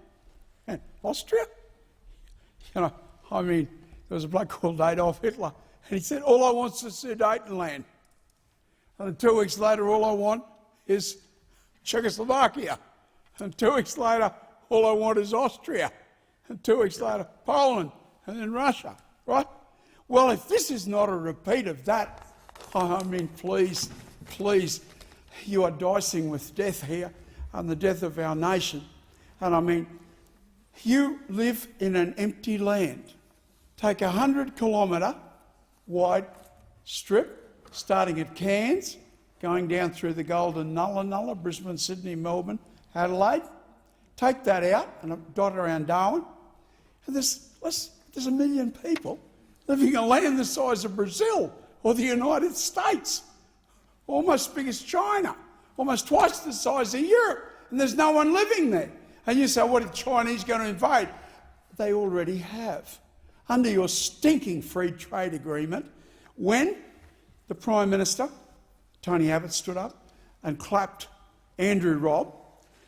and Austria. You know, I mean, there was a bloke called Adolf Hitler, and he said, all I want is Sudetenland. And then 2 weeks later, all I want is Czechoslovakia. And 2 weeks later, all I want is Austria. And 2 weeks later, Poland, and then Russia, right? Well, if this is not a repeat of that, I mean, please, please, you are dicing with death here and the death of our nation. And I mean, you live in an empty land. Take a 100-kilometre wide strip, starting at Cairns, going down through the Golden Nulla, Brisbane, Sydney, Melbourne, Adelaide. Take that out and dot around Darwin. And there's 1 million people living in a land the size of Brazil or the United States, almost as big as China, almost twice the size of Europe, and there's no one living there. And you say, what are the Chinese going to invade? They already have. Under your stinking free trade agreement, when the Prime Minister, Tony Abbott, stood up and clapped Andrew Robb,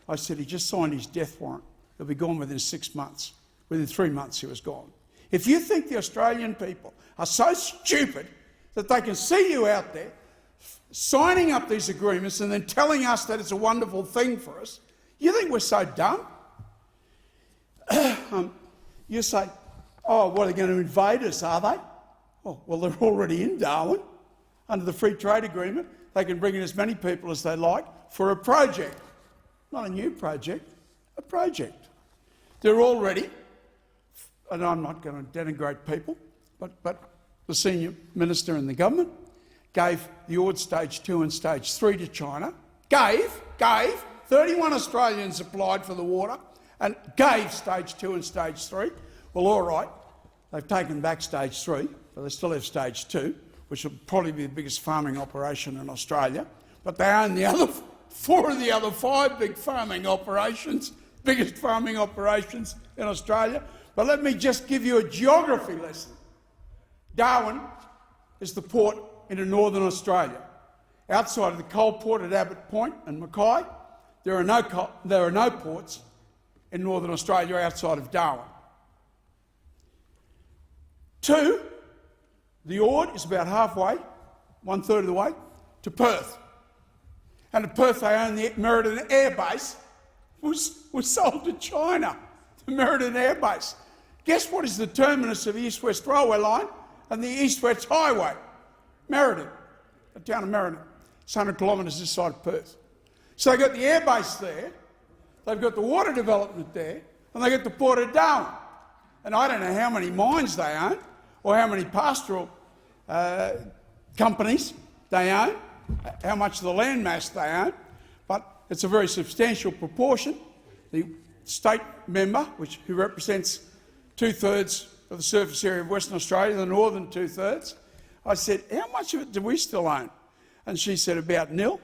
I said he just signed his death warrant. He'll be gone within 6 months. Within 3 months he was gone. If you think the Australian people are so stupid that they can see you out there signing up these agreements and then telling us that it's a wonderful thing for us, you think we're so dumb? You say, oh, well, they're going to invade us, are they? Oh, well, they're already in Darwin. Under the free trade agreement, they can bring in as many people as they like for a project. Not a new project, a project. They're already, and I'm not going to denigrate people, but the senior minister in the government gave the Ord Stage 2 and Stage 3 to China, gave 31 Australians applied for the water and gave Stage 2 and Stage 3. Well, all right, they've taken back Stage 3, but they still have Stage 2, which will probably be the biggest farming operation in Australia. But they own the other 4 of the other 5 big farming operations, biggest farming operations in Australia. But let me just give you a geography lesson. Darwin is the port into northern Australia. Outside of the coal port at Abbott Point and Mackay, there are no ports in northern Australia outside of Darwin. 2, the Ord is about halfway, 1/3 of the way, to Perth. And at Perth they own the Meriden Air Base, was sold to China, the Meriden Air Base. Guess what is the terminus of the East-West Railway line and the East-West Highway? Meriden, the town of Meriden. It's 100 kilometres this side of Perth. So they've got the air base there, they've got the water development there, and they've got the Port of Darwin. And I don't know how many mines they own or how many pastoral companies they own, how much of the land mass they own, but it's a very substantial proportion. The state member, who represents 2/3 of the surface area of Western Australia, the northern 2/3, I said, how much of it do we still own? And she said, about nil.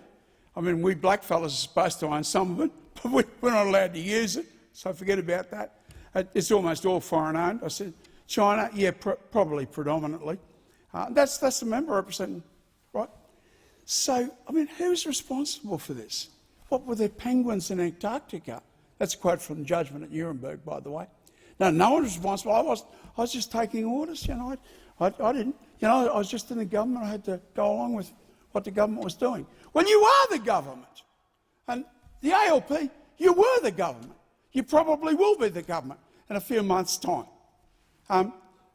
I mean, we blackfellas are supposed to own some of it, but we're not allowed to use it, so forget about that. It's almost all foreign owned. I said, China, yeah, probably predominantly. That's the member representing, right? So, I mean, who's responsible for this? What were there penguins in Antarctica? That's a quote from the judgment at Nuremberg, by the way. No one was responsible. I was just taking orders, you know. I didn't, you know, I was just in the government. I had to go along with what the government was doing. Well, you are the government. And the ALP, you were the government. You probably will be the government in a few months' time. Are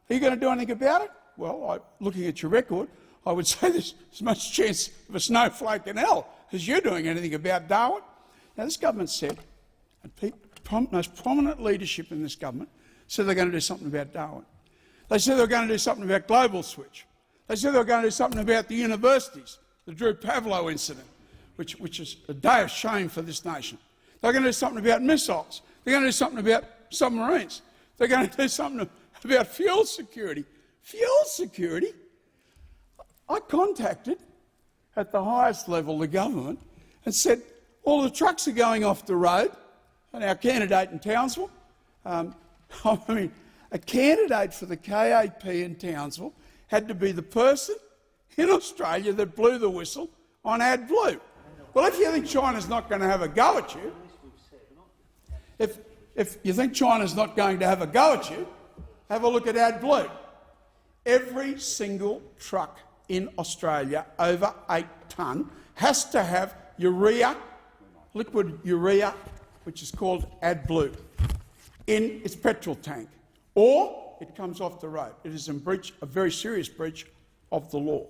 you going to do anything about it? Well, looking at your record, I would say there's as much chance of a snowflake in hell as you're doing anything about Darwin. Now, this government said, and most prominent leadership in this government said they're going to do something about Darwin. They said they were going to do something about Global Switch. They said they were going to do something about the universities, the Drew Pavlo incident, which is a day of shame for this nation. They're going to do something about missiles. They're going to do something about submarines. They're going to do something about fuel security. Fuel security? I contacted, at the highest level, the government and said, all the trucks are going off the road, and our candidate in Townsville, I mean, a candidate for the KAP in Townsville had to be the person in Australia that blew the whistle on AdBlue. Well, if you think China's not going to have a go at you, if you think China's not going to have a go at you, have a look at AdBlue. Every single truck in Australia over 8 tonne has to have urea, liquid urea, which is called AdBlue, in its petrol tank, or it comes off the road. It is in breach, a very serious breach of the law.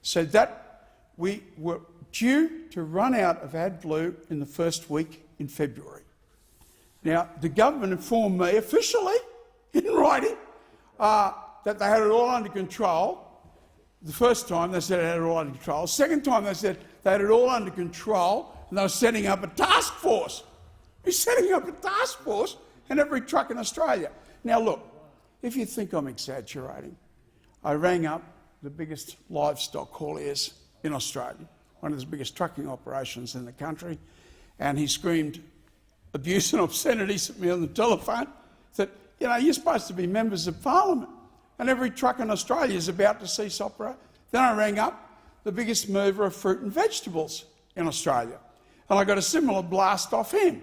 So that we were due to run out of AdBlue in the first week in February. Now, the government informed me officially, in writing, that they had it all under control. The first time they said they had it all under control. The second time they said they had it all under control and they were setting up a task force. He's setting up a task force in every truck in Australia. Now look, if you think I'm exaggerating, I rang up the biggest livestock hauliers in Australia, one of the biggest trucking operations in the country, and he screamed abuse and obscenities at me on the telephone that, you know, you're supposed to be members of parliament and every truck in Australia is about to cease operation. Then I rang up the biggest mover of fruit and vegetables in Australia and I got a similar blast off him.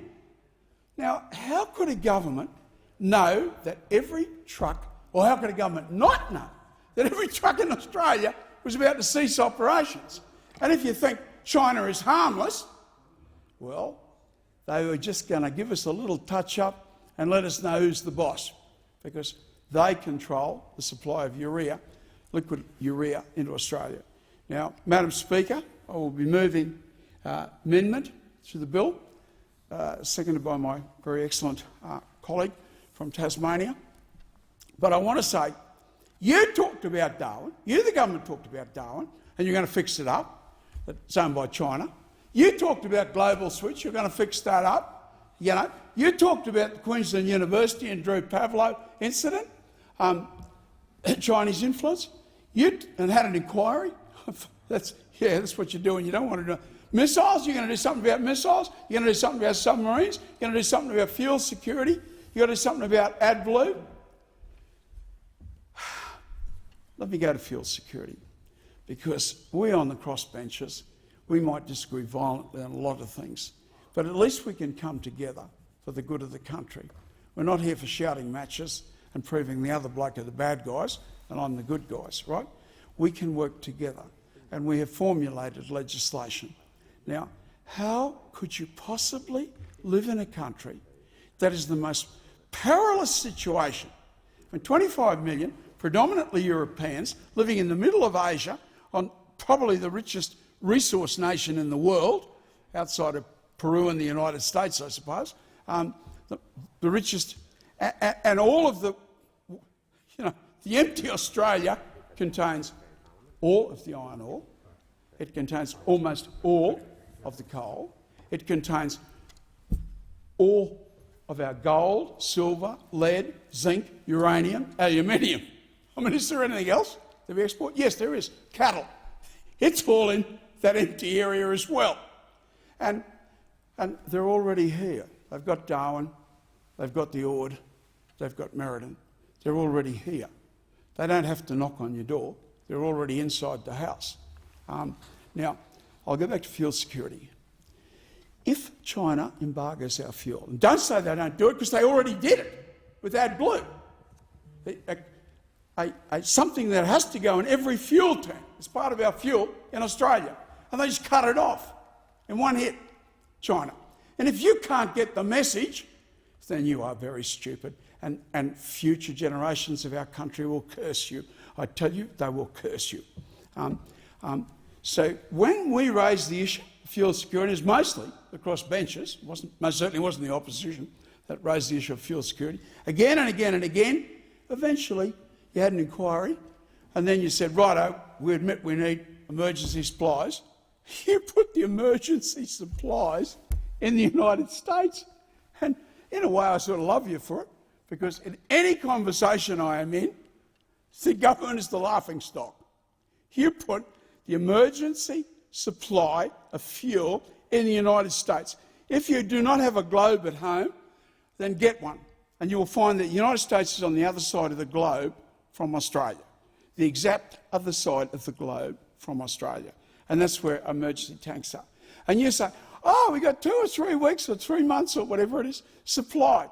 Now, how could a government know that every truck, or how could a government not know that every truck in Australia was about to cease operations? And if you think China is harmless, well, they were just going to give us a little touch-up and let us know who's the boss, because they control the supply of urea, liquid urea, into Australia. Now, Madam Speaker, I will be moving amendment to the bill, seconded by my very excellent colleague from Tasmania. But I want to say, you talked about Darwin, you, the government, talked about Darwin, and you're going to fix it up. It's owned by China. You talked about Global Switch, you're going to fix that up. You know, you talked about the Queensland University and Drew Pavlo incident, Chinese influence, and had an inquiry. That's what you do when you don't want to do. Missiles, you're going to do something about missiles, you're going to do something about submarines, you're going to do something about fuel security, you're going to do something about AdBlue. Let me go to fuel security, because we on the crossbenchers, we might disagree violently on a lot of things, but at least we can come together for the good of the country. We're not here for shouting matches and proving the other bloke are the bad guys and I'm the good guys, right? We can work together, and we have formulated legislation. Now, how could you possibly live in a country that is the most perilous situation? I mean, 25 million, predominantly Europeans, living in the middle of Asia, on probably the richest resource nation in the world, outside of Peru and the United States, I suppose, the richest, and all of the, you know, the empty Australia contains all of the iron ore, it contains almost all of the coal, it contains all of our gold, silver, lead, zinc, uranium, aluminium. I mean, is there anything else that we export? Yes, there is. Cattle. It's all in that empty area as well. And they're already here. They've got Darwin, they've got the Ord, they've got Merredin. They're already here. They don't have to knock on your door. They're already inside the house. Now, I'll go back to fuel security. If China embargoes our fuel, and don't say they don't do it because they already did it with AdBlue, something that has to go in every fuel tank as part of our fuel in Australia, and they just cut it off in one hit, China. And if you can't get the message, then you are very stupid, and future generations of our country will curse you. I tell you, they will curse you. So when we raised the issue of fuel security, it was mostly the crossbenchers, most certainly wasn't the opposition that raised the issue of fuel security. Again and again and again, eventually you had an inquiry, and then you said, righto, we admit we need emergency supplies. You put the emergency supplies in the United States. And in a way, I sort of love you for it, because in any conversation I am in, the government is the laughingstock. You put the emergency supply of fuel in the United States. If you do not have a globe at home, then get one, and you will find that the United States is on the other side of the globe from Australia, the exact other side of the globe from Australia, and that's where emergency tanks are. And you say, oh, we got 2 or 3 weeks or 3 months or whatever it is, supply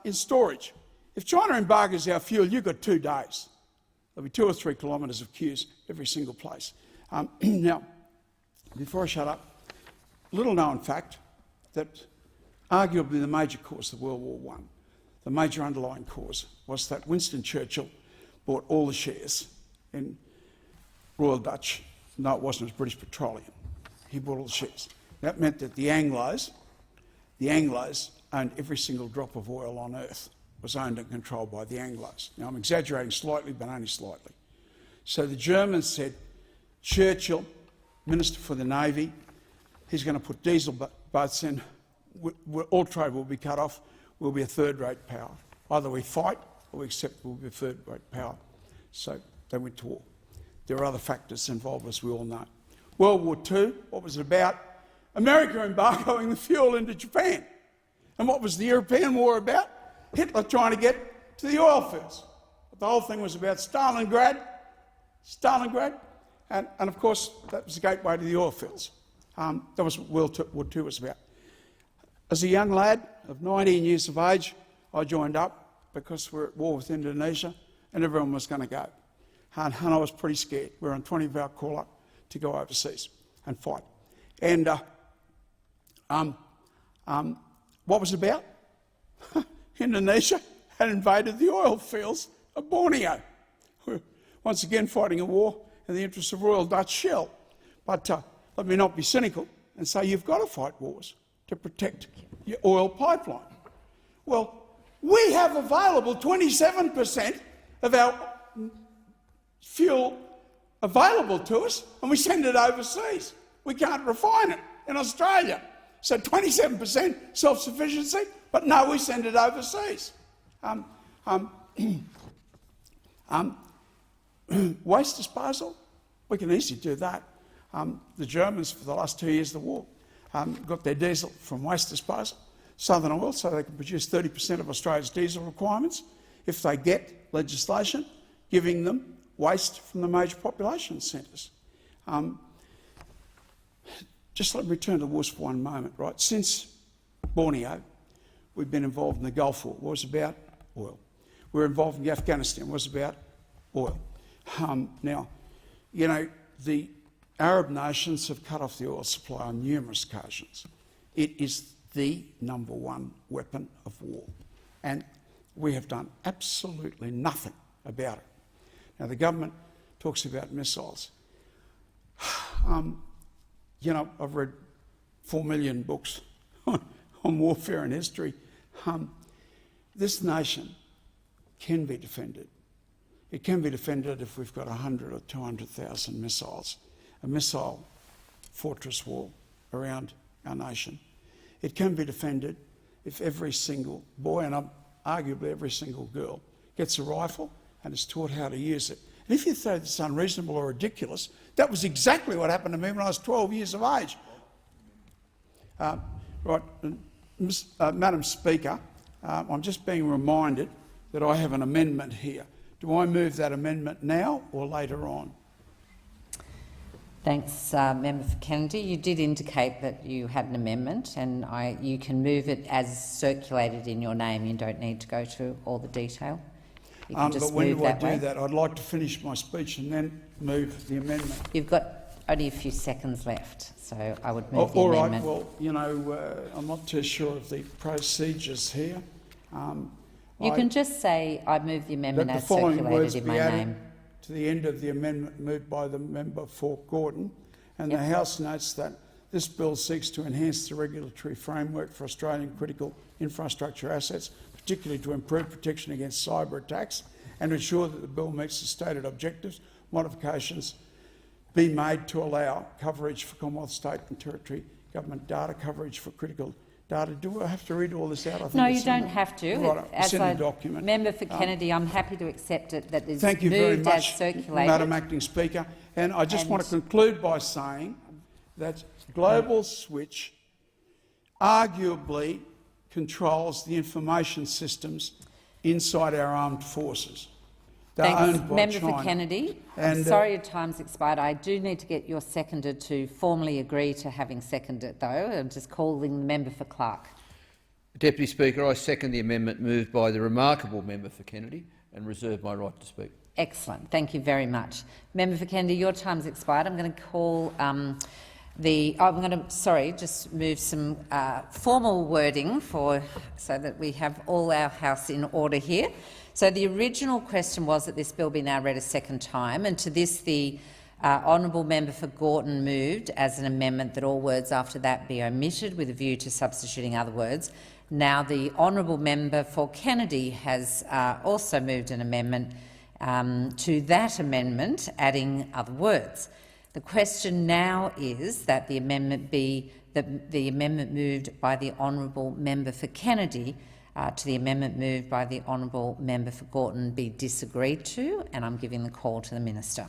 in storage. If China embargoes our fuel, you've got 2 days. There'll be 2 or 3 kilometres of queues every single place. Now, before I shut up, little known fact that arguably the major cause of World War I, the major underlying cause, was that Winston Churchill bought all the shares in Royal Dutch. No, it wasn't, it was British Petroleum. He bought all the shares. That meant that the Anglos owned every single drop of oil on earth, was owned and controlled by the Anglos. Now, I'm exaggerating slightly, but only slightly. So the Germans said, Churchill, Minister for the Navy, he's going to put diesel boats in, all trade will be cut off, we'll be a third-rate power. Either we fight or we accept we'll be a third-rate power. So they went to war. There are other factors involved, as we all know. World War II, what was it about? America embargoing the fuel into Japan. And what was the European war about? Hitler trying to get to the oil fields. But the whole thing was about Stalingrad, and of course that was the gateway to the oil fields. That was what World War II was about. As a young lad of 19 years of age, I joined up because we're at war with Indonesia and everyone was going to go. And I was pretty scared. We were on 24-hour call-up to go overseas and fight. And what was it about? Indonesia had invaded the oil fields of Borneo. We're once again fighting a war in the interests of Royal Dutch Shell. But let me not be cynical and say you've got to fight wars to protect your oil pipeline. Well, we have available 27% of our fuel available to us, and we send it overseas. We can't refine it in Australia. So 27% self-sufficiency, but no, we send it overseas. Waste disposal, we can easily do that. The Germans, for the last 2 years of the war, got their diesel from waste disposal, Southern Oil, so they can produce 30% of Australia's diesel requirements if they get legislation giving them waste from the major population centres. Just let me return to wars for one moment, right? Since Borneo, we've been involved in the Gulf War. What was it about? Oil. We were involved in Afghanistan. What was it about? Oil. Now, you know, the Arab nations have cut off the oil supply on numerous occasions. It is the #1 weapon of war, and we have done absolutely nothing about it. Now, the government talks about missiles. You know, I've read 4 million books on warfare and history. This nation can be defended. It can be defended if we've got 100 or 200,000 missiles, a missile fortress wall around our nation. It can be defended if every single boy, and arguably every single girl, gets a rifle and is taught how to use it. And if you say this is unreasonable or ridiculous, that was exactly what happened to me when I was 12 years of age. Madam Speaker, I'm just being reminded that I have an amendment here Do I move that amendment now or later on? Thanks, Member for Kennedy. You did indicate that you had an amendment, and you can move it as circulated in your name. You don't need to go through all the detail. You can just but when move do I that do way. that? I'd like to finish my speech and then move the amendment. You've got only a few seconds left, so I would move the all amendment. right. Well, you know, I'm not too sure of the procedures here. You can just say, I move the amendment that as the following circulated words in be my added name. to the end of the amendment moved by the member for Gordon, and the House notes that this bill seeks to enhance the regulatory framework for Australian critical infrastructure assets, particularly to improve protection against cyber attacks and ensure that the bill meets the stated objectives. Modifications be made to allow coverage for Commonwealth, state and territory government data coverage for critical data. Do I have to read all this out? I think No, you it's in don't have to. Right, it's in the a document. member for Kennedy, I'm happy to accept it that is Thank you very moved as much, circulated. Madam Acting Speaker. And I just want to conclude by saying that Global Switch arguably controls the information systems inside our armed forces. They're Thanks, owned by Member China. for Kennedy. I'm And, sorry your time's expired. I do need to get your seconder to formally agree to having seconded, though. I'm just calling the member for Clark. Deputy Speaker, I second the amendment moved by the remarkable member for Kennedy and reserve my right to speak. Excellent. Thank you very much. Member for Kennedy, your time's expired. I'm going to call just move some formal wording so that we have all our house in order here. So the original question was that this bill be now read a second time, and to this the honourable member for Gorton moved as an amendment that all words after that be omitted with a view to substituting other words. Now the honourable member for Kennedy has also moved an amendment to that amendment, adding other words. The question now is that the amendment moved by the honourable member for Kennedy to the amendment moved by the honourable member for Gorton be disagreed to, and I'm giving the call to the minister.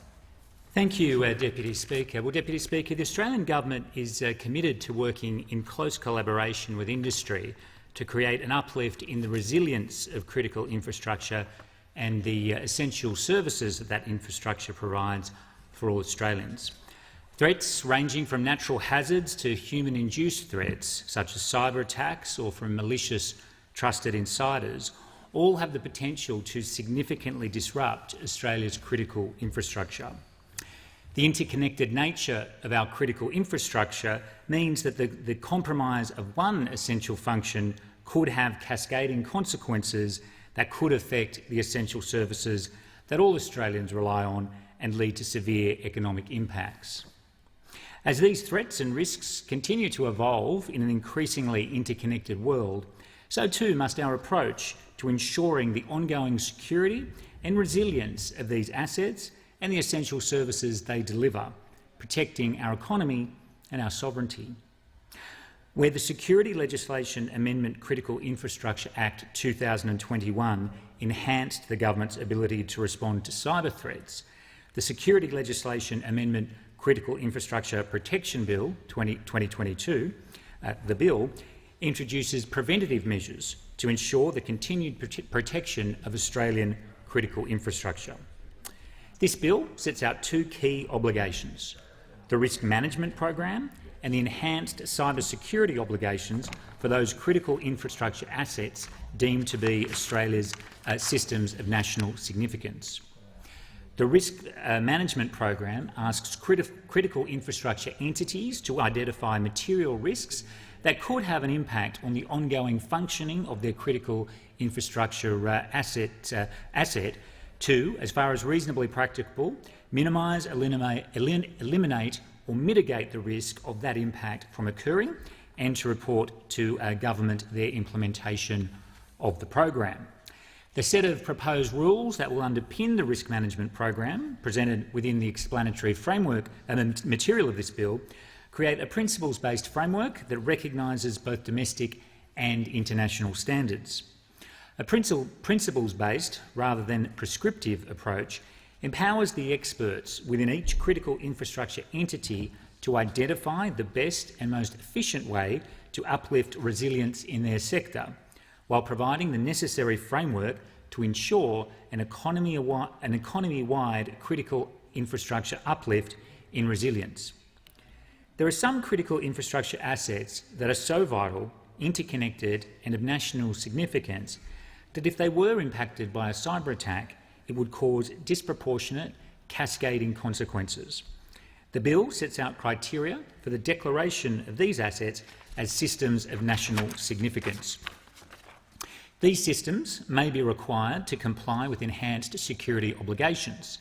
Thank you, Deputy Speaker. Well, Deputy Speaker, the Australian government is committed to working in close collaboration with industry to create an uplift in the resilience of critical infrastructure and the essential services that infrastructure provides for all Australians. Threats ranging from natural hazards to human-induced threats, such as cyber attacks or from malicious trusted insiders, all have the potential to significantly disrupt Australia's critical infrastructure. The interconnected nature of our critical infrastructure means that the compromise of one essential function could have cascading consequences that could affect the essential services that all Australians rely on and lead to severe economic impacts. As these threats and risks continue to evolve in an increasingly interconnected world, so too must our approach to ensuring the ongoing security and resilience of these assets and the essential services they deliver, protecting our economy and our sovereignty. Where the Security Legislation Amendment Critical Infrastructure Act 2021 enhanced the government's ability to respond to cyber threats, the Security Legislation Amendment Critical Infrastructure Protection Bill 2022, the bill, introduces preventative measures to ensure the continued protection of Australian critical infrastructure. This bill sets out two key obligations: the Risk Management Program and the enhanced cyber security obligations for those critical infrastructure assets deemed to be Australia's systems of national significance. The Risk Management Program asks critical infrastructure entities to identify material risks that could have an impact on the ongoing functioning of their critical infrastructure asset to, as far as reasonably practicable, minimise, eliminate or mitigate the risk of that impact from occurring, and to report to government their implementation of the program. The set of proposed rules that will underpin the risk management program, presented within the explanatory framework and material of this bill, create a principles-based framework that recognises both domestic and international standards. A principles-based, rather than prescriptive approach, empowers the experts within each critical infrastructure entity to identify the best and most efficient way to uplift resilience in their sector, while providing the necessary framework to ensure an economy-wide critical infrastructure uplift in resilience. There are some critical infrastructure assets that are so vital, interconnected and of national significance that if they were impacted by a cyber attack, it would cause disproportionate, cascading consequences. The bill sets out criteria for the declaration of these assets as systems of national significance. These systems may be required to comply with enhanced security obligations.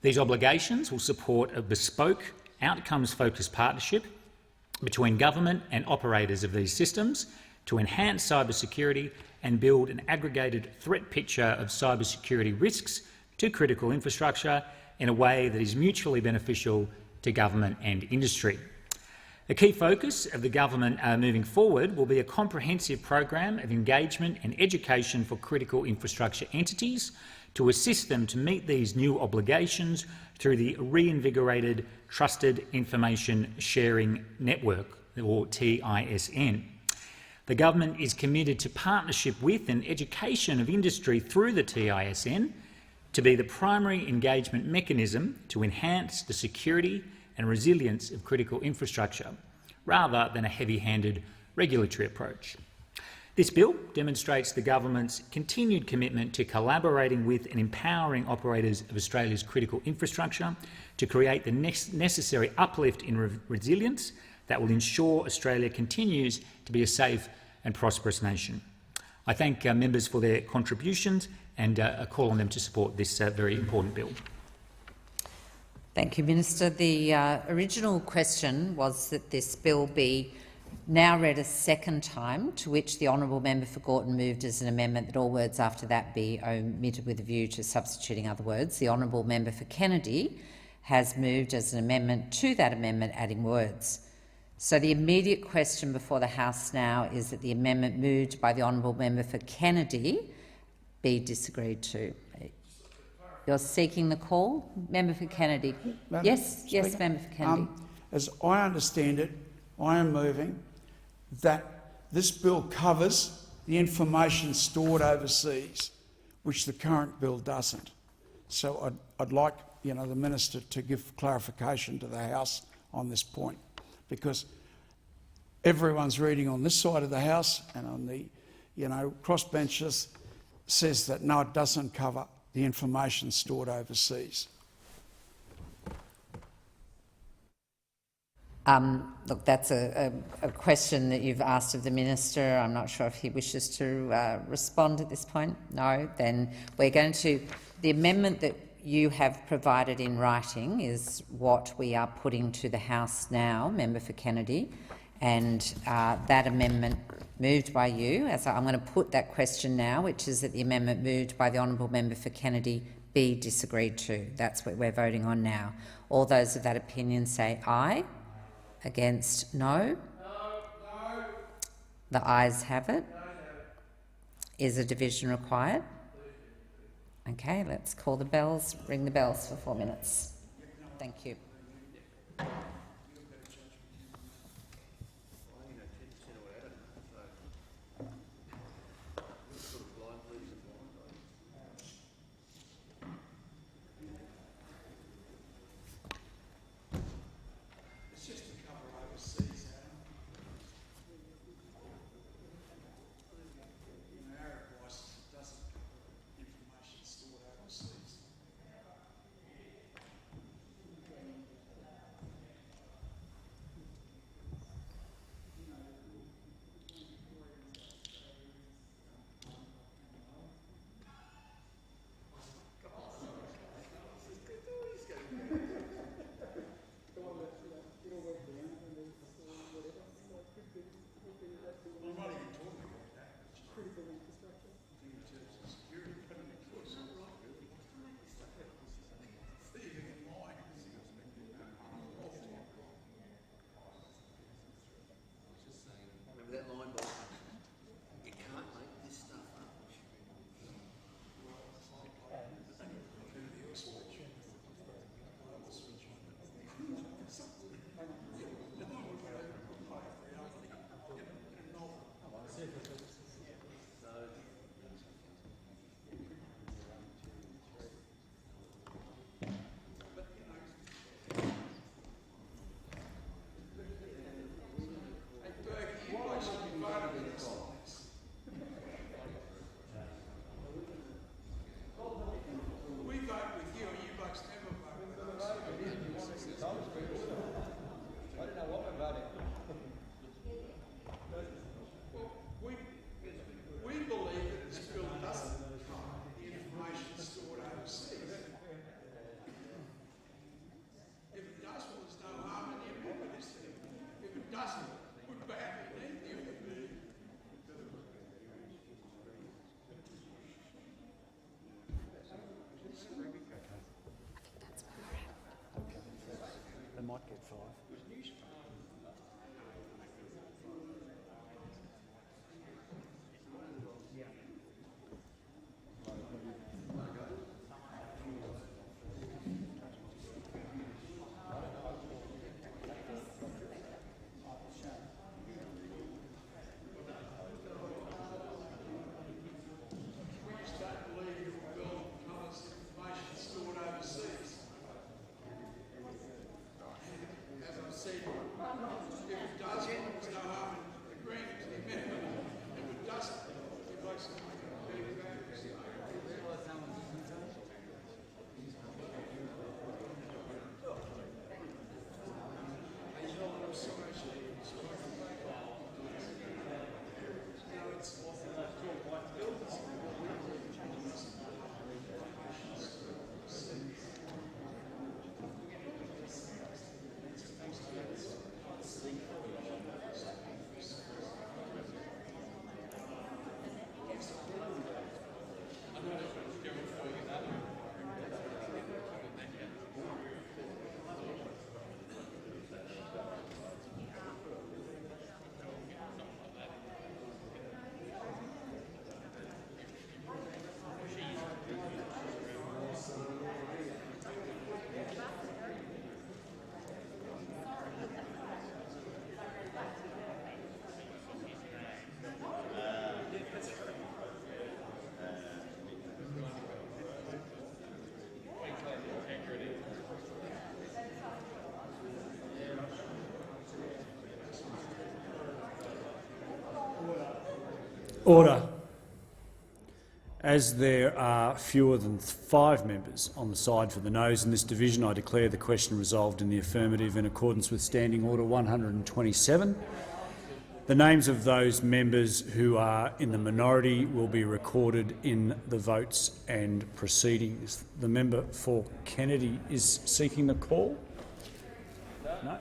These obligations will support a bespoke, outcomes-focused partnership between government and operators of these systems to enhance cybersecurity and build an aggregated threat picture of cybersecurity risks to critical infrastructure in a way that is mutually beneficial to government and industry. A key focus of the government moving forward will be a comprehensive program of engagement and education for critical infrastructure entities to assist them to meet these new obligations through the reinvigorated Trusted Information Sharing Network, or TISN. The government is committed to partnership with and education of industry through the TISN to be the primary engagement mechanism to enhance the security and resilience of critical infrastructure, rather than a heavy-handed regulatory approach. This bill demonstrates the government's continued commitment to collaborating with and empowering operators of Australia's critical infrastructure to create the necessary uplift in resilience that will ensure Australia continues to be a safe and prosperous nation. I thank members for their contributions and call on them to support this very important bill. Thank you, Minister. The original question was that this bill be now read a second time, to which the honourable member for Gorton moved as an amendment that all words after that be omitted with a view to substituting other words. The honourable member for Kennedy has moved as an amendment to that amendment, adding words. So the immediate question before the House now is that the amendment moved by the honourable member for Kennedy be disagreed to. You're seeking the call? Member for Kennedy. Yes, Member for Kennedy. As I understand it, I am moving that this bill covers the information stored overseas, which the current bill doesn't. So I'd like the Minister to give clarification to the House on this point, because everyone's reading on this side of the House and on the crossbenchers says that no, it doesn't cover the information stored overseas. Look, that's a question that you've asked of the Minister. I'm not sure if he wishes to respond at this point. No? Then we're going to— the amendment that you have provided in writing is what we are putting to the House now, Member for Kennedy, and that amendment moved by you, as I'm going to put that question now, which is that the amendment moved by the honourable member for Kennedy be disagreed to. That's what we're voting on now. All those of that opinion say aye. Against, no? No. The ayes have it. Is a division required? Okay, let's call the bells. Ring the bells for 4 minutes. Thank you. Order. As there are fewer than 5 members on the side for the noes in this division, I declare the question resolved in the affirmative in accordance with Standing Order 127. The names of those members who are in the minority will be recorded in the votes and proceedings. The member for Kennedy is seeking the call. No.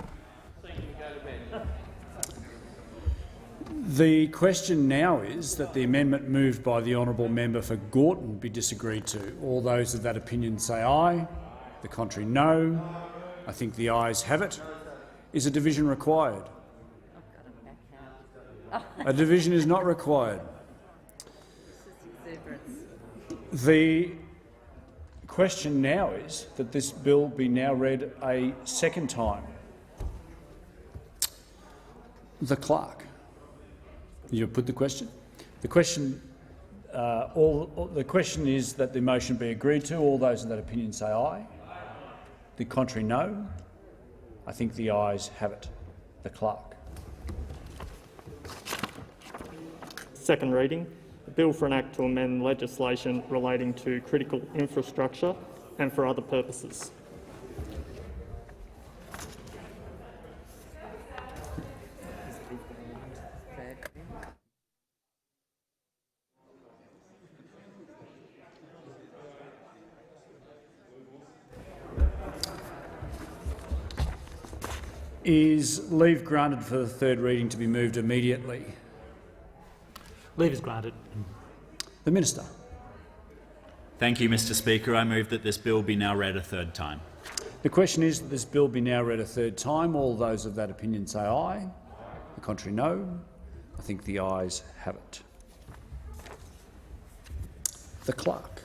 The question now is that the amendment moved by the honourable member for Gorton be disagreed to. All those of that opinion say aye. The contrary, no. I think the ayes have it. Is a division required? A division is not required. The question now is that this bill be now read a second time. The clerk. You put the question. The question is that the motion be agreed to. All those in that opinion say aye. The contrary, no. I think the ayes have it. The clerk. Second reading. A bill for an act to amend legislation relating to critical infrastructure and for other purposes. Is leave granted for the third reading to be moved immediately? Leave is granted. The Minister. Thank you, Mr Speaker. I move that this bill be now read a third time. The question is that this bill be now read a third time. All those of that opinion say aye. The contrary, no. I think the ayes have it. The clerk.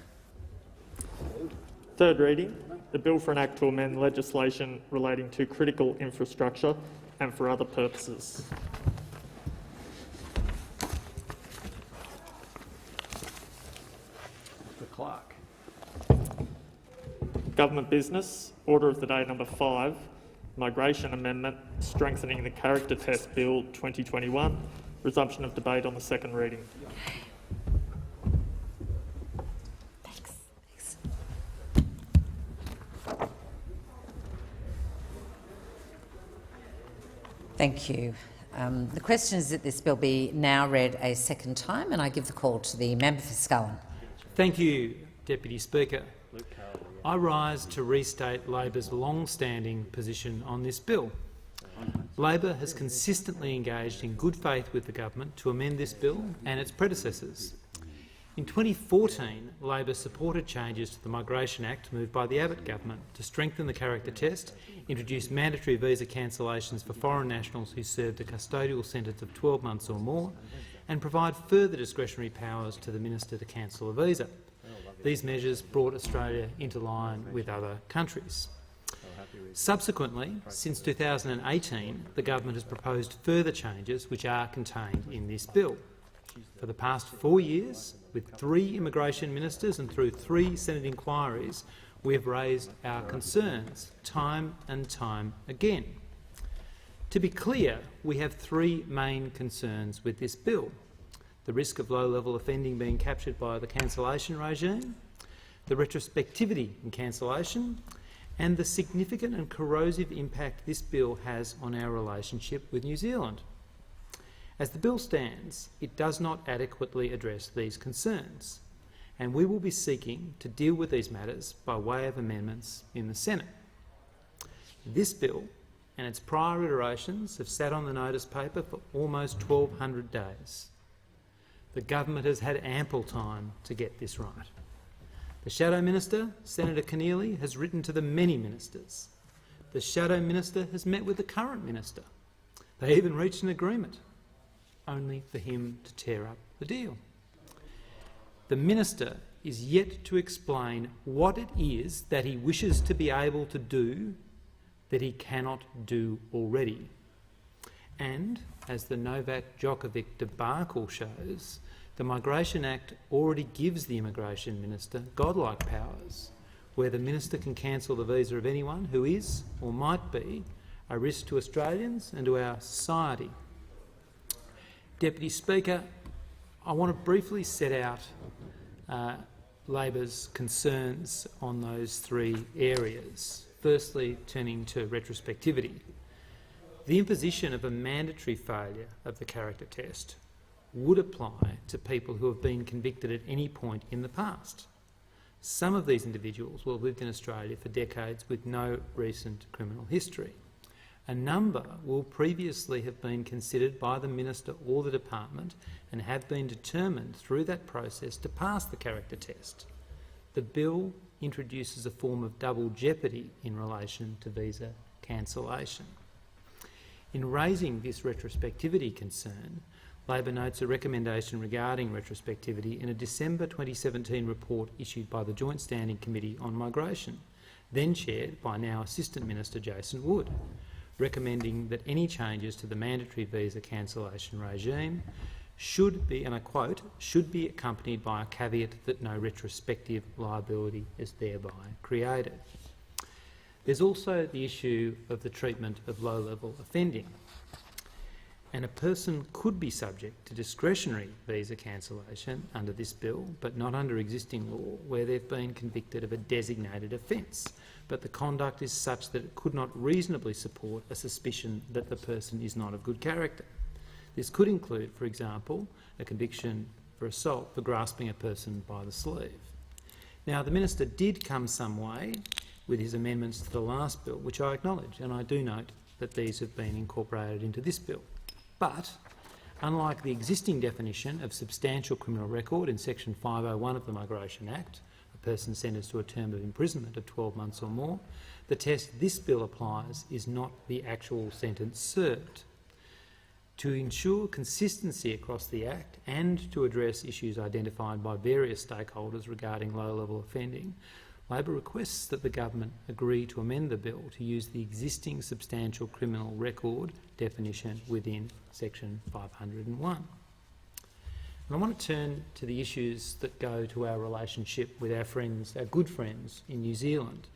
Third reading. The bill for an act to amend legislation relating to critical infrastructure and for other purposes. The clerk. Government business. Order of the day number 5. Migration Amendment Strengthening the Character Test Bill 2021. Resumption of debate on the second reading. Thank you. The question is that this bill be now read a second time, and I give the call to the member for Scullin. Thank you, Deputy Speaker. I rise to restate Labor's long-standing position on this bill. Labor has consistently engaged in good faith with the government to amend this bill and its predecessors. In 2014, Labor supported changes to the Migration Act moved by the Abbott government to strengthen the character test, introduce mandatory visa cancellations for foreign nationals who served a custodial sentence of 12 months or more, and provide further discretionary powers to the minister to cancel a visa. These measures brought Australia into line with other countries. Subsequently, since 2018, the government has proposed further changes which are contained in this bill. For the past 4 years, with 3 immigration ministers and through 3 Senate inquiries, we have raised our concerns time and time again. To be clear, we have 3 main concerns with this bill: the risk of low-level offending being captured by the cancellation regime, the retrospectivity in cancellation, and the significant and corrosive impact this bill has on our relationship with New Zealand. As the bill stands, it does not adequately address these concerns, and we will be seeking to deal with these matters by way of amendments in the Senate. This bill and its prior iterations have sat on the notice paper for almost 1,200 days. The government has had ample time to get this right. The Shadow Minister, Senator Keneally, has written to the many ministers. The Shadow Minister has met with the current minister. They even reached an agreement, only for him to tear up the deal. The minister is yet to explain what it is that he wishes to be able to do that he cannot do already. And, as the Novak Djokovic debacle shows, the Migration Act already gives the Immigration Minister godlike powers, where the minister can cancel the visa of anyone who is, or might be, a risk to Australians and to our society. Deputy Speaker, I want to briefly set out Labor's concerns on those 3 areas. Firstly, turning to retrospectivity. The imposition of a mandatory failure of the character test would apply to people who have been convicted at any point in the past. Some of these individuals will have lived in Australia for decades with no recent criminal history. A number will previously have been considered by the minister or the department and have been determined through that process to pass the character test. The bill introduces a form of double jeopardy in relation to visa cancellation. In raising this retrospectivity concern, Labor notes a recommendation regarding retrospectivity in a December 2017 report issued by the Joint Standing Committee on Migration, then chaired by now Assistant Minister Jason Wood, recommending that any changes to the mandatory visa cancellation regime should be, and I quote, should be accompanied by a caveat that no retrospective liability is thereby created. There's also the issue of the treatment of low-level offending. And a person could be subject to discretionary visa cancellation under this bill, but not under existing law, where they've been convicted of a designated offence, but the conduct is such that it could not reasonably support a suspicion that the person is not of good character. This could include, for example, a conviction for assault for grasping a person by the sleeve. Now, the minister did come some way with his amendments to the last bill, which I acknowledge, and I do note that these have been incorporated into this bill. But, unlike the existing definition of substantial criminal record in section 501 of the Migration Act, a person sentenced to a term of imprisonment of 12 months or more, the test this bill applies is not the actual sentence served. To ensure consistency across the Act and to address issues identified by various stakeholders regarding low-level offending, Labor requests that the government agree to amend the bill to use the existing substantial criminal record definition within section 501. And I want to turn to the issues that go to our relationship with our friends, our good friends in New Zealand.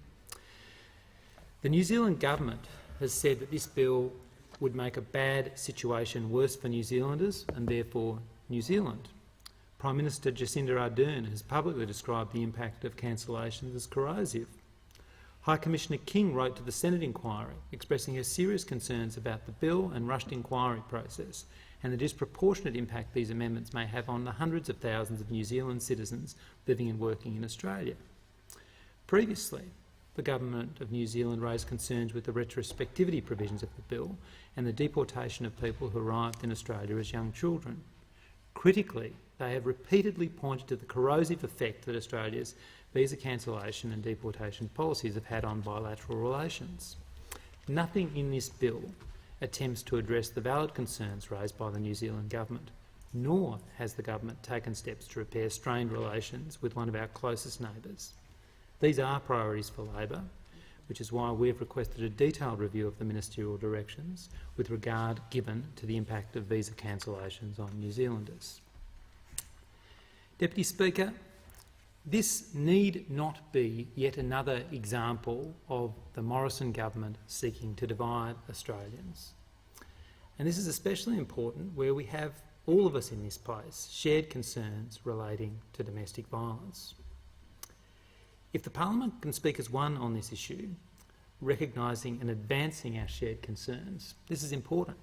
The New Zealand government has said that this bill would make a bad situation worse for New Zealanders and therefore New Zealand. Prime Minister Jacinda Ardern has publicly described the impact of cancellations as corrosive. High Commissioner King wrote to the Senate inquiry expressing her serious concerns about the bill and rushed inquiry process and the disproportionate impact these amendments may have on the hundreds of thousands of New Zealand citizens living and working in Australia. Previously, the Government of New Zealand raised concerns with the retrospectivity provisions of the bill and the deportation of people who arrived in Australia as young children. Critically, they have repeatedly pointed to the corrosive effect that Australia's visa cancellation and deportation policies have had on bilateral relations. Nothing in this bill attempts to address the valid concerns raised by the New Zealand government, nor has the government taken steps to repair strained relations with one of our closest neighbours. These are priorities for Labor, which is why we have requested a detailed review of the ministerial directions with regard given to the impact of visa cancellations on New Zealanders. Deputy Speaker, this need not be yet another example of the Morrison government seeking to divide Australians. And this is especially important where we have, all of us in this place, shared concerns relating to domestic violence. If the Parliament can speak as one on this issue, recognising and advancing our shared concerns, this is important.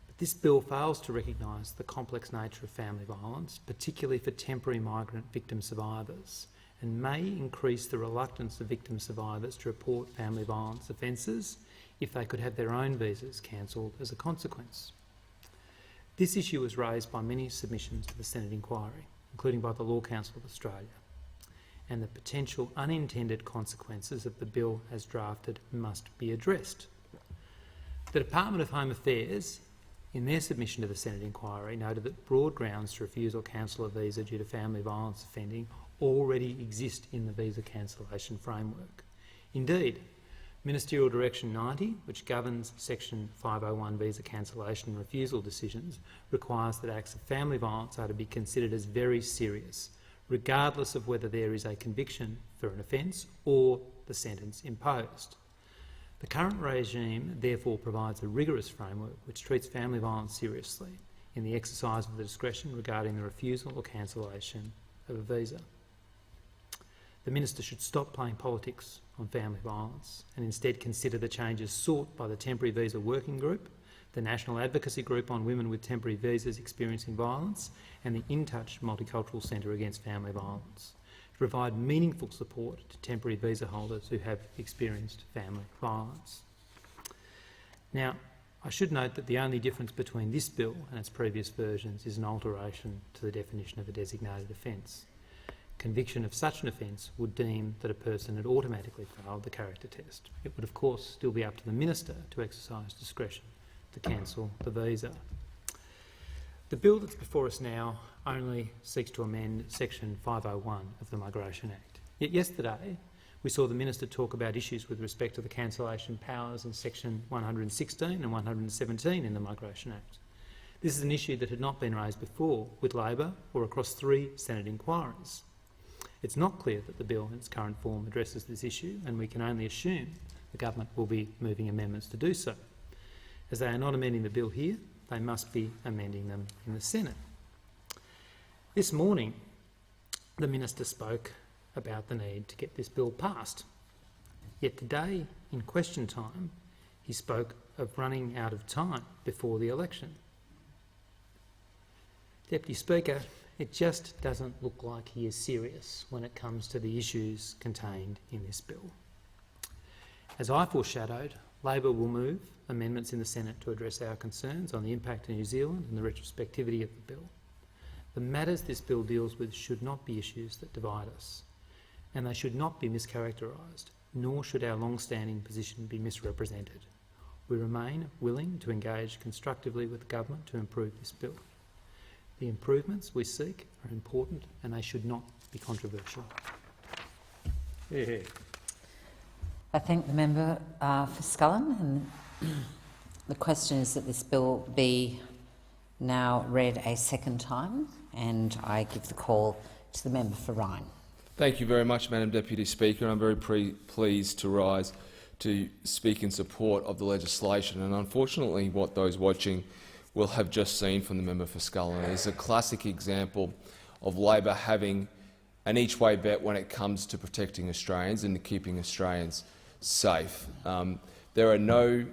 But this bill fails to recognise the complex nature of family violence, particularly for temporary migrant victim survivors, and may increase the reluctance of victim survivors to report family violence offences if they could have their own visas cancelled as a consequence. This issue was raised by many submissions to the Senate inquiry, including by the Law Council of Australia, and the potential unintended consequences of the bill as drafted must be addressed. The Department of Home Affairs, in their submission to the Senate inquiry, noted that broad grounds to refuse or cancel a visa due to family violence offending already exist in the visa cancellation framework. Indeed, Ministerial Direction 90, which governs Section 501 visa cancellation and refusal decisions, requires that acts of family violence are to be considered as very serious, regardless of whether there is a conviction for an offence or the sentence imposed. The current regime therefore provides a rigorous framework which treats family violence seriously in the exercise of the discretion regarding the refusal or cancellation of a visa. The Minister should stop playing politics on family violence and instead consider the changes sought by the Temporary Visa Working Group, the National Advocacy Group on Women with Temporary Visas Experiencing Violence, and the In Touch Multicultural Centre Against Family Violence to provide meaningful support to temporary visa holders who have experienced family violence. Now, I should note that the only difference between this bill and its previous versions is an alteration to the definition of a designated offence. Conviction of such an offence would deem that a person had automatically failed the character test. It would, of course, still be up to the Minister to exercise discretion to cancel the visa. The bill that's before us now only seeks to amend Section 501 of the Migration Act. Yet yesterday we saw the Minister talk about issues with respect to the cancellation powers in Section 116 and 117 in the Migration Act. This is an issue that had not been raised before with Labor or across 3 Senate inquiries. It's not clear that the bill in its current form addresses this issue, and we can only assume the government will be moving amendments to do so. As they are not amending the bill here, they must be amending them in the Senate. This morning, the Minister spoke about the need to get this bill passed. Yet today, in question time, he spoke of running out of time before the election. Deputy Speaker, it just doesn't look like he is serious when it comes to the issues contained in this bill. As I foreshadowed, Labor will move amendments in the Senate to address our concerns on the impact of New Zealand and the retrospectivity of the bill. The matters this bill deals with should not be issues that divide us, and they should not be mischaracterised, nor should our long-standing position be misrepresented. We remain willing to engage constructively with the government to improve this bill. The improvements we seek are important and they should not be controversial. I thank the member for Scullin, and the question is that this bill be now read a second time, and I give the call to the member for Ryan. Thank you very much, Madam Deputy Speaker. I'm very pleased to rise to speak in support of the legislation, and unfortunately what those watching will have just seen from the member for Scullin is a classic example of Labor having an each-way bet when it comes to protecting Australians and to keeping Australians safe. There are no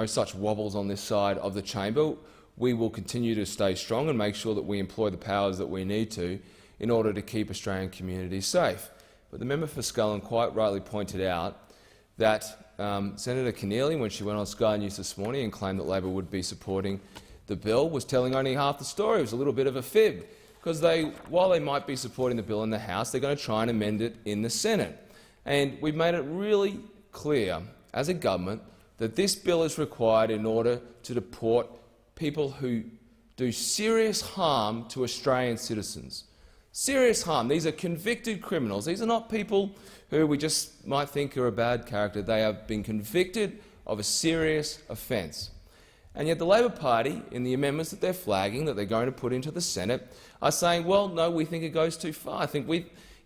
such wobbles on this side of the chamber. We will continue to stay strong and make sure that we employ the powers that we need to in order to keep Australian communities safe. But the member for Scullin quite rightly pointed out that Senator Keneally, when she went on Sky News this morning and claimed that Labor would be supporting the bill was telling only half the story. It was a little bit of a fib, because while they might be supporting the bill in the House, they're going to try and amend it in the Senate. And we've made it really clear as a government that this bill is required in order to deport people who do serious harm to Australian citizens. Serious harm. These are convicted criminals. These are not people who we just might think are a bad character. They have been convicted of a serious offence. And yet the Labor Party, in the amendments that they're flagging, that they're going to put into the Senate, are saying, well, no, we think it goes too far. I think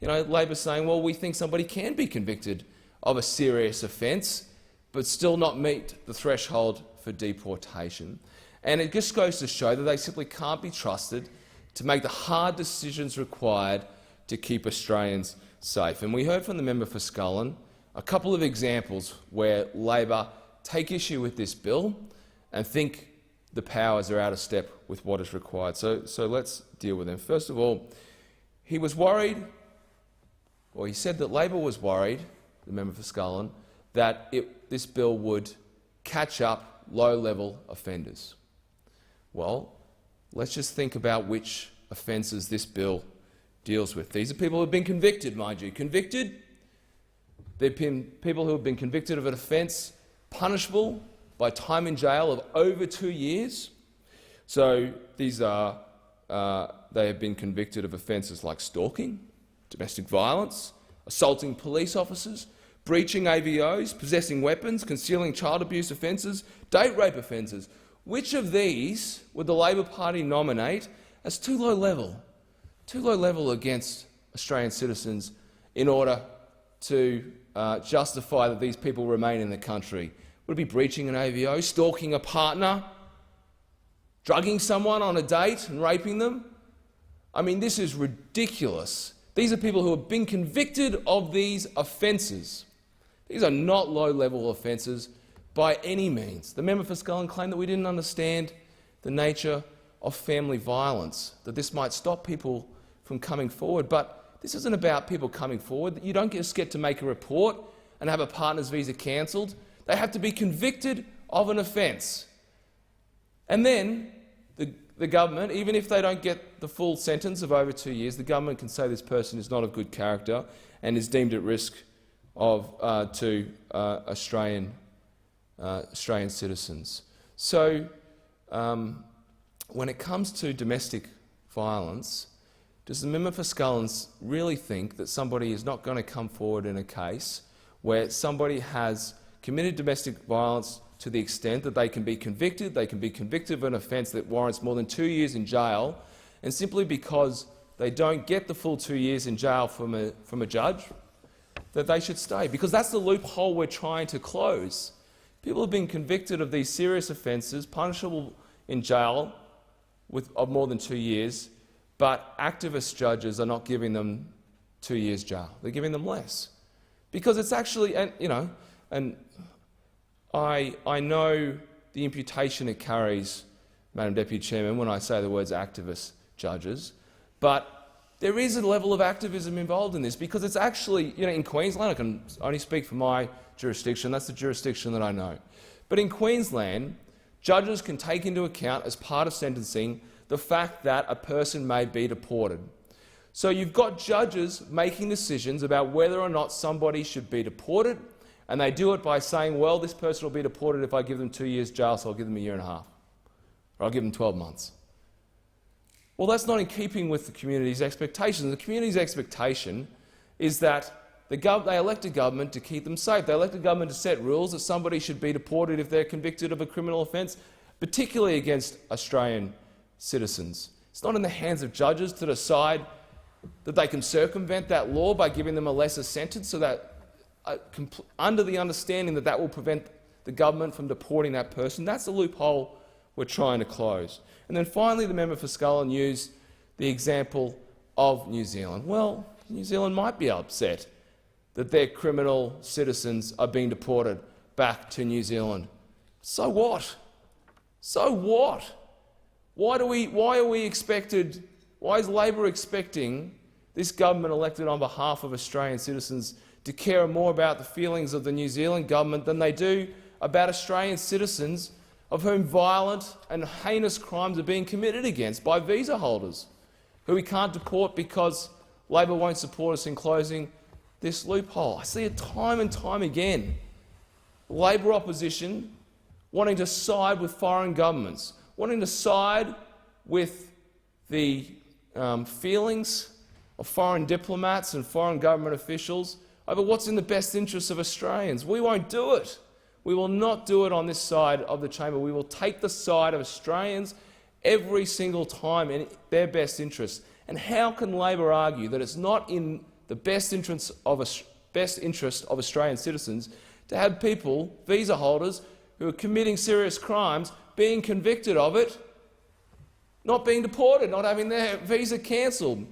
Labor's saying, well, we think somebody can be convicted of a serious offence but still not meet the threshold for deportation. And it just goes to show that they simply can't be trusted to make the hard decisions required to keep Australians safe. And we heard from the member for Scullin a couple of examples where Labor take issue with this bill and think the powers are out of step with what is required. So let's deal with them. First of all, he was worried, or he said that Labor was worried, the member for Scullin, that this bill would catch up low-level offenders. Well, let's just think about which offences this bill deals with. These are people who have been convicted, mind you. Convicted? They've been people who have been convicted of an offence punishable by time in jail of over 2 years. So these are they have been convicted of offences like stalking, domestic violence, assaulting police officers, breaching AVOs, possessing weapons, concealing child abuse offences, date rape offences. Which of these would the Labor Party nominate as too low level against Australian citizens in order to justify that these people remain in the country? Would it be breaching an AVO, stalking a partner, drugging someone on a date and raping them? I mean, this is ridiculous. These are people who have been convicted of these offences. These are not low-level offences by any means. The member for Scullin claimed that we didn't understand the nature of family violence, that this might stop people from coming forward. But this isn't about people coming forward. You don't just get to make a report and have a partner's visa cancelled. They have to be convicted of an offence. And then the government, even if they don't get the full sentence of over 2 years, the government can say this person is not of good character and is deemed at risk to Australian citizens. So when it comes to domestic violence, does the member for Scullin really think that somebody is not going to come forward in a case where somebody has committed domestic violence to the extent that they can be convicted of an offence that warrants more than 2 years in jail, and simply because they don't get the full 2 years in jail from a judge, that they should stay? Because that's the loophole we're trying to close. People have been convicted of these serious offences, punishable in jail of more than 2 years, but activist judges are not giving them 2 years jail. They're giving them less. Because it's actually, and I know the imputation it carries, Madam Deputy Chairman, when I say the words activist judges, but there is a level of activism involved in this, because it's actually, in Queensland, I can only speak for my jurisdiction, that's the jurisdiction that I know. But in Queensland, judges can take into account as part of sentencing the fact that a person may be deported. So you've got judges making decisions about whether or not somebody should be deported, and they do it by saying, well, this person will be deported if I give them 2 years jail, so I'll give them 1.5 years, or I'll give them 12 months. Well, that's not in keeping with the community's expectations. The community's expectation is that they elect a government to keep them safe. They elect a government to set rules that somebody should be deported if they're convicted of a criminal offence, particularly against Australian citizens. It's not in the hands of judges to decide that they can circumvent that law by giving them a lesser sentence, so that under the understanding that that will prevent the government from deporting that person. That's the loophole we're trying to close. And then finally, the member for Scullin used the example of New Zealand. Well, New Zealand might be upset that their criminal citizens are being deported back to New Zealand. So what? So what? Why is Labor expecting this government elected on behalf of Australian citizens to care more about the feelings of the New Zealand government than they do about Australian citizens of whom violent and heinous crimes are being committed against by visa holders, who we can't deport because Labor won't support us in closing this loophole. I see it time and time again. Labor opposition wanting to side with foreign governments, wanting to side with the feelings of foreign diplomats and foreign government officials over what's in the best interests of Australians. We won't do it. We will not do it on this side of the chamber. We will take the side of Australians every single time in their best interests. And how can Labor argue that it's not in the best interest of Australian citizens to have people, visa holders, who are committing serious crimes, being convicted of it, not being deported, not having their visa cancelled?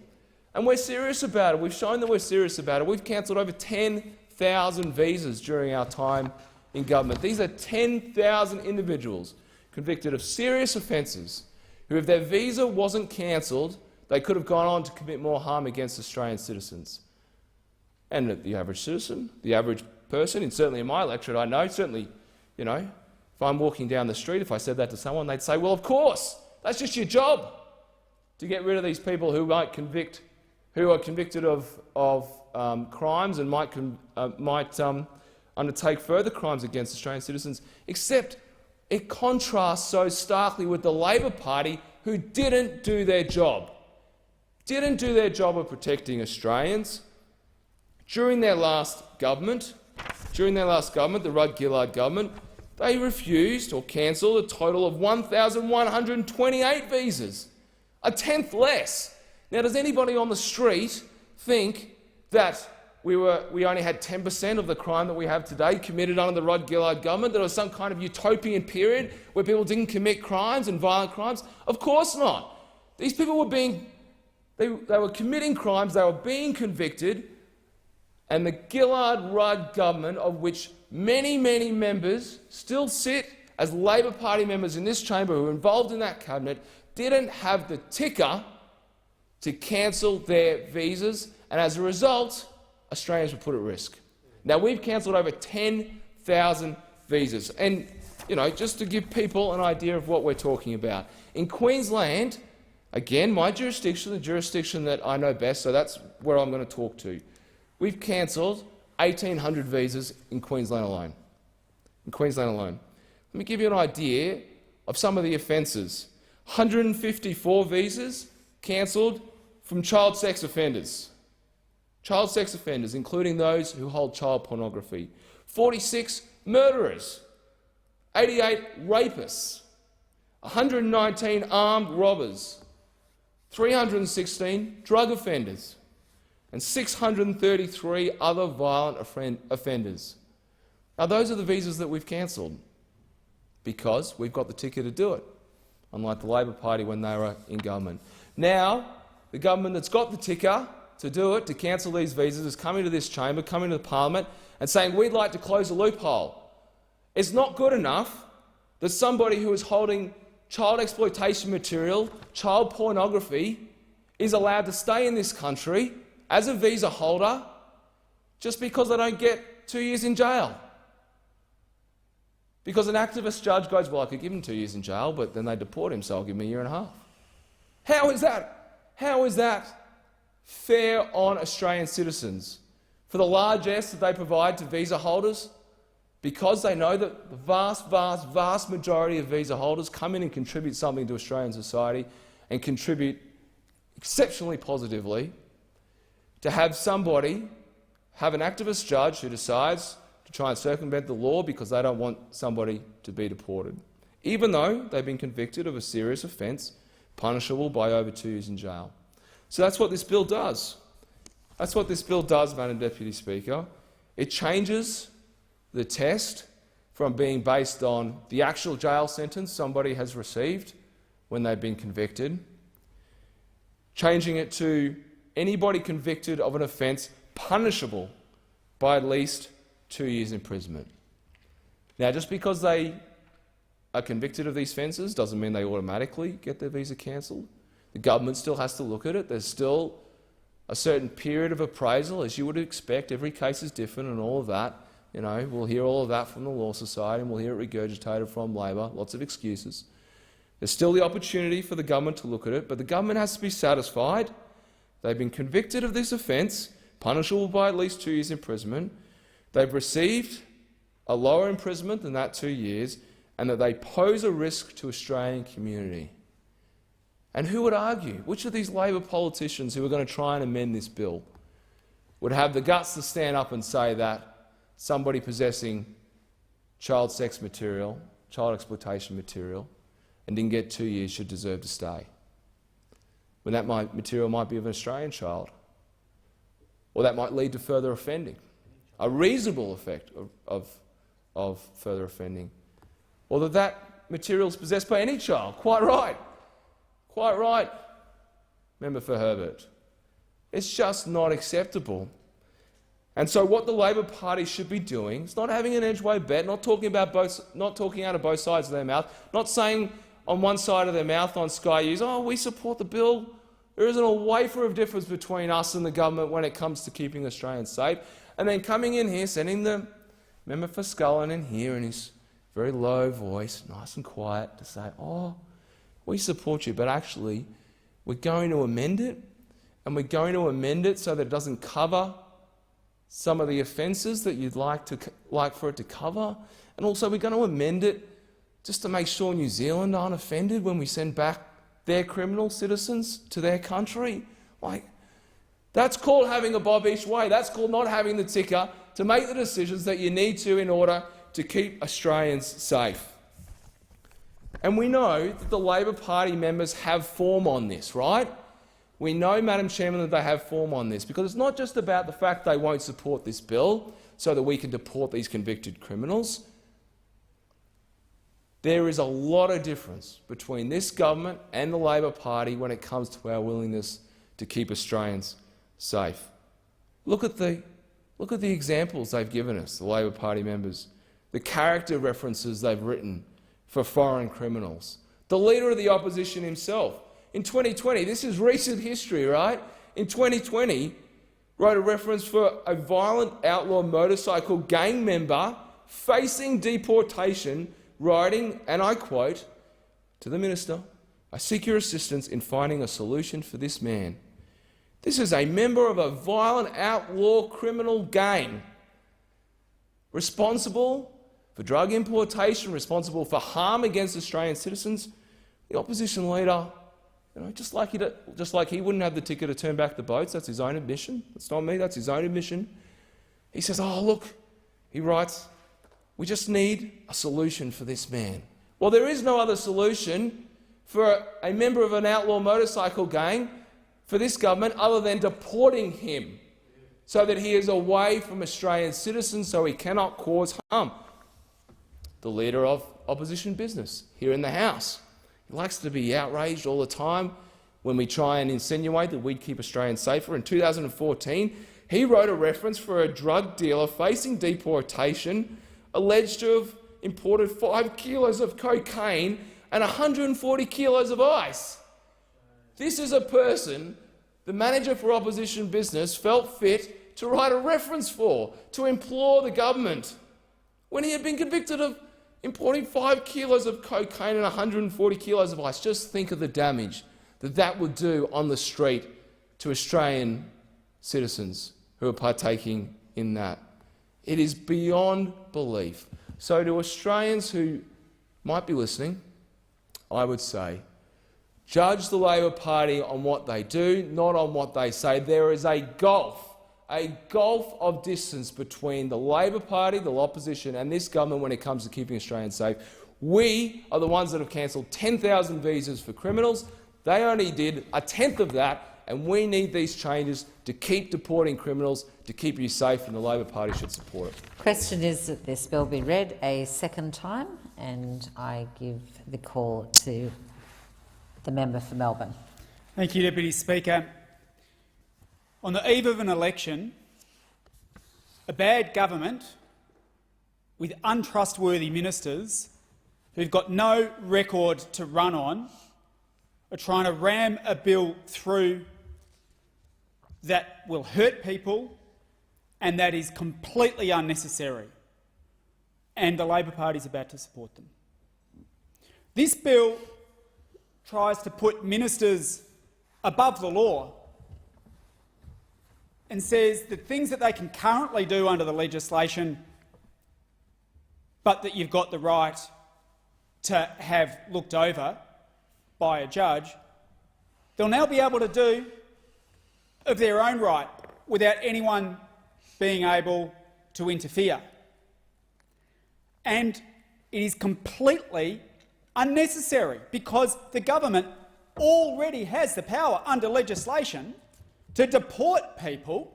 And we're serious about it. We've shown that we're serious about it. We've cancelled over 10,000 visas during our time in government. These are 10,000 individuals convicted of serious offences who, if their visa wasn't cancelled, they could have gone on to commit more harm against Australian citizens. And the average citizen, the average person, and certainly in my electorate, I know, certainly, you know, if I'm walking down the street, if I said that to someone, they'd say, well, of course, that's just your job, to get rid of these people who are convicted of crimes and might undertake further crimes against Australian citizens, except it contrasts so starkly with the Labor Party, who didn't do their job of protecting Australians. During their last government, the Rudd-Gillard government, they refused or cancelled a total of 1,128 visas, a tenth less. Now, does anybody on the street think that we only had 10% of the crime that we have today committed under the Rudd-Gillard government, that it was some kind of utopian period where people didn't commit crimes and violent crimes? Of course not. These people were they were committing crimes, they were being convicted, and the Gillard-Rudd government, of which many, many members still sit as Labor Party members in this chamber who were involved in that cabinet, didn't have the ticker to cancel their visas, and as a result, Australians were put at risk. Now, we've cancelled over 10,000 visas. And, you know, just to give people an idea of what we're talking about, in Queensland, again, my jurisdiction, the jurisdiction that I know best, so that's where I'm going to talk to, we've cancelled 1,800 visas in Queensland alone. Let me give you an idea of some of the offences. 154 visas cancelled from child sex offenders. Child sex offenders, including those who hold child pornography. 46 murderers. 88 rapists. 119 armed robbers. 316 drug offenders. And 633 other violent offenders. Now, those are the visas that we've cancelled because we've got the ticket to do it, unlike the Labor Party when they were in government. Now, the government that's got the ticker to do it, to cancel these visas, is coming to this chamber, coming to the parliament and saying, we'd like to close a loophole. It's not good enough that somebody who is holding child exploitation material, child pornography, is allowed to stay in this country as a visa holder just because they don't get 2 years in jail. Because an activist judge goes, well, I could give him 2 years in jail, but then they deport him, so I'll give him a year and a half. How is that fair on Australian citizens? For the largesse that they provide to visa holders, because they know that the vast majority of visa holders come in and contribute something to Australian society and contribute exceptionally positively, to have an activist judge who decides to try and circumvent the law because they don't want somebody to be deported, even though they've been convicted of a serious offence punishable by over 2 years in jail. So that's what this bill does. That's what this bill does, Madam Deputy Speaker. It changes the test from being based on the actual jail sentence somebody has received when they've been convicted, changing it to anybody convicted of an offence punishable by at least 2 years imprisonment. Now, just because they are convicted of these offences doesn't mean they automatically get their visa cancelled. The government still has to look at it. There's still a certain period of appraisal, as you would expect. Every case is different and all of that. You know, we'll hear all of that from the Law Society and we'll hear it regurgitated from Labor, lots of excuses. There's still the opportunity for the government to look at it, but the government has to be satisfied they've been convicted of this offence, punishable by at least 2 years' imprisonment, they've received a lower imprisonment than that 2 years, and that they pose a risk to Australian community. And who would argue? Which of these Labor politicians who are going to try and amend this bill would have the guts to stand up and say that somebody possessing child sex material, child exploitation material, and didn't get 2 years should deserve to stay, when that material might be of an Australian child, or that might lead to further offending, a reasonable effect of further offending, or that material is possessed by any child. Quite right, Member for Herbert. It's just not acceptable. And so what the Labor Party should be doing is not having an edgeway bet, not talking out of both sides of their mouth, not saying on one side of their mouth on Sky News, oh, we support the bill. There isn't a wafer of difference between us and the government when it comes to keeping Australians safe. And then coming in here, sending the member for Scullin in here in his very low voice, nice and quiet, to say, oh, we support you, but actually we're going to amend it, and we're going to amend it so that it doesn't cover some of the offences that you'd like for it to cover, and also we're going to amend it just to make sure New Zealand aren't offended when we send back their criminal citizens to their country. Like, that's called having a bob each way. That's called not having the ticker to make the decisions that you need to in order to keep Australians safe. And we know that the Labor Party members have form on this, right? We know, Madam Chairman, that they have form on this, because it's not just about the fact they won't support this bill so that we can deport these convicted criminals. There is a lot of difference between this government and the Labor Party when it comes to our willingness to keep Australians safe. Look at the examples they've given us, the Labor Party members, the character references they've written for foreign criminals. The Leader of the Opposition himself, in 2020, this is recent history, right? In 2020, wrote a reference for a violent outlaw motorcycle gang member facing deportation, writing, and I quote, to the Minister, "I seek your assistance in finding a solution for this man." This is a member of a violent outlaw criminal gang, responsible for drug importation, responsible for harm against Australian citizens. The opposition leader, just like he wouldn't have the ticket to turn back the boats, that's his own admission. That's not me, that's his own admission. He says, oh, look, he writes, we just need a solution for this man. Well, there is no other solution for a member of an outlaw motorcycle gang for this government other than deporting him so that he is away from Australian citizens so he cannot cause harm. The Leader of Opposition Business here in the House, he likes to be outraged all the time when we try and insinuate that we'd keep Australians safer. In 2014, he wrote a reference for a drug dealer facing deportation alleged to have imported 5 kilos of cocaine and 140 kilos of ice. This is a person the manager for Opposition Business felt fit to write a reference for, to implore the government, when he had been convicted of importing 5 kilos of cocaine and 140 kilos of ice. Just think of the damage that that would do on the street to Australian citizens who are partaking in that. It is beyond belief. So to Australians who might be listening, I would say, judge the Labor Party on what they do, not on what they say. There is a gulf of distance between the Labor Party, the opposition, and this government when it comes to keeping Australians safe. We are the ones that have cancelled 10,000 visas for criminals. They only did a tenth of that, and we need these changes to keep deporting criminals, to keep you safe, and the Labor Party should support it. Question is that this bill be read a second time, and I give the call to the member for Melbourne. Thank you, Deputy Speaker. On the eve of an election, a bad government with untrustworthy ministers who've got no record to run on are trying to ram a bill through that will hurt people and that is completely unnecessary. and the Labor Party is about to support them. This bill tries to put ministers above the law and says that things that they can currently do under the legislation, but that you've got the right to have looked over by a judge, they'll now be able to do of their own right without anyone being able to interfere. And it is completely unnecessary because the government already has the power under legislation to deport people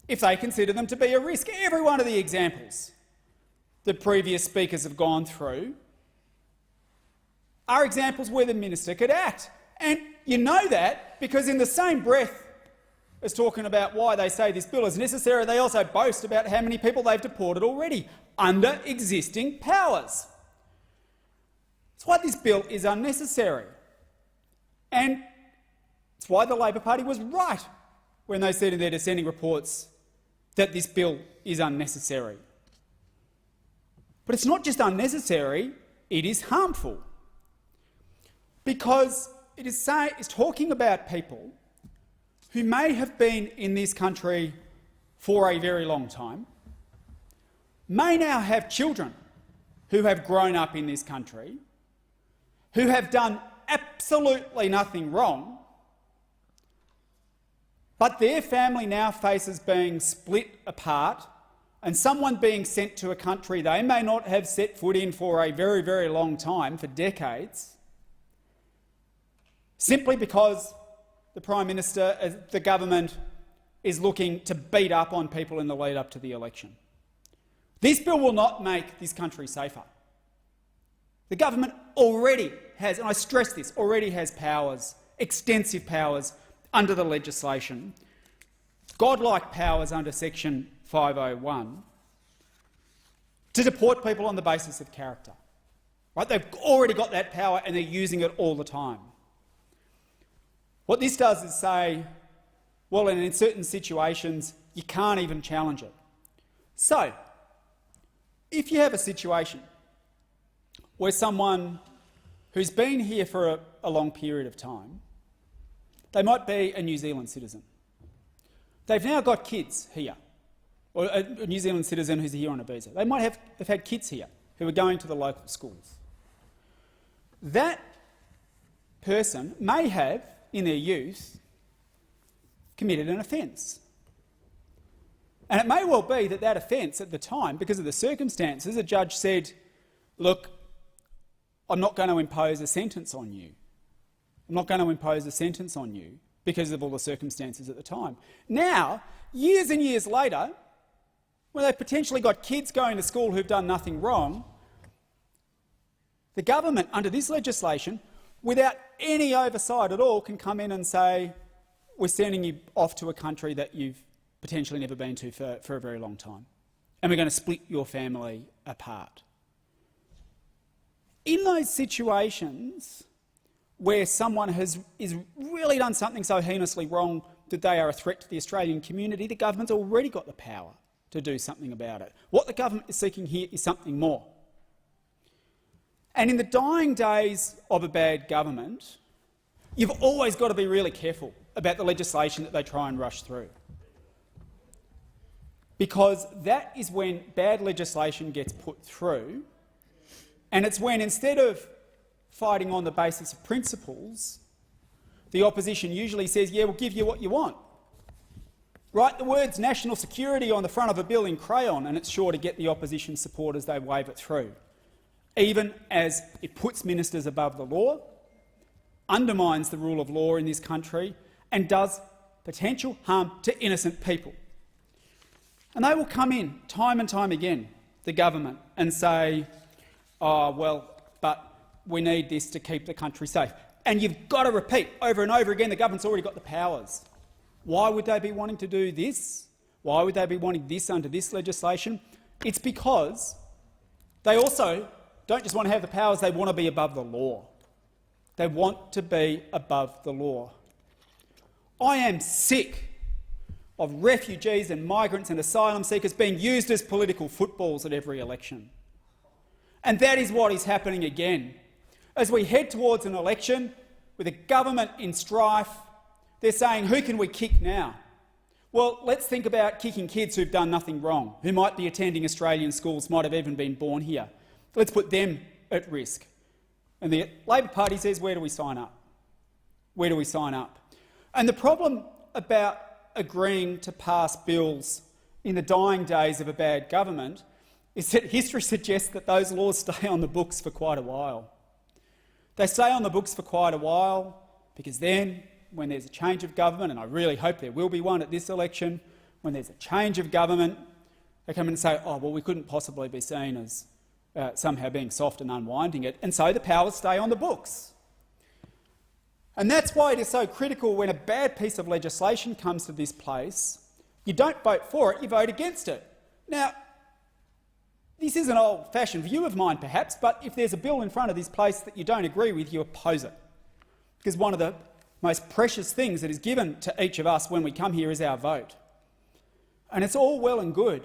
if they consider them to be a risk. Every one of the examples that previous speakers have gone through are examples where the minister could act. And you know that because in the same breath as talking about why they say this bill is necessary, they also boast about how many people they've deported already under existing powers. That's why this bill is unnecessary. And it's why the Labor Party was right when they said in their dissenting reports that this bill is unnecessary. But it's not just unnecessary, it is harmful. Because it is talking about people who may have been in this country for a very long time, may now have children who have grown up in this country, who have done absolutely nothing wrong, but their family now faces being split apart and someone being sent to a country they may not have set foot in for a very, very long time, for decades, simply because the Prime Minister, the government, is looking to beat up on people in the lead up to the election. This bill will not make this country safer. The government already has, and I stress this, already has powers, extensive powers under the legislation, godlike powers under Section 501, to deport people on the basis of character. Right? They've already got that power and they're using it all the time. What this does is say, well, in certain situations, you can't even challenge it. So, if you have a situation where someone who's been here for a long period of time, they might be a New Zealand citizen. They've now got kids here, or a New Zealand citizen who's here on a visa. They might have had kids here who are going to the local schools. That person may have, in their youth, committed an offence. And it may well be that that offence at the time, because of the circumstances, a judge said, look, I'm not going to impose a sentence on you. I'm not going to impose a sentence on you because of all the circumstances at the time. Now, years and years later, when they've potentially got kids going to school who've done nothing wrong, the government, under this legislation, without any oversight at all, can come in and say, we're sending you off to a country that you've potentially never been to for a very long time, and we're going to split your family apart. In those situations where someone is really done something so heinously wrong that they are a threat to the Australian community, the government's already got the power to do something about it. What the government is seeking here is something more. And in the dying days of a bad government, you've always got to be really careful about the legislation that they try and rush through. Because that is when bad legislation gets put through, and it's when, instead of fighting on the basis of principles, the opposition usually says, yeah, we'll give you what you want. Write the words national security on the front of a bill in crayon and it's sure to get the opposition support as they wave it through, even as it puts ministers above the law, undermines the rule of law in this country and does potential harm to innocent people. And they will come in time and time again, the government, and say, oh, well, but we need this to keep the country safe. And you've got to repeat over and over again, the government's already got the powers. Why would they be wanting to do this? Why would they be wanting this under this legislation? It's because they also don't just want to have the powers, they want to be above the law. They want to be above the law. I am sick of refugees and migrants and asylum seekers being used as political footballs at every election. And that is what is happening again. As we head towards an election with a government in strife, they're saying, who can we kick now? Well, let's think about kicking kids who've done nothing wrong, who might be attending Australian schools, might have even been born here. Let's put them at risk. And the Labor Party says, where do we sign up? Where do we sign up? And the problem about agreeing to pass bills in the dying days of a bad government is that history suggests that those laws stay on the books for quite a while. They stay on the books for quite a while because then, when there's a change of government, and I really hope there will be one at this election, when there's a change of government, they come in and say, oh, well, we couldn't possibly be seen as somehow being soft and unwinding it, and so the powers stay on the books. And that's why it is so critical when a bad piece of legislation comes to this place, you don't vote for it, you vote against it. Now, this is an old-fashioned view of mine perhaps, but if there's a bill in front of this place that you don't agree with, you oppose it. Because one of the most precious things that is given to each of us when we come here is our vote. And it's all well and good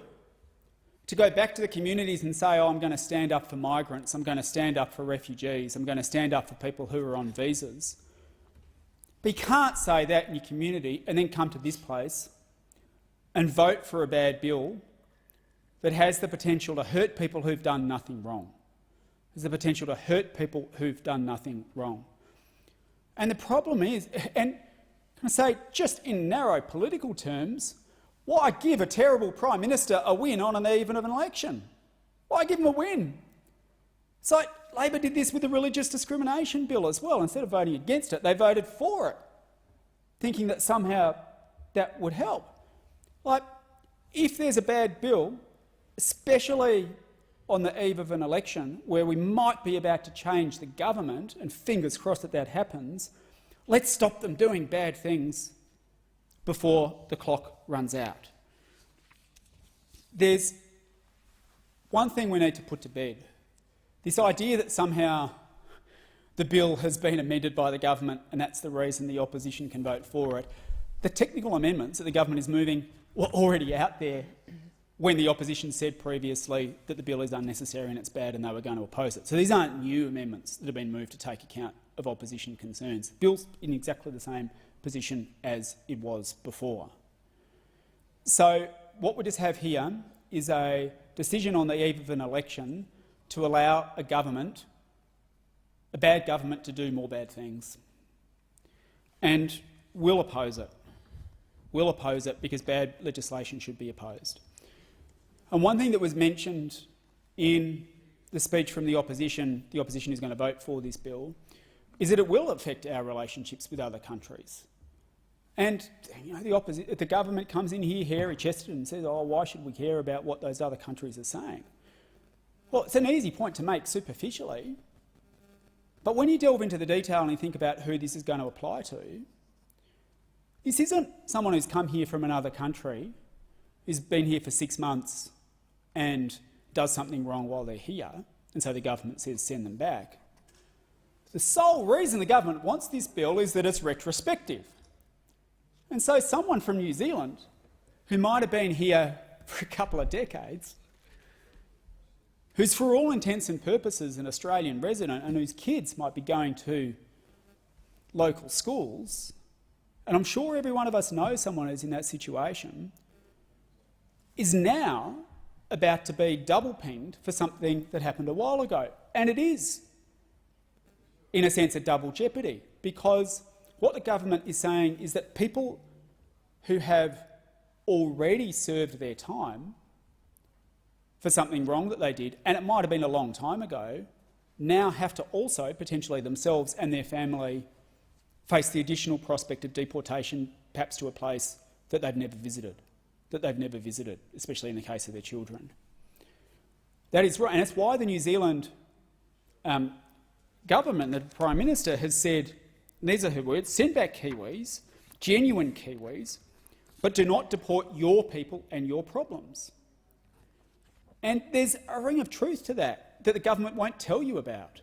to go back to the communities and say, oh, I'm going to stand up for migrants, I'm going to stand up for refugees, I'm going to stand up for people who are on visas. But you can't say that in your community and then come to this place and vote for a bad bill that has the potential to hurt people who've done nothing wrong. Has the potential to hurt people who've done nothing wrong. And the problem is, and can I say, just in narrow political terms, why give a terrible Prime Minister a win on an eve of an election? Why give him a win? So Labor did this with the Religious Discrimination Bill as well. Instead of voting against it, they voted for it, thinking that somehow that would help. Like, if there's a bad bill, especially on the eve of an election where we might be about to change the government, and fingers crossed that that happens, let's stop them doing bad things before the clock runs out. There's one thing we need to put to bed. This idea that somehow the bill has been amended by the government and that's the reason the opposition can vote for it. The technical amendments that the government is moving were already out there when the opposition said previously that the bill is unnecessary and it's bad and they were going to oppose it. So these aren't new amendments that have been moved to take account of opposition concerns. The bill's in exactly the same position as it was before. So what we just have here is a decision on the eve of an election to allow a government, a bad government, to do more bad things. And we'll oppose it. We'll oppose it because bad legislation should be opposed. And one thing that was mentioned in the speech from the opposition is going to vote for this bill, is that it will affect our relationships with other countries. And the government comes in here hairy-chested and says, oh, why should we care about what those other countries are saying? Well, it's an easy point to make superficially, but when you delve into the detail and you think about who this is going to apply to, this isn't someone who's come here from another country, who's been here for 6 months and does something wrong while they're here, and so the government says send them back. The sole reason the government wants this bill is that it's retrospective. And so someone from New Zealand, who might have been here for a couple of decades, who's for all intents and purposes an Australian resident and whose kids might be going to local schools, and I'm sure every one of us knows someone who's in that situation, is now about to be double-pinged for something that happened a while ago. And it is, in a sense, a double jeopardy, because what the government is saying is that people who have already served their time for something wrong that they did, and it might have been a long time ago, now have to also, potentially themselves and their family, face the additional prospect of deportation, perhaps to a place that they've never visited, especially in the case of their children. That is right, and that's why the New Zealand government, the Prime Minister, has said, and these are her words, send back Kiwis, genuine Kiwis, but do not deport your people and your problems. And there's a ring of truth to that the government won't tell you about.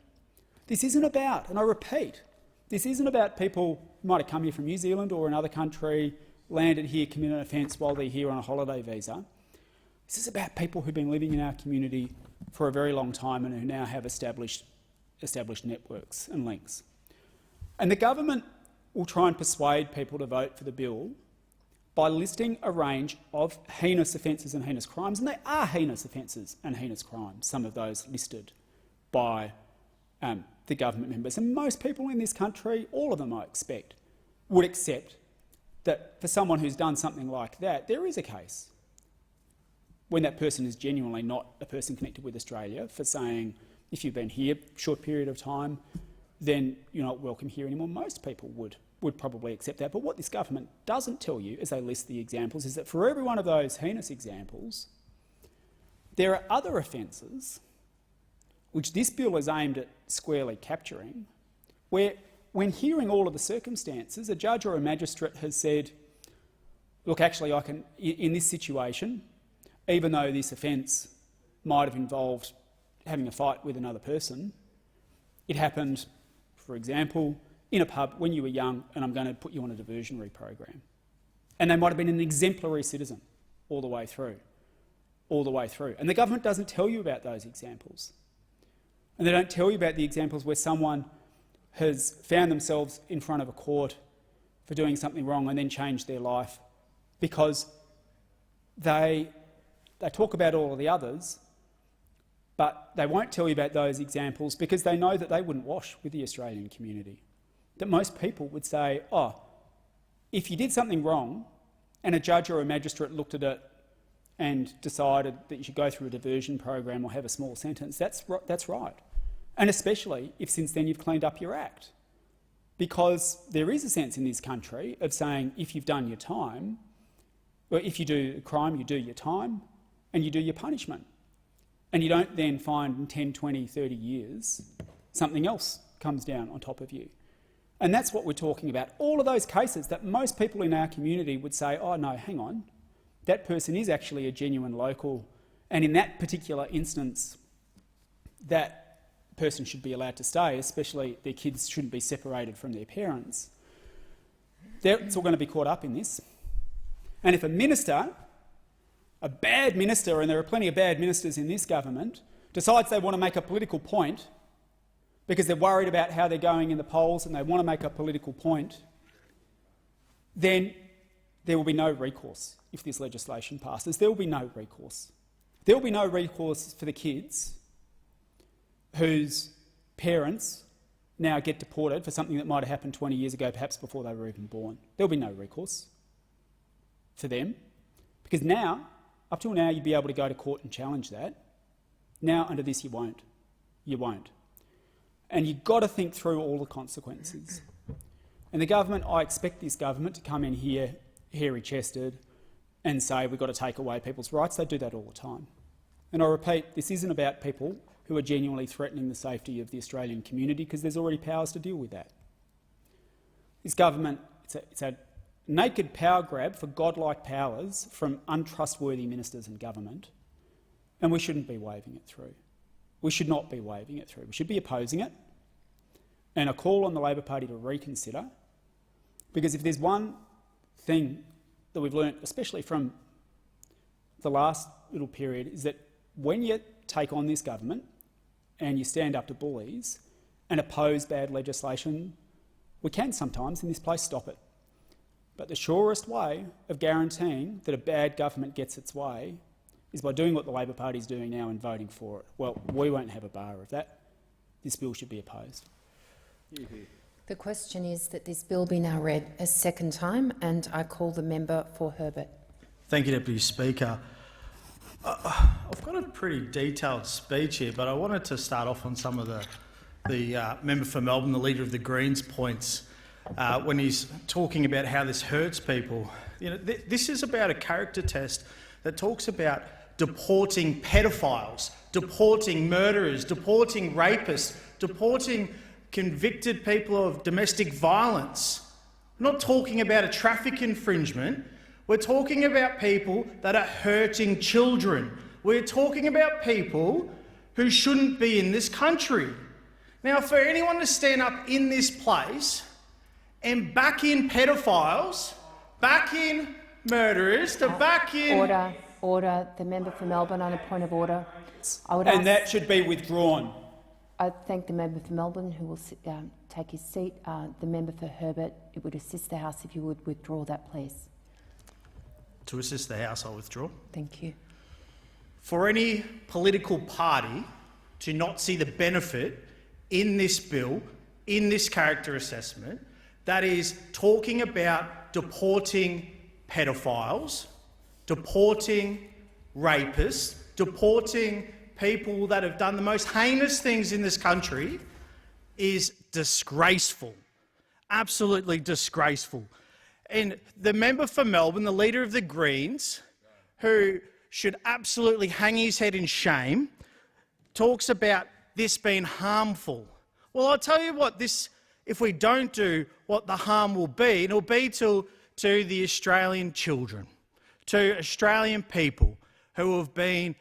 This isn't about, and I repeat, this isn't about people who might have come here from New Zealand or another country landed here, committed an offence while they're here on a holiday visa. This is about people who've been living in our community for a very long time and who now have established networks and links. And the government will try and persuade people to vote for the bill by listing a range of heinous offences and heinous crimes, and they are heinous offences and heinous crimes, some of those listed by the government members. And most people in this country, all of them I expect, would accept that for someone who's done something like that, there is a case when that person is genuinely not a person connected with Australia, for saying, if you've been here a short period of time, then you're not welcome here anymore. Most people would probably accept that. But what this government doesn't tell you, as they list the examples, is that for every one of those heinous examples, there are other offences which this bill is aimed at squarely capturing, where, when hearing all of the circumstances, a judge or a magistrate has said, look, actually, in this situation, even though this offence might have involved having a fight with another person, it happened, for example, in a pub when you were young, and I'm going to put you on a diversionary program. And they might have been an exemplary citizen all the way through. And the government doesn't tell you about those examples. And they don't tell you about the examples where someone has found themselves in front of a court for doing something wrong and then changed their life because they talk about all of the others, but they won't tell you about those examples because they know that they wouldn't wash with the Australian community. That most people would say, oh, if you did something wrong and a judge or a magistrate looked at it and decided that you should go through a diversion program or have a small sentence, that's right. And especially if since then you've cleaned up your act. Because there is a sense in this country of saying if you've done your time, or if you do a crime, you do your time and you do your punishment. And you don't then find in 10, 20, 30 years something else comes down on top of you. And that's what we're talking about. All of those cases that most people in our community would say, oh no, hang on, that person is actually a genuine local, and in that particular instance, that person should be allowed to stay, especially their kids shouldn't be separated from their parents. It's all going to be caught up in this. And if a minister, a bad minister, and there are plenty of bad ministers in this government, decides they want to make a political point because they're worried about how they're going in the polls and they want to make a political point, then there will be no recourse if this legislation passes. There will be no recourse. There will be no recourse for the kids whose parents now get deported for something that might have happened 20 years ago, perhaps before they were even born. There will be no recourse for them, because now, up till now, you'd be able to go to court and challenge that. Now, under this, you won't. You won't. And you've got to think through all the consequences. And the government, I expect this government to come in here hairy-chested and say we've got to take away people's rights. They do that all the time. And I repeat, this isn't about people who are genuinely threatening the safety of the Australian community, because there's already powers to deal with that. This government, it's a naked power grab for godlike powers from untrustworthy ministers and government, and we shouldn't be waving it through. We should not be waving it through. We should be opposing it, and a call on the Labor Party to reconsider, because if there's one thing that we've learnt, especially from the last little period, is that when you take on this government and you stand up to bullies and oppose bad legislation, we can sometimes in this place stop it. But the surest way of guaranteeing that a bad government gets its way is by doing what the Labor Party is doing now and voting for it. Well, we won't have a bar of that. This bill should be opposed. The question is that this bill be now read a second time, and I call the member for Herbert. Thank you, Deputy Speaker. I've got a pretty detailed speech here, but I wanted to start off on some of the member for Melbourne, the Leader of the Greens, points when he's talking about how this hurts people. You know, this is about a character test that talks about deporting pedophiles, deporting murderers, deporting rapists, deporting convicted people of domestic violence. We're not talking about a traffic infringement. We're talking about people that are hurting children. We're talking about people who shouldn't be in this country. Now, for anyone to stand up in this place and back in pedophiles back in murderers, to back in... Order. Order. The member for Melbourne on a point of order. And that should be withdrawn. I thank the member for Melbourne who will take his seat. The member for Herbert, it would assist the House if you would withdraw that, please. To assist the House, I'll withdraw. Thank you. For any political party to not see the benefit in this bill, in this character assessment, that is talking about deporting pedophiles, deporting rapists, deporting people that have done the most heinous things in this country, is disgraceful. Absolutely disgraceful. And the member for Melbourne, the leader of the Greens, who should absolutely hang his head in shame, talks about this being harmful. Well, I'll tell you what, if we don't do what the harm will be, it'll be to the Australian children, to Australian people who have been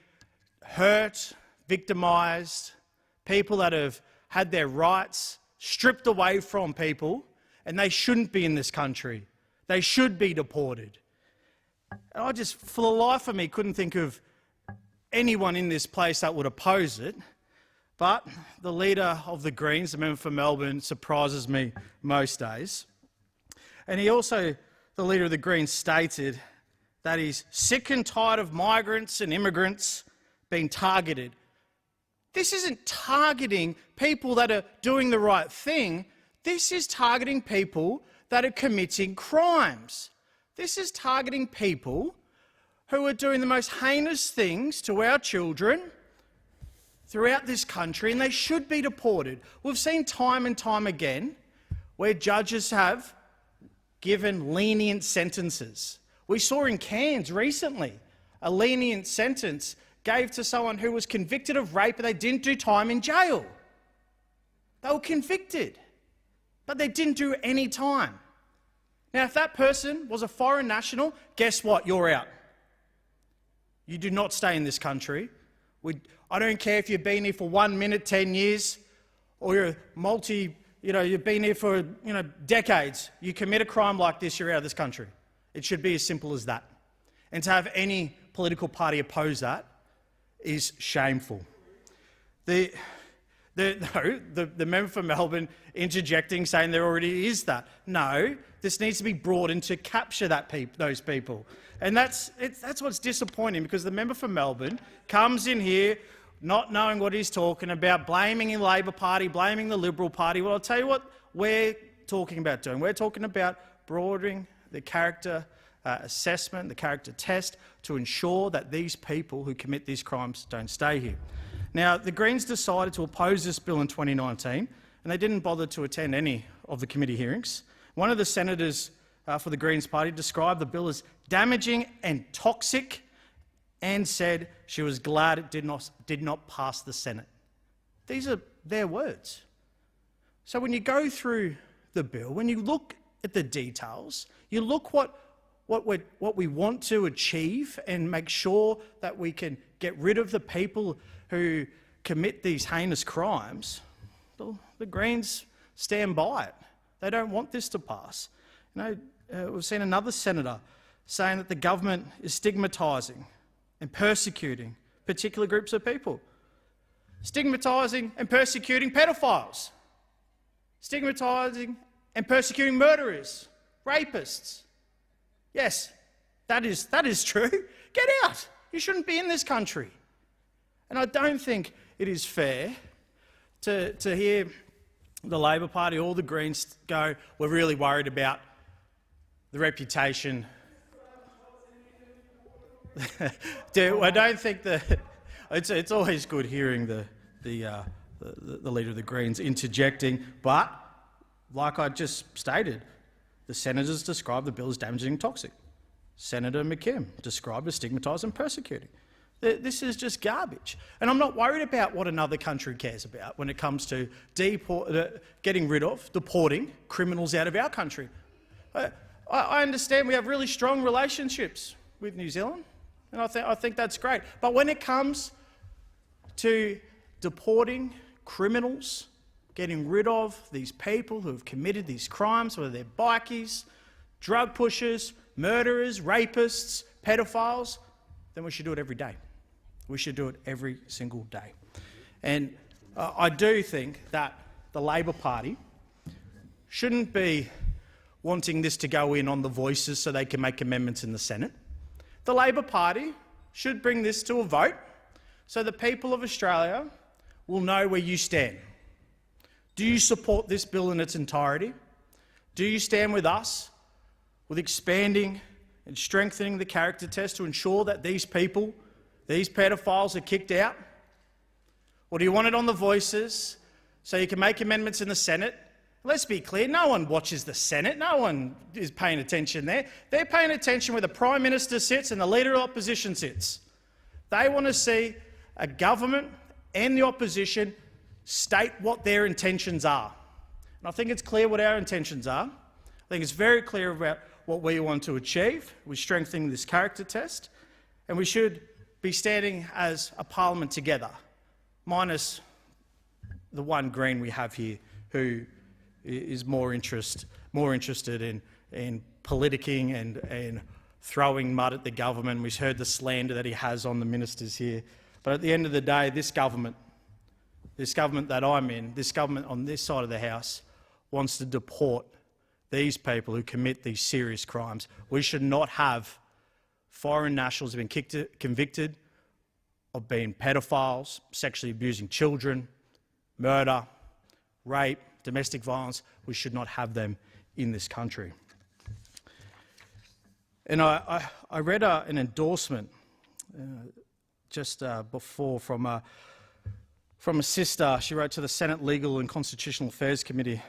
hurt, victimised, people that have had their rights stripped away from people, and they shouldn't be in this country. They should be deported. And I just, for the life of me, couldn't think of anyone in this place that would oppose it. But the leader of the Greens, the member for Melbourne, surprises me most days. And he also, the leader of the Greens, stated that he's sick and tired of migrants and immigrants being targeted. This isn't targeting people that are doing the right thing. This is targeting people that are committing crimes. This is targeting people who are doing the most heinous things to our children throughout this country, and they should be deported. We've seen time and time again where judges have given lenient sentences. We saw in Cairns recently a lenient sentence gave to someone who was convicted of rape and they didn't do time in jail. They were convicted, but they didn't do any time. Now, if that person was a foreign national, guess what? You're out. You do not stay in this country. I don't care if you've been here for 1 minute, 10 years, or you're you've been here for, decades. You commit a crime like this, you're out of this country. It should be as simple as that. And to have any political party oppose that is shameful. The member for Melbourne interjecting, saying there already is that. No, this needs to be brought in to capture those people. And that's what's disappointing, because the member for Melbourne comes in here not knowing what he's talking about, blaming the Labor Party, blaming the Liberal Party. Well, I'll tell you what we're talking about doing. We're talking about broadening the character assessment, the character test, to ensure that these people who commit these crimes don't stay here. Now, the Greens decided to oppose this bill in 2019, and they didn't bother to attend any of the committee hearings. One of the senators for the Greens party described the bill as damaging and toxic, and said she was glad it did not pass the Senate. These are their words. So when you go through the bill, when you look at the details, you look what we want to achieve and make sure that we can get rid of the people who commit these heinous crimes, the Greens stand by it. They don't want this to pass. We've seen another senator saying that the government is stigmatising and persecuting particular groups of people. Stigmatising and persecuting pedophiles. Stigmatising and persecuting murderers, rapists. Yes, that is true. Get out. You shouldn't be in this country. And I don't think it is fair to hear the Labor Party or the Greens go, we're really worried about the reputation. I don't think that it's always good hearing the leader of the Greens interjecting, but like I just stated, the senators described the bill as damaging and toxic. Senator McKim described as stigmatising and persecuting. This is just garbage. And I'm not worried about what another country cares about when it comes to getting rid of, deporting criminals out of our country. I understand we have really strong relationships with New Zealand, and I think that's great. But when it comes to deporting criminals, getting rid of these people who have committed these crimes, whether they're bikies, drug pushers, murderers, rapists, pedophiles, then we should do it every day. We should do it every single day. And I do think that the Labor Party shouldn't be wanting this to go in on the Voices so they can make amendments in the Senate. The Labor Party should bring this to a vote so the people of Australia will know where you stand. Do you support this bill in its entirety? Do you stand with us with expanding and strengthening the character test to ensure that these people, these pedophiles, are kicked out? Or do you want it on the Voices so you can make amendments in the Senate? Let's be clear, no one watches the Senate, no one is paying attention there. They're paying attention where the Prime Minister sits and the Leader of the Opposition sits. They want to see a government and the opposition state what their intentions are. And I think it's clear what our intentions are. I think it's very clear about what we want to achieve with strengthening this character test, and we should be standing as a parliament together, minus the one Green we have here who is more interested in politicking and throwing mud at the government. We've heard the slander that he has on the ministers here. But at the end of the day, this government that I'm in, this government on this side of the House, wants to deport these people who commit these serious crimes. We should not have foreign nationals who have been convicted of being pedophiles, sexually abusing children, murder, rape, domestic violence. We should not have them in this country. And I read an endorsement just before from a sister. She wrote to the Senate Legal and Constitutional Affairs Committee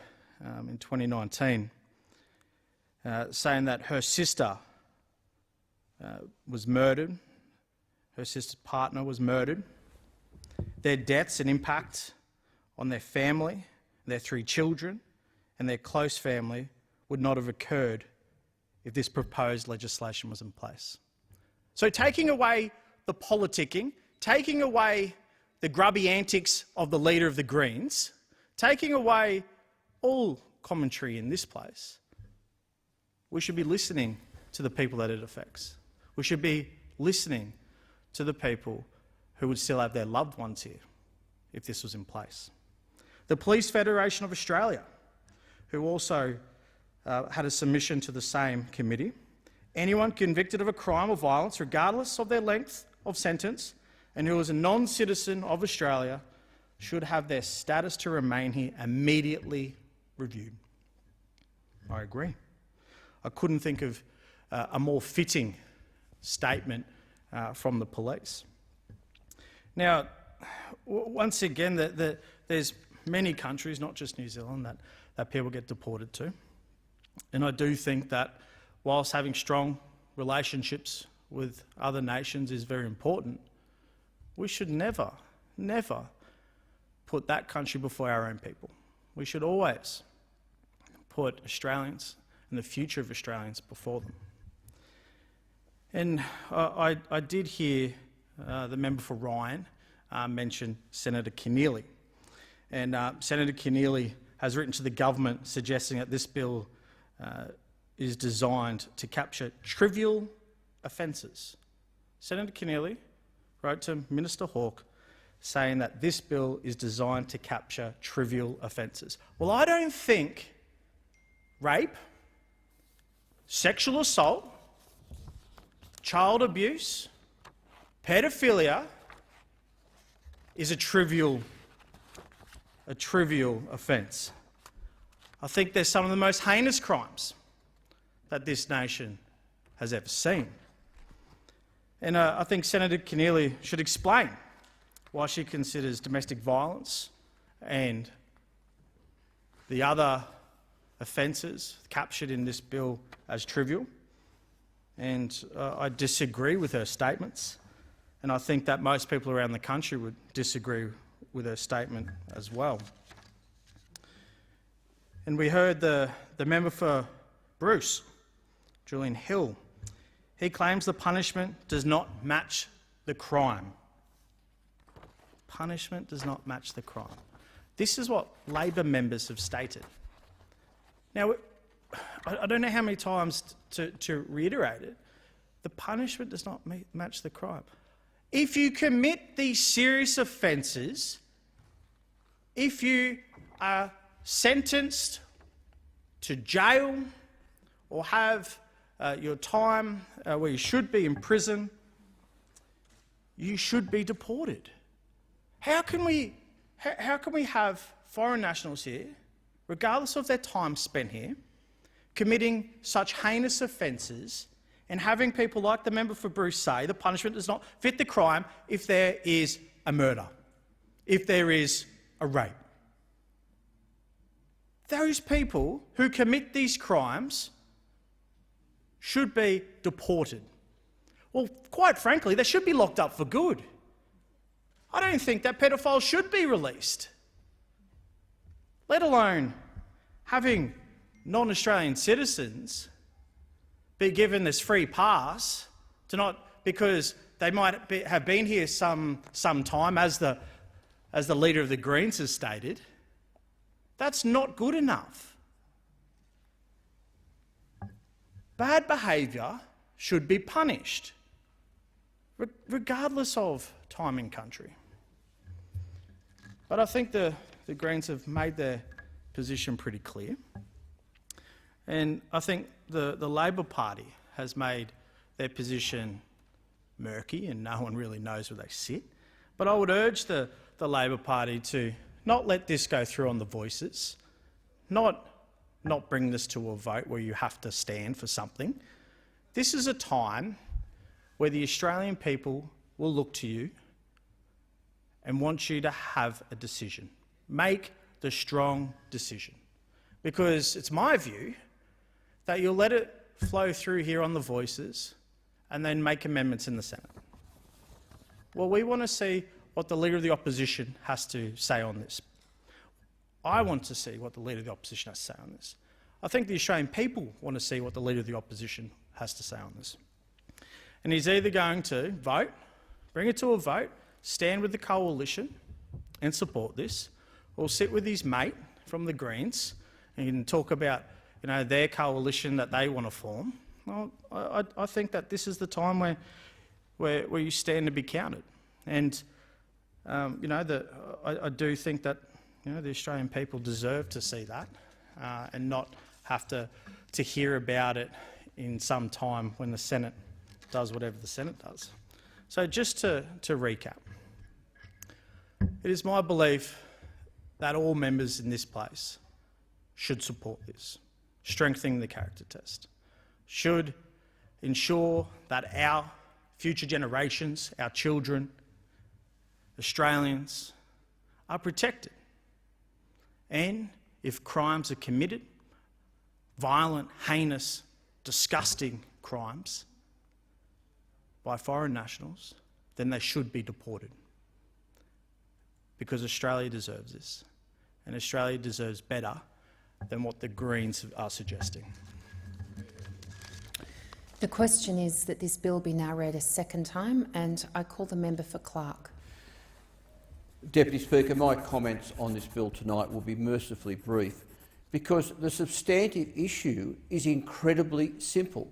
in 2019, saying that her sister was murdered, her sister's partner was murdered. Their deaths and impact on their family, their 3 children and their close family would not have occurred if this proposed legislation was in place. So taking away the politicking, taking away the grubby antics of the Leader of the Greens, taking away all commentary in this place, we should be listening to the people that it affects. We should be listening to the people who would still have their loved ones here if this was in place. The Police Federation of Australia, who also had a submission to the same committee. Anyone convicted of a crime or violence, regardless of their length of sentence, and who is a non-citizen of Australia, should have their status to remain here immediately reviewed. I agree. I couldn't think of a more fitting statement from the police. Now, once again, there's many countries, not just New Zealand, that people get deported to. And I do think that whilst having strong relationships with other nations is very important, we should never, never put that country before our own people. We should always put Australians and the future of Australians before them. And I did hear the member for Ryan mention Senator Keneally. And Senator Keneally has written to the government suggesting that this bill is designed to capture trivial offences. Senator Keneally wrote to Minister Hawke saying that this bill is designed to capture trivial offences. Well, I don't think rape, sexual assault, child abuse, pedophilia is a trivial offence. I think they're some of the most heinous crimes that this nation has ever seen. And I think Senator Keneally should explain why she considers domestic violence and the other offences captured in this bill as trivial. And I disagree with her statements, and I think that most people around the country would disagree with her statement as well. And we heard the member for Bruce, Julian Hill. He claims the punishment does not match the crime. Punishment does not match the crime. This is what Labor members have stated. Now, I don't know how many times to reiterate it. The punishment does not match the crime. If you commit these serious offences, if you are sentenced to jail or have your time where you should be in prison, you should be deported. How can we have foreign nationals here, regardless of their time spent here, committing such heinous offences and having people like the member for Bruce say the punishment does not fit the crime if there is a murder, if there is a rape? Those people who commit these crimes should be deported. Well, quite frankly, they should be locked up for good. I don't think that pedophiles should be released, let alone having non-Australian citizens be given this free pass to not, because they might have been here some time, as the Leader of the Greens has stated. That's not good enough. Bad behaviour should be punished, regardless of time in country. But I think the Greens have made their position pretty clear. And I think the Labor Party has made their position murky and no one really knows where they sit. But I would urge the Labor Party to not let this go through on the voices, not bring this to a vote where you have to stand for something. This is a time where the Australian people will look to you and want you to have a decision. Make the strong decision. Because it's my view that you'll let it flow through here on the voices and then make amendments in the Senate. Well, we want to see what the Leader of the Opposition has to say on this. I want to see what the Leader of the Opposition has to say on this. I think the Australian people want to see what the Leader of the Opposition has to say on this. And he's either going to vote, bring it to a vote, stand with the coalition and support this, or sit with his mate from the Greens and talk about their coalition that they want to form. Well, I think that this is the time where you stand to be counted. And I do think that the Australian people deserve to see that and not have to hear about it in some time when the Senate does whatever the Senate does. So just to recap, it is my belief that all members in this place should support this. Strengthening the character test should ensure that our future generations, our children, Australians, are protected. And if crimes are committed, violent, heinous, disgusting crimes by foreign nationals, then they should be deported. Because Australia deserves this. And Australia deserves better than what the Greens are suggesting. The question is that this bill be now read a second time, and I call the member for Clark. Deputy Speaker, my comments on this bill tonight will be mercifully brief because the substantive issue is incredibly simple,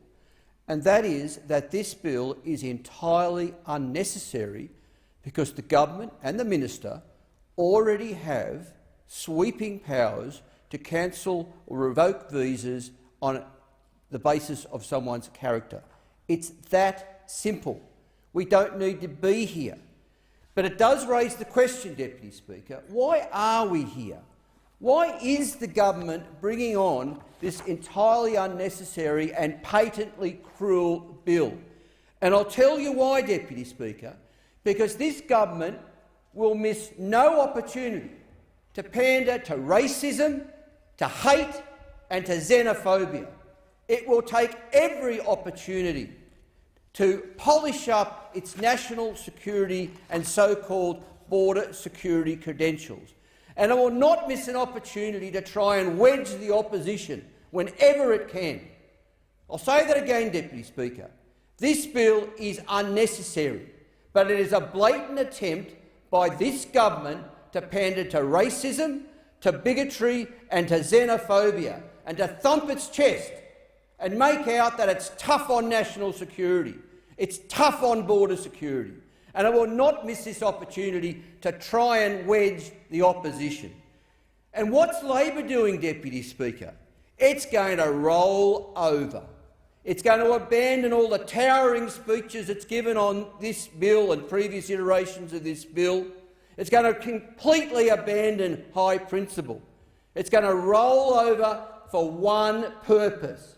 and that is that this bill is entirely unnecessary because the government and the minister already have sweeping powers to cancel or revoke visas on the basis of someone's character. It's that simple. We don't need to be here. But it does raise the question, Deputy Speaker, why are we here? Why is the government bringing on this entirely unnecessary and patently cruel bill? And I'll tell you why, Deputy Speaker, because this government will miss no opportunity to pander to racism, to hate and to xenophobia. It will take every opportunity to polish up its national security and so-called border security credentials. And it will not miss an opportunity to try and wedge the opposition whenever it can. I'll say that again, Deputy Speaker. This bill is unnecessary, but it is a blatant attempt by this government to pander to racism, to bigotry and to xenophobia. and to thump its chest and make out that it's tough on national security, it's tough on border security, and it will not miss this opportunity to try and wedge the opposition. And what's Labor doing, Deputy Speaker? It's going to roll over. It's going to abandon all the towering speeches it's given on this bill and previous iterations of this bill. It's going to completely abandon high principle. It's going to roll over for one purpose,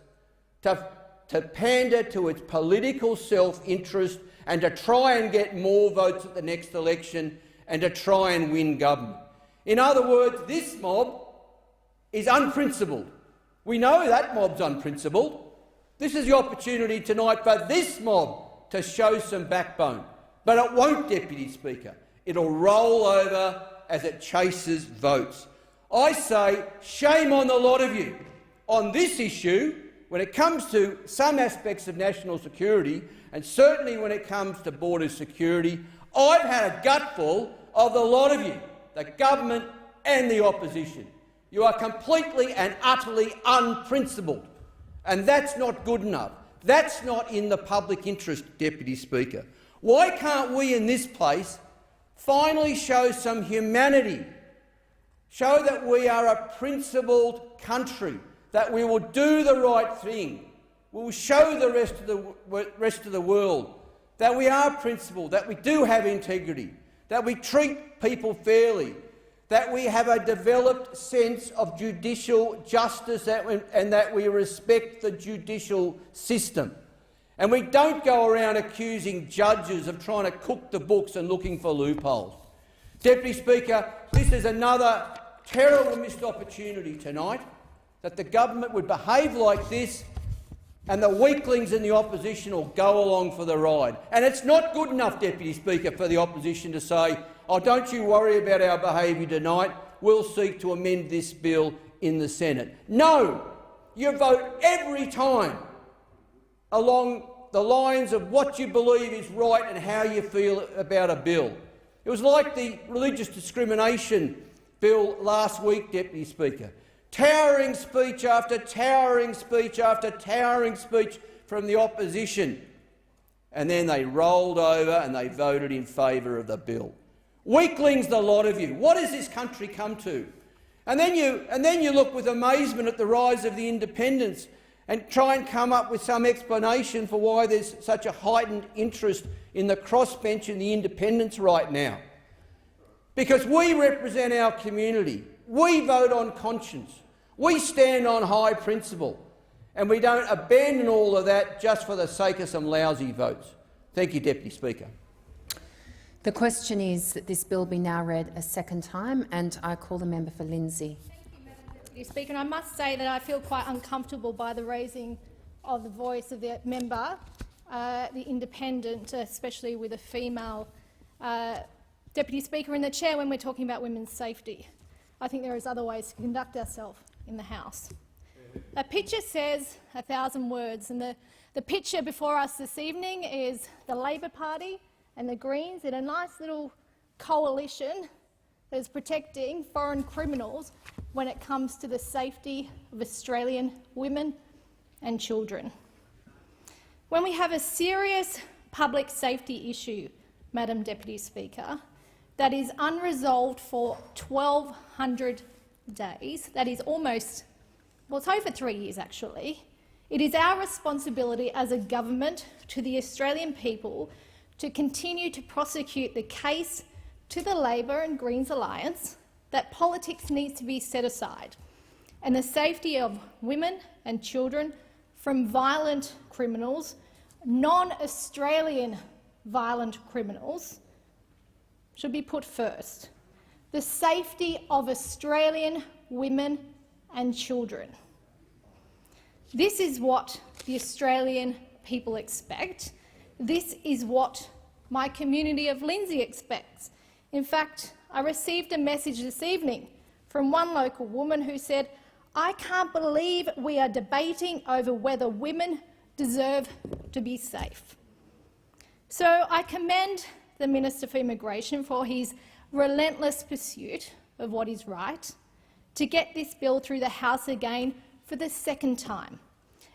to pander to its political self-interest and to try and get more votes at the next election and to try and win government. In other words, this mob is unprincipled. We know that mob's unprincipled. This is the opportunity tonight for this mob to show some backbone. But it won't, Deputy Speaker. It'll roll over as it chases votes. I say shame on the lot of you. On this issue, when it comes to some aspects of national security, and certainly when it comes to border security, I've had a gutful of the lot of you, the government and the opposition. You are completely and utterly unprincipled, and that's not good enough. That's not in the public interest, Deputy Speaker. Why can't we in this place finally show some humanity, show that we are a principled country, that we will do the right thing, we will show the rest of the world that we are principled, that we do have integrity, that we treat people fairly, that we have a developed sense of judicial justice and that we respect the judicial system. And we don't go around accusing judges of trying to cook the books and looking for loopholes. Deputy Speaker, this is another terrible missed opportunity tonight, that the government would behave like this and the weaklings in the opposition will go along for the ride. And it's not good enough, Deputy Speaker, for the opposition to say, oh, don't you worry about our behaviour tonight, we'll seek to amend this bill in the Senate. No! You vote every time along the lines of what you believe is right and how you feel about a bill. It was like the religious discrimination bill last week, Deputy Speaker. Towering speech after towering speech after towering speech from the opposition. And then they rolled over and they voted in favour of the bill. Weaklings, the lot of you. What has this country come to? And then you look with amazement at the rise of the independents and try and come up with some explanation for why there's such a heightened interest in the crossbench and the independents right now. Because we represent our community. We vote on conscience. We stand on high principle. And we don't abandon all of that just for the sake of some lousy votes. Thank you, Deputy Speaker. The question is that this bill be now read a second time, and I call the member for Lindsay. Deputy Speaker, and I must say that I feel quite uncomfortable by the raising of the voice of the member, the independent, especially with a female Deputy Speaker in the chair when we're talking about women's safety. I think there is other ways to conduct ourselves in the House. A picture says 1,000 words, and the picture before us this evening is the Labor Party and the Greens in a nice little coalition that is protecting foreign criminals when it comes to the safety of Australian women and children. When we have a serious public safety issue, Madam Deputy Speaker, that is unresolved for 1,200 days, that is almost, well, it's over 3 years actually, it is our responsibility as a government to the Australian people to continue to prosecute the case to the Labor and Greens alliance that politics needs to be set aside and the safety of women and children from violent criminals, non-Australian violent criminals, should be put first. The safety of Australian women and children. This is what the Australian people expect. This is what my community of Lindsay expects. In fact, I received a message this evening from one local woman who said, "I can't believe we are debating over whether women deserve to be safe." So I commend the Minister for Immigration for his relentless pursuit of what is right, to get this bill through the House again for the second time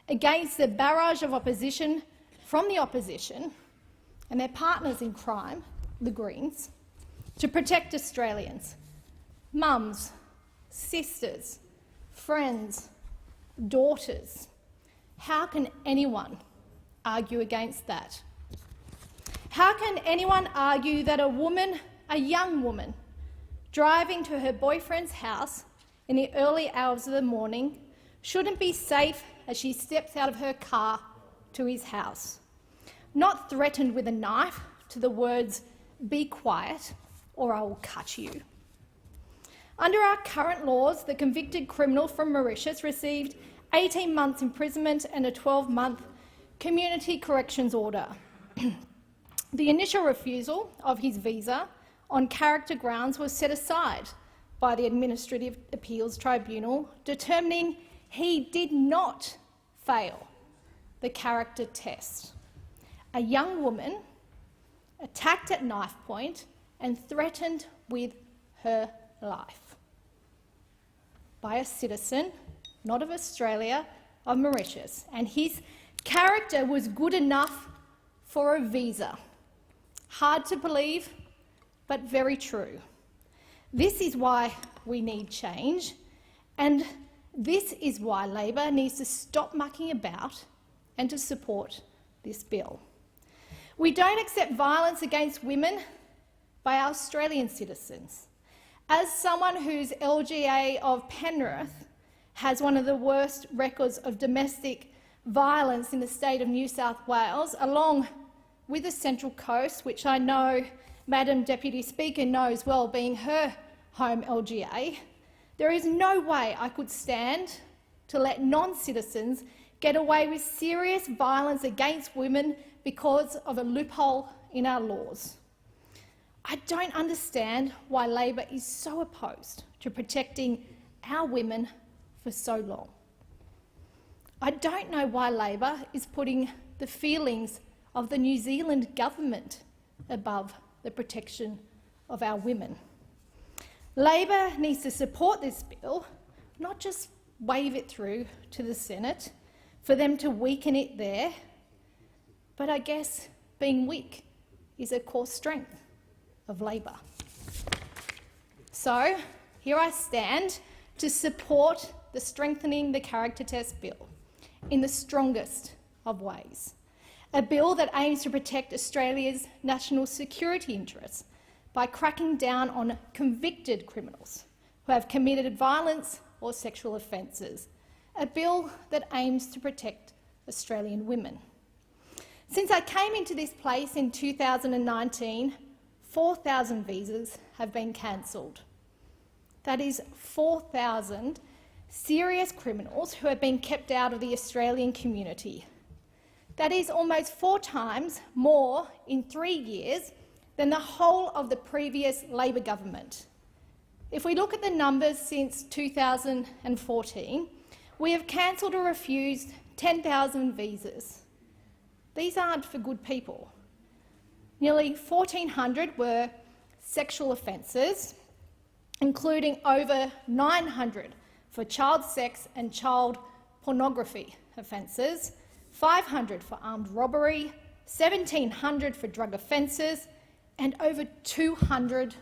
against the barrage of opposition from the opposition and their partners in crime, the Greens, to protect Australians, mums, sisters, friends, daughters. How can anyone argue against that? How can anyone argue that a woman, a young woman, driving to her boyfriend's house in the early hours of the morning shouldn't be safe as she steps out of her car to his house, not threatened with a knife to the words, "Be quiet or I will cut you"? Under our current laws, the convicted criminal from Mauritius received 18 months imprisonment and a 12-month community corrections order. The initial refusal of his visa on character grounds was set aside by the Administrative Appeals Tribunal, determining he did not fail the character test. A young woman attacked at knife point and threatened with her life by a citizen, not of Australia, of Mauritius, and his character was good enough for a visa. Hard to believe, but very true. This is why we need change, and this is why Labor needs to stop mucking about and to support this bill. We don't accept violence against women by our Australian citizens. As someone whose LGA of Penrith has one of the worst records of domestic violence in the state of New South Wales, along with the Central Coast, which I know Madam Deputy Speaker knows well, being her home LGA, there is no way I could stand to let non-citizens get away with serious violence against women because of a loophole in our laws. I don't understand why Labor is so opposed to protecting our women for so long. I don't know why Labor is putting the feelings of the New Zealand government above the protection of our women. Labor needs to support this bill, not just wave it through to the Senate for them to weaken it there, but I guess being weak is a core strength of Labor. So here I stand to support the Strengthening the Character Test bill in the strongest of ways. A bill that aims to protect Australia's national security interests by cracking down on convicted criminals who have committed violence or sexual offences. A bill that aims to protect Australian women. Since I came into this place in 2019, 4,000 visas have been cancelled. That is 4,000 serious criminals who have been kept out of the Australian community. That is almost 4 times more in 3 years than the whole of the previous Labor government. If we look at the numbers since 2014, we have cancelled or refused 10,000 visas. These aren't for good people. Nearly 1,400 were sexual offences, including over 900 for child sex and child pornography offences, 500 for armed robbery, 1,700 for drug offences, and over 200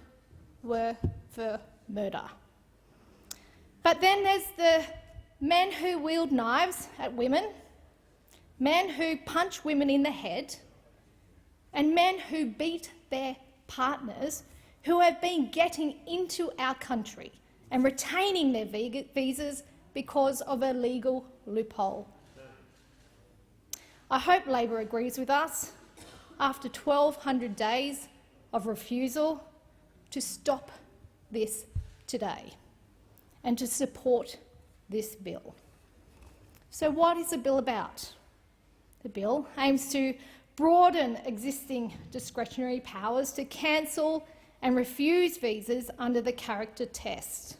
were for murder. But then there's the men who wield knives at women, men who punch women in the head, and men who beat their partners who have been getting into our country and retaining their visas because of a legal loophole. I hope Labor agrees with us, after 1,200 days of refusal, to stop this today and to support this bill. So what is the bill about? The bill aims to broaden existing discretionary powers to cancel and refuse visas under the character test.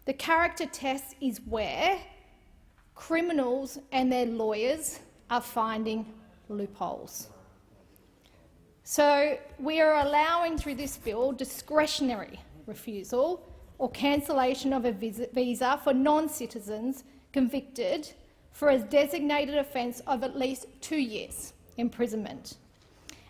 The character test is where criminals and their lawyers are finding loopholes. So we are allowing, through this bill, discretionary refusal or cancellation of a visa for non-citizens convicted for a designated offence of at least 2 years imprisonment.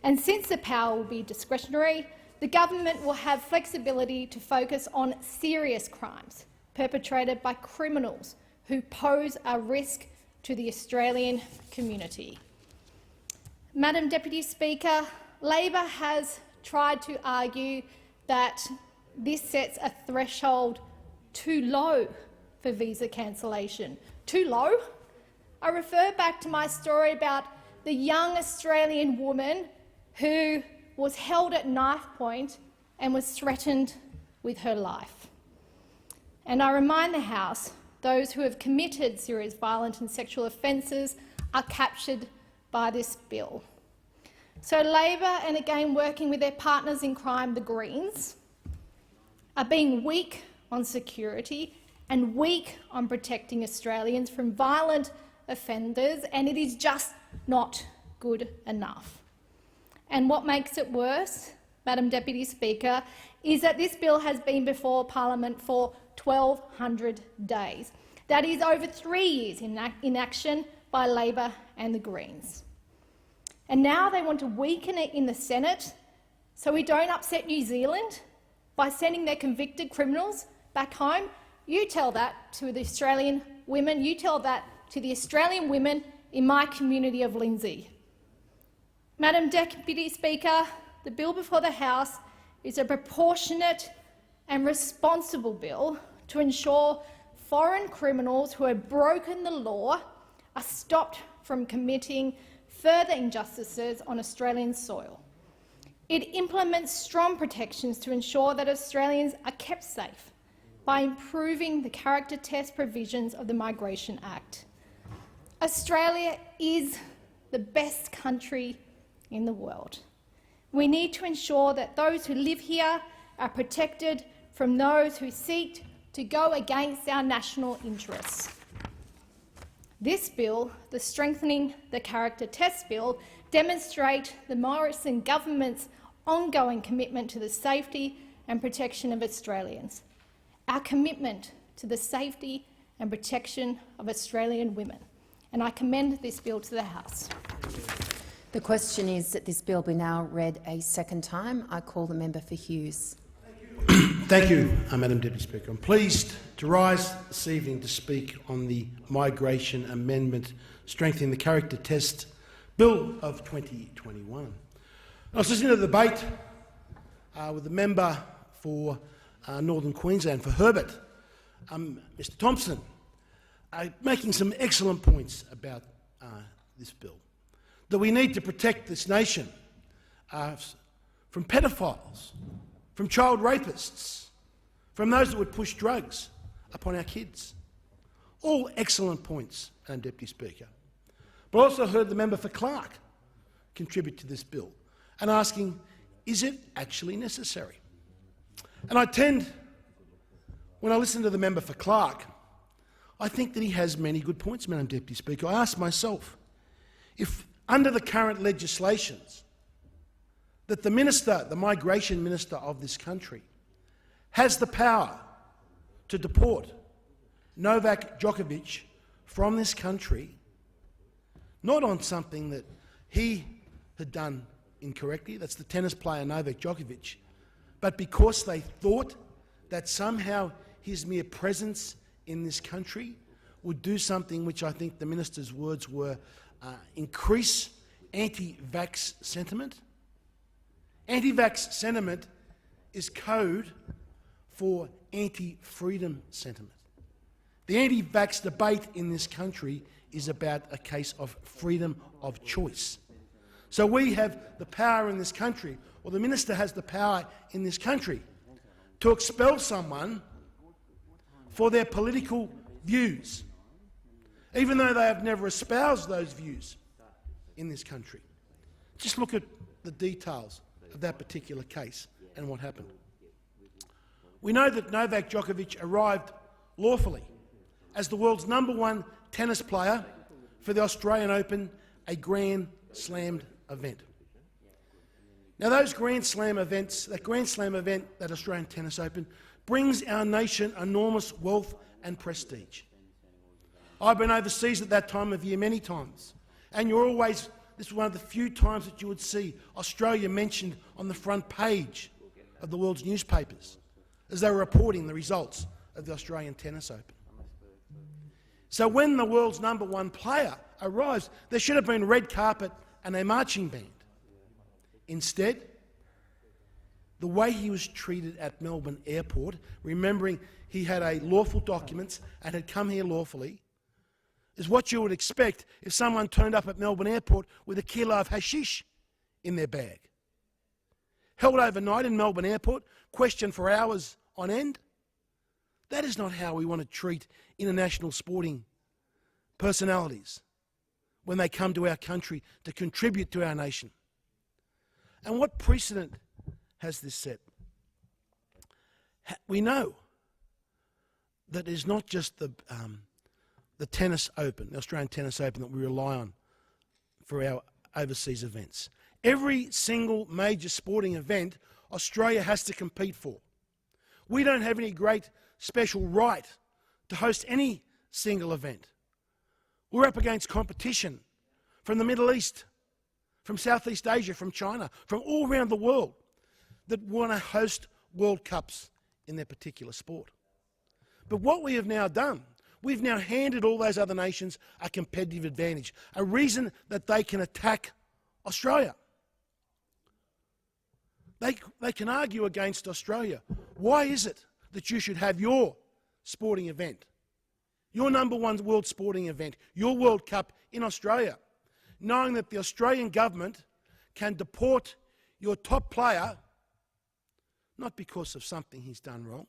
And since the power will be discretionary, the government will have flexibility to focus on serious crimes perpetrated by criminals who pose a risk to the Australian community. Madam Deputy Speaker, Labor has tried to argue that this sets a threshold too low for visa cancellation. Too low? I refer back to my story about the young Australian woman who was held at knife point and was threatened with her life. And I remind the House, those who have committed serious violent and sexual offences are captured by this bill. So Labor, and again working with their partners in crime, the Greens, are being weak on security and weak on protecting Australians from violent offenders, and it is just not good enough. And what makes it worse, Madam Deputy Speaker, is that this bill has been before Parliament for 1,200 days. That is over 3 years in action by Labor and the Greens. And now they want to weaken it in the Senate so we don't upset New Zealand by sending their convicted criminals back home. You tell that to the Australian women. You tell that to the Australian women in my community of Lindsay. Madam Deputy Speaker, the bill before the House is a proportionate and responsible bill to ensure foreign criminals who have broken the law are stopped from committing further injustices on Australian soil. It implements strong protections to ensure that Australians are kept safe by improving the character test provisions of the Migration Act. Australia is the best country in the world. We need to ensure that those who live here are protected from those who seek to go against our national interests. This bill, the Strengthening the Character Test Bill, demonstrates the Morrison government's ongoing commitment to the safety and protection of Australians, our commitment to the safety and protection of Australian women. And I commend this bill to the House. The question is that this bill be now read a second time. I call the member for Hughes. Thank you, Madam Deputy Speaker. I'm pleased to rise this evening to speak on the Migration Amendment Strengthening the Character Test Bill of 2021. I was listening to the debate with the member for Northern Queensland, for Herbert, Mr Thompson, making some excellent points about this bill, that we need to protect this nation from pedophiles, from child rapists, from those that would push drugs upon our kids. All excellent points, Madam Deputy Speaker. But I also heard the member for Clark contribute to this bill and asking, is it actually necessary? And I tend, when I listen to the member for Clark, I think that he has many good points, Madam Deputy Speaker. I ask myself, if under the current legislations that the minister, the migration minister of this country, has the power to deport Novak Djokovic from this country, not on something that he had done incorrectly, that's the tennis player Novak Djokovic, but because they thought that somehow his mere presence in this country would do something which I think the minister's words were increase anti-vax sentiment. Anti-vax sentiment is code for anti-freedom sentiment. The anti-vax debate in this country is about a case of freedom of choice. So we have the power in this country, or the minister has the power in this country, to expel someone for their political views, even though they have never espoused those views in this country. Just look at the details of that particular case and what happened. We know that Novak Djokovic arrived lawfully as the world's #1 tennis player for the Australian Open, a Grand Slam event. Now those Grand Slam events, that Grand Slam event, that Australian Tennis Open, brings our nation enormous wealth and prestige. I've been overseas at that time of year many times, and this is one of the few times that you would see Australia mentioned on the front page of the world's newspapers as they were reporting the results of the Australian Tennis Open. So when the world's #1 player arrives, there should have been red carpet and a marching band. Instead, the way he was treated at Melbourne Airport, remembering he had a lawful documents and had come here lawfully, is what you would expect if someone turned up at Melbourne Airport with a kilo of hashish in their bag. Held overnight in Melbourne Airport, questioned for hours on end. That is not how we want to treat international sporting personalities when they come to our country to contribute to our nation. And what precedent has this set? We know that it's not just the Tennis Open, the Australian Tennis Open, that we rely on for our overseas events. Every single major sporting event Australia has to compete for. We don't have any great special right to host any single event. We're up against competition from the Middle East, from Southeast Asia, from China, from all around the world that want to host World Cups in their particular sport. But what we have now done, we've now handed all those other nations a competitive advantage, a reason that they can attack Australia. They can argue against Australia. Why is it that you should have your sporting event, your #1 world sporting event, your World Cup in Australia, knowing that the Australian government can deport your top player, not because of something he's done wrong,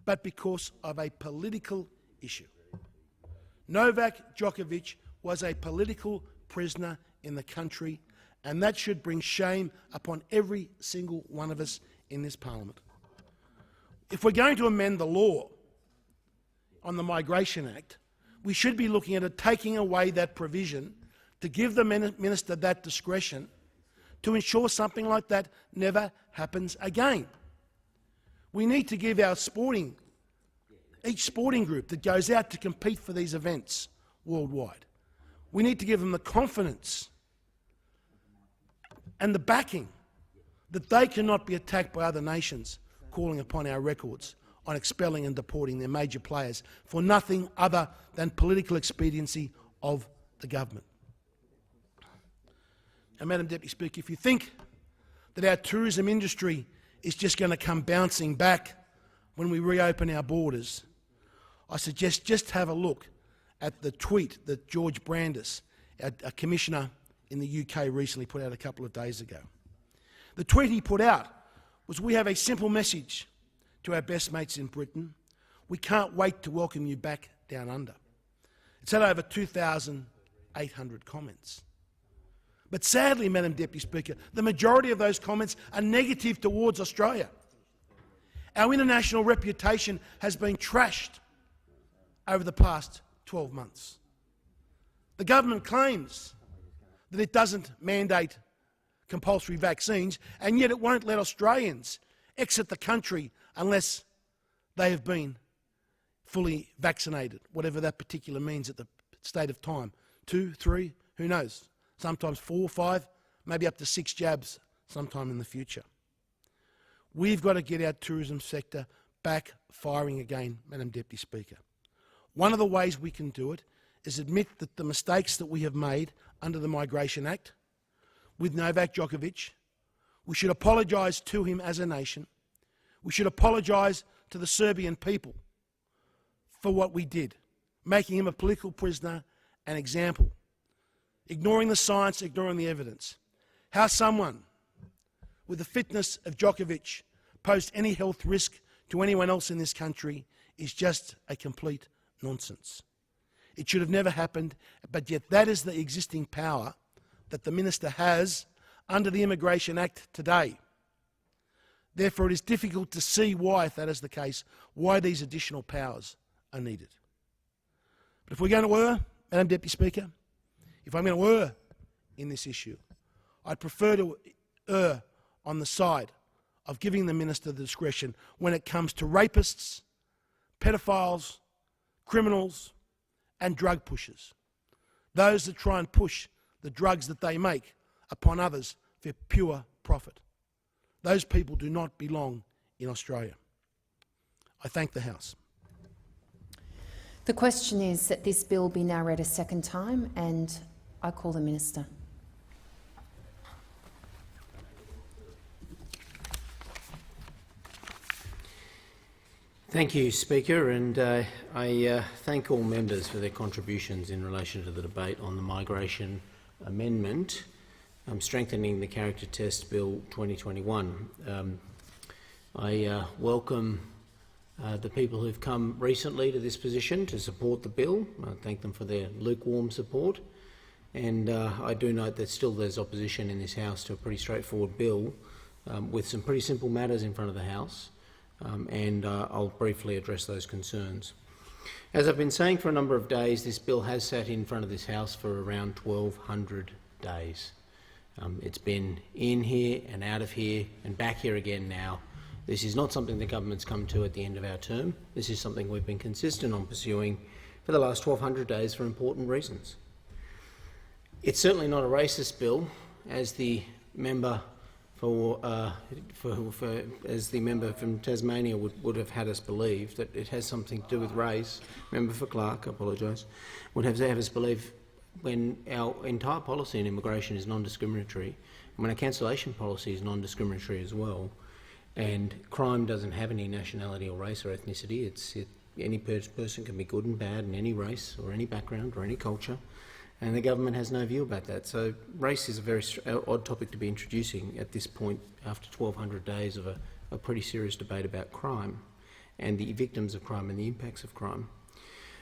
but because of a political issue? Novak Djokovic was a political prisoner in the country, and that should bring shame upon every single one of us in this parliament. If we're going to amend the law on the Migration Act, we should be looking at taking away that provision to give the minister that discretion to ensure something like that never happens again. We need to give our each sporting group that goes out to compete for these events worldwide, we need to give them the confidence and the backing that they cannot be attacked by other nations calling upon our records on expelling and deporting their major players for nothing other than political expediency of the government. And Madam Deputy Speaker, if you think that our tourism industry is just going to come bouncing back when we reopen our borders, I suggest just have a look at the tweet that George Brandis, a commissioner in the UK, recently put out a couple of days ago. The tweet he put out was, "We have a simple message to our best mates in Britain. We can't wait to welcome you back down under." It's had over 2,800 comments. But sadly, Madam Deputy Speaker, the majority of those comments are negative towards Australia. Our international reputation has been trashed over the past 12 months. The government claims that it doesn't mandate compulsory vaccines, and yet it won't let Australians exit the country unless they have been fully vaccinated, whatever that particular means at the state of time. 2, 3, who knows? Sometimes 4, 5, maybe up to 6 jabs sometime in the future. We've got to get our tourism sector back firing again, Madam Deputy Speaker. One of the ways we can do it is admit that the mistakes that we have made under the Migration Act with Novak Djokovic, we should apologise to him as a nation. We should apologise to the Serbian people for what we did, making him a political prisoner, an example, ignoring the science, ignoring the evidence. How someone with the fitness of Djokovic posed any health risk to anyone else in this country is just a complete nonsense. It should have never happened, but yet that is the existing power that the minister has under the Immigration Act today. Therefore, it is difficult to see why, if that is the case, why these additional powers are needed. But if we're going to err, Madam Deputy Speaker, if I'm going to err in this issue, I'd prefer to err on the side of giving the minister the discretion when it comes to rapists, pedophiles, criminals and drug pushers, those that try and push the drugs that they make upon others for pure profit. Those people do not belong in Australia. I thank the House. The question is that this bill be now read a second time, and I call the Minister. Thank you, Speaker, and I thank all members for their contributions in relation to the debate on the Migration Amendment, Strengthening the Character Test Bill 2021. I welcome the people who've come recently to this position to support the bill. I thank them for their lukewarm support, and I do note that still there's opposition in this House to a pretty straightforward bill with some pretty simple matters in front of the House. And I'll briefly address those concerns. As I've been saying for a number of days, this bill has sat in front of this House for around 1,200 days. It's been in here and out of here and back here again now. This is not something the government's come to at the end of our term. This is something we've been consistent on pursuing for the last 1,200 days for important reasons. It's certainly not a racist bill, as the member as the member from Tasmania would have had us believe, that it has something to do with race. Member for Clark, I apologise, would have to have us believe when our entire policy in immigration is non-discriminatory, when our cancellation policy is non-discriminatory as well, and crime doesn't have any nationality or race or ethnicity. Any person can be good and bad in any race or any background or any culture, and the government has no view about that. So race is a very odd topic to be introducing at this point after 1,200 days of a pretty serious debate about crime and the victims of crime and the impacts of crime.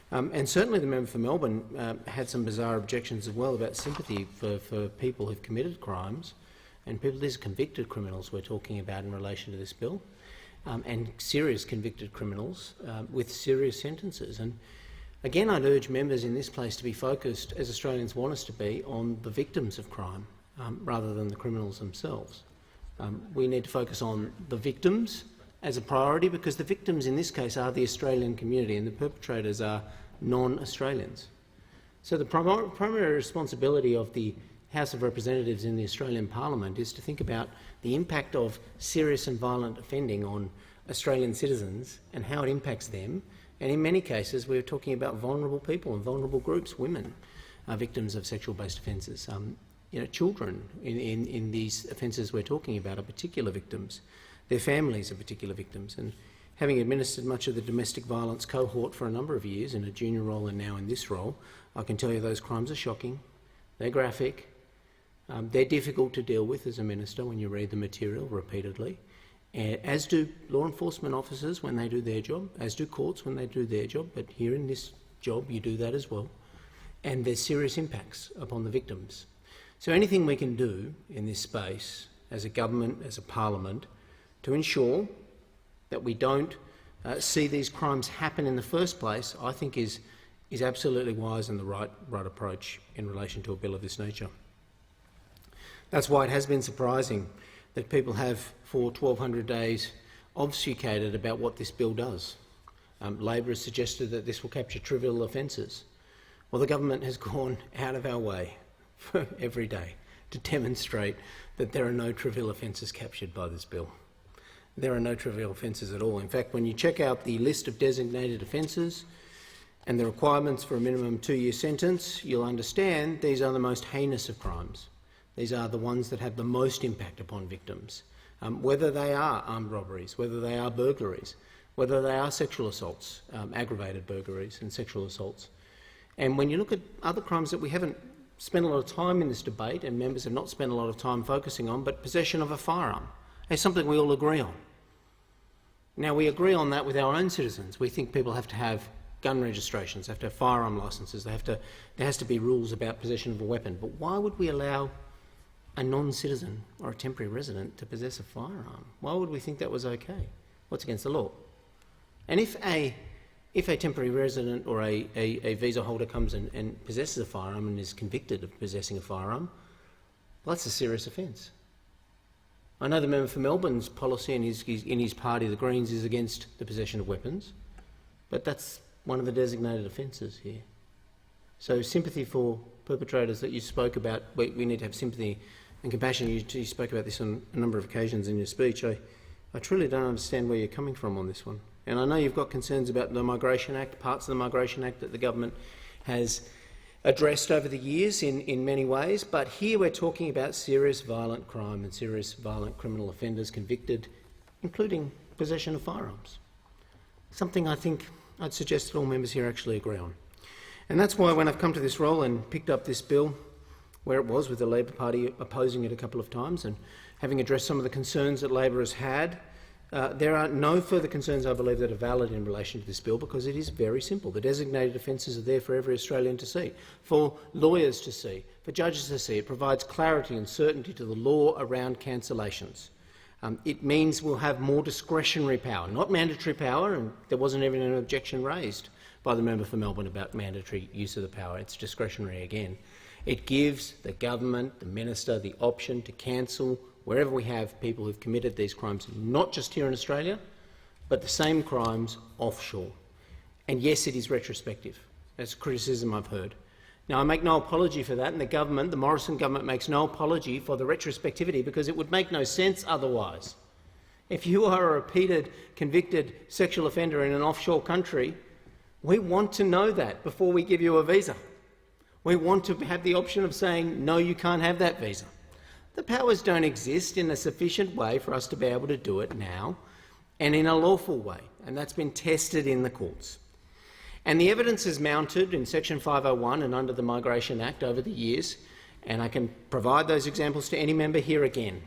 And certainly the member for Melbourne had some bizarre objections as well about sympathy for people who've committed crimes, and people, these are convicted criminals we're talking about in relation to this bill, and serious convicted criminals with serious sentences. And again, I'd urge members in this place to be focused, as Australians want us to be, on the victims of crime rather than the criminals themselves. We need to focus on the victims as a priority, because the victims in this case are the Australian community and the perpetrators are non-Australians. So the primary responsibility of the House of Representatives in the Australian Parliament is to think about the impact of serious and violent offending on Australian citizens and how it impacts them. And in many cases, we're talking about vulnerable people and vulnerable groups. Women are victims of sexual-based offences. Children in these offences we're talking about are particular victims. Their families are particular victims. And having administered much of the domestic violence cohort for a number of years in a junior role and now in this role, I can tell you those crimes are shocking, they're graphic, they're difficult to deal with as a minister when you read the material repeatedly. As do law enforcement officers when they do their job, as do courts when they do their job, but here in this job you do that as well. And there's serious impacts upon the victims. So anything we can do in this space, as a government, as a parliament, to ensure that we don't see these crimes happen in the first place, I think is absolutely wise and the right approach in relation to a bill of this nature. That's why it has been surprising that people have, for 1,200 days, obfuscated about what this bill does. Labor has suggested that this will capture trivial offences. Well, the government has gone out of our way for every day to demonstrate that there are no trivial offences captured by this bill. There are no trivial offences at all. In fact, when you check out the list of designated offences and the requirements for a minimum 2-year sentence, you'll understand these are the most heinous of crimes. These are the ones that have the most impact upon victims, whether they are armed robberies, whether they are burglaries, whether they are sexual assaults, aggravated burglaries and sexual assaults. And when you look at other crimes that we haven't spent a lot of time in this debate and members have not spent a lot of time focusing on, but possession of a firearm is something we all agree on. Now, we agree on that with our own citizens. We think people have to have gun registrations, have to have firearm licences, there has to be rules about possession of a weapon. But why would we allow a non-citizen or a temporary resident to possess a firearm? Why would we think that was okay? What's against the law? And if a temporary resident or a visa holder comes and possesses a firearm and is convicted of possessing a firearm, well, that's a serious offence. I know the member for Melbourne's policy in his party, the Greens, is against the possession of weapons, but that's one of the designated offences here. So sympathy for perpetrators that you spoke about, we need to have sympathy and compassion. You spoke about this on a number of occasions in your speech. I truly don't understand where you're coming from on this one. And I know you've got concerns about the Migration Act, parts of the Migration Act that the government has addressed over the years in many ways, but here we're talking about serious violent crime and serious violent criminal offenders convicted, including possession of firearms. Something I think I'd suggest that all members here actually agree on. And that's why when I've come to this role and picked up this bill, where it was with the Labor Party opposing it a couple of times and having addressed some of the concerns that Labor has had, there are no further concerns, I believe, that are valid in relation to this bill, because it is very simple. The designated offences are there for every Australian to see, for lawyers to see, for judges to see. It provides clarity and certainty to the law around cancellations. It means we'll have more discretionary power, not mandatory power, and there wasn't even an objection raised by the member for Melbourne about mandatory use of the power. It's discretionary again. It gives the government, the minister, the option to cancel wherever we have people who've committed these crimes, not just here in Australia, but the same crimes offshore. And yes, it is retrospective. That's a criticism I've heard. Now, I make no apology for that, and the government, the Morrison government, makes no apology for the retrospectivity, because it would make no sense otherwise. If you are a repeated, convicted sexual offender in an offshore country, we want to know that before we give you a visa. We want to have the option of saying, no, you can't have that visa. The powers don't exist in a sufficient way for us to be able to do it now, and in a lawful way, and that's been tested in the courts. And the evidence is mounted in Section 501 and under the Migration Act over the years, and I can provide those examples to any member here again,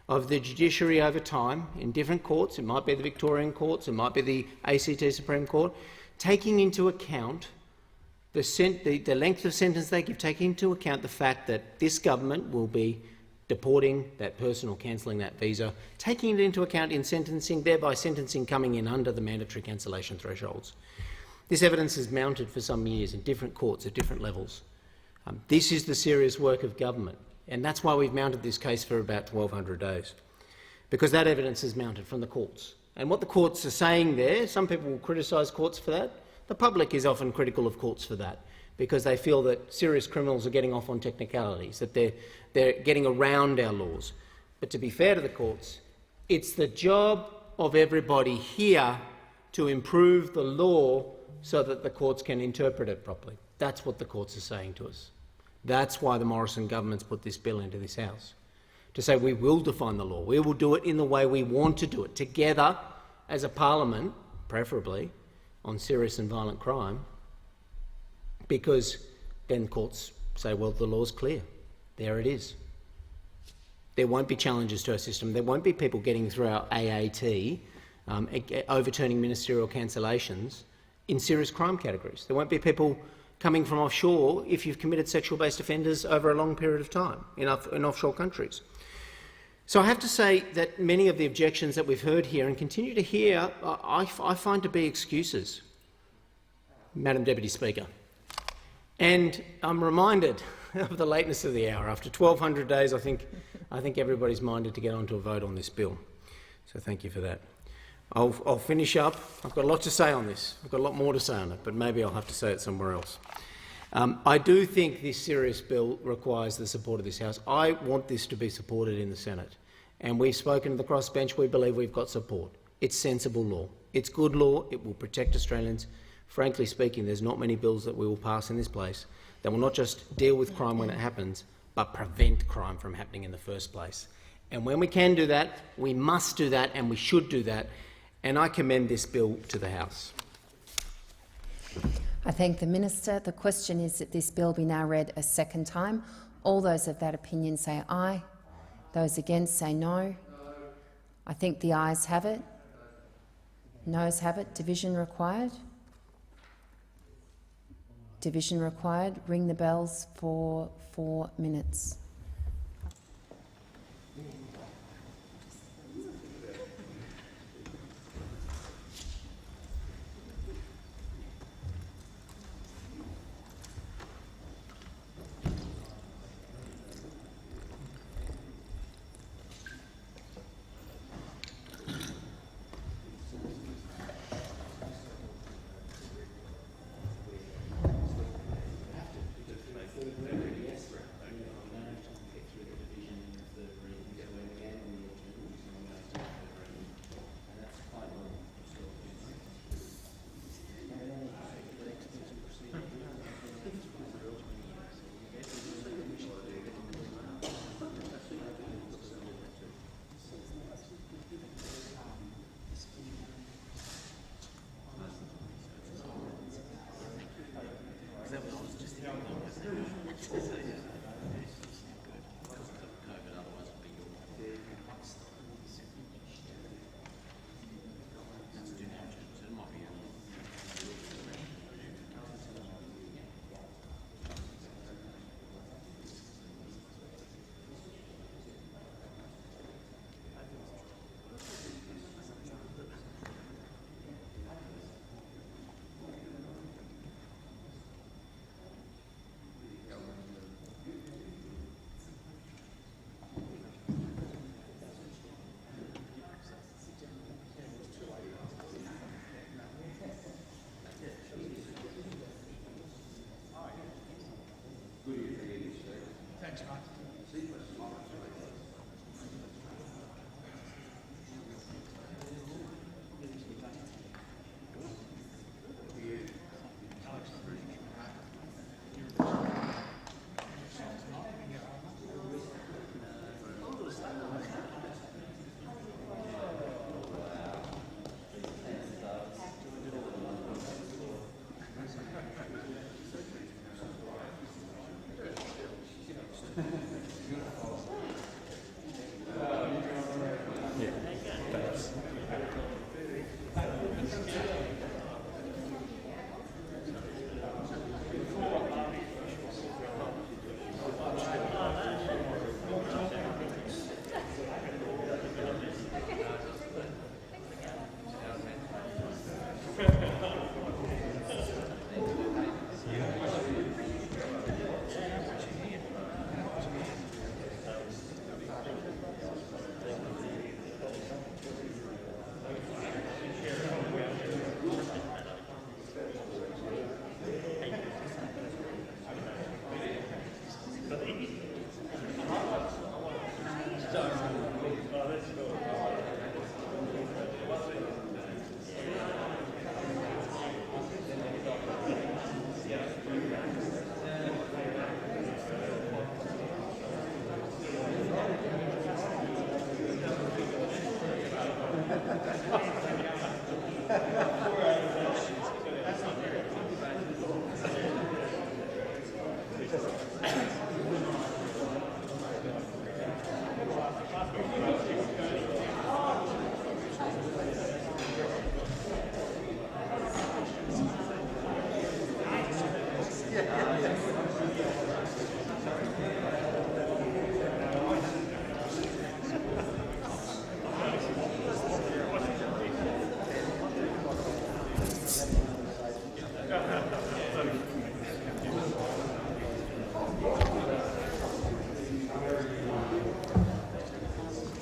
of the judiciary over time in different courts. It might be the Victorian courts, it might be the ACT Supreme Court, taking into account the length of sentence they give, taking into account the fact that this government will be deporting that person or cancelling that visa, taking it into account in sentencing, thereby sentencing coming in under the mandatory cancellation thresholds. This evidence is mounted for some years in different courts at different levels. This is the serious work of government, and that's why we've mounted this case for about 1,200 days, because that evidence is mounted from the courts. And what the courts are saying there, some people will criticise courts for that. The public is often critical of courts for that, because they feel that serious criminals are getting off on technicalities, that they're getting around our laws. But to be fair to the courts, it's the job of everybody here to improve the law so that the courts can interpret it properly. That's what the courts are saying to us. That's why the Morrison government's put this bill into this House, to say we will define the law. We will do it in the way we want to do it, together as a parliament, preferably, on serious and violent crime, because then courts say, well, the law's clear. There it is. There won't be challenges to our system. There won't be people getting through our AAT, overturning ministerial cancellations in serious crime categories. There won't be people coming from offshore if you've committed sexual-based offenders over a long period of time in offshore countries. So I have to say that many of the objections that we've heard here and continue to hear, I find to be excuses, Madam Deputy Speaker. And I'm reminded of the lateness of the hour. After 1,200 days, I think everybody's minded to get on to a vote on this bill. So thank you for that. I'll finish up. I've got a lot to say on this. I've got a lot more to say on it, but maybe I'll have to say it somewhere else. I do think this serious bill requires the support of this House. I want this to be supported in the Senate. And we've spoken to the crossbench. We believe we've got support. It's sensible law. It's good law. It will protect Australians. Frankly speaking, there's not many bills that we will pass in this place that will not just deal with crime when it happens, but prevent crime from happening in the first place. And when we can do that, we must do that, and we should do that. And I commend this bill to the House. I thank the Minister. The question is that this bill be now read a second time. All those of that opinion say aye. Those against say no. I think the ayes have it. Noes have it. Division required. Division required. Ring the bells for 4 minutes.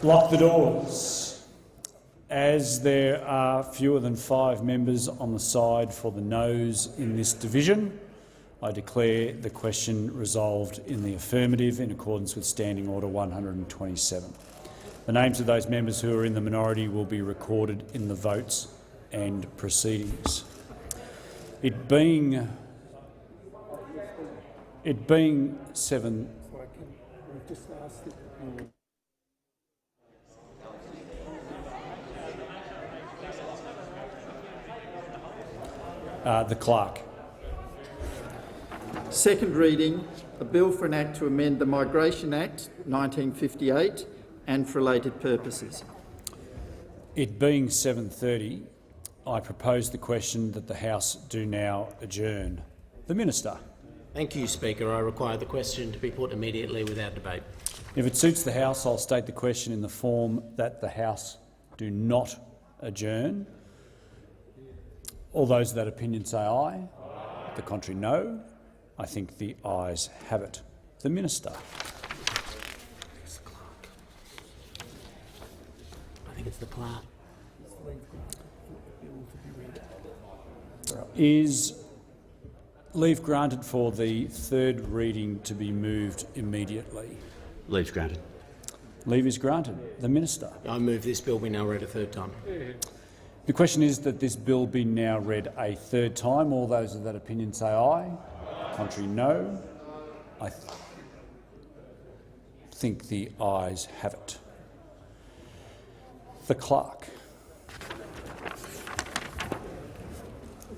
Lock the doors. As there are fewer than 5 members on the side for the noes in this division, I declare the question resolved in the affirmative in accordance with Standing Order 127. The names of those members who are in the minority will be recorded in the votes and proceedings. It being 7. The clerk. Second reading, a bill for an act to amend the Migration Act 1958 and for related purposes. It being 7:30, I propose the question that the House do now adjourn. The Minister. Thank you, Speaker. I require the question to be put immediately without debate. If it suits the House, I'll state the question in the form that the House do not adjourn. All those of that opinion say aye. The contrary, no. I think the ayes have it. The Minister. I think it's the clerk. Is leave granted for the third reading to be moved immediately? Leave granted. Leave is granted. The Minister. I move this bill be now read a third time. The question is that this bill be now read a third time. All those of that opinion say aye. Contrary, no. I think the ayes have it. The clerk.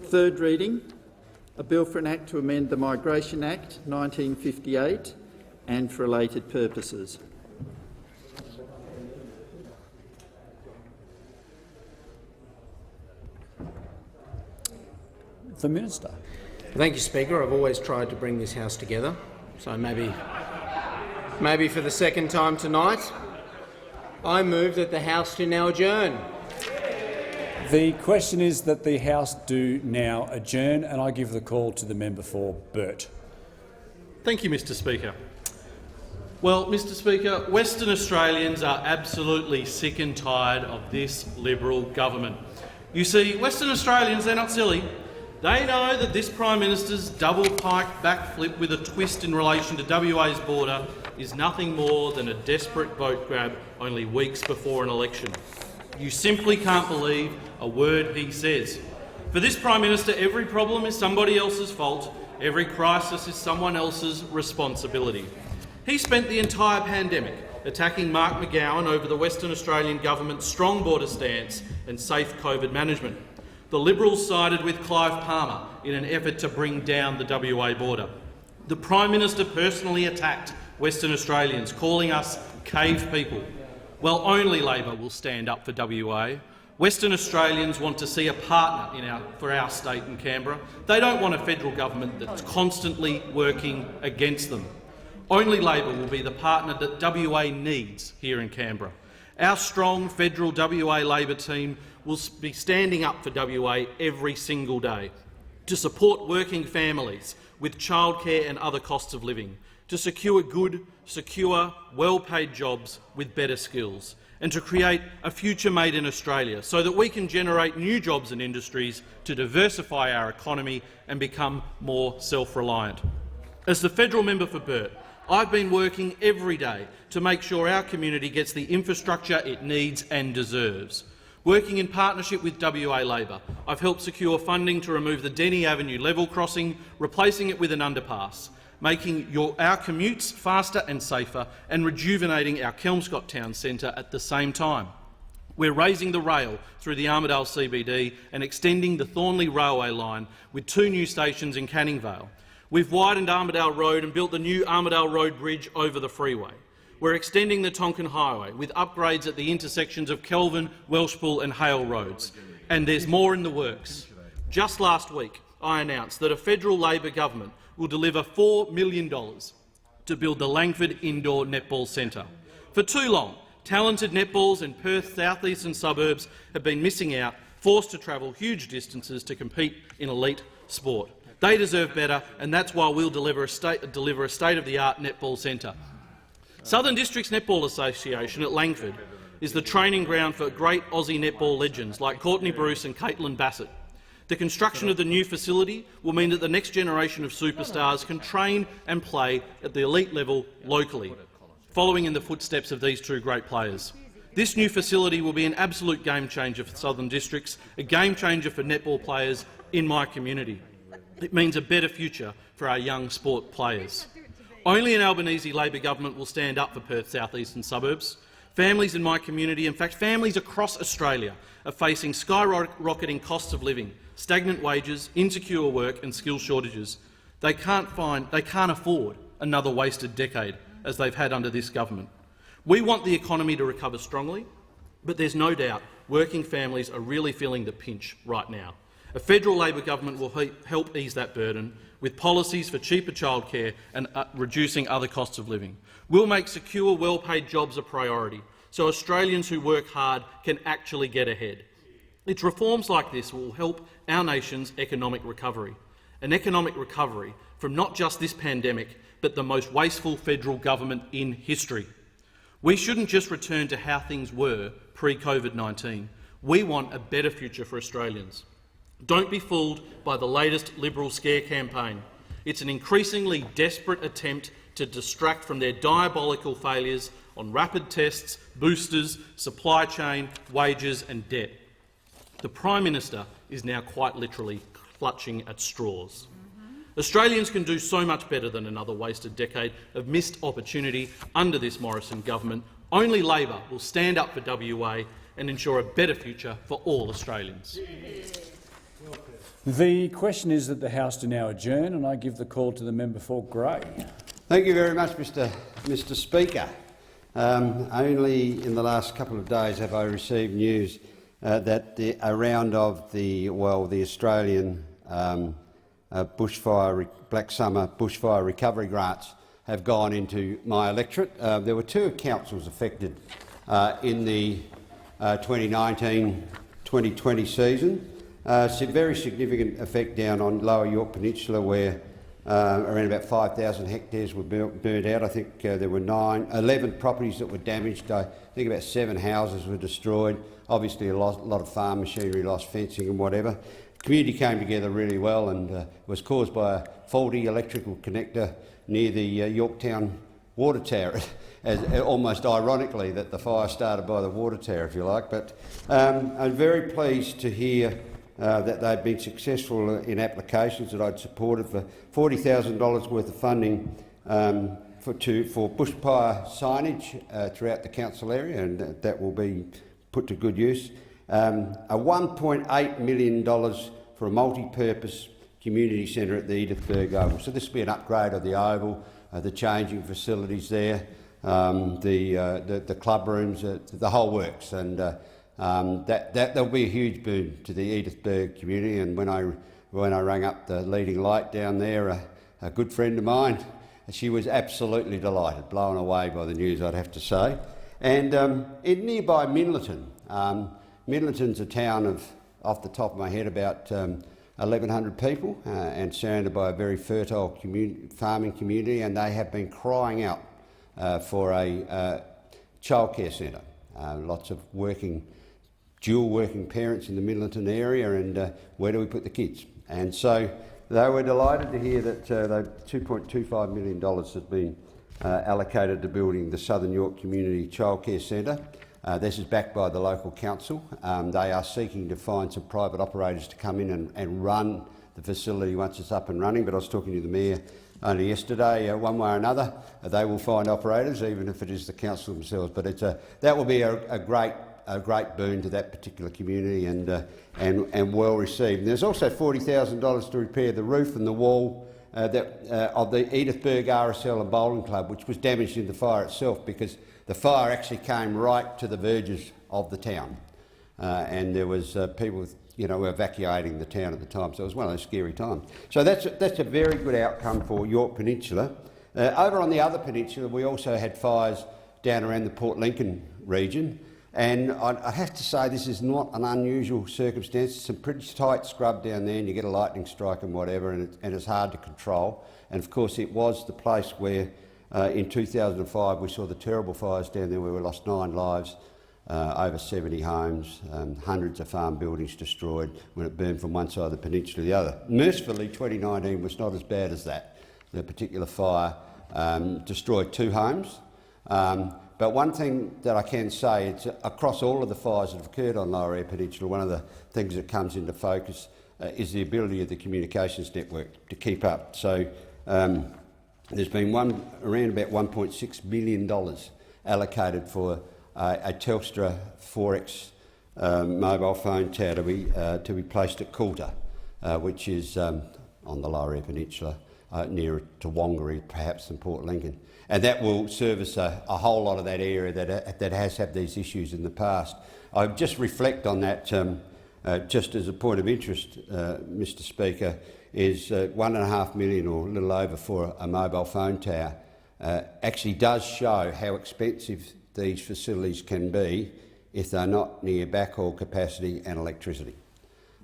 Third reading, A bill for an act to amend the Migration Act 1958 and for related purposes. The Minister. Thank you, Speaker. I've always tried to bring this House together, so maybe for the second time tonight, I move that the House do now adjourn. The question is that the House do now adjourn, and I give the call to the member for Burt. Thank you, Mr Speaker. Well, Mr Speaker, Western Australians are absolutely sick and tired of this Liberal government. You see, Western Australians, they're not silly. They know that this Prime Minister's double-pike backflip with a twist in relation to WA's border is nothing more than a desperate vote grab only weeks before an election. You simply can't believe a word he says. For this Prime Minister, every problem is somebody else's fault, every crisis is someone else's responsibility. He spent the entire pandemic attacking Mark McGowan over the Western Australian government's strong border stance and safe COVID management. The Liberals sided with Clive Palmer in an effort to bring down the WA border. The Prime Minister personally attacked Western Australians, calling us cave people. Well, only Labor will stand up for WA. Western Australians want to see a partner for our state in Canberra. They don't want a federal government that's constantly working against them. Only Labor will be the partner that WA needs here in Canberra. Our strong federal WA Labor team will be standing up for WA every single day to support working families with childcare and other costs of living, to secure good, secure, well-paid jobs with better skills, and to create a future made in Australia so that we can generate new jobs and industries to diversify our economy and become more self-reliant. As the federal member for Burt, I've been working every day to make sure our community gets the infrastructure it needs and deserves. Working in partnership with WA Labor, I've helped secure funding to remove the Denny Avenue level crossing, replacing it with an underpass, making our commutes faster and safer and rejuvenating our Kelmscott Town Centre at the same time. We're raising the rail through the Armidale CBD and extending the Thornley Railway line with 2 new stations in Canning Vale. We've widened Armidale Road and built the new Armidale Road Bridge over the freeway. We're extending the Tonkin Highway with upgrades at the intersections of Kelvin, Welshpool and Hale roads. And there's more in the works. Just last week, I announced that a federal Labor government will deliver $4 million to build the Langford Indoor Netball Centre. For too long, talented netballs in Perth's southeastern suburbs have been missing out, forced to travel huge distances to compete in elite sport. They deserve better, and that's why we'll deliver a state-of-the-art netball centre. Southern Districts Netball Association at Langford is the training ground for great Aussie netball legends like Courtney Bruce and Caitlin Bassett. The construction of the new facility will mean that the next generation of superstars can train and play at the elite level locally, following in the footsteps of these 2 great players. This new facility will be an absolute game-changer for Southern Districts, a game-changer for netball players in my community. It means a better future for our young sport players. Only an Albanese Labor government will stand up for Perth's southeastern suburbs. Families in my community, in fact families across Australia, are facing skyrocketing costs of living, stagnant wages, insecure work and skill shortages. They can't afford another wasted decade as they've had under this government. We want the economy to recover strongly, but there's no doubt working families are really feeling the pinch right now. A federal Labor government will help ease that burden with policies for cheaper childcare and reducing other costs of living. We'll make secure, well-paid jobs a priority so Australians who work hard can actually get ahead. It's reforms like this will help our nation's economic recovery, an economic recovery from not just this pandemic but the most wasteful federal government in history. We shouldn't just return to how things were pre-COVID-19. We want a better future for Australians. Don't be fooled by the latest Liberal scare campaign. It's an increasingly desperate attempt to distract from their diabolical failures on rapid tests, boosters, supply chain, wages and debt. The Prime Minister is now quite literally clutching at straws. Australians can do so much better than another wasted decade of missed opportunity under this Morrison government. Only Labor will stand up for WA and ensure a better future for all Australians. The question is that the House do now adjourn, and I give the call to the member for Grey. Thank you very much, Mr. Speaker. Only in the last couple of days have I received news that a round of the Australian Black Summer bushfire recovery grants have gone into my electorate. There were two councils affected in the 2019-2020 season. Very significant effect down on Lower York Peninsula, where around about 5,000 hectares were burnt out. I think there were 11 properties that were damaged. I think about 7 houses were destroyed. Obviously a lot of farm machinery lost, fencing and whatever. The community came together really well, and it was caused by a faulty electrical connector near the Yorktown water tower. Almost ironically that the fire started by the water tower, if you like. But I'm very pleased to hear that they've been successful in applications that I'd supported for $40,000 worth of funding for bushfire signage throughout the council area, and that will be put to good use. A $1.8 million for a multi-purpose community centre at the Edithburgh Oval. So this will be an upgrade of the Oval, the changing facilities there, the club rooms, the whole works, and that'll be a huge boon to the Edithburgh community. And when I rang up the leading light down there, a good friend of mine, she was absolutely delighted, blown away by the news, I'd have to say. And in nearby Minlaton, Minlaton's a town of, off the top of my head, about 1,100 people and surrounded by a very fertile farming community, and they have been crying out for a childcare centre. Lots of dual working parents in the Minlaton area, and where do we put the kids? And so they were delighted to hear that $2.25 million has been allocated to building the Southern York Community Childcare Centre. This is backed by the local council. They are seeking to find some private operators to come in and run the facility once it's up and running, but I was talking to the Mayor only yesterday. One way or another, they will find operators, even if it is the council themselves. But that will be a great boon to that particular community, and well received. And there's also $40,000 to repair the roof and the wall of the Edithburgh RSL and Bowling Club, which was damaged in the fire itself, because the fire actually came right to the verges of the town, and there was people, evacuating the town at the time. So it was one of those scary times. So that's a very good outcome for York Peninsula. Over on the other peninsula, we also had fires down around the Port Lincoln region, and I have to say this is not an unusual circumstance. It's some pretty tight scrub down there, and you get a lightning strike and whatever, and it's hard to control. And of course, it was the place where in 2005 we saw the terrible fires down there where we lost 9 lives, over 70 homes, hundreds of farm buildings destroyed when it burned from one side of the peninsula to the other. Mercifully, 2019 was not as bad as that. The particular fire destroyed 2 homes. But one thing that I can say, it's across all of the fires that have occurred on Lower Eyre Peninsula, one of the things that comes into focus is the ability of the communications network to keep up. So there's been around about $1.6 million allocated for a Telstra 4X mobile phone tower to be placed at Coulter, which is on the Lower Eyre Peninsula, nearer to Whangarei perhaps than Port Lincoln. And that will service a whole lot of that area that has had these issues in the past. I just reflect on that, just as a point of interest, Mr Speaker, is $1.5 million or a little over for a mobile phone tower actually does show how expensive these facilities can be if they're not near backhaul capacity and electricity.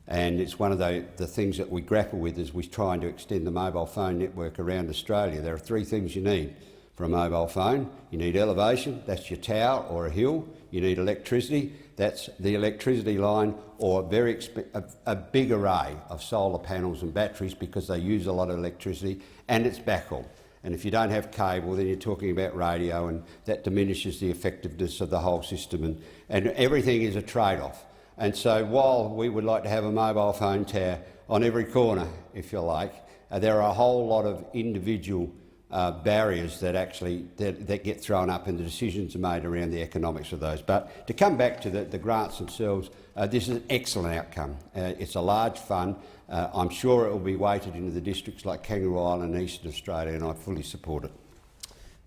And it's one of the things that we grapple with as we're trying to extend the mobile phone network around Australia. There are 3 things you need for a mobile phone. You need elevation, that's your tower or a hill. You need electricity, that's the electricity line, or a big array of solar panels and batteries, because they use a lot of electricity, and it's backhaul. And if you don't have cable, then you're talking about radio, and that diminishes the effectiveness of the whole system, and everything is a trade-off. And so while we would like to have a mobile phone tower on every corner, if you like, there are a whole lot of individual barriers that get thrown up, and the decisions are made around the economics of those. But to come back to the grants themselves, This is an excellent outcome. It's a large fund. I'm sure it will be weighted into the districts like Kangaroo Island and Eastern Australia, and I fully support it.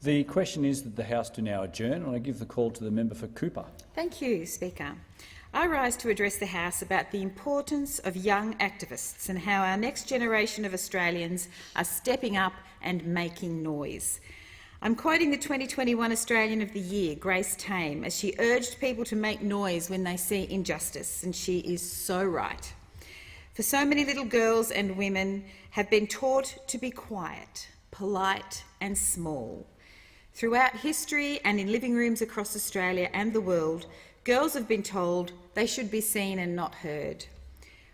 The question is that the House do now adjourn, and I give the call to the member for Cooper. Thank you, Speaker. I rise to address the House about the importance of young activists and how our next generation of Australians are stepping up and making noise. I'm quoting the 2021 Australian of the Year, Grace Tame, as she urged people to make noise when they see injustice, and she is so right. For so many little girls and women have been taught to be quiet, polite and small. Throughout history and in living rooms across Australia and the world, girls have been told they should be seen and not heard.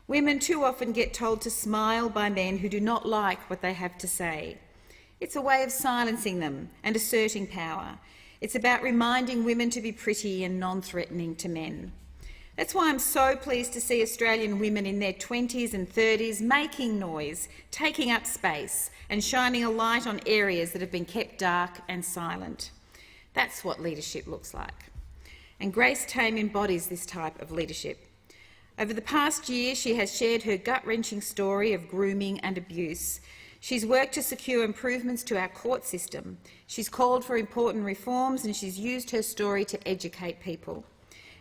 Women too often get told to smile by men who do not like what they have to say. It's a way of silencing them and asserting power. It's about reminding women to be pretty and non-threatening to men. That's why I'm so pleased to see Australian women in their 20s and 30s making noise, taking up space and shining a light on areas that have been kept dark and silent. That's what leadership looks like. And Grace Tame embodies this type of leadership. Over the past year, she has shared her gut-wrenching story of grooming and abuse. She's worked to secure improvements to our court system. She's called for important reforms, and she's used her story to educate people.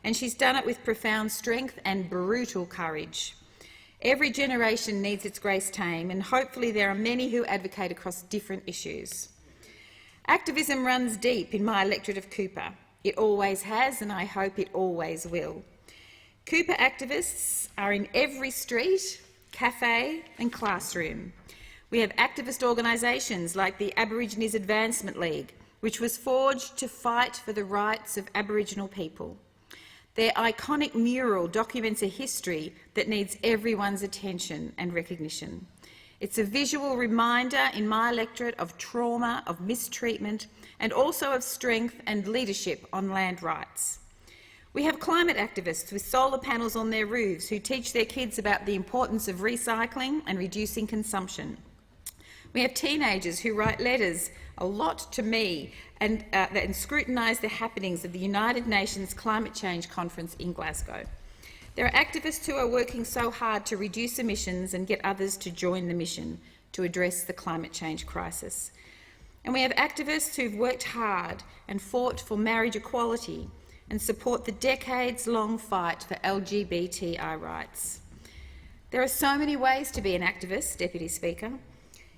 And she's done it with profound strength and brutal courage. Every generation needs its Grace Tame, and hopefully there are many who advocate across different issues. Activism runs deep in my electorate of Cooper. It always has, and I hope it always will. Cooper activists are in every street, cafe and classroom. We have activist organisations like the Aborigines Advancement League, which was forged to fight for the rights of Aboriginal people. Their iconic mural documents a history that needs everyone's attention and recognition. It's a visual reminder in my electorate of trauma, of mistreatment, and also of strength and leadership on land rights. We have climate activists with solar panels on their roofs who teach their kids about the importance of recycling and reducing consumption. We have teenagers who write letters, a lot to me, and scrutinise the happenings of the United Nations Climate Change Conference in Glasgow. There are activists who are working so hard to reduce emissions and get others to join the mission to address the climate change crisis. And we have activists who've worked hard and fought for marriage equality and support the decades-long fight for LGBTI rights. There are so many ways to be an activist, Deputy Speaker.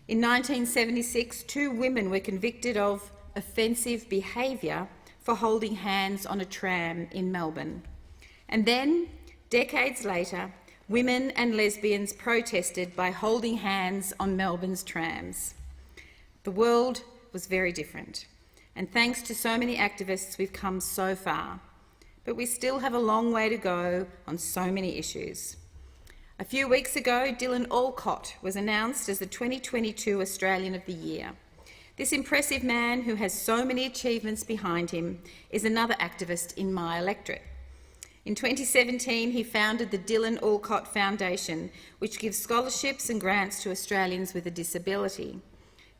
In 1976, 2 women were convicted of offensive behaviour for holding hands on a tram in Melbourne. And then, decades later, women and lesbians protested by holding hands on Melbourne's trams. The world was very different, and thanks to so many activists, we've come so far. But we still have a long way to go on so many issues. A few weeks ago, Dylan Alcott was announced as the 2022 Australian of the Year. This impressive man, who has so many achievements behind him, is another activist in my electorate. In 2017, he founded the Dylan Alcott Foundation, which gives scholarships and grants to Australians with a disability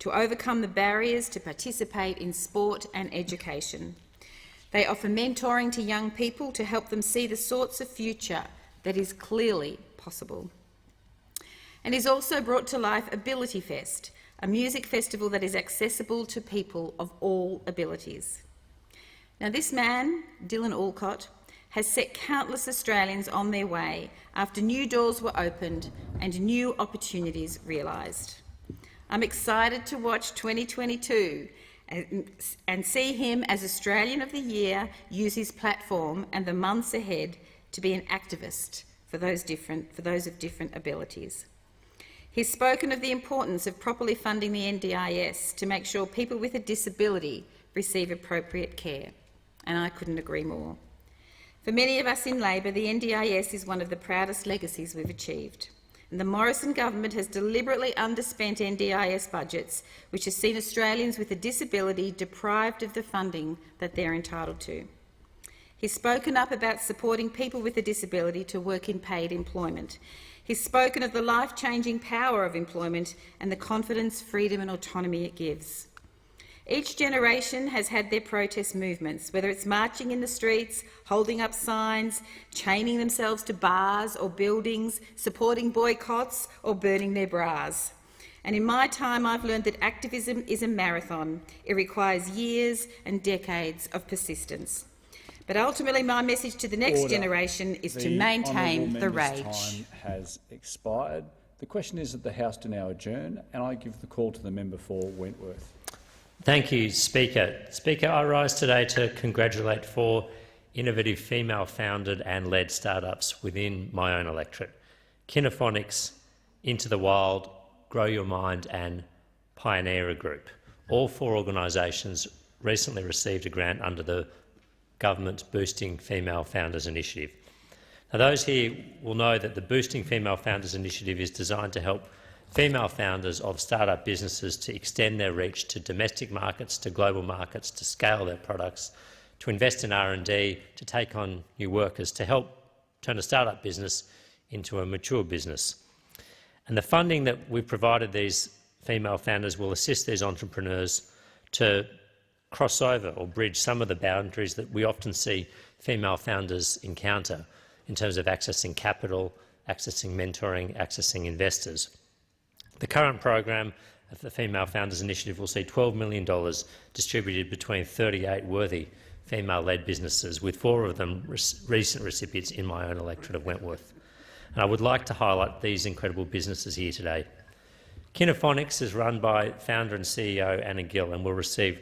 to overcome the barriers to participate in sport and education. They offer mentoring to young people to help them see the sorts of future that is clearly possible. And he's also brought to life Ability Fest, a music festival that is accessible to people of all abilities. Now, this man, Dylan Alcott, has set countless Australians on their way after new doors were opened and new opportunities realised. I'm excited to watch 2022 and see him as Australian of the Year use his platform and the months ahead to be an activist for those of different abilities. He's spoken of the importance of properly funding the NDIS to make sure people with a disability receive appropriate care, and I couldn't agree more. For many of us in Labor, the NDIS is one of the proudest legacies we've achieved. And the Morrison government has deliberately underspent NDIS budgets, which has seen Australians with a disability deprived of the funding that they're entitled to. He's spoken up about supporting people with a disability to work in paid employment. He's spoken of the life-changing power of employment and the confidence, freedom and autonomy it gives. Each generation has had their protest movements, whether it's marching in the streets, holding up signs, chaining themselves to bars or buildings, supporting boycotts or burning their bras. And in my time, I've learned that activism is a marathon. It requires years and decades of persistence. But ultimately, my message to the next generation is to maintain the rage. Time has expired. The question is that the House to now adjourn, and I give the call to the member for Wentworth. Thank you, Speaker. Speaker, I rise today to congratulate 4 innovative female-founded and led startups within my own electorate: Kinnaphonics, Into the Wild, Grow Your Mind and Pioneer Group. All 4 organisations recently received a grant under the government's Boosting Female Founders Initiative. Now, those here will know that the Boosting Female Founders Initiative is designed to help female founders of start-up businesses to extend their reach to domestic markets, to global markets, to scale their products, to invest in R&D, to take on new workers, to help turn a start-up business into a mature business. And the funding that we've provided these female founders will assist these entrepreneurs to cross over or bridge some of the boundaries that we often see female founders encounter in terms of accessing capital, accessing mentoring, accessing investors. The current program of the Female Founders Initiative will see $12 million distributed between 38 worthy female-led businesses, with 4 of them recent recipients in my own electorate of Wentworth. And I would like to highlight these incredible businesses here today. Kinnaphonics is run by founder and CEO Anna Gill and will receive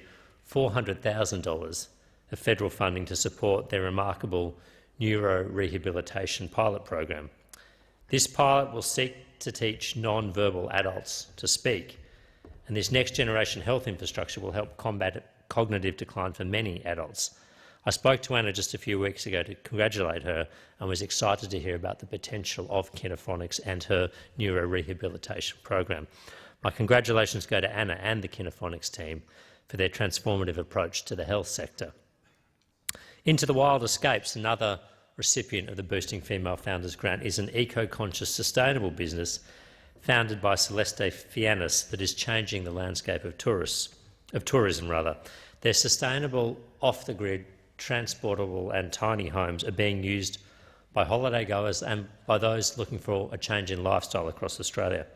$400,000 of federal funding to support their remarkable neuro-rehabilitation pilot program. This pilot will seek to teach non-verbal adults to speak, and this next-generation health infrastructure will help combat cognitive decline for many adults. I spoke to Anna just a few weeks ago to congratulate her and was excited to hear about the potential of Kinnaphonics and her neuro-rehabilitation program. My congratulations go to Anna and the Kinnaphonics team for their transformative approach to the health sector. Into the Wild Escapes, another recipient of the Boosting Female Founders Grant, is an eco-conscious, sustainable business founded by Celeste Fianis that is changing the landscape of tourism. Their sustainable, off-the-grid, transportable and tiny homes are being used by holiday goers and by those looking for a change in lifestyle across Australia.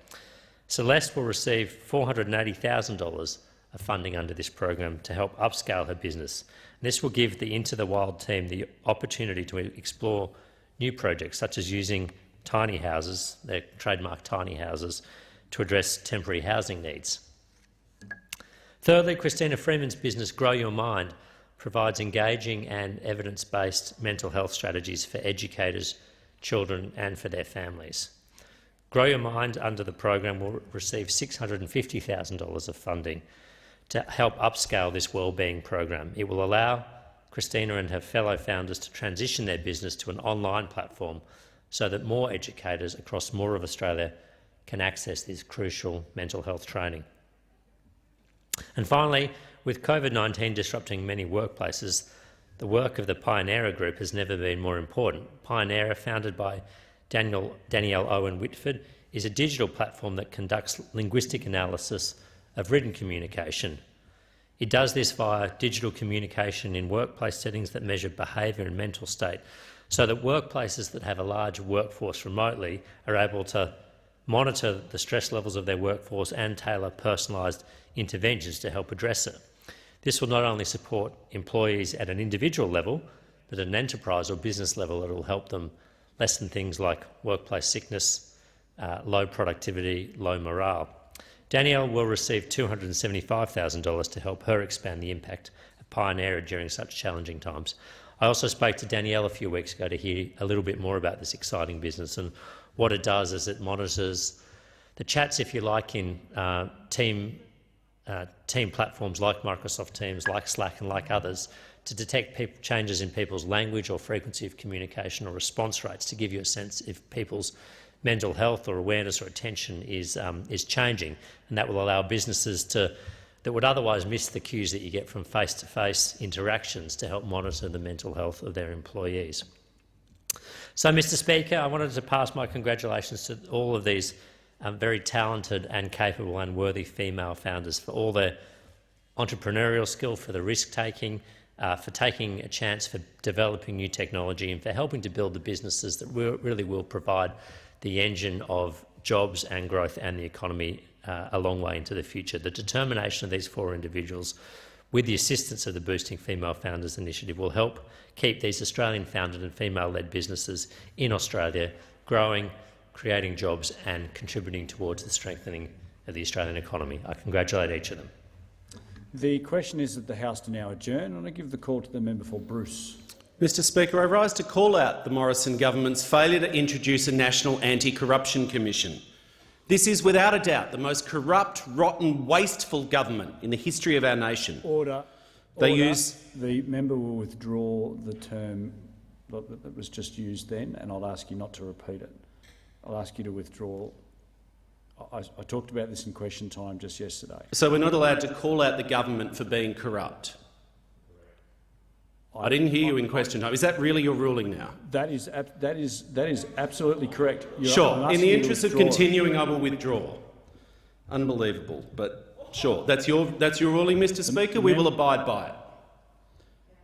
Celeste will receive $480,000 of funding under this program to help upscale her business. This will give the Into the Wild team the opportunity to explore new projects, such as using tiny houses, their trademark tiny houses, to address temporary housing needs. Thirdly, Christina Freeman's business Grow Your Mind provides engaging and evidence-based mental health strategies for educators, children and for their families. Grow Your Mind under the program will receive $650,000 of funding to help upscale this wellbeing program. It will allow Christina and her fellow founders to transition their business to an online platform so that more educators across more of Australia can access this crucial mental health training. And finally, with COVID-19 disrupting many workplaces, the work of the Pioneer Group has never been more important. Pioneer, founded by Danielle Owen Whitford, is a digital platform that conducts linguistic analysis of written communication. It does this via digital communication in workplace settings that measure behaviour and mental state, so that workplaces that have a large workforce remotely are able to monitor the stress levels of their workforce and tailor personalised interventions to help address it. This will not only support employees at an individual level, but at an enterprise or business level it will help them lessen things like workplace sickness, low productivity, low morale. Danielle will receive $275,000 to help her expand the impact of Pioneer during such challenging times. I also spoke to Danielle a few weeks ago to hear a little bit more about this exciting business, and what it does is it monitors the chats, if you like, in team platforms like Microsoft Teams, like Slack and like others, to detect changes in people's language or frequency of communication or response rates, to give you a sense if people's mental health or awareness or attention is changing, and that will allow businesses that would otherwise miss the cues that you get from face-to-face interactions to help monitor the mental health of their employees. So, Mr Speaker, I wanted to pass my congratulations to all of these very talented and capable and worthy female founders for all their entrepreneurial skill, for the risk-taking, for taking a chance, for developing new technology and for helping to build the businesses that really will provide the engine of jobs and growth and the economy a long way into the future. The determination of these 4 individuals, with the assistance of the Boosting Female Founders Initiative, will help keep these Australian-founded and female-led businesses in Australia growing, creating jobs and contributing towards the strengthening of the Australian economy. I congratulate each of them. The question is that the House to now adjourn, and I give the call to the member for Bruce. Mr Speaker, I rise to call out the Morrison government's failure to introduce a National Anti-Corruption Commission. This is without a doubt the most corrupt, rotten, wasteful government in the history of our nation. Order. The member will withdraw the term that was just used then, and I'll ask you not to repeat it. I'll ask you to withdraw. I talked about this in question time just yesterday. So we're not allowed to call out the government for being corrupt? I didn't hear you in question time. Is that really your ruling now? That is absolutely correct. Sure. In the interest of continuing, I will withdraw. Unbelievable, but sure. That's your ruling, Mr Speaker. We will abide by it.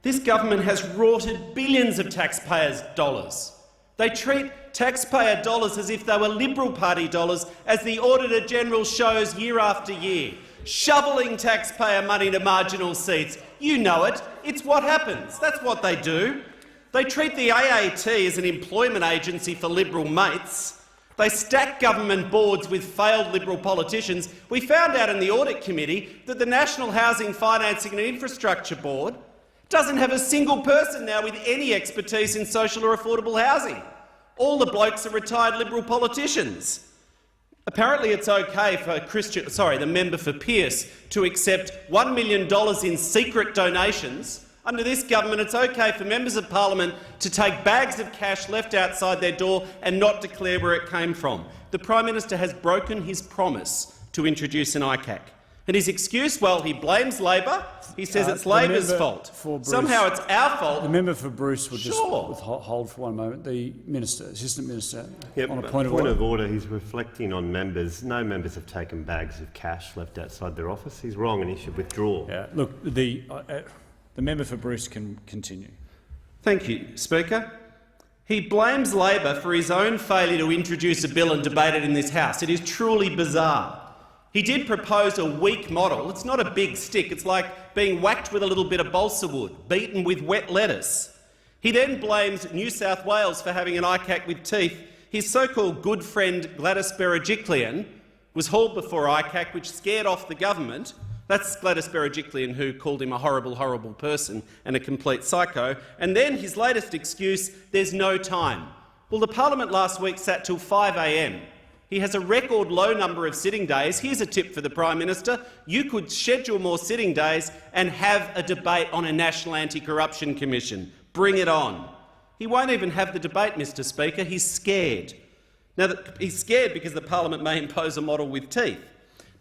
This government has rorted billions of taxpayers' dollars. They treat taxpayer dollars as if they were Liberal Party dollars, as the Auditor-General shows year after year, shoveling taxpayer money to marginal seats. You know it. It's what happens. That's what they do. They treat the AAT as an employment agency for Liberal mates. They stack government boards with failed Liberal politicians. We found out in the Audit Committee that the National Housing, Financing and Infrastructure Board doesn't have a single person now with any expertise in social or affordable housing. All the blokes are retired Liberal politicians. Apparently it's okay for the member for Pearce to accept $1 million in secret donations. Under this government, it's okay for members of parliament to take bags of cash left outside their door and not declare where it came from. The Prime Minister has broken his promise to introduce an ICAC. And his excuse, well, he blames Labor. He says it's Labor's fault. Somehow it's our fault. The member for Bruce would just hold for one moment. The Minister, Assistant Minister, on a point of order. He's reflecting on members. No members have taken bags of cash left outside their office. He's wrong and he should withdraw. Yeah, look, the member for Bruce can continue. Thank you, Speaker. He blames Labor for his own failure to introduce a bill and debate it in this House. It is truly bizarre. He did propose a weak model. It's not a big stick. It's like being whacked with a little bit of balsa wood, beaten with wet lettuce. He then blames New South Wales for having an ICAC with teeth. His so-called good friend Gladys Berejiklian was hauled before ICAC, which scared off the government. That's Gladys Berejiklian, who called him a horrible, horrible person and a complete psycho. And then his latest excuse, there's no time. Well, the parliament last week sat till 5 a.m. He has a record low number of sitting days. Here's a tip for the Prime Minister. You could schedule more sitting days and have a debate on a National Anti-Corruption Commission. Bring it on. He won't even have the debate, Mr Speaker. He's scared. Now, he's scared because the parliament may impose a model with teeth.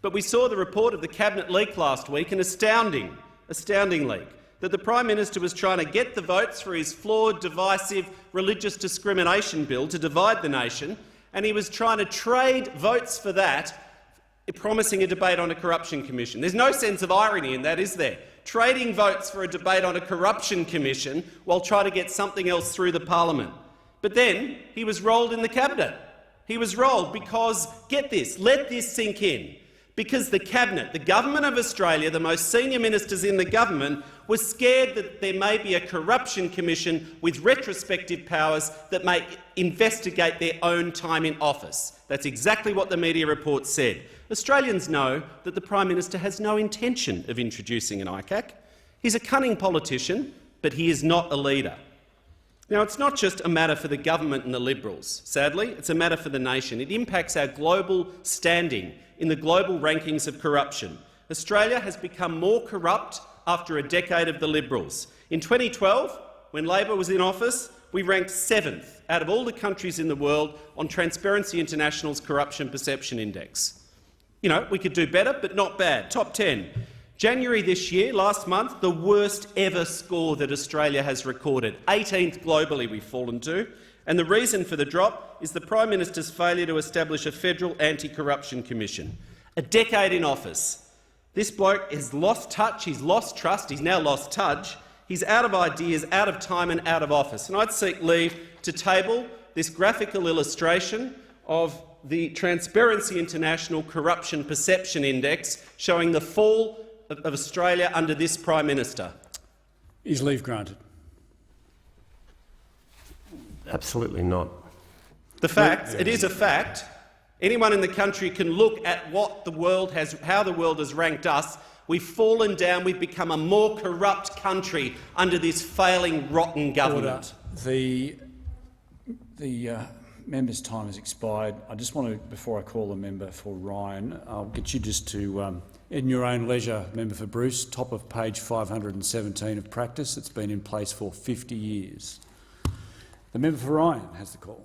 But we saw the report of the Cabinet leak last week, an astounding leak, that the Prime Minister was trying to get the votes for his flawed, divisive religious discrimination bill to divide the nation, and he was trying to trade votes for that, promising a debate on a corruption commission. There's no sense of irony in that, is there? Trading votes for a debate on a corruption commission while trying to get something else through the parliament. But then he was rolled in the Cabinet. He was rolled because, get this, let this sink in, because the Cabinet, the Government of Australia, the most senior ministers in the government, were scared that there may be a corruption commission with retrospective powers that may investigate their own time in office. That's exactly what the media report said. Australians know that the Prime Minister has no intention of introducing an ICAC. He's a cunning politician, but he is not a leader. Now, it's not just a matter for the government and the Liberals. Sadly, it's a matter for the nation. It impacts our global standing in the global rankings of corruption. Australia has become more corrupt after a decade of the Liberals. In 2012, when Labor was in office, we ranked 7th out of all the countries in the world on Transparency International's Corruption Perception Index. You know, we could do better, but not bad. Top 10. January this year, last month, the worst ever score that Australia has recorded. 18th globally we've fallen to. And the reason for the drop is the Prime Minister's failure to establish a federal anti-corruption commission. A decade in office, This bloke has lost touch, he's lost trust, he's now lost touch. He's out of ideas, out of time and out of office. And I'd seek leave to table this graphical illustration of the Transparency International Corruption Perception Index showing the fall of Australia under this Prime Minister. Is leave granted? Absolutely not. The fact, it is a fact. Anyone in the country can look at what the world has, how the world has ranked us. We've fallen down. We've become a more corrupt country under this failing, rotten government. Order. The member's time has expired. I just want to, before I call the member for Ryan, I'll get you just to, in your own leisure, member for Bruce, top of page 517 of practice. It's been in place for 50 years. The member for Ryan has the call.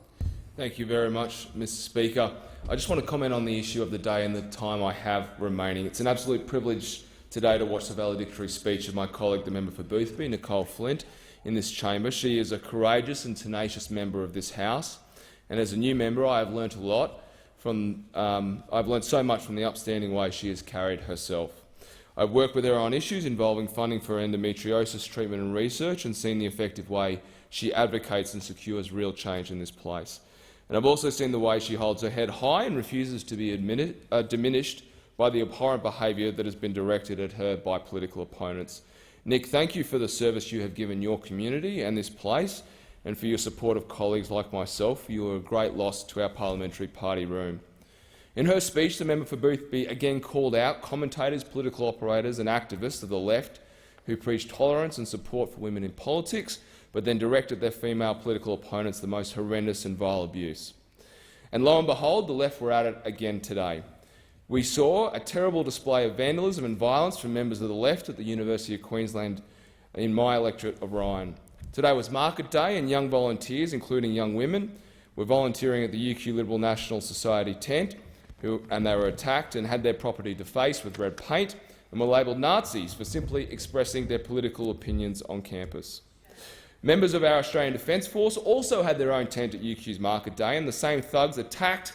Thank you very much, Mr Speaker. I just want to comment on the issue of the day and the time I have remaining. It's an absolute privilege today to watch the valedictory speech of my colleague, the member for Boothby, Nicole Flint, in this chamber. She is a courageous and tenacious member of this House, and as a new member I have learnt a lot from, I've learnt so much from the upstanding way she has carried herself. I've worked with her on issues involving funding for endometriosis treatment and research and seen the effective way she advocates and secures real change in this place. And I've also seen the way she holds her head high and refuses to be diminished by the abhorrent behaviour that has been directed at her by political opponents. Nick, thank you for the service you have given your community and this place, and for your support of colleagues like myself. You are a great loss to our parliamentary party room. In her speech, the member for Boothby again called out commentators, political operators and activists of the left who preach tolerance and support for women in politics, but then directed their female political opponents the most horrendous and vile abuse. And lo and behold, the left were at it again today. We saw a terrible display of vandalism and violence from members of the left at the University of Queensland in my electorate of Ryan. Today was market day, and young volunteers, including young women, were volunteering at the UQ Liberal National Society tent, and they were attacked and had their property defaced with red paint and were labelled Nazis for simply expressing their political opinions on campus. Members of our Australian Defence Force also had their own tent at UQ's market day, and the same thugs attacked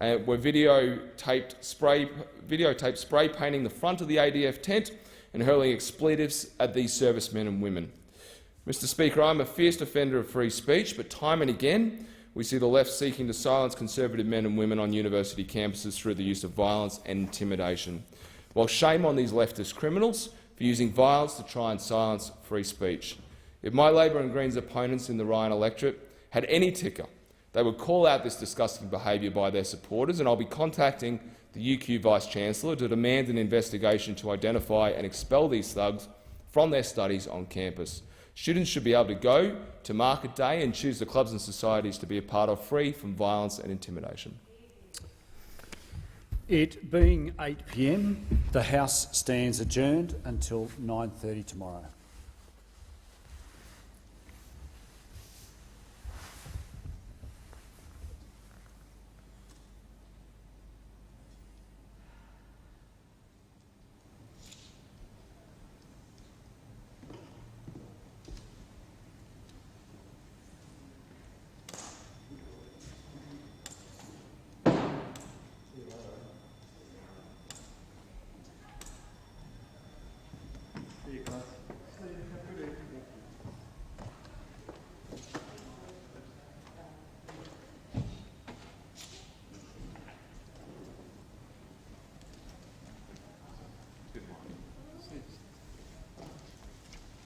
were videotaped spray painting the front of the ADF tent and hurling expletives at these servicemen and women. Mr Speaker, I'm a fierce defender of free speech, but time and again we see the left seeking to silence conservative men and women on university campuses through the use of violence and intimidation. Well, shame on these leftist criminals for using violence to try and silence free speech. If my Labor and Greens opponents in the Ryan electorate had any ticker, they would call out this disgusting behaviour by their supporters, and I'll be contacting the UQ Vice-Chancellor to demand an investigation to identify and expel these thugs from their studies on campus. Students should be able to go to market day and choose the clubs and societies to be a part of, free from violence and intimidation. It being 8 p.m, the House stands adjourned until 9:30 tomorrow.